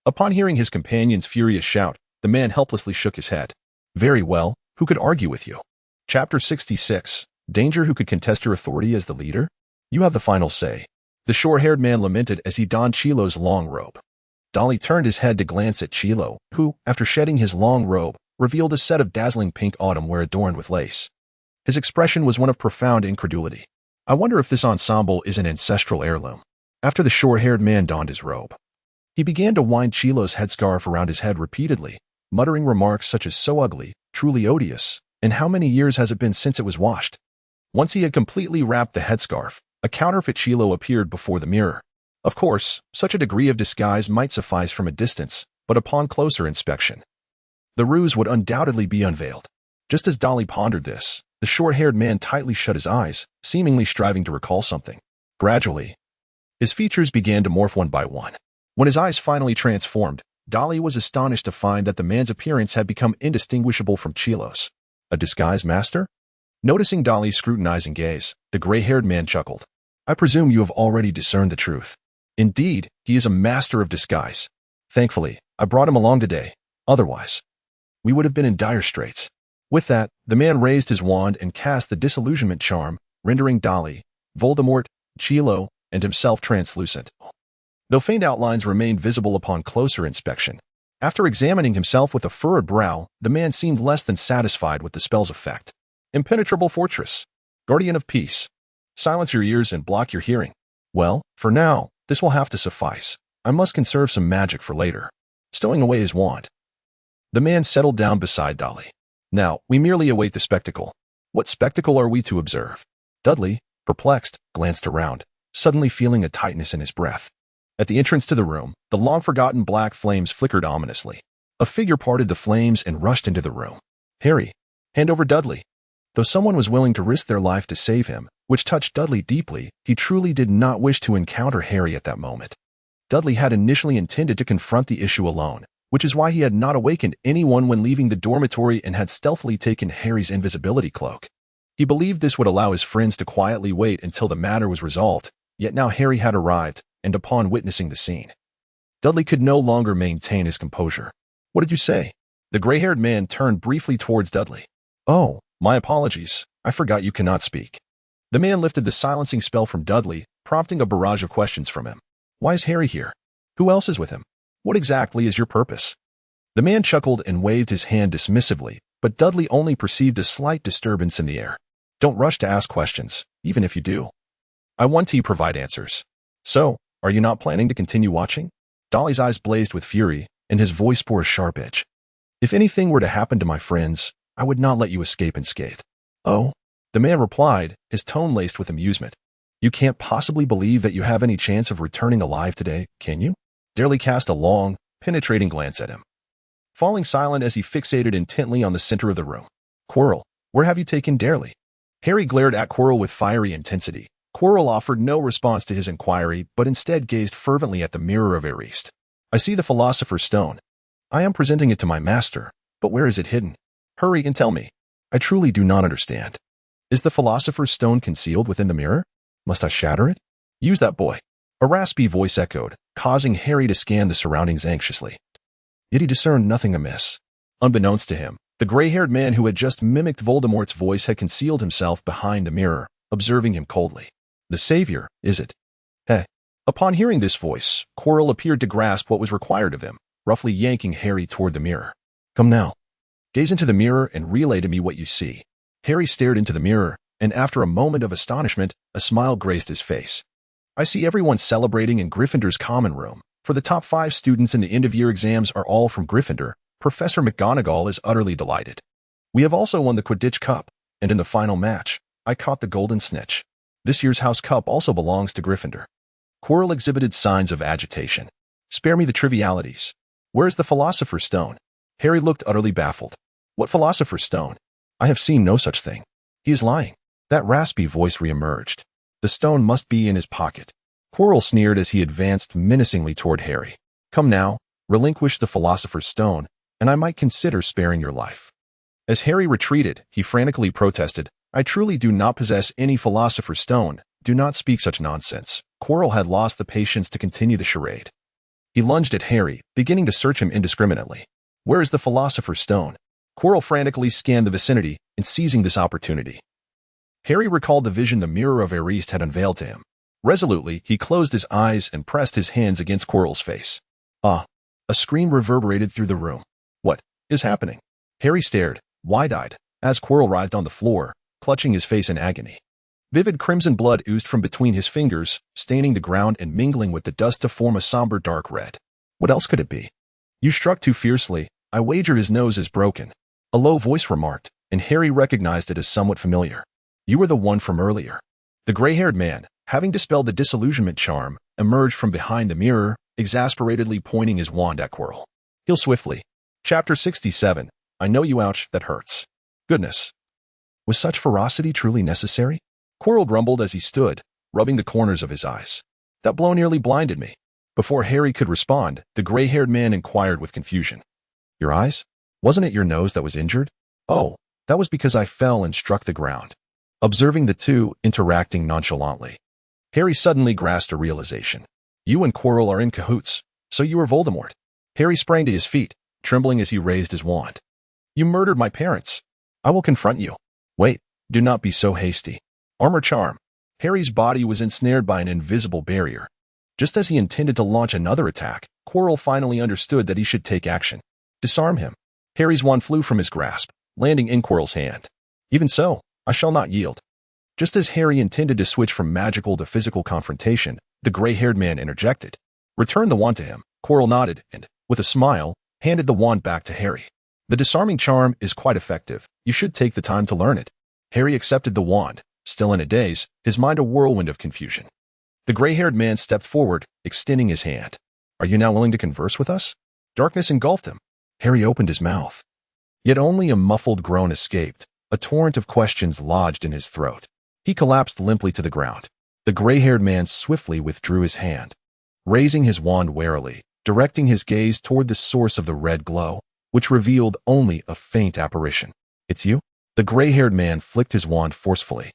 Upon hearing his companion's furious shout, the man helplessly shook his head. Very well, who could argue with you? Chapter 66. Danger. Who could contest your authority as the leader? You have the final say. The short-haired man lamented as he donned Chilo's long robe. Dudley turned his head to glance at Chilo, who, after shedding his long robe, revealed a set of dazzling pink autumn wear adorned with lace. His expression was one of profound incredulity. I wonder if this ensemble is an ancestral heirloom. After the short-haired man donned his robe, he began to wind Chilo's headscarf around his head repeatedly, muttering remarks such as so ugly, truly odious, and how many years has it been since it was washed? Once he had completely wrapped the headscarf, a counterfeit Chilo appeared before the mirror. Of course, such a degree of disguise might suffice from a distance, but upon closer inspection, the ruse would undoubtedly be unveiled. Just as Dudley pondered this, the short-haired man tightly shut his eyes, seemingly striving to recall something. Gradually, his features began to morph one by one. When his eyes finally transformed, Dudley was astonished to find that the man's appearance had become indistinguishable from Chilo's. A disguise master? Noticing Dudley's scrutinizing gaze, the gray-haired man chuckled. I presume you have already discerned the truth. Indeed, he is a master of disguise. Thankfully, I brought him along today. Otherwise, we would have been in dire straits. With that, the man raised his wand and cast the disillusionment charm, rendering Dudley, Voldemort, Chilo, and himself translucent. Though faint outlines remained visible upon closer inspection, after examining himself with a furrowed brow, the man seemed less than satisfied with the spell's effect. Impenetrable fortress. Guardian of peace. Silence your ears and block your hearing. Well, for now, this will have to suffice. I must conserve some magic for later. Stowing away his wand, the man settled down beside Dudley. Now, we merely await the spectacle. What spectacle are we to observe? Dudley, perplexed, glanced around, suddenly feeling a tightness in his breath. At the entrance to the room, the long-forgotten black flames flickered ominously. A figure parted the flames and rushed into the room. Harry, hand over Dudley. Though someone was willing to risk their life to save him, which touched Dudley deeply, he truly did not wish to encounter Harry at that moment. Dudley had initially intended to confront the issue alone, which is why he had not awakened anyone when leaving the dormitory and had stealthily taken Harry's invisibility cloak. He believed this would allow his friends to quietly wait until the matter was resolved, yet now Harry had arrived, and upon witnessing the scene, Dudley could no longer maintain his composure. What did you say? The gray-haired man turned briefly towards Dudley. Oh, my apologies. I forgot you cannot speak. The man lifted the silencing spell from Dudley, prompting a barrage of questions from him. Why is Harry here? Who else is with him? What exactly is your purpose? The man chuckled and waved his hand dismissively, but Dudley only perceived a slight disturbance in the air. Don't rush to ask questions, even if you do. I want to provide answers. So, are you not planning to continue watching? Dudley's eyes blazed with fury, and his voice bore a sharp edge. If anything were to happen to my friends, I would not let you escape unscathed. Oh? The man replied, his tone laced with amusement. You can't possibly believe that you have any chance of returning alive today, can you? Dursley cast a long, penetrating glance at him, falling silent as he fixated intently on the center of the room. Quirrell, where have you taken Dursley? Harry glared at Quirrell with fiery intensity. Quirrell offered no response to his inquiry, but instead gazed fervently at the mirror of Erist. I see the Philosopher's Stone. I am presenting it to my master, but where is it hidden? Hurry and tell me. I truly do not understand. Is the Philosopher's Stone concealed within the mirror? Must I shatter it? Use that, boy. A raspy voice echoed, causing Harry to scan the surroundings anxiously. Yet he discerned nothing amiss. Unbeknownst to him, the gray-haired man who had just mimicked Voldemort's voice had concealed himself behind the mirror, observing him coldly. The savior, is it? Heh. Upon hearing this voice, Quirrell appeared to grasp what was required of him, roughly yanking Harry toward the mirror. Come now. Gaze into the mirror and relay to me what you see. Harry stared into the mirror, and after a moment of astonishment, a smile graced his face. I see everyone celebrating in Gryffindor's common room, for the top 5 students in the end-of-year exams are all from Gryffindor, Professor McGonagall is utterly delighted. We have also won the Quidditch Cup, and in the final match, I caught the golden snitch. This year's House Cup also belongs to Gryffindor. Quirrell exhibited signs of agitation. Spare me the trivialities. Where's the Philosopher's Stone? Harry looked utterly baffled. What Philosopher's Stone? I have seen no such thing. He is lying. That raspy voice re-emerged. The stone must be in his pocket. Quirrell sneered as he advanced menacingly toward Harry. Come now, relinquish the Philosopher's Stone, and I might consider sparing your life. As Harry retreated, he frantically protested, I truly do not possess any Philosopher's Stone. Do not speak such nonsense. Quirrell had lost the patience to continue the charade. He lunged at Harry, beginning to search him indiscriminately. Where is the Philosopher's Stone? Quirrell frantically scanned the vicinity, and seizing this opportunity. Harry recalled the vision the Mirror of Erised had unveiled to him. Resolutely, he closed his eyes and pressed his hands against Quirrell's face. Ah! A scream reverberated through the room. What is happening? Harry stared, wide-eyed, as Quirrell writhed on the floor, clutching his face in agony. Vivid crimson blood oozed from between his fingers, staining the ground and mingling with the dust to form a somber dark red. What else could it be? You struck too fiercely. I wager his nose is broken. A low voice remarked, and Harry recognized it as somewhat familiar. You were the one from earlier. The gray-haired man, having dispelled the disillusionment charm, emerged from behind the mirror, exasperatedly pointing his wand at Quirrell. Heal swiftly. Chapter 67. I know you, ouch, that hurts. Goodness. Was such ferocity truly necessary? Quirrell grumbled as he stood, rubbing the corners of his eyes. That blow nearly blinded me. Before Harry could respond, the gray-haired man inquired with confusion. Your eyes? Wasn't it your nose that was injured? Oh, that was because I fell and struck the ground. Observing the two interacting nonchalantly, Harry suddenly grasped a realization. You and Quirrell are in cahoots, so you are Voldemort. Harry sprang to his feet, trembling as he raised his wand. You murdered my parents. I will confront you. Wait, do not be so hasty. Armor charm. Harry's body was ensnared by an invisible barrier. Just as he intended to launch another attack, Quirrell finally understood that he should take action. Disarm him. Harry's wand flew from his grasp, landing in Quirrell's hand. Even so, I shall not yield. Just as Harry intended to switch from magical to physical confrontation, the gray-haired man interjected. Return the wand to him. Quirrell nodded and, with a smile, handed the wand back to Harry. The disarming charm is quite effective. You should take the time to learn it. Harry accepted the wand, still in a daze, his mind a whirlwind of confusion. The gray-haired man stepped forward, extending his hand. Are you now willing to converse with us? Darkness engulfed him. Harry opened his mouth. Yet only a muffled groan escaped. A torrent of questions lodged in his throat. He collapsed limply to the ground. The gray-haired man swiftly withdrew his hand, raising his wand warily, directing his gaze toward the source of the red glow, which revealed only a faint apparition. It's you? The gray-haired man flicked his wand forcefully,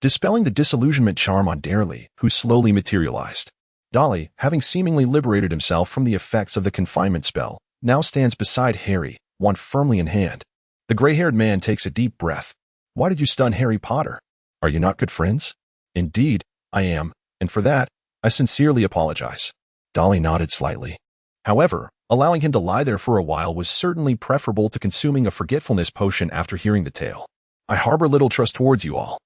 dispelling the disillusionment charm on Dursley, who slowly materialized. Dolly, having seemingly liberated himself from the effects of the confinement spell, now stands beside Harry, wand firmly in hand. The gray-haired man takes a deep breath. Why did you stun Harry Potter? Are you not good friends? Indeed, I am, and for that, I sincerely apologize. Dolly nodded slightly. However, allowing him to lie there for a while was certainly preferable to consuming a forgetfulness potion after hearing the tale. I harbor little trust towards you all.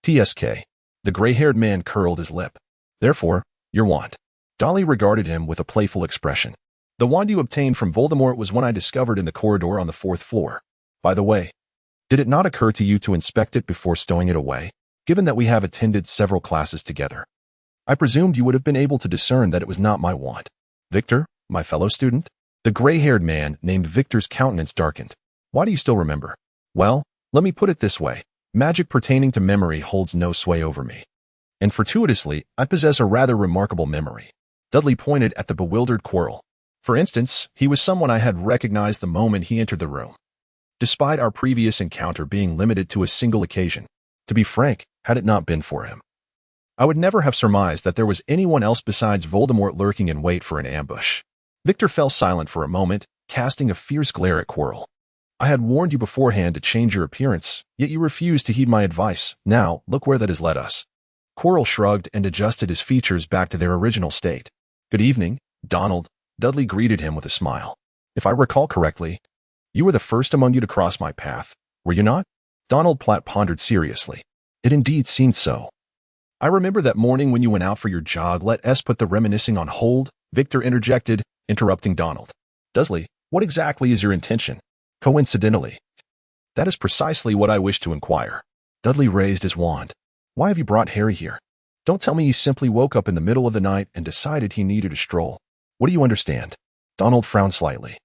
TSK. The gray-haired man curled his lip. Therefore, your wand. Dolly regarded him with a playful expression. The wand you obtained from Voldemort was one I discovered in the corridor on the 4th floor. By the way, did it not occur to you to inspect it before stowing it away, given that we have attended several classes together? I presumed you would have been able to discern that it was not my wand. Victor, my fellow student? The gray-haired man named Victor's countenance darkened. Why do you still remember? Well, let me put it this way. Magic pertaining to memory holds no sway over me. And fortuitously, I possess a rather remarkable memory. Dudley pointed at the bewildered Quirrell. For instance, he was someone I had recognized the moment he entered the room, despite our previous encounter being limited to a single occasion. To be frank, had it not been for him, I would never have surmised that there was anyone else besides Voldemort lurking in wait for an ambush. Victor fell silent for a moment, casting a fierce glare at Quirrell. I had warned you beforehand to change your appearance, yet you refused to heed my advice. Now, look where that has led us. Quirrell shrugged and adjusted his features back to their original state. Good evening, Donald. Dudley greeted him with a smile. If I recall correctly, you were the first among you to cross my path, were you not? Donald Platt pondered seriously. It indeed seemed so. I remember that morning when you went out for your jog. Let us put the reminiscing on hold, Victor interjected, interrupting Donald. Dursley, What exactly is your intention? Coincidentally, that is precisely what I wish to inquire. Dudley raised his wand. Why have you brought Harry here? Don't tell me he simply woke up in the middle of the night and decided he needed a stroll. What do you understand? Donald frowned slightly.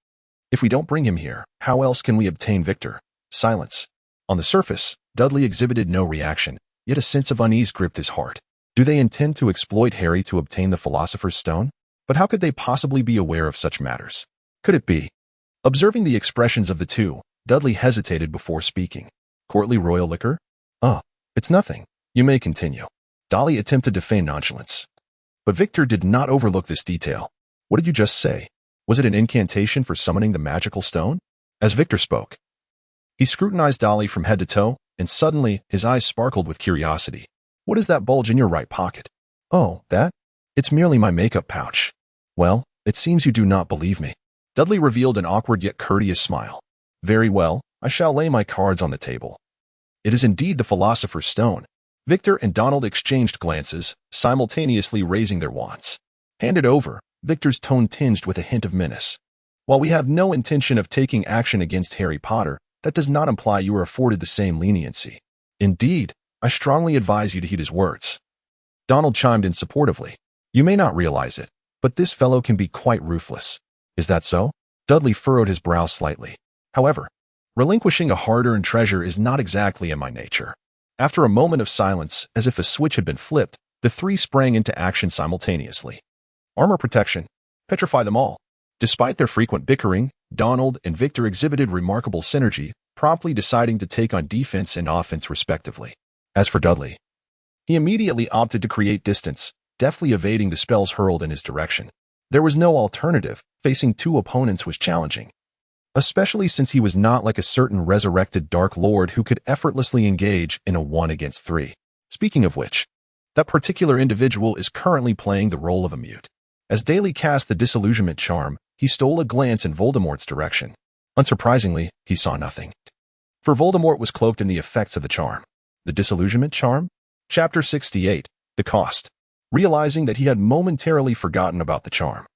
If we don't bring him here, how else can we obtain Victor? Silence. On the surface, Dudley exhibited no reaction, yet a sense of unease gripped his heart. Do they intend to exploit Harry to obtain the Philosopher's Stone? But how could they possibly be aware of such matters? Could it be? Observing the expressions of the two, Dudley hesitated before speaking. Courtly royal liquor? Oh, it's nothing. You may continue. Dolly attempted to feign nonchalance. But Victor did not overlook this detail. What did you just say? Was it an incantation for summoning the magical stone? As Victor spoke, he scrutinized Dolly from head to toe, and suddenly his eyes sparkled with curiosity. What is that bulge in your right pocket? Oh, that? It's merely my makeup pouch. Well, it seems you do not believe me. Dudley revealed an awkward yet courteous smile. Very well, I shall lay my cards on the table. It is indeed the Philosopher's Stone. Victor and Donald exchanged glances, simultaneously raising their wands. Hand it over, Victor's tone tinged with a hint of menace. While we have no intention of taking action against Harry Potter, that does not imply you are afforded the same leniency. Indeed, I strongly advise you to heed his words. Donald chimed in supportively. You may not realize it, but this fellow can be quite ruthless. Is that so? Dudley furrowed his brow slightly. However, relinquishing a hard-earned treasure is not exactly in my nature. After a moment of silence, as if a switch had been flipped, the three sprang into action simultaneously. Armor protection. Petrify them all. Despite their frequent bickering, Donald and Victor exhibited remarkable synergy, promptly deciding to take on defense and offense respectively. As for Dudley, he immediately opted to create distance, deftly evading the spells hurled in his direction. There was no alternative. Facing two opponents was challenging, especially since he was not like a certain resurrected Dark Lord who could effortlessly engage in a 1-against-3. Speaking of which, that particular individual is currently playing the role of a mute. As Daly cast the disillusionment charm, he stole a glance in Voldemort's direction. Unsurprisingly, he saw nothing. For Voldemort was cloaked in the effects of the charm. The disillusionment charm? Chapter 68, The Cost. Realizing that he had momentarily forgotten about the charm,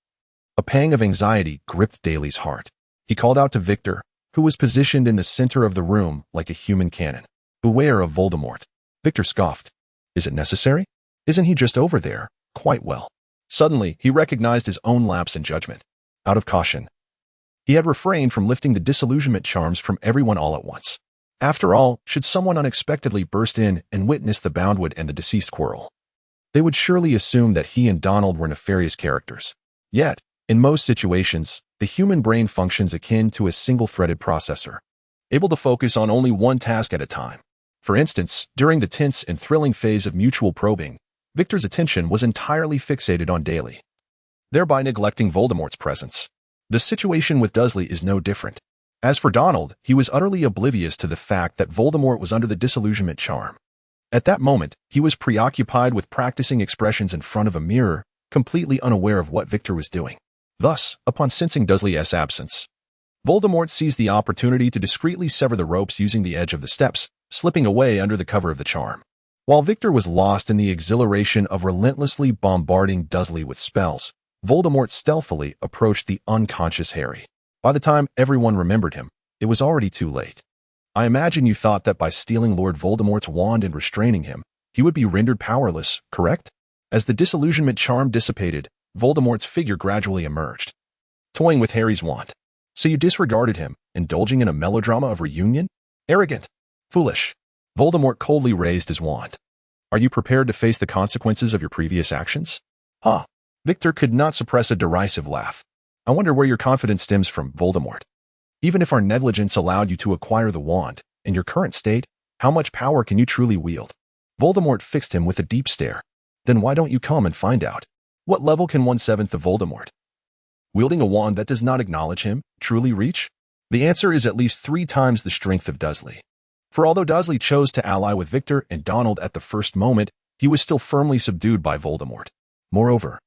a pang of anxiety gripped Daly's heart. He called out to Victor, who was positioned in the center of the room like a human cannon. Beware of Voldemort. Victor scoffed. Is it necessary? Isn't he just over there? Quite well. Suddenly, he recognized his own lapse in judgment. Out of caution, he had refrained from lifting the disillusionment charms from everyone all at once. After all, should someone unexpectedly burst in and witness the Boundwood and the deceased quarrel, they would surely assume that he and Donald were nefarious characters. Yet, in most situations, the human brain functions akin to a single-threaded processor, able to focus on only one task at a time. For instance, during the tense and thrilling phase of mutual probing, Victor's attention was entirely fixated on Daly, thereby neglecting Voldemort's presence. The situation with Dursley is no different. As for Donald, he was utterly oblivious to the fact that Voldemort was under the disillusionment charm. At that moment, he was preoccupied with practicing expressions in front of a mirror, completely unaware of what Victor was doing. Thus, upon sensing Dursley's absence, Voldemort seized the opportunity to discreetly sever the ropes using the edge of the steps, slipping away under the cover of the charm. While Victor was lost in the exhilaration of relentlessly bombarding Dursley with spells, Voldemort stealthily approached the unconscious Harry. By the time everyone remembered him, it was already too late. I imagine you thought that by stealing Lord Voldemort's wand and restraining him, he would be rendered powerless, correct? As the disillusionment charm dissipated, Voldemort's figure gradually emerged, toying with Harry's wand. So you disregarded him, indulging in a melodrama of reunion? Arrogant. Foolish. Voldemort coldly raised his wand. Are you prepared to face the consequences of your previous actions? Ha! Victor could not suppress a derisive laugh. I wonder where your confidence stems from, Voldemort. Even if our negligence allowed you to acquire the wand, in your current state, how much power can you truly wield? Voldemort fixed him with a deep stare. Then why don't you come and find out? What level can 1/7 of Voldemort, wielding a wand that does not acknowledge him, truly reach? The answer is at least 3 times the strength of Dursley. For although Dursley chose to ally with Victor and Donald at the first moment, he was still firmly subdued by Voldemort. Moreover,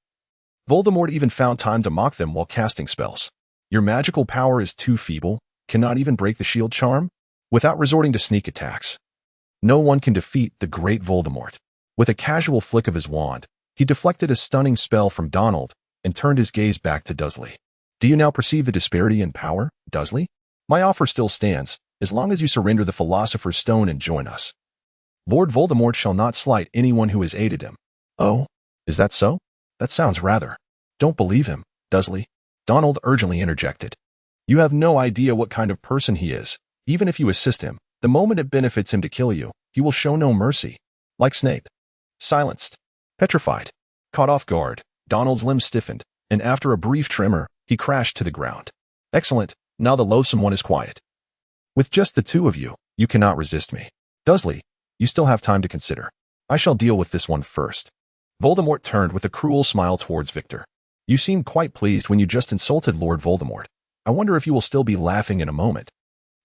Voldemort even found time to mock them while casting spells. Your magical power is too feeble, cannot even break the shield charm? Without resorting to sneak attacks, no one can defeat the great Voldemort. With a casual flick of his wand, he deflected a stunning spell from Donald and turned his gaze back to Dursley. Do you now perceive the disparity in power, Dursley? My offer still stands, as long as you surrender the Philosopher's Stone and join us. Lord Voldemort shall not slight anyone who has aided him. Oh, is that so? That sounds rather. Don't believe him, Dursley. Donald urgently interjected. You have no idea what kind of person he is. Even if you assist him, the moment it benefits him to kill you, he will show no mercy. Like Snape. Silenced. Petrified. Caught off guard, Donald's limbs stiffened, and after a brief tremor, he crashed to the ground. Excellent, now the loathsome one is quiet. With just the two of you, you cannot resist me. Dursley, you still have time to consider. I shall deal with this one first. Voldemort turned with a cruel smile towards Victor. You seemed quite pleased when you just insulted Lord Voldemort. I wonder if you will still be laughing in a moment.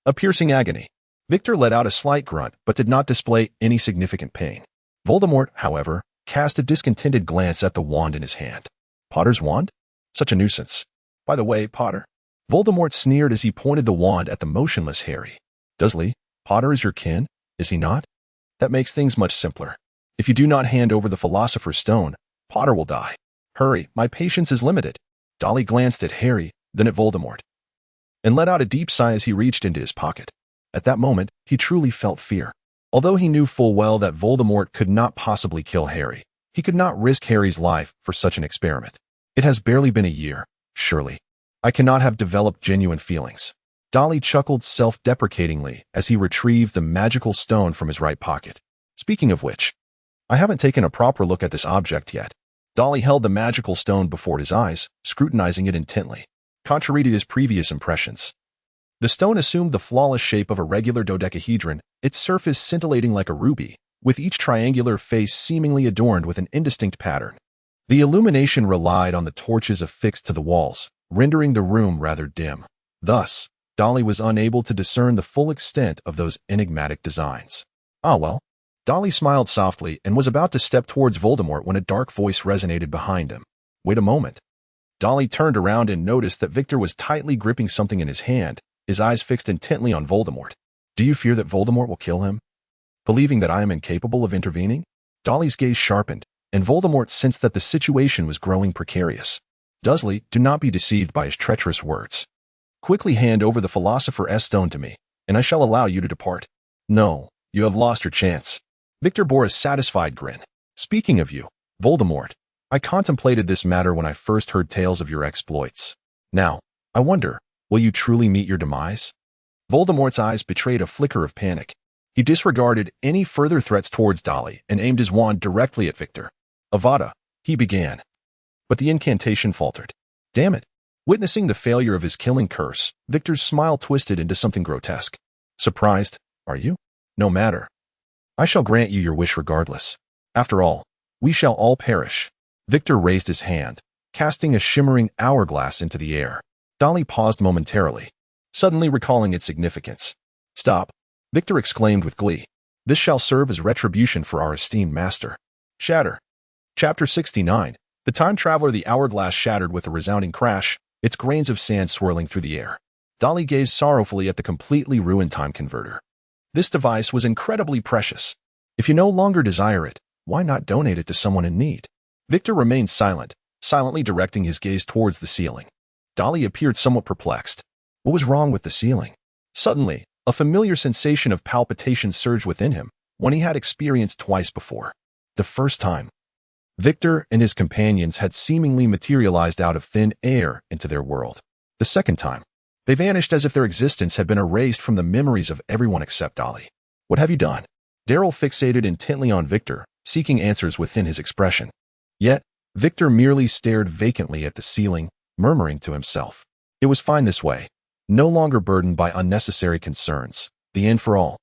A piercing agony. Victor let out a slight grunt but did not display any significant pain. Voldemort, however, cast a discontented glance at the wand in his hand. Potter's wand? Such a nuisance. By the way, Potter. Voldemort sneered as he pointed the wand at the motionless Harry. Dursley, Potter is your kin, is he not? That makes things much simpler. If you do not hand over the Philosopher's Stone, Potter will die. Hurry, my patience is limited. Dolly glanced at Harry, then at Voldemort, and let out a deep sigh as he reached into his pocket. At that moment, he truly felt fear. Although he knew full well that Voldemort could not possibly kill Harry, he could not risk Harry's life for such an experiment. It has barely been a year, surely. I cannot have developed genuine feelings. Dolly chuckled self-deprecatingly as he retrieved the magical stone from his right pocket. Speaking of which, I haven't taken a proper look at this object yet. Dolly held the magical stone before his eyes, scrutinizing it intently. Contrary to his previous impressions, the stone assumed the flawless shape of a regular dodecahedron, its surface scintillating like a ruby, with each triangular face seemingly adorned with an indistinct pattern. The illumination relied on the torches affixed to the walls, rendering the room rather dim. Thus, Dolly was unable to discern the full extent of those enigmatic designs. Ah well. Dolly smiled softly and was about to step towards Voldemort when a dark voice resonated behind him. Wait a moment. Dolly turned around and noticed that Victor was tightly gripping something in his hand, his eyes fixed intently on Voldemort. Do you fear that Voldemort will kill him? Believing that I am incapable of intervening? Dolly's gaze sharpened, and Voldemort sensed that the situation was growing precarious. Dursley, do not be deceived by his treacherous words. Quickly hand over the Philosopher's Stone to me, and I shall allow you to depart. No, you have lost your chance. Victor bore a satisfied grin. Speaking of you, Voldemort, I contemplated this matter when I first heard tales of your exploits. Now, I wonder, will you truly meet your demise? Voldemort's eyes betrayed a flicker of panic. He disregarded any further threats towards Dolly and aimed his wand directly at Victor. Avada, he began. But the incantation faltered. Damn it. Witnessing the failure of his killing curse, Victor's smile twisted into something grotesque. Surprised, are you? No matter. I shall grant you your wish regardless. After all, we shall all perish. Victor raised his hand, casting a shimmering hourglass into the air. Dolly paused momentarily, suddenly recalling its significance. Stop, Victor exclaimed with glee. This shall serve as retribution for our esteemed master. Shatter. Chapter 69. The time traveler. The hourglass shattered with a resounding crash, its grains of sand swirling through the air. Dolly gazed sorrowfully at the completely ruined time converter. This device was incredibly precious. If you no longer desire it, why not donate it to someone in need? Victor remained silent, silently directing his gaze towards the ceiling. Dolly appeared somewhat perplexed. What was wrong with the ceiling? Suddenly, a familiar sensation of palpitation surged within him, one he had experienced twice before. The first time, Victor and his companions had seemingly materialized out of thin air into their world. The second time, they vanished as if their existence had been erased from the memories of everyone except Dolly. What have you done? Darryl fixated intently on Victor, seeking answers within his expression. Yet, Victor merely stared vacantly at the ceiling, murmuring to himself. It was fine this way, no longer burdened by unnecessary concerns, the end for all.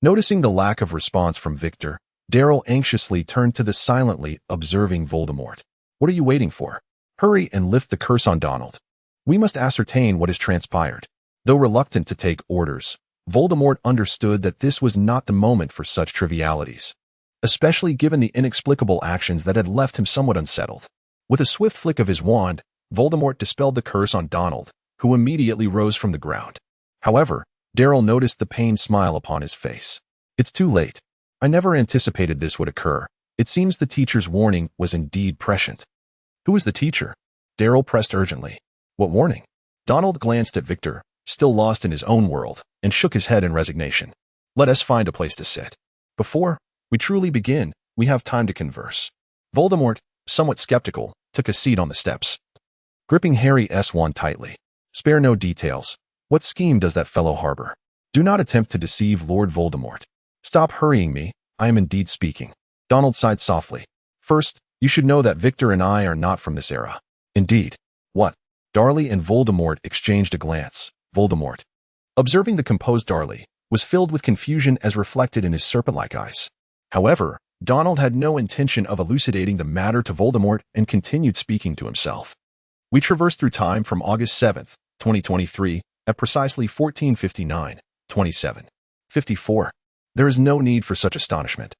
Noticing the lack of response from Victor, Darryl anxiously turned to the silently observing Voldemort. What are you waiting for? Hurry and lift the curse on Donald. We must ascertain what has transpired. Though reluctant to take orders, Voldemort understood that this was not the moment for such trivialities, especially given the inexplicable actions that had left him somewhat unsettled. With a swift flick of his wand, Voldemort dispelled the curse on Donald, who immediately rose from the ground. However, Darryl noticed the pained smile upon his face. It's too late. I never anticipated this would occur. It seems the teacher's warning was indeed prescient. Who is the teacher? Darryl pressed urgently. What warning? Donald glanced at Victor, still lost in his own world, and shook his head in resignation. Let us find a place to sit. Before we truly begin, we have time to converse. Voldemort, somewhat skeptical, took a seat on the steps, gripping Harry's wand tightly. Spare no details. What scheme does that fellow harbor? Do not attempt to deceive Lord Voldemort. Stop hurrying me, I am indeed speaking. Donald sighed softly. First, you should know that Victor and I are not from this era. Indeed. What? Darley and Voldemort exchanged a glance. Voldemort, observing the composed Darley, was filled with confusion as reflected in his serpent-like eyes. However, Donald had no intention of elucidating the matter to Voldemort and continued speaking to himself. We traversed through time from August 7th, 2023, at precisely 14:59, 27:54. There is no need for such astonishment.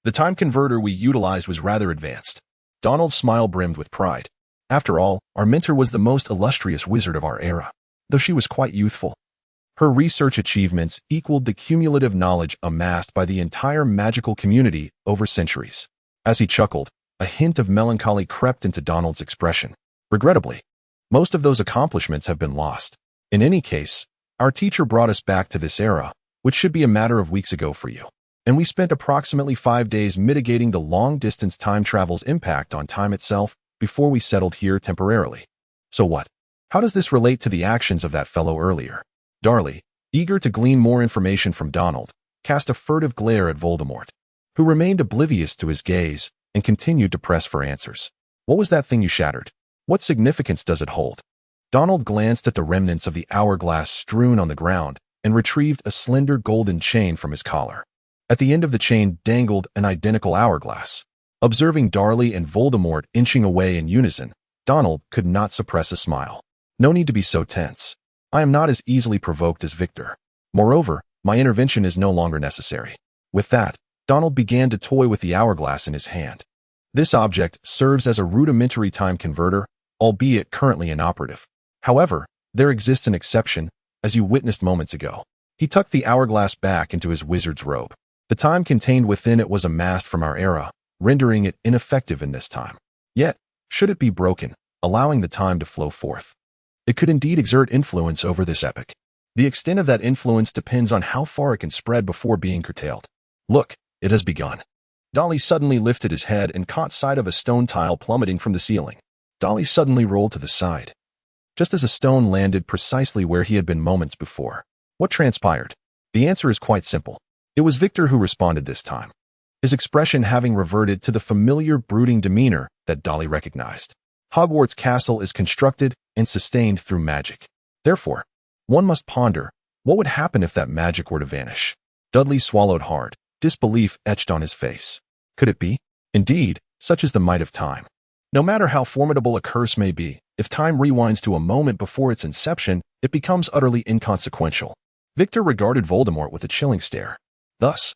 The time converter we utilized was rather advanced. Donald's smile brimmed with pride. After all, our mentor was the most illustrious wizard of our era, though she was quite youthful. Her research achievements equaled the cumulative knowledge amassed by the entire magical community over centuries. As he chuckled, a hint of melancholy crept into Donald's expression. Regrettably, most of those accomplishments have been lost. In any case, our teacher brought us back to this era, which should be a matter of weeks ago for you. And we spent approximately 5 days mitigating the long-distance time travel's impact on time itself before we settled here temporarily. So what? How does this relate to the actions of that fellow earlier? Darley, eager to glean more information from Donald, cast a furtive glare at Voldemort, who remained oblivious to his gaze and continued to press for answers. What was that thing you shattered? What significance does it hold? Donald glanced at the remnants of the hourglass strewn on the ground and retrieved a slender golden chain from his collar. At the end of the chain dangled an identical hourglass. Observing Darley and Voldemort inching away in unison, Donald could not suppress a smile. No need to be so tense. I am not as easily provoked as Victor. Moreover, my intervention is no longer necessary. With that, Donald began to toy with the hourglass in his hand. This object serves as a rudimentary time converter, albeit currently inoperative. However, there exists an exception, as you witnessed moments ago. He tucked the hourglass back into his wizard's robe. The time contained within it was amassed from our era, rendering it ineffective in this time. Yet, should it be broken, allowing the time to flow forth, it could indeed exert influence over this epoch. The extent of that influence depends on how far it can spread before being curtailed. Look, it has begun. Dolly suddenly lifted his head and caught sight of a stone tile plummeting from the ceiling. Dolly suddenly rolled to the side, just as a stone landed precisely where he had been moments before. What transpired? The answer is quite simple. It was Victor who responded this time, his expression having reverted to the familiar brooding demeanor that Dolly recognized. Hogwarts Castle is constructed and sustained through magic. Therefore, one must ponder, what would happen if that magic were to vanish? Dudley swallowed hard, disbelief etched on his face. Could it be? Indeed, such is the might of time. No matter how formidable a curse may be, if time rewinds to a moment before its inception, it becomes utterly inconsequential. Victor regarded Voldemort with a chilling stare. Thus,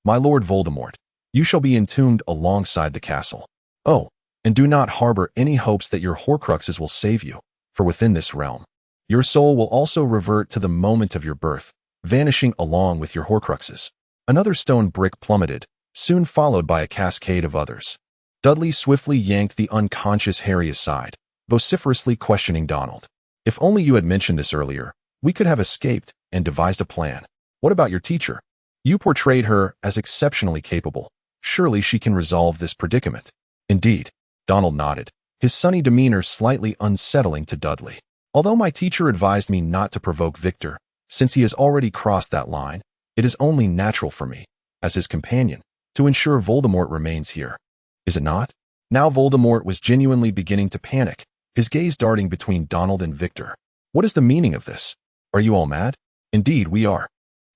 my Lord Voldemort, you shall be entombed alongside the castle. Oh, and do not harbor any hopes that your Horcruxes will save you, for within this realm, your soul will also revert to the moment of your birth, vanishing along with your Horcruxes. Another stone brick plummeted, soon followed by a cascade of others. Dudley swiftly yanked the unconscious Harry aside, vociferously questioning Donald. If only you had mentioned this earlier, we could have escaped and devised a plan. What about your teacher? You portrayed her as exceptionally capable. Surely she can resolve this predicament. Indeed, Donald nodded, his sunny demeanor slightly unsettling to Dudley. Although my teacher advised me not to provoke Victor, since he has already crossed that line, it is only natural for me, as his companion, to ensure Voldemort remains here. Is it not? Now Voldemort was genuinely beginning to panic, his gaze darting between Donald and Victor. What is the meaning of this? Are you all mad? Indeed, we are.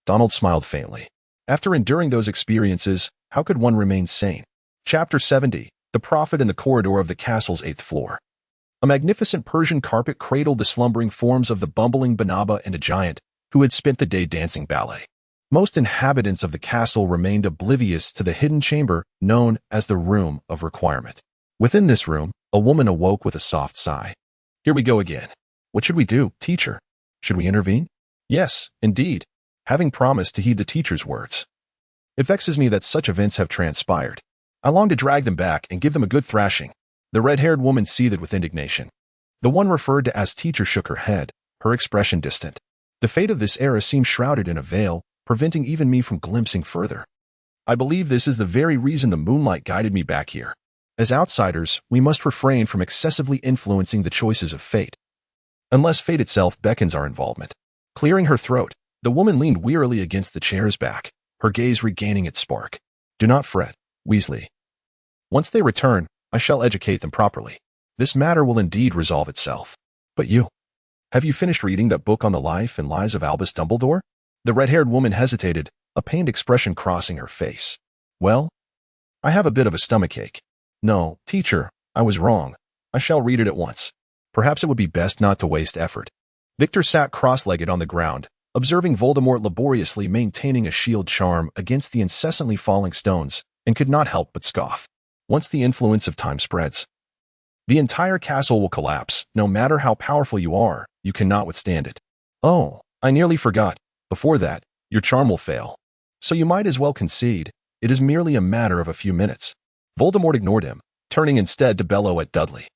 Donald smiled faintly. After enduring those experiences, how could one remain sane? Chapter 70. The Prophet in the Corridor of the Castle's 8th Floor. A magnificent Persian carpet cradled the slumbering forms of the bumbling Banaba and a giant, who had spent the day dancing ballet. Most inhabitants of the castle remained oblivious to the hidden chamber known as the Room of Requirement. Within this room, a woman awoke with a soft sigh. Here we go again. What should we do, teacher? Should we intervene? Yes, indeed, having promised to heed the teacher's words. It vexes me that such events have transpired. I long to drag them back and give them a good thrashing. The red-haired woman seethed with indignation. The one referred to as teacher shook her head, her expression distant. The fate of this era seemed shrouded in a veil, preventing even me from glimpsing further. I believe this is the very reason the moonlight guided me back here. As outsiders, we must refrain from excessively influencing the choices of fate, unless fate itself beckons our involvement. Clearing her throat, the woman leaned wearily against the chair's back, her gaze regaining its spark. Do not fret, Weasley. Once they return, I shall educate them properly. This matter will indeed resolve itself. But you, have you finished reading that book on the life and lies of Albus Dumbledore? The red-haired woman hesitated, a pained expression crossing her face. Well, I have a bit of a stomachache. No, teacher, I was wrong. I shall read it at once. Perhaps it would be best not to waste effort. Victor sat cross-legged on the ground, observing Voldemort laboriously maintaining a shield charm against the incessantly falling stones, and could not help but scoff. Once the influence of time spreads, the entire castle will collapse. No matter how powerful you are, you cannot withstand it. Oh, I nearly forgot. Before that, your charm will fail. So you might as well concede. It is merely a matter of a few minutes. Voldemort ignored him, turning instead to bellow at Dudley.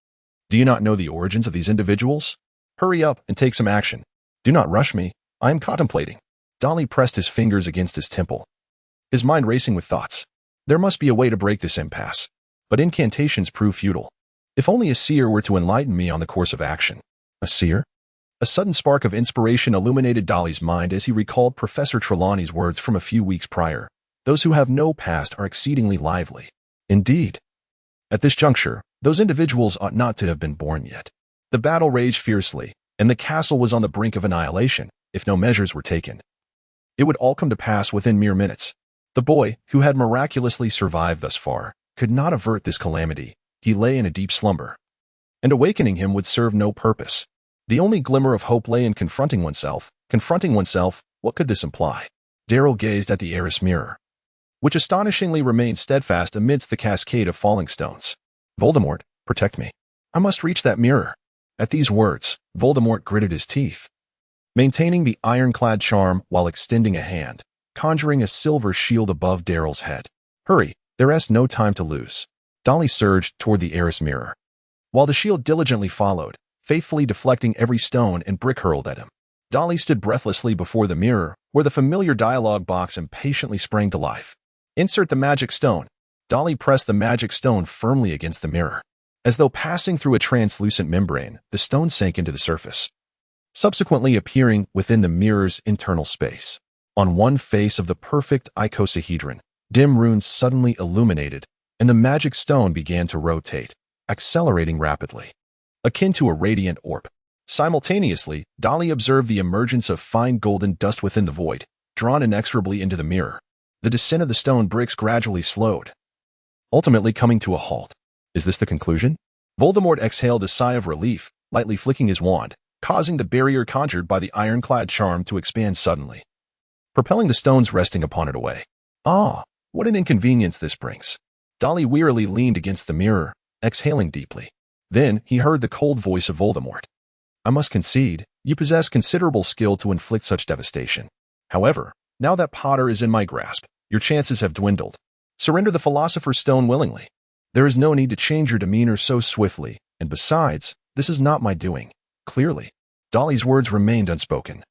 Do you not know the origins of these individuals? Hurry up and take some action. Do not rush me. I am contemplating. Dudley pressed his fingers against his temple, his mind racing with thoughts. There must be a way to break this impasse. But incantations prove futile. If only a seer were to enlighten me on the course of action. A seer? A sudden spark of inspiration illuminated Dudley's mind as he recalled Professor Trelawney's words from a few weeks prior. Those who have no past are exceedingly lively. Indeed. At this juncture, those individuals ought not to have been born yet. The battle raged fiercely, and the castle was on the brink of annihilation, if no measures were taken. It would all come to pass within mere minutes. The boy, who had miraculously survived thus far, could not avert this calamity. He lay in a deep slumber, and awakening him would serve no purpose. The only glimmer of hope lay in confronting oneself. What could this imply? Darryl gazed at the arras mirror, which astonishingly remained steadfast amidst the cascade of falling stones. Voldemort, protect me. I must reach that mirror. At these words, Voldemort gritted his teeth, maintaining the ironclad charm while extending a hand, conjuring a silver shield above Darryl's head. Hurry, there is no time to lose. Dudley surged toward the arras mirror, while the shield diligently followed, faithfully deflecting every stone and brick hurled at him. Dudley stood breathlessly before the mirror, where the familiar dialogue box impatiently sprang to life. Insert the magic stone. Dudley pressed the magic stone firmly against the mirror. As though passing through a translucent membrane, the stone sank into the surface, subsequently appearing within the mirror's internal space. On one face of the perfect icosahedron, dim runes suddenly illuminated, and the magic stone began to rotate, accelerating rapidly, akin to a radiant orb. Simultaneously, Dudley observed the emergence of fine golden dust within the void, drawn inexorably into the mirror. The descent of the stone bricks gradually slowed, ultimately coming to a halt. Is this the conclusion? Voldemort exhaled a sigh of relief, lightly flicking his wand, causing the barrier conjured by the ironclad charm to expand suddenly, propelling the stones resting upon it away. Ah, what an inconvenience this brings. Dudley wearily leaned against the mirror, exhaling deeply. Then he heard the cold voice of Voldemort. I must concede, you possess considerable skill to inflict such devastation. However, now that Potter is in my grasp, your chances have dwindled. Surrender the Philosopher's Stone willingly. There is no need to change your demeanor so swiftly, and besides, this is not my doing. Clearly, Dudley's words remained unspoken,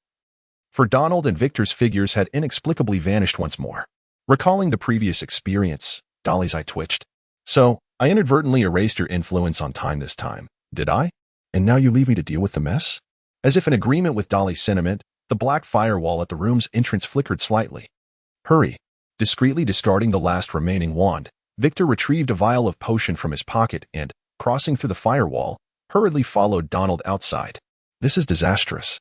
for Donald and Victor's figures had inexplicably vanished once more. Recalling the previous experience, Dudley's eye twitched. So, I inadvertently erased your influence on time this time, did I? And now you leave me to deal with the mess? As if in agreement with Dudley's sentiment, the black firewall at the room's entrance flickered slightly. Hurry. Discreetly discarding the last remaining wand, Victor retrieved a vial of potion from his pocket and, crossing through the firewall, hurriedly followed Donald outside. This is disastrous.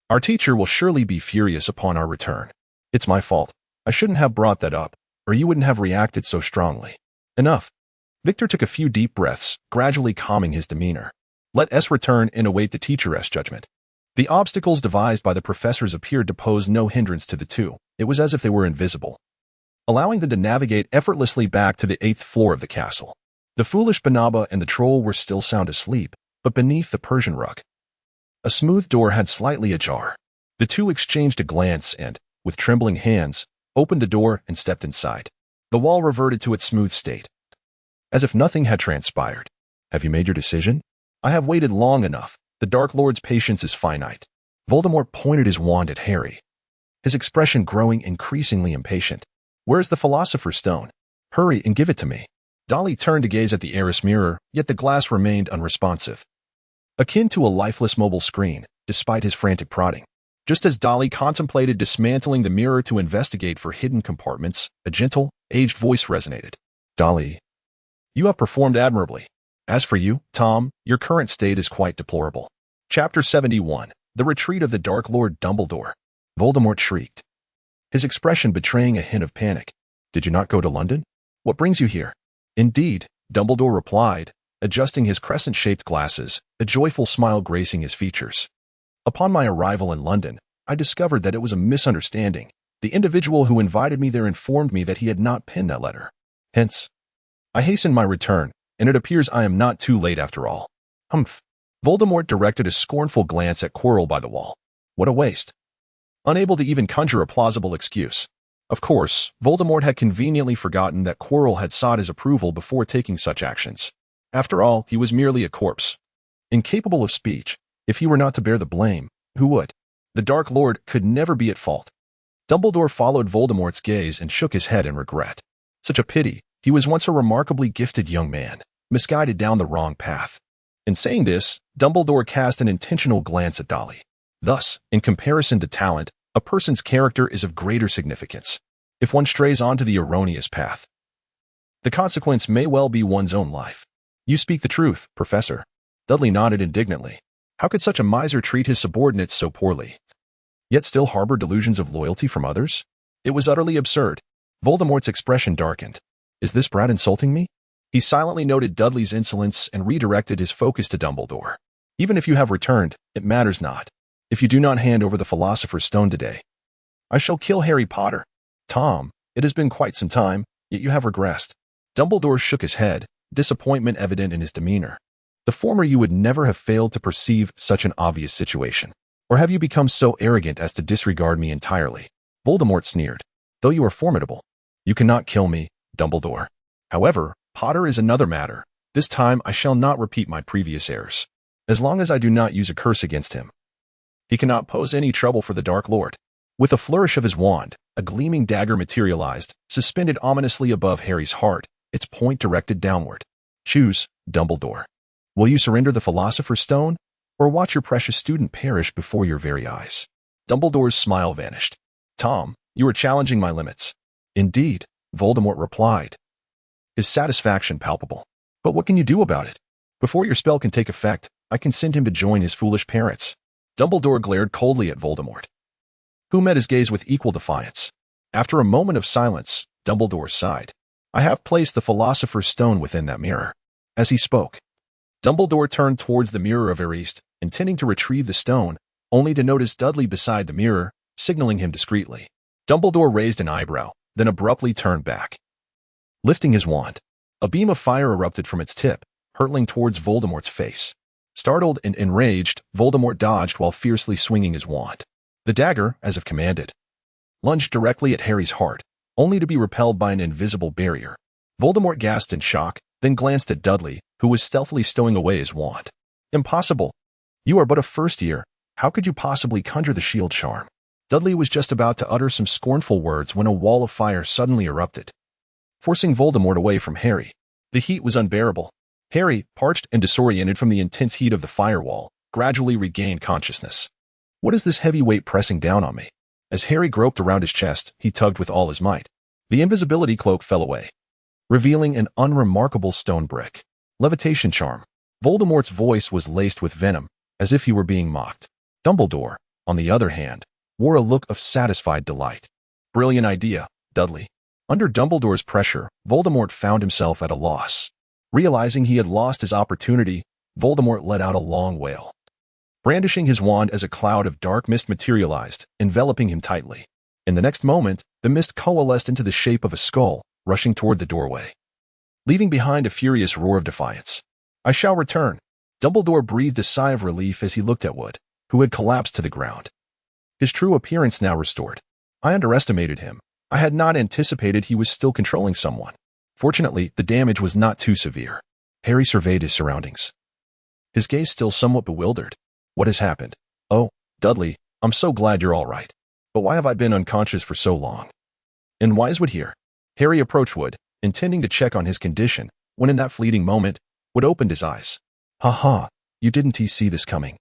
Our teacher will surely be furious upon our return. It's my fault. I shouldn't have brought that up, or you wouldn't have reacted so strongly. Enough. Victor took a few deep breaths, gradually calming his demeanor. Let us return and await the teacher's judgment. The obstacles devised by the professors appeared to pose no hindrance to the two. It was as if they were invisible, allowing them to navigate effortlessly back to the 8th floor of the castle. The foolish Banaba and the troll were still sound asleep, but beneath the Persian rug, a smooth door had slightly ajar. The two exchanged a glance and, with trembling hands, opened the door and stepped inside. The wall reverted to its smooth state, as if nothing had transpired. Have you made your decision? I have waited long enough. The Dark Lord's patience is finite. Voldemort pointed his wand at Harry, his expression growing increasingly impatient. Where's the Philosopher's Stone? Hurry and give it to me. Dudley turned to gaze at the Eris mirror, yet the glass remained unresponsive, akin to a lifeless mobile screen, despite his frantic prodding. Just as Dudley contemplated dismantling the mirror to investigate for hidden compartments, a gentle, aged voice resonated. Dudley, you have performed admirably. As for you, Tom, your current state is quite deplorable. Chapter 71. The Retreat of the Dark Lord Dumbledore. Voldemort shrieked, his expression betraying a hint of panic. Did you not go to London? What brings you here? Indeed, Dumbledore replied, adjusting his crescent-shaped glasses, a joyful smile gracing his features. Upon my arrival in London, I discovered that it was a misunderstanding. The individual who invited me there informed me that he had not penned that letter. Hence, I hastened my return, and it appears I am not too late after all. Humph. Voldemort directed a scornful glance at Quirrell by the wall. What a waste. Unable to even conjure a plausible excuse. Of course, Voldemort had conveniently forgotten that Quirrell had sought his approval before taking such actions. After all, he was merely a corpse, incapable of speech. If he were not to bear the blame, who would? The Dark Lord could never be at fault. Dumbledore followed Voldemort's gaze and shook his head in regret. Such a pity. He was once a remarkably gifted young man, misguided down the wrong path. In saying this, Dumbledore cast an intentional glance at Dudley. Thus, in comparison to talent, a person's character is of greater significance. If one strays onto the erroneous path, the consequence may well be one's own life. You speak the truth, Professor. Dudley nodded indignantly. How could such a miser treat his subordinates so poorly, yet still harbor delusions of loyalty from others? It was utterly absurd. Voldemort's expression darkened. Is this brat insulting me? He silently noted Dudley's insolence and redirected his focus to Dumbledore. Even if you have returned, it matters not. If you do not hand over the Philosopher's Stone today, I shall kill Harry Potter. Tom, it has been quite some time, yet you have regressed. Dumbledore shook his head, disappointment evident in his demeanor. The former you would never have failed to perceive such an obvious situation. Or have you become so arrogant as to disregard me entirely? Voldemort sneered. Though you are formidable, you cannot kill me, Dumbledore. However, Potter is another matter. This time I shall not repeat my previous errors. As long as I do not use a curse against him, he cannot pose any trouble for the Dark Lord. With a flourish of his wand, a gleaming dagger materialized, suspended ominously above Harry's heart, its point directed downward. Choose, Dumbledore. Will you surrender the Philosopher's Stone, or watch your precious student perish before your very eyes? Dumbledore's smile vanished. Tom, you are challenging my limits. Indeed, Voldemort replied, his satisfaction palpable. But what can you do about it? Before your spell can take effect, I can send him to join his foolish parents. Dumbledore glared coldly at Voldemort, who met his gaze with equal defiance. After a moment of silence, Dumbledore sighed. I have placed the Philosopher's Stone within that mirror. As he spoke, Dumbledore turned towards the mirror of Eris, intending to retrieve the stone, only to notice Dudley beside the mirror, signaling him discreetly. Dumbledore raised an eyebrow, then abruptly turned back. Lifting his wand, a beam of fire erupted from its tip, hurtling towards Voldemort's face. Startled and enraged, Voldemort dodged while fiercely swinging his wand. The dagger, as if commanded, lunged directly at Harry's heart, only to be repelled by an invisible barrier. Voldemort gasped in shock, then glanced at Dudley, who was stealthily stowing away his wand. Impossible. You are but a first year. How could you possibly conjure the shield charm? Dudley was just about to utter some scornful words when a wall of fire suddenly erupted, forcing Voldemort away from Harry. The heat was unbearable. Harry, parched and disoriented from the intense heat of the firewall, gradually regained consciousness. What is this heavy weight pressing down on me? As Harry groped around his chest, he tugged with all his might. The invisibility cloak fell away, revealing an unremarkable stone brick. Levitation charm. Voldemort's voice was laced with venom, as if he were being mocked. Dumbledore, on the other hand, wore a look of satisfied delight. Brilliant idea, Dudley. Under Dumbledore's pressure, Voldemort found himself at a loss. Realizing he had lost his opportunity, Voldemort let out a long wail, brandishing his wand as a cloud of dark mist materialized, enveloping him tightly. In the next moment, the mist coalesced into the shape of a skull, rushing toward the doorway, leaving behind a furious roar of defiance. I shall return. Dumbledore breathed a sigh of relief as he looked at Wood, who had collapsed to the ground, his true appearance now restored. I underestimated him. I had not anticipated he was still controlling someone. Fortunately, the damage was not too severe. Harry surveyed his surroundings, his gaze still somewhat bewildered. What has happened? Oh, Dudley, I'm so glad you're all right. But why have I been unconscious for so long? And why is Wood here? Harry approached Wood, intending to check on his condition, when in that fleeting moment, Wood opened his eyes. Ha, you didn't see this coming.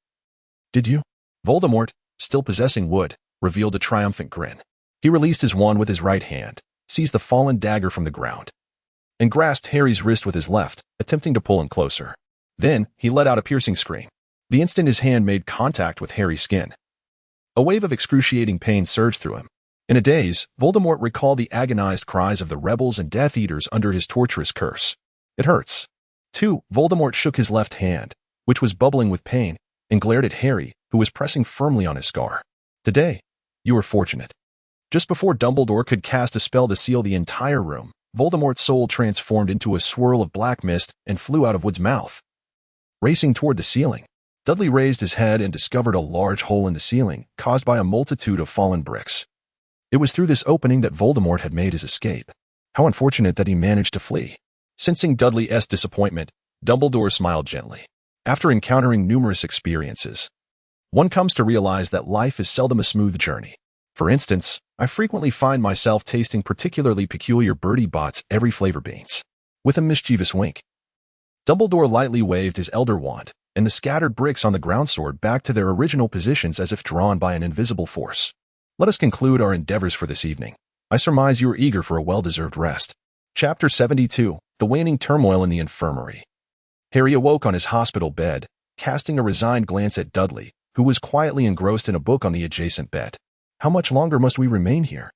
Did you? Voldemort, still possessing Wood, revealed a triumphant grin. He released his wand with his right hand, seized the fallen dagger from the ground, and grasped Harry's wrist with his left, attempting to pull him closer. Then, he let out a piercing scream. The instant his hand made contact with Harry's skin, a wave of excruciating pain surged through him. In a daze, Voldemort recalled the agonized cries of the rebels and Death Eaters under his torturous curse. It hurts. 2. Voldemort shook his left hand, which was bubbling with pain, and glared at Harry, who was pressing firmly on his scar. Today, you were fortunate. Just before Dumbledore could cast a spell to seal the entire room, Voldemort's soul transformed into a swirl of black mist and flew out of Wood's mouth. Racing toward the ceiling, Dudley raised his head and discovered a large hole in the ceiling, caused by a multitude of fallen bricks. It was through this opening that Voldemort had made his escape. How unfortunate that he managed to flee. Sensing Dudley's disappointment, Dumbledore smiled gently. After encountering numerous experiences, one comes to realize that life is seldom a smooth journey. For instance, I frequently find myself tasting particularly peculiar Bertie Bott's every flavor beans. With a mischievous wink, Dumbledore lightly waved his Elder Wand, and the scattered bricks on the ground soared back to their original positions as if drawn by an invisible force. Let us conclude our endeavors for this evening. I surmise you are eager for a well-deserved rest. Chapter 72, The Waning Turmoil in the Infirmary. Harry awoke on his hospital bed, casting a resigned glance at Dudley, who was quietly engrossed in a book on the adjacent bed. How much longer must we remain here?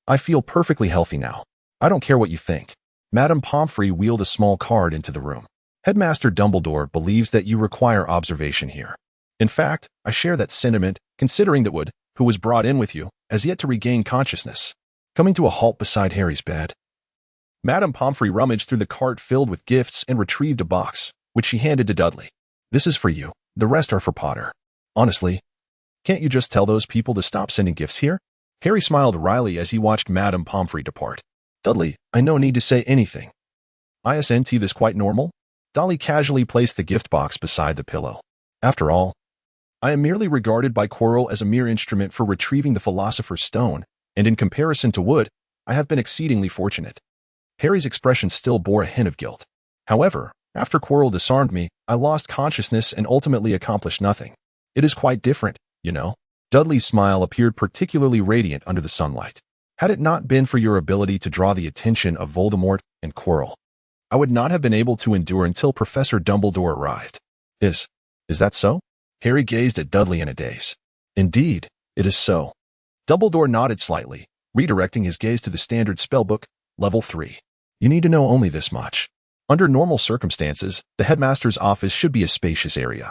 I feel perfectly healthy now. I don't care what you think. Madame Pomfrey wheeled a small card into the room. Headmaster Dumbledore believes that you require observation here. In fact, I share that sentiment, considering that Wood, who was brought in with you, has yet to regain consciousness. Coming to a halt beside Harry's bed, Madame Pomfrey rummaged through the cart filled with gifts and retrieved a box, which she handed to Dudley. This is for you. The rest are for Potter. Honestly, can't you just tell those people to stop sending gifts here? Harry smiled wryly as he watched Madame Pomfrey depart. Dudley, I no need to say anything. Isn't this quite normal? Dolly casually placed the gift box beside the pillow. After all, I am merely regarded by Quirrell as a mere instrument for retrieving the Philosopher's Stone, and in comparison to Wood, I have been exceedingly fortunate. Harry's expression still bore a hint of guilt. However, after Quirrell disarmed me, I lost consciousness and ultimately accomplished nothing. It is quite different, you know. Dudley's smile appeared particularly radiant under the sunlight. Had it not been for your ability to draw the attention of Voldemort and Quirrell, I would not have been able to endure until Professor Dumbledore arrived. Is that so? Harry gazed at Dudley in a daze. Indeed, it is so. Dumbledore nodded slightly, redirecting his gaze to the standard spellbook, level 3. You need to know only this much. Under normal circumstances, the headmaster's office should be a spacious area,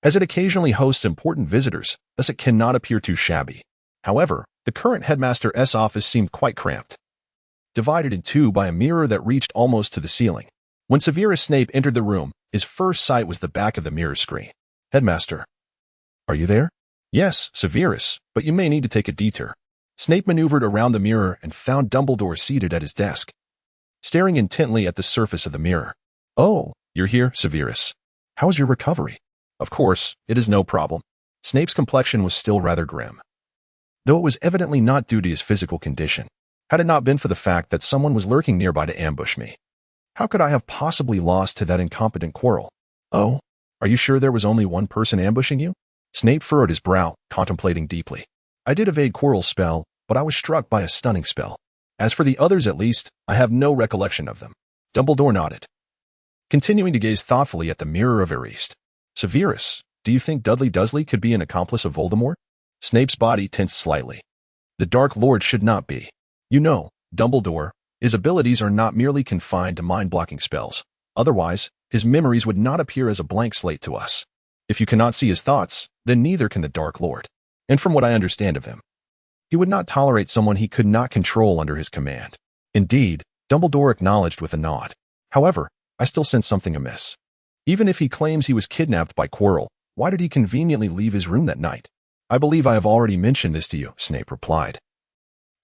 as it occasionally hosts important visitors, thus it cannot appear too shabby. However, the current headmaster's office seemed quite cramped, divided in two by a mirror that reached almost to the ceiling. When Severus Snape entered the room, his first sight was the back of the mirror screen. Headmaster, are you there? Yes, Severus, but you may need to take a detour. Snape maneuvered around the mirror and found Dumbledore seated at his desk, staring intently at the surface of the mirror. Oh, you're here, Severus. How's your recovery? Of course, it is no problem. Snape's complexion was still rather grim, though it was evidently not due to his physical condition. Had it not been for the fact that someone was lurking nearby to ambush me, how could I have possibly lost to that incompetent Quirrell? Oh, are you sure there was only one person ambushing you? Snape furrowed his brow, contemplating deeply. I did evade Quirrell's spell, but I was struck by a stunning spell. As for the others at least, I have no recollection of them. Dumbledore nodded, continuing to gaze thoughtfully at the mirror of Erist. Severus, do you think Dudley Dursley could be an accomplice of Voldemort? Snape's body tensed slightly. The Dark Lord should not be. You know, Dumbledore, his abilities are not merely confined to mind-blocking spells. Otherwise, his memories would not appear as a blank slate to us. If you cannot see his thoughts, then neither can the Dark Lord. And from what I understand of him, he would not tolerate someone he could not control under his command. Indeed, Dumbledore acknowledged with a nod. However, I still sense something amiss. Even if he claims he was kidnapped by Quirrell, why did he conveniently leave his room that night? I believe I have already mentioned this to you, Snape replied,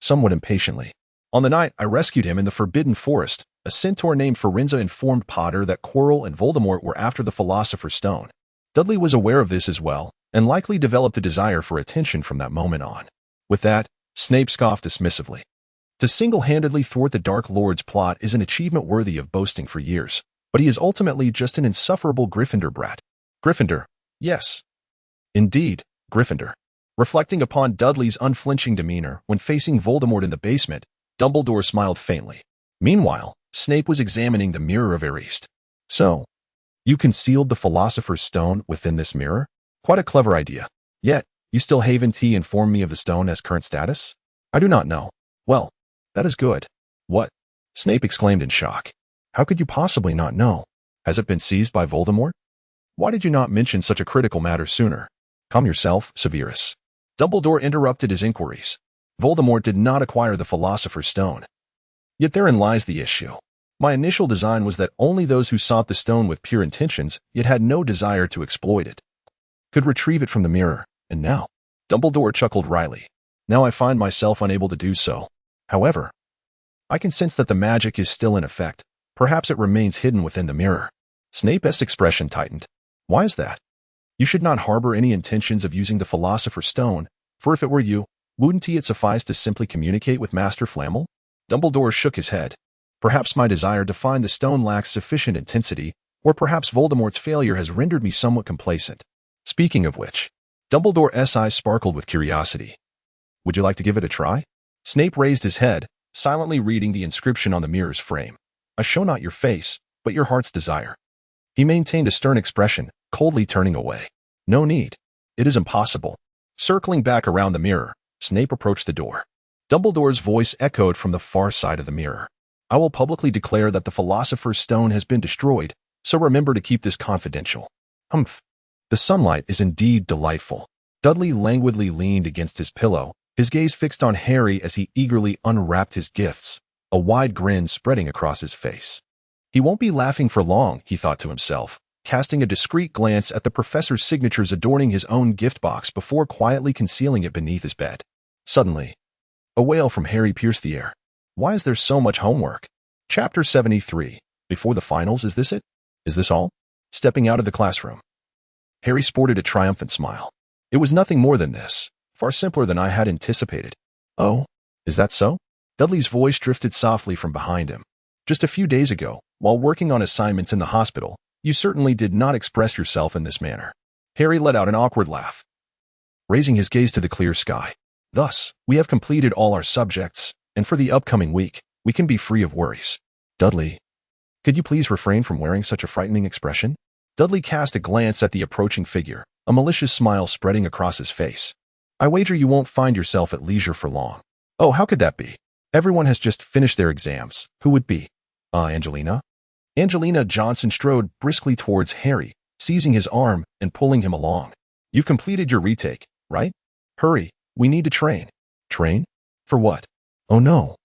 somewhat impatiently. On the night I rescued him in the Forbidden Forest, a centaur named Firenze informed Potter that Quirrell and Voldemort were after the Philosopher's Stone. Dudley was aware of this as well, and likely developed a desire for attention from that moment on. With that, Snape scoffed dismissively. To single-handedly thwart the Dark Lord's plot is an achievement worthy of boasting for years, but he is ultimately just an insufferable Gryffindor brat. Gryffindor, yes. Indeed, Gryffindor. Reflecting upon Dudley's unflinching demeanor when facing Voldemort in the basement, Dumbledore smiled faintly. Meanwhile, Snape was examining the Mirror of Erist. So, you concealed the Philosopher's Stone within this mirror? Quite a clever idea. Yet, you still haven't informed me of the stone as current status? I do not know. Well, that is good. What? Snape exclaimed in shock. How could you possibly not know? Has it been seized by Voldemort? Why did you not mention such a critical matter sooner? Calm yourself, Severus. Dumbledore interrupted his inquiries. Voldemort did not acquire the Philosopher's Stone. Yet therein lies the issue. My initial design was that only those who sought the stone with pure intentions, yet had no desire to exploit it, could retrieve it from the mirror, and now, Dumbledore chuckled wryly. Now I find myself unable to do so. However, I can sense that the magic is still in effect. Perhaps it remains hidden within the mirror. Snape's expression tightened. Why is that? You should not harbor any intentions of using the Philosopher's Stone, for if it were you, wouldn't it suffice to simply communicate with Master Flamel? Dumbledore shook his head. Perhaps my desire to find the stone lacks sufficient intensity, or perhaps Voldemort's failure has rendered me somewhat complacent. Speaking of which, Dumbledore's eyes sparkled with curiosity. Would you like to give it a try? Snape raised his head, silently reading the inscription on the mirror's frame. I show not your face, but your heart's desire. He maintained a stern expression, coldly turning away. No need. It is impossible. Circling back around the mirror, Snape approached the door. Dumbledore's voice echoed from the far side of the mirror. I will publicly declare that the Philosopher's Stone has been destroyed, so remember to keep this confidential. Humph. The sunlight is indeed delightful. Dudley languidly leaned against his pillow, his gaze fixed on Harry as he eagerly unwrapped his gifts, a wide grin spreading across his face. He won't be laughing for long, he thought to himself, casting a discreet glance at the professor's signatures adorning his own gift box before quietly concealing it beneath his bed. Suddenly, a wail from Harry pierced the air. Why is there so much homework? Chapter 73. Before the finals, is this it? Is this all? Stepping out of the classroom, Harry sported a triumphant smile. It was nothing more than this, far simpler than I had anticipated. Oh, is that so? Dudley's voice drifted softly from behind him. Just a few days ago, while working on assignments in the hospital, you certainly did not express yourself in this manner. Harry let out an awkward laugh, raising his gaze to the clear sky. Thus, we have completed all our subjects, and for the upcoming week, we can be free of worries. Dudley, could you please refrain from wearing such a frightening expression? Dudley cast a glance at the approaching figure, a malicious smile spreading across his face. I wager you won't find yourself at leisure for long. Oh, how could that be? Everyone has just finished their exams. Who would be? Angelina? Angelina Johnson strode briskly towards Harry, seizing his arm and pulling him along. You've completed your retake, right? Hurry, we need to train. Train? For what? Oh no.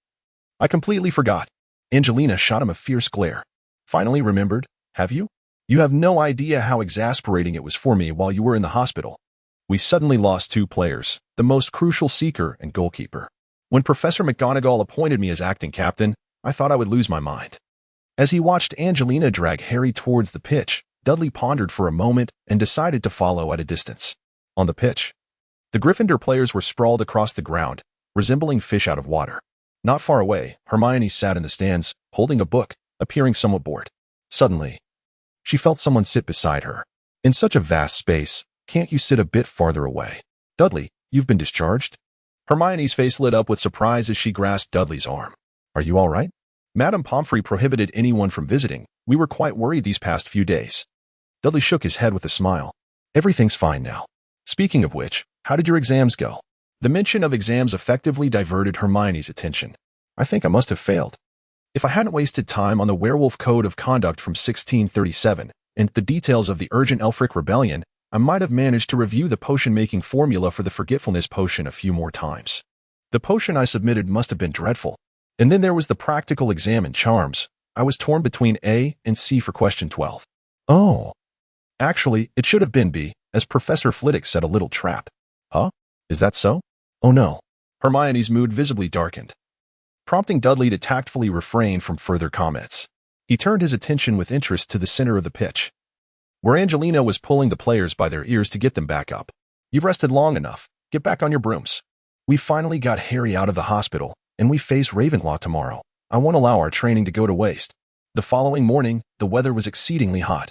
I completely forgot. Angelina shot him a fierce glare. Finally remembered, have you? You have no idea how exasperating it was for me while you were in the hospital. We suddenly lost 2 players, the most crucial seeker and goalkeeper. When Professor McGonagall appointed me as acting captain, I thought I would lose my mind. As he watched Angelina drag Harry towards the pitch, Dudley pondered for a moment and decided to follow at a distance. On the pitch, the Gryffindor players were sprawled across the ground, resembling fish out of water. Not far away, Hermione sat in the stands, holding a book, appearing somewhat bored. Suddenly, she felt someone sit beside her. In such a vast space, can't you sit a bit farther away? Dudley, you've been discharged? Hermione's face lit up with surprise as she grasped Dudley's arm. Are you all right? Madame Pomfrey prohibited anyone from visiting. We were quite worried these past few days. Dudley shook his head with a smile. Everything's fine now. Speaking of which, how did your exams go? The mention of exams effectively diverted Hermione's attention. I think I must have failed. If I hadn't wasted time on the Werewolf Code of Conduct from 1637 and the details of the urgent Elfric Rebellion, I might have managed to review the potion-making formula for the Forgetfulness Potion a few more times. The potion I submitted must have been dreadful. And then there was the practical exam in charms. I was torn between A and C for question 12. Oh. Actually, it should have been B, as Professor Flitwick set a little trap. Huh? Is that so? Oh no. Hermione's mood visibly darkened, prompting Dudley to tactfully refrain from further comments. He turned his attention with interest to the center of the pitch, where Angelina was pulling the players by their ears to get them back up. You've rested long enough. Get back on your brooms. We finally got Harry out of the hospital, and we face Ravenclaw tomorrow. I won't allow our training to go to waste. The following morning, the weather was exceedingly hot.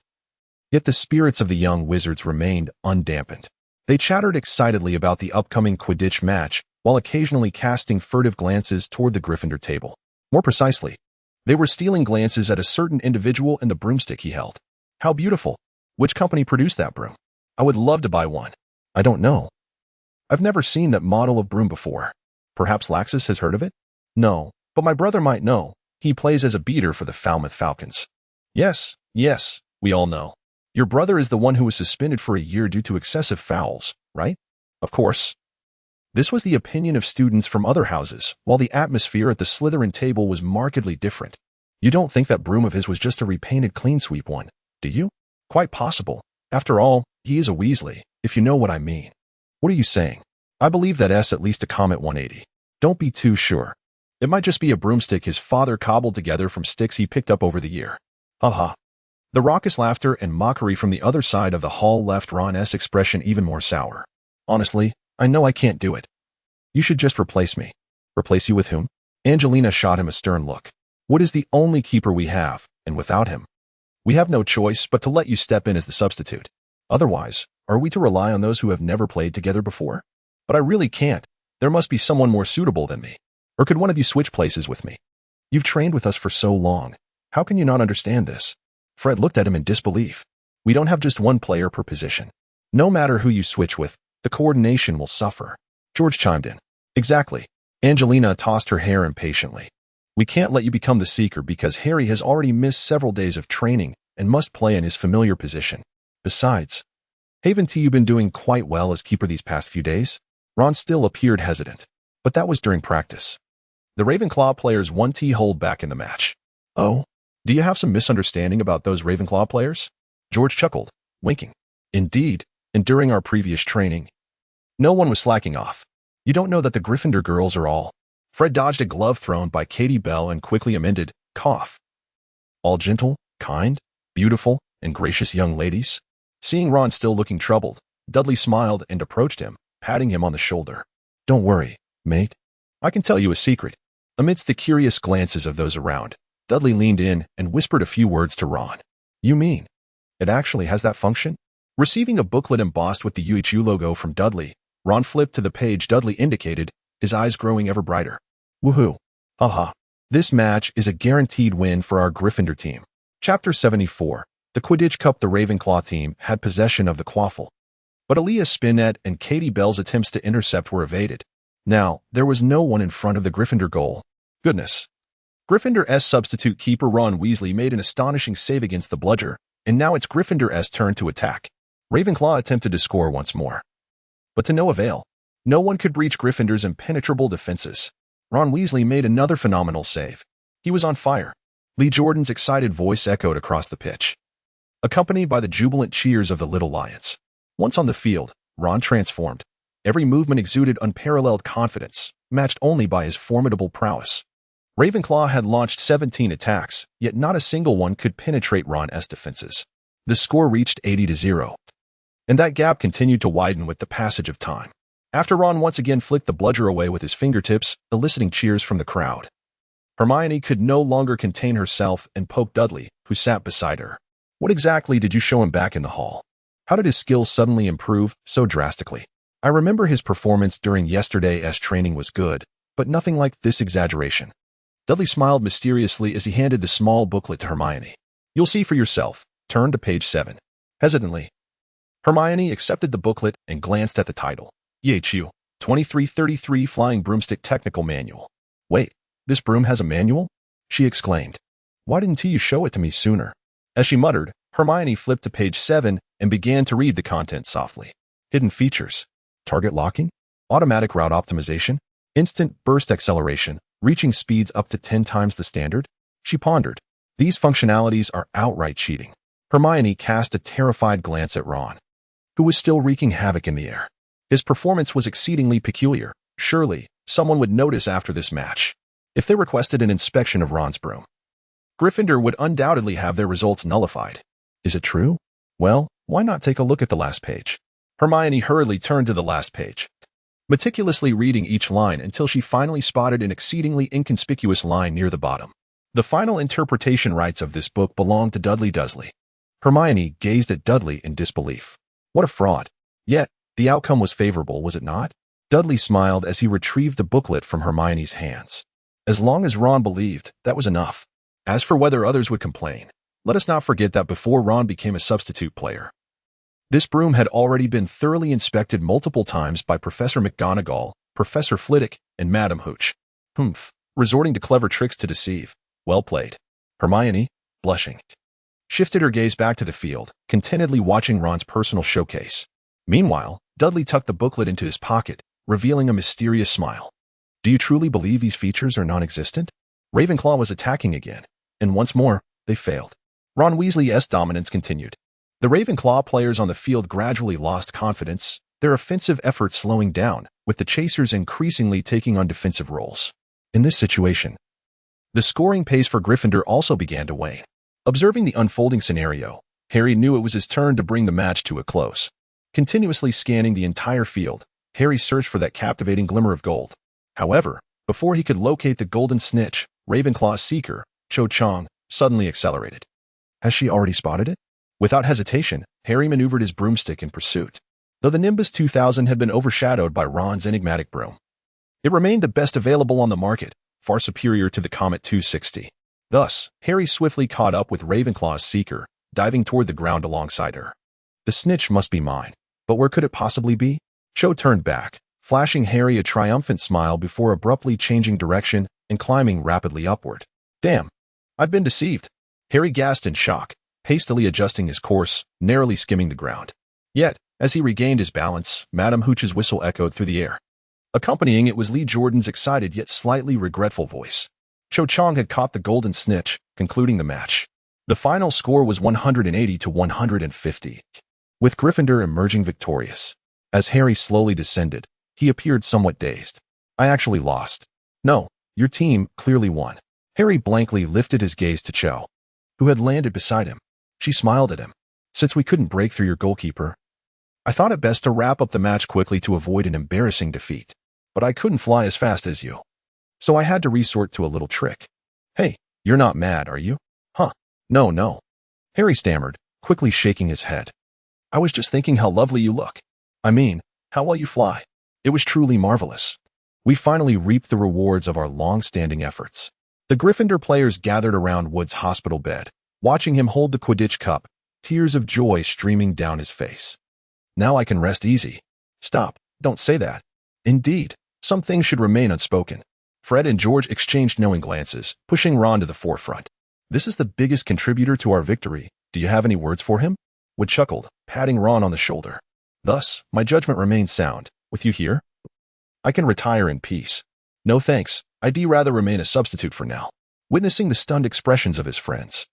Yet the spirits of the young wizards remained undampened. They chattered excitedly about the upcoming Quidditch match, while occasionally casting furtive glances toward the Gryffindor table. More precisely, they were stealing glances at a certain individual and the broomstick he held. How beautiful! Which company produced that broom? I would love to buy one. I don't know. I've never seen that model of broom before. Perhaps Laxus has heard of it? No, but my brother might know. He plays as a beater for the Falmouth Falcons. Yes, we all know. Your brother is the one who was suspended for a year due to excessive fouls, right? Of course. This was the opinion of students from other houses, while the atmosphere at the Slytherin table was markedly different. You don't think that broom of his was just a repainted clean sweep one, do you? Quite possible. After all, he is a Weasley, if you know what I mean. What are you saying? I believe that at least a Comet 180. Don't be too sure. It might just be a broomstick his father cobbled together from sticks he picked up over the year. Ha. The raucous laughter and mockery from the other side of the hall left Ron's expression even more sour. Honestly, I know I can't do it. You should just replace me. Replace you with whom? Angelina shot him a stern look. Wood is the only keeper we have, and without him, we have no choice but to let you step in as the substitute. Otherwise, are we to rely on those who have never played together before? But I really can't. There must be someone more suitable than me. Or could one of you switch places with me? You've trained with us for so long. How can you not understand this? Fred looked at him in disbelief. We don't have just one player per position. No matter who you switch with, the coordination will suffer. George chimed in. Exactly. Angelina tossed her hair impatiently. We can't let you become the Seeker because Harry has already missed several days of training and must play in his familiar position. Besides, haven't you been doing quite well as keeper these past few days? Ron still appeared hesitant, but that was during practice. The Ravenclaw players 1T hold back in the match. Oh, do you have some misunderstanding about those Ravenclaw players? George chuckled, winking. Indeed, and during our previous training, no one was slacking off. You don't know that the Gryffindor girls are all... Fred dodged a glove thrown by Katie Bell and quickly amended, cough. All gentle, kind, beautiful, and gracious young ladies. Seeing Ron still looking troubled, Dudley smiled and approached him, patting him on the shoulder. Don't worry, mate. I can tell you a secret. Amidst the curious glances of those around, Dudley leaned in and whispered a few words to Ron. You mean it actually has that function? Receiving a booklet embossed with the UHU logo from Dudley, Ron flipped to the page Dudley indicated, his eyes growing ever brighter. Woohoo. Haha. This match is a guaranteed win for our Gryffindor team. Chapter 74. The Quidditch Cup. The Ravenclaw team had possession of the quaffle, but Aaliyah's spin net and Katie Bell's attempts to intercept were evaded. Now, there was no one in front of the Gryffindor goal. Goodness. Gryffindor's substitute keeper Ron Weasley made an astonishing save against the bludger, and now it's Gryffindor's turn to attack. Ravenclaw attempted to score once more, but to no avail. No one could breach Gryffindor's impenetrable defenses. Ron Weasley made another phenomenal save. He was on fire. Lee Jordan's excited voice echoed across the pitch, accompanied by the jubilant cheers of the Little Lions. Once on the field, Ron transformed. Every movement exuded unparalleled confidence, matched only by his formidable prowess. Ravenclaw had launched 17 attacks, yet not a single one could penetrate Ron's defenses. The score reached 80-0, and that gap continued to widen with the passage of time. After Ron once again flicked the bludger away with his fingertips, eliciting cheers from the crowd, Hermione could no longer contain herself and poked Dudley, who sat beside her. What exactly did you show him back in the hall? How did his skills suddenly improve so drastically? I remember his performance during yesterday's training was good, but nothing like this exaggeration. Dudley smiled mysteriously as he handed the small booklet to Hermione. You'll see for yourself. Turn to page 7. Hesitantly, Hermione accepted the booklet and glanced at the title. EHU 2333 Flying Broomstick Technical Manual. Wait, this broom has a manual? She exclaimed. Why didn't you show it to me sooner? As she muttered, Hermione flipped to page 7 and began to read the content softly. Hidden features. Target locking. Automatic route optimization. Instant burst acceleration. Reaching speeds up to 10 times the standard. She pondered. These functionalities are outright cheating. Hermione cast a terrified glance at Ron, who was still wreaking havoc in the air. His performance was exceedingly peculiar. Surely, someone would notice after this match. If they requested an inspection of Ron's broom, Gryffindor would undoubtedly have their results nullified. Is it true? Well, why not take a look at the last page? Hermione hurriedly turned to the last page, meticulously reading each line until she finally spotted an exceedingly inconspicuous line near the bottom. The final interpretation rights of this book belong to Dudley Dursley. Hermione gazed at Dudley in disbelief. What a fraud. Yet, the outcome was favorable, was it not? Dudley smiled as he retrieved the booklet from Hermione's hands. As long as Ron believed, that was enough. As for whether others would complain, let us not forget that before Ron became a substitute player, this broom had already been thoroughly inspected multiple times by Professor McGonagall, Professor Flitwick, and Madam Hooch. Resorting to clever tricks to deceive. Well played. Hermione, blushing, shifted her gaze back to the field, contentedly watching Ron's personal showcase. Meanwhile, Dudley tucked the booklet into his pocket, revealing a mysterious smile. Do you truly believe these features are non-existent? Ravenclaw was attacking again, and once more, they failed. Ron Weasley's dominance continued. The Ravenclaw players on the field gradually lost confidence, their offensive efforts slowing down, with the chasers increasingly taking on defensive roles. In this situation, the scoring pace for Gryffindor also began to wane. Observing the unfolding scenario, Harry knew it was his turn to bring the match to a close. Continuously scanning the entire field, Harry searched for that captivating glimmer of gold. However, before he could locate the golden snitch, Ravenclaw's seeker, Cho Chang, suddenly accelerated. Has she already spotted it? Without hesitation, Harry maneuvered his broomstick in pursuit. Though the Nimbus 2000 had been overshadowed by Ron's enigmatic broom, it remained the best available on the market, far superior to the Comet 260. Thus, Harry swiftly caught up with Ravenclaw's seeker, diving toward the ground alongside her. The snitch must be mine, but where could it possibly be? Cho turned back, flashing Harry a triumphant smile before abruptly changing direction and climbing rapidly upward. Damn, I've been deceived. Harry gasped in shock, hastily adjusting his course, narrowly skimming the ground. Yet, as he regained his balance, Madam Hooch's whistle echoed through the air. Accompanying it was Lee Jordan's excited yet slightly regretful voice. Cho Chang had caught the golden snitch, concluding the match. The final score was 180 to 150, with Gryffindor emerging victorious. As Harry slowly descended, he appeared somewhat dazed. I actually lost. No, your team clearly won. Harry blankly lifted his gaze to Cho, who had landed beside him. She smiled at him. Since we couldn't break through your goalkeeper, I thought it best to wrap up the match quickly to avoid an embarrassing defeat. But I couldn't fly as fast as you, so I had to resort to a little trick. Hey, you're not mad, are you? Huh? No. Harry stammered, quickly shaking his head. I was just thinking how lovely you look. I mean, how well you fly. It was truly marvelous. We finally reaped the rewards of our long-standing efforts. The Gryffindor players gathered around Wood's hospital bed, watching him hold the Quidditch cup, tears of joy streaming down his face. Now I can rest easy. Stop, don't say that. Indeed, some things should remain unspoken. Fred and George exchanged knowing glances, pushing Ron to the forefront. This is the biggest contributor to our victory. Do you have any words for him? Wood chuckled, patting Ron on the shoulder. Thus, my judgment remains sound. With you here, I can retire in peace. No thanks, I'd rather remain a substitute for now. Witnessing the stunned expressions of his friends,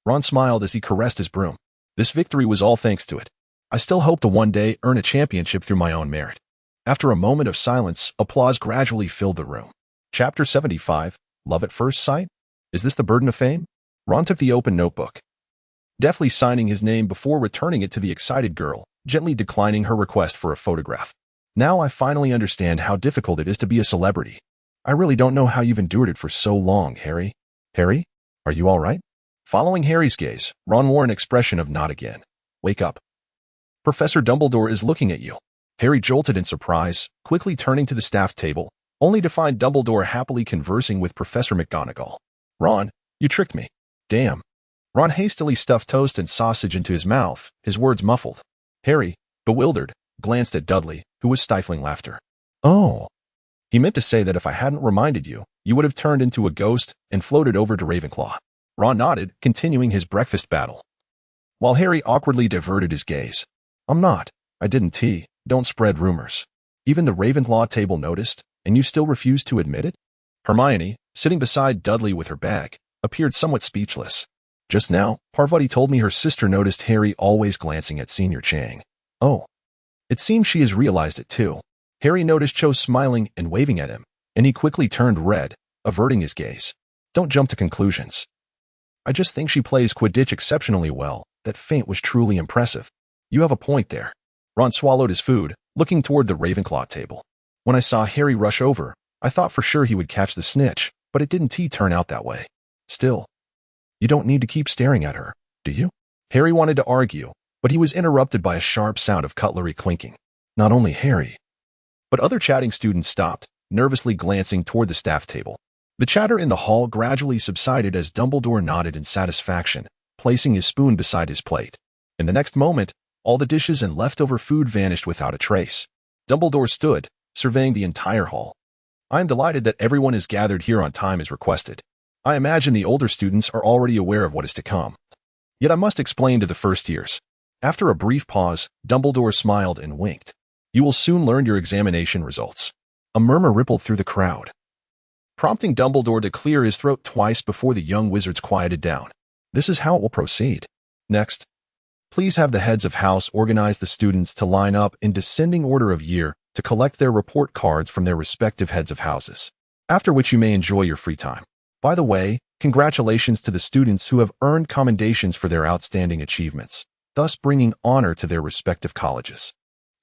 Ron smiled as he caressed his broom. This victory was all thanks to it. I still hope to one day earn a championship through my own merit. After a moment of silence, applause gradually filled the room. Chapter 75, Love at First Sight? Is this the burden of fame? Ron took the open notebook, deftly signing his name before returning it to the excited girl, gently declining her request for a photograph. Now I finally understand how difficult it is to be a celebrity. I really don't know how you've endured it for so long, Harry. Harry? Are you all right? Following Harry's gaze, Ron wore an expression of not again. Wake up. Professor Dumbledore is looking at you. Harry jolted in surprise, quickly turning to the staff table, only to find Dumbledore happily conversing with Professor McGonagall. Ron, you tricked me. Damn. Ron hastily stuffed toast and sausage into his mouth, his words muffled. Harry, bewildered, glanced at Dudley, who was stifling laughter. Oh. He meant to say that if I hadn't reminded you, you would have turned into a ghost and floated over to Ravenclaw. Ron nodded, continuing his breakfast battle, while Harry awkwardly diverted his gaze. I'm not. I didn't tea. Don't spread rumors. Even the Ravenclaw table noticed, and you still refuse to admit it? Hermione, sitting beside Dudley with her bag, appeared somewhat speechless. Just now, Parvati told me her sister noticed Harry always glancing at Senior Chang. Oh. It seems she has realized it too. Harry noticed Cho smiling and waving at him, and he quickly turned red, averting his gaze. Don't jump to conclusions. I just think she plays Quidditch exceptionally well, that feint was truly impressive. You have a point there. Ron swallowed his food, looking toward the Ravenclaw table. When I saw Harry rush over, I thought for sure he would catch the snitch, but it didn't turn out that way. Still, you don't need to keep staring at her, do you? Harry wanted to argue, but he was interrupted by a sharp sound of cutlery clinking. Not only Harry, but other chatting students stopped, nervously glancing toward the staff table. The chatter in the hall gradually subsided as Dumbledore nodded in satisfaction, placing his spoon beside his plate. In the next moment, all the dishes and leftover food vanished without a trace. Dumbledore stood, surveying the entire hall. I am delighted that everyone is gathered here on time as requested. I imagine the older students are already aware of what is to come. Yet I must explain to the first years. After a brief pause, Dumbledore smiled and winked. You will soon learn your examination results. A murmur rippled through the crowd, prompting Dumbledore to clear his throat twice before the young wizards quieted down. This is how it will proceed. Next, please have the heads of house organize the students to line up in descending order of year to collect their report cards from their respective heads of houses, after which you may enjoy your free time. By the way, congratulations to the students who have earned commendations for their outstanding achievements, thus bringing honor to their respective colleges.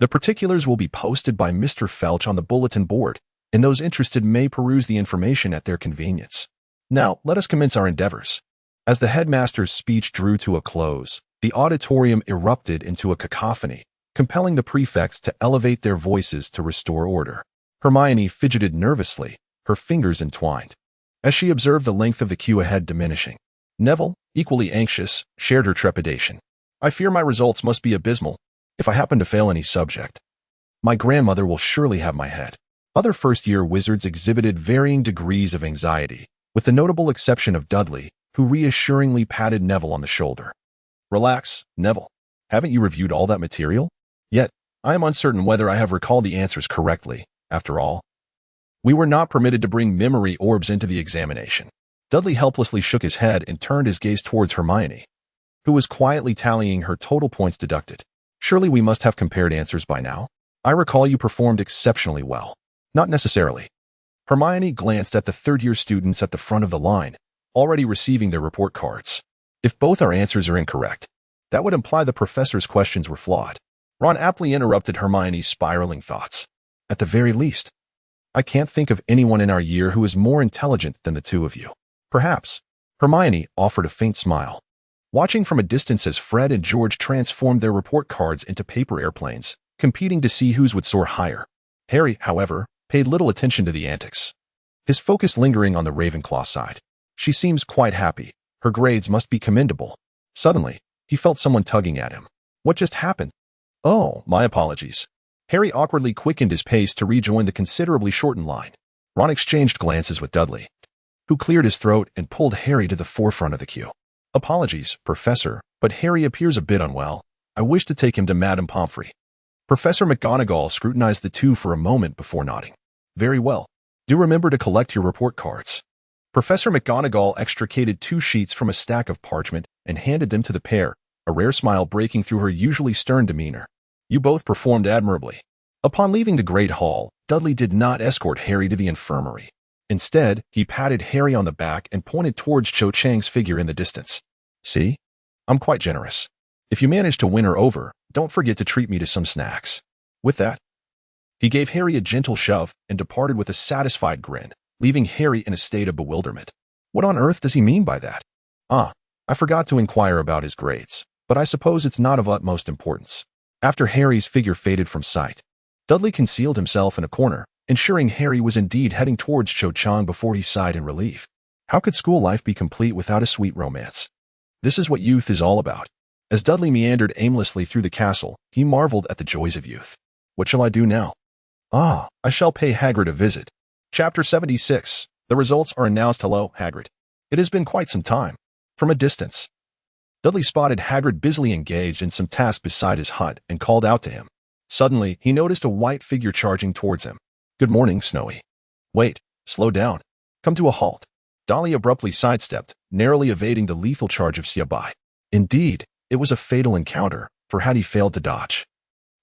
The particulars will be posted by Mr. Felch on the bulletin board, and those interested may peruse the information at their convenience. Now, let us commence our endeavors. As the headmaster's speech drew to a close, the auditorium erupted into a cacophony, compelling the prefects to elevate their voices to restore order. Hermione fidgeted nervously, her fingers entwined, as she observed the length of the queue ahead diminishing. Neville, equally anxious, shared her trepidation. I fear my results must be abysmal. If I happen to fail any subject, my grandmother will surely have my head. Other first-year wizards exhibited varying degrees of anxiety, with the notable exception of Dudley, who reassuringly patted Neville on the shoulder. Relax, Neville. Haven't you reviewed all that material? Yet, I am uncertain whether I have recalled the answers correctly, after all. We were not permitted to bring memory orbs into the examination. Dudley helplessly shook his head and turned his gaze towards Hermione, who was quietly tallying her total points deducted. Surely we must have compared answers by now. I recall you performed exceptionally well. Not necessarily. Hermione glanced at the third-year students at the front of the line, already receiving their report cards. If both our answers are incorrect, that would imply the professor's questions were flawed. Ron aptly interrupted Hermione's spiraling thoughts. At the very least, I can't think of anyone in our year who is more intelligent than the two of you. Perhaps. Hermione offered a faint smile, watching from a distance as Fred and George transformed their report cards into paper airplanes, competing to see whose would soar higher. Harry, however, paid little attention to the antics, his focus lingering on the Ravenclaw side. She seems quite happy. Her grades must be commendable. Suddenly, he felt someone tugging at him. What just happened? Oh, my apologies. Harry awkwardly quickened his pace to rejoin the considerably shortened line. Ron exchanged glances with Dudley, who cleared his throat and pulled Harry to the forefront of the queue. Apologies, Professor, but Harry appears a bit unwell. I wish to take him to Madame Pomfrey. Professor McGonagall scrutinized the two for a moment before nodding. Very well. Do remember to collect your report cards. Professor McGonagall extricated 2 sheets from a stack of parchment and handed them to the pair, a rare smile breaking through her usually stern demeanor. You both performed admirably. Upon leaving the Great Hall, Dudley did not escort Harry to the infirmary. Instead, he patted Harry on the back and pointed towards Cho Chang's figure in the distance. See? I'm quite generous. If you manage to win her over, don't forget to treat me to some snacks. With that, he gave Harry a gentle shove and departed with a satisfied grin, leaving Harry in a state of bewilderment. What on earth does he mean by that? I forgot to inquire about his grades, but I suppose it's not of utmost importance. After Harry's figure faded from sight, Dudley concealed himself in a corner, ensuring Harry was indeed heading towards Cho Chang before he sighed in relief. How could school life be complete without a sweet romance? This is what youth is all about. As Dudley meandered aimlessly through the castle, he marveled at the joys of youth. What shall I do now? I shall pay Hagrid a visit. Chapter 76. The results are announced. Hello, Hagrid. It has been quite some time. From a distance, Dudley spotted Hagrid busily engaged in some task beside his hut and called out to him. Suddenly, he noticed a white figure charging towards him. Good morning, Snowy. Wait, slow down. Come to a halt. Dolly abruptly sidestepped, narrowly evading the lethal charge of Siabai. Indeed, it was a fatal encounter, for had he failed to dodge,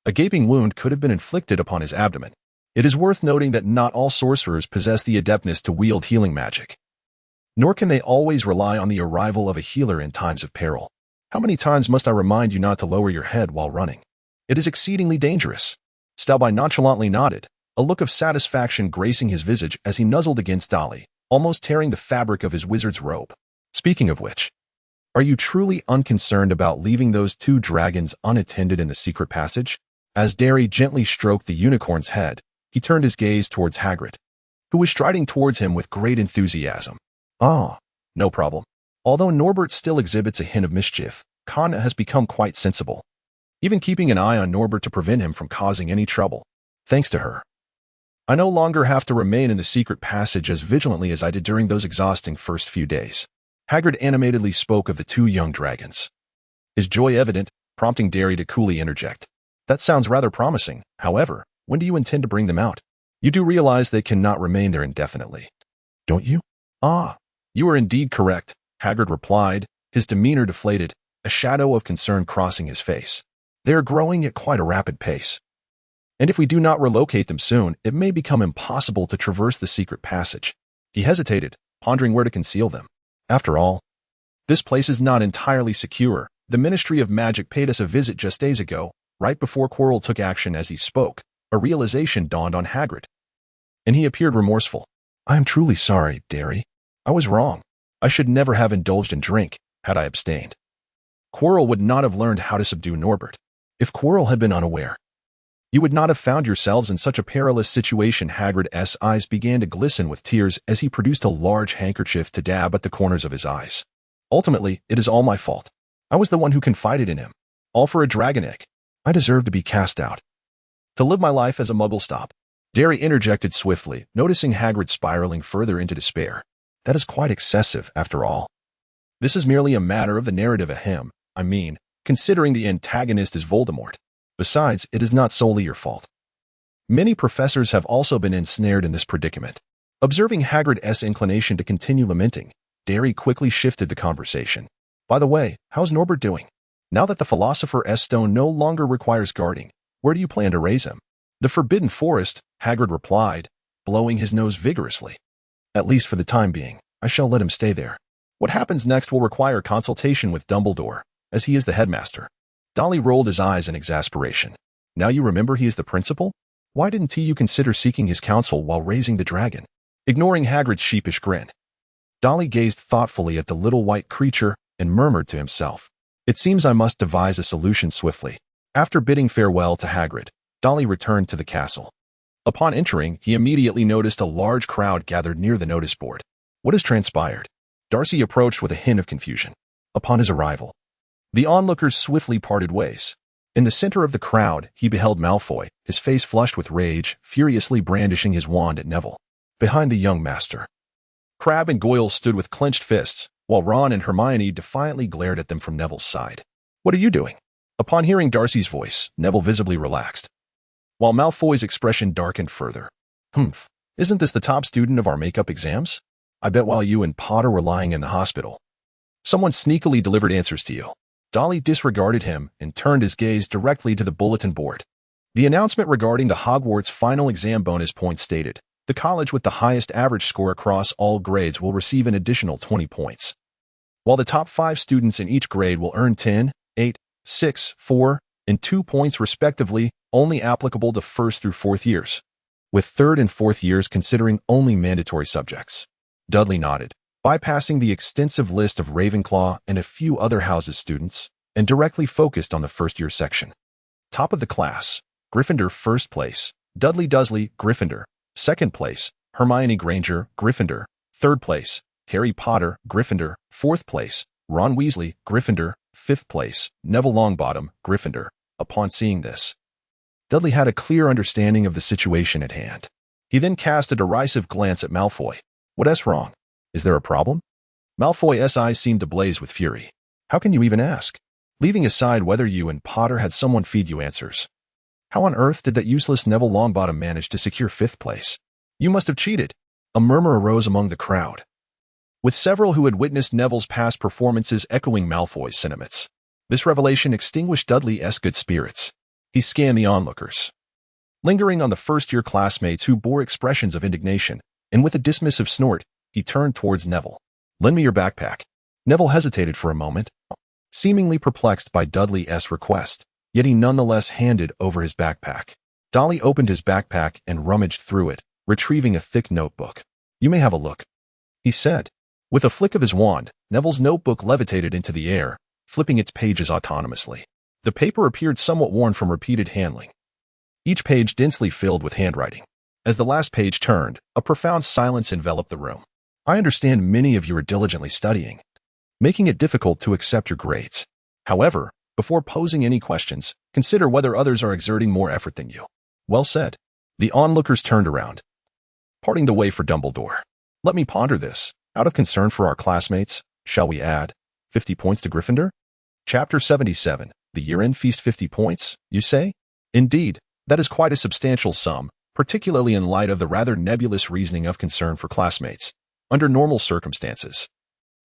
a gaping wound could have been inflicted upon his abdomen. It is worth noting that not all sorcerers possess the adeptness to wield healing magic, nor can they always rely on the arrival of a healer in times of peril. How many times must I remind you not to lower your head while running? It is exceedingly dangerous. Stalby nonchalantly nodded, a look of satisfaction gracing his visage as he nuzzled against Dolly, almost tearing the fabric of his wizard's robe. Speaking of which, are you truly unconcerned about leaving those two dragons unattended in the secret passage? As Derry gently stroked the unicorn's head, he turned his gaze towards Hagrid, who was striding towards him with great enthusiasm. Ah, no problem. Although Norbert still exhibits a hint of mischief, Kana has become quite sensible, even keeping an eye on Norbert to prevent him from causing any trouble. Thanks to her, I no longer have to remain in the secret passage as vigilantly as I did during those exhausting first few days. Hagrid animatedly spoke of the two young dragons, his joy evident, prompting Derry to coolly interject. That sounds rather promising. However, when do you intend to bring them out? You do realize they cannot remain there indefinitely, don't you? Ah, you are indeed correct, Hagrid replied, his demeanor deflated, a shadow of concern crossing his face. They are growing at quite a rapid pace. And if we do not relocate them soon, it may become impossible to traverse the secret passage. He hesitated, pondering where to conceal them. After all, this place is not entirely secure. The Ministry of Magic paid us a visit just days ago, right before Quirrell took action. As he spoke, a realization dawned on Hagrid, and he appeared remorseful. I am truly sorry, Derry. I was wrong. I should never have indulged in drink, had I abstained. Quirrell would not have learned how to subdue Norbert. If Quirrell had been unaware, you would not have found yourselves in such a perilous situation. Hagrid's eyes began to glisten with tears as he produced a large handkerchief to dab at the corners of his eyes. Ultimately, it is all my fault. I was the one who confided in him. All for a dragon egg. I deserve to be cast out. To live my life as a muggle. Stop. Derry interjected swiftly, noticing Hagrid spiraling further into despair. That is quite excessive, after all. This is merely a matter of the narrative of him. I mean, considering the antagonist is Voldemort. Besides, it is not solely your fault. Many professors have also been ensnared in this predicament. Observing Hagrid's inclination to continue lamenting, Derry quickly shifted the conversation. By the way, how's Norbert doing? Now that the Philosopher's Stone no longer requires guarding, where do you plan to raise him? The Forbidden Forest, Hagrid replied, blowing his nose vigorously. At least for the time being, I shall let him stay there. What happens next will require consultation with Dumbledore, as he is the headmaster. Dolly rolled his eyes in exasperation. Now you remember he is the principal? Why didn't you consider seeking his counsel while raising the dragon? Ignoring Hagrid's sheepish grin, Dolly gazed thoughtfully at the little white creature and murmured to himself, It seems I must devise a solution swiftly. After bidding farewell to Hagrid, Dolly returned to the castle. Upon entering, he immediately noticed a large crowd gathered near the notice board. What has transpired? Darcy approached with a hint of confusion. Upon his arrival, the onlookers swiftly parted ways. In the center of the crowd, he beheld Malfoy, his face flushed with rage, furiously brandishing his wand at Neville. Behind the young master, Crabbe and Goyle stood with clenched fists, while Ron and Hermione defiantly glared at them from Neville's side. What are you doing? Upon hearing Darcy's voice, Neville visibly relaxed, while Malfoy's expression darkened further. Isn't this the top student of our makeup exams? I bet while you and Potter were lying in the hospital, someone sneakily delivered answers to you. Dolly disregarded him and turned his gaze directly to the bulletin board. The announcement regarding the Hogwarts final exam bonus points stated, the college with the highest average score across all grades will receive an additional 20 points, while the top 5 students in each grade will earn 10, 8, 6, 4, and 2 points respectively, only applicable to 1st through 4th years, with 3rd and 4th years considering only mandatory subjects. Dudley nodded, bypassing the extensive list of Ravenclaw and a few other houses' students, and directly focused on the first-year section. Top of the class, Gryffindor 1st place, Dudley Dursley, Gryffindor. 2nd place, Hermione Granger, Gryffindor. 3rd place, Harry Potter, Gryffindor. 4th place, Ron Weasley, Gryffindor. 5th place, Neville Longbottom, Gryffindor. Upon seeing this, Dudley had a clear understanding of the situation at hand. He then cast a derisive glance at Malfoy. What's wrong? Is there a problem? Malfoy's eyes seemed to blaze with fury. How can you even ask? Leaving aside whether you and Potter had someone feed you answers, how on earth did that useless Neville Longbottom manage to secure 5th place? You must have cheated. A murmur arose among the crowd, with several who had witnessed Neville's past performances echoing Malfoy's sentiments. This revelation extinguished Dudley's good spirits. He scanned the onlookers, lingering on the first-year classmates who bore expressions of indignation, and with a dismissive snort, he turned towards Neville. Lend me your backpack. Neville hesitated for a moment, seemingly perplexed by Dudley's request, yet he nonetheless handed over his backpack. Dudley opened his backpack and rummaged through it, retrieving a thick notebook. "You may have a look," he said. With a flick of his wand, Neville's notebook levitated into the air, flipping its pages autonomously. The paper appeared somewhat worn from repeated handling, each page densely filled with handwriting. As the last page turned, a profound silence enveloped the room. "I understand many of you are diligently studying, making it difficult to accept your grades. However, before posing any questions, consider whether others are exerting more effort than you." "Well said." The onlookers turned around, parting the way for Dumbledore. "Let me ponder this. Out of concern for our classmates, shall we add 50 points to Gryffindor?" Chapter 77. The year-end feast. 50 points, you say? Indeed, that is quite a substantial sum, particularly in light of the rather nebulous reasoning of concern for classmates. Under normal circumstances,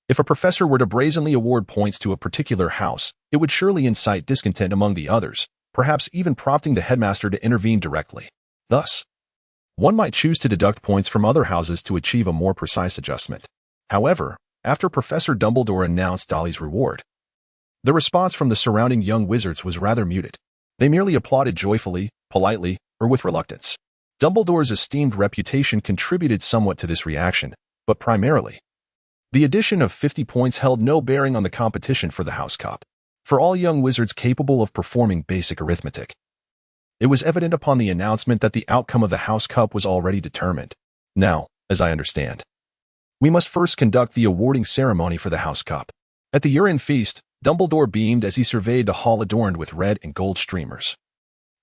if a professor were to brazenly award points to a particular house, it would surely incite discontent among the others, perhaps even prompting the headmaster to intervene directly. Thus, one might choose to deduct points from other houses to achieve a more precise adjustment. However, after Professor Dumbledore announced Dudley's reward, the response from the surrounding young wizards was rather muted. They merely applauded joyfully, politely, or with reluctance. Dumbledore's esteemed reputation contributed somewhat to this reaction, but primarily, the addition of 50 points held no bearing on the competition for the House Cup. For all young wizards capable of performing basic arithmetic, it was evident upon the announcement that the outcome of the House Cup was already determined. Now, as I understand, we must first conduct the awarding ceremony for the House Cup. At the year-end feast, Dumbledore beamed as he surveyed the hall adorned with red and gold streamers,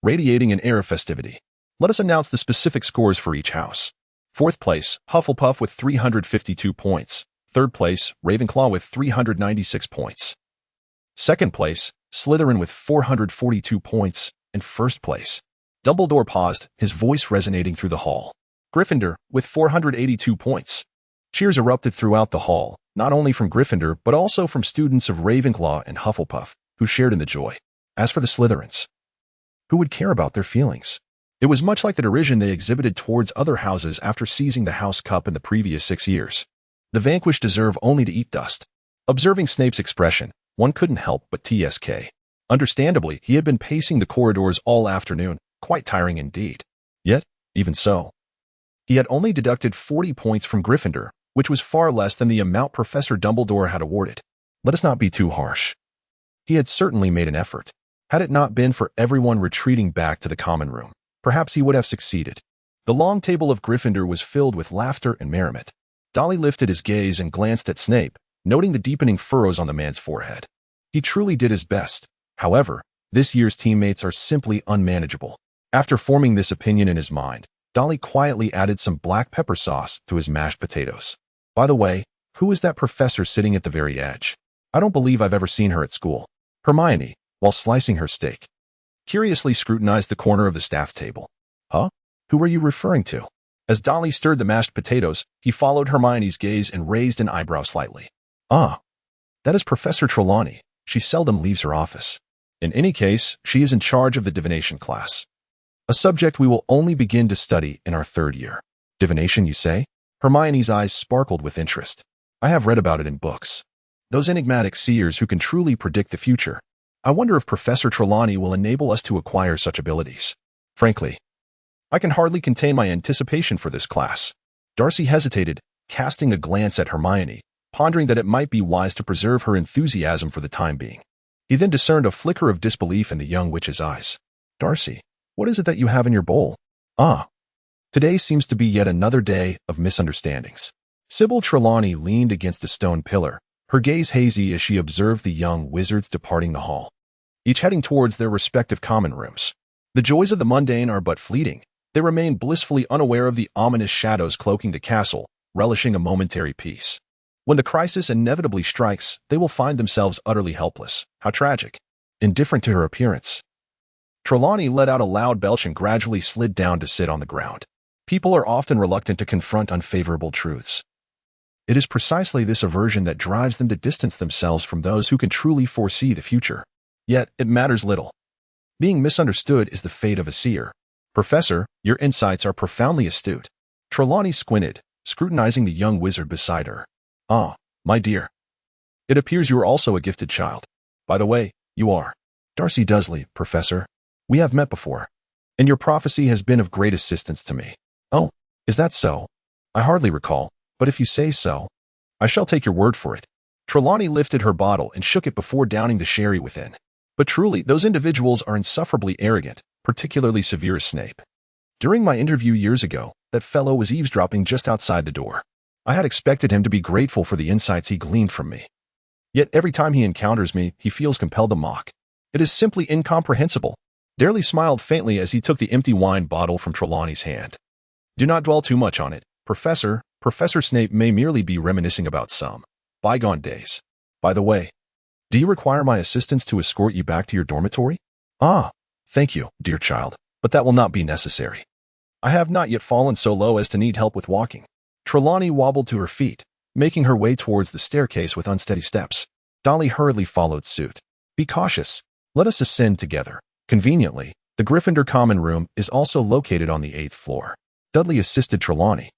radiating an air of festivity. "Let us announce the specific scores for each house. 4th place, Hufflepuff with 352 points. 3rd place, Ravenclaw with 396 points. 2nd place, Slytherin with 442 points. And 1st place." Dumbledore paused, his voice resonating through the hall. "Gryffindor with 482 points. Cheers erupted throughout the hall, not only from Gryffindor but also from students of Ravenclaw and Hufflepuff, who shared in the joy. As for the Slytherins, who would care about their feelings? It was much like the derision they exhibited towards other houses after seizing the House Cup in the previous 6 years. The vanquished deserve only to eat dust. Observing Snape's expression, one couldn't help but TSK. Understandably, he had been pacing the corridors all afternoon, quite tiring indeed. Yet, even so, he had only deducted 40 points from Gryffindor, which was far less than the amount Professor Dumbledore had awarded. Let us not be too harsh. He had certainly made an effort. Had it not been for everyone retreating back to the common room, perhaps he would have succeeded. The long table of Gryffindor was filled with laughter and merriment. Dudley lifted his gaze and glanced at Snape, noting the deepening furrows on the man's forehead. He truly did his best. However, this year's teammates are simply unmanageable. After forming this opinion in his mind, Dudley quietly added some black pepper sauce to his mashed potatoes. "By the way, who is that professor sitting at the very edge? I don't believe I've ever seen her at school." Hermione, while slicing her steak, curiously scrutinized the corner of the staff table. "Huh? Who are you referring to?" As Dudley stirred the mashed potatoes, he followed Hermione's gaze and raised an eyebrow slightly. "Ah, that is Professor Trelawney. She seldom leaves her office. In any case, she is in charge of the divination class, a subject we will only begin to study in our 3rd year." "Divination, you say?" Hermione's eyes sparkled with interest. "I have read about it in books. Those enigmatic seers who can truly predict the future. I wonder if Professor Trelawney will enable us to acquire such abilities. Frankly, I can hardly contain my anticipation for this class." Darcy hesitated, casting a glance at Hermione, pondering that it might be wise to preserve her enthusiasm for the time being. He then discerned a flicker of disbelief in the young witch's eyes. "Darcy, what is it that you have in your bowl?" "Ah, today seems to be yet another day of misunderstandings." Sybil Trelawney leaned against a stone pillar, her gaze hazy as she observed the young wizards departing the hall, each heading towards their respective common rooms. The joys of the mundane are but fleeting. They remain blissfully unaware of the ominous shadows cloaking the castle, relishing a momentary peace. When the crisis inevitably strikes, they will find themselves utterly helpless. How tragic. Indifferent to her appearance, Trelawney let out a loud belch and gradually slid down to sit on the ground. People are often reluctant to confront unfavorable truths. It is precisely this aversion that drives them to distance themselves from those who can truly foresee the future. Yet, it matters little. Being misunderstood is the fate of a seer. "Professor, your insights are profoundly astute." Trelawney squinted, scrutinizing the young wizard beside her. "Ah, my dear. It appears you are also a gifted child. By the way, you are Darcy Dursley, Professor. We have met before, and your prophecy has been of great assistance to me. Oh, is that so? I hardly recall, but if you say so, I shall take your word for it. Trelawney lifted her bottle and shook it before downing the sherry within. But truly, those individuals are insufferably arrogant, particularly Severus Snape. During my interview years ago, that fellow was eavesdropping just outside the door. I had expected him to be grateful for the insights he gleaned from me. Yet every time he encounters me, he feels compelled to mock. It is simply incomprehensible. Dursley smiled faintly as he took the empty wine bottle from Trelawney's hand. Do not dwell too much on it, Professor. Professor Snape may merely be reminiscing about some bygone days. By the way, do you require my assistance to escort you back to your dormitory? Ah, thank you, dear child, but that will not be necessary. I have not yet fallen so low as to need help with walking. Trelawney wobbled to her feet, making her way towards the staircase with unsteady steps. Dolly hurriedly followed suit. Be cautious. Let us ascend together. Conveniently, the Gryffindor common room is also located on the 8th floor. Dudley assisted Trelawney,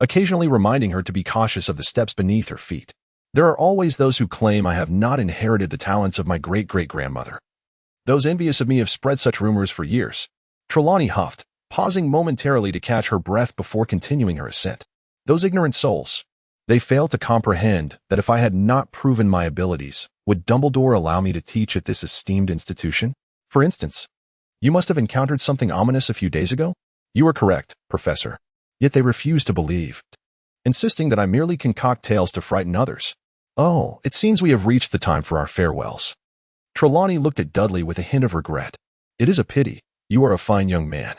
occasionally reminding her to be cautious of the steps beneath her feet. There are always those who claim I have not inherited the talents of my great-great-grandmother. Those envious of me have spread such rumors for years. Trelawney huffed, pausing momentarily to catch her breath before continuing her ascent. Those ignorant souls. They fail to comprehend that if I had not proven my abilities, would Dumbledore allow me to teach at this esteemed institution? For instance, you must have encountered something ominous a few days ago? You are correct, Professor. Yet they refuse to believe, insisting that I merely concoct tales to frighten others. Oh, it seems we have reached the time for our farewells. Trelawney looked at Dudley with a hint of regret. It is a pity. You are a fine young man,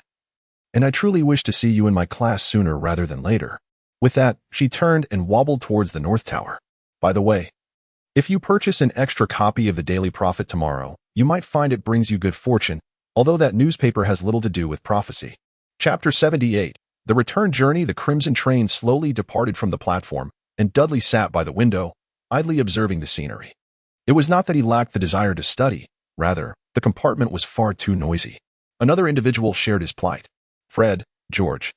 and I truly wish to see you in my class sooner rather than later. With that, she turned and wobbled towards the North Tower. By the way, if you purchase an extra copy of the Daily Prophet tomorrow, you might find it brings you good fortune, although that newspaper has little to do with prophecy. Chapter 78. The return journey. The Crimson train slowly departed from the platform, and Dudley sat by the window, idly observing the scenery. It was not that he lacked the desire to study. Rather, the compartment was far too noisy. Another individual shared his plight. Fred, George,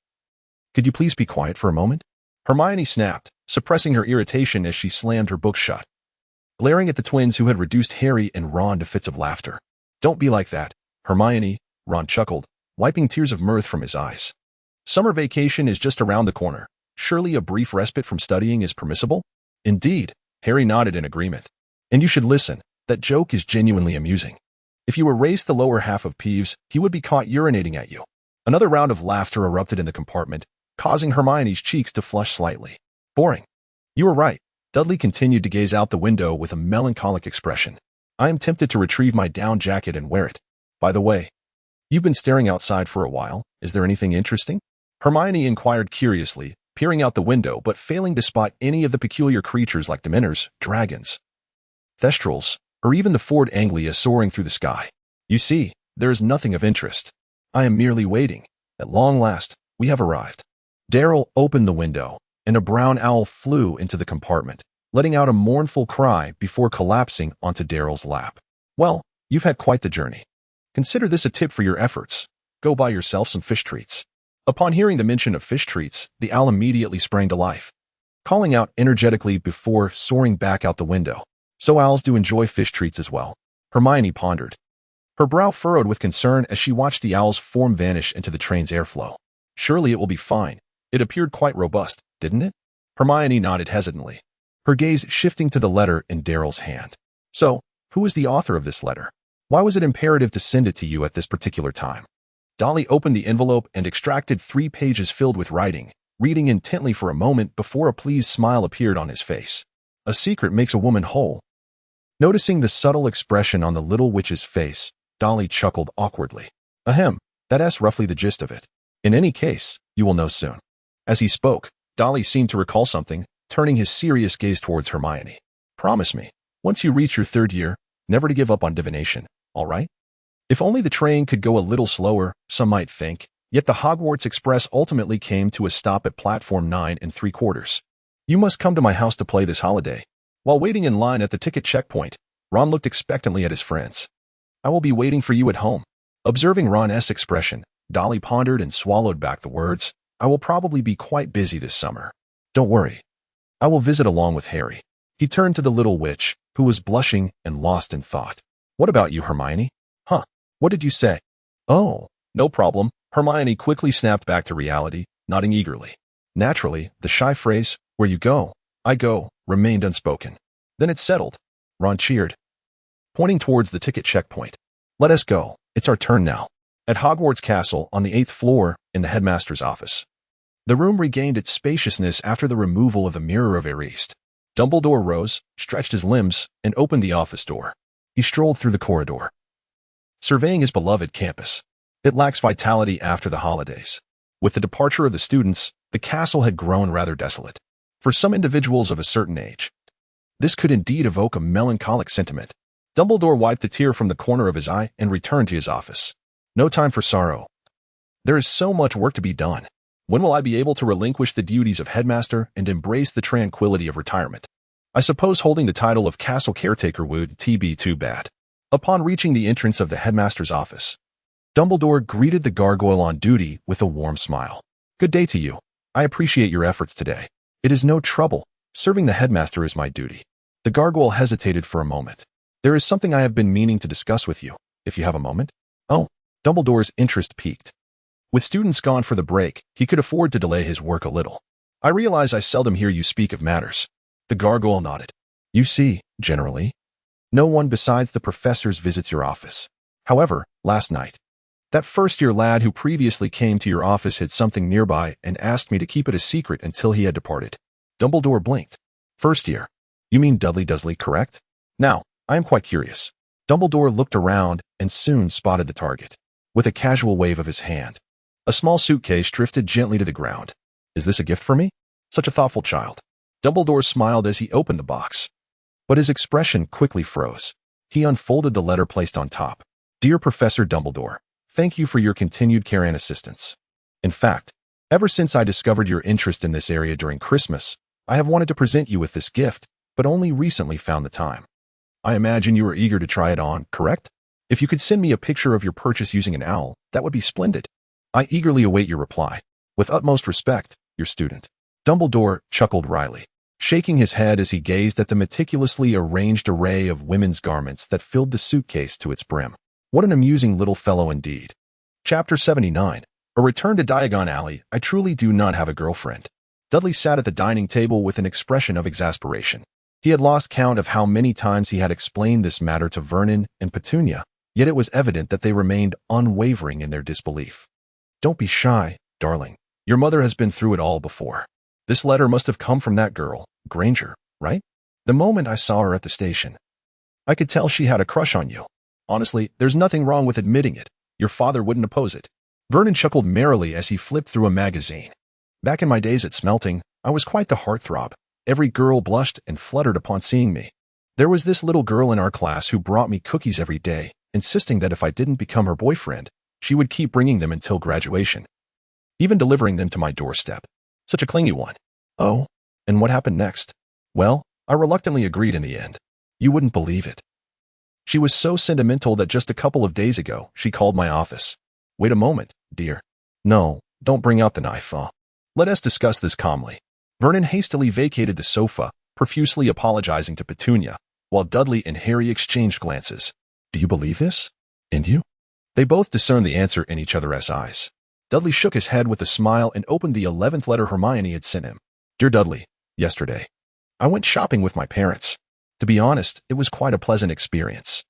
could you please be quiet for a moment? Hermione snapped, suppressing her irritation as she slammed her book shut, glaring at the twins who had reduced Harry and Ron to fits of laughter. Don't be like that, Hermione, Ron chuckled, wiping tears of mirth from his eyes. Summer vacation is just around the corner. Surely a brief respite from studying is permissible? Indeed, Harry nodded in agreement. And you should listen, that joke is genuinely amusing. If you erase the lower half of Peeves, he would be caught urinating at you. Another round of laughter erupted in the compartment, causing Hermione's cheeks to flush slightly. Boring. You were right. Dudley continued to gaze out the window with a melancholic expression. I am tempted to retrieve my down jacket and wear it. By the way, you've been staring outside for a while. Is there anything interesting? Hermione inquired curiously, peering out the window but failing to spot any of the peculiar creatures like Dementors, dragons, Thestrals, or even the Ford Anglia soaring through the sky. You see, there is nothing of interest. I am merely waiting. At long last, we have arrived. Daryl opened the window, and a brown owl flew into the compartment, letting out a mournful cry before collapsing onto Daryl's lap. Well, you've had quite the journey. Consider this a tip for your efforts. Go buy yourself some fish treats. Upon hearing the mention of fish treats, the owl immediately sprang to life, calling out energetically before soaring back out the window. So owls do enjoy fish treats as well. Hermione pondered, her brow furrowed with concern as she watched the owl's form vanish into the train's airflow. Surely it will be fine. It appeared quite robust, didn't it? Hermione nodded hesitantly, her gaze shifting to the letter in Daryl's hand. So, who is the author of this letter? Why was it imperative to send it to you at this particular time? Dolly opened the envelope and extracted 3 pages filled with writing, reading intently for a moment before a pleased smile appeared on his face. A secret makes a woman whole. Noticing the subtle expression on the little witch's face, Dolly chuckled awkwardly. Ahem, that's roughly the gist of it. In any case, you will know soon. As he spoke, Dolly seemed to recall something, turning his serious gaze towards Hermione. Promise me, once you reach your 3rd year, never to give up on divination, all right? If only the train could go a little slower, some might think, yet the Hogwarts Express ultimately came to a stop at platform 9 3/4. You must come to my house to play this holiday. While waiting in line at the ticket checkpoint, Ron looked expectantly at his friends. I will be waiting for you at home. Observing Ron's expression, Dolly pondered and swallowed back the words, I will probably be quite busy this summer. Don't worry. I will visit along with Harry. He turned to the little witch, who was blushing and lost in thought. What about you, Hermione? Huh? What did you say? Oh, no problem. Hermione quickly snapped back to reality, nodding eagerly. Naturally, the shy phrase, where you go, I go, remained unspoken. Then it settled. Ron cheered, pointing towards the ticket checkpoint. Let us go. It's our turn now. At Hogwarts Castle, on the 8th floor, in the headmaster's office. The room regained its spaciousness after the removal of the Mirror of Erist. Dumbledore rose, stretched his limbs, and opened the office door. He strolled through the corridor, surveying his beloved campus. It lacks vitality after the holidays. With the departure of the students, the castle had grown rather desolate. For some individuals of a certain age, this could indeed evoke a melancholic sentiment. Dumbledore wiped a tear from the corner of his eye and returned to his office. No time for sorrow. There is so much work to be done. When will I be able to relinquish the duties of headmaster and embrace the tranquility of retirement? I suppose holding the title of castle caretaker would be too bad. Upon reaching the entrance of the headmaster's office, Dumbledore greeted the gargoyle on duty with a warm smile. Good day to you. I appreciate your efforts today. It is no trouble. Serving the headmaster is my duty. The gargoyle hesitated for a moment. There is something I have been meaning to discuss with you, if you have a moment. Oh, Dumbledore's interest piqued. With students gone for the break, he could afford to delay his work a little. I realize I seldom hear you speak of matters. The gargoyle nodded. You see, generally, no one besides the professors visits your office. However, last night, that first-year lad who previously came to your office hid something nearby and asked me to keep it a secret until he had departed. Dumbledore blinked. First year. You mean Dudley Dursley, correct? Now, I am quite curious. Dumbledore looked around and soon spotted the target. With a casual wave of his hand, a small suitcase drifted gently to the ground. Is this a gift for me? Such a thoughtful child. Dumbledore smiled as he opened the box. But his expression quickly froze. He unfolded the letter placed on top. Dear Professor Dumbledore, thank you for your continued care and assistance. In fact, ever since I discovered your interest in this area during Christmas, I have wanted to present you with this gift, but only recently found the time. I imagine you are eager to try it on, correct? If you could send me a picture of your purchase using an owl, that would be splendid. I eagerly await your reply. With utmost respect, your student. Dumbledore chuckled wryly, shaking his head as he gazed at the meticulously arranged array of women's garments that filled the suitcase to its brim. What an amusing little fellow indeed. Chapter 79. A return to Diagon Alley. I truly do not have a girlfriend. Dudley sat at the dining table with an expression of exasperation. He had lost count of how many times he had explained this matter to Vernon and Petunia, yet it was evident that they remained unwavering in their disbelief. Don't be shy, darling. Your mother has been through it all before. This letter must have come from that girl, Granger, right? The moment I saw her at the station, I could tell she had a crush on you. Honestly, there's nothing wrong with admitting it. Your father wouldn't oppose it. Vernon chuckled merrily as he flipped through a magazine. Back in my days at Smelting, I was quite the heartthrob. Every girl blushed and fluttered upon seeing me. There was this little girl in our class who brought me cookies every day, insisting that if I didn't become her boyfriend, she would keep bringing them until graduation, even delivering them to my doorstep. Such a clingy one. Oh, and what happened next? Well, I reluctantly agreed in the end. You wouldn't believe it. She was so sentimental that just a couple of days ago, she called my office. Wait a moment, dear. No, don't bring out the knife, Let us discuss this calmly. Vernon hastily vacated the sofa, profusely apologizing to Petunia, while Dudley and Harry exchanged glances. Do you believe this? And you? They both discerned the answer in each other's eyes. Dudley shook his head with a smile and opened the 11th letter Hermione had sent him. Dear Dudley, yesterday, I went shopping with my parents. To be honest, it was quite a pleasant experience.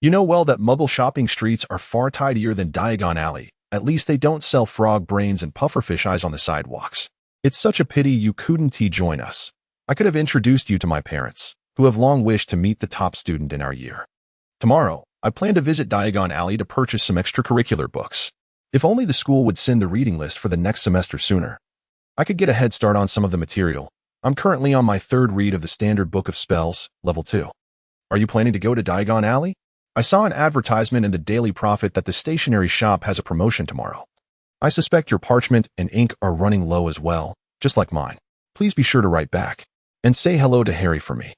You know well that Muggle shopping streets are far tidier than Diagon Alley. At least they don't sell frog brains and pufferfish eyes on the sidewalks. It's such a pity you couldn't join us. I could have introduced you to my parents, who have long wished to meet the top student in our year. Tomorrow, I plan to visit Diagon Alley to purchase some extracurricular books. If only the school would send the reading list for the next semester sooner. I could get a head start on some of the material. I'm currently on my third read of the Standard Book of Spells, Level 2. Are you planning to go to Diagon Alley? I saw an advertisement in the Daily Prophet that the stationery shop has a promotion tomorrow. I suspect your parchment and ink are running low as well, just like mine. Please be sure to write back. And say hello to Harry for me.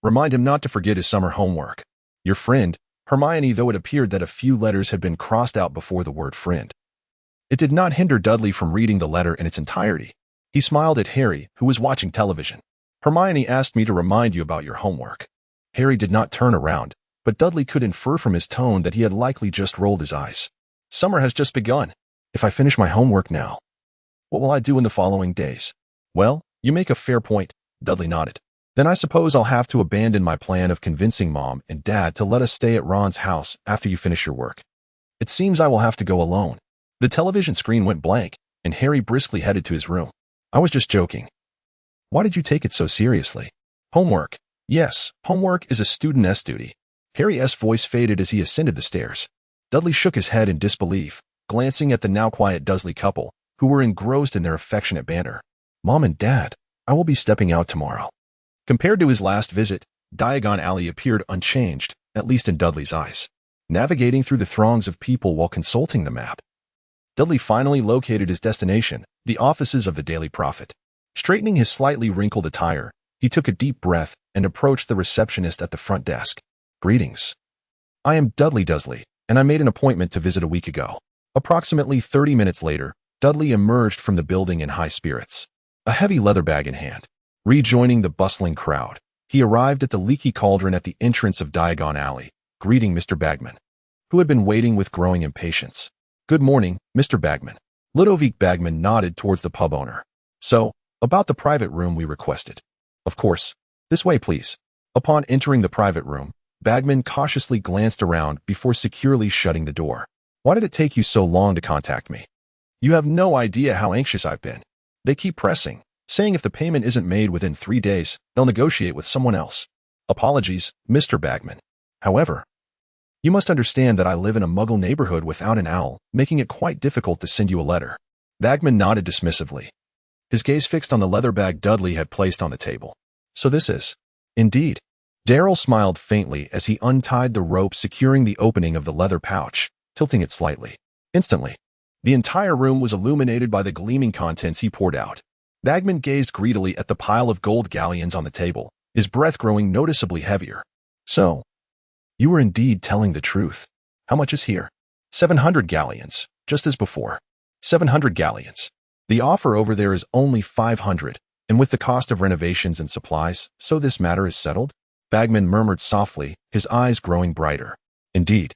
Remind him not to forget his summer homework. Your friend, Hermione, though it appeared that a few letters had been crossed out before the word friend. It did not hinder Dudley from reading the letter in its entirety. He smiled at Harry, who was watching television. Hermione asked me to remind you about your homework. Harry did not turn around, but Dudley could infer from his tone that he had likely just rolled his eyes. Summer has just begun. If I finish my homework now, what will I do in the following days? Well, you make a fair point, Dudley nodded. Then I suppose I'll have to abandon my plan of convincing Mom and Dad to let us stay at Ron's house after you finish your work. It seems I will have to go alone. The television screen went blank, and Harry briskly headed to his room. I was just joking. Why did you take it so seriously? Homework. Yes, homework is a student's duty. Harry's voice faded as he ascended the stairs. Dudley shook his head in disbelief, glancing at the now quiet Dursley couple, who were engrossed in their affectionate banter. Mom and Dad, I will be stepping out tomorrow. Compared to his last visit, Diagon Alley appeared unchanged, at least in Dudley's eyes. Navigating through the throngs of people while consulting the map, Dudley finally located his destination, the offices of the Daily Prophet. Straightening his slightly wrinkled attire, he took a deep breath and approached the receptionist at the front desk. Greetings. I am Dudley Dursley, and I made an appointment to visit a week ago. Approximately 30 minutes later, Dudley emerged from the building in high spirits, a heavy leather bag in hand. Rejoining the bustling crowd, he arrived at the leaky cauldron at the entrance of Diagon Alley, greeting Mr. Bagman, who had been waiting with growing impatience. Good morning, Mr. Bagman. Ludovic Bagman nodded towards the pub owner. So, about the private room we requested. Of course. This way, please. Upon entering the private room, Bagman cautiously glanced around before securely shutting the door. Why did it take you so long to contact me? You have no idea how anxious I've been. They keep pressing, saying if the payment isn't made within 3 days, they'll negotiate with someone else. Apologies, Mr. Bagman. However, you must understand that I live in a Muggle neighborhood without an owl, making it quite difficult to send you a letter. Bagman nodded dismissively, his gaze fixed on the leather bag Dudley had placed on the table. So this is, indeed. Darryl smiled faintly as he untied the rope securing the opening of the leather pouch, tilting it slightly. Instantly, the entire room was illuminated by the gleaming contents he poured out. Bagman gazed greedily at the pile of gold galleons on the table, his breath growing noticeably heavier. So, you were indeed telling the truth. How much is here? 700 galleons, just as before. 700 galleons. The offer over there is only 500, and with the cost of renovations and supplies, so this matter is settled? Bagman murmured softly, his eyes growing brighter. Indeed.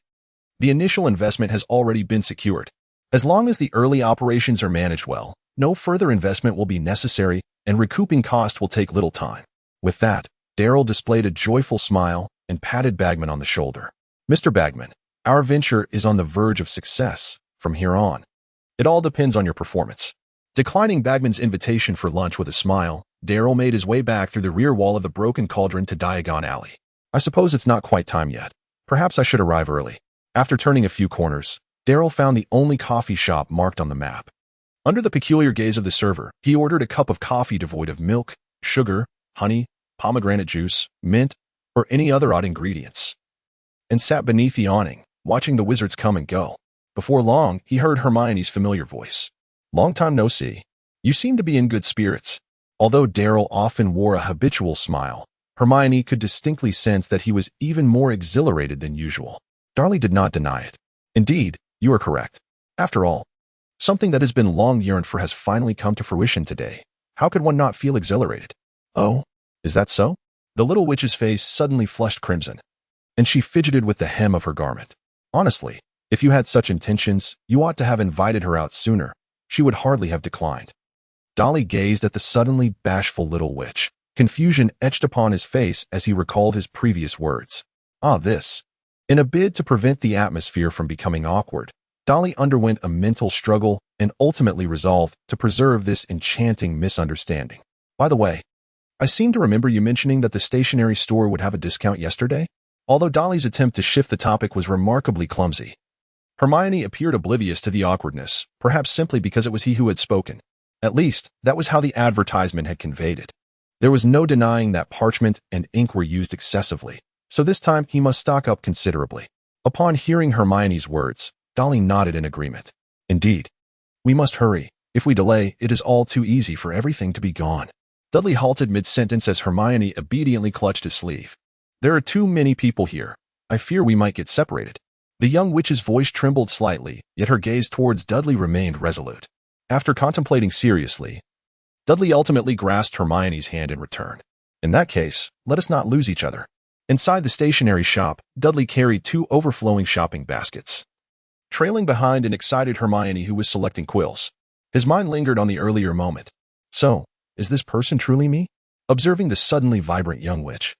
The initial investment has already been secured. As long as the early operations are managed well, no further investment will be necessary, and recouping cost will take little time. With that, Darryl displayed a joyful smile and patted Bagman on the shoulder. Mr. Bagman, our venture is on the verge of success from here on. It all depends on your performance. Declining Bagman's invitation for lunch with a smile, Darryl made his way back through the rear wall of the broken cauldron to Diagon Alley. I suppose it's not quite time yet. Perhaps I should arrive early. After turning a few corners, Darryl found the only coffee shop marked on the map. Under the peculiar gaze of the server, he ordered a cup of coffee devoid of milk, sugar, honey, pomegranate juice, mint, or any other odd ingredients, and sat beneath the awning, watching the wizards come and go. Before long, he heard Hermione's familiar voice. Long time no see. You seem to be in good spirits. Although Darryl often wore a habitual smile, Hermione could distinctly sense that he was even more exhilarated than usual. Darley did not deny it. Indeed, you are correct. After all, something that has been long yearned for has finally come to fruition today. How could one not feel exhilarated? Oh, is that so? The little witch's face suddenly flushed crimson, and she fidgeted with the hem of her garment. Honestly, if you had such intentions, you ought to have invited her out sooner. She would hardly have declined. Dolly gazed at the suddenly bashful little witch. Confusion etched upon his face as he recalled his previous words. This. In a bid to prevent the atmosphere from becoming awkward, Dolly underwent a mental struggle and ultimately resolved to preserve this enchanting misunderstanding. By the way, I seem to remember you mentioning that the stationery store would have a discount yesterday? Although Dolly's attempt to shift the topic was remarkably clumsy, Hermione appeared oblivious to the awkwardness, perhaps simply because it was he who had spoken. At least, that was how the advertisement had conveyed it. There was no denying that parchment and ink were used excessively, so this time he must stock up considerably. Upon hearing Hermione's words, Dolly nodded in agreement. Indeed. We must hurry. If we delay, it is all too easy for everything to be gone. Dudley halted mid-sentence as Hermione obediently clutched his sleeve. There are too many people here. I fear we might get separated. The young witch's voice trembled slightly, yet her gaze towards Dudley remained resolute. After contemplating seriously, Dudley ultimately grasped Hermione's hand in return. In that case, let us not lose each other. Inside the stationery shop, Dudley carried 2 overflowing shopping baskets. Trailing behind an excited Hermione who was selecting quills. His mind lingered on the earlier moment. So, is this person truly me? Observing the suddenly vibrant young witch,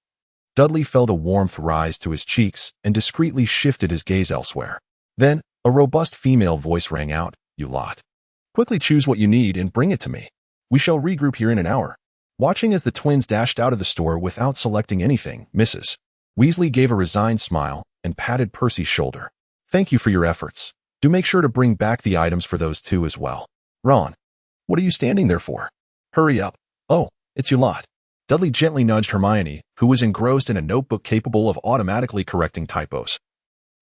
Dudley felt a warmth rise to his cheeks and discreetly shifted his gaze elsewhere. Then, a robust female voice rang out, "You lot. Quickly choose what you need and bring it to me. We shall regroup here in an hour." Watching as the twins dashed out of the store without selecting anything, Mrs. Weasley gave a resigned smile and patted Percy's shoulder. "Thank you for your efforts. Do make sure to bring back the items for those 2 as well. Ron, what are you standing there for? Hurry up." "Oh, it's you lot." Dudley gently nudged Hermione, who was engrossed in a notebook capable of automatically correcting typos,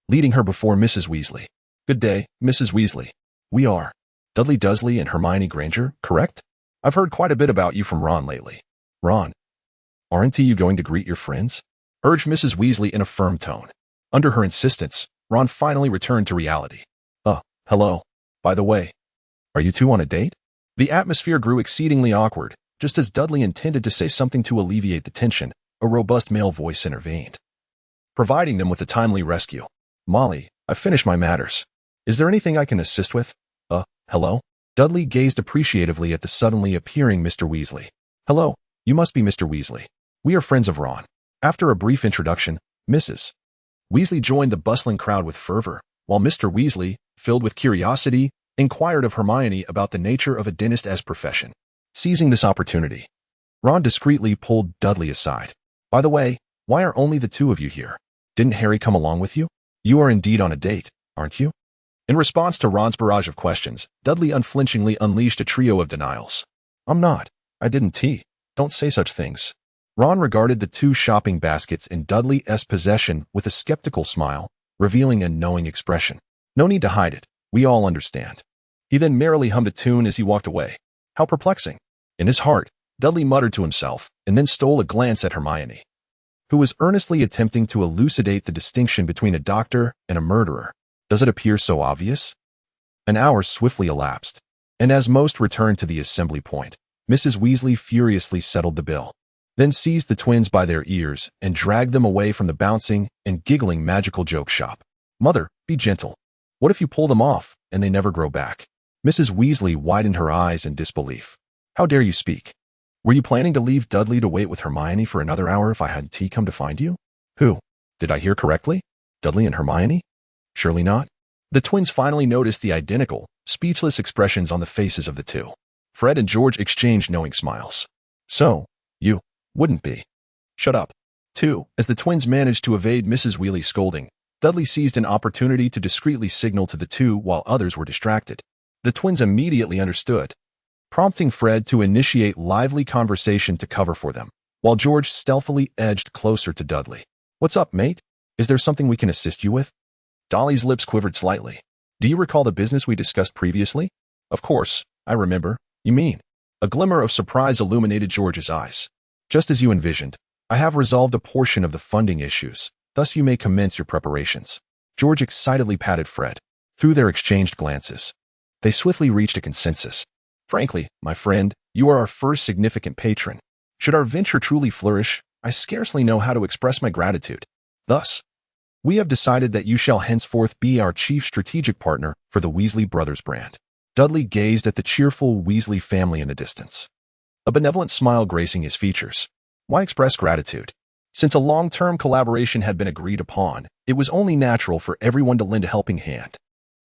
leading her before Mrs. Weasley. "Good day, Mrs. Weasley. We are Dudley Dursley and Hermione Granger, correct? I've heard quite a bit about you from Ron lately." "Ron, aren't you going to greet your friends?" urged Mrs. Weasley in a firm tone. Under her insistence, Ron finally returned to reality. Hello. By the way, are you 2 on a date?" The atmosphere grew exceedingly awkward. Just as Dudley intended to say something to alleviate the tension, a robust male voice intervened, providing them with a timely rescue. "Molly, I've finished my matters. Is there anything I can assist with?" Hello?" Dudley gazed appreciatively at the suddenly appearing Mr. Weasley. "Hello, you must be Mr. Weasley. We are friends of Ron." After a brief introduction, Mrs. Weasley joined the bustling crowd with fervor, while Mr. Weasley, filled with curiosity, inquired of Hermione about the nature of a dentist as profession. Seizing this opportunity, Ron discreetly pulled Dudley aside. "By the way, why are only the 2 of you here? Didn't Harry come along with you? You are indeed on a date, aren't you?" In response to Ron's barrage of questions, Dudley unflinchingly unleashed a trio of denials. "I'm not. I didn't. Don't say such things." Ron regarded the 2 shopping baskets in Dudley's possession with a skeptical smile, revealing a knowing expression. "No need to hide it. We all understand." He then merrily hummed a tune as he walked away. How perplexing. In his heart, Dudley muttered to himself and then stole a glance at Hermione, who was earnestly attempting to elucidate the distinction between a doctor and a murderer. Does it appear so obvious? An hour swiftly elapsed, and as most returned to the assembly point, Mrs. Weasley furiously settled the bill, then seized the twins by their ears and dragged them away from the bouncing and giggling magical joke shop. "Mother, be gentle. What if you pull them off and they never grow back?" Mrs. Weasley widened her eyes in disbelief. "How dare you speak? Were you planning to leave Dudley to wait with Hermione for another hour if I hadn't come to find you?" "Who? Did I hear correctly? Dudley and Hermione? Surely not." The twins finally noticed the identical, speechless expressions on the faces of the 2. Fred and George exchanged knowing smiles. "So, you wouldn't be." "Shut up." 2. As the twins managed to evade Mrs. Weasley's scolding, Dudley seized an opportunity to discreetly signal to the 2 while others were distracted. The twins immediately understood, prompting Fred to initiate lively conversation to cover for them, while George stealthily edged closer to Dudley. "What's up, mate? Is there something we can assist you with?" Dolly's lips quivered slightly. "Do you recall the business we discussed previously?" "Of course, I remember. You mean?" A glimmer of surprise illuminated George's eyes. "Just as you envisioned, I have resolved a portion of the funding issues, thus you may commence your preparations." George excitedly patted Fred. Through their exchanged glances, they swiftly reached a consensus. "Frankly, my friend, you are our first significant patron. Should our venture truly flourish, I scarcely know how to express my gratitude. Thus, we have decided that you shall henceforth be our chief strategic partner for the Weasley Brothers brand." Dudley gazed at the cheerful Weasley family in the distance, a benevolent smile gracing his features. Why express gratitude? Since a long-term collaboration had been agreed upon, it was only natural for everyone to lend a helping hand.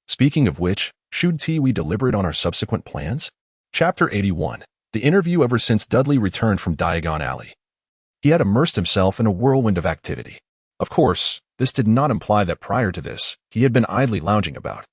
Speaking of which, should we deliberate on our subsequent plans? Chapter 81. The interview. Ever since Dudley returned from Diagon Alley, he had immersed himself in a whirlwind of activity. Of course, this did not imply that prior to this, he had been idly lounging about,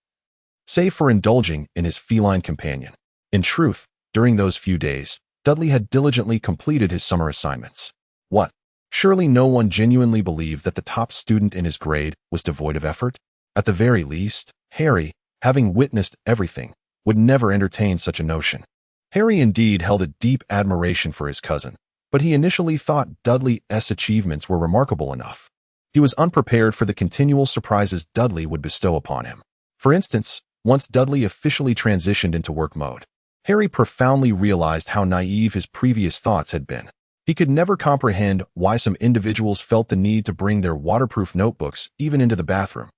save for indulging in his feline companion. In truth, during those few days, Dudley had diligently completed his summer assignments. What? Surely no one genuinely believed that the top student in his grade was devoid of effort? At the very least, Harry, having witnessed everything, would never entertain such a notion. Harry indeed held a deep admiration for his cousin, but he initially thought Dudley's achievements were remarkable enough. He was unprepared for the continual surprises Dudley would bestow upon him. For instance, once Dudley officially transitioned into work mode, Harry profoundly realized how naive his previous thoughts had been. He could never comprehend why some individuals felt the need to bring their waterproof notebooks even into the bathroom.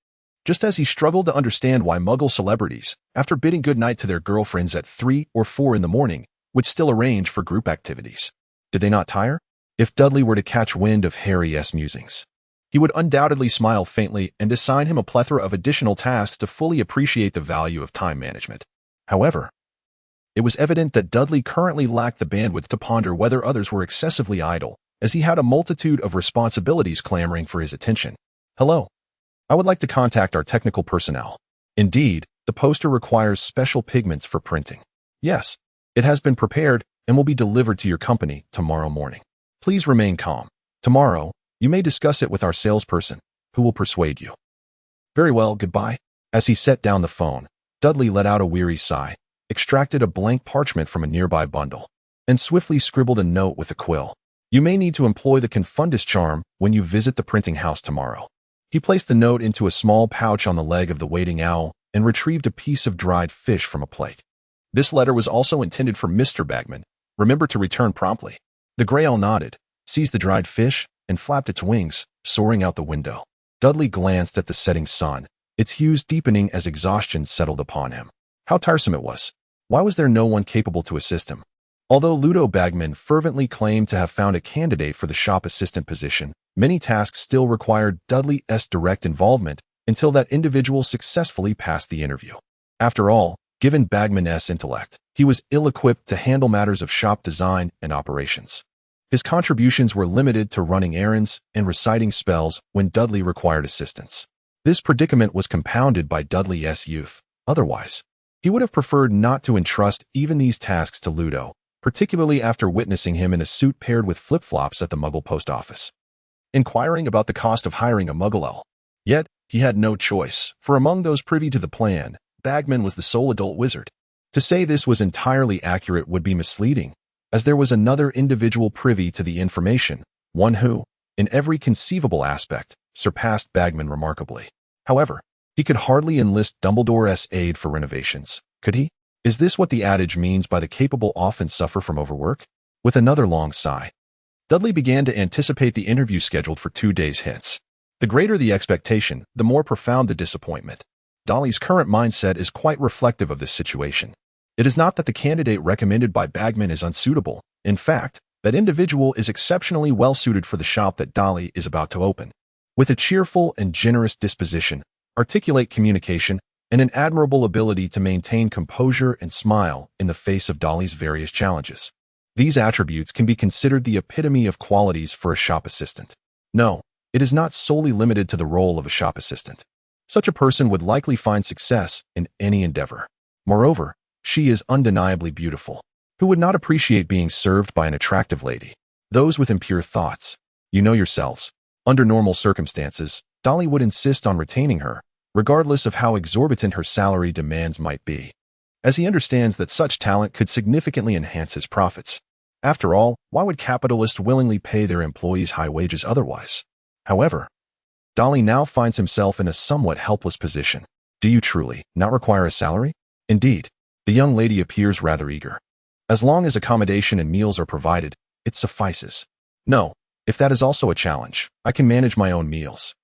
Just as he struggled to understand why Muggle celebrities, after bidding goodnight to their girlfriends at 3 or 4 in the morning, would still arrange for group activities. Did they not tire? If Dudley were to catch wind of Harry's musings, he would undoubtedly smile faintly and assign him a plethora of additional tasks to fully appreciate the value of time management. However, it was evident that Dudley currently lacked the bandwidth to ponder whether others were excessively idle, as he had a multitude of responsibilities clamoring for his attention. Hello. I would like to contact our technical personnel. Indeed, the poster requires special pigments for printing. Yes, it has been prepared and will be delivered to your company tomorrow morning. Please remain calm. Tomorrow, you may discuss it with our salesperson, who will persuade you. Very well, goodbye. As he set down the phone, Dudley let out a weary sigh, extracted a blank parchment from a nearby bundle, and swiftly scribbled a note with a quill. You may need to employ the Confundus charm when you visit the printing house tomorrow. He placed the note into a small pouch on the leg of the waiting owl and retrieved a piece of dried fish from a plate. This letter was also intended for Mr. Bagman. Remember to return promptly. The gray owl nodded, seized the dried fish, and flapped its wings, soaring out the window. Dudley glanced at the setting sun, its hues deepening as exhaustion settled upon him. How tiresome it was. Why was there no one capable to assist him? Although Ludo Bagman fervently claimed to have found a candidate for the shop assistant position, many tasks still required Dudley's direct involvement until that individual successfully passed the interview. After all, given Bagman's intellect, he was ill-equipped to handle matters of shop design and operations. His contributions were limited to running errands and reciting spells when Dudley required assistance. This predicament was compounded by Dudley's youth. Otherwise, he would have preferred not to entrust even these tasks to Ludo, particularly after witnessing him in a suit paired with flip-flops at the Muggle post office, inquiring about the cost of hiring a Muggle elf. Yet, he had no choice, for among those privy to the plan, Bagman was the sole adult wizard. To say this was entirely accurate would be misleading, as there was another individual privy to the information, one who, in every conceivable aspect, surpassed Bagman remarkably. However, he could hardly enlist Dumbledore's aid for renovations, could he? Is this what the adage means by the capable often suffer from overwork? With another long sigh, Dudley began to anticipate the interview scheduled for 2 days hence. The greater the expectation, the more profound the disappointment. Dolly's current mindset is quite reflective of this situation. It is not that the candidate recommended by Bagman is unsuitable. In fact, that individual is exceptionally well suited for the shop that Dolly is about to open. With a cheerful and generous disposition, articulate communication, and an admirable ability to maintain composure and smile in the face of Dolly's various challenges. These attributes can be considered the epitome of qualities for a shop assistant. No, it is not solely limited to the role of a shop assistant. Such a person would likely find success in any endeavor. Moreover, she is undeniably beautiful. Who would not appreciate being served by an attractive lady? Those with impure thoughts. You know yourselves. Under normal circumstances, Dolly would insist on retaining her, regardless of how exorbitant her salary demands might be, as he understands that such talent could significantly enhance his profits. After all, why would capitalists willingly pay their employees high wages otherwise? However, Dolly now finds himself in a somewhat helpless position. Do you truly not require a salary? Indeed, the young lady appears rather eager. As long as accommodation and meals are provided, it suffices. No, if that is also a challenge, I can manage my own meals.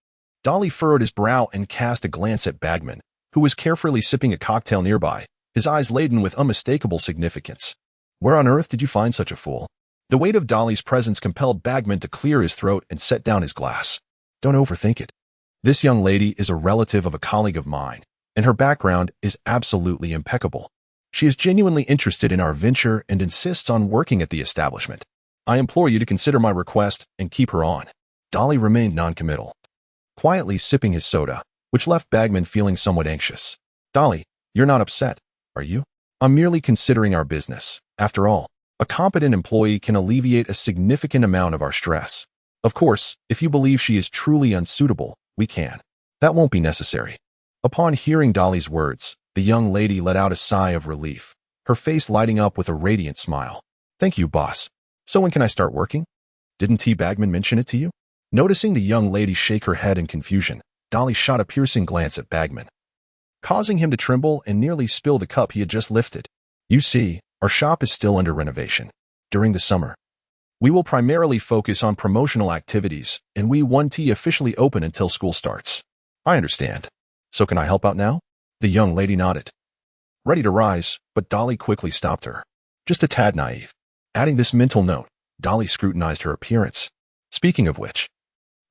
Dolly furrowed his brow and cast a glance at Bagman, who was carefully sipping a cocktail nearby, his eyes laden with unmistakable significance. Where on earth did you find such a fool? The weight of Dolly's presence compelled Bagman to clear his throat and set down his glass. Don't overthink it. This young lady is a relative of a colleague of mine, and her background is absolutely impeccable. She is genuinely interested in our venture and insists on working at the establishment. I implore you to consider my request and keep her on. Dolly remained noncommittal, quietly sipping his soda, which left Bagman feeling somewhat anxious. Dolly, you're not upset, are you? I'm merely considering our business. After all, a competent employee can alleviate a significant amount of our stress. Of course, if you believe she is truly unsuitable, we can. That won't be necessary. Upon hearing Dolly's words, the young lady let out a sigh of relief, her face lighting up with a radiant smile. Thank you, boss. So when can I start working? Didn't T. Bagman mention it to you? Noticing the young lady shake her head in confusion, Dolly shot a piercing glance at Bagman, causing him to tremble and nearly spill the cup he had just lifted. You see, our shop is still under renovation. During the summer, We will primarily focus on promotional activities, and we won't officially open until school starts. I understand. So can I help out now? The young lady nodded, ready to rise, but Dolly quickly stopped her. Just a tad naive. Adding this mental note, Dolly scrutinized her appearance. Speaking of which,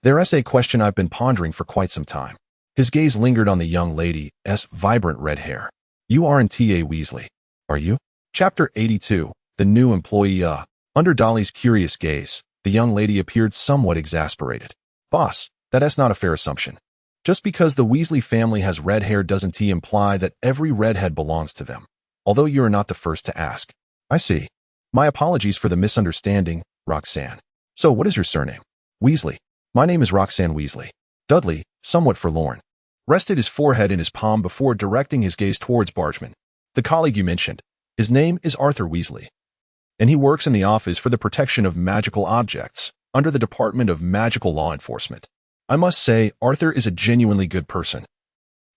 there's a question I've been pondering for quite some time. His gaze lingered on the young lady's vibrant red hair. You aren't T.A. Weasley, are you? Chapter 82, The New Employee. Under Dolly's curious gaze, the young lady appeared somewhat exasperated. Boss, that's not a fair assumption. Just because the Weasley family has red hair doesn't imply that every redhead belongs to them. Although you are not the first to ask. I see. My apologies for the misunderstanding, Roxanne. So what is your surname? Weasley. My name is Roxanne Weasley. Dudley, somewhat forlorn, rested his forehead in his palm before directing his gaze towards Bargeman. The colleague you mentioned. His name is Arthur Weasley, and he works in the Office for the Protection of Magical Objects under the Department of Magical Law Enforcement. I must say, Arthur is a genuinely good person.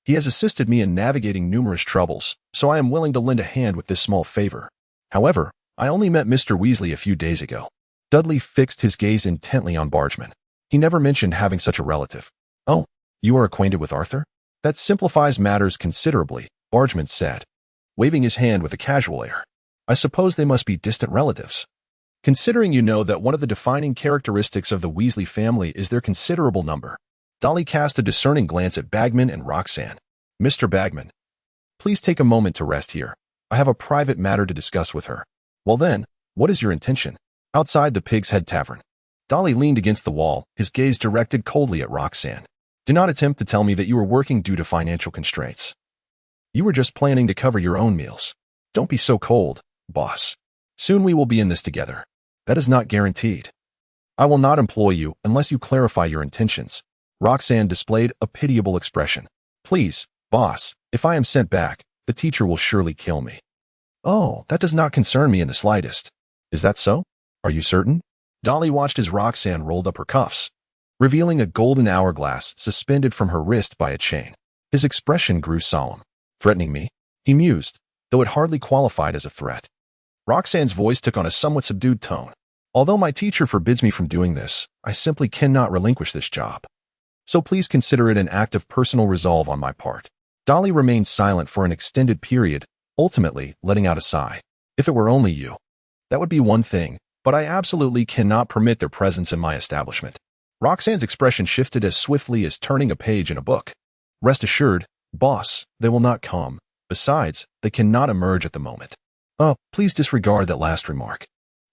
He has assisted me in navigating numerous troubles, so I am willing to lend a hand with this small favor. However, I only met Mr. Weasley a few days ago. Dudley fixed his gaze intently on Bargeman. He never mentioned having such a relative. Oh, you are acquainted with Arthur? That simplifies matters considerably, Bargeman said, waving his hand with a casual air. I suppose they must be distant relatives. Considering you know that one of the defining characteristics of the Weasley family is their considerable number. Dolly cast a discerning glance at Bagman and Roxanne. Mr. Bagman, please take a moment to rest here. I have a private matter to discuss with her. Well then, what is your intention? Outside the Pig's Head Tavern. Dolly leaned against the wall, his gaze directed coldly at Roxanne. Do not attempt to tell me that you were working due to financial constraints. You were just planning to cover your own meals. Don't be so cold, boss. Soon we will be in this together. That is not guaranteed. I will not employ you unless you clarify your intentions. Roxanne displayed a pitiable expression. Please, boss, if I am sent back, the teacher will surely kill me. Oh, that does not concern me in the slightest. Is that so? Are you certain? Dolly watched as Roxanne rolled up her cuffs, revealing a golden hourglass suspended from her wrist by a chain. His expression grew solemn. Threatening me? He mused, though it hardly qualified as a threat. Roxanne's voice took on a somewhat subdued tone. Although my teacher forbids me from doing this, I simply cannot relinquish this job. So please consider it an act of personal resolve on my part. Dolly remained silent for an extended period, ultimately letting out a sigh. If it were only you, that would be one thing, but I absolutely cannot permit their presence in my establishment. Roxanne's expression shifted as swiftly as turning a page in a book. Rest assured, boss, they will not come. Besides, they cannot emerge at the moment. Oh, please disregard that last remark.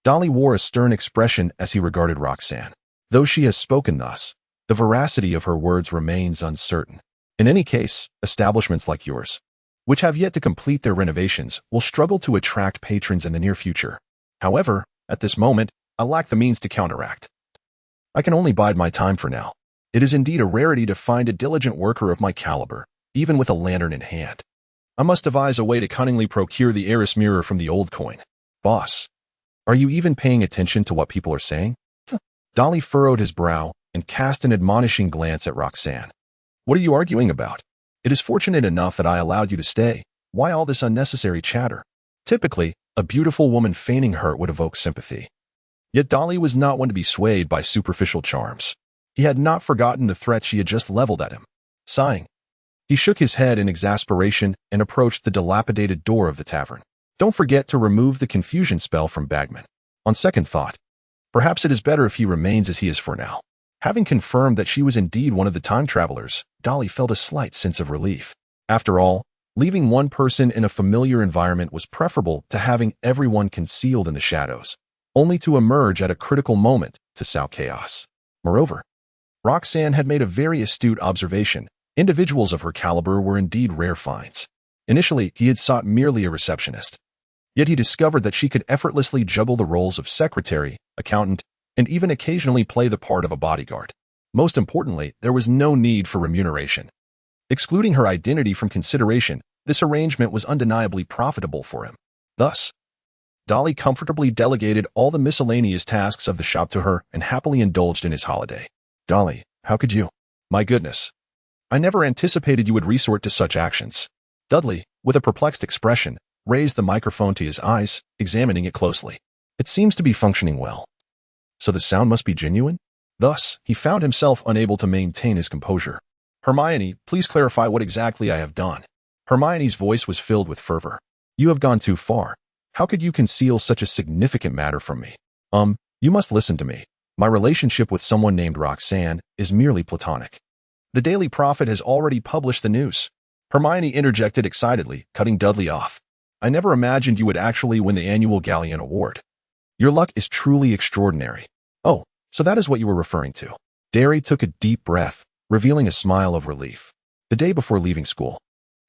Dolly wore a stern expression as he regarded Roxanne. Though she has spoken thus, the veracity of her words remains uncertain. In any case, establishments like yours, which have yet to complete their renovations, will struggle to attract patrons in the near future. However, at this moment, I lack the means to counteract. I can only bide my time for now. It is indeed a rarity to find a diligent worker of my caliber, even with a lantern in hand. I must devise a way to cunningly procure the Eris mirror from the old coin. Boss, are you even paying attention to what people are saying? Dolly furrowed his brow and cast an admonishing glance at Roxanne. What are you arguing about? It is fortunate enough that I allowed you to stay. Why all this unnecessary chatter? Typically, a beautiful woman feigning hurt would evoke sympathy. Yet Dolly was not one to be swayed by superficial charms. He had not forgotten the threat she had just leveled at him. Sighing, he shook his head in exasperation and approached the dilapidated door of the tavern. Don't forget to remove the confusion spell from Bagman. On second thought, perhaps it is better if he remains as he is for now. Having confirmed that she was indeed one of the time travelers, Dolly felt a slight sense of relief. After all, leaving one person in a familiar environment was preferable to having everyone concealed in the shadows, only to emerge at a critical moment to sow chaos. Moreover, Roxanne had made a very astute observation. Individuals of her caliber were indeed rare finds. Initially, he had sought merely a receptionist. Yet he discovered that she could effortlessly juggle the roles of secretary, accountant, and even occasionally play the part of a bodyguard. Most importantly, there was no need for remuneration. Excluding her identity from consideration, this arrangement was undeniably profitable for him. Thus, Dolly comfortably delegated all the miscellaneous tasks of the shop to her and happily indulged in his holiday. Dolly, how could you? My goodness. I never anticipated you would resort to such actions. Dudley, with a perplexed expression, raised the microphone to his eyes, examining it closely. It seems to be functioning well. So the sound must be genuine? Thus, he found himself unable to maintain his composure. Hermione, please clarify what exactly I have done. Hermione's voice was filled with fervor. You have gone too far. How could you conceal such a significant matter from me? You must listen to me. My relationship with someone named Roxanne is merely platonic. The Daily Prophet has already published the news. Hermione interjected excitedly, cutting Dudley off. I never imagined you would actually win the annual Galleon Award. Your luck is truly extraordinary. Oh, so that is what you were referring to. Derry took a deep breath, revealing a smile of relief. The day before leaving school.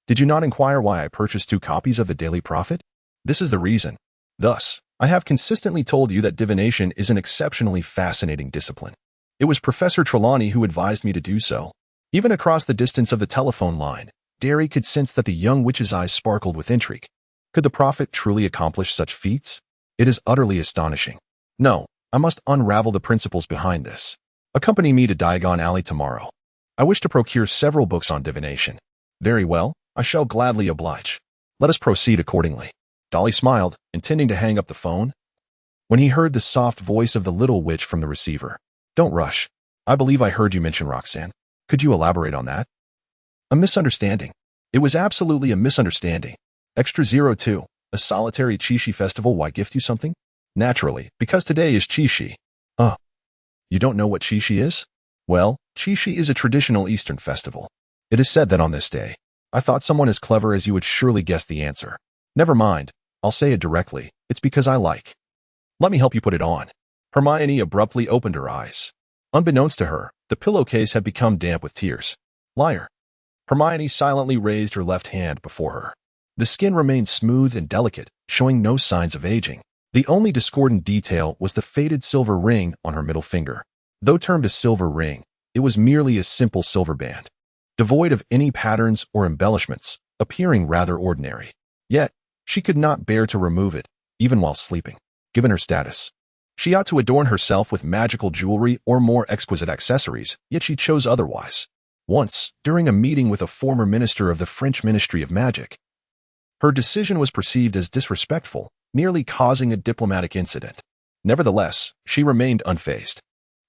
Did you not inquire why I purchased 2 copies of the Daily Prophet? This is the reason. Thus, I have consistently told you that divination is an exceptionally fascinating discipline. It was Professor Trelawney who advised me to do so. Even across the distance of the telephone line, Derry could sense that the young witch's eyes sparkled with intrigue. Could the prophet truly accomplish such feats? It is utterly astonishing. No, I must unravel the principles behind this. Accompany me to Diagon Alley tomorrow. I wish to procure several books on divination. Very well, I shall gladly oblige. Let us proceed accordingly. Dolly smiled, intending to hang up the phone, when he heard the soft voice of the little witch from the receiver. Don't rush. I believe I heard you mention Roxanne. Could you elaborate on that? A misunderstanding. It was absolutely a misunderstanding. Extra 02, a solitary Chishi festival. Why gift you something? Naturally, because today is Chishi. You don't know what Chishi is? Well, Chishi is a traditional Eastern festival. It is said that on this day, I thought someone as clever as you would surely guess the answer. Never mind, I'll say it directly. It's because I like. Let me help you put it on. Hermione abruptly opened her eyes. Unbeknownst to her, the pillowcase had become damp with tears. Liar. Hermione silently raised her left hand before her. The skin remained smooth and delicate, showing no signs of aging. The only discordant detail was the faded silver ring on her middle finger. Though termed a silver ring, it was merely a simple silver band, devoid of any patterns or embellishments, appearing rather ordinary. Yet, she could not bear to remove it, even while sleeping. Given her status, she ought to adorn herself with magical jewelry or more exquisite accessories, yet she chose otherwise. Once, during a meeting with a former minister of the French Ministry of Magic, her decision was perceived as disrespectful, nearly causing a diplomatic incident. Nevertheless, she remained unfazed.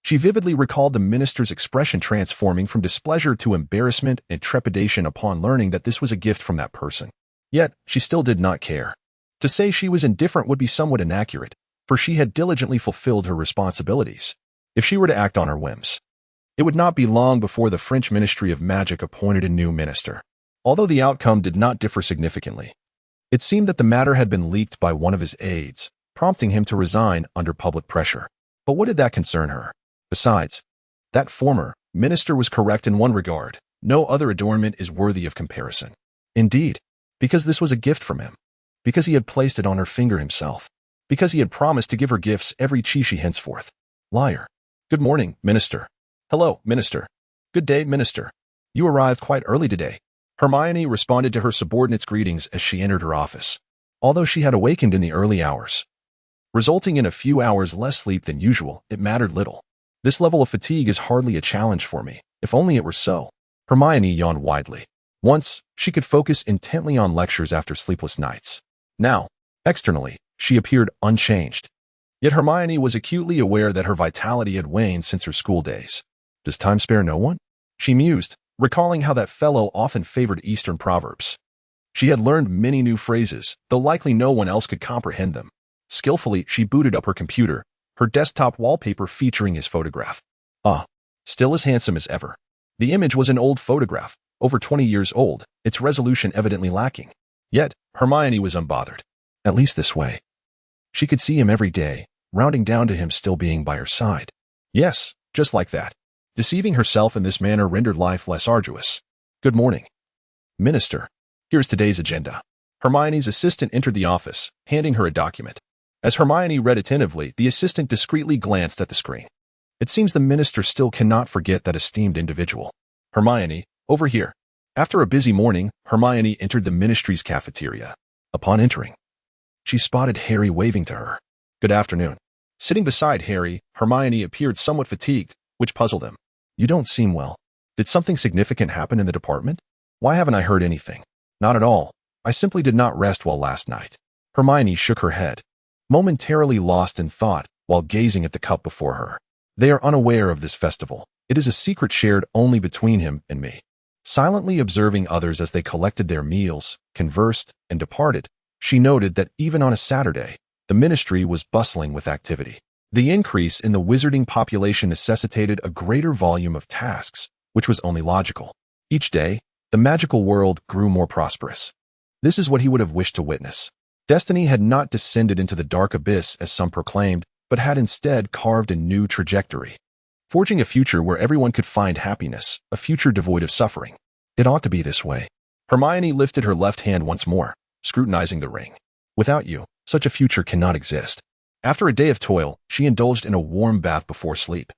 She vividly recalled the minister's expression transforming from displeasure to embarrassment and trepidation upon learning that this was a gift from that person. Yet, she still did not care. To say she was indifferent would be somewhat inaccurate, for she had diligently fulfilled her responsibilities. If she were to act on her whims, it would not be long before the French Ministry of Magic appointed a new minister. Although the outcome did not differ significantly, it seemed that the matter had been leaked by one of his aides, prompting him to resign under public pressure. But what did that concern her? Besides, that former minister was correct in one regard. No other adornment is worthy of comparison. Indeed, because this was a gift from him, because he had placed it on her finger himself, because he had promised to give her gifts every Chishi henceforth. Liar. Good morning, minister. Hello, minister. Good day, minister. You arrived quite early today. Hermione responded to her subordinate's greetings as she entered her office. Although she had awakened in the early hours, resulting in a few hours less sleep than usual, it mattered little. This level of fatigue is hardly a challenge for me, if only it were so. Hermione yawned widely. Once, she could focus intently on lectures after sleepless nights. Now, externally, she appeared unchanged. Yet Hermione was acutely aware that her vitality had waned since her school days. Does time spare no one? She mused, recalling how that fellow often favored Eastern proverbs. She had learned many new phrases, though likely no one else could comprehend them. Skillfully, she booted up her computer, her desktop wallpaper featuring his photograph. Still as handsome as ever. The image was an old photograph, over 20 years old, its resolution evidently lacking. Yet, Hermione was unbothered. At least this way. She could see him every day, rounding down to him still being by her side. Yes, just like that. Deceiving herself in this manner rendered life less arduous. Good morning. Minister, here's today's agenda. Hermione's assistant entered the office, handing her a document. As Hermione read attentively, the assistant discreetly glanced at the screen. It seems the minister still cannot forget that esteemed individual. Hermione, over here. After a busy morning, Hermione entered the ministry's cafeteria. Upon entering, she spotted Harry waving to her. Good afternoon. Sitting beside Harry, Hermione appeared somewhat fatigued, which puzzled him. You don't seem well. Did something significant happen in the department? Why haven't I heard anything? Not at all. I simply did not rest well last night. Hermione shook her head. Momentarily lost in thought, while gazing at the cup before her. They are unaware of this festival. It is a secret shared only between him and me. Silently observing others as they collected their meals, conversed, and departed, she noted that even on a Saturday, the ministry was bustling with activity. The increase in the wizarding population necessitated a greater volume of tasks, which was only logical. Each day, the magical world grew more prosperous. This is what he would have wished to witness. Destiny had not descended into the dark abyss as some proclaimed, but had instead carved a new trajectory, forging a future where everyone could find happiness, a future devoid of suffering. It ought to be this way. Hermione lifted her left hand once more, scrutinizing the ring. Without you, such a future cannot exist. After a day of toil, she indulged in a warm bath before sleep.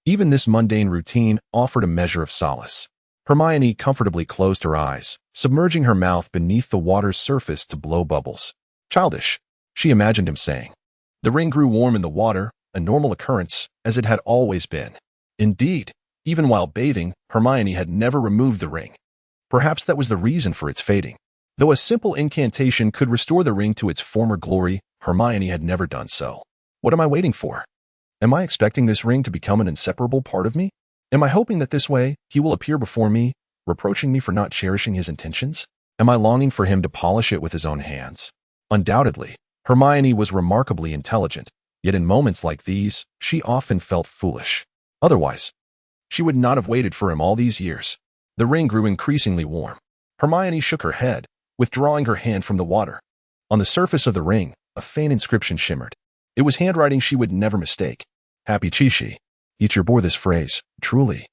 Even this mundane routine offered a measure of solace. Hermione comfortably closed her eyes, submerging her mouth beneath the water's surface to blow bubbles. Childish, she imagined him saying. The ring grew warm in the water, a normal occurrence, as it had always been. Indeed, even while bathing, Hermione had never removed the ring. Perhaps that was the reason for its fading. Though a simple incantation could restore the ring to its former glory, Hermione had never done so. What am I waiting for? Am I expecting this ring to become an inseparable part of me? Am I hoping that this way he will appear before me, reproaching me for not cherishing his intentions? Am I longing for him to polish it with his own hands? Undoubtedly, Hermione was remarkably intelligent, yet in moments like these, she often felt foolish. Otherwise, she would not have waited for him all these years. The ring grew increasingly warm. Hermione shook her head, withdrawing her hand from the water. On the surface of the ring, a faint inscription shimmered. It was handwriting she would never mistake. Happy Chichi. Teacher bore this phrase, truly.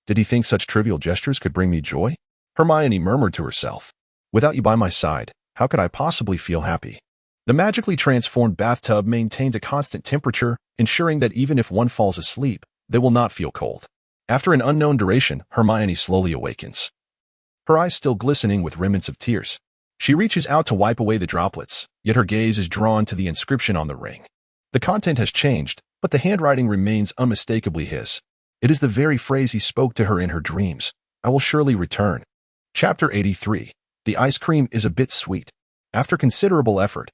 Did he think such trivial gestures could bring me joy? Hermione murmured to herself. Without you by my side, how could I possibly feel happy? The magically transformed bathtub maintains a constant temperature, ensuring that even if one falls asleep, they will not feel cold. After an unknown duration, Hermione slowly awakens. Her eyes still glistening with remnants of tears. She reaches out to wipe away the droplets, yet her gaze is drawn to the inscription on the ring. The content has changed, but the handwriting remains unmistakably his. It is the very phrase he spoke to her in her dreams. I will surely return. Chapter 83. The ice cream is a bit sweet. After considerable effort,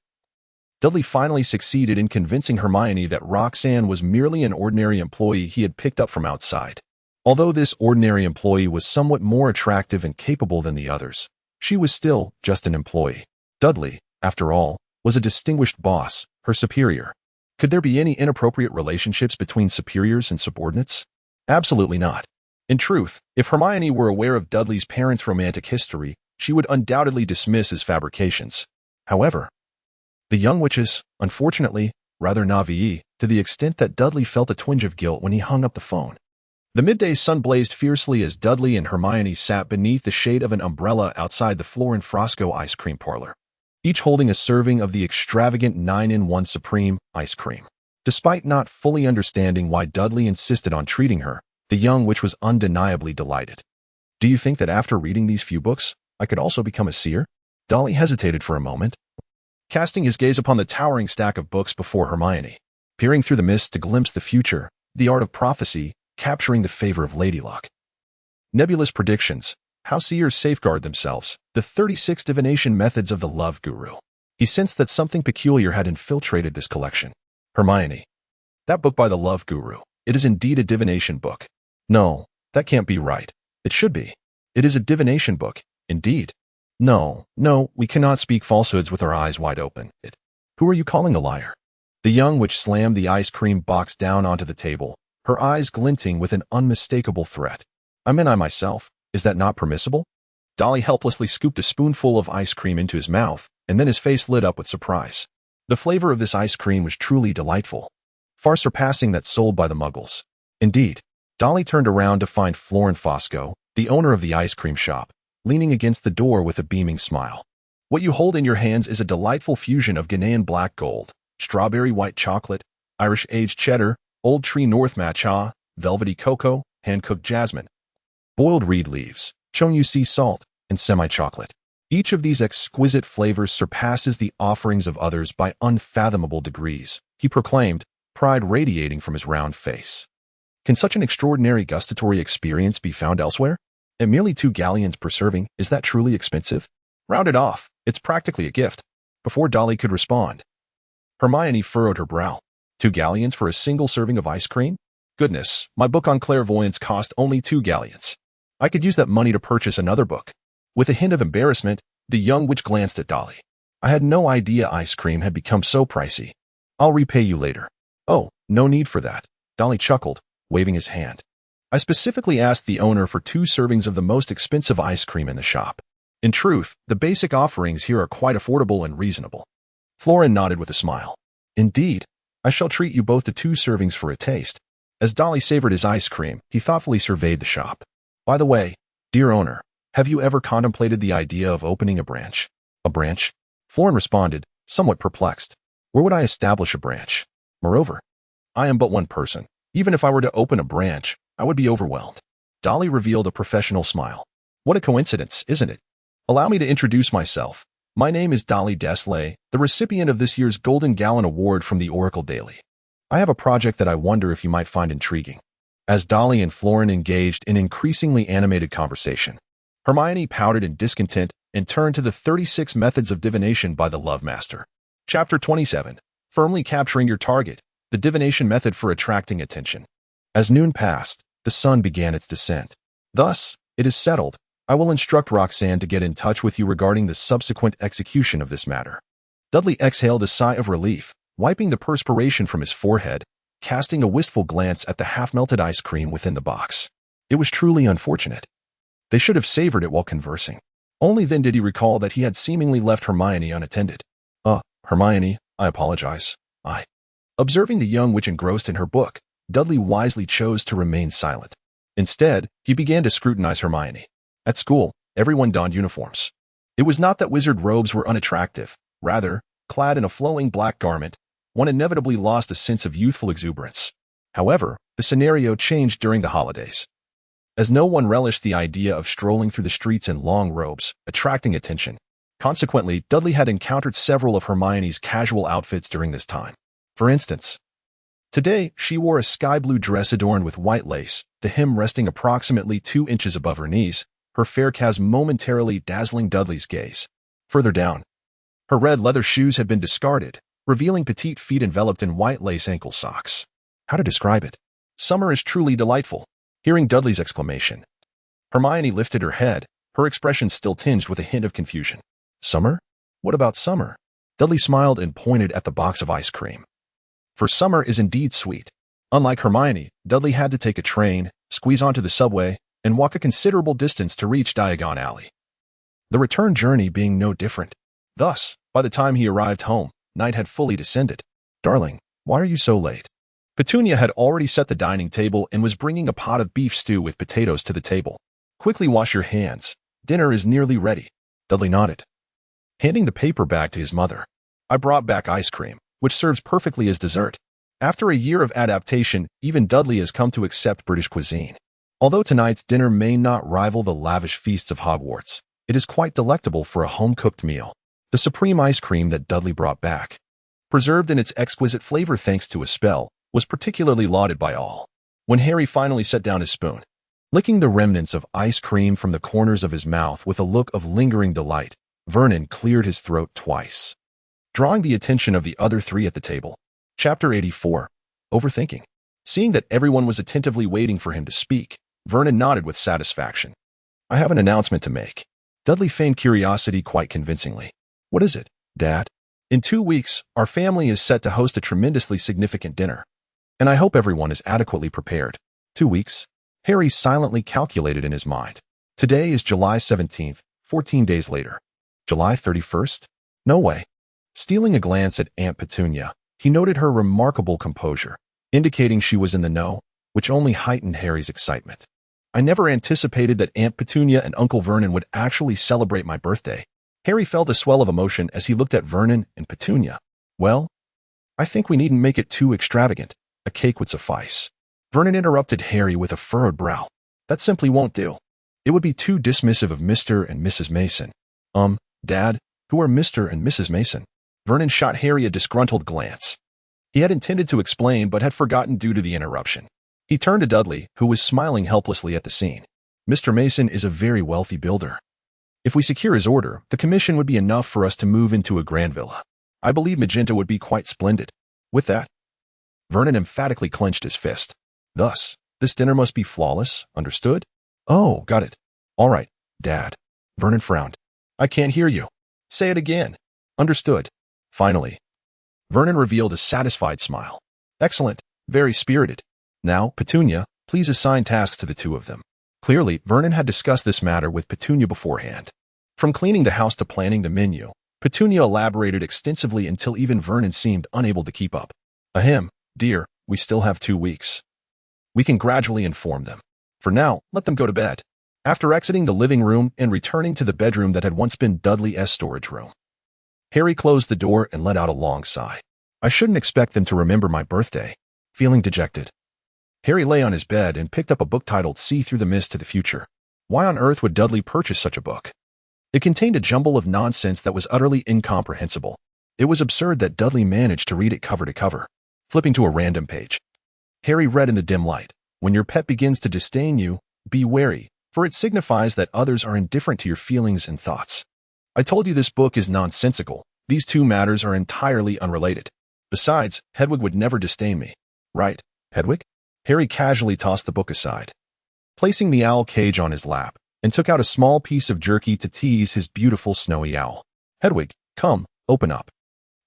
Dudley finally succeeded in convincing Hermione that Roxanne was merely an ordinary employee he had picked up from outside. Although this ordinary employee was somewhat more attractive and capable than the others, she was still just an employee. Dudley, after all, was a distinguished boss, her superior. Could there be any inappropriate relationships between superiors and subordinates? Absolutely not. In truth, if Hermione were aware of Dudley's parents' romantic history, she would undoubtedly dismiss his fabrications. However, the young witches, unfortunately, rather naivete, to the extent that Dudley felt a twinge of guilt when he hung up the phone. The midday sun blazed fiercely as Dudley and Hermione sat beneath the shade of an umbrella outside the Flor and Frosco ice cream parlor, each holding a serving of the extravagant 9-in-1 Supreme ice cream. Despite not fully understanding why Dudley insisted on treating her, the young witch was undeniably delighted. Do you think that after reading these few books, I could also become a seer? Dudley hesitated for a moment, casting his gaze upon the towering stack of books before Hermione, peering through the mist to glimpse the future, the art of prophecy, capturing the favor of Lady Luck. Nebulous predictions, how seers safeguard themselves, the 36 divination methods of the love guru. He sensed that something peculiar had infiltrated this collection. Hermione. That book by the love guru, it is indeed a divination book. No, that can't be right. It should be. It is a divination book, indeed. No, we cannot speak falsehoods with our eyes wide open. Who are you calling a liar? The young witch slammed the ice cream box down onto the table, her eyes glinting with an unmistakable threat. I myself, is that not permissible? Dudley helplessly scooped a spoonful of ice cream into his mouth, and then his face lit up with surprise. The flavor of this ice cream was truly delightful, far surpassing that sold by the Muggles. Indeed, Dudley turned around to find Flor and Fosco, the owner of the ice cream shop, leaning against the door with a beaming smile. What you hold in your hands is a delightful fusion of Ghanaian black gold, strawberry white chocolate, Irish aged cheddar, Old Tree North matcha, velvety cocoa, hand-cooked jasmine, boiled reed leaves, Chon-U-Si salt, and semi-chocolate. Each of these exquisite flavors surpasses the offerings of others by unfathomable degrees, he proclaimed, pride radiating from his round face. Can such an extraordinary gustatory experience be found elsewhere? At merely 2 galleons per serving, is that truly expensive? Round it off, it's practically a gift. Before Dudley could respond, Hermione furrowed her brow. 2 galleons for a single serving of ice cream? Goodness, my book on clairvoyance cost only 2 galleons. I could use that money to purchase another book. With a hint of embarrassment, the young witch glanced at Dolly. I had no idea ice cream had become so pricey. I'll repay you later. Oh, no need for that. Dolly chuckled, waving his hand. I specifically asked the owner for 2 servings of the most expensive ice cream in the shop. In truth, the basic offerings here are quite affordable and reasonable. Florin nodded with a smile. Indeed, I shall treat you both to 2 servings for a taste. As Dolly savored his ice cream, he thoughtfully surveyed the shop. By the way, dear owner, have you ever contemplated the idea of opening a branch? A branch? Florin responded, somewhat perplexed. Where would I establish a branch? Moreover, I am but one person. Even if I were to open a branch, I would be overwhelmed. Dolly revealed a professional smile. What a coincidence, isn't it? Allow me to introduce myself. My name is Dudley Dursley, the recipient of this year's Golden Gallon Award from the Oracle Daily. I have a project that I wonder if you might find intriguing. As Dolly and Florin engaged in increasingly animated conversation, Hermione pouted in discontent and turned to the 36 Methods of Divination by the Love Master. Chapter 27. Firmly Capturing Your Target, the Divination Method for Attracting Attention. As noon passed, the sun began its descent. Thus, it is settled. I will instruct Roxanne to get in touch with you regarding the subsequent execution of this matter. Dudley exhaled a sigh of relief, wiping the perspiration from his forehead, casting a wistful glance at the half-melted ice cream within the box. It was truly unfortunate. They should have savored it while conversing. Only then did he recall that he had seemingly left Hermione unattended. Hermione, I apologize. Observing the young witch engrossed in her book, Dudley wisely chose to remain silent. Instead, he began to scrutinize Hermione. At school, everyone donned uniforms. It was not that wizard robes were unattractive. Rather, clad in a flowing black garment, one inevitably lost a sense of youthful exuberance. However, the scenario changed during the holidays. As no one relished the idea of strolling through the streets in long robes, attracting attention. Consequently, Dudley had encountered several of Hermione's casual outfits during this time. For instance, today she wore a sky-blue dress adorned with white lace, the hem resting approximately 2 inches above her knees, her fair calves momentarily dazzling Dudley's gaze. Further down, her red leather shoes had been discarded, revealing petite feet enveloped in white lace ankle socks. How to describe it? Summer is truly delightful. Hearing Dudley's exclamation, Hermione lifted her head, her expression still tinged with a hint of confusion. Summer? What about summer? Dudley smiled and pointed at the box of ice cream. For summer is indeed sweet. Unlike Hermione, Dudley had to take a train, squeeze onto the subway, and walk a considerable distance to reach Diagon Alley. The return journey being no different. Thus, by the time he arrived home, night had fully descended. Darling, why are you so late? Petunia had already set the dining table and was bringing a pot of beef stew with potatoes to the table. Quickly wash your hands. Dinner is nearly ready. Dudley nodded, handing the paper bag to his mother. I brought back ice cream, which serves perfectly as dessert. After a year of adaptation, even Dudley has come to accept British cuisine. Although tonight's dinner may not rival the lavish feasts of Hogwarts, it is quite delectable for a home-cooked meal. The supreme ice cream that Dudley brought back, preserved in its exquisite flavor thanks to a spell, was particularly lauded by all. When Harry finally set down his spoon, licking the remnants of ice cream from the corners of his mouth with a look of lingering delight, Vernon cleared his throat twice, drawing the attention of the other 3 at the table. Chapter 84. Overthinking. Seeing that everyone was attentively waiting for him to speak, Vernon nodded with satisfaction. I have an announcement to make. Dudley feigned curiosity quite convincingly. What is it, Dad? In 2 weeks, our family is set to host a tremendously significant dinner, and I hope everyone is adequately prepared. 2 weeks? Harry silently calculated in his mind. Today is July 17th, 14 days later. July 31st? No way. Stealing a glance at Aunt Petunia, he noted her remarkable composure, indicating she was in the know, which only heightened Harry's excitement. I never anticipated that Aunt Petunia and Uncle Vernon would actually celebrate my birthday. Harry felt a swell of emotion as he looked at Vernon and Petunia. Well, I think we needn't make it too extravagant. A cake would suffice. Vernon interrupted Harry with a furrowed brow. That simply won't do. It would be too dismissive of Mr. and Mrs. Mason. Dad, who are Mr. and Mrs. Mason? Vernon shot Harry a disgruntled glance. He had intended to explain but had forgotten due to the interruption. He turned to Dudley, who was smiling helplessly at the scene. Mr. Mason is a very wealthy builder. If we secure his order, the commission would be enough for us to move into a grand villa. I believe Magenta would be quite splendid. With that, Vernon emphatically clenched his fist. Thus, this dinner must be flawless, understood? Oh, got it. All right, Dad. Vernon frowned. I can't hear you. Say it again. Understood. Finally. Vernon revealed a satisfied smile. Excellent. Very spirited. Now, Petunia, please assign tasks to the two of them. Clearly, Vernon had discussed this matter with Petunia beforehand. From cleaning the house to planning the menu, Petunia elaborated extensively until even Vernon seemed unable to keep up. Ahem, dear, we still have 2 weeks. We can gradually inform them. For now, let them go to bed. After exiting the living room and returning to the bedroom that had once been Dudley's storage room, Harry closed the door and let out a long sigh. I shouldn't expect them to remember my birthday. Feeling dejected, Harry lay on his bed and picked up a book titled See Through the Mist to the Future. Why on earth would Dudley purchase such a book? It contained a jumble of nonsense that was utterly incomprehensible. It was absurd that Dudley managed to read it cover to cover. Flipping to a random page, Harry read in the dim light, When your pet begins to disdain you, be wary, for it signifies that others are indifferent to your feelings and thoughts. I told you this book is nonsensical. These two matters are entirely unrelated. Besides, Hedwig would never disdain me. Right, Hedwig? Harry casually tossed the book aside, placing the owl cage on his lap, and took out a small piece of jerky to tease his beautiful snowy owl. Hedwig, come, open up.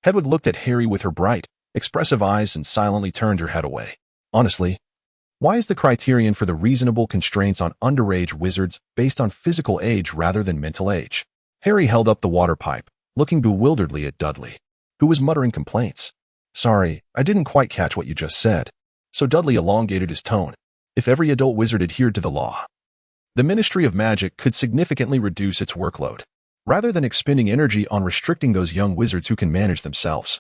Hedwig looked at Harry with her bright, expressive eyes and silently turned her head away. Honestly, why is the criterion for the reasonable constraints on underage wizards based on physical age rather than mental age? Harry held up the water pipe, looking bewilderedly at Dudley, who was muttering complaints. Sorry, I didn't quite catch what you just said. So Dudley elongated his tone. If every adult wizard adhered to the law, the Ministry of Magic could significantly reduce its workload, rather than expending energy on restricting those young wizards who can manage themselves.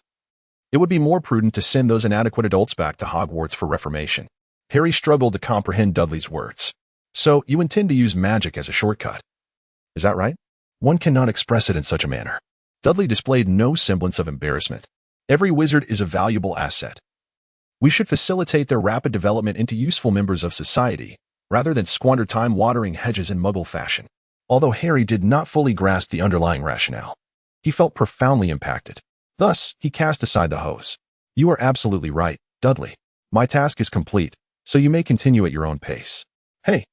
It would be more prudent to send those inadequate adults back to Hogwarts for reformation. Harry struggled to comprehend Dudley's words. So, you intend to use magic as a shortcut? Is that right? One cannot express it in such a manner. Dudley displayed no semblance of embarrassment. Every wizard is a valuable asset. We should facilitate their rapid development into useful members of society, rather than squander time watering hedges in Muggle fashion. Although Harry did not fully grasp the underlying rationale, he felt profoundly impacted. Thus, he cast aside the hose. You are absolutely right, Dudley. My task is complete, so you may continue at your own pace. Hey,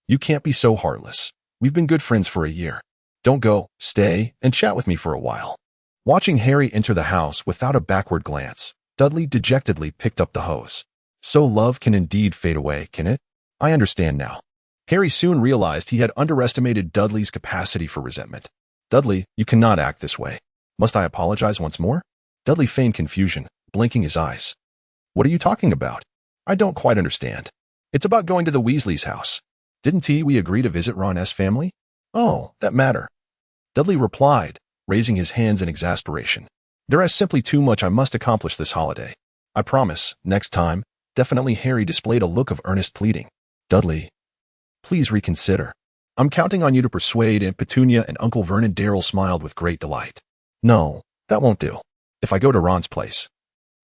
you can't be so heartless. We've been good friends for a year. Don't go, stay, and chat with me for a while. Watching Harry enter the house without a backward glance, Dudley dejectedly picked up the hose. So love can indeed fade away, can it? I understand now. Harry soon realized he had underestimated Dudley's capacity for resentment. Dudley, you cannot act this way. Must I apologize once more? Dudley feigned confusion, blinking his eyes. What are you talking about? I don't quite understand. It's about going to the Weasleys' house. Didn't we agree to visit Ron's family? Oh, that matter. Dudley replied, raising his hands in exasperation. There is simply too much I must accomplish this holiday. I promise, next time. Definitely. Harry displayed a look of earnest pleading. Dudley, please reconsider. I'm counting on you to persuade Aunt Petunia and Uncle Vernon. Darryl smiled with great delight. No, that won't do. If I go to Ron's place,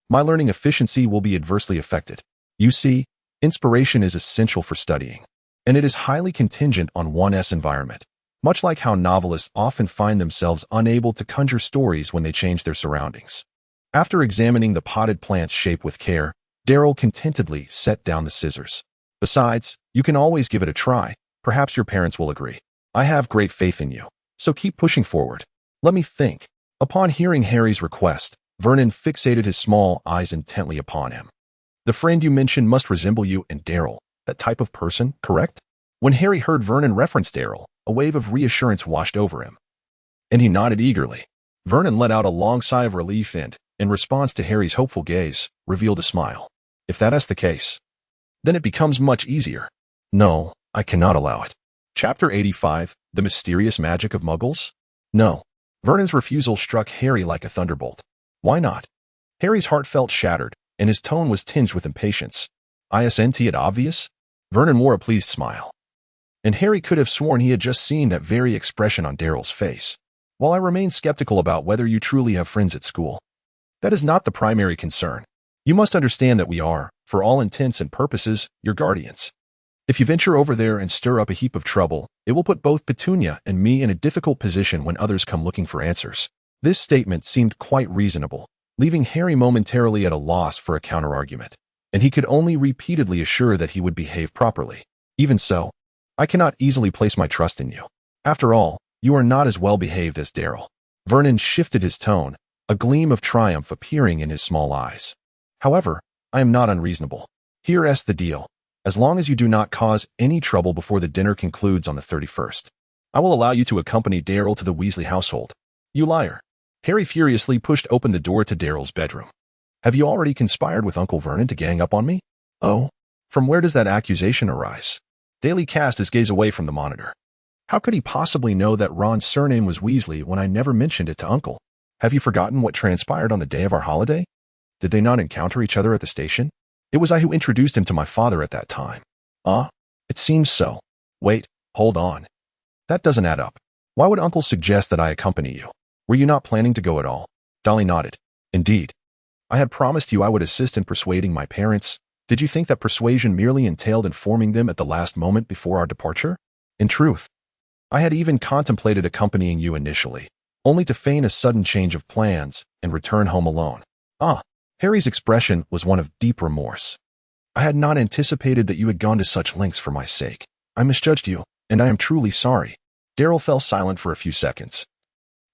my learning efficiency will be adversely affected. You see, inspiration is essential for studying, and it is highly contingent on one's environment. Much like how novelists often find themselves unable to conjure stories when they change their surroundings. After examining the potted plant's shape with care, Darryl contentedly set down the scissors. Besides, you can always give it a try. Perhaps your parents will agree. I have great faith in you, so keep pushing forward. Let me think. Upon hearing Harry's request, Vernon fixated his small eyes intently upon him. The friend you mentioned must resemble you and Darryl, that type of person, correct? When Harry heard Vernon reference Darryl, a wave of reassurance washed over him, and he nodded eagerly. Vernon let out a long sigh of relief and, in response to Harry's hopeful gaze, revealed a smile. If that is the case, then it becomes much easier. No, I cannot allow it. Chapter 85, The Mysterious Magic of Muggles? No. Vernon's refusal struck Harry like a thunderbolt. Why not? Harry's heart felt shattered, and his tone was tinged with impatience. Isn't it obvious? Vernon wore a pleased smile, and Harry could have sworn he had just seen that very expression on Darryl's face. While I remain skeptical about whether you truly have friends at school, that is not the primary concern. You must understand that we are, for all intents and purposes, your guardians. If you venture over there and stir up a heap of trouble, it will put both Petunia and me in a difficult position when others come looking for answers. This statement seemed quite reasonable, leaving Harry momentarily at a loss for a counterargument. and he could only repeatedly assure that he would behave properly. Even so, I cannot easily place my trust in you. After all, you are not as well behaved as Daryl. Vernon shifted his tone, a gleam of triumph appearing in his small eyes. However, I am not unreasonable. Here's the deal. As long as you do not cause any trouble before the dinner concludes on the 31st, I will allow you to accompany Daryl to the Weasley household. You liar. Harry furiously pushed open the door to Daryl's bedroom. Have you already conspired with Uncle Vernon to gang up on me? Oh, from where does that accusation arise? Daly cast his gaze away from the monitor. How could he possibly know that Ron's surname was Weasley when I never mentioned it to Uncle? Have you forgotten what transpired on the day of our holiday? Did they not encounter each other at the station? It was I who introduced him to my father at that time. Ah, it seems so. Wait, hold on. That doesn't add up. Why would Uncle suggest that I accompany you? Were you not planning to go at all? Dolly nodded. Indeed. I had promised you I would assist in persuading my parents. Did you think that persuasion merely entailed informing them at the last moment before our departure? In truth, I had even contemplated accompanying you initially, only to feign a sudden change of plans and return home alone. Ah, Harry's expression was one of deep remorse. I had not anticipated that you had gone to such lengths for my sake. I misjudged you, and I am truly sorry. Daryl fell silent for a few seconds,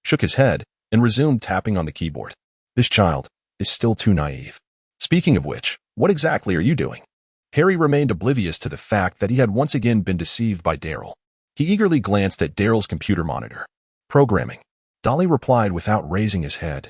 shook his head, and resumed tapping on the keyboard. This child is still too naive. Speaking of which, what exactly are you doing? Harry remained oblivious to the fact that he had once again been deceived by Daryl. He eagerly glanced at Daryl's computer monitor. Programming. Dolly replied without raising his head.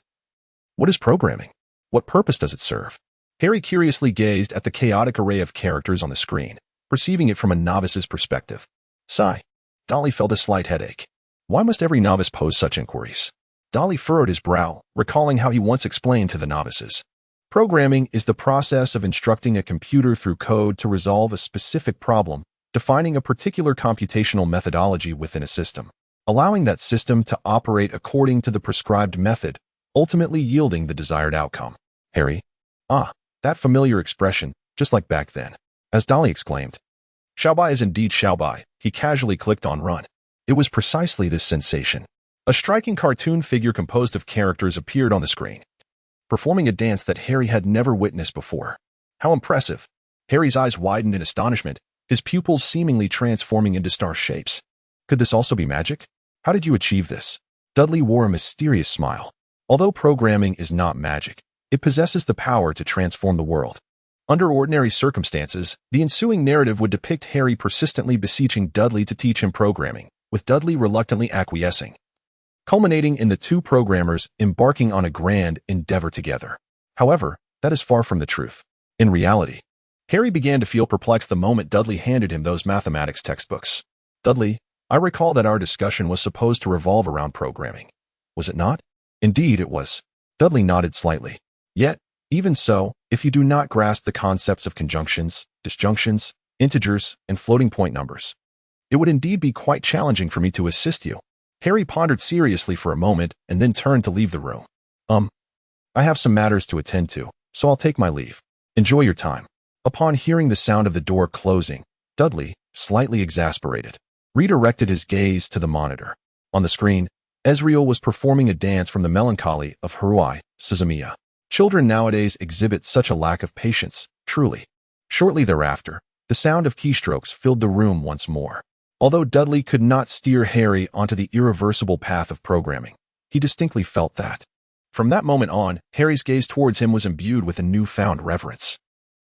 What is programming? What purpose does it serve? Harry curiously gazed at the chaotic array of characters on the screen, perceiving it from a novice's perspective. Sigh. Dolly felt a slight headache. Why must every novice pose such inquiries? Dolly furrowed his brow, recalling how he once explained to the novices. Programming is the process of instructing a computer through code to resolve a specific problem, defining a particular computational methodology within a system, allowing that system to operate according to the prescribed method, ultimately yielding the desired outcome. Harry. Ah, that familiar expression, just like back then. As Dolly exclaimed, Xiaobai is indeed Xiaobai. He casually clicked on run. It was precisely this sensation. A striking cartoon figure composed of characters appeared on the screen, performing a dance that Harry had never witnessed before. How impressive! Harry's eyes widened in astonishment, his pupils seemingly transforming into star shapes. Could this also be magic? How did you achieve this? Dudley wore a mysterious smile. Although programming is not magic, it possesses the power to transform the world. Under ordinary circumstances, the ensuing narrative would depict Harry persistently beseeching Dudley to teach him programming, with Dudley reluctantly acquiescing, culminating in the two programmers embarking on a grand endeavor together. However, that is far from the truth. In reality, Harry began to feel perplexed the moment Dudley handed him those mathematics textbooks. Dudley, I recall that our discussion was supposed to revolve around programming. Was it not? Indeed, it was. Dudley nodded slightly. Yet, even so, if you do not grasp the concepts of conjunctions, disjunctions, integers, and floating point numbers, it would indeed be quite challenging for me to assist you. Harry pondered seriously for a moment and then turned to leave the room. I have some matters to attend to, so I'll take my leave. Enjoy your time. Upon hearing the sound of the door closing, Dudley, slightly exasperated, redirected his gaze to the monitor. On the screen, Ezreal was performing a dance from the melancholy of Haruai Suzumiya. Children nowadays exhibit such a lack of patience, truly. Shortly thereafter, the sound of keystrokes filled the room once more. Although Dudley could not steer Harry onto the irreversible path of programming, he distinctly felt that. From that moment on, Harry's gaze towards him was imbued with a newfound reverence.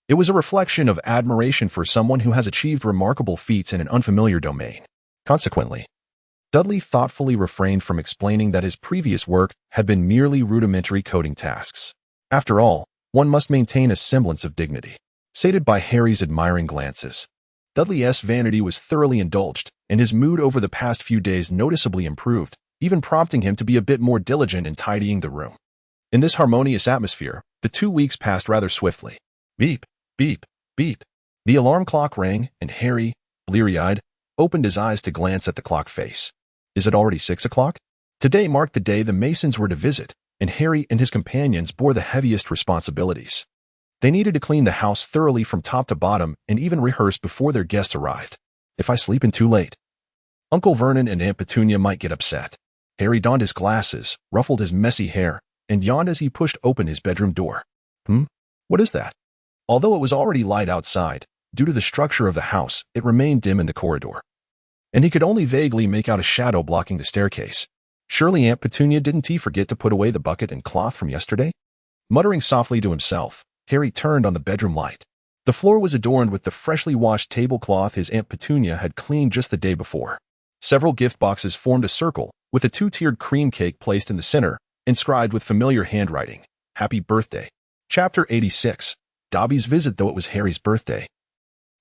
It was a reflection of admiration for someone who has achieved remarkable feats in an unfamiliar domain. Consequently, Dudley thoughtfully refrained from explaining that his previous work had been merely rudimentary coding tasks. After all, one must maintain a semblance of dignity. Sated by Harry's admiring glances, Dudley's vanity was thoroughly indulged, and his mood over the past few days noticeably improved, even prompting him to be a bit more diligent in tidying the room. In this harmonious atmosphere, the 2 weeks passed rather swiftly. Beep, beep, beep. The alarm clock rang, and Harry, bleary-eyed, opened his eyes to glance at the clock face. Is it already 6 o'clock? Today marked the day the Masons were to visit, and Harry and his companions bore the heaviest responsibilities. They needed to clean the house thoroughly from top to bottom and even rehearse before their guests arrived. If I sleep in too late, Uncle Vernon and Aunt Petunia might get upset. Harry donned his glasses, ruffled his messy hair, and yawned as he pushed open his bedroom door. What is that? Although it was already light outside, due to the structure of the house, it remained dim in the corridor, and he could only vaguely make out a shadow blocking the staircase. Surely Aunt Petunia didn't he forget to put away the bucket and cloth from yesterday? Muttering softly to himself, Harry turned on the bedroom light. The floor was adorned with the freshly washed tablecloth his Aunt Petunia had cleaned just the day before. Several gift boxes formed a circle, with a two-tiered cream cake placed in the center, inscribed with familiar handwriting, "Happy Birthday." Chapter 86. Dobby's visit. Though it was Harry's birthday,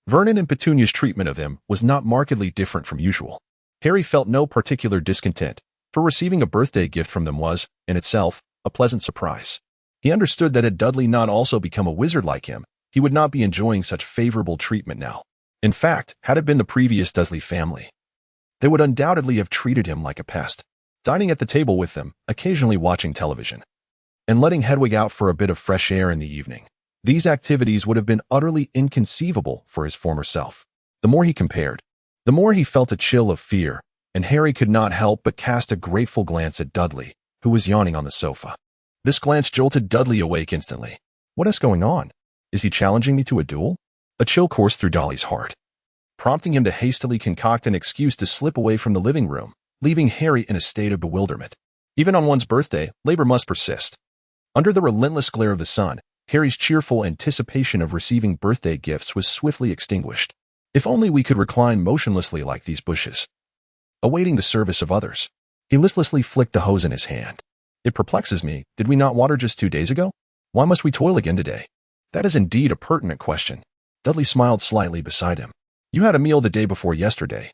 Vernon and Petunia's treatment of him was not markedly different from usual. Harry felt no particular discontent, for receiving a birthday gift from them was, in itself, a pleasant surprise. He understood that had Dudley not also become a wizard like him, he would not be enjoying such favorable treatment now. In fact, had it been the previous Dursley family, they would undoubtedly have treated him like a pest, dining at the table with them, occasionally watching television, and letting Hedwig out for a bit of fresh air in the evening. These activities would have been utterly inconceivable for his former self. The more he compared, the more he felt a chill of fear, and Harry could not help but cast a grateful glance at Dudley, who was yawning on the sofa. This glance jolted Dudley awake instantly. What is going on? Is he challenging me to a duel? A chill coursed through Dolly's heart, prompting him to hastily concoct an excuse to slip away from the living room, leaving Harry in a state of bewilderment. Even on one's birthday, labor must persist. Under the relentless glare of the sun, Harry's cheerful anticipation of receiving birthday gifts was swiftly extinguished. If only we could recline motionlessly like these bushes, awaiting the service of others. He listlessly flicked the hose in his hand. It perplexes me, did we not water just 2 days ago? Why must we toil again today? That is indeed a pertinent question. Dudley smiled slightly beside him. You had a meal the day before yesterday,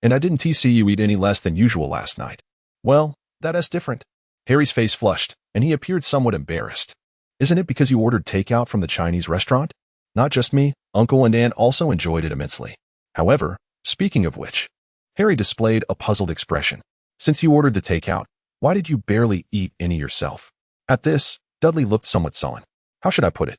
and I didn't see you eat any less than usual last night. Well, that is different. Harry's face flushed, and he appeared somewhat embarrassed. Isn't it because you ordered takeout from the Chinese restaurant? Not just me, Uncle and Aunt also enjoyed it immensely. However, speaking of which, Harry displayed a puzzled expression. Since you ordered the takeout, why did you barely eat any yourself? At this, Dudley looked somewhat sullen. How should I put it?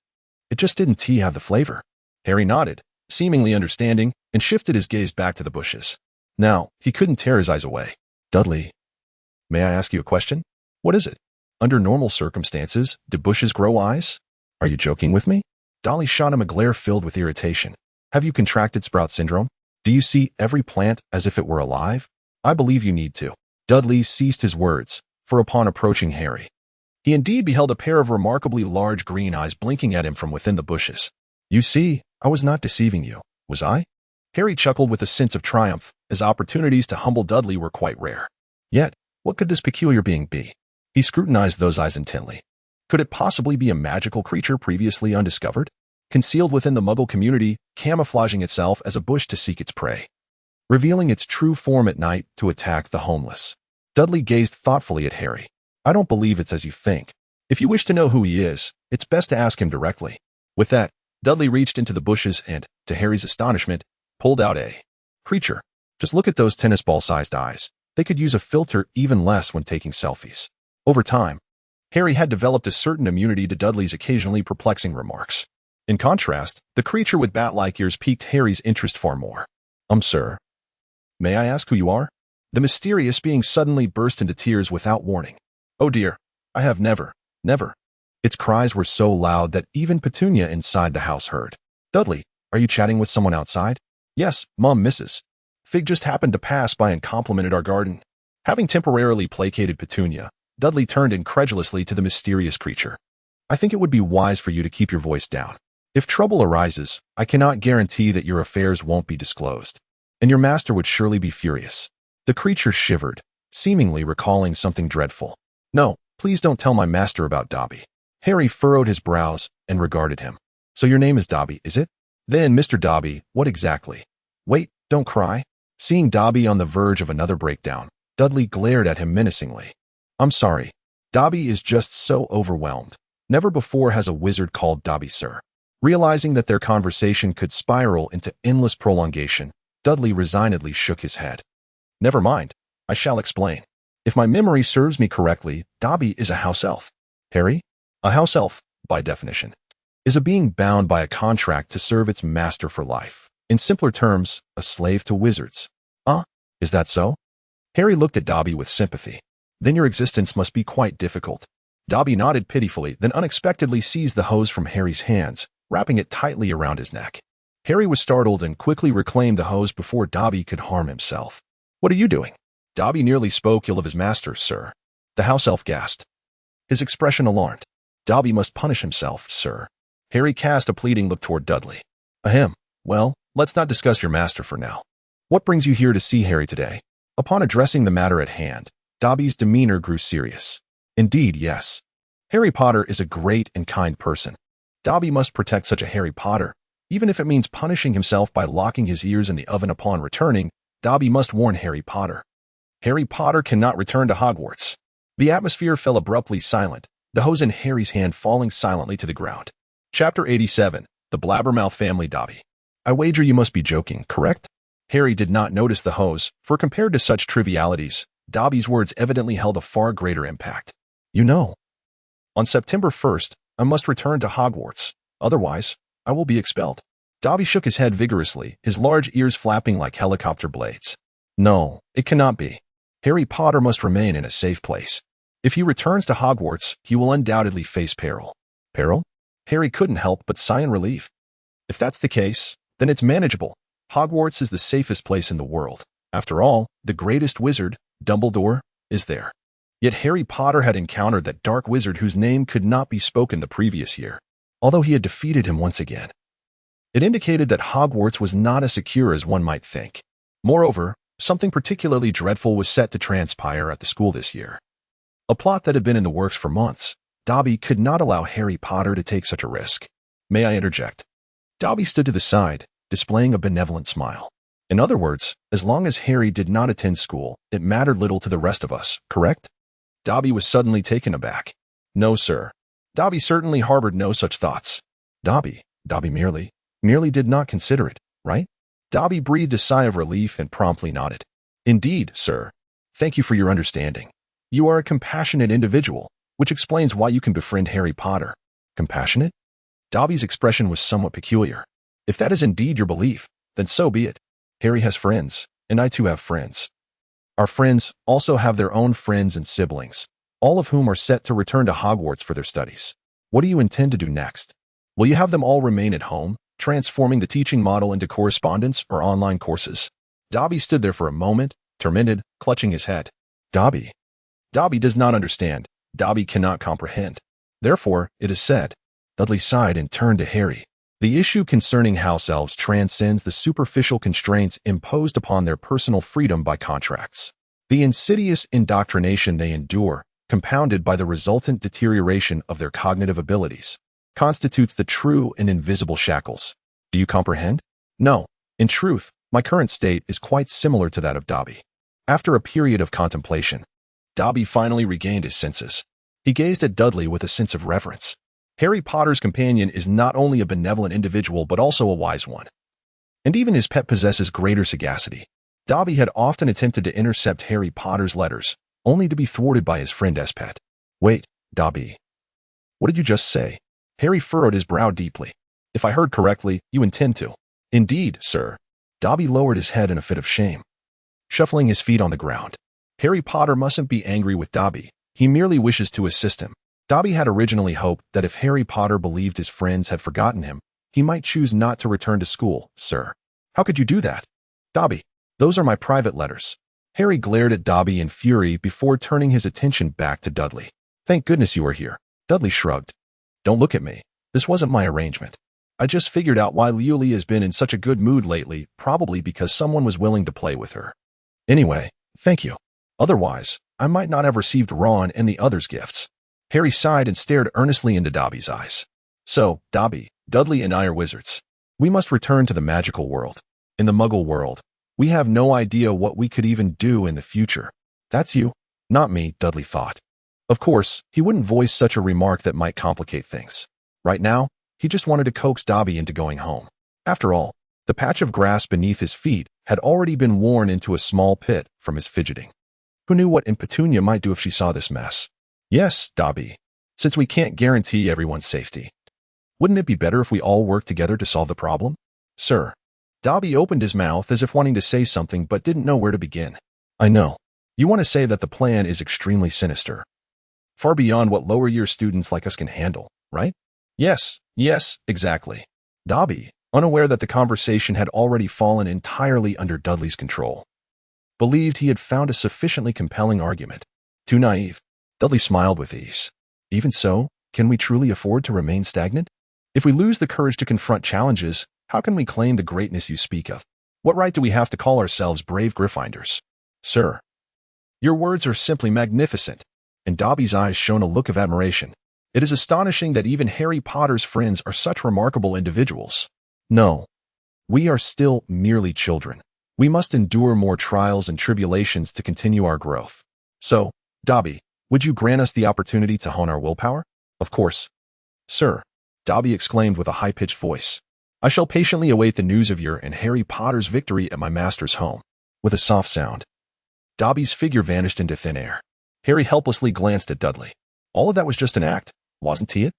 It just didn't have the flavor. Harry nodded, seemingly understanding, and shifted his gaze back to the bushes. Now, he couldn't tear his eyes away. Dudley, may I ask you a question? What is it? Under normal circumstances, do bushes grow eyes? Are you joking with me? Dolly shot him a glare filled with irritation. Have you contracted sprout syndrome? Do you see every plant as if it were alive? I believe you need to. Dudley ceased his words, for upon approaching Harry, he indeed beheld a pair of remarkably large green eyes blinking at him from within the bushes. You see, I was not deceiving you, was I? Harry chuckled with a sense of triumph, as opportunities to humble Dudley were quite rare. Yet, what could this peculiar being be? He scrutinized those eyes intently. Could it possibly be a magical creature previously undiscovered, concealed within the Muggle community, camouflaging itself as a bush to seek its prey, revealing its true form at night to attack the homeless? Dudley gazed thoughtfully at Harry. I don't believe it's as you think. If you wish to know who he is, it's best to ask him directly. With that, Dudley reached into the bushes and, to Harry's astonishment, pulled out a creature. Just look at those tennis ball-sized eyes. They could use a filter even less when taking selfies. Over time, Harry had developed a certain immunity to Dudley's occasionally perplexing remarks. In contrast, the creature with bat-like ears piqued Harry's interest far more. Sir, may I ask who you are? The mysterious being suddenly burst into tears without warning. Oh dear, I have never. Its cries were so loud that even Petunia inside the house heard. Dudley, are you chatting with someone outside? Yes, Mom, Mrs. Fig just happened to pass by and complimented our garden. Having temporarily placated Petunia, Dudley turned incredulously to the mysterious creature. I think it would be wise for you to keep your voice down. If trouble arises, I cannot guarantee that your affairs won't be disclosed, and your master would surely be furious. The creature shivered, seemingly recalling something dreadful. No, please don't tell my master about Dobby. Harry furrowed his brows and regarded him. So your name is Dobby, is it? Then, Mr. Dobby, what exactly? Wait, don't cry. Seeing Dobby on the verge of another breakdown, Dudley glared at him menacingly. I'm sorry. Dobby is just so overwhelmed. Never before has a wizard called Dobby sir. Realizing that their conversation could spiral into endless prolongation, Dudley resignedly shook his head. Never mind. I shall explain. If my memory serves me correctly, Dobby is a house elf. Harry? A house elf, by definition, is a being bound by a contract to serve its master for life. In simpler terms, a slave to wizards. Is that so? Harry looked at Dobby with sympathy. Then your existence must be quite difficult. Dobby nodded pitifully, then unexpectedly seized the hose from Harry's hands, wrapping it tightly around his neck. Harry was startled and quickly reclaimed the hose before Dobby could harm himself. "What are you doing?" Dobby nearly spoke ill of his master, sir. The house elf gasped, his expression alarmed. "Dobby must punish himself, sir." Harry cast a pleading look toward Dudley. "Ahem. Well, let's not discuss your master for now. What brings you here to see Harry today?" Upon addressing the matter at hand, Dobby's demeanor grew serious. "Indeed, yes. Harry Potter is a great and kind person. Dobby must protect such a Harry Potter, even if it means punishing himself by locking his ears in the oven upon returning. Dobby must warn Harry Potter. Harry Potter cannot return to Hogwarts." The atmosphere fell abruptly silent, the hose in Harry's hand falling silently to the ground. Chapter 87, The Blabbermouth Family. Dobby. "I wager you must be joking, correct?" Harry did not notice the hose, for compared to such trivialities, Dobby's words evidently held a far greater impact. "You know, on September 1st, I must return to Hogwarts. Otherwise, I will be expelled." Dobby shook his head vigorously, his large ears flapping like helicopter blades. "No, it cannot be. Harry Potter must remain in a safe place. If he returns to Hogwarts, he will undoubtedly face peril." "Peril?" Harry couldn't help but sigh in relief. "If that's the case, then it's manageable. Hogwarts is the safest place in the world. After all, the greatest wizard, Dumbledore, is there." Yet Harry Potter had encountered that dark wizard whose name could not be spoken the previous year, although he had defeated him once again. It indicated that Hogwarts was not as secure as one might think. Moreover, something particularly dreadful was set to transpire at the school this year. A plot that had been in the works for months. Dobby could not allow Harry Potter to take such a risk. "May I interject?" Dobby stood to the side, displaying a benevolent smile. "In other words, as long as Harry did not attend school, it mattered little to the rest of us, correct?" Dobby was suddenly taken aback. "No, sir." Dobby certainly harbored no such thoughts. Dobby merely did not consider it, right? Dobby breathed a sigh of relief and promptly nodded. "Indeed, sir. Thank you for your understanding. You are a compassionate individual, which explains why you can befriend Harry Potter." "Compassionate?" Dobby's expression was somewhat peculiar. "If that is indeed your belief, then so be it. Harry has friends, and I too have friends. Our friends also have their own friends and siblings, all of whom are set to return to Hogwarts for their studies. What do you intend to do next? Will you have them all remain at home, transforming the teaching model into correspondence or online courses?" Dobby stood there for a moment, tormented, clutching his head. Dobby does not understand. Dobby cannot comprehend. Therefore, it is said. Dudley sighed and turned to Harry. "The issue concerning house elves transcends the superficial constraints imposed upon their personal freedom by contracts. The insidious indoctrination they endure, compounded by the resultant deterioration of their cognitive abilities, constitutes the true and invisible shackles. Do you comprehend?" "No. In truth, my current state is quite similar to that of Dobby." After a period of contemplation, Dobby finally regained his senses. He gazed at Dudley with a sense of reverence. Harry Potter's companion is not only a benevolent individual but also a wise one. And even his pet possesses greater sagacity. Dobby had often attempted to intercept Harry Potter's letters, only to be thwarted by his friend Espet. "Wait, Dobby. What did you just say?" Harry furrowed his brow deeply. "If I heard correctly, you intend to." "Indeed, sir." Dobby lowered his head in a fit of shame, shuffling his feet on the ground. Harry Potter mustn't be angry with Dobby. He merely wishes to assist him. Dobby had originally hoped that if Harry Potter believed his friends had forgotten him, he might choose not to return to school. "Sir, how could you do that?" "Dobby, those are my private letters." Harry glared at Dobby in fury before turning his attention back to Dudley. "Thank goodness you are here." Dudley shrugged. "Don't look at me. This wasn't my arrangement. I just figured out why Leolie has been in such a good mood lately, probably because someone was willing to play with her. Anyway, thank you. Otherwise, I might not have received Ron and the others' gifts." Harry sighed and stared earnestly into Dobby's eyes. "So, Dobby, Dudley and I are wizards. We must return to the magical world. In the Muggle world, we have no idea what we could even do in the future." "That's you, not me," Dudley thought. Of course, he wouldn't voice such a remark that might complicate things. Right now, he just wanted to coax Dobby into going home. After all, the patch of grass beneath his feet had already been worn into a small pit from his fidgeting. Who knew what Aunt Petunia might do if she saw this mess? "Yes, Dobby, since we can't guarantee everyone's safety, wouldn't it be better if we all worked together to solve the problem?" "Sir." Dobby opened his mouth as if wanting to say something but didn't know where to begin. "I know. You want to say that the plan is extremely sinister. Far beyond what lower-year students like us can handle, right?" Yes, exactly. Dobby, unaware that the conversation had already fallen entirely under Dudley's control, believed he had found a sufficiently compelling argument. Too naive. Dudley smiled with ease. Even so, can we truly afford to remain stagnant? If we lose the courage to confront challenges, how can we claim the greatness you speak of? What right do we have to call ourselves brave Gryffindors? Sir, your words are simply magnificent. In Dobby's eyes shone a look of admiration. It is astonishing that even Harry Potter's friends are such remarkable individuals. No, we are still merely children. We must endure more trials and tribulations to continue our growth. So, Dobby, would you grant us the opportunity to hone our willpower? Of course. Sir, Dobby exclaimed with a high-pitched voice. I shall patiently await the news of your and Harry Potter's victory at my master's home. With a soft sound, Dobby's figure vanished into thin air. Harry helplessly glanced at Dudley. All of that was just an act, wasn't it?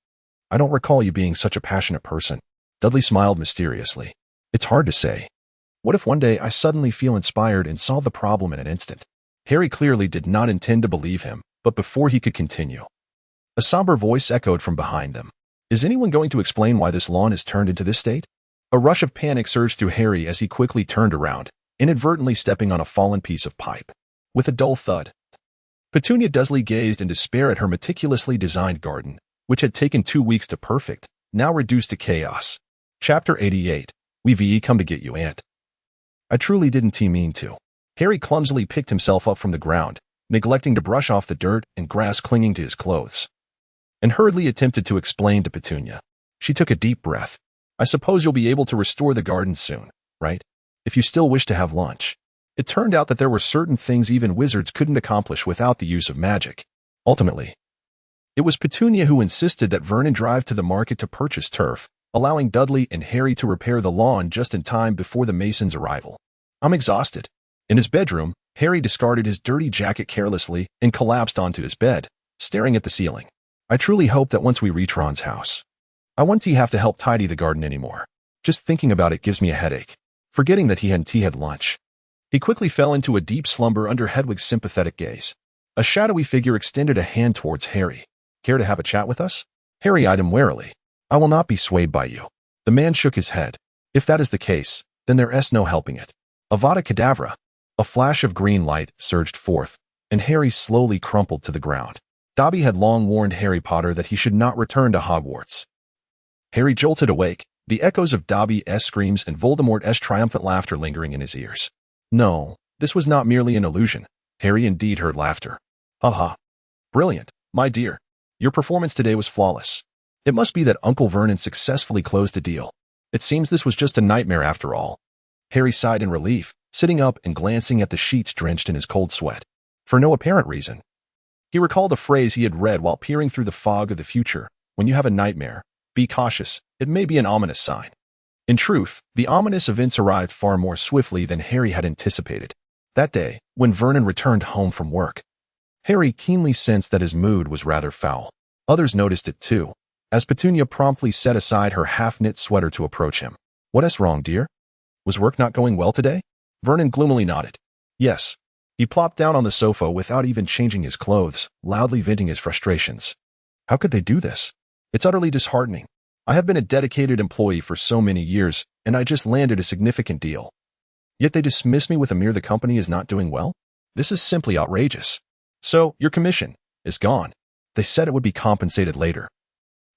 I don't recall you being such a passionate person. Dudley smiled mysteriously. It's hard to say. What if one day I suddenly feel inspired and solve the problem in an instant? Harry clearly did not intend to believe him, but before he could continue, a somber voice echoed from behind them. Is anyone going to explain why this lawn is turned into this state? A rush of panic surged through Harry as he quickly turned around, inadvertently stepping on a fallen piece of pipe. With a dull thud, Petunia Dursley gazed in despair at her meticulously designed garden, which had taken 2 weeks to perfect, now reduced to chaos. Chapter 88. We've come to get you, Aunt. I truly didn't mean to. Harry clumsily picked himself up from the ground, neglecting to brush off the dirt and grass clinging to his clothes, and hurriedly attempted to explain to Petunia. She took a deep breath. I suppose you'll be able to restore the garden soon, right? If you still wish to have lunch. It turned out that there were certain things even wizards couldn't accomplish without the use of magic. Ultimately, it was Petunia who insisted that Vernon drive to the market to purchase turf, allowing Dudley and Harry to repair the lawn just in time before the mason's arrival. I'm exhausted. In his bedroom, Harry discarded his dirty jacket carelessly and collapsed onto his bed, staring at the ceiling. I truly hope that once we reach Ron's house, I won't have to help tidy the garden anymore. Just thinking about it gives me a headache. Forgetting that he had lunch. He quickly fell into a deep slumber under Hedwig's sympathetic gaze. A shadowy figure extended a hand towards Harry. Care to have a chat with us? Harry eyed him warily. I will not be swayed by you. The man shook his head. If that is the case, then there's no helping it. Avada Kedavra. A flash of green light surged forth, and Harry slowly crumpled to the ground. Dobby had long warned Harry Potter that he should not return to Hogwarts. Harry jolted awake, the echoes of Dobby's screams and Voldemort's triumphant laughter lingering in his ears. No, this was not merely an illusion. Harry indeed heard laughter. Ha ha. Brilliant, my dear. Your performance today was flawless. It must be that Uncle Vernon successfully closed the deal. It seems this was just a nightmare after all. Harry sighed in relief, sitting up and glancing at the sheets drenched in his cold sweat. For no apparent reason. He recalled a phrase he had read while peering through the fog of the future. When you have a nightmare, be cautious. It may be an ominous sign. In truth, the ominous events arrived far more swiftly than Harry had anticipated. That day, when Vernon returned home from work, Harry keenly sensed that his mood was rather foul. Others noticed it too, as Petunia promptly set aside her half-knit sweater to approach him. What's wrong, dear? Was work not going well today? Vernon gloomily nodded. Yes. He plopped down on the sofa without even changing his clothes, loudly venting his frustrations. How could they do this? It's utterly disheartening. I have been a dedicated employee for so many years, and I just landed a significant deal. Yet they dismiss me with a mere the company is not doing well? This is simply outrageous. So, your commission is gone. They said it would be compensated later.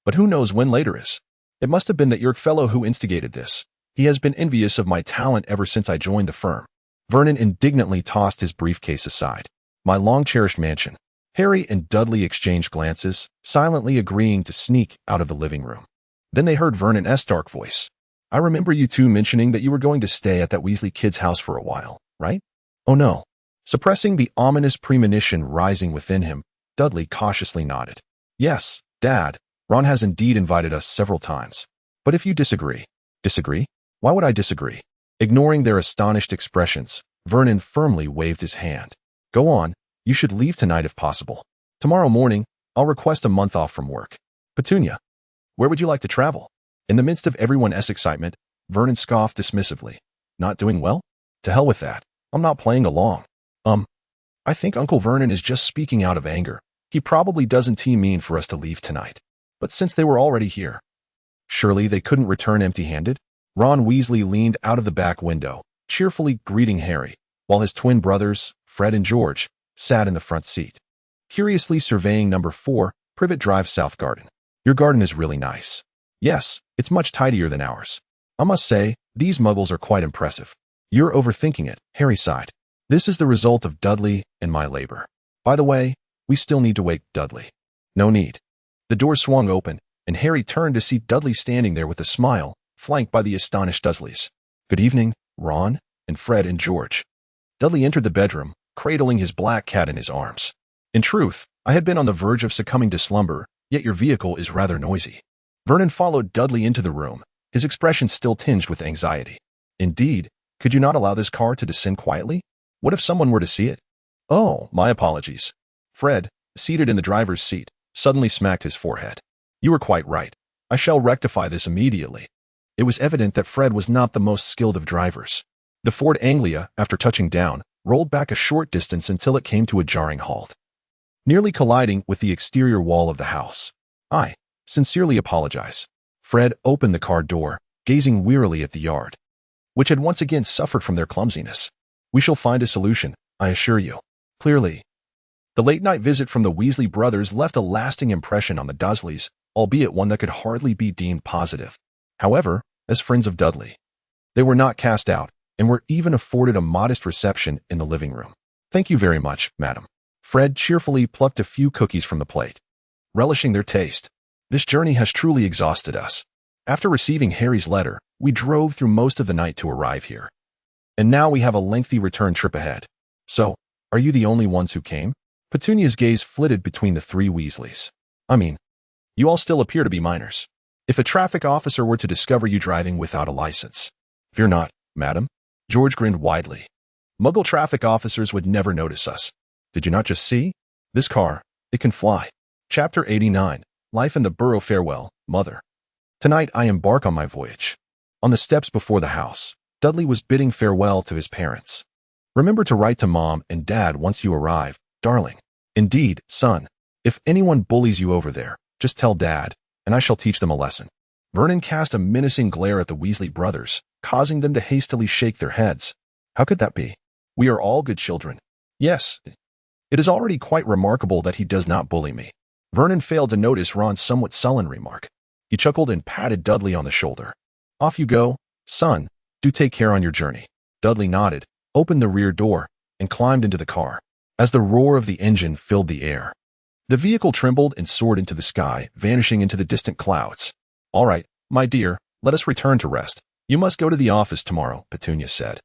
But who knows when later is? It must have been that York fellow who instigated this. He has been envious of my talent ever since I joined the firm. Vernon indignantly tossed his briefcase aside. My long-cherished mansion. Harry and Dudley exchanged glances, silently agreeing to sneak out of the living room. Then they heard Vernon's dark voice. I remember you two mentioning that you were going to stay at that Weasley kid's house for a while, right? Oh no. Suppressing the ominous premonition rising within him, Dudley cautiously nodded. Yes, Dad, Ron has indeed invited us several times. But if you disagree. Disagree? Why would I disagree? Ignoring their astonished expressions, Vernon firmly waved his hand. Go on, you should leave tonight if possible. Tomorrow morning, I'll request a month off from work. Petunia, where would you like to travel? In the midst of everyone's excitement, Vernon scoffed dismissively. Not doing well? To hell with that. I'm not playing along. I think Uncle Vernon is just speaking out of anger. He probably doesn't mean for us to leave tonight. But since they were already here, Surely they couldn't return empty-handed? Ron Weasley leaned out of the back window, cheerfully greeting Harry, while his twin brothers, Fred and George, sat in the front seat, curiously surveying number 4, Privet Drive South Garden. Your garden is really nice. Yes, it's much tidier than ours. I must say, these muggles are quite impressive. You're overthinking it, Harry sighed. This is the result of Dudley and my labor. By the way, we still need to wake Dudley. No need. The door swung open, and Harry turned to see Dudley standing there with a smile, flanked by the astonished Dursleys. Good evening, Ron, and Fred and George. Dudley entered the bedroom, cradling his black cat in his arms. In truth, I had been on the verge of succumbing to slumber, yet your vehicle is rather noisy. Vernon followed Dudley into the room, his expression still tinged with anxiety. Indeed, could you not allow this car to descend quietly? What if someone were to see it? Oh, my apologies. Fred, seated in the driver's seat, suddenly smacked his forehead. You were quite right. I shall rectify this immediately. It was evident that Fred was not the most skilled of drivers. The Ford Anglia, after touching down, rolled back a short distance until it came to a jarring halt, nearly colliding with the exterior wall of the house. I sincerely apologize. Fred opened the car door, gazing wearily at the yard, which had once again suffered from their clumsiness. We shall find a solution, I assure you. Clearly. The late-night visit from the Weasley brothers left a lasting impression on the Dursleys, albeit one that could hardly be deemed positive. However, as friends of Dudley, they were not cast out, and were even afforded a modest reception in the living room. Thank you very much, madam. Fred cheerfully plucked a few cookies from the plate, relishing their taste. This journey has truly exhausted us. After receiving Harry's letter, we drove through most of the night to arrive here. And now we have a lengthy return trip ahead. So, are you the only ones who came? Petunia's gaze flitted between the three Weasleys. I mean, you all still appear to be minors. If a traffic officer were to discover you driving without a license. Fear not, madam. George grinned widely. Muggle traffic officers would never notice us. Did you not just see? This car, it can fly. Chapter 89, Life in the Burrow. Farewell, Mother. Tonight I embark on my voyage. On the steps before the house, Dudley was bidding farewell to his parents. Remember to write to Mom and Dad once you arrive, darling. Indeed, son. If anyone bullies you over there, just tell Dad, and I shall teach them a lesson. Vernon cast a menacing glare at the Weasley brothers, causing them to hastily shake their heads. How could that be? We are all good children. Yes. It is already quite remarkable that he does not bully me. Vernon failed to notice Ron's somewhat sullen remark. He chuckled and patted Dudley on the shoulder. Off you go, son. Do take care on your journey. Dudley nodded, opened the rear door, and climbed into the car. As the roar of the engine filled the air, the vehicle trembled and soared into the sky, vanishing into the distant clouds. All right, my dear, let us return to rest. You must go to the office tomorrow, Petunia said,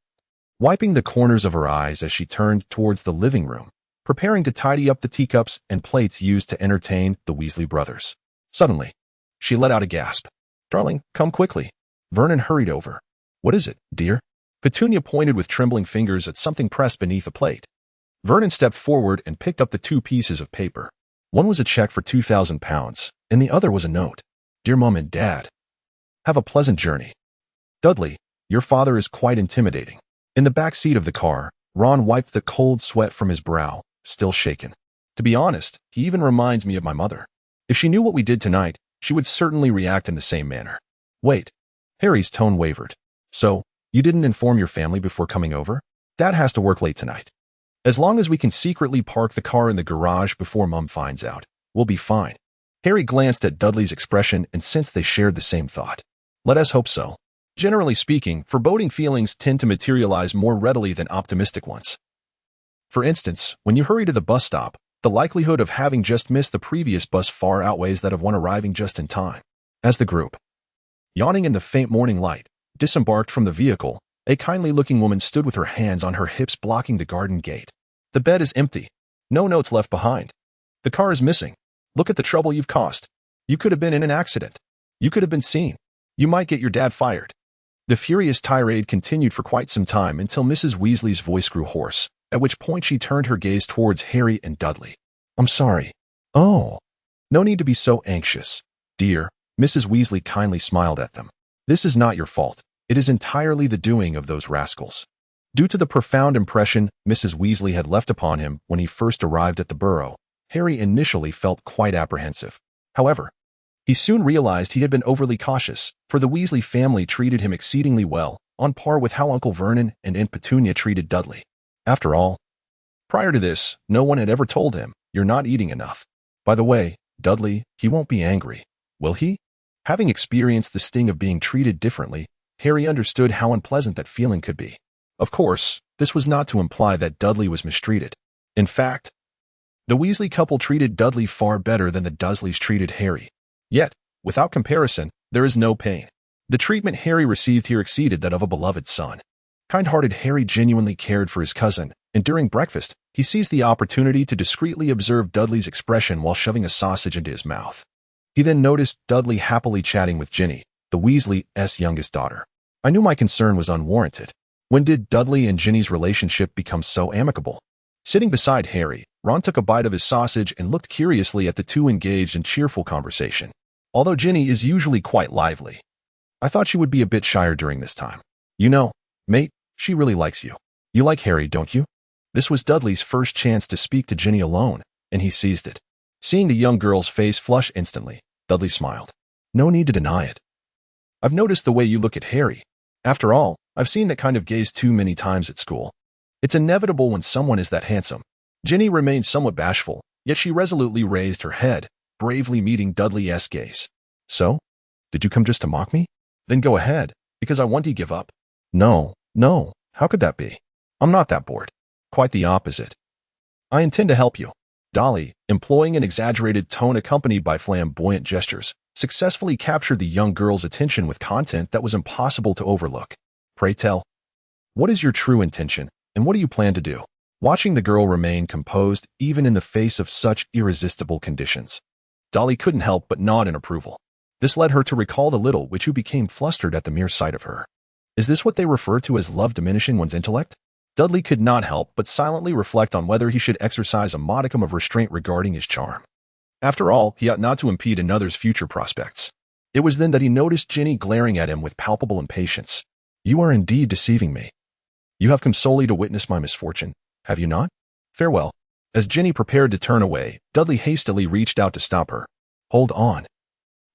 wiping the corners of her eyes as she turned towards the living room, preparing to tidy up the teacups and plates used to entertain the Weasley brothers. Suddenly, she let out a gasp. Darling, come quickly. Vernon hurried over. What is it, dear? Petunia pointed with trembling fingers at something pressed beneath a plate. Vernon stepped forward and picked up the 2 pieces of paper. One was a check for £2,000, and the other was a note. Dear Mom and Dad, have a pleasant journey. Dudley, your father is quite intimidating. In the back seat of the car, Ron wiped the cold sweat from his brow, still shaken. To be honest, he even reminds me of my mother. If she knew what we did tonight, she would certainly react in the same manner. Wait. Harry's tone wavered. So, you didn't inform your family before coming over? Dad has to work late tonight. As long as we can secretly park the car in the garage before Mum finds out, we'll be fine. Harry glanced at Dudley's expression and sensed they shared the same thought. Let us hope so. Generally speaking, foreboding feelings tend to materialize more readily than optimistic ones. For instance, when you hurry to the bus stop, the likelihood of having just missed the previous bus far outweighs that of one arriving just in time. As the group, yawning in the faint morning light, disembarked from the vehicle, a kindly-looking woman stood with her hands on her hips blocking the garden gate. The bed is empty. No notes left behind. The car is missing. Look at the trouble you've caused. You could have been in an accident. You could have been seen. You might get your dad fired. The furious tirade continued for quite some time until Mrs. Weasley's voice grew hoarse, at which point she turned her gaze towards Harry and Dudley. I'm sorry. Oh. No need to be so anxious, dear. Mrs. Weasley kindly smiled at them. This is not your fault. It is entirely the doing of those rascals. Due to the profound impression Mrs. Weasley had left upon him when he first arrived at the Burrow, Harry initially felt quite apprehensive. However, He soon realized he had been overly cautious, for the Weasley family treated him exceedingly well, on par with how Uncle Vernon and Aunt Petunia treated Dudley. After all, prior to this, no one had ever told him, "You're not eating enough." By the way, Dudley, he won't be angry, will he? Having experienced the sting of being treated differently, Harry understood how unpleasant that feeling could be. Of course, this was not to imply that Dudley was mistreated. In fact, the Weasley couple treated Dudley far better than the Dursleys treated Harry. Yet, without comparison, there is no pain. The treatment Harry received here exceeded that of a beloved son. Kind-hearted Harry genuinely cared for his cousin, and during breakfast, he seized the opportunity to discreetly observe Dudley's expression while shoving a sausage into his mouth. He then noticed Dudley happily chatting with Ginny, the Weasley's youngest daughter. I knew my concern was unwarranted. When did Dudley and Ginny's relationship become so amicable? Sitting beside Harry, Ron took a bite of his sausage and looked curiously at the two engaged in cheerful conversation. Although Ginny is usually quite lively, I thought she would be a bit shyer during this time. You know, mate, she really likes you. You like Harry, don't you? This was Dudley's first chance to speak to Ginny alone, and he seized it. Seeing the young girl's face flush instantly, Dudley smiled. No need to deny it. I've noticed the way you look at Harry. After all, I've seen that kind of gaze too many times at school. It's inevitable when someone is that handsome. Ginny remained somewhat bashful, yet she resolutely raised her head, bravely meeting Dudley's gaze. So? Did you come just to mock me? Then go ahead, because I want to give up. No, how could that be? I'm not that bored. Quite the opposite. I intend to help you. Dolly, employing an exaggerated tone accompanied by flamboyant gestures, successfully captured the young girl's attention with content that was impossible to overlook. Pray tell, what is your true intention, and what do you plan to do? Watching the girl remain composed even in the face of such irresistible conditions, Dolly couldn't help but nod in approval. This led her to recall the little witch who became flustered at the mere sight of her. Is this what they refer to as love diminishing one's intellect? Dudley could not help but silently reflect on whether he should exercise a modicum of restraint regarding his charm. After all, he ought not to impede another's future prospects. It was then that he noticed Ginny glaring at him with palpable impatience. You are indeed deceiving me. You have come solely to witness my misfortune, have you not? Farewell. As Ginny prepared to turn away, Dudley hastily reached out to stop her. Hold on.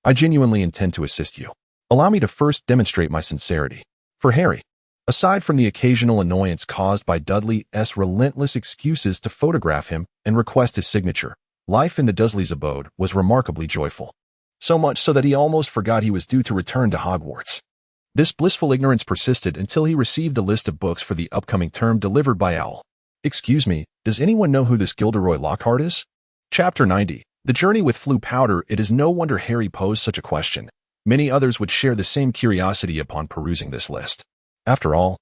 I genuinely intend to assist you. Allow me to first demonstrate my sincerity. For Harry, aside from the occasional annoyance caused by Dudley's relentless excuses to photograph him and request his signature, life in the Dursleys' abode was remarkably joyful. So much so that he almost forgot he was due to return to Hogwarts. This blissful ignorance persisted until he received a list of books for the upcoming term delivered by Owl. Excuse me, does anyone know who this Gilderoy Lockhart is? Chapter 90. The Journey with Floo Powder. It is no wonder Harry posed such a question. Many others would share the same curiosity upon perusing this list. After all,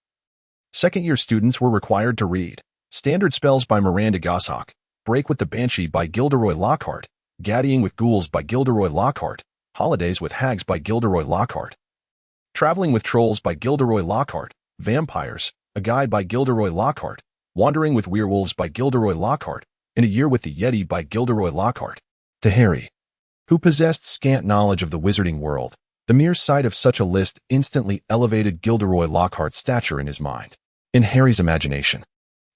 second-year students were required to read Standard Spells by Miranda Goshawk, Break with the Banshee by Gilderoy Lockhart, Gaddying with Ghouls by Gilderoy Lockhart, Holidays with Hags by Gilderoy Lockhart, Traveling with Trolls by Gilderoy Lockhart, Vampires, A Guide by Gilderoy Lockhart, Wandering with Werewolves by Gilderoy Lockhart, and A Year with the Yeti by Gilderoy Lockhart. To Harry, who possessed scant knowledge of the wizarding world, the mere sight of such a list instantly elevated Gilderoy Lockhart's stature in his mind. In Harry's imagination,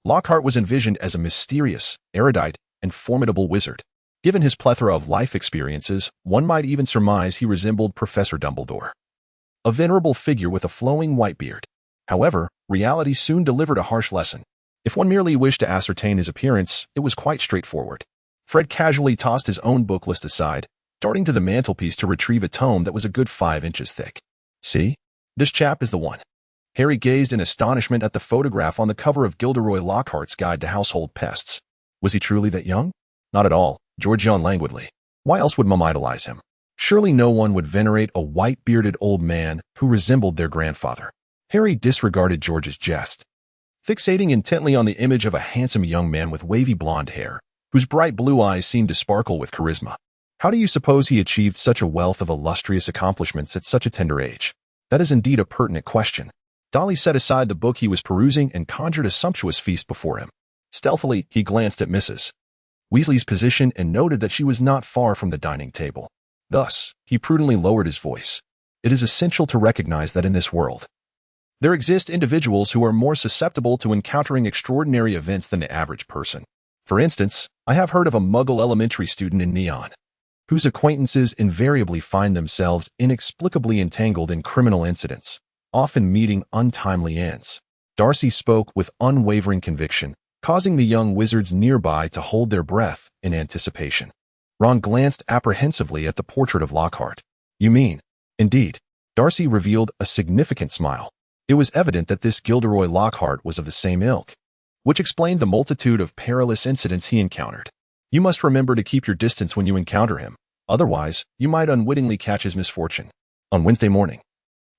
Lockhart was envisioned as a mysterious, erudite, and formidable wizard. Given his plethora of life experiences, one might even surmise he resembled Professor Dumbledore, a venerable figure with a flowing white beard. However, reality soon delivered a harsh lesson. If one merely wished to ascertain his appearance, it was quite straightforward. Fred casually tossed his own book list aside, darting to the mantelpiece to retrieve a tome that was a good 5 inches thick. See? This chap is the one. Harry gazed in astonishment at the photograph on the cover of Gilderoy Lockhart's Guide to Household Pests. Was he truly that young? Not at all, George yawned languidly. Why else would Mum idolize him? Surely no one would venerate a white-bearded old man who resembled their grandfather. Harry disregarded George's jest, fixating intently on the image of a handsome young man with wavy blonde hair, whose bright blue eyes seemed to sparkle with charisma. How do you suppose he achieved such a wealth of illustrious accomplishments at such a tender age? That is indeed a pertinent question. Dolly set aside the book he was perusing and conjured a sumptuous feast before him. Stealthily, he glanced at Mrs. Weasley's position and noted that she was not far from the dining table. Thus, he prudently lowered his voice. It is essential to recognize that in this world, there exist individuals who are more susceptible to encountering extraordinary events than the average person. For instance, I have heard of a Muggle elementary student in Neon. whose acquaintances invariably find themselves inexplicably entangled in criminal incidents, often meeting untimely ends. Darcy spoke with unwavering conviction, causing the young wizards nearby to hold their breath in anticipation. Ron glanced apprehensively at the portrait of Lockhart. You mean? Indeed. Darcy revealed a significant smile. It was evident that this Gilderoy Lockhart was of the same ilk, which explained the multitude of perilous incidents he encountered. You must remember to keep your distance when you encounter him. Otherwise, you might unwittingly catch his misfortune. On Wednesday morning,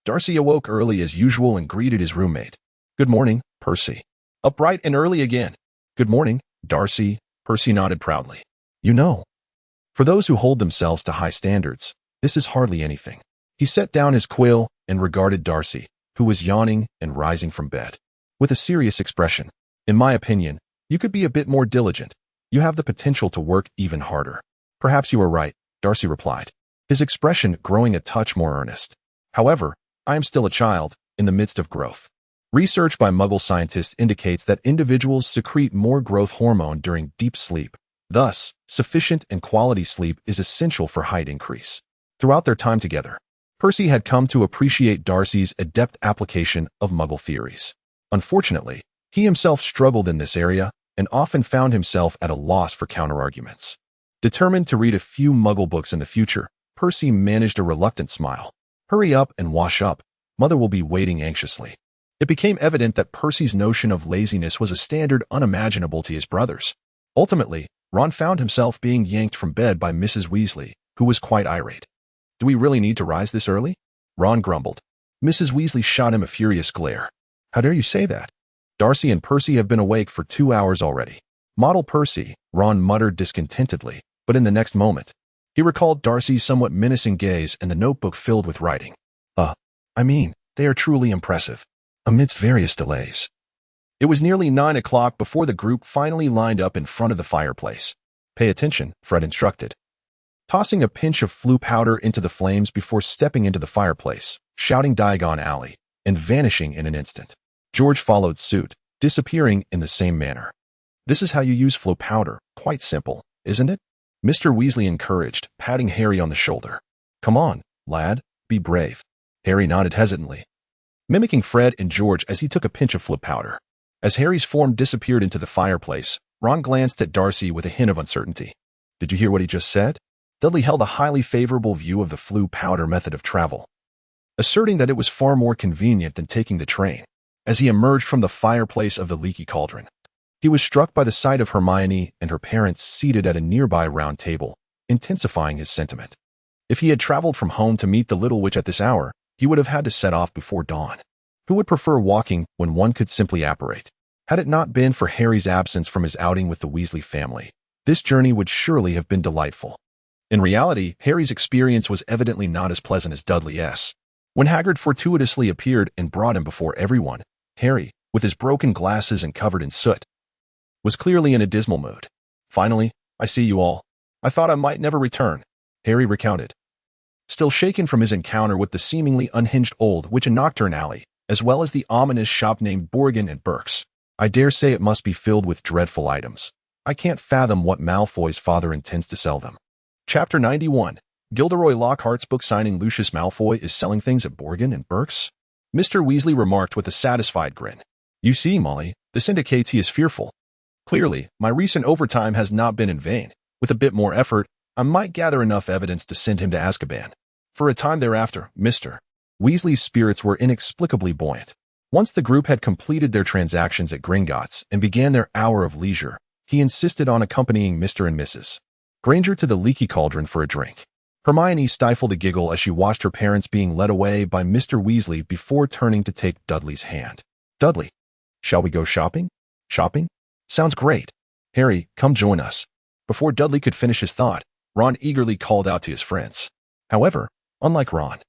Darcy awoke early as usual and greeted his roommate. Good morning, Percy. Up bright and early again. Good morning, Darcy. Percy nodded proudly. You know, for those who hold themselves to high standards, this is hardly anything. He set down his quill and regarded Darcy, who was yawning and rising from bed, with a serious expression. In my opinion, you could be a bit more diligent. You have the potential to work even harder. Perhaps you are right, Darcy replied, his expression growing a touch more earnest. However, I am still a child, in the midst of growth. Research by Muggle scientists indicates that individuals secrete more growth hormone during deep sleep. Thus, sufficient and quality sleep is essential for height increase. Throughout their time together, Percy had come to appreciate Darcy's adept application of Muggle theories. Unfortunately, he himself struggled in this area and often found himself at a loss for counterarguments. Determined to read a few Muggle books in the future, Percy managed a reluctant smile. Hurry up and wash up. Mother will be waiting anxiously. It became evident that Percy's notion of laziness was a standard unimaginable to his brothers. Ultimately, Ron found himself being yanked from bed by Mrs. Weasley, who was quite irate. Do we really need to rise this early? Ron grumbled. Mrs. Weasley shot him a furious glare. How dare you say that? Darcy and Percy have been awake for 2 hours already. Model Percy, Ron muttered discontentedly, but in the next moment, he recalled Darcy's somewhat menacing gaze and the notebook filled with writing. They are truly impressive. Amidst various delays. It was nearly 9 o'clock before the group finally lined up in front of the fireplace. Pay attention, Fred instructed, tossing a pinch of Floo powder into the flames before stepping into the fireplace, shouting Diagon Alley, and vanishing in an instant. George followed suit, disappearing in the same manner. This is how you use Floo powder. Quite simple, isn't it? Mr. Weasley encouraged, patting Harry on the shoulder. Come on, lad, be brave. Harry nodded hesitantly, mimicking Fred and George as he took a pinch of Floo powder. As Harry's form disappeared into the fireplace, Ron glanced at Darcy with a hint of uncertainty. Did you hear what he just said? Dudley held a highly favorable view of the Floo powder method of travel, asserting that it was far more convenient than taking the train. As he emerged from the fireplace of the leaky cauldron, he was struck by the sight of Hermione and her parents seated at a nearby round table, intensifying his sentiment. If he had traveled from home to meet the little witch at this hour, he would have had to set off before dawn. Who would prefer walking when one could simply apparate? Had it not been for Harry's absence from his outing with the Weasley family, this journey would surely have been delightful. In reality, Harry's experience was evidently not as pleasant as Dudley's. When Hagrid fortuitously appeared and brought him before everyone, Harry, with his broken glasses and covered in soot, was clearly in a dismal mood. Finally, I see you all. I thought I might never return, Harry recounted, still shaken from his encounter with the seemingly unhinged old witch in Nocturne Alley, as well as the ominous shop named Borgin and Burke's. I dare say it must be filled with dreadful items. I can't fathom what Malfoy's father intends to sell them. Chapter 91. Gilderoy Lockhart's book signing Lucius Malfoy is selling things at Borgin and Burke's? Mr. Weasley remarked with a satisfied grin. You see, Molly, this indicates he is fearful. Clearly, my recent overtime has not been in vain. With a bit more effort, I might gather enough evidence to send him to Azkaban. For a time thereafter, Mr. Weasley's spirits were inexplicably buoyant. Once the group had completed their transactions at Gringotts and began their hour of leisure, he insisted on accompanying Mr. and Mrs. Granger to the leaky cauldron for a drink. Hermione stifled a giggle as she watched her parents being led away by Mr. Weasley before turning to take Dudley's hand. Dudley, shall we go shopping? Shopping? Sounds great. Harry, come join us. Before Dudley could finish his thought, Ron eagerly called out to his friends. However, unlike Ron,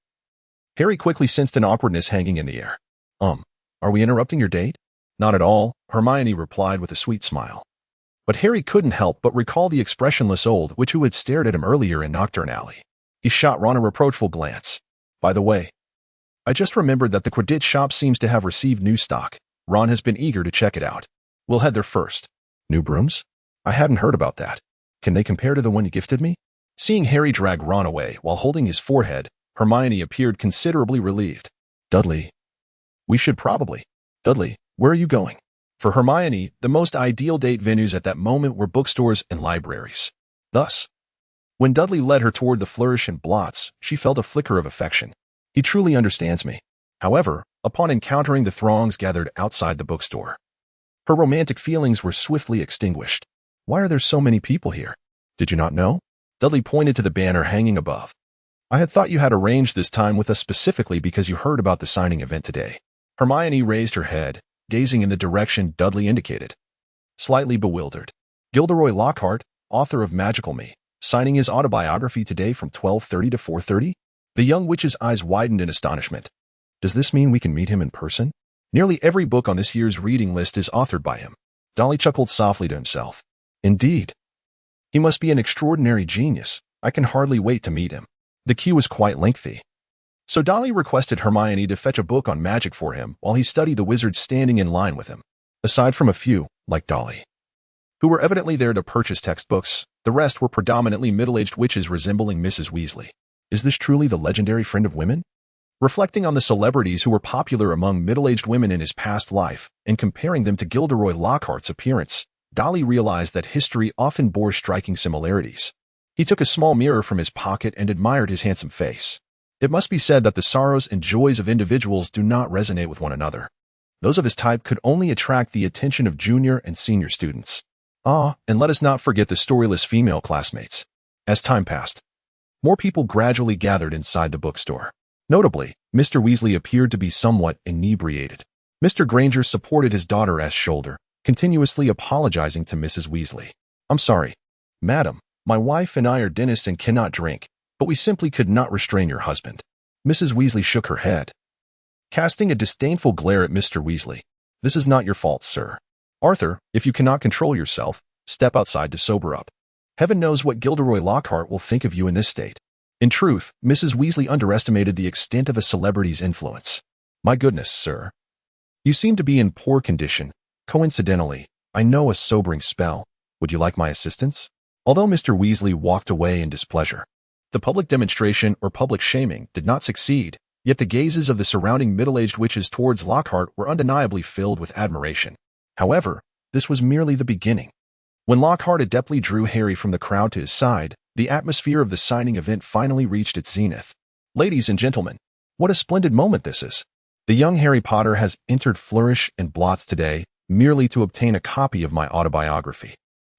Harry quickly sensed an awkwardness hanging in the air. Are we interrupting your date? Not at all, Hermione replied with a sweet smile. But Harry couldn't help but recall the expressionless old witch who had stared at him earlier in Nocturne Alley. He shot Ron a reproachful glance. By the way, I just remembered that the Quidditch shop seems to have received new stock. Ron has been eager to check it out. We'll head there first. New brooms? I hadn't heard about that. Can they compare to the one you gifted me? Seeing Harry drag Ron away while holding his forehead, Hermione appeared considerably relieved. Dudley, we should probably. Dudley, where are you going? For Hermione, the most ideal date venues at that moment were bookstores and libraries. Thus, when Dudley led her toward the flourish and blots, she felt a flicker of affection. He truly understands me. However, upon encountering the throngs gathered outside the bookstore, her romantic feelings were swiftly extinguished. Why are there so many people here? Did you not know? Dudley pointed to the banner hanging above. I had thought you had arranged this time with us specifically because you heard about the signing event today. Hermione raised her head, gazing in the direction Dudley indicated. Slightly bewildered. Gilderoy Lockhart, author of Magical Me, signing his autobiography today from 12:30 to 4:30? The young witch's eyes widened in astonishment. Does this mean we can meet him in person? Nearly every book on this year's reading list is authored by him. Dolly chuckled softly to himself. Indeed. He must be an extraordinary genius. I can hardly wait to meet him. The queue was quite lengthy. So Dolly requested Hermione to fetch a book on magic for him while he studied the wizards standing in line with him. Aside from a few, like Dolly, who were evidently there to purchase textbooks, the rest were predominantly middle-aged witches resembling Mrs. Weasley. Is this truly the legendary friend of women? Reflecting on the celebrities who were popular among middle-aged women in his past life and comparing them to Gilderoy Lockhart's appearance, Dolly realized that history often bore striking similarities. He took a small mirror from his pocket and admired his handsome face. It must be said that the sorrows and joys of individuals do not resonate with one another. Those of his type could only attract the attention of junior and senior students. And let us not forget the storyless female classmates. As time passed, more people gradually gathered inside the bookstore. Notably, Mr. Weasley appeared to be somewhat inebriated. Mr. Granger supported his daughter's shoulder, continuously apologizing to Mrs. Weasley. I'm sorry, madam, my wife and I are dentists and cannot drink, but we simply could not restrain your husband. Mrs. Weasley shook her head, casting a disdainful glare at Mr. Weasley. This is not your fault, sir. Arthur, if you cannot control yourself, step outside to sober up. Heaven knows what Gilderoy Lockhart will think of you in this state. In truth, Mrs. Weasley underestimated the extent of a celebrity's influence. My goodness, sir. You seem to be in poor condition. Coincidentally, I know a sobering spell. Would you like my assistance? Although Mr. Weasley walked away in displeasure, the public demonstration or public shaming did not succeed, yet the gazes of the surrounding middle-aged witches towards Lockhart were undeniably filled with admiration. However, this was merely the beginning. When Lockhart adeptly drew Harry from the crowd to his side, the atmosphere of the signing event finally reached its zenith. Ladies and gentlemen, what a splendid moment this is. The young Harry Potter has entered Flourish and Blots today merely to obtain a copy of my autobiography.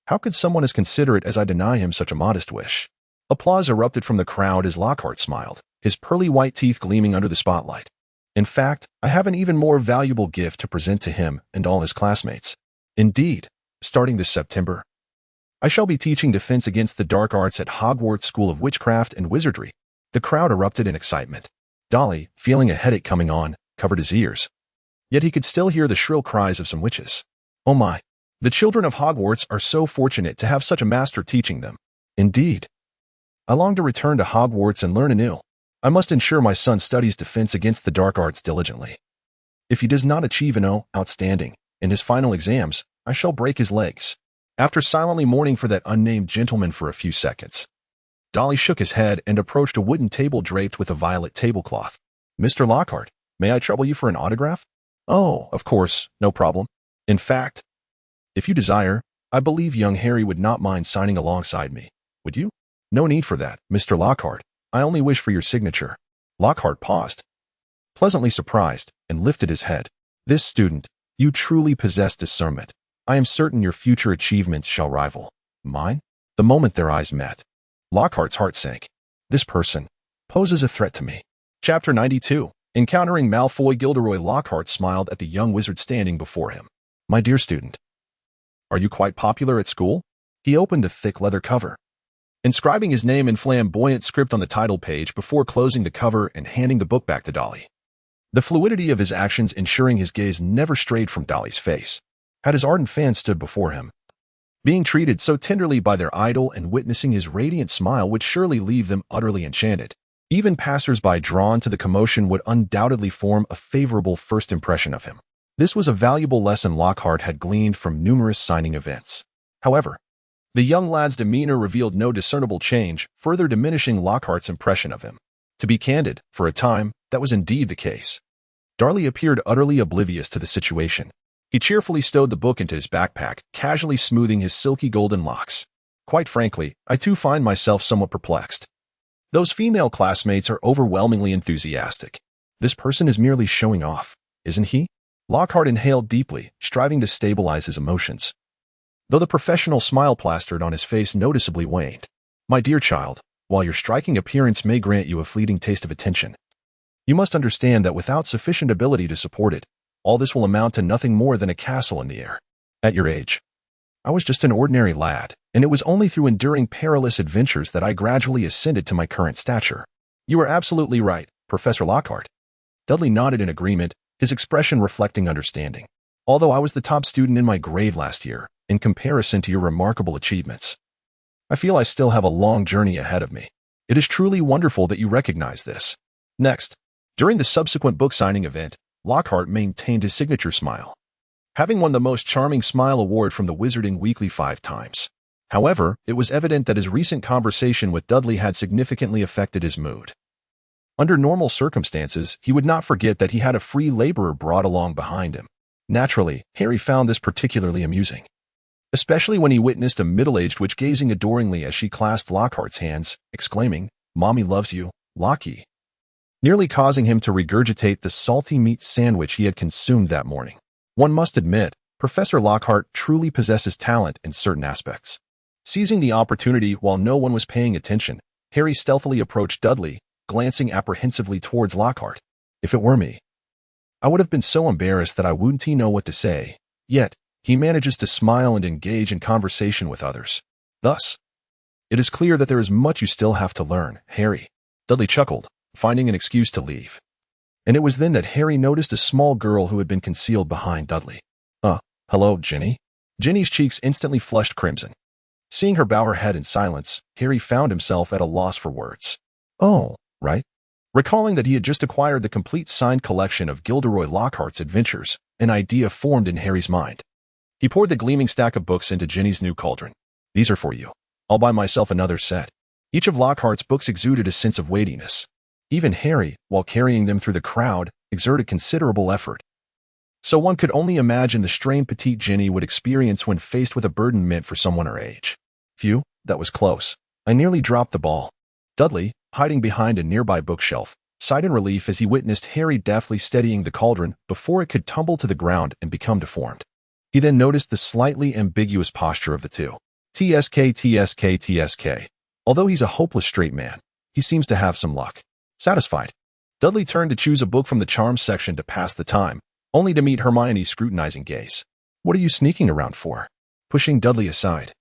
How could someone as considerate as I deny him such a modest wish? Applause erupted from the crowd as Lockhart smiled, his pearly white teeth gleaming under the spotlight. In fact, I have an even more valuable gift to present to him and all his classmates. Indeed, starting this September, I shall be teaching defense against the dark arts at Hogwarts School of Witchcraft and Wizardry. The crowd erupted in excitement. Dolly, feeling a headache coming on, covered his ears. Yet he could still hear the shrill cries of some witches. Oh my! The children of Hogwarts are so fortunate to have such a master teaching them. Indeed. I long to return to Hogwarts and learn anew. I must ensure my son studies defense against the dark arts diligently. If he does not achieve an outstanding in his final exams, I shall break his legs. After silently mourning for that unnamed gentleman for a few seconds, Dolly shook his head and approached a wooden table draped with a violet tablecloth. Mr. Lockhart, may I trouble you for an autograph? Oh, of course, no problem. In fact, if you desire, I believe young Harry would not mind signing alongside me. Would you? No need for that, Mr. Lockhart. I only wish for your signature. Lockhart paused, pleasantly surprised, and lifted his head. This student, you truly possess discernment. I am certain your future achievements shall rival mine. The moment their eyes met, Lockhart's heart sank. This person poses a threat to me. Chapter 92. Encountering Malfoy. Gilderoy Lockhart smiled at the young wizard standing before him. My dear student, are you quite popular at school? He opened the thick leather cover, inscribing his name in flamboyant script on the title page before closing the cover and handing the book back to Dolly. The fluidity of his actions ensuring his gaze never strayed from Dolly's face. Had his ardent fans stood before him, being treated so tenderly by their idol and witnessing his radiant smile would surely leave them utterly enchanted. Even passers-by drawn to the commotion would undoubtedly form a favorable first impression of him. This was a valuable lesson Lockhart had gleaned from numerous signing events. However, The young lad's demeanor revealed no discernible change, further diminishing Lockhart's impression of him. To be candid, for a time, that was indeed the case. Darley appeared utterly oblivious to the situation. He cheerfully stowed the book into his backpack, casually smoothing his silky golden locks. Quite frankly, I too find myself somewhat perplexed. Those female classmates are overwhelmingly enthusiastic. This person is merely showing off, isn't he? Lockhart inhaled deeply, striving to stabilize his emotions. Though the professional smile plastered on his face noticeably waned. My dear child, while your striking appearance may grant you a fleeting taste of attention, you must understand that without sufficient ability to support it, all this will amount to nothing more than a castle in the air. At your age, I was just an ordinary lad, and it was only through enduring perilous adventures that I gradually ascended to my current stature. You are absolutely right, Professor Lockhart. Dudley nodded in agreement, his expression reflecting understanding. Although I was the top student in my grade last year, in comparison to your remarkable achievements, I feel I still have a long journey ahead of me. It is truly wonderful that you recognize this. Next, during the subsequent book signing event, Lockhart maintained his signature smile, having won the Most Charming Smile award from the Wizarding Weekly 5 times. However, it was evident that his recent conversation with Dudley had significantly affected his mood. Under normal circumstances, he would not forget that he had a free laborer brought along behind him. Naturally, Harry found this particularly amusing, especially when he witnessed a middle-aged witch gazing adoringly as she clasped Lockhart's hands, exclaiming, "Mommy loves you, Lockie," nearly causing him to regurgitate the salty meat sandwich he had consumed that morning. One must admit, Professor Lockhart truly possesses talent in certain aspects. Seizing the opportunity while no one was paying attention, Harry stealthily approached Dudley, glancing apprehensively towards Lockhart. If it were me, I would have been so embarrassed that I wouldn't know what to say. Yet, he manages to smile and engage in conversation with others. Thus, it is clear that there is much you still have to learn, Harry. Dudley chuckled, finding an excuse to leave. And it was then that Harry noticed a small girl who had been concealed behind Dudley. Hello, Ginny." Ginny's cheeks instantly flushed crimson. Seeing her bow her head in silence, Harry found himself at a loss for words. "Oh, right." Recalling that he had just acquired the complete signed collection of Gilderoy Lockhart's adventures, an idea formed in Harry's mind. He poured the gleaming stack of books into Ginny's new cauldron. "These are for you. I'll buy myself another set." Each of Lockhart's books exuded a sense of weightiness. Even Harry, while carrying them through the crowd, exerted considerable effort. So one could only imagine the strain petite Ginny would experience when faced with a burden meant for someone her age. Phew, that was close. I nearly dropped the ball. Dudley, hiding behind a nearby bookshelf, sighed in relief as he witnessed Harry deftly steadying the cauldron before it could tumble to the ground and become deformed. He then noticed the slightly ambiguous posture of the two. TSK, TSK, TSK. Although he's a hopeless straight man, he seems to have some luck. Satisfied, Dudley turned to choose a book from the charms section to pass the time, only to meet Hermione's scrutinizing gaze. "What are you sneaking around for?" Pushing Dudley aside,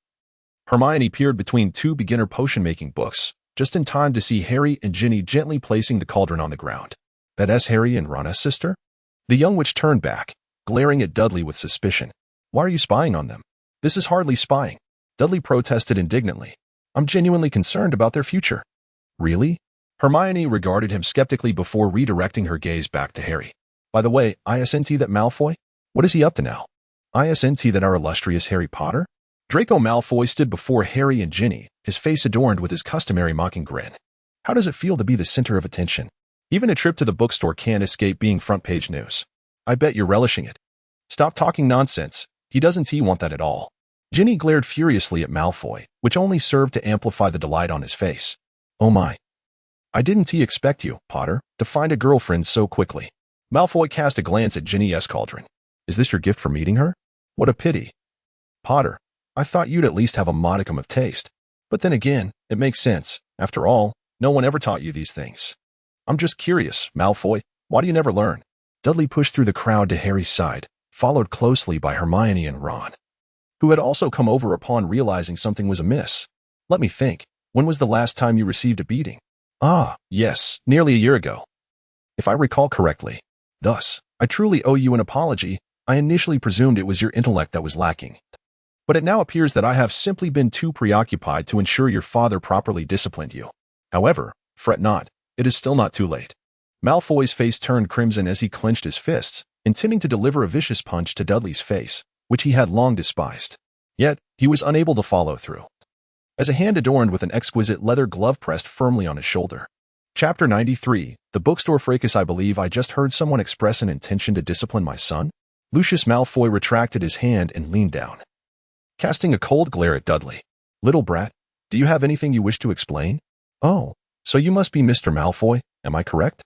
Hermione peered between two beginner potion-making books, just in time to see Harry and Ginny gently placing the cauldron on the ground. "That's Harry and Ron's sister?" The young witch turned back, glaring at Dudley with suspicion. "Why are you spying on them?" "This is hardly spying," Dudley protested indignantly. "I'm genuinely concerned about their future." "Really?" Hermione regarded him skeptically before redirecting her gaze back to Harry. "By the way, isn't that Malfoy? What is he up to now?" "Isn't that our illustrious Harry Potter?" Draco Malfoy stood before Harry and Ginny, his face adorned with his customary mocking grin. "How does it feel to be the center of attention? Even a trip to the bookstore can't escape being front-page news. I bet you're relishing it." "Stop talking nonsense. He doesn't want that at all." Ginny glared furiously at Malfoy, which only served to amplify the delight on his face. "Oh my. I didn't expect you, Potter, to find a girlfriend so quickly." Malfoy cast a glance at Ginny's cauldron. "Is this your gift for meeting her? What a pity." "Potter, I thought you'd at least have a modicum of taste. But then again, it makes sense. After all, no one ever taught you these things." "I'm just curious, Malfoy. Why do you never learn?" Dudley pushed through the crowd to Harry's side, followed closely by Hermione and Ron, who had also come over upon realizing something was amiss. "Let me think. When was the last time you received a beating?" "Ah, yes, nearly a year ago, if I recall correctly. Thus, I truly owe you an apology. I initially presumed it was your intellect that was lacking. But it now appears that I have simply been too preoccupied to ensure your father properly disciplined you. However, fret not, it is still not too late." Malfoy's face turned crimson as he clenched his fists, intending to deliver a vicious punch to Dudley's face, which he had long despised. Yet, he was unable to follow through. As a hand adorned with an exquisite leather glove pressed firmly on his shoulder. Chapter 93, The Bookstore Fracas. I believe I just heard someone express an intention to discipline my son. Lucius Malfoy retracted his hand and leaned down, casting a cold glare at Dudley. Little brat, do you have anything you wish to explain? Oh, so you must be Mr. Malfoy, am I correct?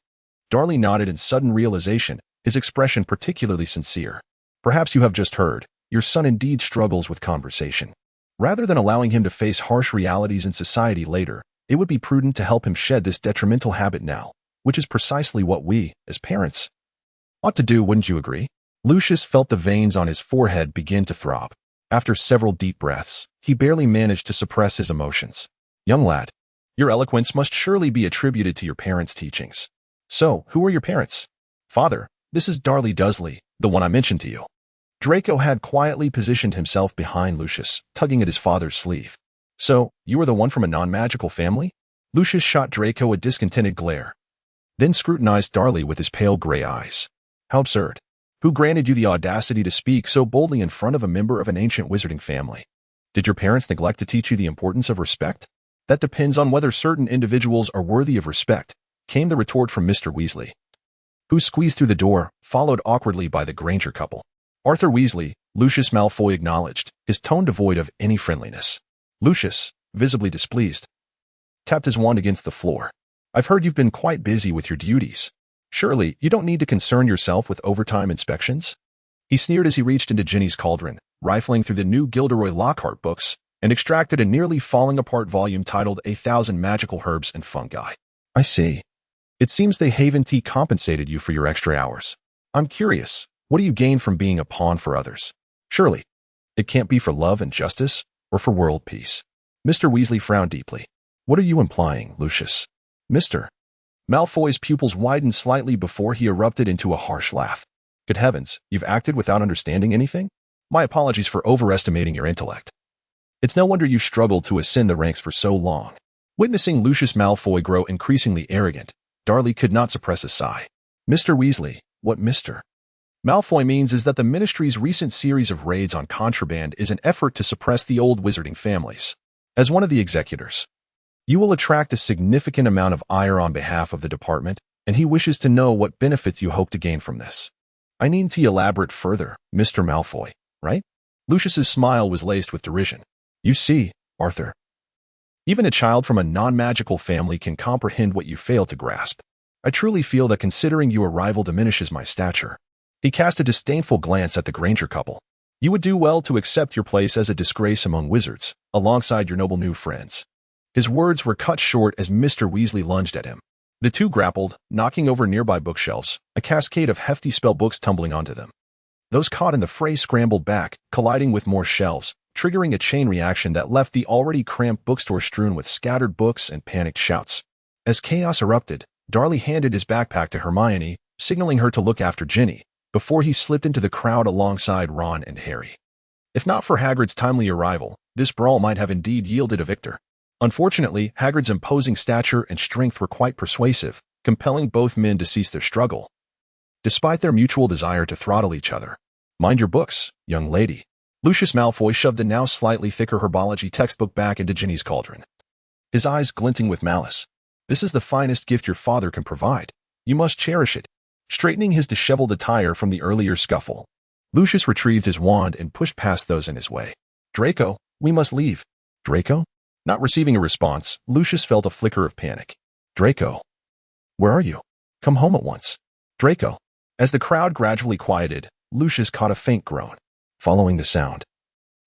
Darley nodded in sudden realization, his expression particularly sincere. Perhaps you have just heard, your son indeed struggles with conversation. Rather than allowing him to face harsh realities in society later, it would be prudent to help him shed this detrimental habit now, which is precisely what we, as parents, ought to do, wouldn't you agree? Lucius felt the veins on his forehead begin to throb. After several deep breaths, he barely managed to suppress his emotions. Young lad, your eloquence must surely be attributed to your parents' teachings. So, who are your parents? Father, this is Dudley Dursley, the one I mentioned to you. Draco had quietly positioned himself behind Lucius, tugging at his father's sleeve. So, you are the one from a non-magical family? Lucius shot Draco a discontented glare, then scrutinized Darley with his pale gray eyes. How absurd. Who granted you the audacity to speak so boldly in front of a member of an ancient wizarding family? Did your parents neglect to teach you the importance of respect? That depends on whether certain individuals are worthy of respect, came the retort from Mr. Weasley, who squeezed through the door, followed awkwardly by the Granger couple. Arthur Weasley, Lucius Malfoy acknowledged, his tone devoid of any friendliness. Lucius, visibly displeased, tapped his wand against the floor. I've heard you've been quite busy with your duties. Surely, you don't need to concern yourself with overtime inspections? He sneered as he reached into Ginny's cauldron, rifling through the new Gilderoy Lockhart books, and extracted a nearly falling apart volume titled 1,000 Magical Herbs and Fungi. I see. It seems they Haven Tea compensated you for your extra hours. I'm curious, what do you gain from being a pawn for others? Surely, it can't be for love and justice, or for world peace. Mr. Weasley frowned deeply. What are you implying, Lucius? Mr. Malfoy's pupils widened slightly before he erupted into a harsh laugh. Good heavens, you've acted without understanding anything? My apologies for overestimating your intellect. It's no wonder you struggled to ascend the ranks for so long. Witnessing Lucius Malfoy grow increasingly arrogant, Darley could not suppress a sigh. Mr. Weasley, what Mr. Malfoy means is that the Ministry's recent series of raids on contraband is an effort to suppress the old wizarding families. As one of the executors, you will attract a significant amount of ire on behalf of the department, and he wishes to know what benefits you hope to gain from this. I need to elaborate further, Mr. Malfoy, right? Lucius's smile was laced with derision. You see, Arthur, even a child from a non-magical family can comprehend what you fail to grasp. I truly feel that considering you a rival diminishes my stature. He cast a disdainful glance at the Granger couple. You would do well to accept your place as a disgrace among wizards, alongside your noble new friends. His words were cut short as Mr. Weasley lunged at him. The two grappled, knocking over nearby bookshelves, a cascade of hefty spell books tumbling onto them. Those caught in the fray scrambled back, colliding with more shelves, triggering a chain reaction that left the already cramped bookstore strewn with scattered books and panicked shouts. As chaos erupted, Darley handed his backpack to Hermione, signaling her to look after Ginny, before he slipped into the crowd alongside Ron and Harry. If not for Hagrid's timely arrival, this brawl might have indeed yielded a victor. Unfortunately, Hagrid's imposing stature and strength were quite persuasive, compelling both men to cease their struggle, despite their mutual desire to throttle each other. Mind your books, young lady. Lucius Malfoy shoved the now slightly thicker herbology textbook back into Ginny's cauldron, his eyes glinting with malice. This is the finest gift your father can provide. You must cherish it. Straightening his disheveled attire from the earlier scuffle, Lucius retrieved his wand and pushed past those in his way. Draco, we must leave. Draco? Not receiving a response, Lucius felt a flicker of panic. Draco. Where are you? Come home at once. Draco. As the crowd gradually quieted, Lucius caught a faint groan. Following the sound,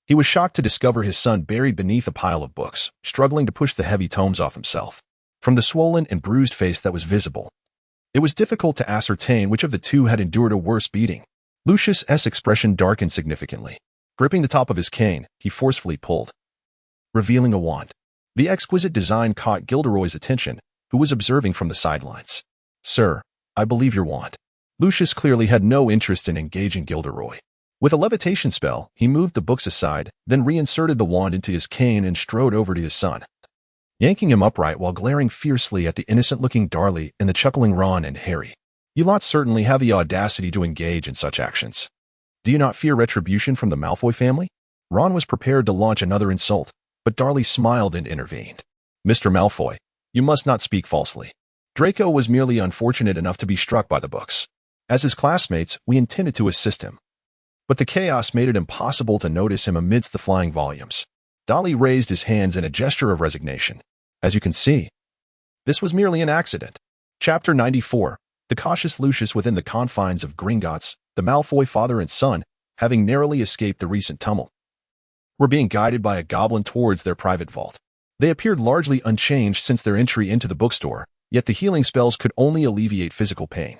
he was shocked to discover his son buried beneath a pile of books, struggling to push the heavy tomes off himself. From the swollen and bruised face that was visible, it was difficult to ascertain which of the two had endured a worse beating. Lucius's expression darkened significantly. Gripping the top of his cane, he forcefully pulled, revealing a wand. The exquisite design caught Gilderoy's attention, who was observing from the sidelines. Sir, I believe your wand. Lucius clearly had no interest in engaging Gilderoy. With a levitation spell, he moved the books aside, then reinserted the wand into his cane and strode over to his son, yanking him upright while glaring fiercely at the innocent-looking Darley and the chuckling Ron and Harry. You lot certainly have the audacity to engage in such actions. Do you not fear retribution from the Malfoy family? Ron was prepared to launch another insult, but Darley smiled and intervened. Mr. Malfoy, you must not speak falsely. Draco was merely unfortunate enough to be struck by the books. As his classmates, we intended to assist him. But the chaos made it impossible to notice him amidst the flying volumes. Darley raised his hands in a gesture of resignation. As you can see, this was merely an accident. Chapter 94. The cautious Lucius within the confines of Gringotts, the Malfoy father and son, having narrowly escaped the recent tumult, were being guided by a goblin towards their private vault. They appeared largely unchanged since their entry into the bookstore, yet the healing spells could only alleviate physical pain,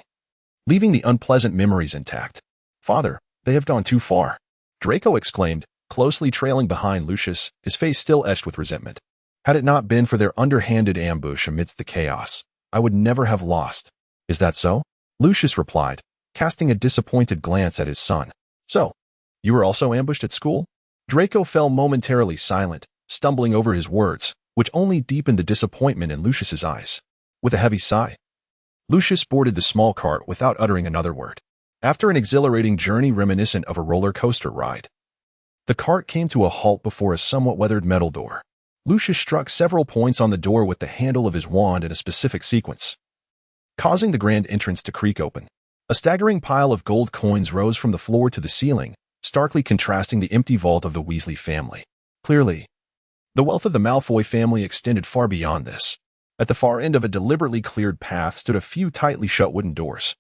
leaving the unpleasant memories intact. Father, they have gone too far, Draco exclaimed, closely trailing behind Lucius, his face still etched with resentment. Had it not been for their underhanded ambush amidst the chaos, I would never have lost. Is that so? Lucius replied, casting a disappointed glance at his son. So, you were also ambushed at school? Draco fell momentarily silent, stumbling over his words, which only deepened the disappointment in Lucius's eyes. With a heavy sigh, Lucius boarded the small cart without uttering another word. After an exhilarating journey reminiscent of a roller coaster ride, the cart came to a halt before a somewhat weathered metal door. Lucius struck several points on the door with the handle of his wand in a specific sequence, causing the grand entrance to creak open. A staggering pile of gold coins rose from the floor to the ceiling, starkly contrasting the empty vault of the Weasley family. Clearly, the wealth of the Malfoy family extended far beyond this. At the far end of a deliberately cleared path stood a few tightly shut wooden doors,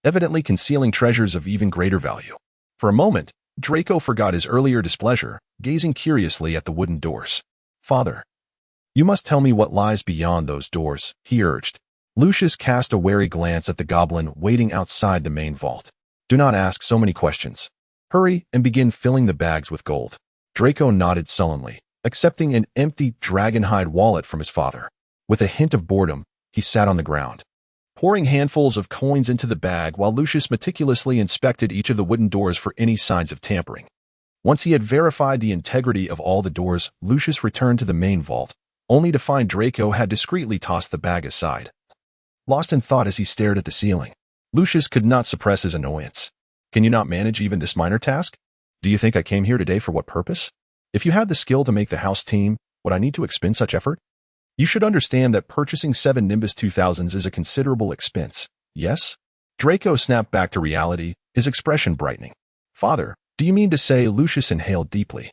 evidently concealing treasures of even greater value. For a moment, Draco forgot his earlier displeasure, gazing curiously at the wooden doors. Father, you must tell me what lies beyond those doors, he urged. Lucius cast a wary glance at the goblin waiting outside the main vault. Do not ask so many questions. Hurry and begin filling the bags with gold. Draco nodded sullenly, accepting an empty dragonhide wallet from his father. With a hint of boredom, he sat on the ground, pouring handfuls of coins into the bag while Lucius meticulously inspected each of the wooden doors for any signs of tampering. Once he had verified the integrity of all the doors, Lucius returned to the main vault, only to find Draco had discreetly tossed the bag aside. Lost in thought as he stared at the ceiling, Lucius could not suppress his annoyance. Can you not manage even this minor task? Do you think I came here today for what purpose? If you had the skill to make the house team, would I need to expend such effort? You should understand that purchasing 7 Nimbus 2000s is a considerable expense, yes? Draco snapped back to reality, his expression brightening. Father, do you mean to say? Lucius inhaled deeply.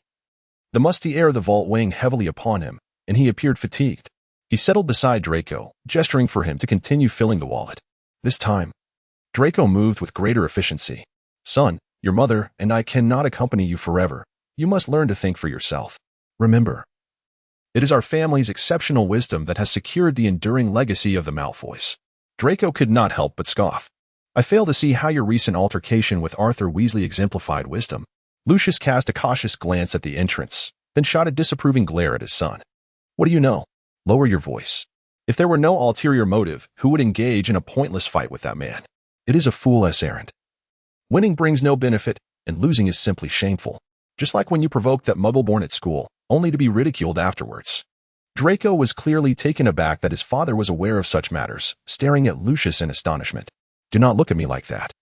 The musty air of the vault weighing heavily upon him, and he appeared fatigued. He settled beside Draco, gesturing for him to continue filling the wallet. This time, Draco moved with greater efficiency. Son, your mother and I cannot accompany you forever. You must learn to think for yourself. Remember, it is our family's exceptional wisdom that has secured the enduring legacy of the Malfoys. Draco could not help but scoff. I fail to see how your recent altercation with Arthur Weasley exemplified wisdom. Lucius cast a cautious glance at the entrance, then shot a disapproving glare at his son. What do you know? Lower your voice. If there were no ulterior motive, who would engage in a pointless fight with that man? It is a fool's errand. Winning brings no benefit, and losing is simply shameful. Just like when you provoked that muggle-born at school, only to be ridiculed afterwards. Draco was clearly taken aback that his father was aware of such matters, staring at Lucius in astonishment. Do not look at me like that.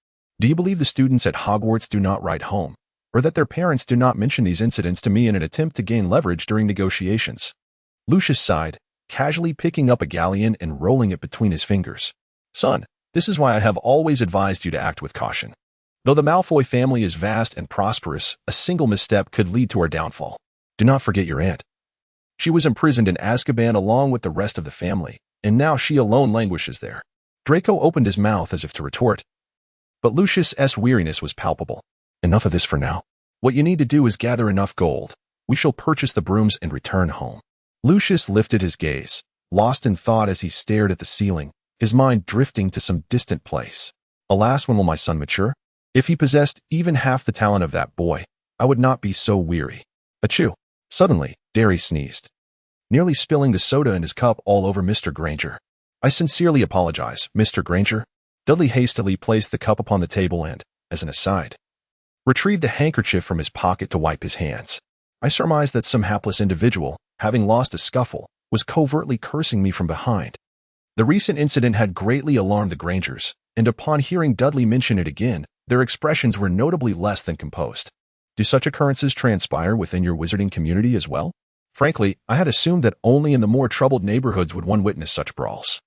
Do you believe the students at Hogwarts do not write home, or that their parents do not mention these incidents to me in an attempt to gain leverage during negotiations? Lucius sighed, casually picking up a galleon and rolling it between his fingers. Son, this is why I have always advised you to act with caution. Though the Malfoy family is vast and prosperous, a single misstep could lead to our downfall. Do not forget your aunt. She was imprisoned in Azkaban along with the rest of the family, and now she alone languishes there. Draco opened his mouth as if to retort, but Lucius's weariness was palpable. Enough of this for now. What you need to do is gather enough gold. We shall purchase the brooms and return home. Lucius lifted his gaze, lost in thought as he stared at the ceiling, his mind drifting to some distant place. Alas, when will my son mature? If he possessed even half the talent of that boy, I would not be so weary. Achoo! Suddenly, Derry sneezed, nearly spilling the soda in his cup all over Mr. Granger. I sincerely apologize, Mr. Granger. Dudley hastily placed the cup upon the table and, as an aside, retrieved a handkerchief from his pocket to wipe his hands. I surmised that some hapless individual, having lost a scuffle, was covertly cursing me from behind. The recent incident had greatly alarmed the Grangers, and upon hearing Dudley mention it again, their expressions were notably less than composed. Do such occurrences transpire within your wizarding community as well? Frankly, I had assumed that only in the more troubled neighborhoods would one witness such brawls.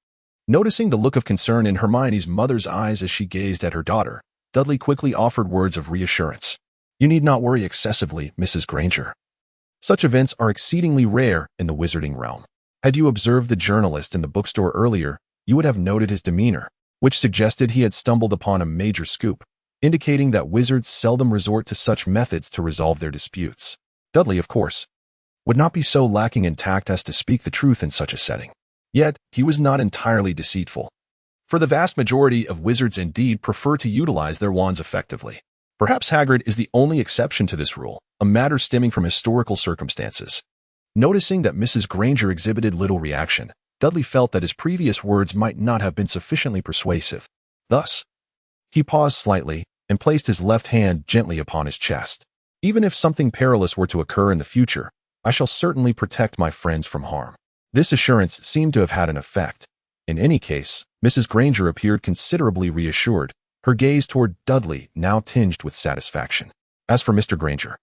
Noticing the look of concern in Hermione's mother's eyes as she gazed at her daughter, Dudley quickly offered words of reassurance. You need not worry excessively, Mrs. Granger. Such events are exceedingly rare in the wizarding realm. Had you observed the journalist in the bookstore earlier, you would have noted his demeanor, which suggested he had stumbled upon a major scoop, indicating that wizards seldom resort to such methods to resolve their disputes. Dudley, of course, would not be so lacking in tact as to speak the truth in such a setting. Yet, he was not entirely deceitful. For the vast majority of wizards indeed prefer to utilize their wands effectively. Perhaps Hagrid is the only exception to this rule, a matter stemming from historical circumstances. Noticing that Mrs. Granger exhibited little reaction, Dudley felt that his previous words might not have been sufficiently persuasive. Thus, he paused slightly and placed his left hand gently upon his chest. Even if something perilous were to occur in the future, I shall certainly protect my friends from harm. This assurance seemed to have had an effect. In any case, Mrs. Granger appeared considerably reassured, her gaze toward Dudley now tinged with satisfaction. As for Mr. Granger,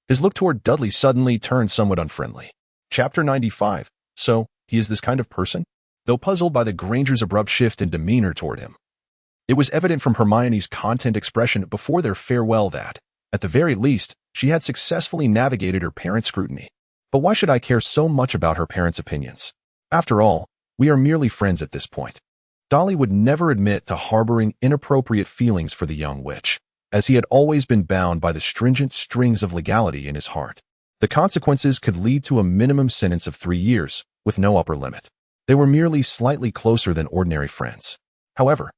his look toward Dudley suddenly turned somewhat unfriendly. Chapter 95. So, he is this kind of person? Though puzzled by the Granger's abrupt shift in demeanor toward him, it was evident from Hermione's content expression before their farewell that, at the very least, she had successfully navigated her parents' scrutiny. But why should I care so much about her parents' opinions? After all, we are merely friends at this point. Dolly would never admit to harboring inappropriate feelings for the young witch, as he had always been bound by the stringent strings of legality in his heart. The consequences could lead to a minimum sentence of 3 years, with no upper limit. They were merely slightly closer than ordinary friends. However,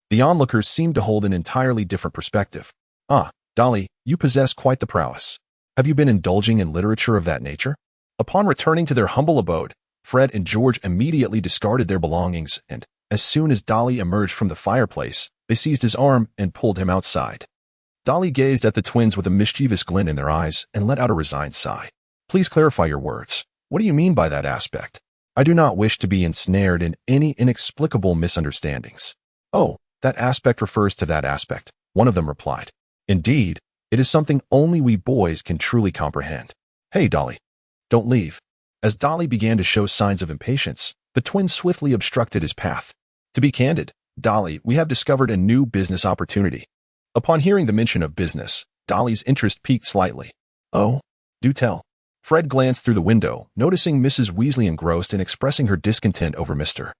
the onlookers seemed to hold an entirely different perspective. Ah, Dolly, you possess quite the prowess. Have you been indulging in literature of that nature? Upon returning to their humble abode, Fred and George immediately discarded their belongings and, as soon as Dolly emerged from the fireplace, they seized his arm and pulled him outside. Dolly gazed at the twins with a mischievous glint in their eyes and let out a resigned sigh. Please clarify your words. What do you mean by that aspect? I do not wish to be ensnared in any inexplicable misunderstandings. Oh, that aspect refers to that aspect, one of them replied. Indeed, it is something only we boys can truly comprehend. Hey, Dolly. Don't leave. As Dolly began to show signs of impatience, the twins swiftly obstructed his path. To be candid, Dolly, we have discovered a new business opportunity. Upon hearing the mention of business, Dolly's interest peaked slightly. Oh, do tell. Fred glanced through the window, noticing Mrs. Weasley engrossed and expressing her discontent over Mr.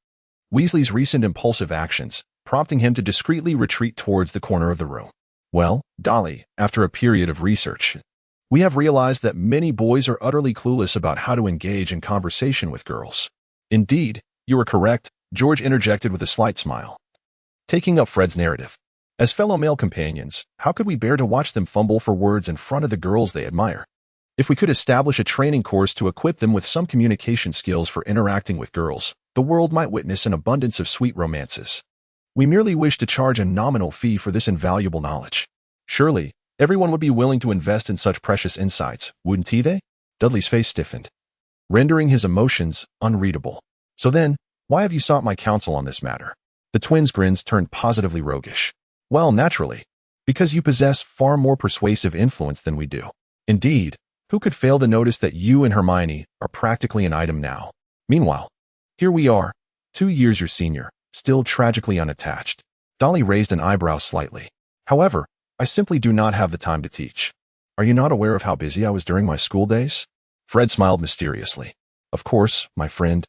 Weasley's recent impulsive actions, prompting him to discreetly retreat towards the corner of the room. Well, Dolly, after a period of research, we have realized that many boys are utterly clueless about how to engage in conversation with girls. Indeed, you are correct, George interjected with a slight smile. Taking up Fred's narrative. As fellow male companions, how could we bear to watch them fumble for words in front of the girls they admire? If we could establish a training course to equip them with some communication skills for interacting with girls, the world might witness an abundance of sweet romances. We merely wish to charge a nominal fee for this invaluable knowledge. Surely, everyone would be willing to invest in such precious insights, wouldn't they? Dudley's face stiffened, rendering his emotions unreadable. So then, why have you sought my counsel on this matter? The twins' grins turned positively roguish. Well, naturally, because you possess far more persuasive influence than we do. Indeed, who could fail to notice that you and Hermione are practically an item now? Meanwhile, here we are, 2 years your senior, still tragically unattached. Dolly raised an eyebrow slightly. However, I simply do not have the time to teach. Are you not aware of how busy I was during my school days? Fred smiled mysteriously. Of course, my friend.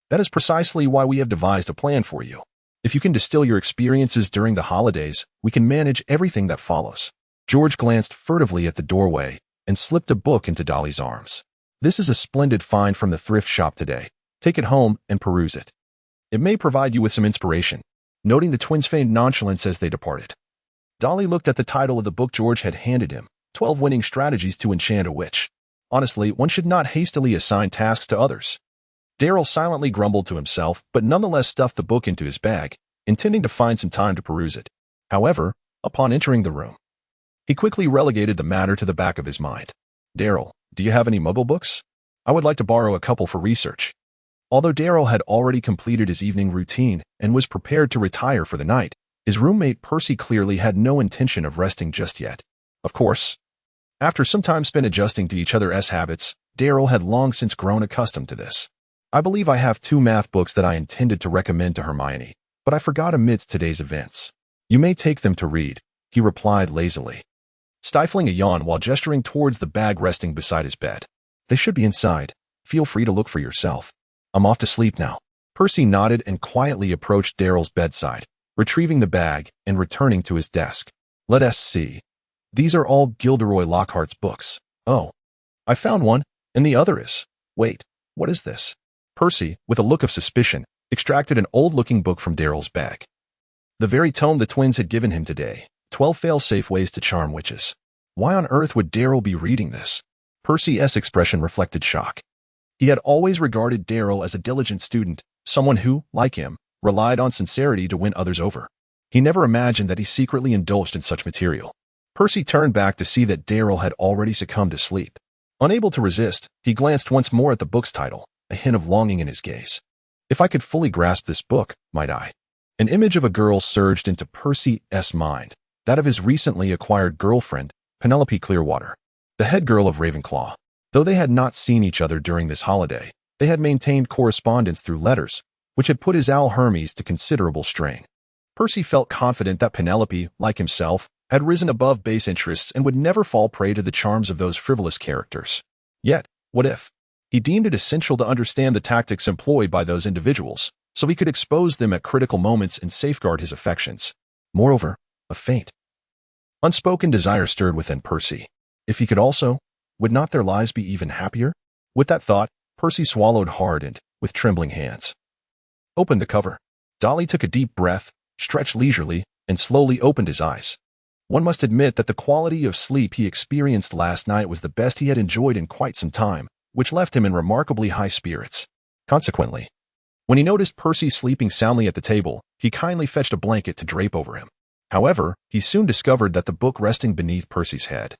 That is precisely why we have devised a plan for you. If you can distill your experiences during the holidays, we can manage everything that follows. George glanced furtively at the doorway and slipped a book into Dolly's arms. This is a splendid find from the thrift shop today. Take it home and peruse it. It may provide you with some inspiration. Noting the twins' feigned nonchalance as they departed, Dolly looked at the title of the book George had handed him, 12 Winning Strategies to Enchant a Witch. Honestly, one should not hastily assign tasks to others. Darryl silently grumbled to himself, but nonetheless stuffed the book into his bag, intending to find some time to peruse it. However, upon entering the room, he quickly relegated the matter to the back of his mind. Darryl, do you have any mobile books? I would like to borrow a couple for research. Although Darryl had already completed his evening routine and was prepared to retire for the night, his roommate Percy clearly had no intention of resting just yet. Of course, After some time spent adjusting to each other's habits, Daryl had long since grown accustomed to this. I believe I have 2 math books that I intended to recommend to Hermione, but I forgot amidst today's events. You may take them to read, he replied lazily, stifling a yawn while gesturing towards the bag resting beside his bed. They should be inside. Feel free to look for yourself. I'm off to sleep now. Percy nodded and quietly approached Daryl's bedside, retrieving the bag and returning to his desk. Let us see. These are all Gilderoy Lockhart's books. Oh, I found one, and the other is. Wait, what is this? Percy, with a look of suspicion, extracted an old-looking book from Daryl's bag. The very tome the twins had given him today, 12 fail-safe ways to charm witches. Why on earth would Daryl be reading this? Percy's expression reflected shock. He had always regarded Daryl as a diligent student, someone who, like him, relied on sincerity to win others over. He never imagined that he secretly indulged in such material. Percy turned back to see that Daryl had already succumbed to sleep. Unable to resist, he glanced once more at the book's title, a hint of longing in his gaze. If I could fully grasp this book, might I? An image of a girl surged into Percy's mind, that of his recently acquired girlfriend, Penelope Clearwater, the head girl of Ravenclaw. Though they had not seen each other during this holiday, they had maintained correspondence through letters, which had put his owl Hermes to considerable strain. Percy felt confident that Penelope, like himself, had risen above base interests and would never fall prey to the charms of those frivolous characters. Yet, what if? He deemed it essential to understand the tactics employed by those individuals, so he could expose them at critical moments and safeguard his affections. Moreover, a faint, unspoken desire stirred within Percy. If he could also, would not their lives be even happier? With that thought, Percy swallowed hard and, with trembling hands, opened the cover. Dolly took a deep breath, stretched leisurely, and slowly opened his eyes. One must admit that the quality of sleep he experienced last night was the best he had enjoyed in quite some time, which left him in remarkably high spirits. Consequently, when he noticed Percy sleeping soundly at the table, he kindly fetched a blanket to drape over him. However, he soon discovered that the book resting beneath Percy's head,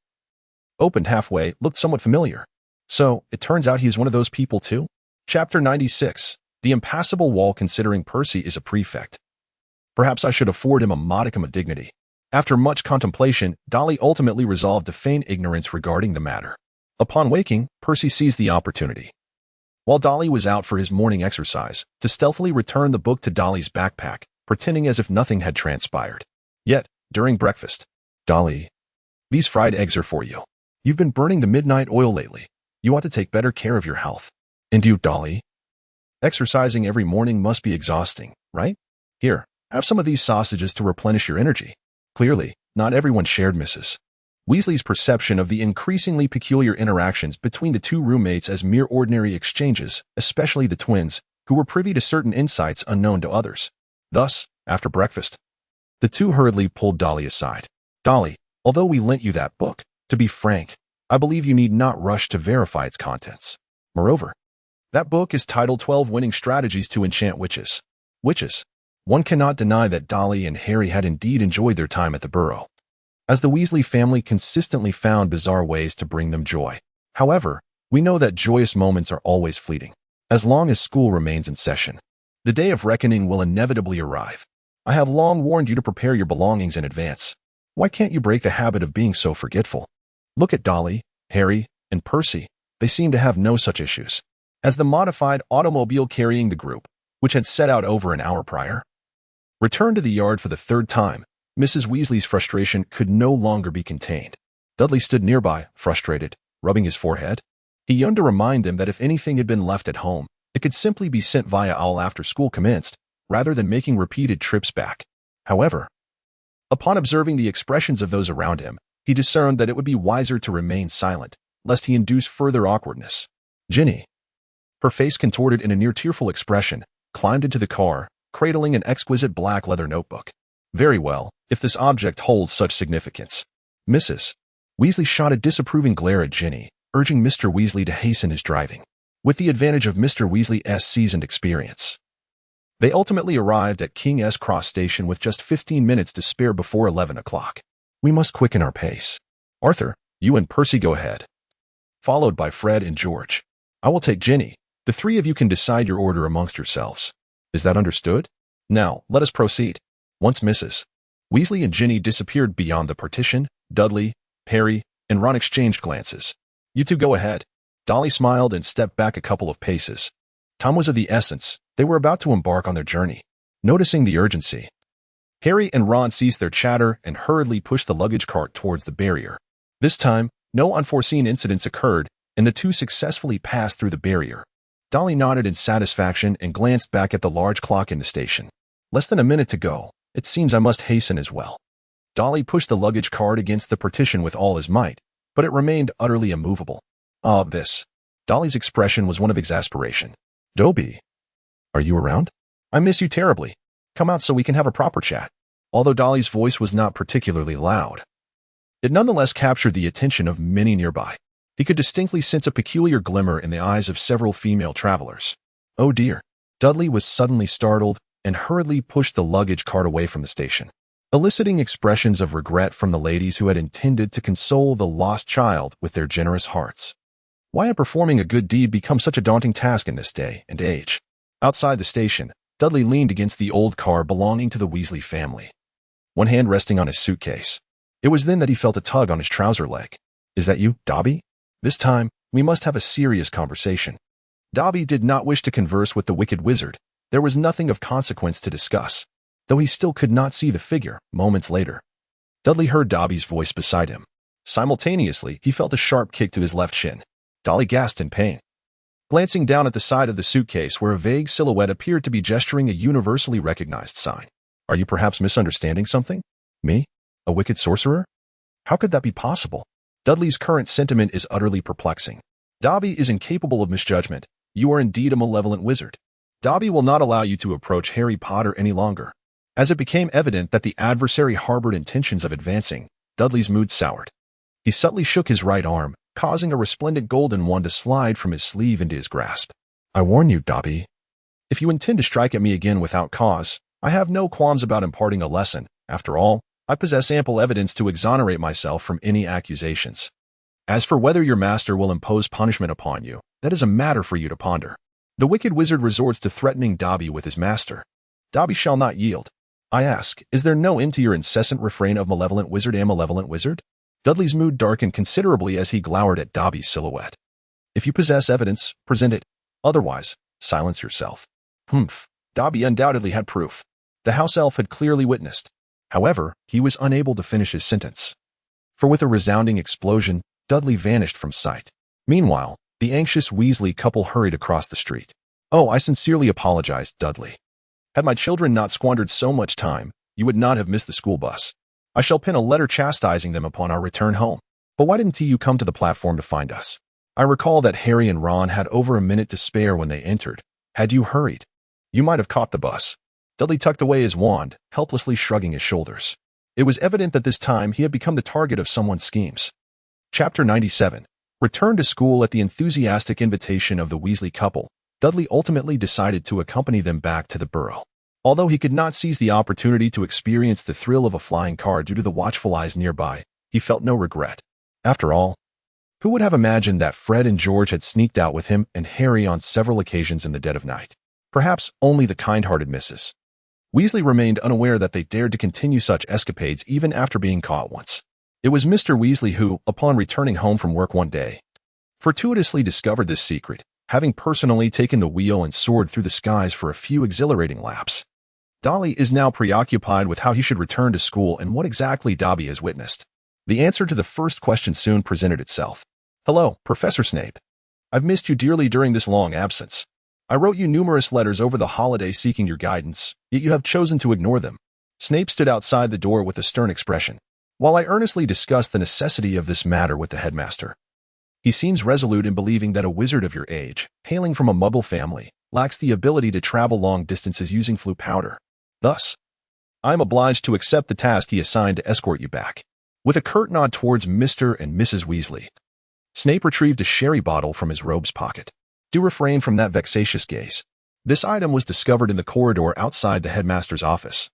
opened halfway, looked somewhat familiar. So, it turns out he is one of those people too? Chapter 96. The Impassable Wall. Considering Percy is a prefect, perhaps I should afford him a modicum of dignity. After much contemplation, Dolly ultimately resolved to feign ignorance regarding the matter. Upon waking, Percy seized the opportunity, while Dolly was out for his morning exercise, to stealthily return the book to Dolly's backpack, pretending as if nothing had transpired. Yet, during breakfast, Dolly, these fried eggs are for you. You've been burning the midnight oil lately. You ought to take better care of your health. And you, Dolly? Exercising every morning must be exhausting, right? Here, have some of these sausages to replenish your energy. Clearly, not everyone shared Mrs. Weasley's perception of the increasingly peculiar interactions between the two roommates as mere ordinary exchanges, especially the twins, who were privy to certain insights unknown to others. Thus, after breakfast, the two hurriedly pulled Dolly aside. Dolly, although we lent you that book, to be frank, I believe you need not rush to verify its contents. Moreover, that book is titled 12 Winning Strategies to Enchant Witches. Witches. One cannot deny that Dolly and Harry had indeed enjoyed their time at the Burrow, as the Weasley family consistently found bizarre ways to bring them joy. However, we know that joyous moments are always fleeting. As long as school remains in session, the day of reckoning will inevitably arrive. I have long warned you to prepare your belongings in advance. Why can't you break the habit of being so forgetful? Look at Dolly, Harry, and Percy. They seem to have no such issues. As the modified automobile carrying the group, which had set out over an hour prior, returned to the yard for the third time, Mrs. Weasley's frustration could no longer be contained. Dudley stood nearby, frustrated, rubbing his forehead. He yearned to remind them that if anything had been left at home, it could simply be sent via owl after school commenced, rather than making repeated trips back. However, upon observing the expressions of those around him, he discerned that it would be wiser to remain silent, lest he induce further awkwardness. Ginny, her face contorted in a near tearful expression, climbed into the car, cradling an exquisite black leather notebook. Very well, if this object holds such significance. Mrs. Weasley shot a disapproving glare at Ginny, urging Mr. Weasley to hasten his driving. With the advantage of Mr. Weasley's seasoned experience, they ultimately arrived at King's Cross Station with just 15 minutes to spare before 11 o'clock. We must quicken our pace. Arthur, you and Percy go ahead, followed by Fred and George. I will take Ginny. The three of you can decide your order amongst yourselves. Is that understood? Now, let us proceed. Once Mrs. Weasley and Ginny disappeared beyond the partition, Dudley, Harry, and Ron exchanged glances. "You two go ahead." Dolly smiled and stepped back a couple of paces. Time was of the essence. They were about to embark on their journey. Noticing the urgency, Harry and Ron ceased their chatter and hurriedly pushed the luggage cart towards the barrier. This time, no unforeseen incidents occurred, and the two successfully passed through the barrier. Dolly nodded in satisfaction and glanced back at the large clock in the station. "Less than a minute to go. It seems I must hasten as well." Dolly pushed the luggage cart against the partition with all his might, but it remained utterly immovable. This. Dolly's expression was one of exasperation. "Dobby, are you around? I miss you terribly. Come out so we can have a proper chat." Although Dolly's voice was not particularly loud, it nonetheless captured the attention of many nearby. He could distinctly sense a peculiar glimmer in the eyes of several female travelers. "Oh dear." Dudley was suddenly startled and hurriedly pushed the luggage cart away from the station, eliciting expressions of regret from the ladies who had intended to console the lost child with their generous hearts. Why had performing a good deed become such a daunting task in this day and age? Outside the station, Dudley leaned against the old car belonging to the Weasley family, one hand resting on his suitcase. It was then that he felt a tug on his trouser leg. "Is that you, Dobby? This time, we must have a serious conversation." Dobby did not wish to converse with the wicked wizard. There was nothing of consequence to discuss, though he still could not see the figure. Moments later, Dudley heard Dobby's voice beside him. Simultaneously, he felt a sharp kick to his left shin. Dolly gasped in pain, glancing down at the side of the suitcase where a vague silhouette appeared to be gesturing a universally recognized sign. "Are you perhaps misunderstanding something? Me? A wicked sorcerer? How could that be possible?" Dudley's current sentiment is utterly perplexing. Dobby is incapable of misjudgment. You are indeed a malevolent wizard. Dobby will not allow you to approach Harry Potter any longer. As it became evident that the adversary harbored intentions of advancing, Dudley's mood soured. He subtly shook his right arm, causing a resplendent golden wand to slide from his sleeve into his grasp. "I warn you, Dobby. If you intend to strike at me again without cause, I have no qualms about imparting a lesson. After all, I possess ample evidence to exonerate myself from any accusations. As for whether your master will impose punishment upon you, that is a matter for you to ponder." The wicked wizard resorts to threatening Dobby with his master. Dobby shall not yield. "I ask, is there no end to your incessant refrain of malevolent wizard and malevolent wizard?" Dudley's mood darkened considerably as he glowered at Dobby's silhouette. "If you possess evidence, present it. Otherwise, silence yourself." Humph. Dobby undoubtedly had proof. The house elf had clearly witnessed. However, he was unable to finish his sentence, for with a resounding explosion, Dudley vanished from sight. Meanwhile, the anxious Weasley couple hurried across the street. "Oh, I sincerely apologize, Dudley. Had my children not squandered so much time, you would not have missed the school bus. I shall pen a letter chastising them upon our return home. But why didn't you come to the platform to find us?" I recall that Harry and Ron had over a minute to spare when they entered. Had you hurried, you might have caught the bus. Dudley tucked away his wand, helplessly shrugging his shoulders. It was evident that this time he had become the target of someone's schemes. Chapter 97. Returned to school at the enthusiastic invitation of the Weasley couple, Dudley ultimately decided to accompany them back to the burrow. Although he could not seize the opportunity to experience the thrill of a flying car due to the watchful eyes nearby, he felt no regret. After all, who would have imagined that Fred and George had sneaked out with him and Harry on several occasions in the dead of night? Perhaps only the kind-hearted Mrs. Weasley remained unaware that they dared to continue such escapades even after being caught once. It was Mr. Weasley who, upon returning home from work one day, fortuitously discovered this secret, having personally taken the wheel and soared through the skies for a few exhilarating laps. Dolly is now preoccupied with how he should return to school and what exactly Dobby has witnessed. The answer to the first question soon presented itself. "Hello, Professor Snape. I've missed you dearly during this long absence. I wrote you numerous letters over the holiday seeking your guidance, yet you have chosen to ignore them." Snape stood outside the door with a stern expression. "While I earnestly discussed the necessity of this matter with the headmaster, he seems resolute in believing that a wizard of your age, hailing from a muggle family, lacks the ability to travel long distances using flue powder. Thus, I am obliged to accept the task he assigned to escort you back." With a curt nod towards Mr. and Mrs. Weasley, Snape retrieved a sherry bottle from his robe's pocket. "Do refrain from that vexatious gaze. This item was discovered in the corridor outside the headmaster's office,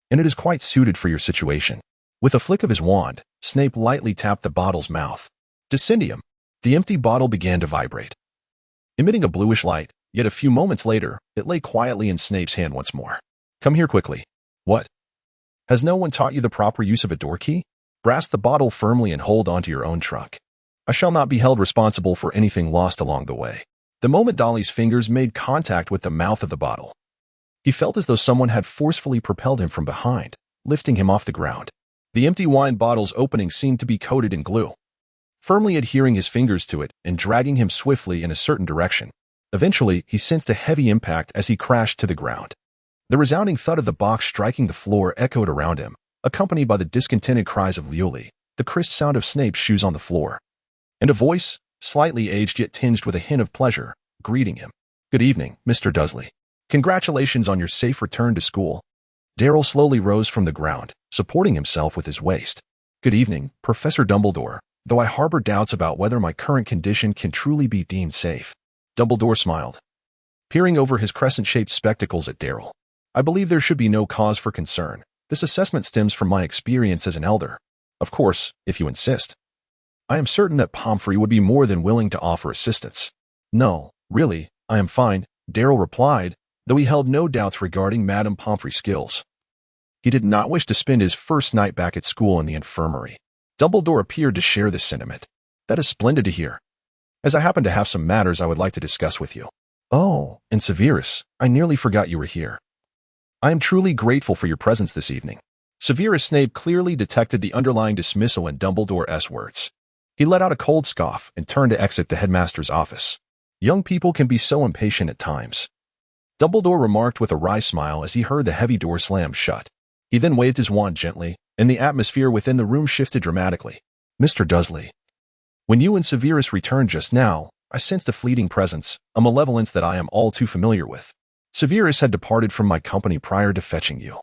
and it is quite suited for your situation." With a flick of his wand, Snape lightly tapped the bottle's mouth. Descendium. The empty bottle began to vibrate, emitting a bluish light, yet a few moments later, it lay quietly in Snape's hand once more. "Come here quickly." "What? Has no one taught you the proper use of a door key?" Grasp the bottle firmly and hold onto your own trunk. I shall not be held responsible for anything lost along the way. The moment Dolly's fingers made contact with the mouth of the bottle, he felt as though someone had forcefully propelled him from behind, lifting him off the ground. The empty wine bottle's opening seemed to be coated in glue, firmly adhering his fingers to it and dragging him swiftly in a certain direction. Eventually, he sensed a heavy impact as he crashed to the ground. The resounding thud of the box striking the floor echoed around him, accompanied by the discontented cries of Leolie, the crisp sound of Snape's shoes on the floor, and a voice, slightly aged yet tinged with a hint of pleasure, greeting him. "Good evening, Mr. Dursley. Congratulations on your safe return to school." Darryl slowly rose from the ground, supporting himself with his waist. "Good evening, Professor Dumbledore, though I harbor doubts about whether my current condition can truly be deemed safe." Dumbledore smiled, peering over his crescent-shaped spectacles at Darryl. "I believe there should be no cause for concern. This assessment stems from my experience as an elder. Of course, if you insist. I am certain that Pomfrey would be more than willing to offer assistance." "No, really, I am fine," Darryl replied, though he held no doubts regarding Madame Pomfrey's skills. He did not wish to spend his first night back at school in the infirmary. Dumbledore appeared to share this sentiment. "That is splendid to hear, as I happen to have some matters I would like to discuss with you." "Oh, and Severus, I nearly forgot you were here. I am truly grateful for your presence this evening." Severus Snape clearly detected the underlying dismissal in Dumbledore's words. He let out a cold scoff and turned to exit the headmaster's office. Young people can be so impatient at times, Dumbledore remarked with a wry smile as he heard the heavy door slam shut. He then waved his wand gently, and the atmosphere within the room shifted dramatically. "Mr. Dursley, when you and Severus returned just now, I sensed a fleeting presence, a malevolence that I am all too familiar with. Severus had departed from my company prior to fetching you,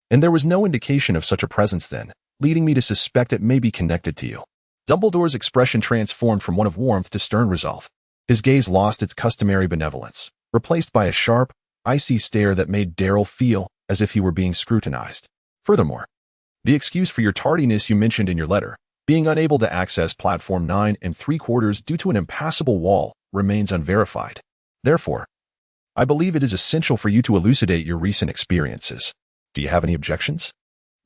and there was no indication of such a presence then, leading me to suspect it may be connected to you." Dumbledore's expression transformed from one of warmth to stern resolve. His gaze lost its customary benevolence, replaced by a sharp, icy stare that made Darryl feel as if he were being scrutinized. "Furthermore, the excuse for your tardiness you mentioned in your letter, being unable to access platform 9 3/4 due to an impassable wall, remains unverified. Therefore, I believe it is essential for you to elucidate your recent experiences. Do you have any objections?"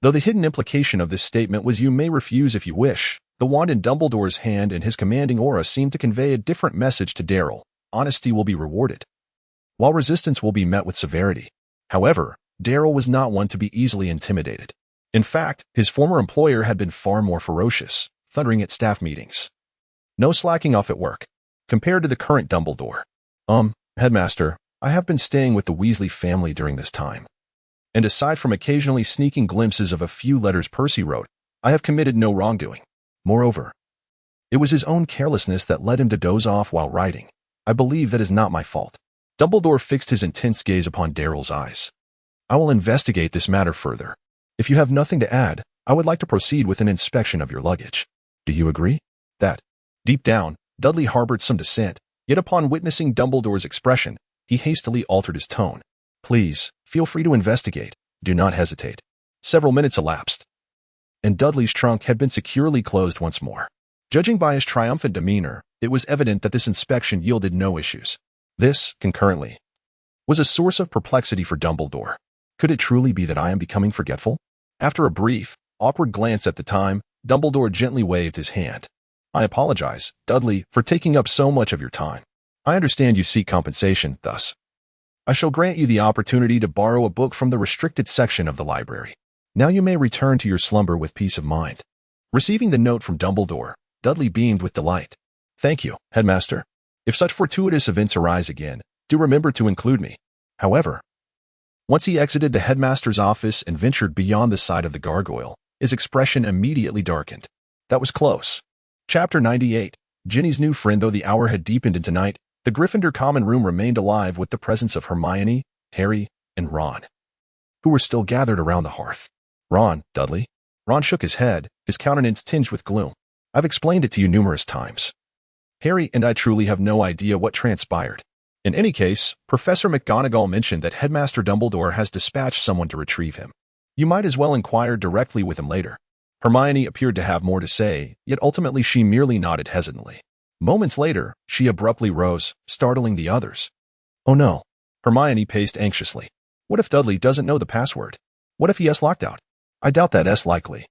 Though the hidden implication of this statement was "you may refuse if you wish," the wand in Dumbledore's hand and his commanding aura seemed to convey a different message to Darryl. Honesty will be rewarded, while resistance will be met with severity. However, Darryl was not one to be easily intimidated. In fact, his former employer had been far more ferocious, thundering at staff meetings. No slacking off at work, compared to the current Dumbledore. Headmaster, I have been staying with the Weasley family during this time. And aside from occasionally sneaking glimpses of a few letters Percy wrote, I have committed no wrongdoing. Moreover, it was his own carelessness that led him to doze off while writing. I believe that is not my fault. Dumbledore fixed his intense gaze upon Darryl's eyes. I will investigate this matter further. If you have nothing to add, I would like to proceed with an inspection of your luggage. Do you agree? That, deep down, Dudley harbored some dissent, yet upon witnessing Dumbledore's expression, he hastily altered his tone. Please, feel free to investigate. Do not hesitate. Several minutes elapsed, and Dudley's trunk had been securely closed once more. Judging by his triumphant demeanor, it was evident that this inspection yielded no issues. This, concurrently, was a source of perplexity for Dumbledore. Could it truly be that I am becoming forgetful? After a brief, awkward glance at the time, Dumbledore gently waved his hand. I apologize, Dudley, for taking up so much of your time. I understand you seek compensation, thus, I shall grant you the opportunity to borrow a book from the restricted section of the library. Now you may return to your slumber with peace of mind. Receiving the note from Dumbledore, Dudley beamed with delight. Thank you, Headmaster. If such fortuitous events arise again, do remember to include me. However, once he exited the headmaster's office and ventured beyond the side of the gargoyle, his expression immediately darkened. That was close. Chapter 98. Ginny's new friend. Though the hour had deepened into night, the Gryffindor common room remained alive with the presence of Hermione, Harry, and Ron, who were still gathered around the hearth. Ron, Dudley. Ron shook his head, his countenance tinged with gloom. I've explained it to you numerous times. Harry and I truly have no idea what transpired. In any case, Professor McGonagall mentioned that Headmaster Dumbledore has dispatched someone to retrieve him. You might as well inquire directly with him later. Hermione appeared to have more to say, yet ultimately she merely nodded hesitantly. Moments later, she abruptly rose, startling the others. Oh no. Hermione paced anxiously. What if Dudley doesn't know the password? What if he is locked out? I doubt that is likely.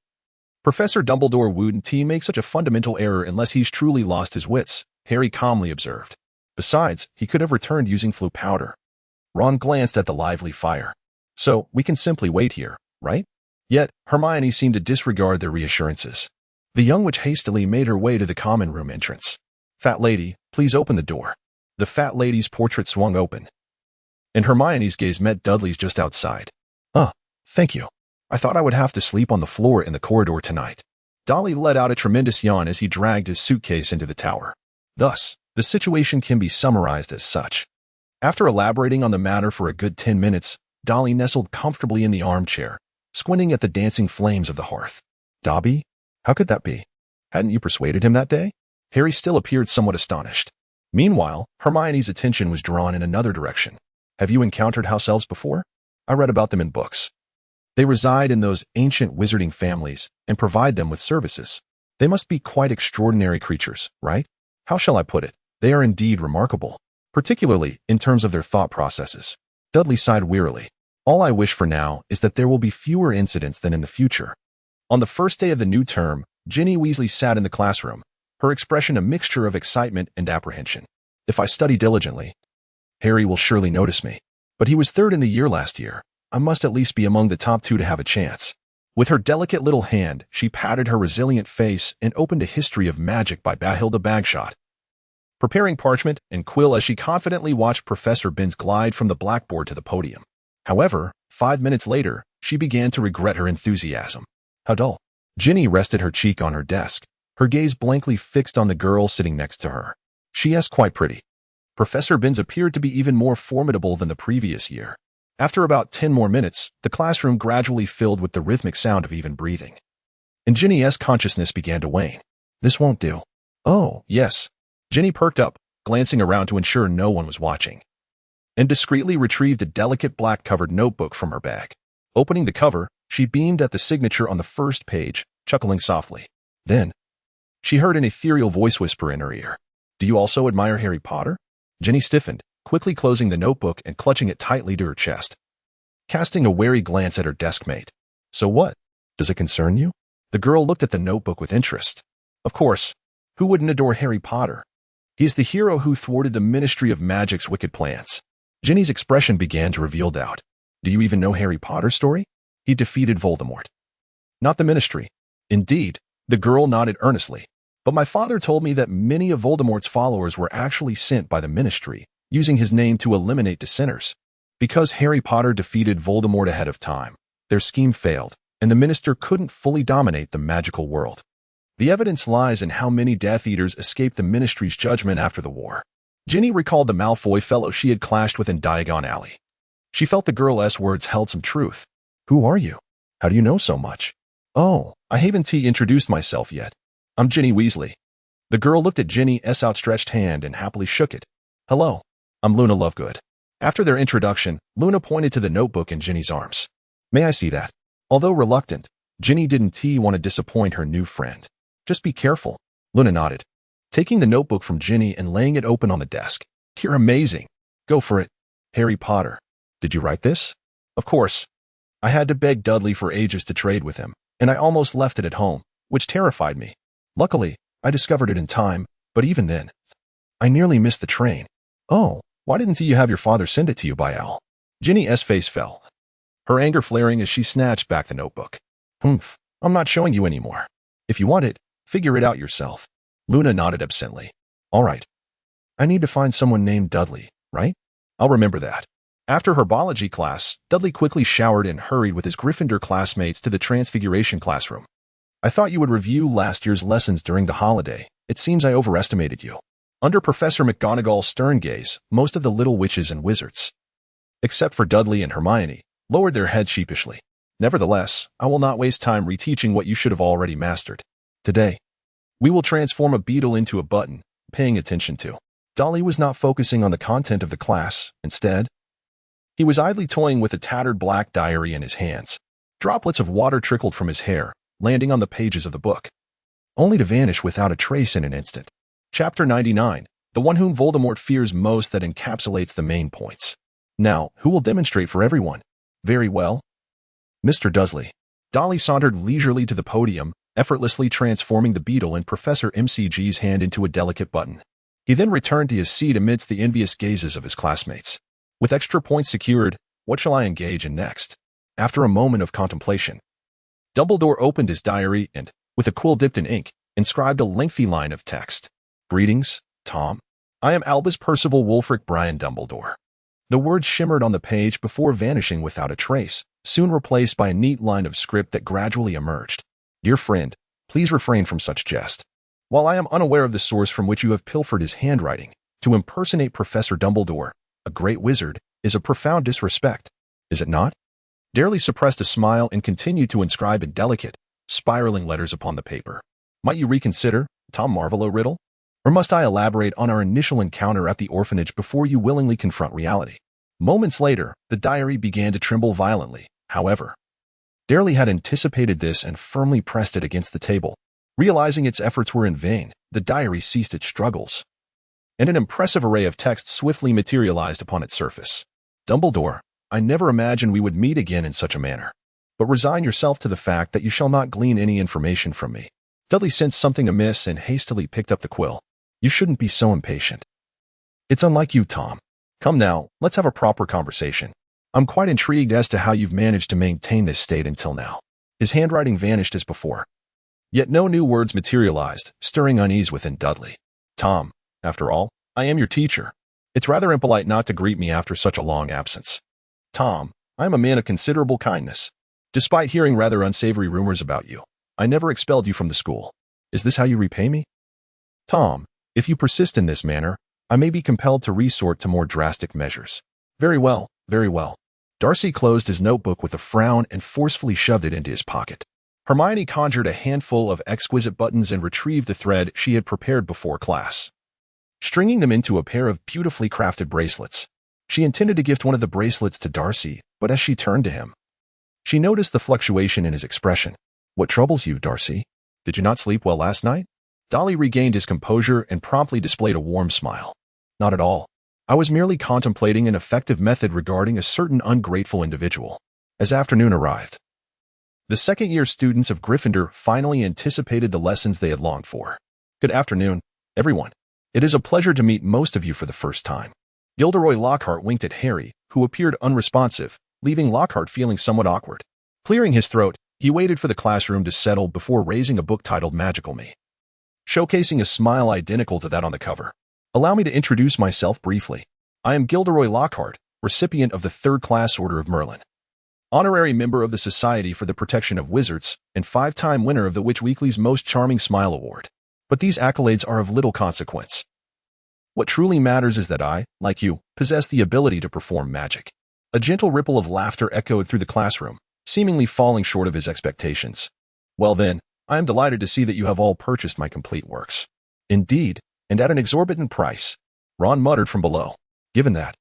Professor Dumbledore wouldn't make such a fundamental error unless he's truly lost his wits, Harry calmly observed. Besides, he could have returned using flu powder. Ron glanced at the lively fire. So, we can simply wait here, right? Yet, Hermione seemed to disregard their reassurances. The young witch hastily made her way to the common room entrance. Fat lady, please open the door. The fat lady's portrait swung open, and Hermione's gaze met Dudley's just outside. Thank you. I thought I would have to sleep on the floor in the corridor tonight. Dudley let out a tremendous yawn as he dragged his suitcase into the tower. Thus, the situation can be summarized as such. After elaborating on the matter for a good 10 minutes, Dudley nestled comfortably in the armchair, squinting at the dancing flames of the hearth. Dobby? How could that be? Hadn't you persuaded him that day? Harry still appeared somewhat astonished. Meanwhile, Hermione's attention was drawn in another direction. Have you encountered house elves before? I read about them in books. They reside in those ancient wizarding families and provide them with services. They must be quite extraordinary creatures, right? How shall I put it? They are indeed remarkable, particularly in terms of their thought processes. Dudley sighed wearily. All I wish for now is that there will be fewer incidents than in the future. On the first day of the new term, Ginny Weasley sat in the classroom, her expression a mixture of excitement and apprehension. If I study diligently, Harry will surely notice me. But he was third in the year last year. I must at least be among the top 2 to have a chance. With her delicate little hand, she patted her resilient face and opened a history of magic by Bahilda Bagshot, preparing parchment and quill as she confidently watched Professor Binns glide from the blackboard to the podium. However, 5 minutes later, she began to regret her enthusiasm. How dull. Ginny rested her cheek on her desk, her gaze blankly fixed on the girl sitting next to her. She is quite pretty. Professor Binns appeared to be even more formidable than the previous year. After about 10 more minutes, the classroom gradually filled with the rhythmic sound of even breathing. And Ginny's consciousness began to wane. This won't do. Oh, yes. Ginny perked up, glancing around to ensure no one was watching, and discreetly retrieved a delicate black-covered notebook from her bag. Opening the cover, she beamed at the signature on the first page, chuckling softly. Then, she heard an ethereal voice whisper in her ear. Do you also admire Harry Potter? Ginny stiffened, quickly closing the notebook and clutching it tightly to her chest, casting a wary glance at her deskmate. So what? Does it concern you? The girl looked at the notebook with interest. Of course. Who wouldn't adore Harry Potter? He is the hero who thwarted the Ministry of Magic's wicked plans. Ginny's expression began to reveal doubt. Do you even know Harry Potter's story? He defeated Voldemort. Not the Ministry. Indeed, the girl nodded earnestly. But my father told me that many of Voldemort's followers were actually sent by the Ministry, using his name to eliminate dissenters. Because Harry Potter defeated Voldemort ahead of time, their scheme failed, and the Minister couldn't fully dominate the magical world. The evidence lies in how many Death Eaters escaped the Ministry's judgment after the war. Ginny recalled the Malfoy fellow she had clashed with in Diagon Alley. She felt the girl's words held some truth. Who are you? How do you know so much? Oh, I haven't introduced myself yet. I'm Ginny Weasley. The girl looked at Ginny's outstretched hand and happily shook it. Hello, I'm Luna Lovegood. After their introduction, Luna pointed to the notebook in Ginny's arms. May I see that? Although reluctant, Ginny didn't want to disappoint her new friend. Just be careful. Luna nodded, taking the notebook from Ginny and laying it open on the desk. You're amazing. Go for it. Harry Potter. Did you write this? Of course. I had to beg Dudley for ages to trade with him, and I almost left it at home, which terrified me. Luckily, I discovered it in time, but even then, I nearly missed the train. Oh, why didn't you have your father send it to you by Al? Ginny's face fell, her anger flaring as she snatched back the notebook. Humph, I'm not showing you anymore. If you want it, figure it out yourself. Luna nodded absently. All right. I need to find someone named Dudley, right? I'll remember that. After her biology class, Dudley quickly showered and hurried with his Gryffindor classmates to the Transfiguration classroom. I thought you would review last year's lessons during the holiday. It seems I overestimated you. Under Professor McGonagall's stern gaze, most of the little witches and wizards, except for Dudley and Hermione, lowered their heads sheepishly. Nevertheless, I will not waste time reteaching what you should have already mastered. Today, we will transform a beetle into a button, paying attention to. Dudley was not focusing on the content of the class. Instead, he was idly toying with a tattered black diary in his hands. Droplets of water trickled from his hair, landing on the pages of the book, only to vanish without a trace in an instant. Chapter 99, the one whom Voldemort fears most, that encapsulates the main points. Now, who will demonstrate for everyone? Very well. Mr. Dursley. Dudley sauntered leisurely to the podium, effortlessly transforming the beetle in Professor McG's hand into a delicate button. He then returned to his seat amidst the envious gazes of his classmates. With extra points secured, what shall I engage in next? After a moment of contemplation, Dumbledore opened his diary and, with a quill dipped in ink, inscribed a lengthy line of text. Greetings, Tom. I am Albus Percival Wulfric Brian Dumbledore. The words shimmered on the page before vanishing without a trace, soon replaced by a neat line of script that gradually emerged. Dear friend, please refrain from such jest. While I am unaware of the source from which you have pilfered his handwriting, to impersonate Professor Dumbledore, a great wizard, is a profound disrespect, is it not? Dursley suppressed a smile and continued to inscribe in delicate, spiraling letters upon the paper. Might you reconsider, Tom Marvolo Riddle? Or must I elaborate on our initial encounter at the orphanage before you willingly confront reality? Moments later, the diary began to tremble violently, however. Dursley had anticipated this and firmly pressed it against the table. Realizing its efforts were in vain, the diary ceased its struggles, and an impressive array of text swiftly materialized upon its surface. Dumbledore, I never imagined we would meet again in such a manner. But resign yourself to the fact that you shall not glean any information from me. Dudley sensed something amiss and hastily picked up the quill. You shouldn't be so impatient. It's unlike you, Tom. Come now, let's have a proper conversation. I'm quite intrigued as to how you've managed to maintain this state until now. His handwriting vanished as before. Yet no new words materialized, stirring unease within Dudley. Tom, after all, I am your teacher. It's rather impolite not to greet me after such a long absence. Tom, I am a man of considerable kindness. Despite hearing rather unsavory rumors about you, I never expelled you from the school. Is this how you repay me? Tom, if you persist in this manner, I may be compelled to resort to more drastic measures. Very well, very well. Darcy closed his notebook with a frown and forcefully shoved it into his pocket. Hermione conjured a handful of exquisite buttons and retrieved the thread she had prepared before class, stringing them into a pair of beautifully crafted bracelets. She intended to gift one of the bracelets to Darcy, but as she turned to him, she noticed the fluctuation in his expression. What troubles you, Darcy? Did you not sleep well last night? Dolly regained his composure and promptly displayed a warm smile. Not at all. I was merely contemplating an effective method regarding a certain ungrateful individual. As afternoon arrived, the second-year students of Gryffindor finally anticipated the lessons they had longed for. Good afternoon, everyone. It is a pleasure to meet most of you for the first time. Gilderoy Lockhart winked at Harry, who appeared unresponsive, leaving Lockhart feeling somewhat awkward. Clearing his throat, he waited for the classroom to settle before raising a book titled Magical Me, showcasing a smile identical to that on the cover. Allow me to introduce myself briefly. I am Gilderoy Lockhart, recipient of the 3rd Class Order of Merlin, honorary member of the Society for the Protection of Wizards, and 5-time winner of the Witch Weekly's Most Charming Smile Award. But these accolades are of little consequence. What truly matters is that I, like you, possess the ability to perform magic. A gentle ripple of laughter echoed through the classroom, seemingly falling short of his expectations. Well then, I am delighted to see that you have all purchased my complete works. Indeed, and at an exorbitant price, Ron muttered from below. Given that,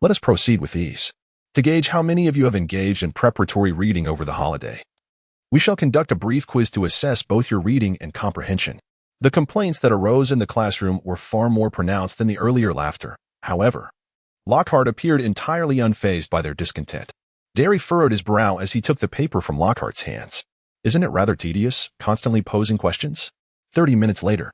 let us proceed with ease. To gauge how many of you have engaged in preparatory reading over the holiday, we shall conduct a brief quiz to assess both your reading and comprehension. The complaints that arose in the classroom were far more pronounced than the earlier laughter. However, Lockhart appeared entirely unfazed by their discontent. Derry furrowed his brow as he took the paper from Lockhart's hands. Isn't it rather tedious, constantly posing questions? 30 minutes later,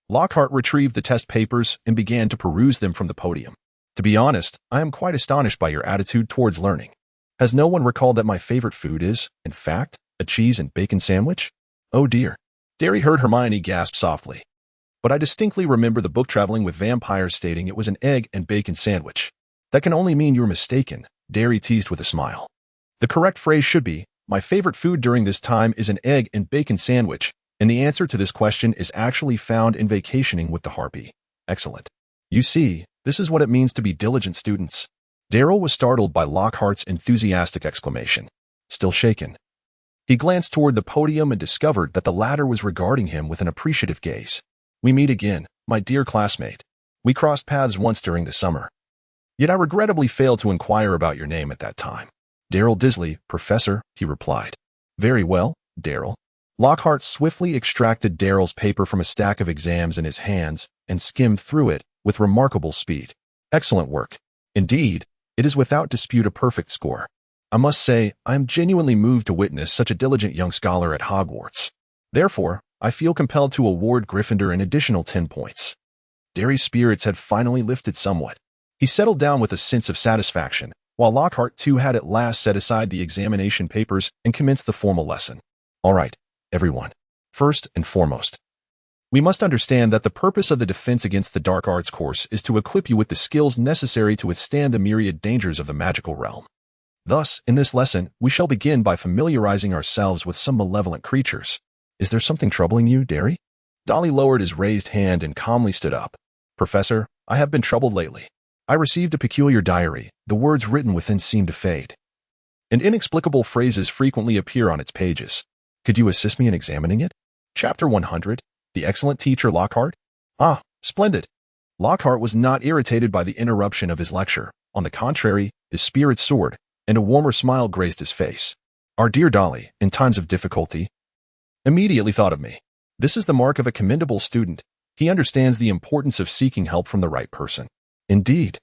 Lockhart retrieved the test papers and began to peruse them from the podium. To be honest, I am quite astonished by your attitude towards learning. Has no one recalled that my favorite food is, in fact, a cheese and bacon sandwich? Oh dear. Derry heard Hermione gasp softly. But I distinctly remember the book Traveling with Vampires stating it was an egg and bacon sandwich. That can only mean you're mistaken, Derry teased with a smile. The correct phrase should be, my favorite food during this time is an egg and bacon sandwich, and the answer to this question is actually found in Vacationing with the Harpy. Excellent. You see, this is what it means to be diligent students. Darryl was startled by Lockhart's enthusiastic exclamation. Still shaken, he glanced toward the podium and discovered that the latter was regarding him with an appreciative gaze. We meet again, my dear classmate. We crossed paths once during the summer. Yet I regrettably failed to inquire about your name at that time. Darryl Dursley, Professor, he replied. Very well, Darryl. Lockhart swiftly extracted Darryl's paper from a stack of exams in his hands and skimmed through it with remarkable speed. Excellent work. Indeed, it is without dispute a perfect score. I must say, I am genuinely moved to witness such a diligent young scholar at Hogwarts. Therefore, I feel compelled to award Gryffindor an additional 10 points. Derry's spirits had finally lifted somewhat. He settled down with a sense of satisfaction, while Lockhart too had at last set aside the examination papers and commenced the formal lesson. All right, everyone. First and foremost, we must understand that the purpose of the Defense Against the Dark Arts course is to equip you with the skills necessary to withstand the myriad dangers of the magical realm. Thus, in this lesson, we shall begin by familiarizing ourselves with some malevolent creatures. Is there something troubling you, Derry? Dolly lowered his raised hand and calmly stood up. Professor, I have been troubled lately. I received a peculiar diary. The words written within seem to fade, and inexplicable phrases frequently appear on its pages. Could you assist me in examining it? Chapter 100. The Excellent Teacher Lockhart? Ah, splendid. Lockhart was not irritated by the interruption of his lecture. On the contrary, his spirits soared, and a warmer smile graced his face. Our dear Dolly, in times of difficulty, immediately thought of me. This is the mark of a commendable student. He understands the importance of seeking help from the right person. Indeed.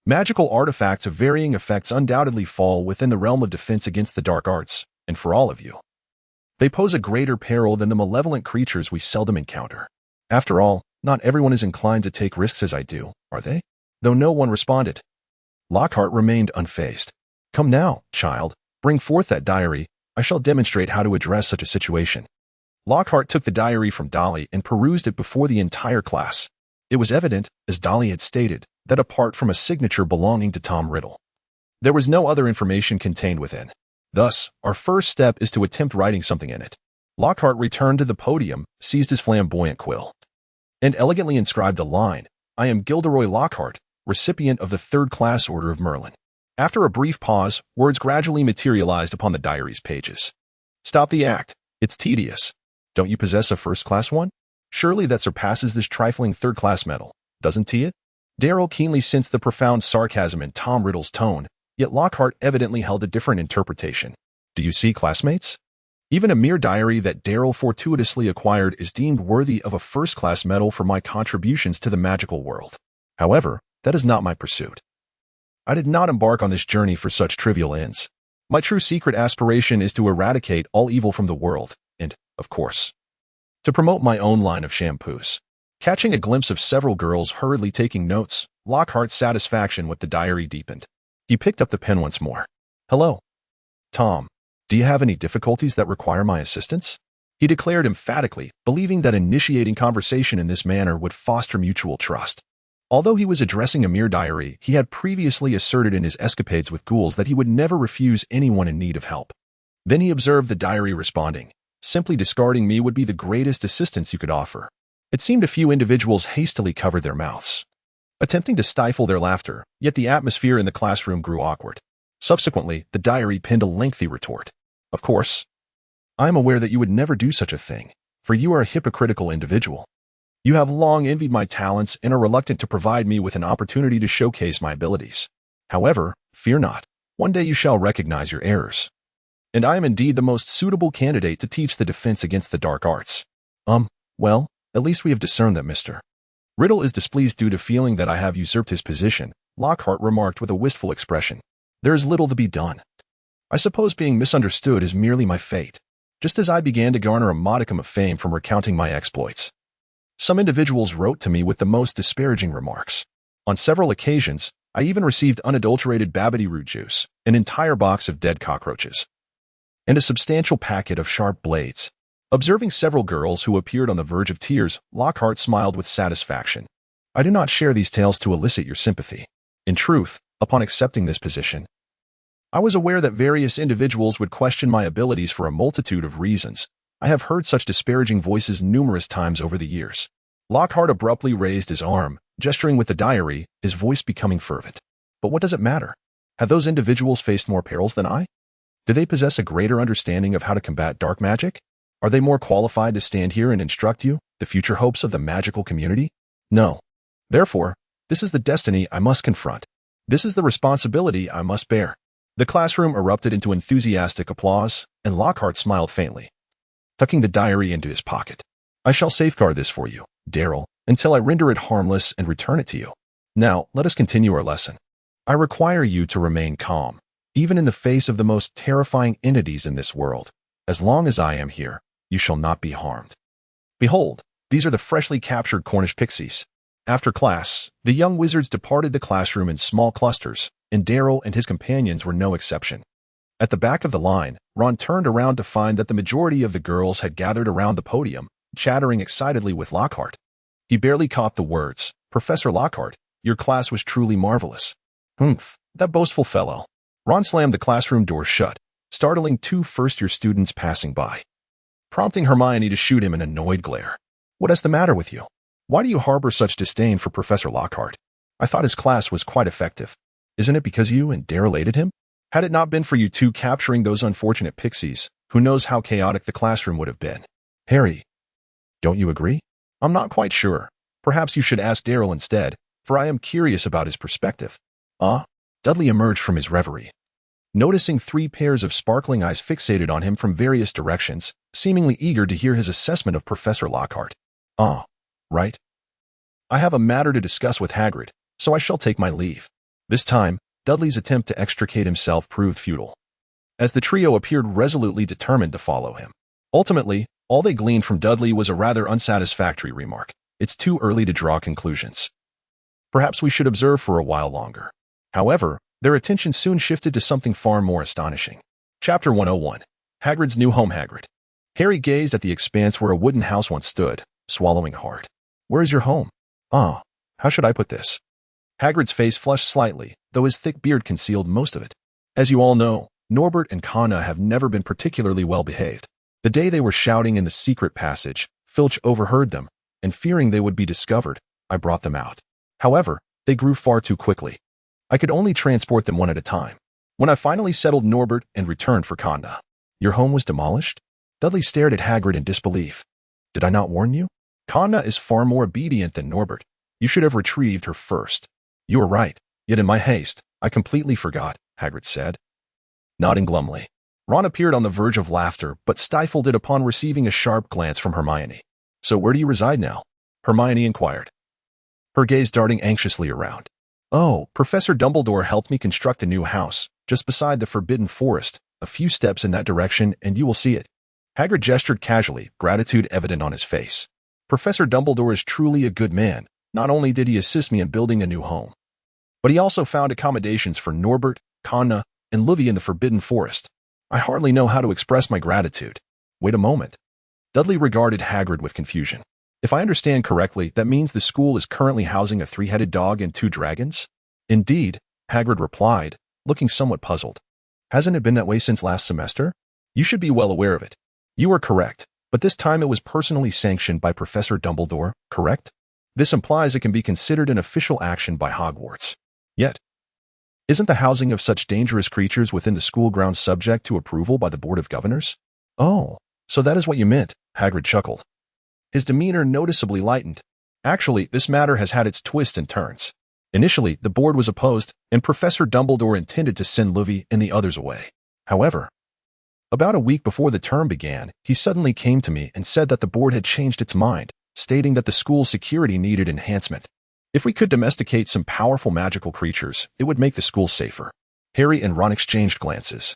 Magical artifacts of varying effects undoubtedly fall within the realm of defense against the dark arts, and for all of you, they pose a greater peril than the malevolent creatures we seldom encounter. After all, not everyone is inclined to take risks as I do, are they? Though no one responded. Lockhart remained unfazed. Come now, child, bring forth that diary. I shall demonstrate how to address such a situation. Lockhart took the diary from Dolly and perused it before the entire class. It was evident, as Dolly had stated, that apart from a signature belonging to Tom Riddle, there was no other information contained within. Thus, our first step is to attempt writing something in it. Lockhart returned to the podium, seized his flamboyant quill, and elegantly inscribed a line, I am Gilderoy Lockhart, recipient of the 3rd Class Order of Merlin. After a brief pause, words gradually materialized upon the diary's pages. Stop the act. It's tedious. Don't you possess a first-class one? Surely that surpasses this trifling 3rd-class medal, doesn't it? Darryl keenly sensed the profound sarcasm in Tom Riddle's tone, yet Lockhart evidently held a different interpretation. Do you see, classmates? Even a mere diary that Darryl fortuitously acquired is deemed worthy of a first-class medal for my contributions to the magical world. However, that is not my pursuit. I did not embark on this journey for such trivial ends. My true secret aspiration is to eradicate all evil from the world, and, of course, to promote my own line of shampoos. Catching a glimpse of several girls hurriedly taking notes, Lockhart's satisfaction with the diary deepened. He picked up the pen once more. Hello, Tom. Do you have any difficulties that require my assistance? He declared emphatically, believing that initiating conversation in this manner would foster mutual trust. Although he was addressing a mere diary, he had previously asserted in his escapades with ghouls that he would never refuse anyone in need of help. Then he observed the diary responding, simply discarding me would be the greatest assistance you could offer. It seemed a few individuals hastily covered their mouths, attempting to stifle their laughter, yet the atmosphere in the classroom grew awkward. Subsequently, the diary penned a lengthy retort. Of course, I am aware that you would never do such a thing, for you are a hypocritical individual. You have long envied my talents and are reluctant to provide me with an opportunity to showcase my abilities. However, fear not. One day you shall recognize your errors. And I am indeed the most suitable candidate to teach the defense against the dark arts. Well, at least we have discerned that Mr. Riddle is displeased due to feeling that I have usurped his position, Lockhart remarked with a wistful expression. There is little to be done. I suppose being misunderstood is merely my fate, just as I began to garner a modicum of fame from recounting my exploits. Some individuals wrote to me with the most disparaging remarks. On several occasions, I even received unadulterated Babbity root juice, an entire box of dead cockroaches, and a substantial packet of sharp blades. Observing several girls who appeared on the verge of tears, Lockhart smiled with satisfaction. I do not share these tales to elicit your sympathy. In truth, upon accepting this position, I was aware that various individuals would question my abilities for a multitude of reasons. I have heard such disparaging voices numerous times over the years. Lockhart abruptly raised his arm, gesturing with the diary, his voice becoming fervent. But what does it matter? Have those individuals faced more perils than I? Do they possess a greater understanding of how to combat dark magic? Are they more qualified to stand here and instruct you, the future hopes of the magical community? No. Therefore, this is the destiny I must confront. This is the responsibility I must bear. The classroom erupted into enthusiastic applause, and Lockhart smiled faintly, tucking the diary into his pocket. I shall safeguard this for you, Darryl, until I render it harmless and return it to you. Now, let us continue our lesson. I require you to remain calm, even in the face of the most terrifying entities in this world. As long as I am here, You shall not be harmed. Behold, these are the freshly captured Cornish pixies. After class, the young wizards departed the classroom in small clusters, and Darryl and his companions were no exception. At the back of the line, Ron turned around to find that the majority of the girls had gathered around the podium, chattering excitedly with Lockhart. He barely caught the words, "Professor Lockhart, your class was truly marvelous." Humph, that boastful fellow. Ron slammed the classroom door shut, startling two first-year students passing by, prompting Hermione to shoot him an annoyed glare. "What is the matter with you? Why do you harbor such disdain for Professor Lockhart? I thought his class was quite effective. Isn't it because you and Darryl aided him? Had it not been for you two capturing those unfortunate pixies, who knows how chaotic the classroom would have been?" "Harry, don't you agree?" "I'm not quite sure. Perhaps you should ask Darryl instead, for I am curious about his perspective." Dudley emerged from his reverie, noticing three pairs of sparkling eyes fixated on him from various directions, seemingly eager to hear his assessment of Professor Lockhart. Right. I have a matter to discuss with Hagrid, so I shall take my leave." This time, Dudley's attempt to extricate himself proved futile, as the trio appeared resolutely determined to follow him. Ultimately, all they gleaned from Dudley was a rather unsatisfactory remark. "It's too early to draw conclusions. Perhaps we should observe for a while longer." However, their attention soon shifted to something far more astonishing. Chapter 101. Hagrid's New Home. Hagrid. Harry gazed at the expanse where a wooden house once stood, swallowing hard. "Where is your home?" How should I put this?" Hagrid's face flushed slightly, though his thick beard concealed most of it. "As you all know, Norbert and Kana have never been particularly well behaved. The day they were shouting in the secret passage, Filch overheard them, and fearing they would be discovered, I brought them out. However, they grew far too quickly. I could only transport them one at a time. When I finally settled Norbert and returned for Kana." "Your home was demolished?" Dudley stared at Hagrid in disbelief. "Did I not warn you? Kana is far more obedient than Norbert. You should have retrieved her first." "You are right, yet in my haste, I completely forgot," Hagrid said, nodding glumly. Ron appeared on the verge of laughter, but stifled it upon receiving a sharp glance from Hermione. "So where do you reside now?" Hermione inquired, her gaze darting anxiously around. "Oh, Professor Dumbledore helped me construct a new house, just beside the Forbidden Forest. A few steps in that direction and you will see it." Hagrid gestured casually, gratitude evident on his face. "Professor Dumbledore is truly a good man. Not only did he assist me in building a new home, but he also found accommodations for Norbert, Kana, and Livy in the Forbidden Forest. I hardly know how to express my gratitude." "Wait a moment." Dudley regarded Hagrid with confusion. "If I understand correctly, that means the school is currently housing a three-headed dog and two dragons?" "Indeed," Hagrid replied, looking somewhat puzzled. "Hasn't it been that way since last semester? You should be well aware of it." "You are correct, but this time it was personally sanctioned by Professor Dumbledore, correct? This implies it can be considered an official action by Hogwarts. Yet, isn't the housing of such dangerous creatures within the school grounds subject to approval by the Board of Governors?" "Oh, so that is what you meant," Hagrid chuckled. His demeanor noticeably lightened. "Actually, this matter has had its twists and turns. Initially, the board was opposed, and Professor Dumbledore intended to send Livy and the others away. However, about a week before the term began, he suddenly came to me and said that the board had changed its mind, stating that the school's security needed enhancement. If we could domesticate some powerful magical creatures, it would make the school safer." Harry and Ron exchanged glances,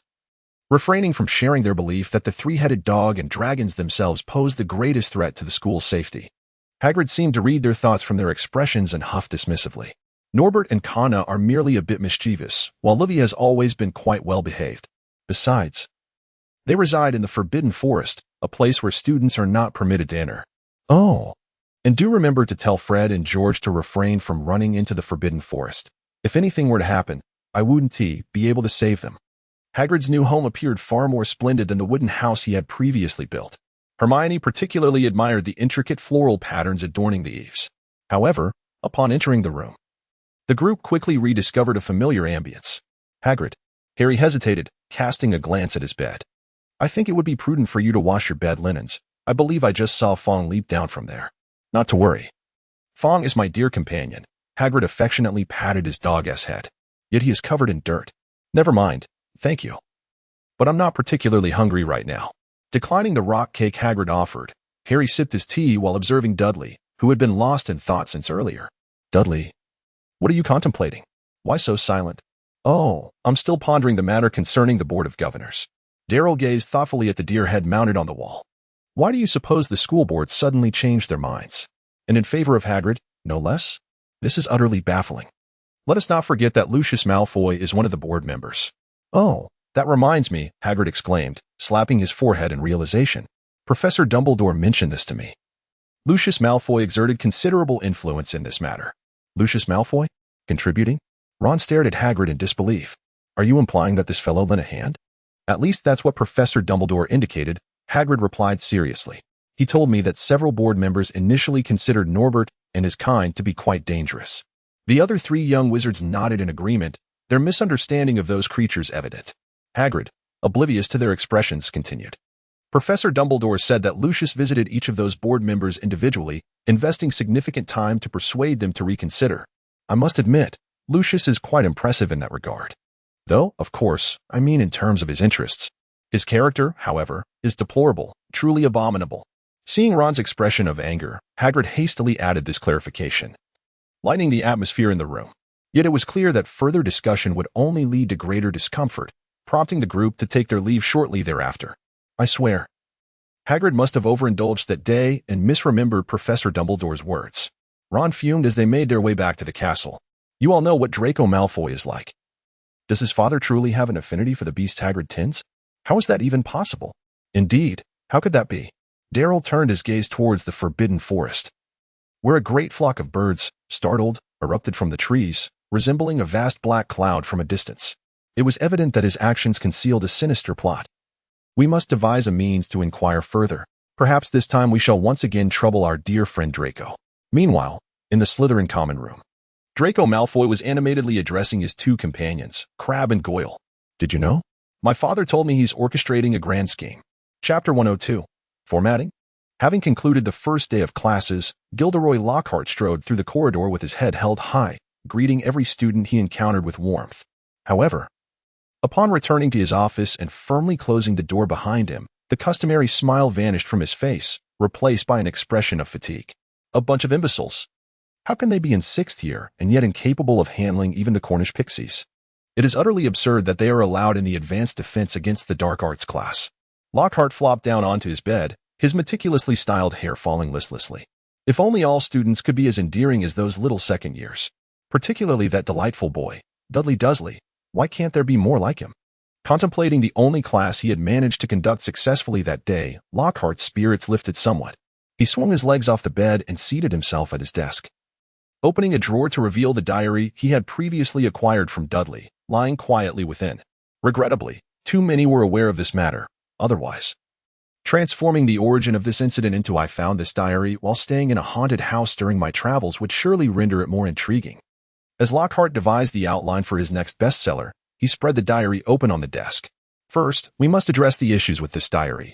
refraining from sharing their belief that the three-headed dog and dragons themselves posed the greatest threat to the school's safety. Hagrid seemed to read their thoughts from their expressions and huffed dismissively. "Norbert and Kana are merely a bit mischievous, while Livy has always been quite well behaved. Besides, they reside in the Forbidden Forest, a place where students are not permitted to enter." "Oh, and do remember to tell Fred and George to refrain from running into the Forbidden Forest. If anything were to happen, I wouldn't be able to save them." Hagrid's new home appeared far more splendid than the wooden house he had previously built. Hermione particularly admired the intricate floral patterns adorning the eaves. However, upon entering the room, the group quickly rediscovered a familiar ambience. "Hagrid." Harry hesitated, casting a glance at his bed. "I think it would be prudent for you to wash your bed linens. I believe I just saw Fong leap down from there." "Not to worry. Fong is my dear companion." Hagrid affectionately patted his dog-ass head. "Yet he is covered in dirt." "Never mind, thank you. But I'm not particularly hungry right now." Declining the rock cake Hagrid offered, Harry sipped his tea while observing Dudley, who had been lost in thought since earlier. "Dudley, what are you contemplating? Why so silent?" "Oh, I'm still pondering the matter concerning the Board of Governors." Darryl gazed thoughtfully at the deer head mounted on the wall. Why do you suppose the school board suddenly changed their minds? And in favor of Hagrid, no less? This is utterly baffling. Let us not forget that Lucius Malfoy is one of the board members. Oh, that reminds me, Hagrid exclaimed, slapping his forehead in realization. Professor Dumbledore mentioned this to me. Lucius Malfoy exerted considerable influence in this matter. Lucius Malfoy? Contributing? Ron stared at Hagrid in disbelief. Are you implying that this fellow lent a hand? At least that's what Professor Dumbledore indicated, Hagrid replied seriously. He told me that several board members initially considered Norbert and his kind to be quite dangerous. The other 3 young wizards nodded in agreement, their misunderstanding of those creatures evident. Hagrid, oblivious to their expressions, continued. Professor Dumbledore said that Lucius visited each of those board members individually, investing significant time to persuade them to reconsider. I must admit, Lucius is quite impressive in that regard. Though, of course, I mean in terms of his interests. His character, however, is deplorable, truly abominable. Seeing Ron's expression of anger, Hagrid hastily added this clarification, lightening the atmosphere in the room. Yet it was clear that further discussion would only lead to greater discomfort, prompting the group to take their leave shortly thereafter. I swear. Hagrid must have overindulged that day and misremembered Professor Dumbledore's words. Ron fumed as they made their way back to the castle. You all know what Draco Malfoy is like. Does his father truly have an affinity for the beast Hagrid tends? How is that even possible? Indeed, how could that be? Darryl turned his gaze towards the forbidden forest, where a great flock of birds, startled, erupted from the trees, resembling a vast black cloud from a distance. It was evident that his actions concealed a sinister plot. We must devise a means to inquire further. Perhaps this time we shall once again trouble our dear friend Draco. Meanwhile, in the Slytherin common room, Draco Malfoy was animatedly addressing his 2 companions, Crabbe and Goyle. Did you know? My father told me he's orchestrating a grand scheme. Chapter 102. Formatting. Having concluded the first day of classes, Gilderoy Lockhart strode through the corridor with his head held high, greeting every student he encountered with warmth. However, upon returning to his office and firmly closing the door behind him, the customary smile vanished from his face, replaced by an expression of fatigue. A bunch of imbeciles. How can they be in 6th year and yet incapable of handling even the Cornish pixies? It is utterly absurd that they are allowed in the advanced defense against the dark arts class. Lockhart flopped down onto his bed, his meticulously styled hair falling listlessly. If only all students could be as endearing as those little second years. Particularly that delightful boy, Dudley Dursley. Why can't there be more like him? Contemplating the only class he had managed to conduct successfully that day, Lockhart's spirits lifted somewhat. He swung his legs off the bed and seated himself at his desk. Opening a drawer to reveal the diary he had previously acquired from Dudley, lying quietly within. Regrettably, too many were aware of this matter. Otherwise, transforming the origin of this incident into I found this diary while staying in a haunted house during my travels would surely render it more intriguing. As Lockhart devised the outline for his next bestseller, he spread the diary open on the desk. First, we must address the issues with this diary,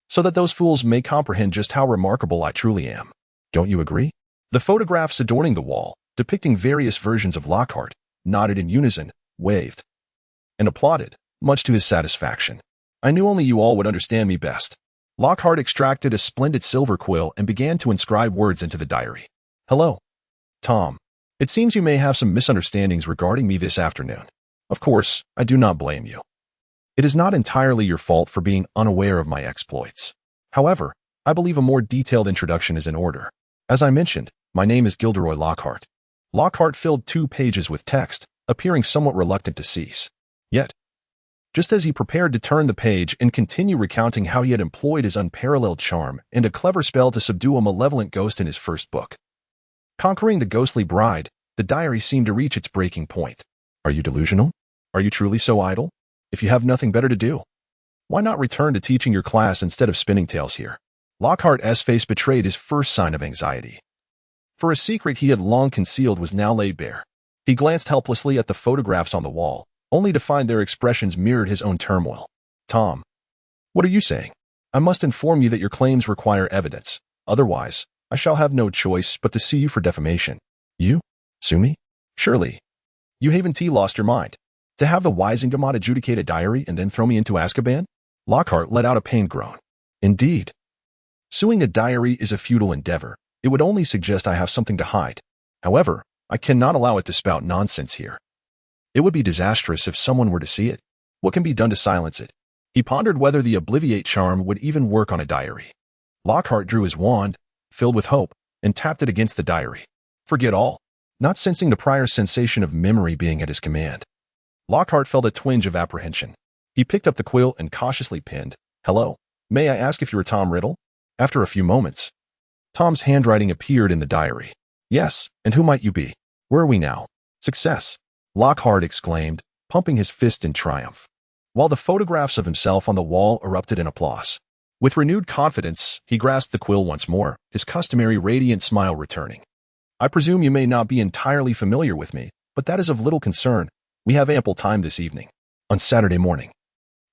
so that those fools may comprehend just how remarkable I truly am. Don't you agree? The photographs adorning the wall, depicting various versions of Lockhart, nodded in unison, waved, and applauded, much to his satisfaction. I knew only you all would understand me best. Lockhart extracted a splendid silver quill and began to inscribe words into the diary. Hello, Tom. It seems you may have some misunderstandings regarding me this afternoon. Of course, I do not blame you. It is not entirely your fault for being unaware of my exploits. However, I believe a more detailed introduction is in order. As I mentioned, my name is Gilderoy Lockhart. Lockhart filled 2 pages with text, appearing somewhat reluctant to cease. Yet, just as he prepared to turn the page and continue recounting how he had employed his unparalleled charm and a clever spell to subdue a malevolent ghost in his first book, conquering the ghostly bride, the diary seemed to reach its breaking point. Are you delusional? Are you truly so idle? If you have nothing better to do, why not return to teaching your class instead of spinning tales here? Lockhart's face betrayed his first sign of anxiety. For a secret he had long concealed was now laid bare. He glanced helplessly at the photographs on the wall, only to find their expressions mirrored his own turmoil. Tom, what are you saying? I must inform you that your claims require evidence. Otherwise, I shall have no choice but to sue you for defamation. You? Sue me? Surely. You haven't lost your mind. To have the Wisingamot adjudicate a diary and then throw me into Azkaban? Lockhart let out a pained groan. Indeed. Suing a diary is a futile endeavor. It would only suggest I have something to hide. However, I cannot allow it to spout nonsense here. It would be disastrous if someone were to see it. What can be done to silence it? He pondered whether the Obliviate charm would even work on a diary. Lockhart drew his wand, filled with hope, and tapped it against the diary. Forget all. Not sensing the prior sensation of memory being at his command. Lockhart felt a twinge of apprehension. He picked up the quill and cautiously penned, "Hello, may I ask if you are Tom Riddle?" After a few moments, Tom's handwriting appeared in the diary. "Yes, and who might you be? Where are we now?" "Success," Lockhart exclaimed, pumping his fist in triumph, while the photographs of himself on the wall erupted in applause. With renewed confidence, he grasped the quill once more, his customary radiant smile returning. "I presume you may not be entirely familiar with me, but that is of little concern. We have ample time this evening." On Saturday morning,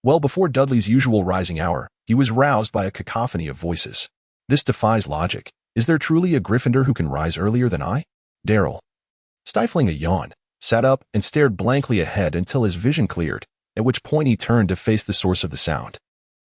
well before Dudley's usual rising hour, he was roused by a cacophony of voices. This defies logic. Is there truly a Gryffindor who can rise earlier than I? Darryl, stifling a yawn, sat up and stared blankly ahead until his vision cleared, at which point he turned to face the source of the sound.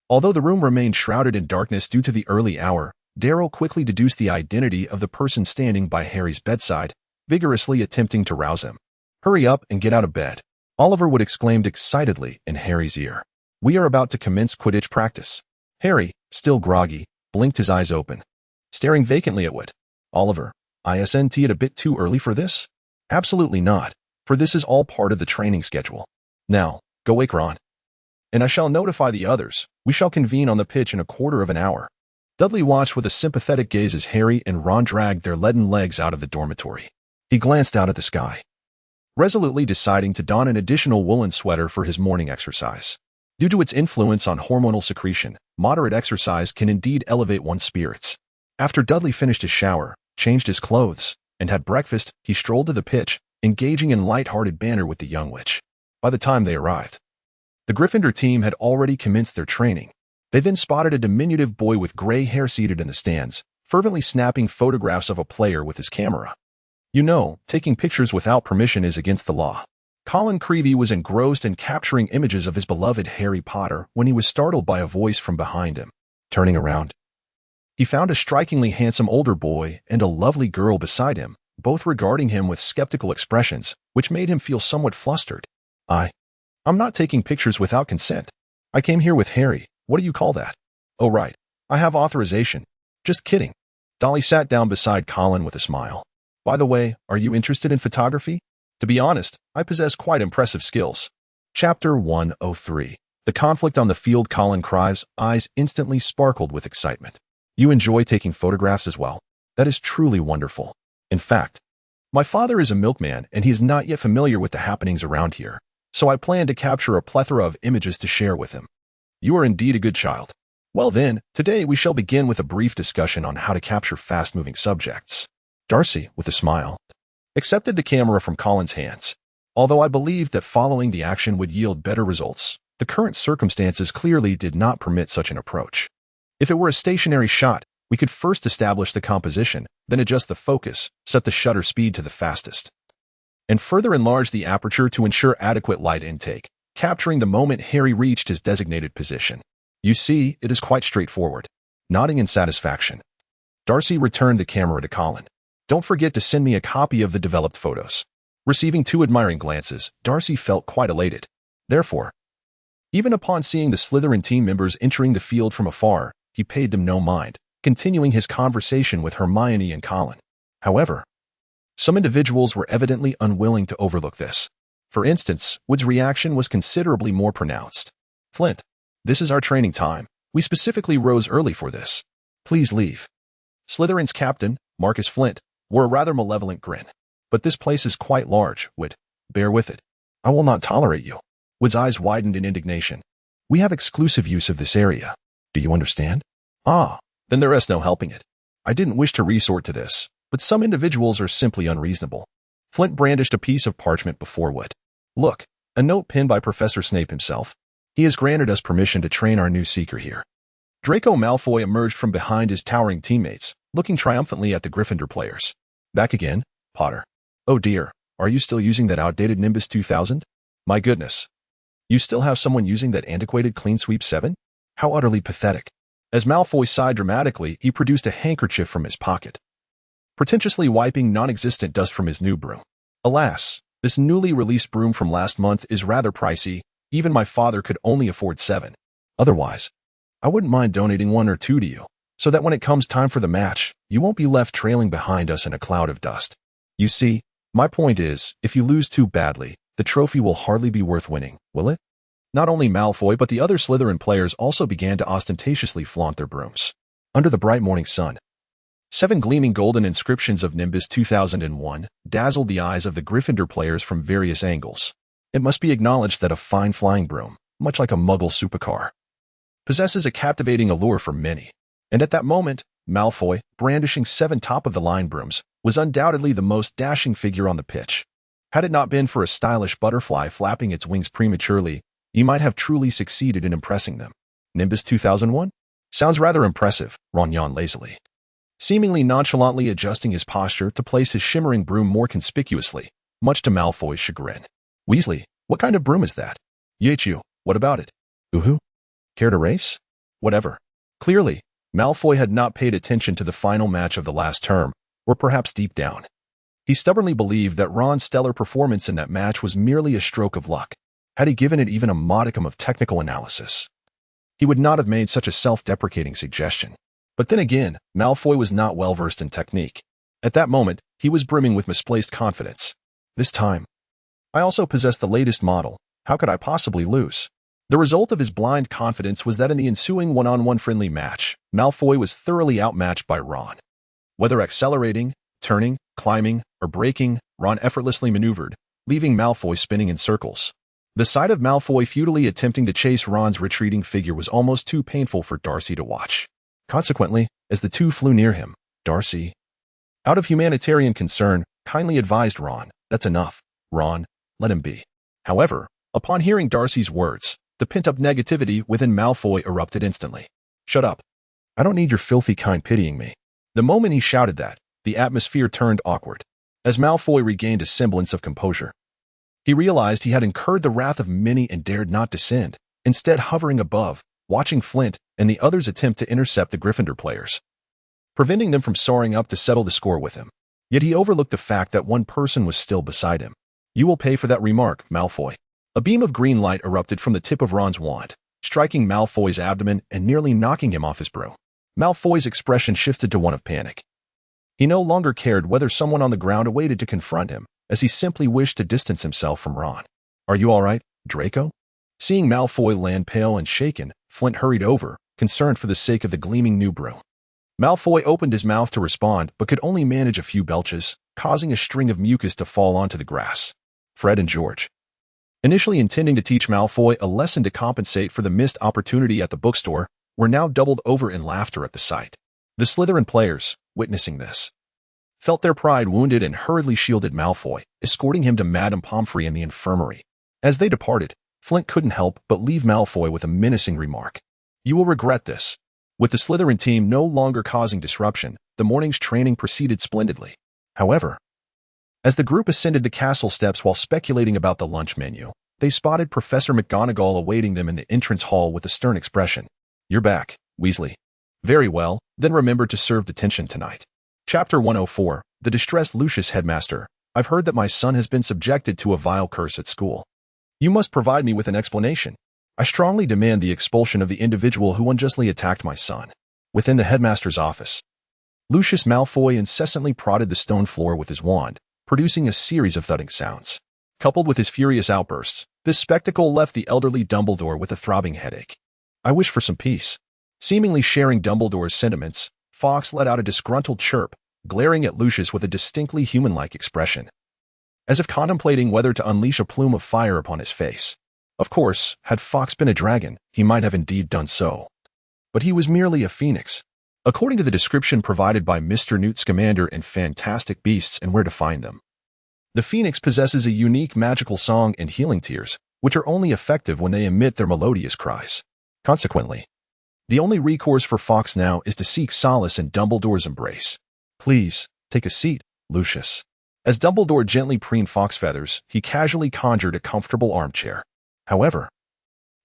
Although the room remained shrouded in darkness due to the early hour, Darryl quickly deduced the identity of the person standing by Harry's bedside, vigorously attempting to rouse him. "Hurry up and get out of bed," Oliver Wood exclaimed excitedly in Harry's ear. "We are about to commence Quidditch practice." Harry, still groggy, blinked his eyes open, staring vacantly at Wood. "Oliver, isn't it a bit too early for this?" "Absolutely not, for this is all part of the training schedule. Now, go wake Ron, and I shall notify the others. We shall convene on the pitch in a quarter of an hour." Dudley watched with a sympathetic gaze as Harry and Ron dragged their leaden legs out of the dormitory. He glanced out at the sky, resolutely deciding to don an additional woolen sweater for his morning exercise. Due to its influence on hormonal secretion, moderate exercise can indeed elevate one's spirits. After Dudley finished his shower, changed his clothes, and had breakfast, he strolled to the pitch, engaging in light-hearted banter with the young witch. By the time they arrived, the Gryffindor team had already commenced their training. They then spotted a diminutive boy with gray hair seated in the stands, fervently snapping photographs of a player with his camera. You know, taking pictures without permission is against the law. Colin Creevey was engrossed in capturing images of his beloved Harry Potter when he was startled by a voice from behind him. Turning around, he found a strikingly handsome older boy and a lovely girl beside him, both regarding him with skeptical expressions, which made him feel somewhat flustered. I'm not taking pictures without consent. I came here with Harry. What do you call that?" "Oh right, I have authorization." "Just kidding." Dolly sat down beside Colin with a smile. "By the way, are you interested in photography?" "To be honest, I possess quite impressive skills." Chapter 103. The conflict on the field. Colin Crive's eyes instantly sparkled with excitement. "You enjoy taking photographs as well? That is truly wonderful. In fact, my father is a milkman and he is not yet familiar with the happenings around here, so I plan to capture a plethora of images to share with him." "You are indeed a good child. Well then, today we shall begin with a brief discussion on how to capture fast-moving subjects." Darcy, with a smile, accepted the camera from Colin's hands. Although I believed that following the action would yield better results, the current circumstances clearly did not permit such an approach. If it were a stationary shot, we could first establish the composition, then adjust the focus, set the shutter speed to the fastest, and further enlarge the aperture to ensure adequate light intake, capturing the moment Harry reached his designated position. "You see, it is quite straightforward." Nodding in satisfaction, Darcy returned the camera to Colin. "Don't forget to send me a copy of the developed photos." Receiving 2 admiring glances, Darcy felt quite elated. Therefore, even upon seeing the Slytherin team members entering the field from afar, he paid them no mind, continuing his conversation with Hermione and Colin. However, some individuals were evidently unwilling to overlook this. For instance, Wood's reaction was considerably more pronounced. "Flint, this is our training time. We specifically rose early for this. Please leave." Slytherin's captain, Marcus Flint, wore a rather malevolent grin. "But this place is quite large, Wood. Bear with it. I will not tolerate you." Wood's eyes widened in indignation. "We have exclusive use of this area. Do you understand?" "Ah, then there is no helping it. I didn't wish to resort to this, but some individuals are simply unreasonable." Flint brandished a piece of parchment before Wood. "Look, a note penned by Professor Snape himself. He has granted us permission to train our new seeker here." Draco Malfoy emerged from behind his towering teammates, looking triumphantly at the Gryffindor players. "Back again, Potter. Oh dear, are you still using that outdated Nimbus 2000? My goodness. You still have someone using that antiquated Clean Sweep 7? How utterly pathetic." As Malfoy sighed dramatically, he produced a handkerchief from his pocket, pretentiously wiping non-existent dust from his new broom. "Alas, this newly released broom from last month is rather pricey. Even my father could only afford 7. Otherwise, I wouldn't mind donating 1 or 2 to you." so that when it comes time for the match, you won't be left trailing behind us in a cloud of dust. You see, my point is, if you lose too badly, the trophy will hardly be worth winning, will it? Not only Malfoy but the other Slytherin players also began to ostentatiously flaunt their brooms. Under the bright morning sun, 7 gleaming golden inscriptions of Nimbus 2001 dazzled the eyes of the Gryffindor players from various angles. It must be acknowledged that a fine flying broom, much like a Muggle supercar, possesses a captivating allure for many. And at that moment, Malfoy, brandishing 7 top-of-the-line brooms, was undoubtedly the most dashing figure on the pitch. Had it not been for a stylish butterfly flapping its wings prematurely, he might have truly succeeded in impressing them. Nimbus 2001? Sounds rather impressive, Ron yawned lazily, seemingly nonchalantly adjusting his posture to place his shimmering broom more conspicuously, much to Malfoy's chagrin. Weasley, what kind of broom is that? You, what about it? Uhu? Care to race? Whatever. Clearly, Malfoy had not paid attention to the final match of the last term, or perhaps deep down, he stubbornly believed that Ron's stellar performance in that match was merely a stroke of luck. Had he given it even a modicum of technical analysis, he would not have made such a self-deprecating suggestion. But then again, Malfoy was not well-versed in technique. At that moment, he was brimming with misplaced confidence. This time, I also possess the latest model. How could I possibly lose? The result of his blind confidence was that in the ensuing one-on-one friendly match, Malfoy was thoroughly outmatched by Ron. Whether accelerating, turning, climbing, or braking, Ron effortlessly maneuvered, leaving Malfoy spinning in circles. The sight of Malfoy futilely attempting to chase Ron's retreating figure was almost too painful for Darcy to watch. Consequently, as the two flew near him, Darcy, out of humanitarian concern, kindly advised Ron, "That's enough, Ron, let him be." However, upon hearing Darcy's words, the pent-up negativity within Malfoy erupted instantly. "Shut up. I don't need your filthy kind pitying me." The moment he shouted that, the atmosphere turned awkward. As Malfoy regained a semblance of composure, he realized he had incurred the wrath of many and dared not descend, instead hovering above, watching Flint and the others attempt to intercept the Gryffindor players, preventing them from soaring up to settle the score with him. Yet he overlooked the fact that one person was still beside him. "You will pay for that remark, Malfoy." A beam of green light erupted from the tip of Ron's wand, striking Malfoy's abdomen and nearly knocking him off his broom. Malfoy's expression shifted to one of panic. He no longer cared whether someone on the ground awaited to confront him, as he simply wished to distance himself from Ron. "Are you all right, Draco?" Seeing Malfoy land pale and shaken, Flint hurried over, concerned for the sake of the gleaming new broom. Malfoy opened his mouth to respond, but could only manage a few belches, causing a string of mucus to fall onto the grass. Fred and George, initially intending to teach Malfoy a lesson to compensate for the missed opportunity at the bookstore, were now doubled over in laughter at the sight. The Slytherin players, witnessing this, felt their pride wounded and hurriedly shielded Malfoy, escorting him to Madame Pomfrey in the infirmary. As they departed, Flint couldn't help but leave Malfoy with a menacing remark. "You will regret this." With the Slytherin team no longer causing disruption, the morning's training proceeded splendidly. However, as the group ascended the castle steps while speculating about the lunch menu, they spotted Professor McGonagall awaiting them in the entrance hall with a stern expression. "You're back, Weasley." "Very well, then remember to serve detention tonight." Chapter 104, The Distressed Lucius Headmaster. "I've heard that my son has been subjected to a vile curse at school. You must provide me with an explanation. I strongly demand the expulsion of the individual who unjustly attacked my son." Within the headmaster's office, Lucius Malfoy incessantly prodded the stone floor with his wand, producing a series of thudding sounds. Coupled with his furious outbursts, this spectacle left the elderly Dumbledore with a throbbing headache. "I wish for some peace." Seemingly sharing Dumbledore's sentiments, Fawkes let out a disgruntled chirp, glaring at Lucius with a distinctly human-like expression, as if contemplating whether to unleash a plume of fire upon his face. Of course, had Fawkes been a dragon, he might have indeed done so. But he was merely a phoenix. According to the description provided by Mr. Newt Scamander in Fantastic Beasts and Where to Find Them, the phoenix possesses a unique magical song and healing tears, which are only effective when they emit their melodious cries. Consequently, the only recourse for Fawkes now is to seek solace in Dumbledore's embrace. "Please, take a seat, Lucius." As Dumbledore gently preened Fawkes' feathers, he casually conjured a comfortable armchair. However,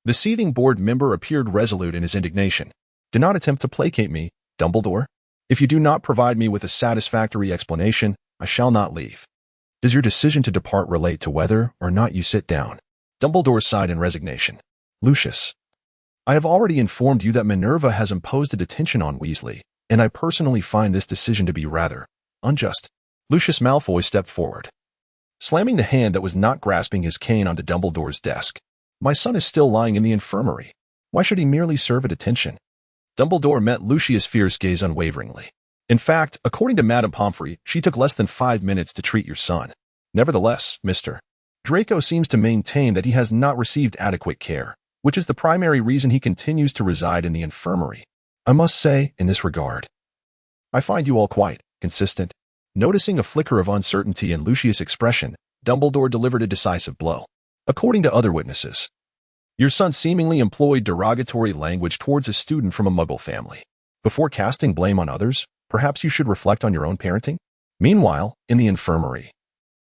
the seething board member appeared resolute in his indignation. "Do not attempt to placate me, Dumbledore. If you do not provide me with a satisfactory explanation, I shall not leave. Does your decision to depart relate to whether or not you sit down?" Dumbledore sighed in resignation. "Lucius, I have already informed you that Minerva has imposed a detention on Weasley, and I personally find this decision to be rather unjust. Lucius Malfoy stepped forward, slamming the hand that was not grasping his cane onto Dumbledore's desk. My son is still lying in the infirmary. Why should he merely serve a detention? Dumbledore met Lucius' fierce gaze unwaveringly. In fact, according to Madame Pomfrey, she took less than 5 minutes to treat your son. Nevertheless, Mr. Draco seems to maintain that he has not received adequate care, which is the primary reason he continues to reside in the infirmary. I must say, in this regard, I find you all quite consistent. Noticing a flicker of uncertainty in Lucius' expression, Dumbledore delivered a decisive blow. According to other witnesses, your son seemingly employed derogatory language towards a student from a Muggle family. Before casting blame on others, perhaps you should reflect on your own parenting? Meanwhile, in the infirmary,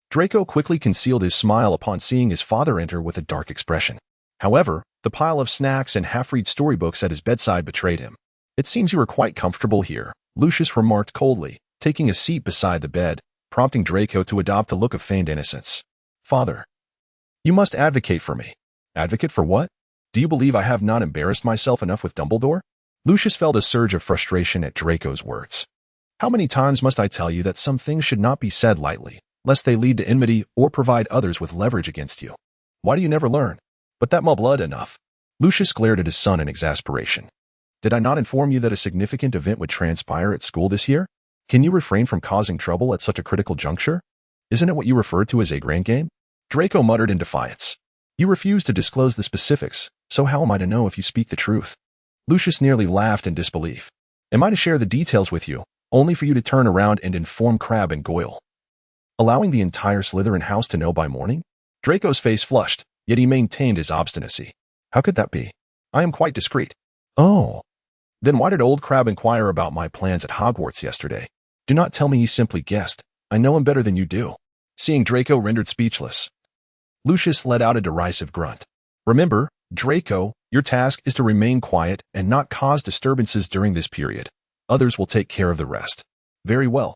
Draco quickly concealed his smile upon seeing his father enter with a dark expression. However, the pile of snacks and half-read storybooks at his bedside betrayed him. It seems you are quite comfortable here, Lucius remarked coldly, taking a seat beside the bed, prompting Draco to adopt a look of feigned innocence. Father, you must advocate for me. Advocate for what? Do you believe I have not embarrassed myself enough with Dumbledore? Lucius felt a surge of frustration at Draco's words. How many times must I tell you that some things should not be said lightly, lest they lead to enmity or provide others with leverage against you? Why do you never learn? But that blood enough. Lucius glared at his son in exasperation. Did I not inform you that a significant event would transpire at school this year? Can you refrain from causing trouble at such a critical juncture? Isn't it what you referred to as a grand game? Draco muttered in defiance. You refuse to disclose the specifics, so how am I to know if you speak the truth? Lucius nearly laughed in disbelief. Am I to share the details with you, only for you to turn around and inform Crabbe and Goyle, allowing the entire Slytherin house to know by morning? Draco's face flushed, yet he maintained his obstinacy. How could that be? I am quite discreet. Oh. Then why did old Crabbe inquire about my plans at Hogwarts yesterday? Do not tell me he simply guessed. I know him better than you do. Seeing Draco rendered speechless, Lucius let out a derisive grunt. Remember, Draco, your task is to remain quiet and not cause disturbances during this period. Others will take care of the rest. Very well.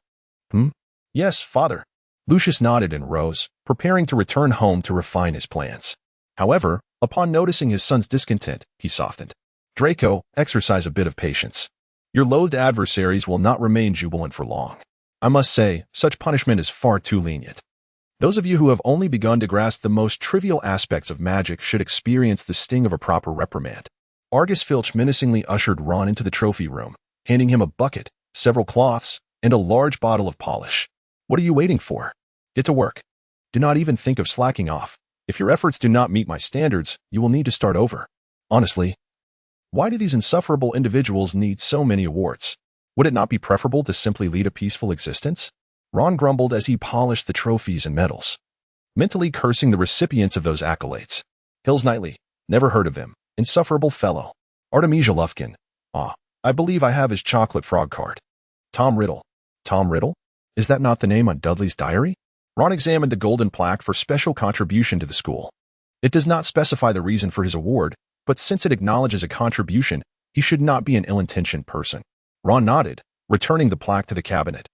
Yes, father. Lucius nodded and rose, preparing to return home to refine his plans. However, upon noticing his son's discontent, he softened. Draco, exercise a bit of patience. Your loathed adversaries will not remain jubilant for long. I must say, such punishment is far too lenient. Those of you who have only begun to grasp the most trivial aspects of magic should experience the sting of a proper reprimand. Argus Filch menacingly ushered Ron into the trophy room, handing him a bucket, several cloths, and a large bottle of polish. What are you waiting for? Get to work. Do not even think of slacking off. If your efforts do not meet my standards, you will need to start over. Honestly, why do these insufferable individuals need so many awards? Would it not be preferable to simply lead a peaceful existence? Ron grumbled as he polished the trophies and medals, mentally cursing the recipients of those accolades. Hills Knightley, never heard of him. Insufferable fellow. Artemisia Lufkin. I believe I have his chocolate frog card. Tom Riddle. Tom Riddle? Is that not the name on Dudley's diary? Ron examined the golden plaque for special contribution to the school. It does not specify the reason for his award, but since it acknowledges a contribution, he should not be an ill-intentioned person. Ron nodded, returning the plaque to the cabinet,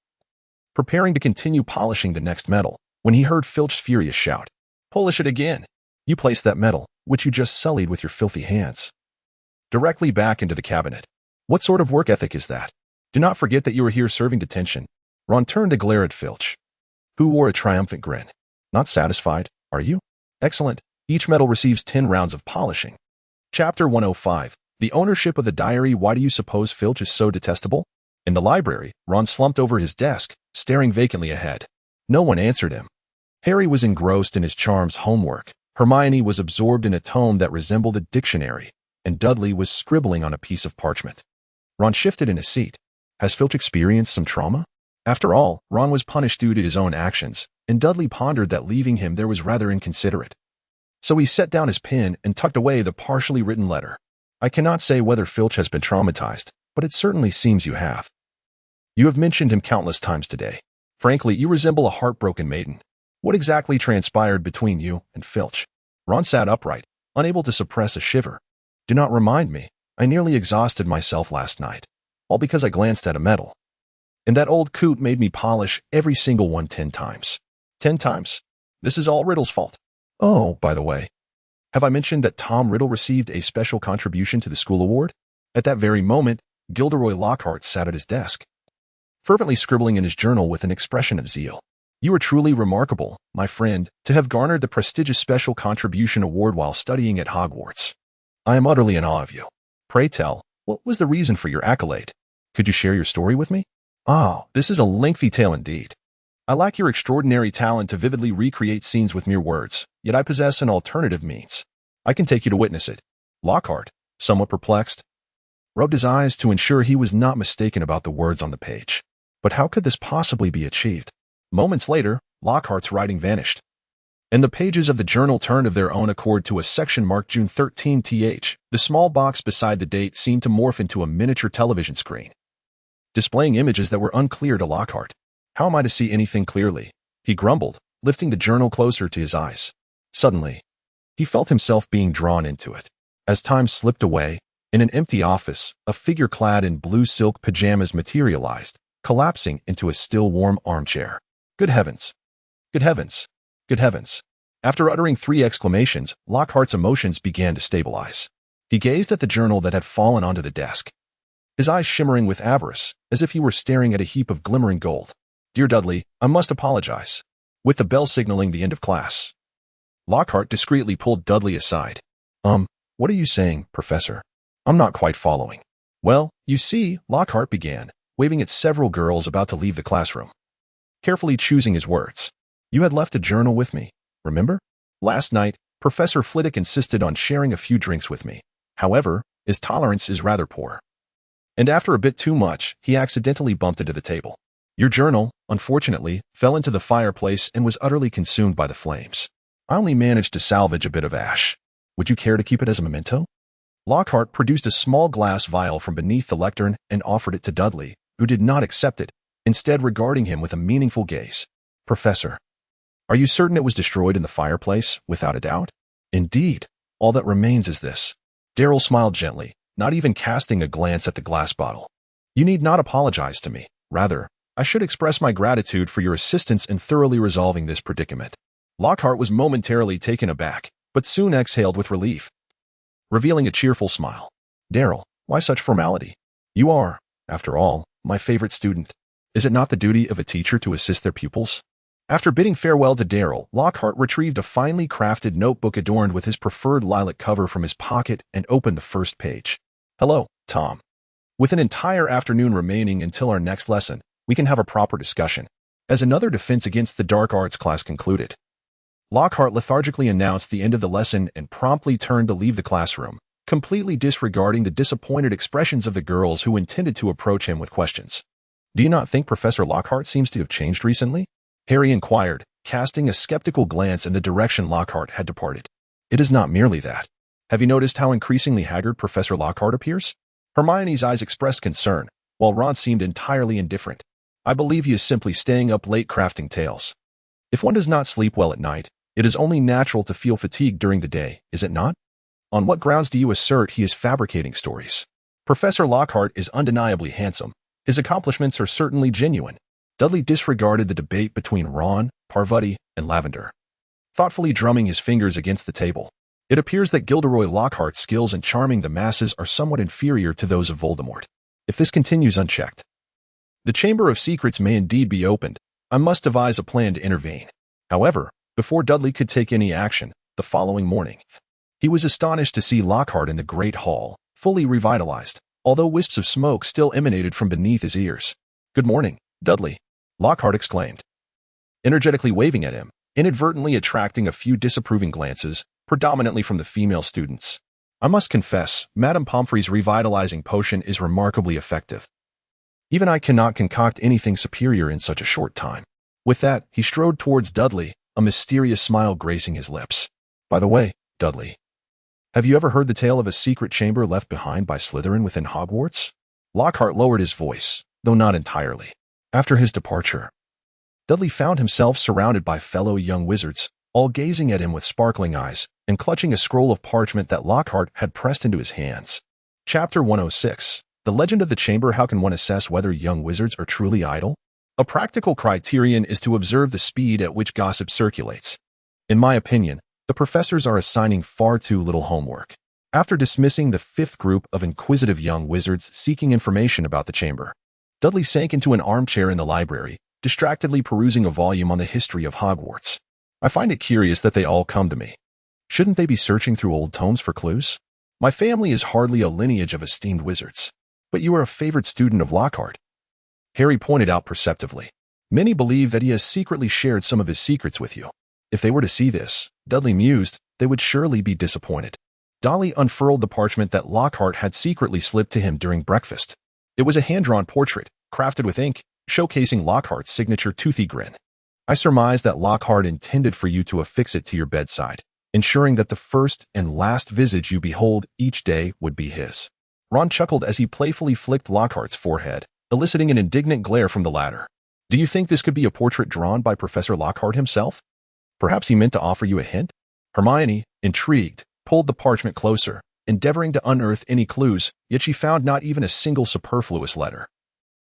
preparing to continue polishing the next medal, when he heard Filch's furious shout. Polish it again. You placed that medal, which you just sullied with your filthy hands, directly back into the cabinet. What sort of work ethic is that? Do not forget that you are here serving detention. Ron turned to glare at Filch, who wore a triumphant grin. Not satisfied, are you? Excellent. Each medal receives 10 rounds of polishing. Chapter 105. The ownership of the diary. Why do you suppose Filch is so detestable? In the library, Ron slumped over his desk, staring vacantly ahead. No one answered him. Harry was engrossed in his charms homework. Hermione was absorbed in a tome that resembled a dictionary, and Dudley was scribbling on a piece of parchment. Ron shifted in his seat. Has Filch experienced some trauma? After all, Ron was punished due to his own actions, and Dudley pondered that leaving him there was rather inconsiderate. So he set down his pen and tucked away the partially written letter. I cannot say whether Filch has been traumatized, but it certainly seems you have. You have mentioned him countless times today. Frankly, you resemble a heartbroken maiden. What exactly transpired between you and Filch? Ron sat upright, unable to suppress a shiver. Do not remind me. I nearly exhausted myself last night, all because I glanced at a medal. And that old coot made me polish every single one 10 times. 10 times. This is all Riddle's fault. Oh, by the way, Have I mentioned that Tom Riddle received a special contribution to the school award? At that very moment, Gilderoy Lockhart sat at his desk, fervently scribbling in his journal with an expression of zeal. You are truly remarkable, my friend, to have garnered the prestigious Special Contribution Award while studying at Hogwarts. I am utterly in awe of you. Pray tell, what was the reason for your accolade? Could you share your story with me? Ah, this is a lengthy tale indeed. I lack your extraordinary talent to vividly recreate scenes with mere words, yet I possess an alternative means. I can take you to witness it. Lockhart, somewhat perplexed, rubbed his eyes to ensure he was not mistaken about the words on the page. But how could this possibly be achieved? Moments later, Lockhart's writing vanished, and the pages of the journal turned of their own accord to a section marked June 13th. The small box beside the date seemed to morph into a miniature television screen, displaying images that were unclear to Lockhart. How am I to see anything clearly? He grumbled, lifting the journal closer to his eyes. Suddenly, he felt himself being drawn into it. As time slipped away, in an empty office, a figure clad in blue silk pajamas materialized, collapsing into a still warm armchair. Good heavens! Good heavens! Good heavens! After uttering 3 exclamations, Lockhart's emotions began to stabilize. He gazed at the journal that had fallen onto the desk, his eyes shimmering with avarice, as if he were staring at a heap of glimmering gold. Dear Dudley, I must apologize. With the bell signaling the end of class, Lockhart discreetly pulled Dudley aside. What are you saying, Professor? I'm not quite following. Well, you see, Lockhart began, waving at several girls about to leave the classroom, carefully choosing his words. You had left a journal with me, remember? Last night, Professor Flitwick insisted on sharing a few drinks with me. However, his tolerance is rather poor, and after a bit too much, he accidentally bumped into the table. Your journal, unfortunately, fell into the fireplace and was utterly consumed by the flames. I only managed to salvage a bit of ash. Would you care to keep it as a memento? Lockhart produced a small glass vial from beneath the lectern and offered it to Dudley, who did not accept it, instead regarding him with a meaningful gaze. Professor, are you certain it was destroyed in the fireplace, without a doubt? Indeed. All that remains is this. Darryl smiled gently, not even casting a glance at the glass bottle. You need not apologize to me. Rather, I should express my gratitude for your assistance in thoroughly resolving this predicament. Lockhart was momentarily taken aback, but soon exhaled with relief, revealing a cheerful smile. Darryl, why such formality? You are, after all, my favorite student. Is it not the duty of a teacher to assist their pupils? After bidding farewell to Darryl, Lockhart retrieved a finely crafted notebook adorned with his preferred lilac cover from his pocket and opened the first page. Hello, Tom. With an entire afternoon remaining until our next lesson, we can have a proper discussion, as another defense against the dark arts class concluded. Lockhart lethargically announced the end of the lesson and promptly turned to leave the classroom, completely disregarding the disappointed expressions of the girls who intended to approach him with questions. Do you not think Professor Lockhart seems to have changed recently? Harry inquired, casting a skeptical glance in the direction Lockhart had departed. It is not merely that. Have you noticed how increasingly haggard Professor Lockhart appears? Hermione's eyes expressed concern, while Ron seemed entirely indifferent. I believe he is simply staying up late crafting tales. If one does not sleep well at night, it is only natural to feel fatigued during the day, is it not? On what grounds do you assert he is fabricating stories? Professor Lockhart is undeniably handsome. His accomplishments are certainly genuine. Dudley disregarded the debate between Ron, Parvati, and Lavender, thoughtfully drumming his fingers against the table. It appears that Gilderoy Lockhart's skills in charming the masses are somewhat inferior to those of Voldemort. If this continues unchecked, the Chamber of Secrets may indeed be opened. I must devise a plan to intervene. However, before Dudley could take any action, the following morning, he was astonished to see Lockhart in the great hall, fully revitalized, although wisps of smoke still emanated from beneath his ears. Good morning, Dudley, Lockhart exclaimed, energetically waving at him, inadvertently attracting a few disapproving glances, predominantly from the female students. I must confess, Madame Pomfrey's revitalizing potion is remarkably effective. Even I cannot concoct anything superior in such a short time. With that, he strode towards Dudley, a mysterious smile gracing his lips. By the way, Dudley, have you ever heard the tale of a secret chamber left behind by Slytherin within Hogwarts? Lockhart lowered his voice, though not entirely. After his departure, Dudley found himself surrounded by fellow young wizards, all gazing at him with sparkling eyes and clutching a scroll of parchment that Lockhart had pressed into his hands. Chapter 106. The Legend of the Chamber. How can one assess whether young wizards are truly idle? A practical criterion is to observe the speed at which gossip circulates. In my opinion, The professors are assigning far too little homework. After dismissing the fifth group of inquisitive young wizards seeking information about the chamber, Dudley sank into an armchair in the library, distractedly perusing a volume on the history of Hogwarts. I find it curious that they all come to me. Shouldn't they be searching through old tomes for clues? My family is hardly a lineage of esteemed wizards. But you are a favorite student of Lockhart, Harry pointed out perceptively. Many believe that he has secretly shared some of his secrets with you. If they were to see this, Dudley mused, they would surely be disappointed. Dolly unfurled the parchment that Lockhart had secretly slipped to him during breakfast. It was a hand-drawn portrait, crafted with ink, showcasing Lockhart's signature toothy grin. I surmise that Lockhart intended for you to affix it to your bedside, ensuring that the first and last visage you behold each day would be his. Ron chuckled as he playfully flicked Lockhart's forehead, eliciting an indignant glare from the latter. Do you think this could be a portrait drawn by Professor Lockhart himself? Perhaps he meant to offer you a hint? Hermione, intrigued, pulled the parchment closer, endeavoring to unearth any clues, yet she found not even a single superfluous letter,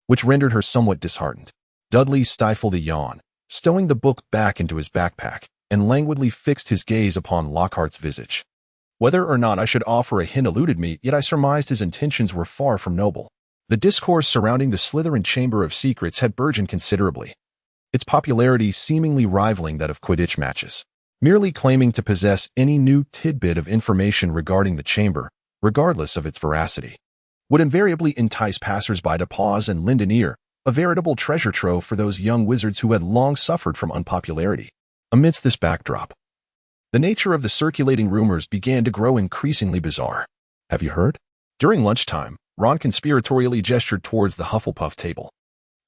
which rendered her somewhat disheartened. Dudley stifled a yawn, stowing the book back into his backpack, and languidly fixed his gaze upon Lockhart's visage. Whether or not I should offer a hint eluded me, yet I surmised his intentions were far from noble. The discourse surrounding the Slytherin Chamber of Secrets had burgeoned considerably, its popularity seemingly rivaling that of Quidditch matches. Merely claiming to possess any new tidbit of information regarding the chamber, regardless of its veracity, would invariably entice passers-by to pause and lend an ear, a veritable treasure trove for those young wizards who had long suffered from unpopularity. Amidst this backdrop, the nature of the circulating rumors began to grow increasingly bizarre. Have you heard? During lunchtime, Ron conspiratorially gestured towards the Hufflepuff table.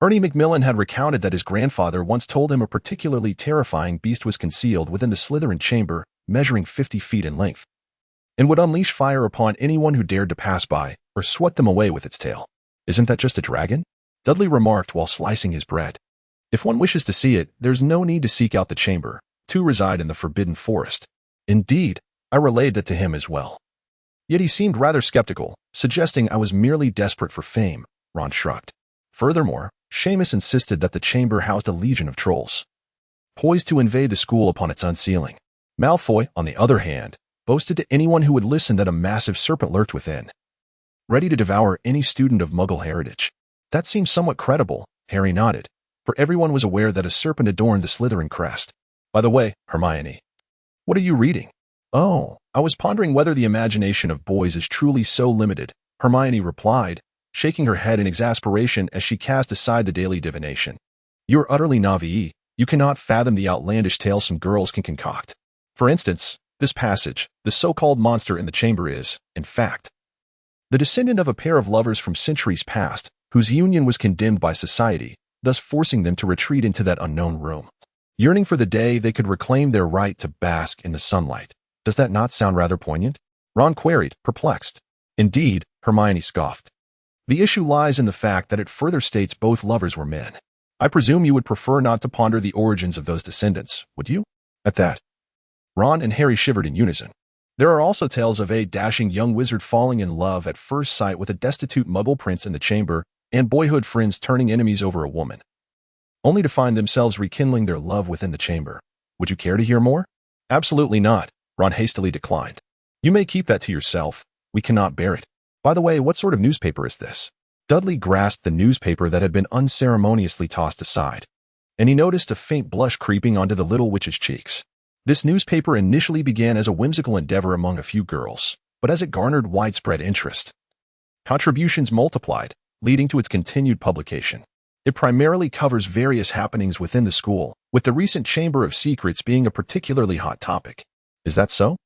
Ernie Macmillan had recounted that his grandfather once told him a particularly terrifying beast was concealed within the Slytherin chamber, measuring 50 feet in length, and would unleash fire upon anyone who dared to pass by or swat them away with its tail. Isn't that just a dragon? Dudley remarked while slicing his bread. If one wishes to see it, there's no need to seek out the chamber. Two reside in the Forbidden Forest. Indeed, I relayed that to him as well. Yet he seemed rather skeptical, suggesting I was merely desperate for fame. Ron shrugged. Furthermore, Seamus insisted that the chamber housed a legion of trolls, poised to invade the school upon its unsealing. Malfoy, on the other hand, boasted to anyone who would listen that a massive serpent lurked within, ready to devour any student of Muggle heritage. That seemed somewhat credible, Harry nodded, for everyone was aware that a serpent adorned the Slytherin crest. By the way, Hermione, what are you reading? Oh, I was pondering whether the imagination of boys is truly so limited, Hermione replied, shaking her head in exasperation as she cast aside the daily divination. You are utterly naïve. You cannot fathom the outlandish tales some girls can concoct. For instance, this passage, the so-called monster in the chamber is, in fact, the descendant of a pair of lovers from centuries past, whose union was condemned by society, thus forcing them to retreat into that unknown room, yearning for the day they could reclaim their right to bask in the sunlight. Does that not sound rather poignant? Ron queried, perplexed. Indeed, Hermione scoffed. The issue lies in the fact that it further states both lovers were men. I presume you would prefer not to ponder the origins of those descendants, would you? At that, Ron and Harry shivered in unison. There are also tales of a dashing young wizard falling in love at first sight with a destitute Muggle prince in the chamber, and boyhood friends turning enemies over a woman, only to find themselves rekindling their love within the chamber. Would you care to hear more? Absolutely not, Ron hastily declined. You may keep that to yourself. We cannot bear it. By the way, what sort of newspaper is this? Dudley grasped the newspaper that had been unceremoniously tossed aside, and he noticed a faint blush creeping onto the little witch's cheeks. This newspaper initially began as a whimsical endeavor among a few girls, but as it garnered widespread interest, contributions multiplied, leading to its continued publication. It primarily covers various happenings within the school, with the recent Chamber of Secrets being a particularly hot topic. Is that so?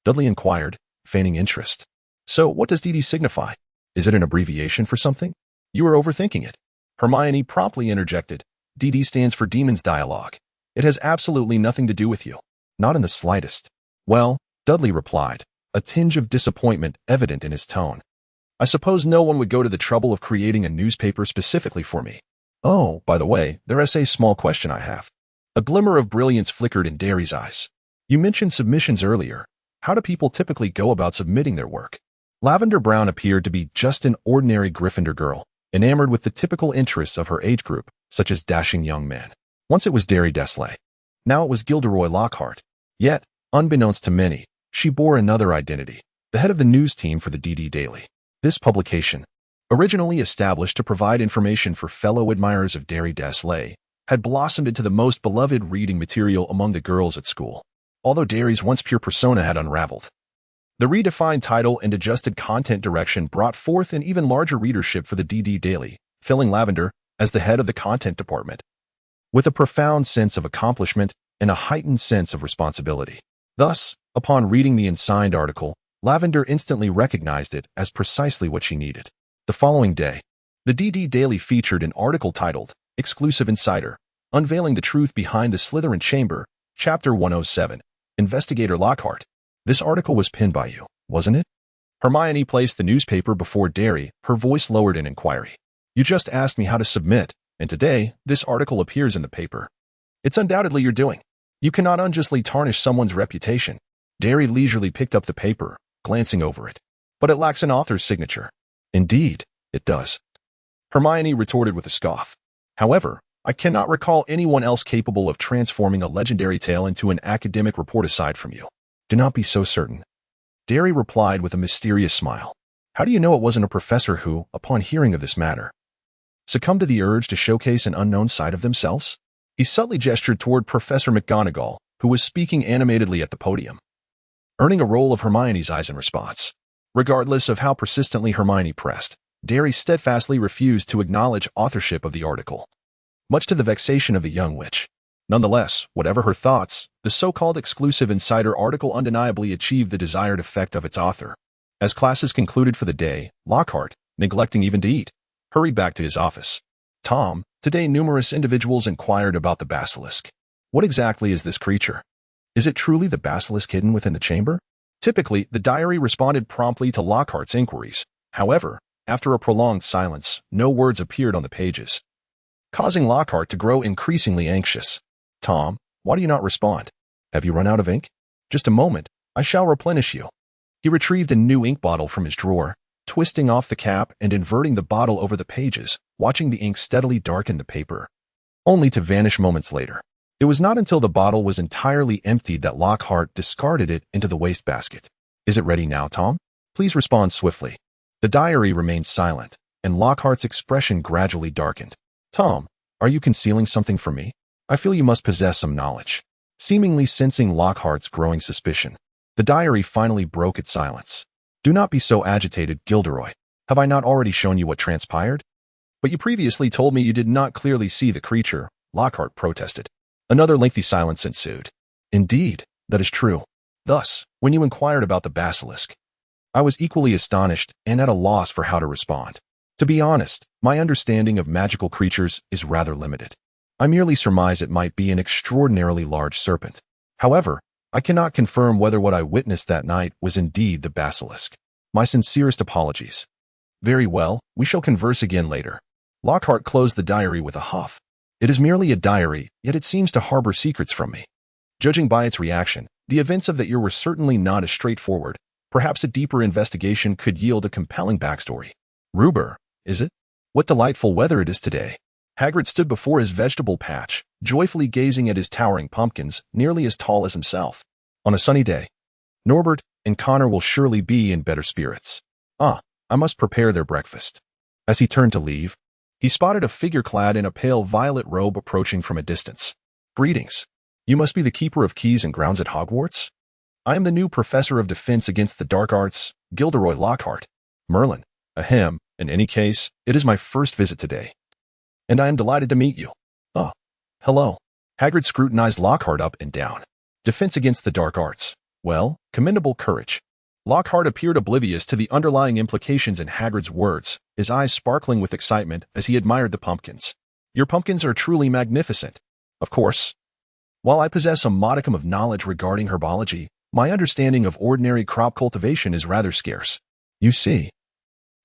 Dudley inquired, feigning interest. So, what does DD signify? Is it an abbreviation for something? You are overthinking it. Hermione promptly interjected. DD stands for Demon's Dialogue. It has absolutely nothing to do with you. Not in the slightest. Well, Dudley replied, a tinge of disappointment evident in his tone. I suppose no one would go to the trouble of creating a newspaper specifically for me. Oh, by the way, there's a small question I have. A glimmer of brilliance flickered in Derry's eyes. You mentioned submissions earlier. How do people typically go about submitting their work? Lavender Brown appeared to be just an ordinary Gryffindor girl, enamored with the typical interests of her age group, such as dashing young men. Once it was Derry Dursley. Now it was Gilderoy Lockhart. Yet, Unbeknownst to many, she bore another identity, the head of the news team for the DD Daily. This publication, originally established to provide information for fellow admirers of Dudley Dursley, had blossomed into the most beloved reading material among the girls at school. Although Dudley's once pure persona had unraveled, the redefined title and adjusted content direction brought forth an even larger readership for the DD Daily, filling Lavender as the head of the content department, with a profound sense of accomplishment and a heightened sense of responsibility. Thus, upon reading the unsigned article, Lavender instantly recognized it as precisely what she needed. The following day, the DD Daily featured an article titled, Exclusive Insider, Unveiling the Truth Behind the Slytherin Chamber, Chapter 107, Investigator Lockhart. This article was pinned by you, wasn't it? Hermione placed the newspaper before Derry, her voice lowered in inquiry. You just asked me how to submit, and today, this article appears in the paper. It's undoubtedly your doing. You cannot unjustly tarnish someone's reputation. Derry leisurely picked up the paper, glancing over it. But it lacks an author's signature. Indeed, it does. Hermione retorted with a scoff. However, I cannot recall anyone else capable of transforming a legendary tale into an academic report aside from you. Do not be so certain. Derry replied with a mysterious smile. How do you know it wasn't a professor who, upon hearing of this matter, succumbed to the urge to showcase an unknown side of themselves? He subtly gestured toward Professor McGonagall, who was speaking animatedly at the podium, earning a roll of Hermione's eyes in response. Regardless of how persistently Hermione pressed, Derry steadfastly refused to acknowledge authorship of the article, much to the vexation of the young witch. Nonetheless, whatever her thoughts, the so-called exclusive insider article undeniably achieved the desired effect of its author. As classes concluded for the day, Lockhart, neglecting even to eat, hurried back to his office. Tom, today numerous individuals inquired about the basilisk. What exactly is this creature? Is it truly the basilisk hidden within the chamber? Typically, the diary responded promptly to Lockhart's inquiries. However, after a prolonged silence, no words appeared on the pages, causing Lockhart to grow increasingly anxious. Tom, why do you not respond? Have you run out of ink? Just a moment, I shall replenish you. He retrieved a new ink bottle from his drawer, twisting off the cap and inverting the bottle over the pages, watching the ink steadily darken the paper, only to vanish moments later. It was not until the bottle was entirely emptied that Lockhart discarded it into the wastebasket. Is it ready now, Tom? Please respond swiftly. The diary remained silent, and Lockhart's expression gradually darkened. Tom, are you concealing something from me? I feel you must possess some knowledge. Seemingly sensing Lockhart's growing suspicion, the diary finally broke its silence. Do not be so agitated, Gilderoy. Have I not already shown you what transpired? But you previously told me you did not clearly see the creature, Lockhart protested. Another lengthy silence ensued. Indeed, that is true. Thus, when you inquired about the basilisk, I was equally astonished and at a loss for how to respond. To be honest, my understanding of magical creatures is rather limited. I merely surmise it might be an extraordinarily large serpent. However, I cannot confirm whether what I witnessed that night was indeed the basilisk. My sincerest apologies. Very well, we shall converse again later. Lockhart closed the diary with a huff. It is merely a diary, yet it seems to harbor secrets from me. Judging by its reaction, the events of that year were certainly not as straightforward. Perhaps a deeper investigation could yield a compelling backstory. Rhubarb, is it? What delightful weather it is today. Hagrid stood before his vegetable patch, joyfully gazing at his towering pumpkins, nearly as tall as himself. On a sunny day, Norbert and Connor will surely be in better spirits. I must prepare their breakfast. As he turned to leave, he spotted a figure clad in a pale violet robe approaching from a distance. Greetings. You must be the keeper of keys and grounds at Hogwarts? I am the new professor of defense against the dark arts, Gilderoy Lockhart. Merlin. Ahem, in any case, it is my first visit today, and I am delighted to meet you. Hello. Hagrid scrutinized Lockhart up and down. Defense against the dark arts. Well, commendable courage. Lockhart appeared oblivious to the underlying implications in Hagrid's words, his eyes sparkling with excitement as he admired the pumpkins. Your pumpkins are truly magnificent. Of course, while I possess a modicum of knowledge regarding herbology, my understanding of ordinary crop cultivation is rather scarce. You see,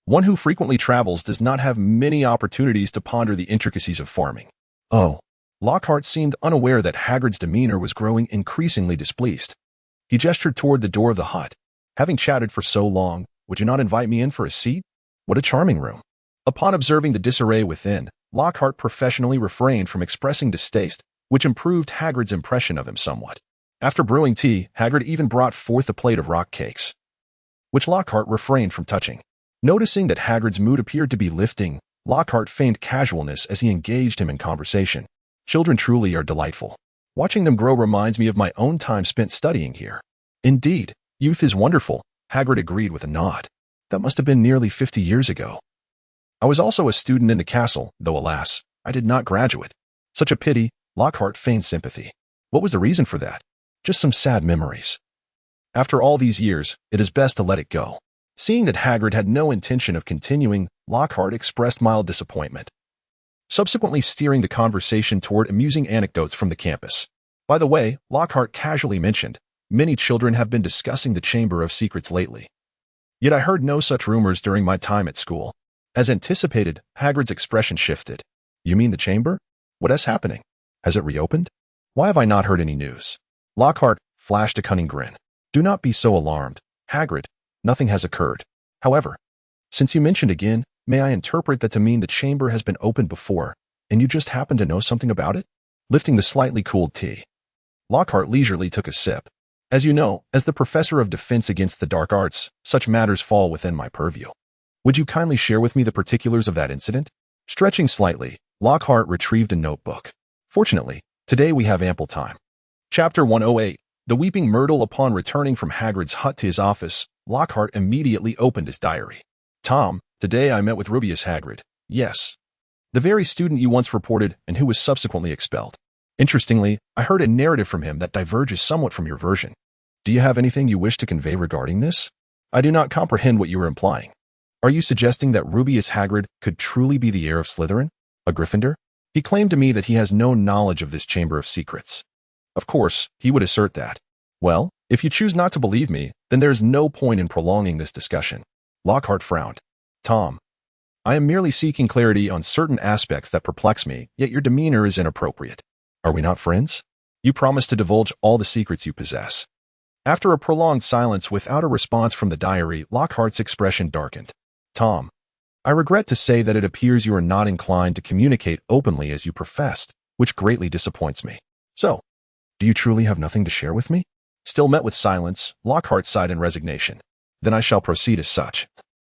one who frequently travels does not have many opportunities to ponder the intricacies of farming. Lockhart seemed unaware that Hagrid's demeanor was growing increasingly displeased. He gestured toward the door of the hut. Having chatted for so long, would you not invite me in for a seat? What a charming room. Upon observing the disarray within, Lockhart professionally refrained from expressing distaste, which improved Hagrid's impression of him somewhat. After brewing tea, Hagrid even brought forth a plate of rock cakes, which Lockhart refrained from touching. Noticing that Hagrid's mood appeared to be lifting, Lockhart feigned casualness as he engaged him in conversation. Children truly are delightful. Watching them grow reminds me of my own time spent studying here. Indeed, youth is wonderful, Hagrid agreed with a nod. That must have been nearly 50 years ago. I was also a student in the castle, though alas, I did not graduate. Such a pity, Lockhart feigned sympathy. What was the reason for that? Just some sad memories. After all these years, it is best to let it go. Seeing that Hagrid had no intention of continuing, Lockhart expressed mild disappointment, subsequently steering the conversation toward amusing anecdotes from the campus. By the way, Lockhart casually mentioned, many children have been discussing the Chamber of Secrets lately. Yet I heard no such rumors during my time at school. As anticipated, Hagrid's expression shifted. You mean the chamber? What is happening? Has it reopened? Why have I not heard any news? Lockhart flashed a cunning grin. Do not be so alarmed, Hagrid. Nothing has occurred. However, since you mentioned again, may I interpret that to mean the chamber has been opened before, and you just happen to know something about it? Lifting the slightly cooled tea, Lockhart leisurely took a sip. As you know, as the professor of defense against the dark arts, such matters fall within my purview. Would you kindly share with me the particulars of that incident? Stretching slightly, Lockhart retrieved a notebook. Fortunately, today we have ample time. Chapter 108. The Weeping Myrtle. Upon returning from Hagrid's hut to his office, Lockhart immediately opened his diary. Tom, today I met with Rubeus Hagrid. Yes. The very student you once reported and who was subsequently expelled. Interestingly, I heard a narrative from him that diverges somewhat from your version. Do you have anything you wish to convey regarding this? I do not comprehend what you are implying. Are you suggesting that Rubeus Hagrid could truly be the heir of Slytherin? A Gryffindor? He claimed to me that he has no knowledge of this Chamber of Secrets. Of course, he would assert that. Well, if you choose not to believe me, then there is no point in prolonging this discussion. Lockhart frowned. Tom, I am merely seeking clarity on certain aspects that perplex me, yet your demeanor is inappropriate. Are we not friends? You promised to divulge all the secrets you possess. After a prolonged silence without a response from the diary, Lockhart's expression darkened. Tom, I regret to say that it appears you are not inclined to communicate openly as you professed, which greatly disappoints me. So, do you truly have nothing to share with me? Still met with silence, Lockhart sighed in resignation. Then I shall proceed as such,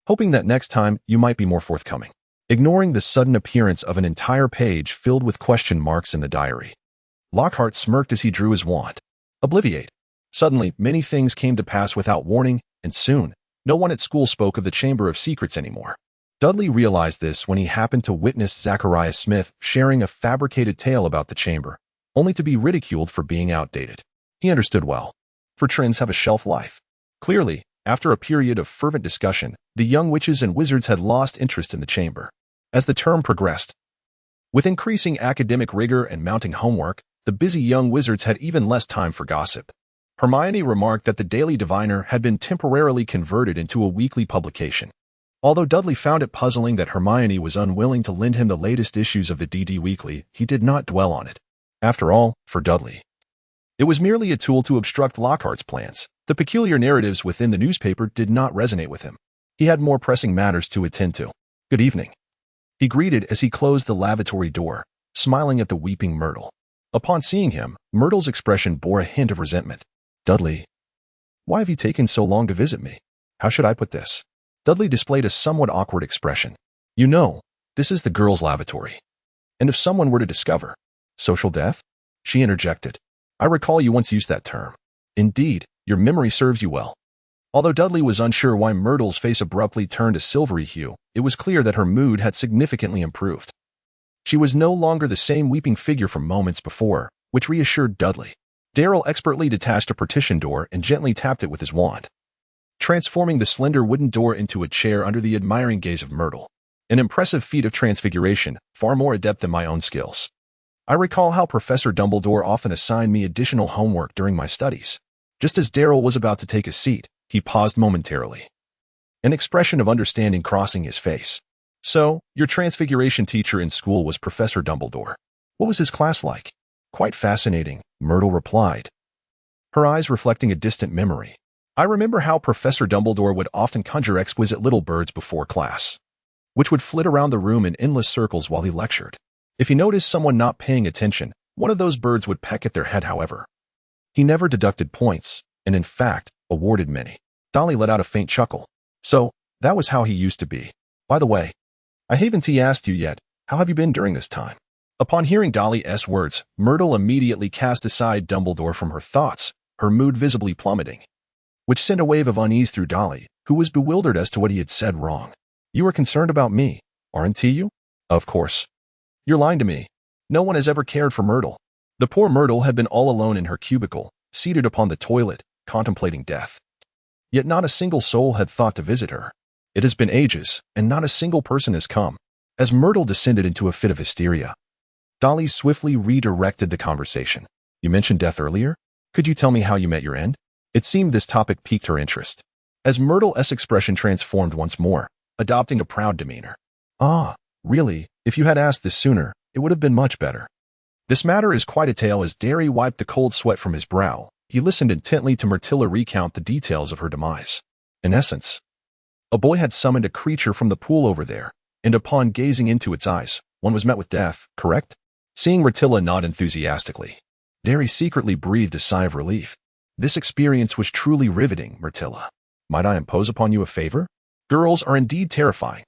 hoping that next time you might be more forthcoming. Ignoring the sudden appearance of an entire page filled with question marks in the diary, Lockhart smirked as he drew his wand. Obliviate. Suddenly, many things came to pass without warning, and soon, no one at school spoke of the Chamber of Secrets anymore. Dudley realized this when he happened to witness Zachariah Smith sharing a fabricated tale about the chamber, only to be ridiculed for being outdated. He understood well, for trends have a shelf life. Clearly, after a period of fervent discussion, the young witches and wizards had lost interest in the chamber. As the term progressed, with increasing academic rigor and mounting homework, the busy young wizards had even less time for gossip. Hermione remarked that the Daily Diviner had been temporarily converted into a weekly publication. Although Dudley found it puzzling that Hermione was unwilling to lend him the latest issues of the DD Weekly, he did not dwell on it. After all, for Dudley, it was merely a tool to obstruct Lockhart's plans. The peculiar narratives within the newspaper did not resonate with him. He had more pressing matters to attend to. Good evening, he greeted as he closed the lavatory door, smiling at the weeping Myrtle. Upon seeing him, Myrtle's expression bore a hint of resentment. Dudley, why have you taken so long to visit me? How should I put this? Dudley displayed a somewhat awkward expression. You know, this is the girls' lavatory. And if someone were to discover social death? She interjected. I recall you once used that term. Indeed, your memory serves you well. Although Dudley was unsure why Myrtle's face abruptly turned a silvery hue, it was clear that her mood had significantly improved. She was no longer the same weeping figure from moments before, which reassured Dudley. Darryl expertly detached a partition door and gently tapped it with his wand, transforming the slender wooden door into a chair under the admiring gaze of Myrtle. An impressive feat of transfiguration, far more adept than my own skills. I recall how Professor Dumbledore often assigned me additional homework during my studies. Just as Darryl was about to take a seat, he paused momentarily, an expression of understanding crossing his face. So, your transfiguration teacher in school was Professor Dumbledore. What was his class like? Quite fascinating, Myrtle replied, her eyes reflecting a distant memory. I remember how Professor Dumbledore would often conjure exquisite little birds before class, which would flit around the room in endless circles while he lectured. If he noticed someone not paying attention, one of those birds would peck at their head, however. He never deducted points, and in fact, awarded many. Dolly let out a faint chuckle. So, that was how he used to be. By the way, I haven't asked you yet, how have you been during this time? Upon hearing Dolly's words, Myrtle immediately cast aside Dumbledore from her thoughts, her mood visibly plummeting, which sent a wave of unease through Dolly, who was bewildered as to what he had said wrong. You are concerned about me, aren't you? Of course. You're lying to me. No one has ever cared for Myrtle. The poor Myrtle had been all alone in her cubicle, seated upon the toilet, contemplating death. Yet not a single soul had thought to visit her. It has been ages, and not a single person has come. As Myrtle descended into a fit of hysteria, Dolly swiftly redirected the conversation. You mentioned death earlier? Could you tell me how you met your end? It seemed this topic piqued her interest. As Myrtle's expression transformed once more, adopting a proud demeanor. Ah, really, if you had asked this sooner, it would have been much better. This matter is quite a tale. As Derry wiped the cold sweat from his brow, he listened intently to Myrtilla recount the details of her demise. In essence, a boy had summoned a creature from the pool over there, and upon gazing into its eyes, one was met with death, correct? Seeing Myrtilla nod enthusiastically, Derry secretly breathed a sigh of relief. This experience was truly riveting, Myrtilla. Might I impose upon you a favor? Girls are indeed terrifying.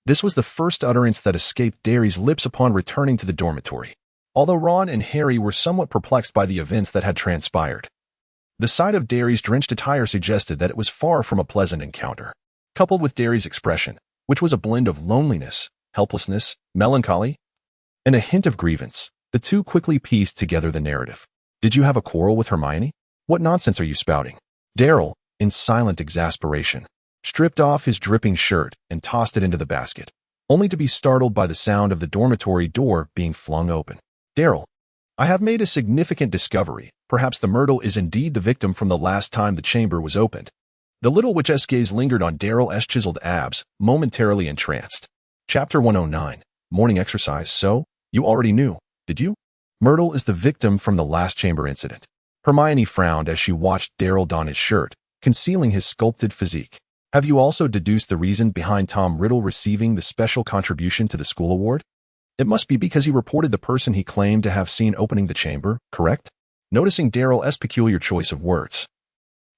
This was the first utterance that escaped Derry's lips upon returning to the dormitory. Although Ron and Harry were somewhat perplexed by the events that had transpired, the sight of Derry's drenched attire suggested that it was far from a pleasant encounter. Coupled with Derry's expression, which was a blend of loneliness, helplessness, melancholy, and a hint of grievance, the two quickly pieced together the narrative. Did you have a quarrel with Hermione? What nonsense are you spouting? Darryl, in silent exasperation, stripped off his dripping shirt and tossed it into the basket, only to be startled by the sound of the dormitory door being flung open. Darryl, I have made a significant discovery. Perhaps the Myrtle is indeed the victim from the last time the chamber was opened. The little witch's gaze lingered on Darryl's chiseled abs, momentarily entranced. Chapter 109, Morning Exercise. So, you already knew, did you? Myrtle is the victim from the last chamber incident. Hermione frowned as she watched Darryl don his shirt, concealing his sculpted physique. Have you also deduced the reason behind Tom Riddle receiving the special contribution to the school award? It must be because he reported the person he claimed to have seen opening the chamber, correct? Noticing Darryl's peculiar choice of words,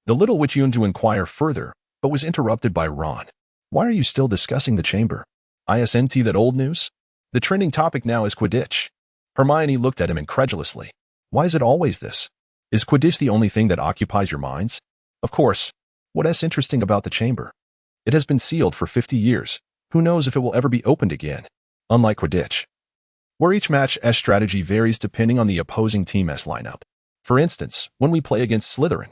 the little witch yearned to inquire further, but was interrupted by Ron. Why are you still discussing the chamber? Isn't that old news? The trending topic now is Quidditch. Hermione looked at him incredulously. Why is it always this? Is Quidditch the only thing that occupies your minds? Of course. What's interesting about the chamber? It has been sealed for 50 years. Who knows if it will ever be opened again? Unlike Quidditch, where each match's strategy varies depending on the opposing team's lineup. For instance, when we play against Slytherin.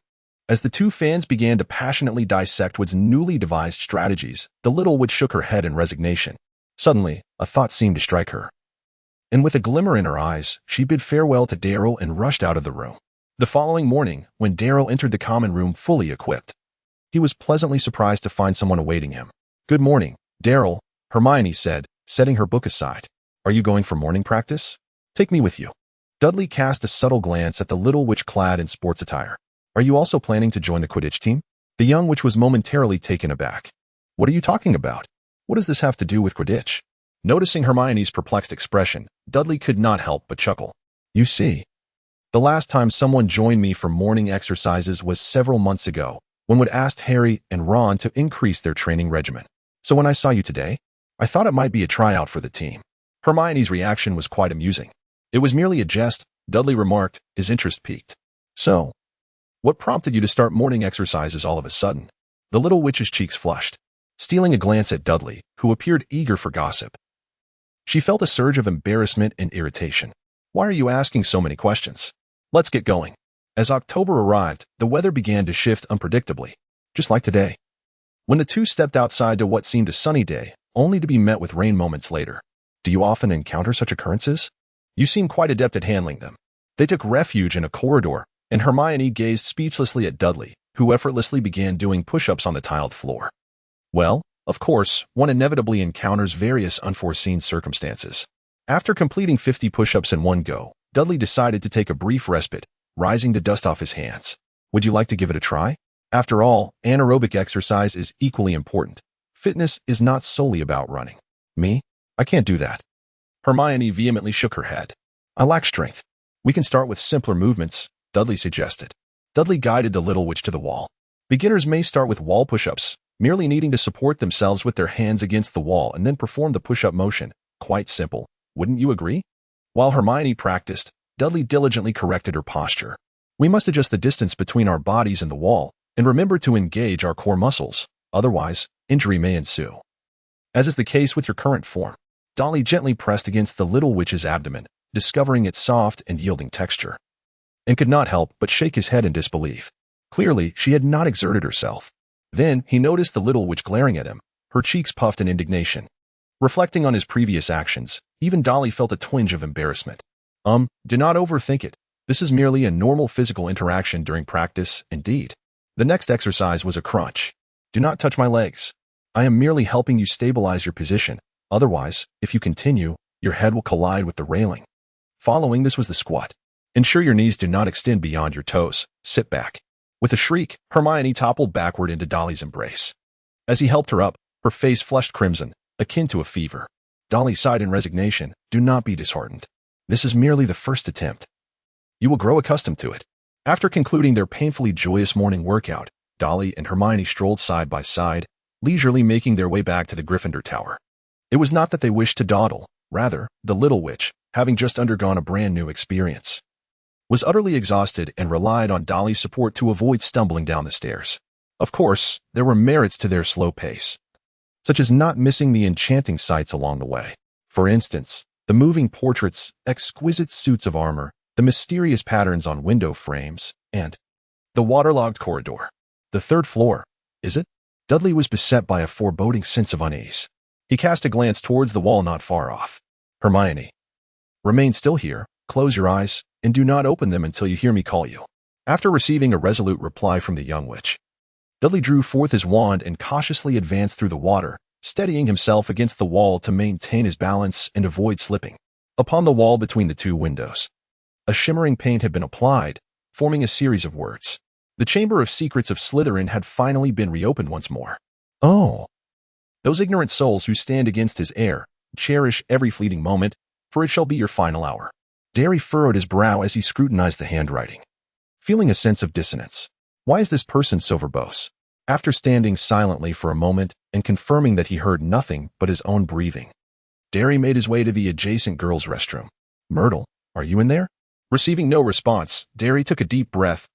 As the two fans began to passionately dissect Wood's newly devised strategies, the little witch shook her head in resignation. Suddenly, a thought seemed to strike her. And with a glimmer in her eyes, she bid farewell to Darryl and rushed out of the room. The following morning, when Darryl entered the common room fully equipped, he was pleasantly surprised to find someone awaiting him. Good morning, Darryl, Hermione said, setting her book aside. Are you going for morning practice? Take me with you. Dudley cast a subtle glance at the little witch clad in sports attire. Are you also planning to join the Quidditch team? The young witch was momentarily taken aback. What are you talking about? What does this have to do with Quidditch? Noticing Hermione's perplexed expression, Dudley could not help but chuckle. You see, the last time someone joined me for morning exercises was several months ago, when Wood asked Harry and Ron to increase their training regimen. So when I saw you today, I thought it might be a tryout for the team. Hermione's reaction was quite amusing. It was merely a jest, Dudley remarked, his interest piqued. So, what prompted you to start morning exercises all of a sudden? The little witch's cheeks flushed, stealing a glance at Dudley, who appeared eager for gossip. She felt a surge of embarrassment and irritation. Why are you asking so many questions? Let's get going. As October arrived, the weather began to shift unpredictably, just like today. When the two stepped outside to what seemed a sunny day, only to be met with rain moments later. Do you often encounter such occurrences? You seem quite adept at handling them. They took refuge in a corridor, and Hermione gazed speechlessly at Dudley, who effortlessly began doing push-ups on the tiled floor. Well, of course, one inevitably encounters various unforeseen circumstances. After completing 50 push-ups in one go, Dudley decided to take a brief respite, rising to dust off his hands. Would you like to give it a try? After all, anaerobic exercise is equally important. Fitness is not solely about running. Me? I can't do that. Hermione vehemently shook her head. I lack strength. We can start with simpler movements, Dudley suggested. Dudley guided the little witch to the wall. Beginners may start with wall push-ups, merely needing to support themselves with their hands against the wall and then perform the push-up motion. Quite simple, wouldn't you agree? While Hermione practiced, Dudley diligently corrected her posture. We must adjust the distance between our bodies and the wall, and remember to engage our core muscles, otherwise, injury may ensue. As is the case with your current form, Dolly gently pressed against the little witch's abdomen, discovering its soft and yielding texture, and could not help but shake his head in disbelief. Clearly, she had not exerted herself. Then, he noticed the little witch glaring at him, her cheeks puffed in indignation. Reflecting on his previous actions, even Dolly felt a twinge of embarrassment. Do not overthink it. This is merely a normal physical interaction during practice, indeed. The next exercise was a crunch. Do not touch my legs. I am merely helping you stabilize your position. Otherwise, if you continue, your head will collide with the railing. Following this was the squat. Ensure your knees do not extend beyond your toes. Sit back. With a shriek, Hermione toppled backward into Dolly's embrace. As he helped her up, her face flushed crimson, akin to a fever. Dolly sighed in resignation. Do not be disheartened. This is merely the first attempt. You will grow accustomed to it. After concluding their painfully joyous morning workout, Dolly and Hermione strolled side by side, leisurely making their way back to the Gryffindor Tower. It was not that they wished to dawdle. Rather, the little witch, having just undergone a brand new experience, was utterly exhausted and relied on Dolly's support to avoid stumbling down the stairs. Of course, there were merits to their slow pace, such as not missing the enchanting sights along the way. For instance, the moving portraits, exquisite suits of armor, the mysterious patterns on window frames, and the waterlogged corridor. The third floor, is it? Dudley was beset by a foreboding sense of unease. He cast a glance towards the wall not far off. Hermione, remain still here, close your eyes, and do not open them until you hear me call you. After receiving a resolute reply from the young witch, Dudley drew forth his wand and cautiously advanced through the water, steadying himself against the wall to maintain his balance and avoid slipping. Upon the wall between the two windows, a shimmering paint had been applied, forming a series of words. The Chamber of Secrets of Slytherin had finally been reopened once more. Oh! Those ignorant souls who stand against his heir, cherish every fleeting moment, for it shall be your final hour. Derry furrowed his brow as he scrutinized the handwriting, feeling a sense of dissonance. Why is this person so verbose? After standing silently for a moment and confirming that he heard nothing but his own breathing, Derry made his way to the adjacent girls' restroom. Myrtle, are you in there? Receiving no response, Derry took a deep breath,